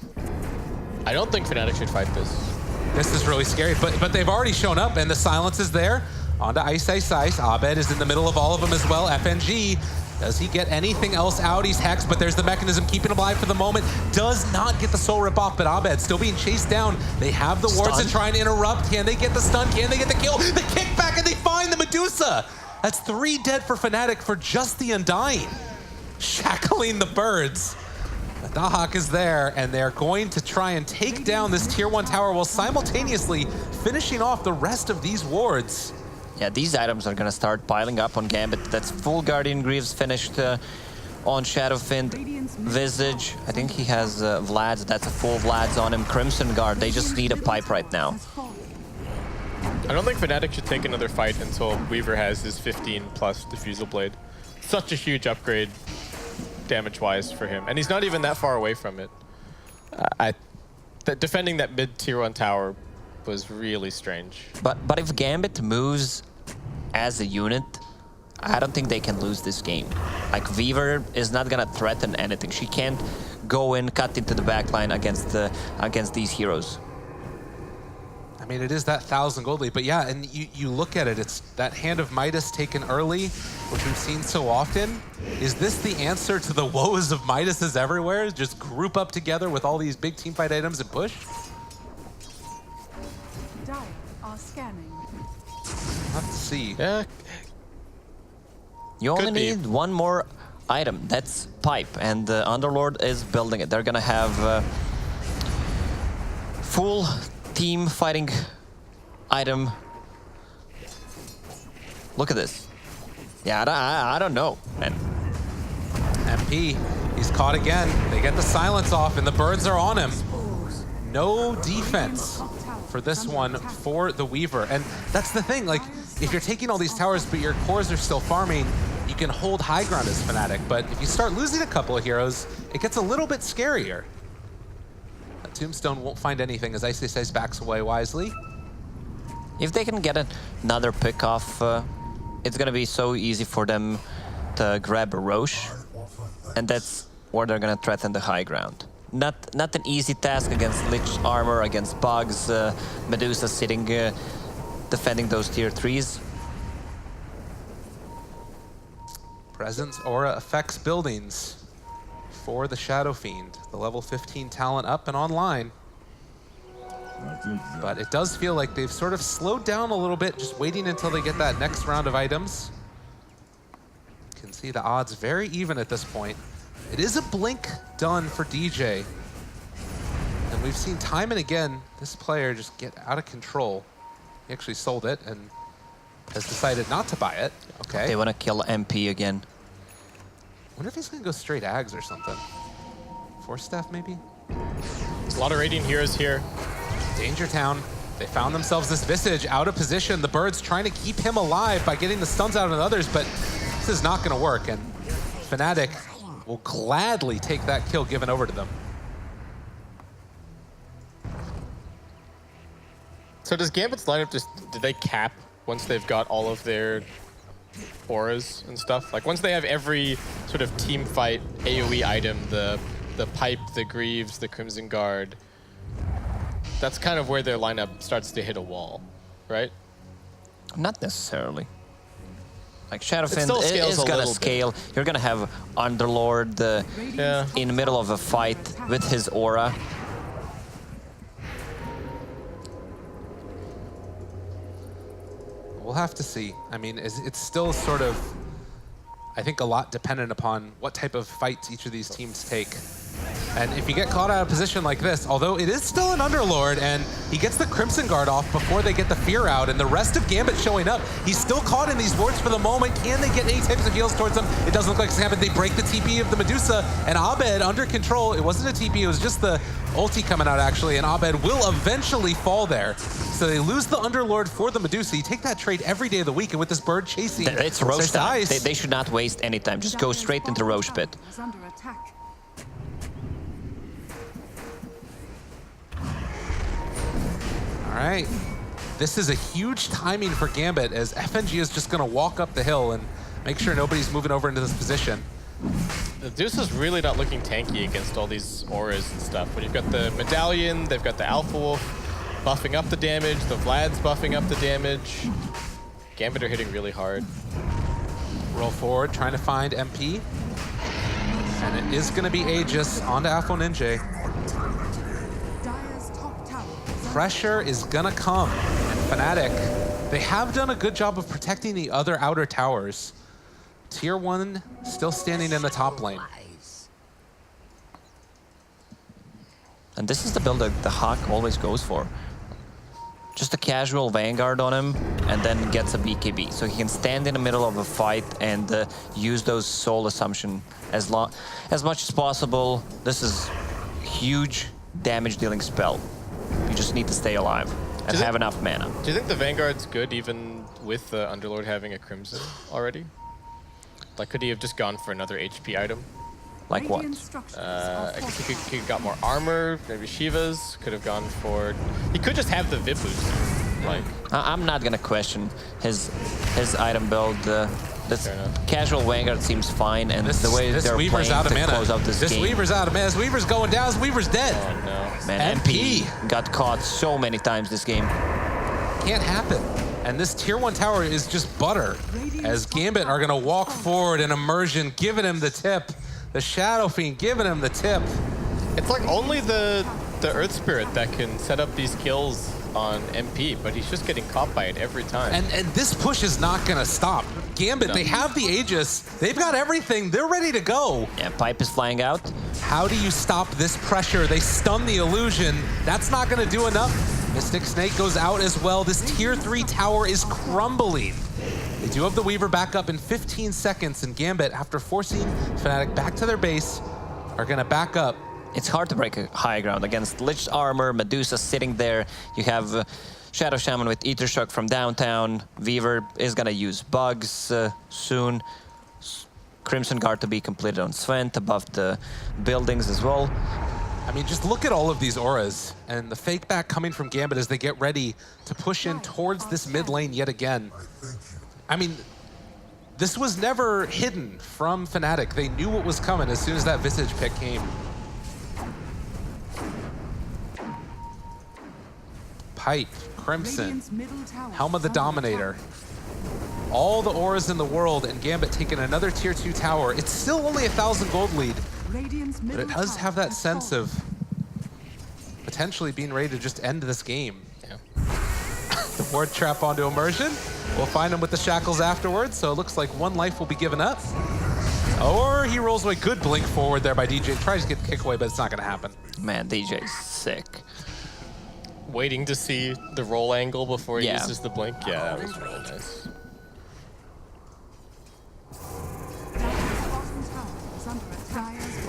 I don't think Fnatic should fight this. This is really scary, but they've already shown up, and the silence is there. Onto Ice Ice Ice. Abed is in the middle of all of them as well. FNG, does he get anything else out? He's hexed, but there's the mechanism keeping him alive for the moment. Does not get the soul rip off, but Abed still being chased down. They have the wards to try and interrupt. Can they get the stun? Can they get the kill? The kickback, and they find the Medusa. That's 3 dead for Fnatic for just the Undying. Shackling the birds. The Dahak is there, and they're going to try and take down this tier 1 tower while simultaneously finishing off the rest of these wards. Yeah, these items are going to start piling up on Gambit. That's full Guardian Greaves finished on Shadowfiend. Visage, I think he has Vlad's. That's a full Vlad's on him. Crimson Guard, they just need a pipe right now. I don't think Fnatic should take another fight until Weaver has his 15+ Diffusal Blade. Such a huge upgrade damage-wise for him. And he's not even that far away from it. Defending that mid-tier 1 tower was really strange. But if Gambit moves as a unit, I don't think they can lose this game. Like, Weaver is not gonna threaten anything. She can't go in, cut into the backline against these heroes. I mean, it is that 1,000 gold lead, but yeah, and you look at it, it's that Hand of Midas taken early, which we've seen so often. Is this the answer to the woes of Midas's everywhere? Just group up together with all these big teamfight items and push? Dire are scanning. We'll have to see. Yeah. You only need one more item. That's pipe, and Underlord is building it. They're gonna have full team fighting item. Look at this. Yeah, I don't know, man. MP, he's caught again. They get the silence off, and the birds are on him. No defense for this one for the Weaver. And that's the thing, like, if you're taking all these towers, but your cores are still farming, you can hold high ground as Fnatic. But if you start losing a couple of heroes, it gets a little bit scarier. Tombstone won't find anything as Ice Ice Ice backs away wisely. If they can get another pick off, it's gonna be so easy for them to grab a Roche, and that's where they're gonna threaten the high ground. Not an easy task against Lich armor, against bugs, Medusa sitting, defending those tier 3s. Presence Aura affects buildings for the Shadow Fiend. The level 15 talent up and online. But it does feel like they've sort of slowed down a little bit, just waiting until they get that next round of items. You can see the odds very even at this point. It is a blink done for DJ. And we've seen time and again this player just get out of control. He actually sold it and has decided not to buy it. Okay. They want to kill MP again. Wonder if he's gonna go straight Ags or something. Force Staff maybe? There's a lot of Radiant heroes here. Danger Town. They found themselves this Visage out of position. The birds trying to keep him alive by getting the stuns out on others, but this is not gonna work, and Fnatic will gladly take that kill given over to them. So does Gambit's lineup just, did they cap once they've got all of their auras and stuff? Like once they have every sort of team fight AoE item, the pipe, the Greaves, the Crimson Guard, that's kind of where their lineup starts to hit a wall, right? Not necessarily. Like Shadowfiend is gonna scale. You're gonna have Underlord in the middle of a fight with his aura. We'll have to see. I mean, it's still sort of, I think, a lot dependent upon what type of fights each of these teams take. And if you get caught out of position like this, although it is still an Underlord, and he gets the Crimson Guard off before they get the Fear out, and the rest of Gambit showing up, he's still caught in these wards for the moment. Can they get any types of heals towards him? It doesn't look like it's happened. They break the TP of the Medusa, and Abed under control. It wasn't a TP, it was just the ulti coming out actually, and Abed will eventually fall there. So they lose the Underlord for the Medusa. You take that trade every day of the week, and with this bird chasing, it's Roche time. ice. They should not waste any time. Just go straight into Roche pit. Is under attack. All right, this is a huge timing for Gambit, as FNG is just gonna walk up the hill and make sure nobody's moving over into this position. The Deuce is really not looking tanky against all these auras and stuff. When you've got the Medallion, they've got the Alpha Wolf buffing up the damage, the Vlad's buffing up the damage. Gambit are hitting really hard. Roll forward, trying to find MP. And it is gonna be Aegis onto Afro Ninja. Dire's top tower Pressure is gonna come, and Fnatic, they have done a good job of protecting the other outer towers. Tier 1 still standing in the top lane. And this is the build that the Hawk always goes for. Just a casual Vanguard on him, and then gets a BKB. So he can stand in the middle of a fight and use those soul assumption as much as possible. This is huge damage dealing spell. You just need to stay alive and have enough mana. Do you think the Vanguard's good even with the Underlord having a Crimson already? Like, could he have just gone for another HP item? Like what? I guess he could have got more armor, maybe Shiva's. Could have gone for... He could just have the VIP boost. Like, I'm not gonna question his item build. This casual Vanguard seems fine, and the way they're Weaver's playing out of to mana. close out this game. Weaver's out of mana. This Weaver's going down. This Weaver's dead. Oh no. Man, MP got caught so many times this game. Can't happen. And this tier 1 tower is just butter, as Gambit are gonna walk forward in immersion, giving him the tip. The Shadow Fiend giving him the tip. It's like only the Earth Spirit that can set up these kills on MP, but he's just getting caught by it every time. And this push is not gonna stop. Gambit, they have the Aegis. They've got everything. They're ready to go. Yeah, Pipe is flying out. How do you stop this pressure? They stun the illusion. That's not gonna do enough. Mystic Snake goes out as well. This tier 3 tower is crumbling. They do have the Weaver back up in 15 seconds, and Gambit, after forcing Fnatic back to their base, are gonna back up. It's hard to break a high ground against Lich armor, Medusa sitting there. You have Shadow Shaman with Ether Shock from downtown. Weaver is gonna use bugs soon. Crimson Guard to be completed on Svent above the buildings as well. I mean, just look at all of these auras and the fake back coming from Gambit as they get ready to push in towards this mid lane yet again. I mean, this was never hidden from Fnatic. They knew what was coming as soon as that Visage pick came. Pipe, Crimson, Helm of the Dominator. All the auras in the world, and Gambit taking another tier 2 tower. It's still only 1,000 gold lead, but it does have that sense of potentially being ready to just end this game. Yeah. The ward trap onto Immersion. We'll find him with the shackles afterwards, so it looks like one life will be given up. Or he rolls away. Good blink forward there by DJ. Tries to get the kick away, but it's not going to happen. Man, DJ's sick. Waiting to see the roll angle before he uses the blink. Yeah, that was really nice.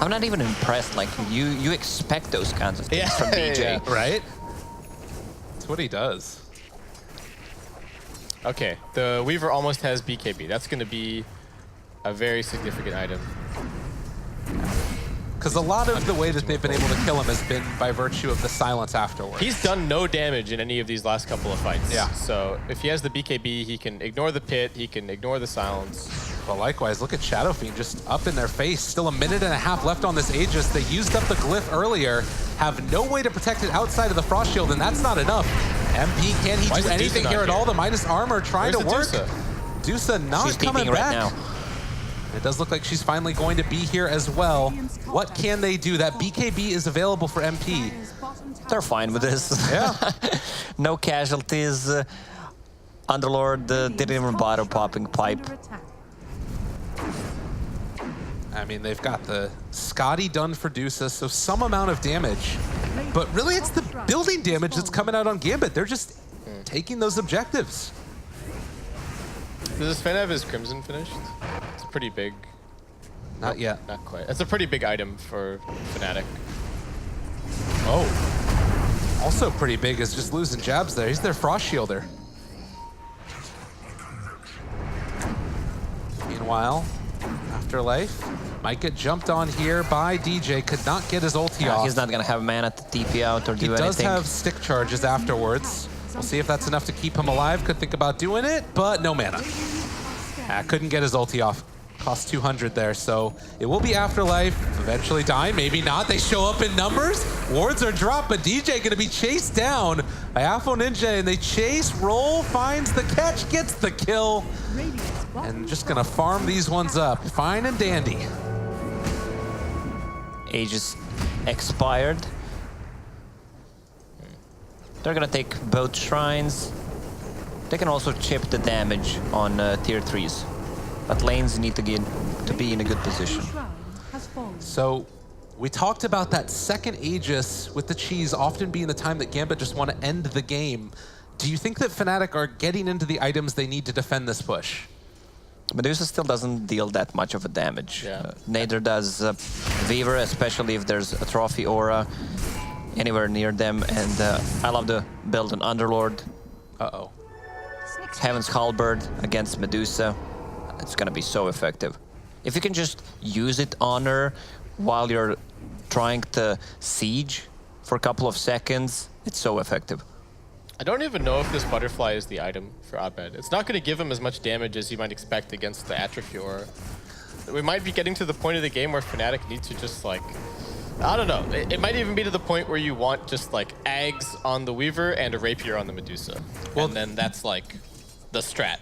I'm not even impressed. Like, you expect those kinds of things from DJ. Yeah, right? That's what he does. Okay, the Weaver almost has BKB. That's going to be a very significant item. Because a lot of the way that they've been able to kill him has been by virtue of the silence afterwards. He's done no damage in any of these last couple of fights. Yeah. So if he has the BKB, he can ignore the pit, he can ignore the silence. Well, likewise, look at Shadow Fiend just up in their face. Still a minute and a half left on this Aegis. They used up the glyph earlier, have no way to protect it outside of the Frost Shield, and that's not enough. MP, can he do anything here at all? The minus armor trying to work. Dusa not coming back. Right now. It does look like she's finally going to be here as well. What can they do? That BKB is available for MP. They're fine with this. Yeah. No casualties. Underlord didn't even bother popping Pipe. I mean, they've got the Scotty done for Dusa, so some amount of damage. But really, it's the building damage that's coming out on Gambit. They're just taking those objectives. Does this fan have his Crimson finished? It's pretty big. Not yet. Not quite. It's a pretty big item for Fnatic. Oh. Also pretty big is just losing jabs there. He's their Frost Shielder. Meanwhile, Afterlife might get jumped on here by DJ. Could not get his ulti off. He's not going to have mana to TP out or do anything. He does have stick charges afterwards. We'll see if that's enough to keep him alive. Could think about doing it, but no mana. Couldn't get his ulti off. Cost 200 there, so it will be Afterlife. Eventually die, maybe not. They show up in numbers. Wards are dropped, but DJ gonna be chased down by Afro Ninja, and they chase, roll, finds the catch, gets the kill, and just gonna farm these ones up. Fine and dandy. Aegis expired. They're gonna take both shrines. They can also chip the damage on tier 3s. But lanes need to be in a good position. So we talked about that second Aegis with the cheese often being the time that Gambit just want to end the game. Do you think that Fnatic are getting into the items they need to defend this push? Medusa still doesn't deal that much of a damage. Yeah. Neither does Weaver, especially if there's a trophy aura anywhere near them. And I love to build an Underlord. Uh-oh. Heaven's Halberd against Medusa. It's gonna be so effective. If you can just use it on her while you're trying to siege for a couple of seconds, it's so effective. I don't even know if this butterfly is the item for Abed. It's not going to give him as much damage as you might expect against the Atrophy Aura. We might be getting to the point of the game where Fnatic needs to just like, I don't know. It might even be to the point where you want just like Ags on the Weaver and a Rapier on the Medusa. Well, and then that's like the strat.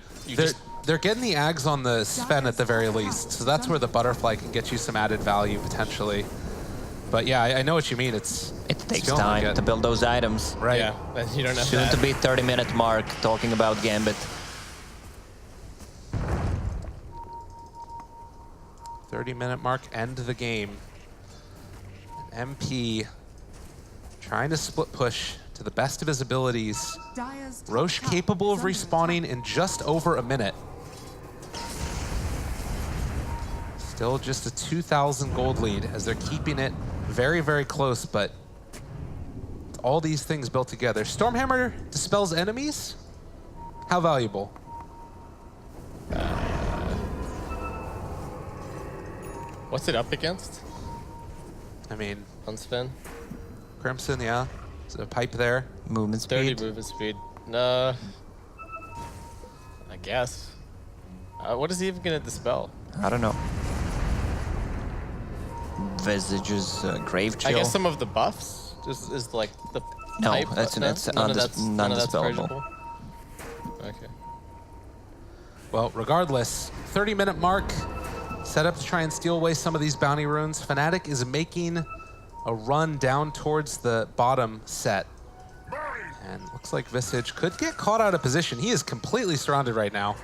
They're getting the Ags on the Sven at the very least, so that's where the butterfly can get you some added value potentially. But yeah, I know what you mean. It takes time to build those items. Right. Yeah, you don't have Soon to be 30-minute mark talking about Gambit. 30-minute mark, end the game. MP trying to split push to the best of his abilities. Roche capable of respawning in just over a minute. Still just a 2,000 gold lead as they're keeping it very, very close, but all these things built together. Stormhammer dispels enemies? How valuable? What's it up against? I mean, Unspin? Crimson, yeah. Is there a pipe there? Movement speed. 30 movement speed. No. I guess. What is he even going to dispel? I don't know. Visage's Grave Chill. I guess some of the buffs is like the no, pipe. that's none of that's non-dispellable. purgeable? Okay. Well, regardless, 30-minute mark, set up to try and steal away some of these bounty runes. Fnatic is making a run down towards the bottom set. And looks like Visage could get caught out of position. He is completely surrounded right now.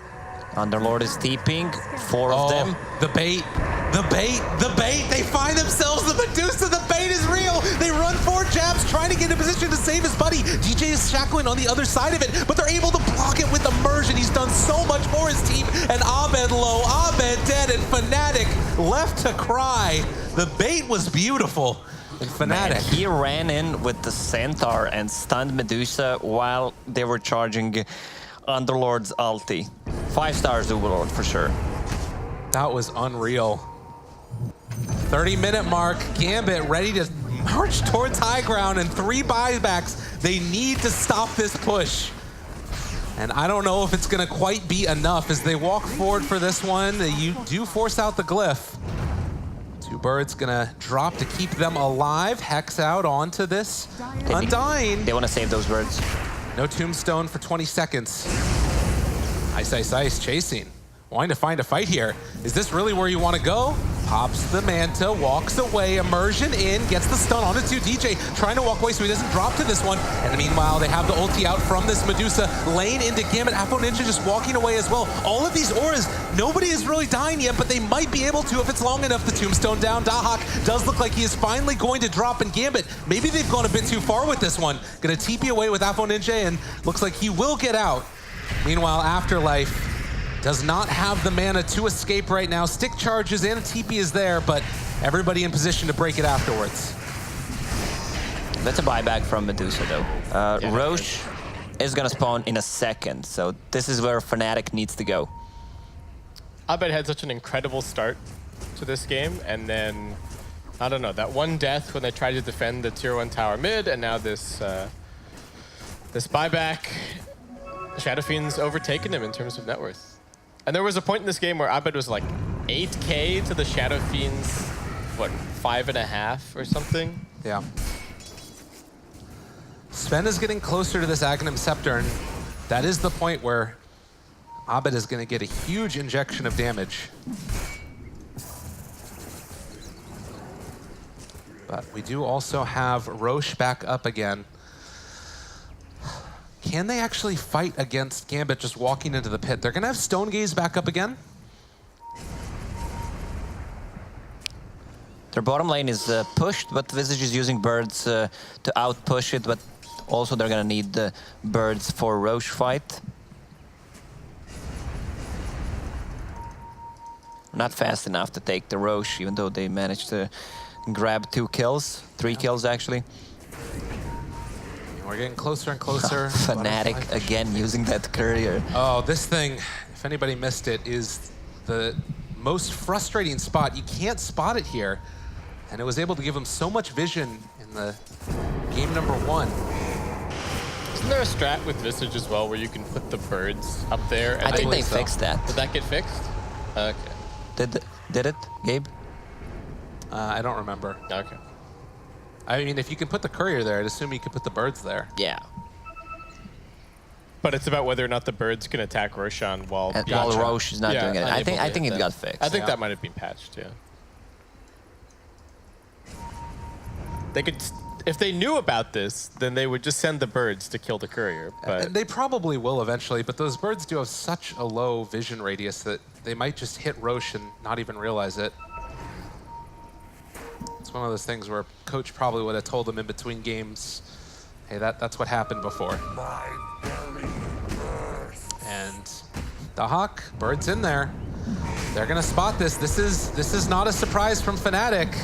Underlord is TPing, 4 of them. The bait, the bait, the bait. They find themselves the Medusa. The bait is real. They run 4 jabs trying to get in a position to save his buddy. DJ is shackling on the other side of it, but they're able to block it with immersion. He's done so much for his team. And Abed low, Abed dead, and Fnatic left to cry. The bait was beautiful. And Fnatic. Man, he ran in with the Centaur and stunned Medusa while they were charging Underlord's ulti. 5 stars Overlord for sure. That was unreal. 30-minute mark, Gambit ready to march towards high ground and 3 buybacks. They need to stop this push. And I don't know if it's gonna quite be enough as they walk forward for this one. You do force out the glyph. 2 birds gonna drop to keep them alive. Hex out onto this Undying. They wanna save those birds. No tombstone for 20 seconds. Ice, ice, ice, chasing. Wanting to find a fight here. Is this really where you want to go? Pops the Manta, walks away, immersion in, gets the stun onto 2. DJ trying to walk away so he doesn't drop to this one. And meanwhile, they have the ulti out from this Medusa. Lane into Gambit, Apo Ninja just walking away as well. All of these auras, nobody is really dying yet, but they might be able to if it's long enough. The tombstone down. Dahak does look like he is finally going to drop, and Gambit, maybe they've gone a bit too far with this one. Gonna TP away with Apo Ninja, and looks like he will get out. Meanwhile, Afterlife does not have the mana to escape right now. Stick charges and a TP is there, but everybody in position to break it afterwards. That's a buyback from Medusa, though. Roche is going to spawn in a second, so this is where Fnatic needs to go. Abed had such an incredible start to this game, and then, I don't know, that one death when they tried to defend the tier 1 tower mid, and now this this buyback, Shadow Fiend's overtaken him in terms of net worth. And there was a point in this game where Abed was like 8k to the Shadow Fiend's, what, 5.5 or something? Yeah. Sven is getting closer to this Aghanim Scepter, and that is the point where Abed is going to get a huge injection of damage. But we do also have Roche back up again. Can they actually fight against Gambit just walking into the pit? They're going to have Stone Gaze back up again. Their bottom lane is pushed, but Visage is using birds to out-push it, but also they're going to need the birds for Roche fight. Not fast enough to take the Roche, even though they managed to grab 2 kills, 3 kills actually. We're getting closer and closer. Fnatic again using that courier. Oh, this thing, if anybody missed it, is the most frustrating spot. You can't spot it here. And it was able to give him so much vision in the game number 1. Isn't there a strat with Visage as well where you can put the birds up there? And I think they fixed that. Did that get fixed? Okay. Did it, Gabe? I don't remember. Okay. I mean, if you can put the courier there, I'd assume you could put the birds there. Yeah. But it's about whether or not the birds can attack Roshan while Roche is not doing it. I think it got fixed. I think that might have been patched, yeah. They could, if they knew about this, then they would just send the birds to kill the courier. But And they probably will eventually, but those birds do have such a low vision radius that they might just hit Roche and not even realize it. It's one of those things where coach probably would have told them in between games, hey, that's what happened before. And the Hawk, birds in there. They're gonna spot this. This is not a surprise from Fnatic.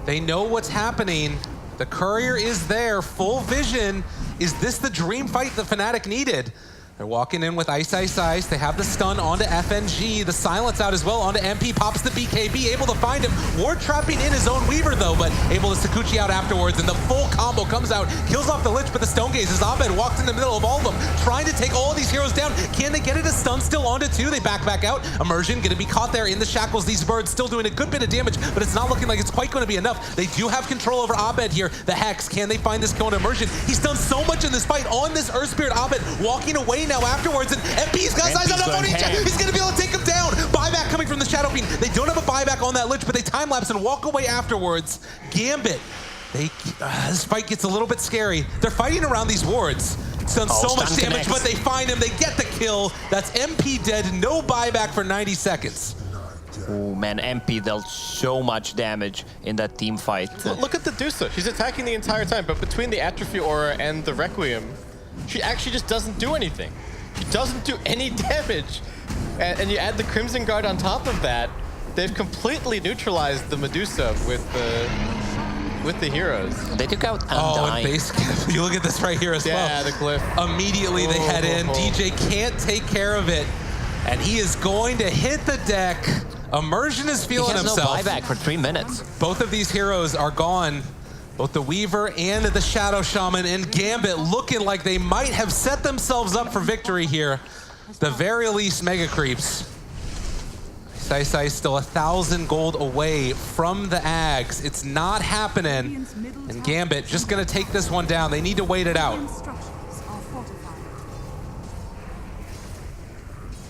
They know what's happening. The courier is there, full vision. Is this the dream fight that Fnatic needed? They're walking in with Ice, Ice, Ice. They have the stun onto FNG. The silence out as well onto MP. Pops the BKB, able to find him. Ward trapping in his own Weaver, though, but able to Sakuchi out afterwards. And the full combo comes out, kills off the Lich, but the Stone Gaze as Abed walks in the middle of all of them, trying to take all of these heroes down. Can they get it? A stun still onto 2. They back out. Immersion going to be caught there in the shackles. These birds still doing a good bit of damage, but it's not looking like it's quite going to be enough. They do have control over Abed here. The Hex, can they find this kill on Immersion? He's done so much in this fight on this Earth Spirit. Abed walking away now afterwards, and MP's got eyes on Aphrodisia. He's going to be able to take him down. Buyback coming from the Shadow Fiend. They don't have a buyback on that Lich, but they time-lapse and walk away afterwards. Gambit, this fight gets a little bit scary. They're fighting around these wards. It's done so much damage, but they find him. They get the kill. That's MP dead. No buyback for 90 seconds. Oh man, MP dealt so much damage in that team fight. Look at the Dusa. She's attacking the entire time, but between the Atrophy Aura and the Requiem, she actually just doesn't do anything. She doesn't do any damage. And you add the Crimson Guard on top of that, they've completely neutralized the Medusa with the heroes. They took out Undyne. Oh, and base camp. You look at this right here as well. Yeah, the glyph. Immediately they head in. DJ can't take care of it, and he is going to hit the deck. Immersion is feeling himself. He has no buyback for 3 minutes. Both of these heroes are gone. Both the Weaver and the Shadow Shaman, and Gambit looking like they might have set themselves up for victory here. The very least, Mega Creeps. Sai still 1,000 gold away from the Ags. It's not happening. And Gambit just gonna take this one down. They need to wait it out.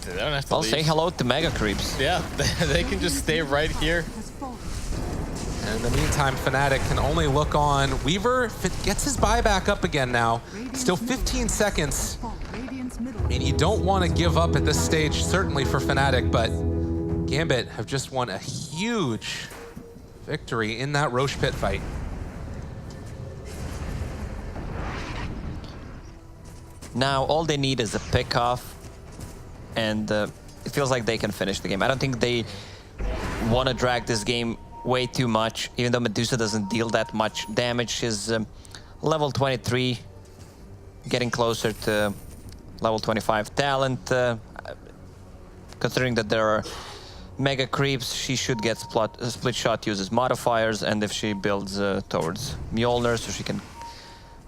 They don't have to I'll leave. say hello to Mega Creeps. Yeah, they can just stay right here. And in the meantime, Fnatic can only look on. Weaver gets his buyback up again now. Still 15 seconds. I mean, you don't want to give up at this stage, certainly for Fnatic, but Gambit have just won a huge victory in that Roche Pit fight. Now, all they need is a pick-off, and it feels like they can finish the game. I don't think they want to drag this game way too much, even though Medusa doesn't deal that much damage. She's level 23, getting closer to level 25 talent. Considering that there are mega creeps, she should get split shot, uses modifiers, and if she builds towards Mjolnir, so she can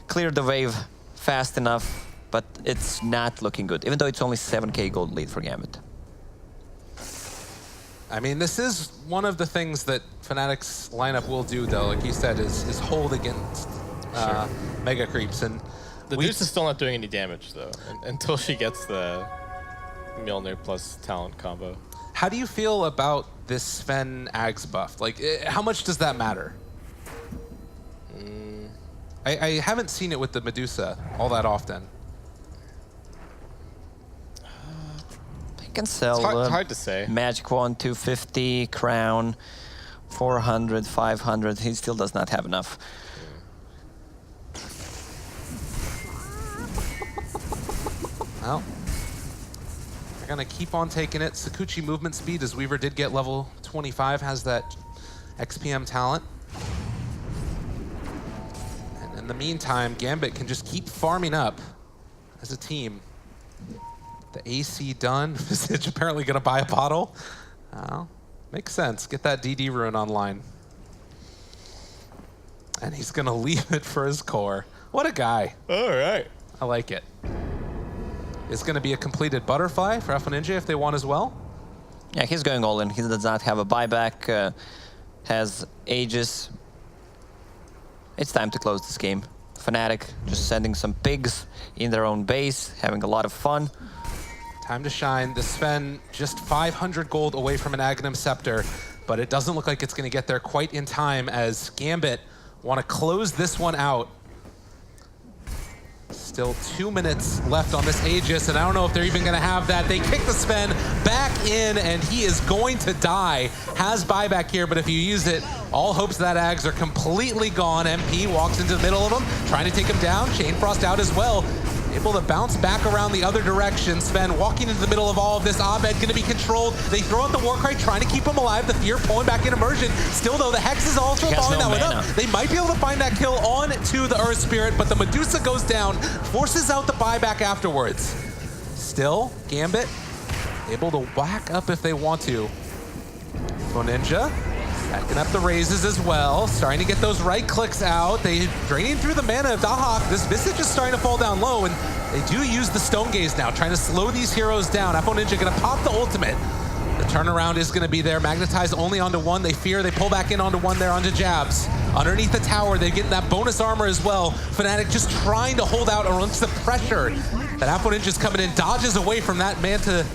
clear the wave fast enough, but it's not looking good, even though it's only 7k gold lead for Gambit. I mean, this is one of the things that Fnatic's lineup will do, though, like you said, is hold against mega creeps. And the Deuce is still not doing any damage, though, until she gets the Mjolnir plus talent combo. How do you feel about this Sven Ags buff? Like, how much does that matter? I haven't seen it with the Medusa all that often. Can sell it's hard to say. Magic Wand 250, Crown 400, 500. He still does not have enough. Well, they're gonna keep on taking it. Sakuchi movement speed, as Weaver did get level 25, has that XPM talent. And in the meantime, Gambit can just keep farming up as a team. The AC done. Visage apparently going to buy a bottle. Oh, makes sense. Get that DD rune online. And he's going to leave it for his core. What a guy. All right. I like it. It's going to be a completed butterfly for Alpha Ninja if they want as well. Yeah, he's going all in. He does not have a buyback. Has Aegis. It's time to close this game. Fnatic just sending some pigs in their own base, having a lot of fun. Time to shine. The Sven just 500 gold away from an Aghanim Scepter, but it doesn't look like it's going to get there quite in time as Gambit want to close this one out. Still 2 minutes left on this Aegis, and I don't know if they're even going to have that. They kick the Sven back in, and he is going to die. Has buyback here, but if you use it, all hopes of that Ags are completely gone. MP walks into the middle of him, trying to take him down. Chainfrost out as well. Able to bounce back around the other direction. Sven walking into the middle of all of this. Abed going to be controlled. They throw out the Warcry, trying to keep him alive. The Fear pulling back in immersion. Still, though, the Hex is also following that one up. They might be able to find that kill on to the Earth Spirit, but the Medusa goes down, forces out the buyback afterwards. Still, Gambit able to whack up if they want to. Ninja backing up the raises as well, starting to get those right clicks out. They draining through the mana of Dahak. This Visage is starting to fall down low, and they do use the Stone Gaze now, trying to slow these heroes down. Apo Ninja gonna pop the ultimate. The turnaround is gonna be there. Magnetize only onto one. They fear, they pull back in onto one there, onto jabs. Underneath the tower, they're getting that bonus armor as well. Fnatic just trying to hold out against the pressure that Apo Ninja's coming in, dodges away from that Manta.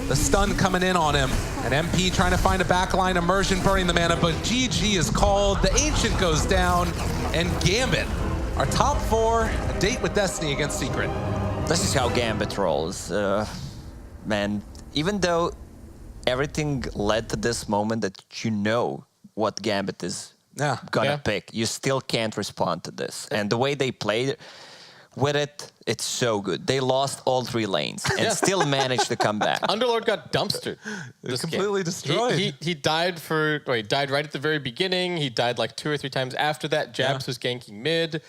The stun coming in on him. And MP trying to find a backline immersion, burning the mana, but GG is called. The Ancient goes down, and Gambit, our top four, a date with Destiny against Secret. This is how Gambit rolls. Man, even though everything led to this moment that you know what Gambit is gonna pick, you still can't respond to this. And the way they played with it, it's so good. They lost all 3 lanes and still managed to come back. Underlord got dumpstered. Completely destroyed. He died he died right at the very beginning. He died like 2 or 3 times after that. Jabs was ganking mid.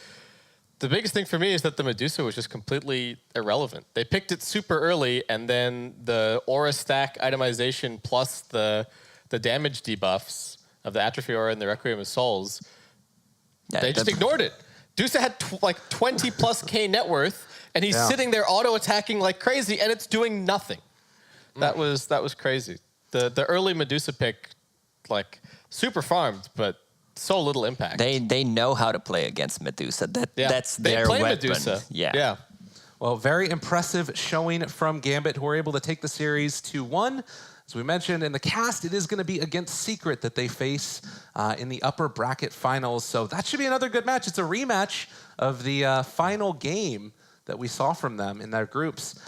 The biggest thing for me is that the Medusa was just completely irrelevant. They picked it super early, and then the aura stack itemization plus the damage debuffs of the Atrophy Aura and the Requiem of Souls, they just ignored it. Dusa had like 20 plus K net worth, and he's sitting there auto-attacking like crazy, and it's doing nothing. That was crazy. The early Medusa pick, like, super farmed, but so little impact. They know how to play against Medusa. That's their play weapon. Medusa. Yeah. Well, very impressive showing from Gambit, who were able to take the series 2-1. As we mentioned in the cast, it is going to be against Secret that they face in the upper bracket finals. So that should be another good match. It's a rematch of the final game that we saw from them in their groups.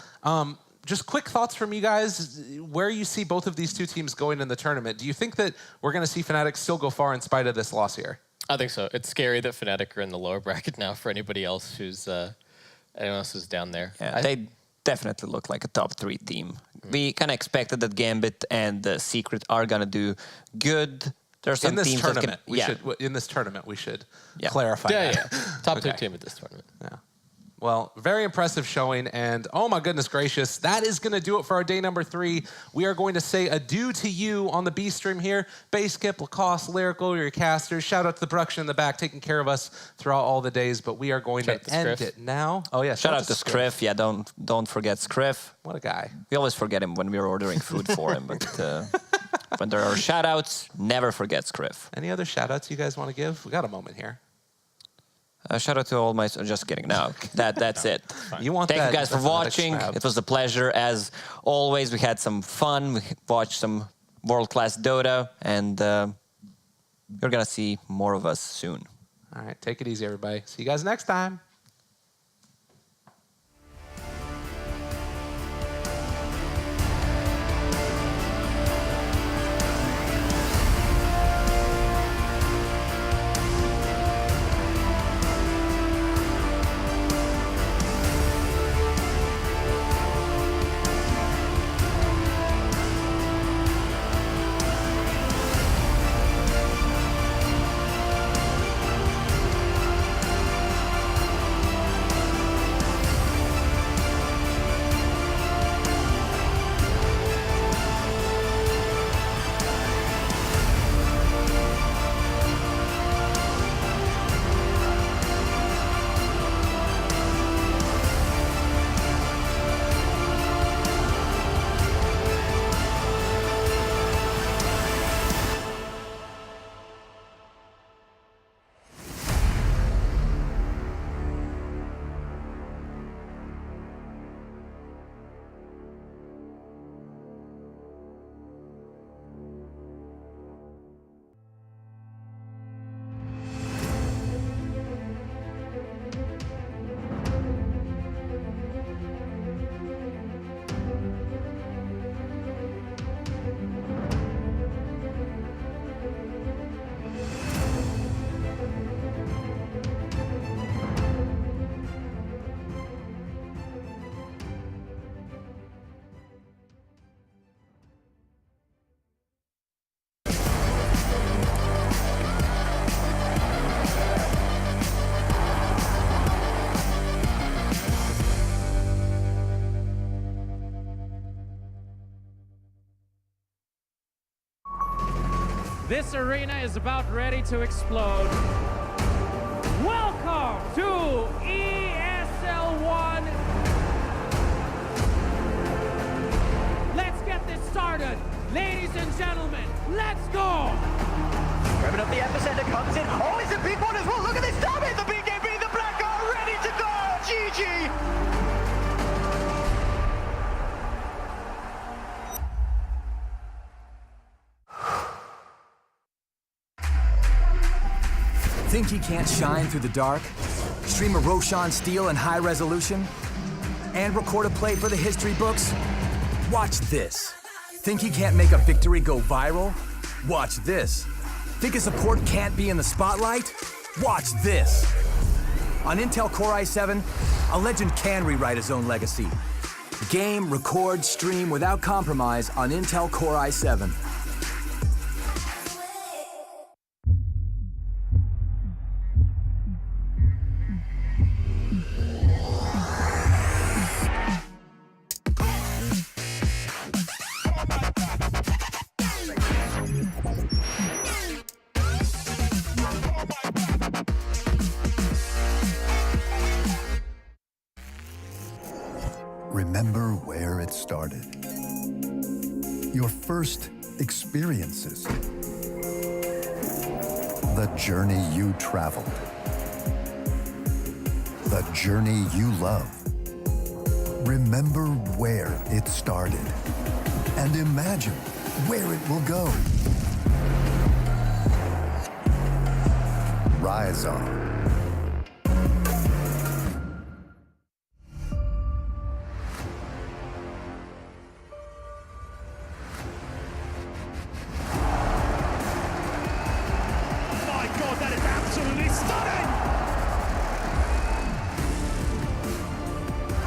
Just quick thoughts from you guys, where you see both of these two teams going in the tournament. Do you think that we're going to see Fnatic still go far in spite of this loss here? I think so. It's scary that Fnatic are in the lower bracket now for anybody else who's anyone else who's down there. Yeah, they definitely look like a top 3 team. We kind of expected that Gambit and Secret are going to do good. There are some in this teams tournament, that can, in this tournament, we should clarify that. Yeah. Top 2 team at this tournament. Yeah. Well, very impressive showing, and oh my goodness gracious, that is going to do it for our day number 3. We are going to say adieu to you on the B stream here. Baseskip, Lacoste, Lyrical, your casters. Shout out to the production in the back, taking care of us throughout all the days, but we are going to end it now. Oh yeah, shout out to Scriff. Yeah, don't forget Scriff. What a guy. We always forget him when we're ordering food for him, but when there are shout outs, never forget Scriff. Any other shout outs you guys want to give? We got a moment here. Shout out to all my... Just kidding. No, that's it. Thank you guys for watching. It was a pleasure. As always, we had some fun. We watched some world-class Dota, and you're going to see more of us soon. All right. Take it easy, everybody. See you guys next time. This arena is about ready to explode. Welcome to ESL 1. Let's get this started. Ladies and gentlemen, let's go. Revving up the epicenter comes in. Oh, it's a big one as well. Look at this damage. The BKB, the Black are ready to go. GG. Think he can't shine through the dark? Stream a Roshan Steel in high resolution? And record a play for the history books? Watch this. Think he can't make a victory go viral? Watch this. Think a support can't be in the spotlight? Watch this. On Intel Core i7, a legend can rewrite his own legacy. Game, record, stream without compromise on Intel Core i7. Remember where it started. Your first experiences. The journey you traveled. The journey you love. Remember where it started and imagine where it will go. Rise on. My God, that is absolutely stunning!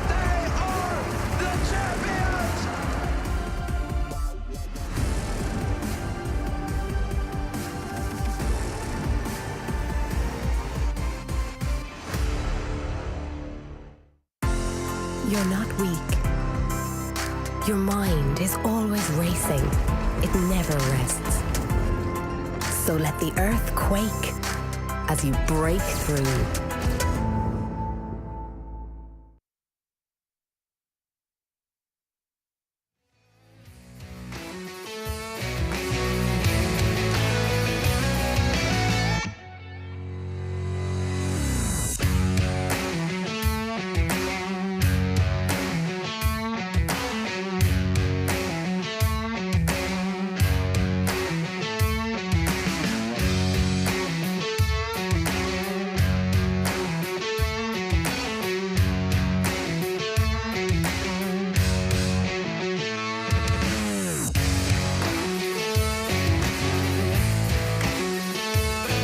They are the champions! You're not weak. Your mind is always racing. It never rests. So let the earth quake as you break through.